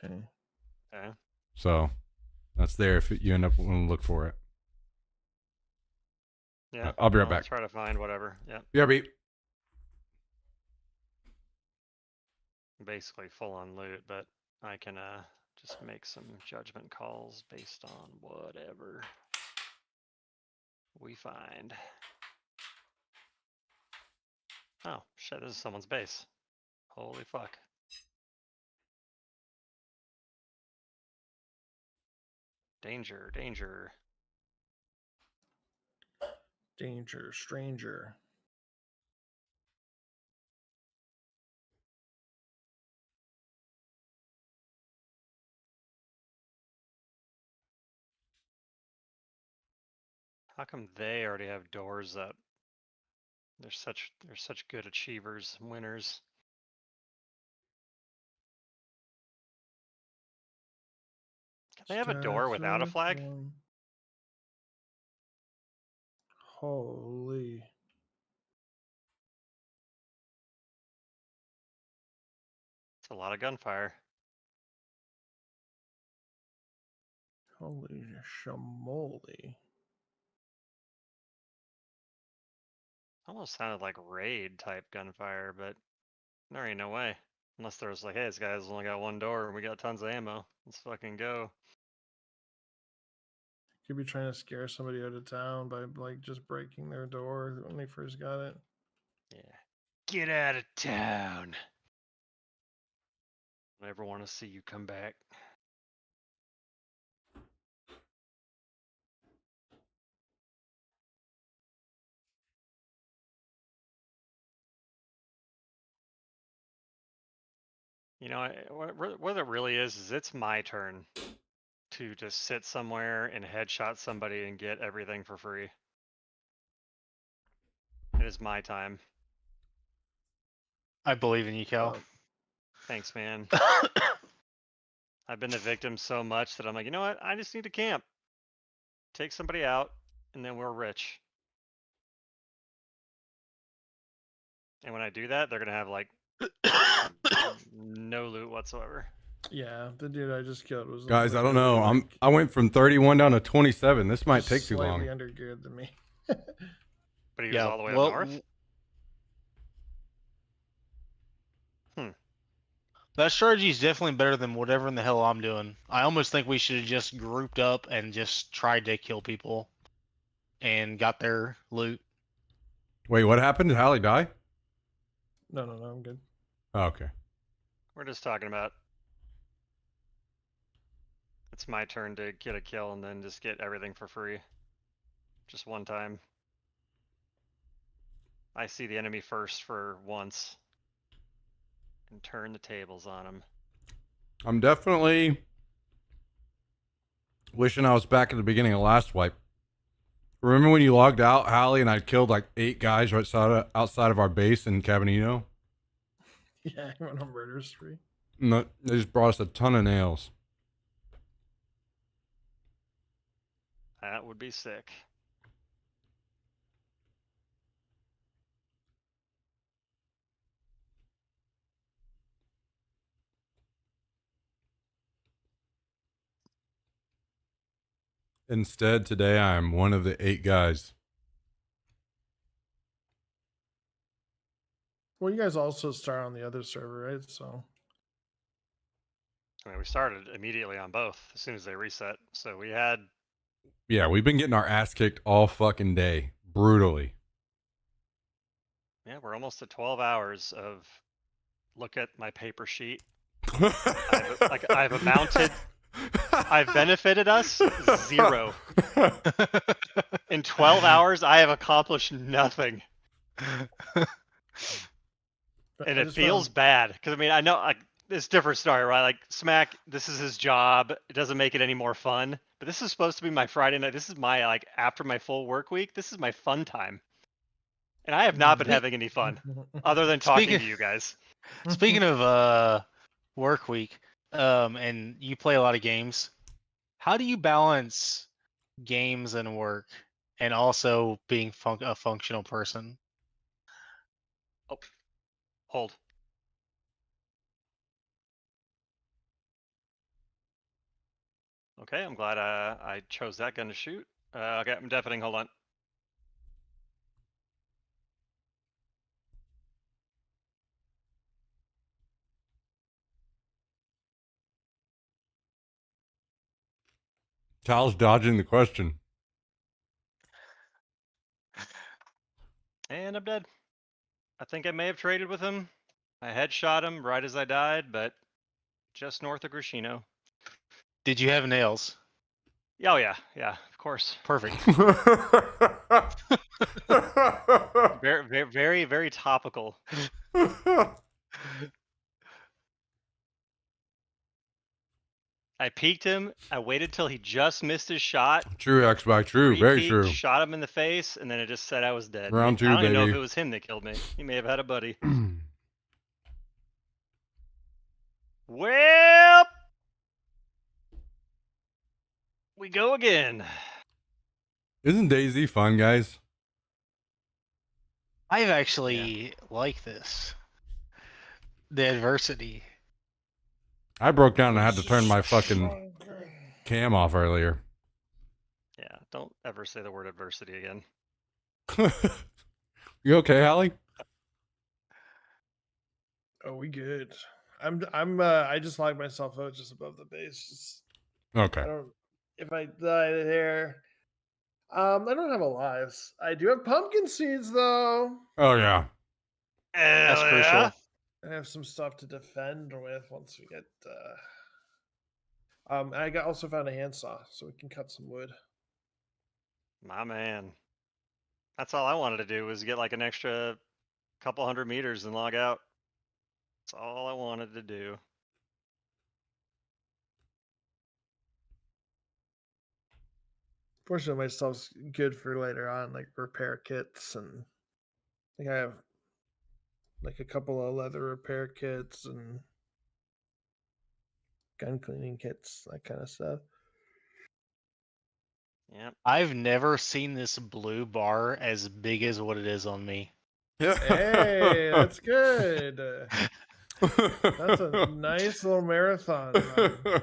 Okay. Okay. So that's there if you end up wanting to look for it. Yeah. I'll be right I'll back. Try to find whatever. Yep. BRB. Basically full on loot, but I can just make some judgment calls based on whatever we find. Oh shit! This is someone's base. Holy fuck! Danger! Danger! Danger, stranger. How come they already have doors up? They're such good achievers, winners. Can they have a door without a flag? Holy. It's a lot of gunfire. Holy shamoly. Almost sounded like raid type gunfire, but there ain't no way. Unless there was like, hey, this guy's only got one door and we got tons of ammo. Let's fucking go. Could be trying to scare somebody out of town by like just breaking their door when they first got it. Yeah. Get out of town. I never want to see you come back. You know, what it really is it's my turn to just sit somewhere and headshot somebody and get everything for free. It is my time. I believe in you, Cal. Thanks, man. I've been the victim so much that I'm like, you know what? I just need to camp. Take somebody out, and then we're rich. And when I do that, they're going to have, like, no loot whatsoever. Yeah, the dude I just killed was. Guys, I don't literally, know. like, I went from 31 down to 27. This might take too slightly long. undergeared than me. But he was all the way up north? That strategy is definitely better than whatever in the hell I'm doing. I almost think we should have just grouped up and just tried to kill people and got their loot. Wait, what happened? Did Hallie die? No, I'm good. Oh, okay. We're just talking about it's my turn to get a kill and then just get everything for free. Just one time. I see the enemy first for once. And turn the tables on them. I'm definitely wishing I was back at the beginning of last wipe. Remember when you logged out, Hallie, and I killed like 8 guys right outside of our base in Cabanito? Yeah, I went on murder spree. No, they just brought us a ton of nails. That would be sick. Instead, today I am one of the 8 guys. Well, you guys also start on the other server, right? So. I mean, we started immediately on both as soon as they reset. So we had. Yeah, we've been getting our ass kicked all fucking day. Brutally. Yeah, we're almost at 12 hours of look at my paper sheet. I've amounted. I've benefited us 0. In 12 hours, I have accomplished nothing. And it feels bad because I mean I know it's a different story, right? Like Smack, this is his job. It doesn't make it any more fun. But this is supposed to be my Friday night. This is my like after my full work week. This is my fun time, and I have not been having any fun other than talking to you guys. Speaking of work week, and you play a lot of games. How do you balance games and work, and also being a functional person? Oh, hold. Okay, I'm glad I chose that gun to shoot. Okay, I'm deafening. Hold on. Tal's dodging the question. And I'm dead. I think I may have traded with him. I headshot him right as I died, but just north of Grishino. Did you have nails? Oh yeah, of course. Perfect. Very topical. I peeked him. I waited till he just missed his shot. True, X-Bike. True. Very Re-peeked, true. shot him in the face, and then it just said I was dead. Round I two, don't even know if baby. it was him that killed me. He may have had a buddy. Well, we go again. Isn't DayZ fun, guys? I've actually liked this. The adversity. I broke down and I had to turn my fucking cam off earlier. Yeah, don't ever say the word adversity again. You okay, Hallie? Oh, we good. I just logged myself out just above the base. Just Okay. I don't if I die there. I don't have a lives. I do have pumpkin seeds though. Oh yeah. That's Hell crucial. yeah. I have some stuff to defend with once we get also found a handsaw so we can cut some wood. My man. That's all I wanted to do was get like an extra couple 100 meters and log out. That's all I wanted to do. Fortunately, my stuff's good for later on, like repair kits, and I think I have like a couple of leather repair kits and gun cleaning kits, that kind of stuff. Yep. I've never seen this blue bar as big as what it is on me. Hey, that's good. That's a nice little marathon run.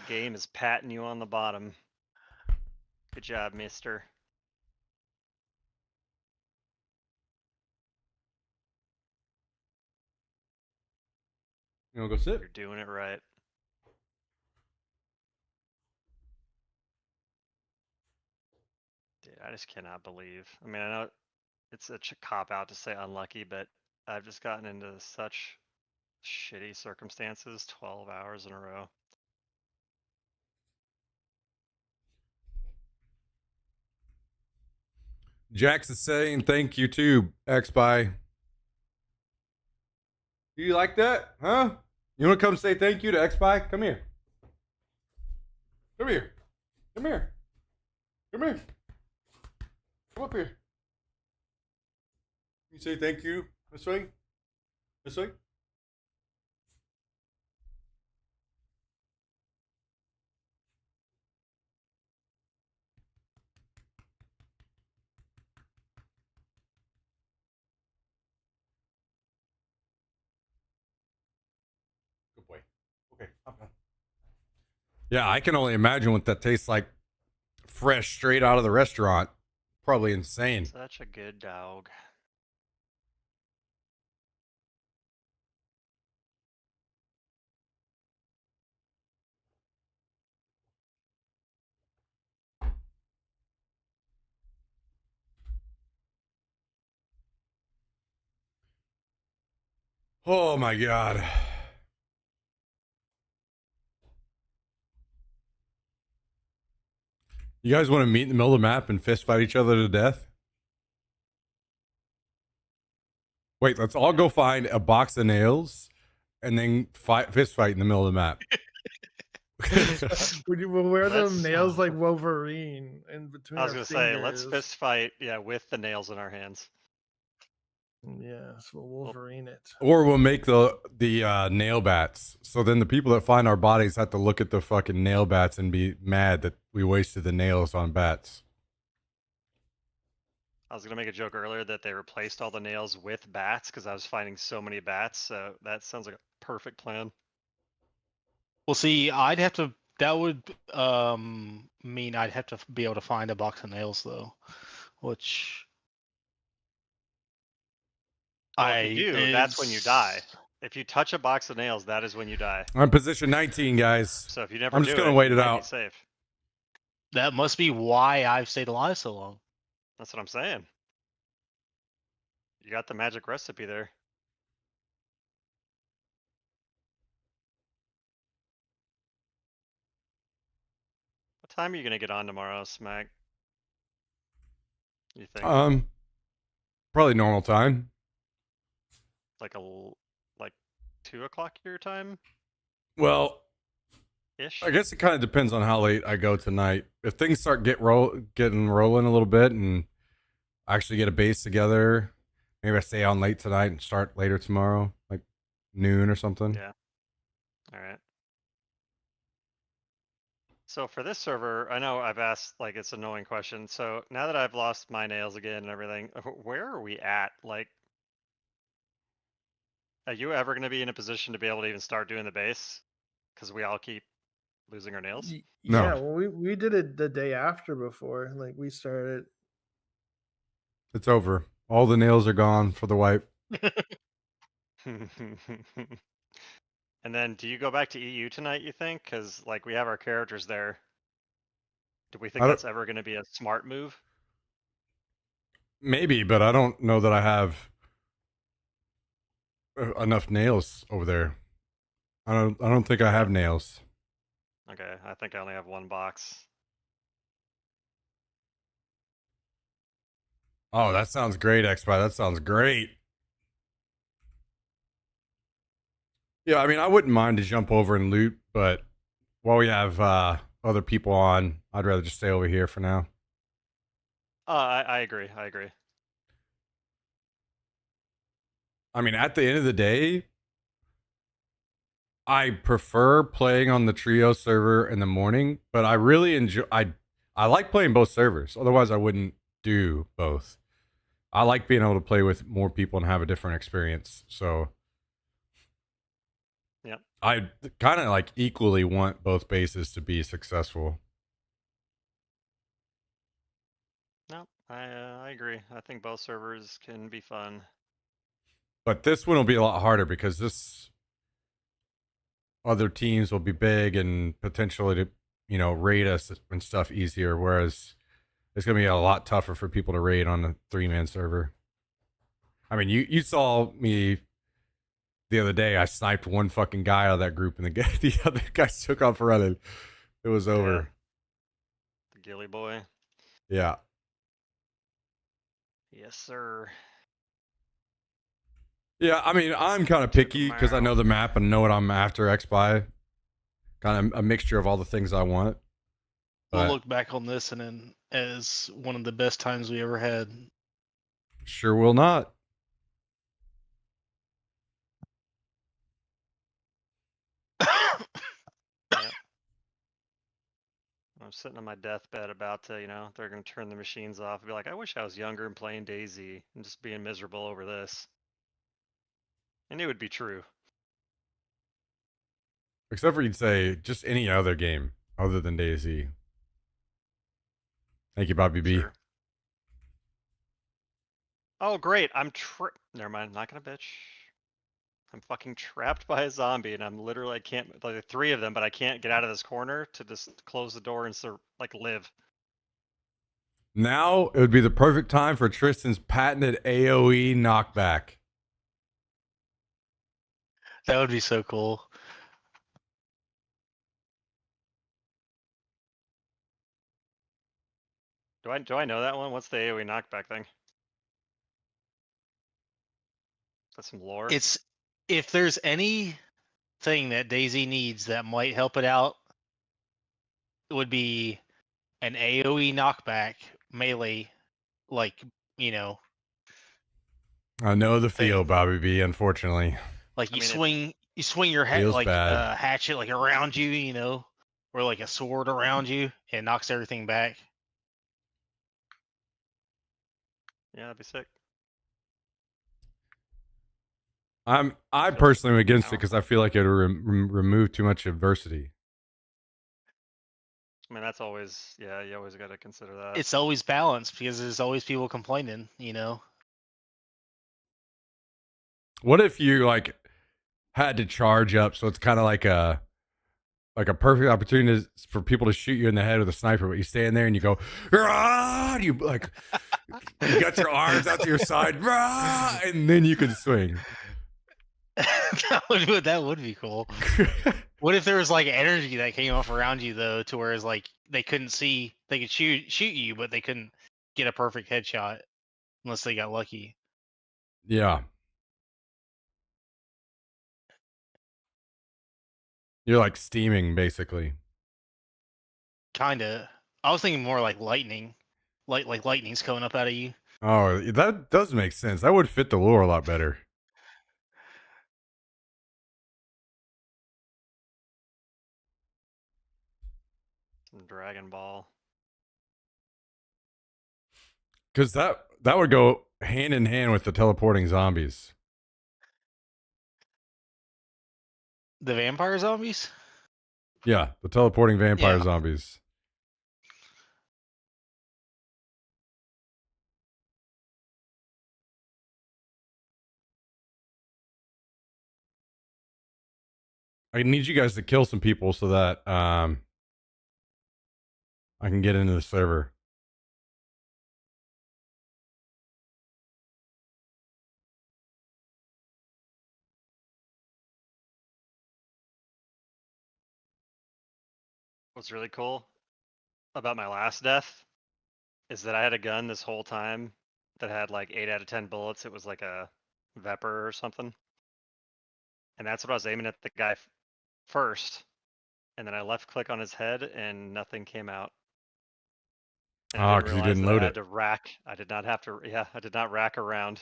Game is patting you on the bottom. Good job, mister. You wanna go sit? You're doing it right. Dude, I just cannot believe. I mean, I know it's a cop out to say unlucky, but I've just gotten into such shitty circumstances 12 hours in a row. Jax is saying thank you too, X-By. Do you like that? Huh? You wanna come say thank you to X-By? Come here. Come here. Come here. Come here. Come up here. You say thank you. This way. This way. Good boy. Okay. Yeah, I can only imagine what that tastes like fresh straight out of the restaurant. Probably insane. Such a good dog. Oh my god. You guys want to meet in the middle of the map and fist fight each other to death? Wait, let's all go find a box of nails and then fist fight in the middle of the map. We'll wear the Let's- nails like Wolverine in between. I was our gonna say, let's fingers. fist fight, yeah, with the nails in our hands. Yes, we'll Wolverine it. Or we'll make the nail bats. So then the people that find our bodies have to look at the fucking nail bats and be mad that we wasted the nails on bats. I was gonna make a joke earlier that they replaced all the nails with bats because I was finding so many bats. So that sounds like a perfect plan. Well, see, I'd have to. That would mean I'd have to be able to find a box of nails, though, which Well, if you do, that's when you die. is- If you touch a box of nails, that is when you die. I'm position 19, guys. So if you never I'm just do gonna wait it you might be out. Safe. That must be why I've stayed alive so long. That's what I'm saying. You got the magic recipe there. What time are you gonna get on tomorrow, Smack? You think Probably normal time. like 2 o'clock your time Well, ish? I guess it kind of depends on how late I go tonight. If things start getting rolling a little bit, and I actually get a base together, maybe I stay on late tonight and start later tomorrow, like noon or something. Yeah. All right. So for this server, I know I've asked like it's an annoying question. So now that I've lost my nails again and everything, where are we at? Like, are you ever going to be in a position to be able to even start doing the base? Because we all keep losing our nails. No. Yeah, well, we did it the day after before. Like we started. It's over. All the nails are gone for the wipe. And then, do you go back to EU tonight? You think? Because like we have our characters there. Do we think I don't- that's ever going to be a smart move? Maybe, but I don't know that I have enough nails over there. I don't think I have nails. Okay, I think I only have 1 box. Oh, that sounds great, Xbox. That sounds great. Yeah, I mean, I wouldn't mind to jump over and loot, but while we have other people on, I'd rather just stay over here for now. I agree. I agree. I mean, at the end of the day, I prefer playing on the trio server in the morning, but I really enjoy. I like playing both servers. Otherwise, I wouldn't do both. I like being able to play with more people and have a different experience. So, Yep. I kind of like equally want both bases to be successful. No, I agree. I think both servers can be fun. But this one will be a lot harder because this other teams will be big and potentially to, raid us and stuff easier. Whereas it's going to be a lot tougher for people to raid on a 3-man server. I mean, you saw me the other day. I sniped one fucking guy out of that group, and the other guys took off running. It was over. The Gilly boy. Yeah. Yes, sir. Yeah, I mean, I'm kind of picky because I know the map and know what I'm after. X-Spy, kind of a mixture of all the things I want. We'll But look back on this and then as one of the best times we ever had. sure will not. I'm sitting on my deathbed about to, they're going to turn the machines off and be like, I wish I was younger and playing DayZ and just being miserable over this. And it would be true. Except for you'd say just any other game other than DayZ. Thank you, Bobby B. Sure. Oh, great. Never mind. I'm not going to bitch. I'm fucking trapped by a zombie and I'm literally, I can't, like 3 of them, but I can't get out of this corner to just close the door and live. Now it would be the perfect time for Tristan's patented AoE knockback. That would be so cool. Do I know that one? What's the AoE knockback thing? That's some lore. It's if there's anything that DayZ needs that might help it out, it would be an AoE knockback melee, like I know the feel, Bobby B. Unfortunately, like I you mean, swing your feels bad. hatchet like around you, or like a sword around you, and it knocks everything back. Yeah, that'd be sick. I personally am against it because I feel like it would remove too much adversity. I mean, that's always, yeah, you always got to consider that. It's always balanced because there's always people complaining. What if you had to charge up, so it's kind of like a perfect opportunity for people to shoot you in the head with a sniper, but you stand there and you go, "Rah!" You you got your arms out to your side, "Rah!" And then you can swing. That would be cool. What if there was energy that came off around you though, to where it's they couldn't see, they could shoot you, but they couldn't get a perfect headshot unless they got lucky. Yeah. You're like steaming, basically. Kinda. I was thinking more like lightning, like lightning's coming up out of you. Oh, that does make sense. That would fit the lore a lot better. Some Dragon Ball. Because that would go hand in hand with the teleporting zombies. The vampire zombies? Yeah, the teleporting vampire Yeah. zombies. I need you guys to kill some people so that I can get into the server. What's really cool about my last death is that I had a gun this whole time that had like 8 out of 10 bullets. It was like a Vepr or something. And that's what I was aiming at the guy first. And then I left click on his head and nothing came out. And I Ah, didn't because you realize didn't that I load had it. to rack. I did not have to, yeah, I did not rack around.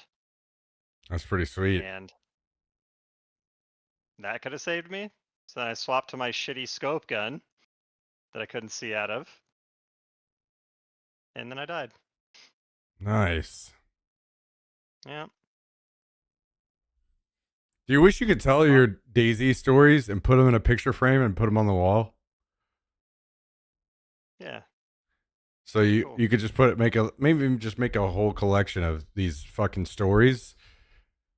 That's pretty sweet. And that could have saved me. So then I swapped to my shitty scope gun that I couldn't see out of. And then I died. Nice. Yeah. Do you wish you could tell your DayZ stories and put them in a picture frame and put them on the wall? Yeah. So you Cool. you could just maybe just make a whole collection of these fucking stories,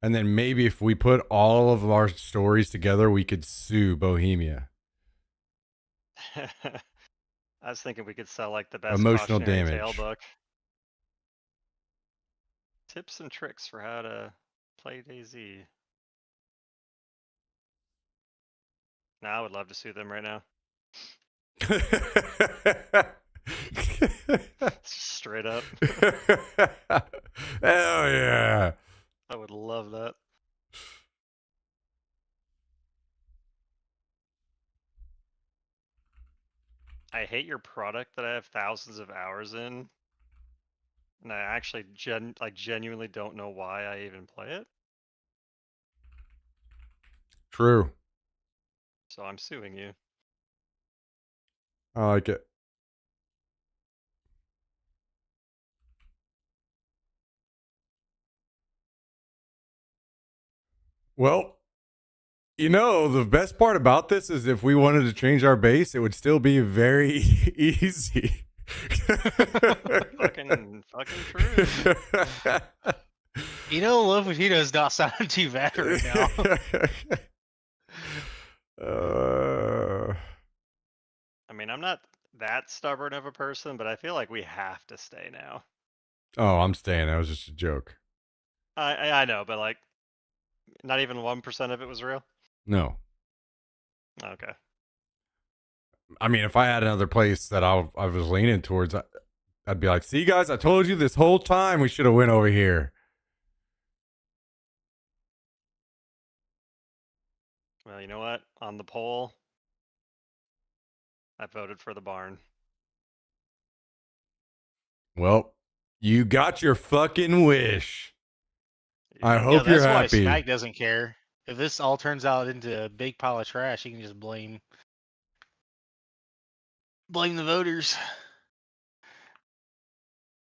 and then maybe if we put all of our stories together, we could sue Bohemia. I was thinking we could sell like the best Emotional cautionary tale damage. book. Tips and tricks for how to play DayZ. Now I would love to sue them right now. Straight up. Hell yeah. I would love that. I hate your product that I have thousands of hours in. And I actually genuinely don't know why I even play it. True. So I'm suing you. I like it. Well, you know, the best part about this is if we wanted to change our base, it would still be very easy. fucking true. You know, Love Potatoes not sounding too bad right now. I mean, I'm not that stubborn of a person, but I feel like we have to stay now. Oh, I'm staying. That was just a joke. I know, but like, not even 1% of it was real. No. Okay. I mean, if I had another place that I was leaning towards, I'd be like, see, guys, I told you this whole time we should have went over here. Well, you know what? On the poll, I voted for the barn. Well, you got your fucking wish. I Yeah. hope you're That's why happy. Smack doesn't care. If this all turns out into a big pile of trash, he can just blame the voters.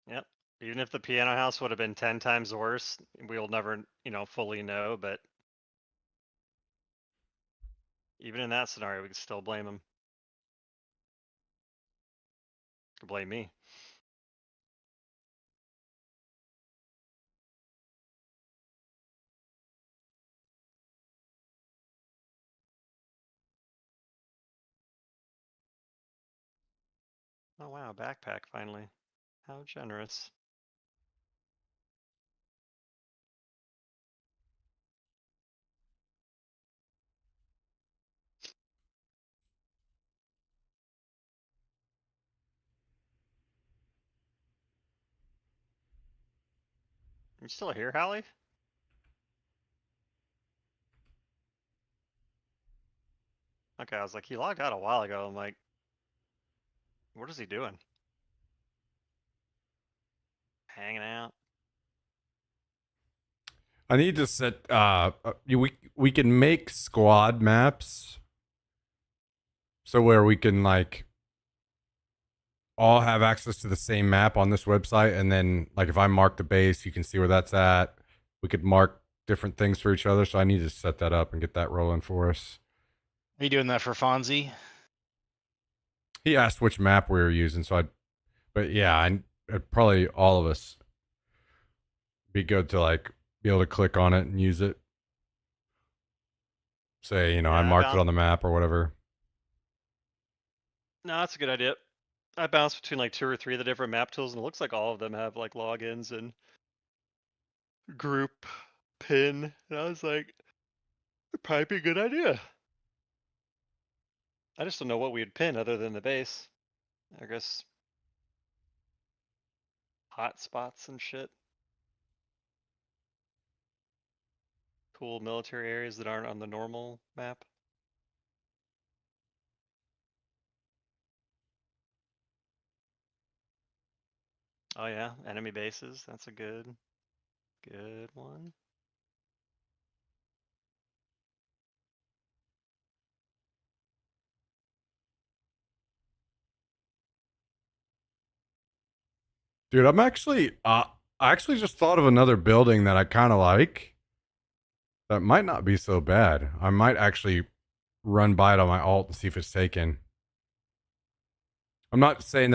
Yep. Even if the piano house would have been 10 times worse, we'll never, fully know, but even in that scenario, we could still blame him. Blame me. Oh wow, backpack finally. How generous. You still here, Hallie? Okay, I was like, he logged out a while ago. I'm like, what is he doing? Hanging out. I need to set. We can make squad maps, so where we can like all have access to the same map on this website, and then like if I mark the base, you can see where that's at. We could mark different things for each other. So I need to set that up and get that rolling for us. Are you doing that for Fonzie? He asked which map we were using, so but yeah, I'd probably all of us be good to like be able to click on it and use it. Say, I marked it on the map or whatever. No, that's a good idea. I bounced between like 2 or 3 of the different map tools, and it looks like all of them have like logins and group pin. And I was like, it'd probably be a good idea. I just don't know what we'd pin other than the base. I guess hotspots and shit. Cool military areas that aren't on the normal map. Oh yeah, enemy bases. That's a good one. Dude, I actually just thought of another building that I kind of like. That might not be so bad. I might actually run by it on my alt and see if it's taken. I'm not saying that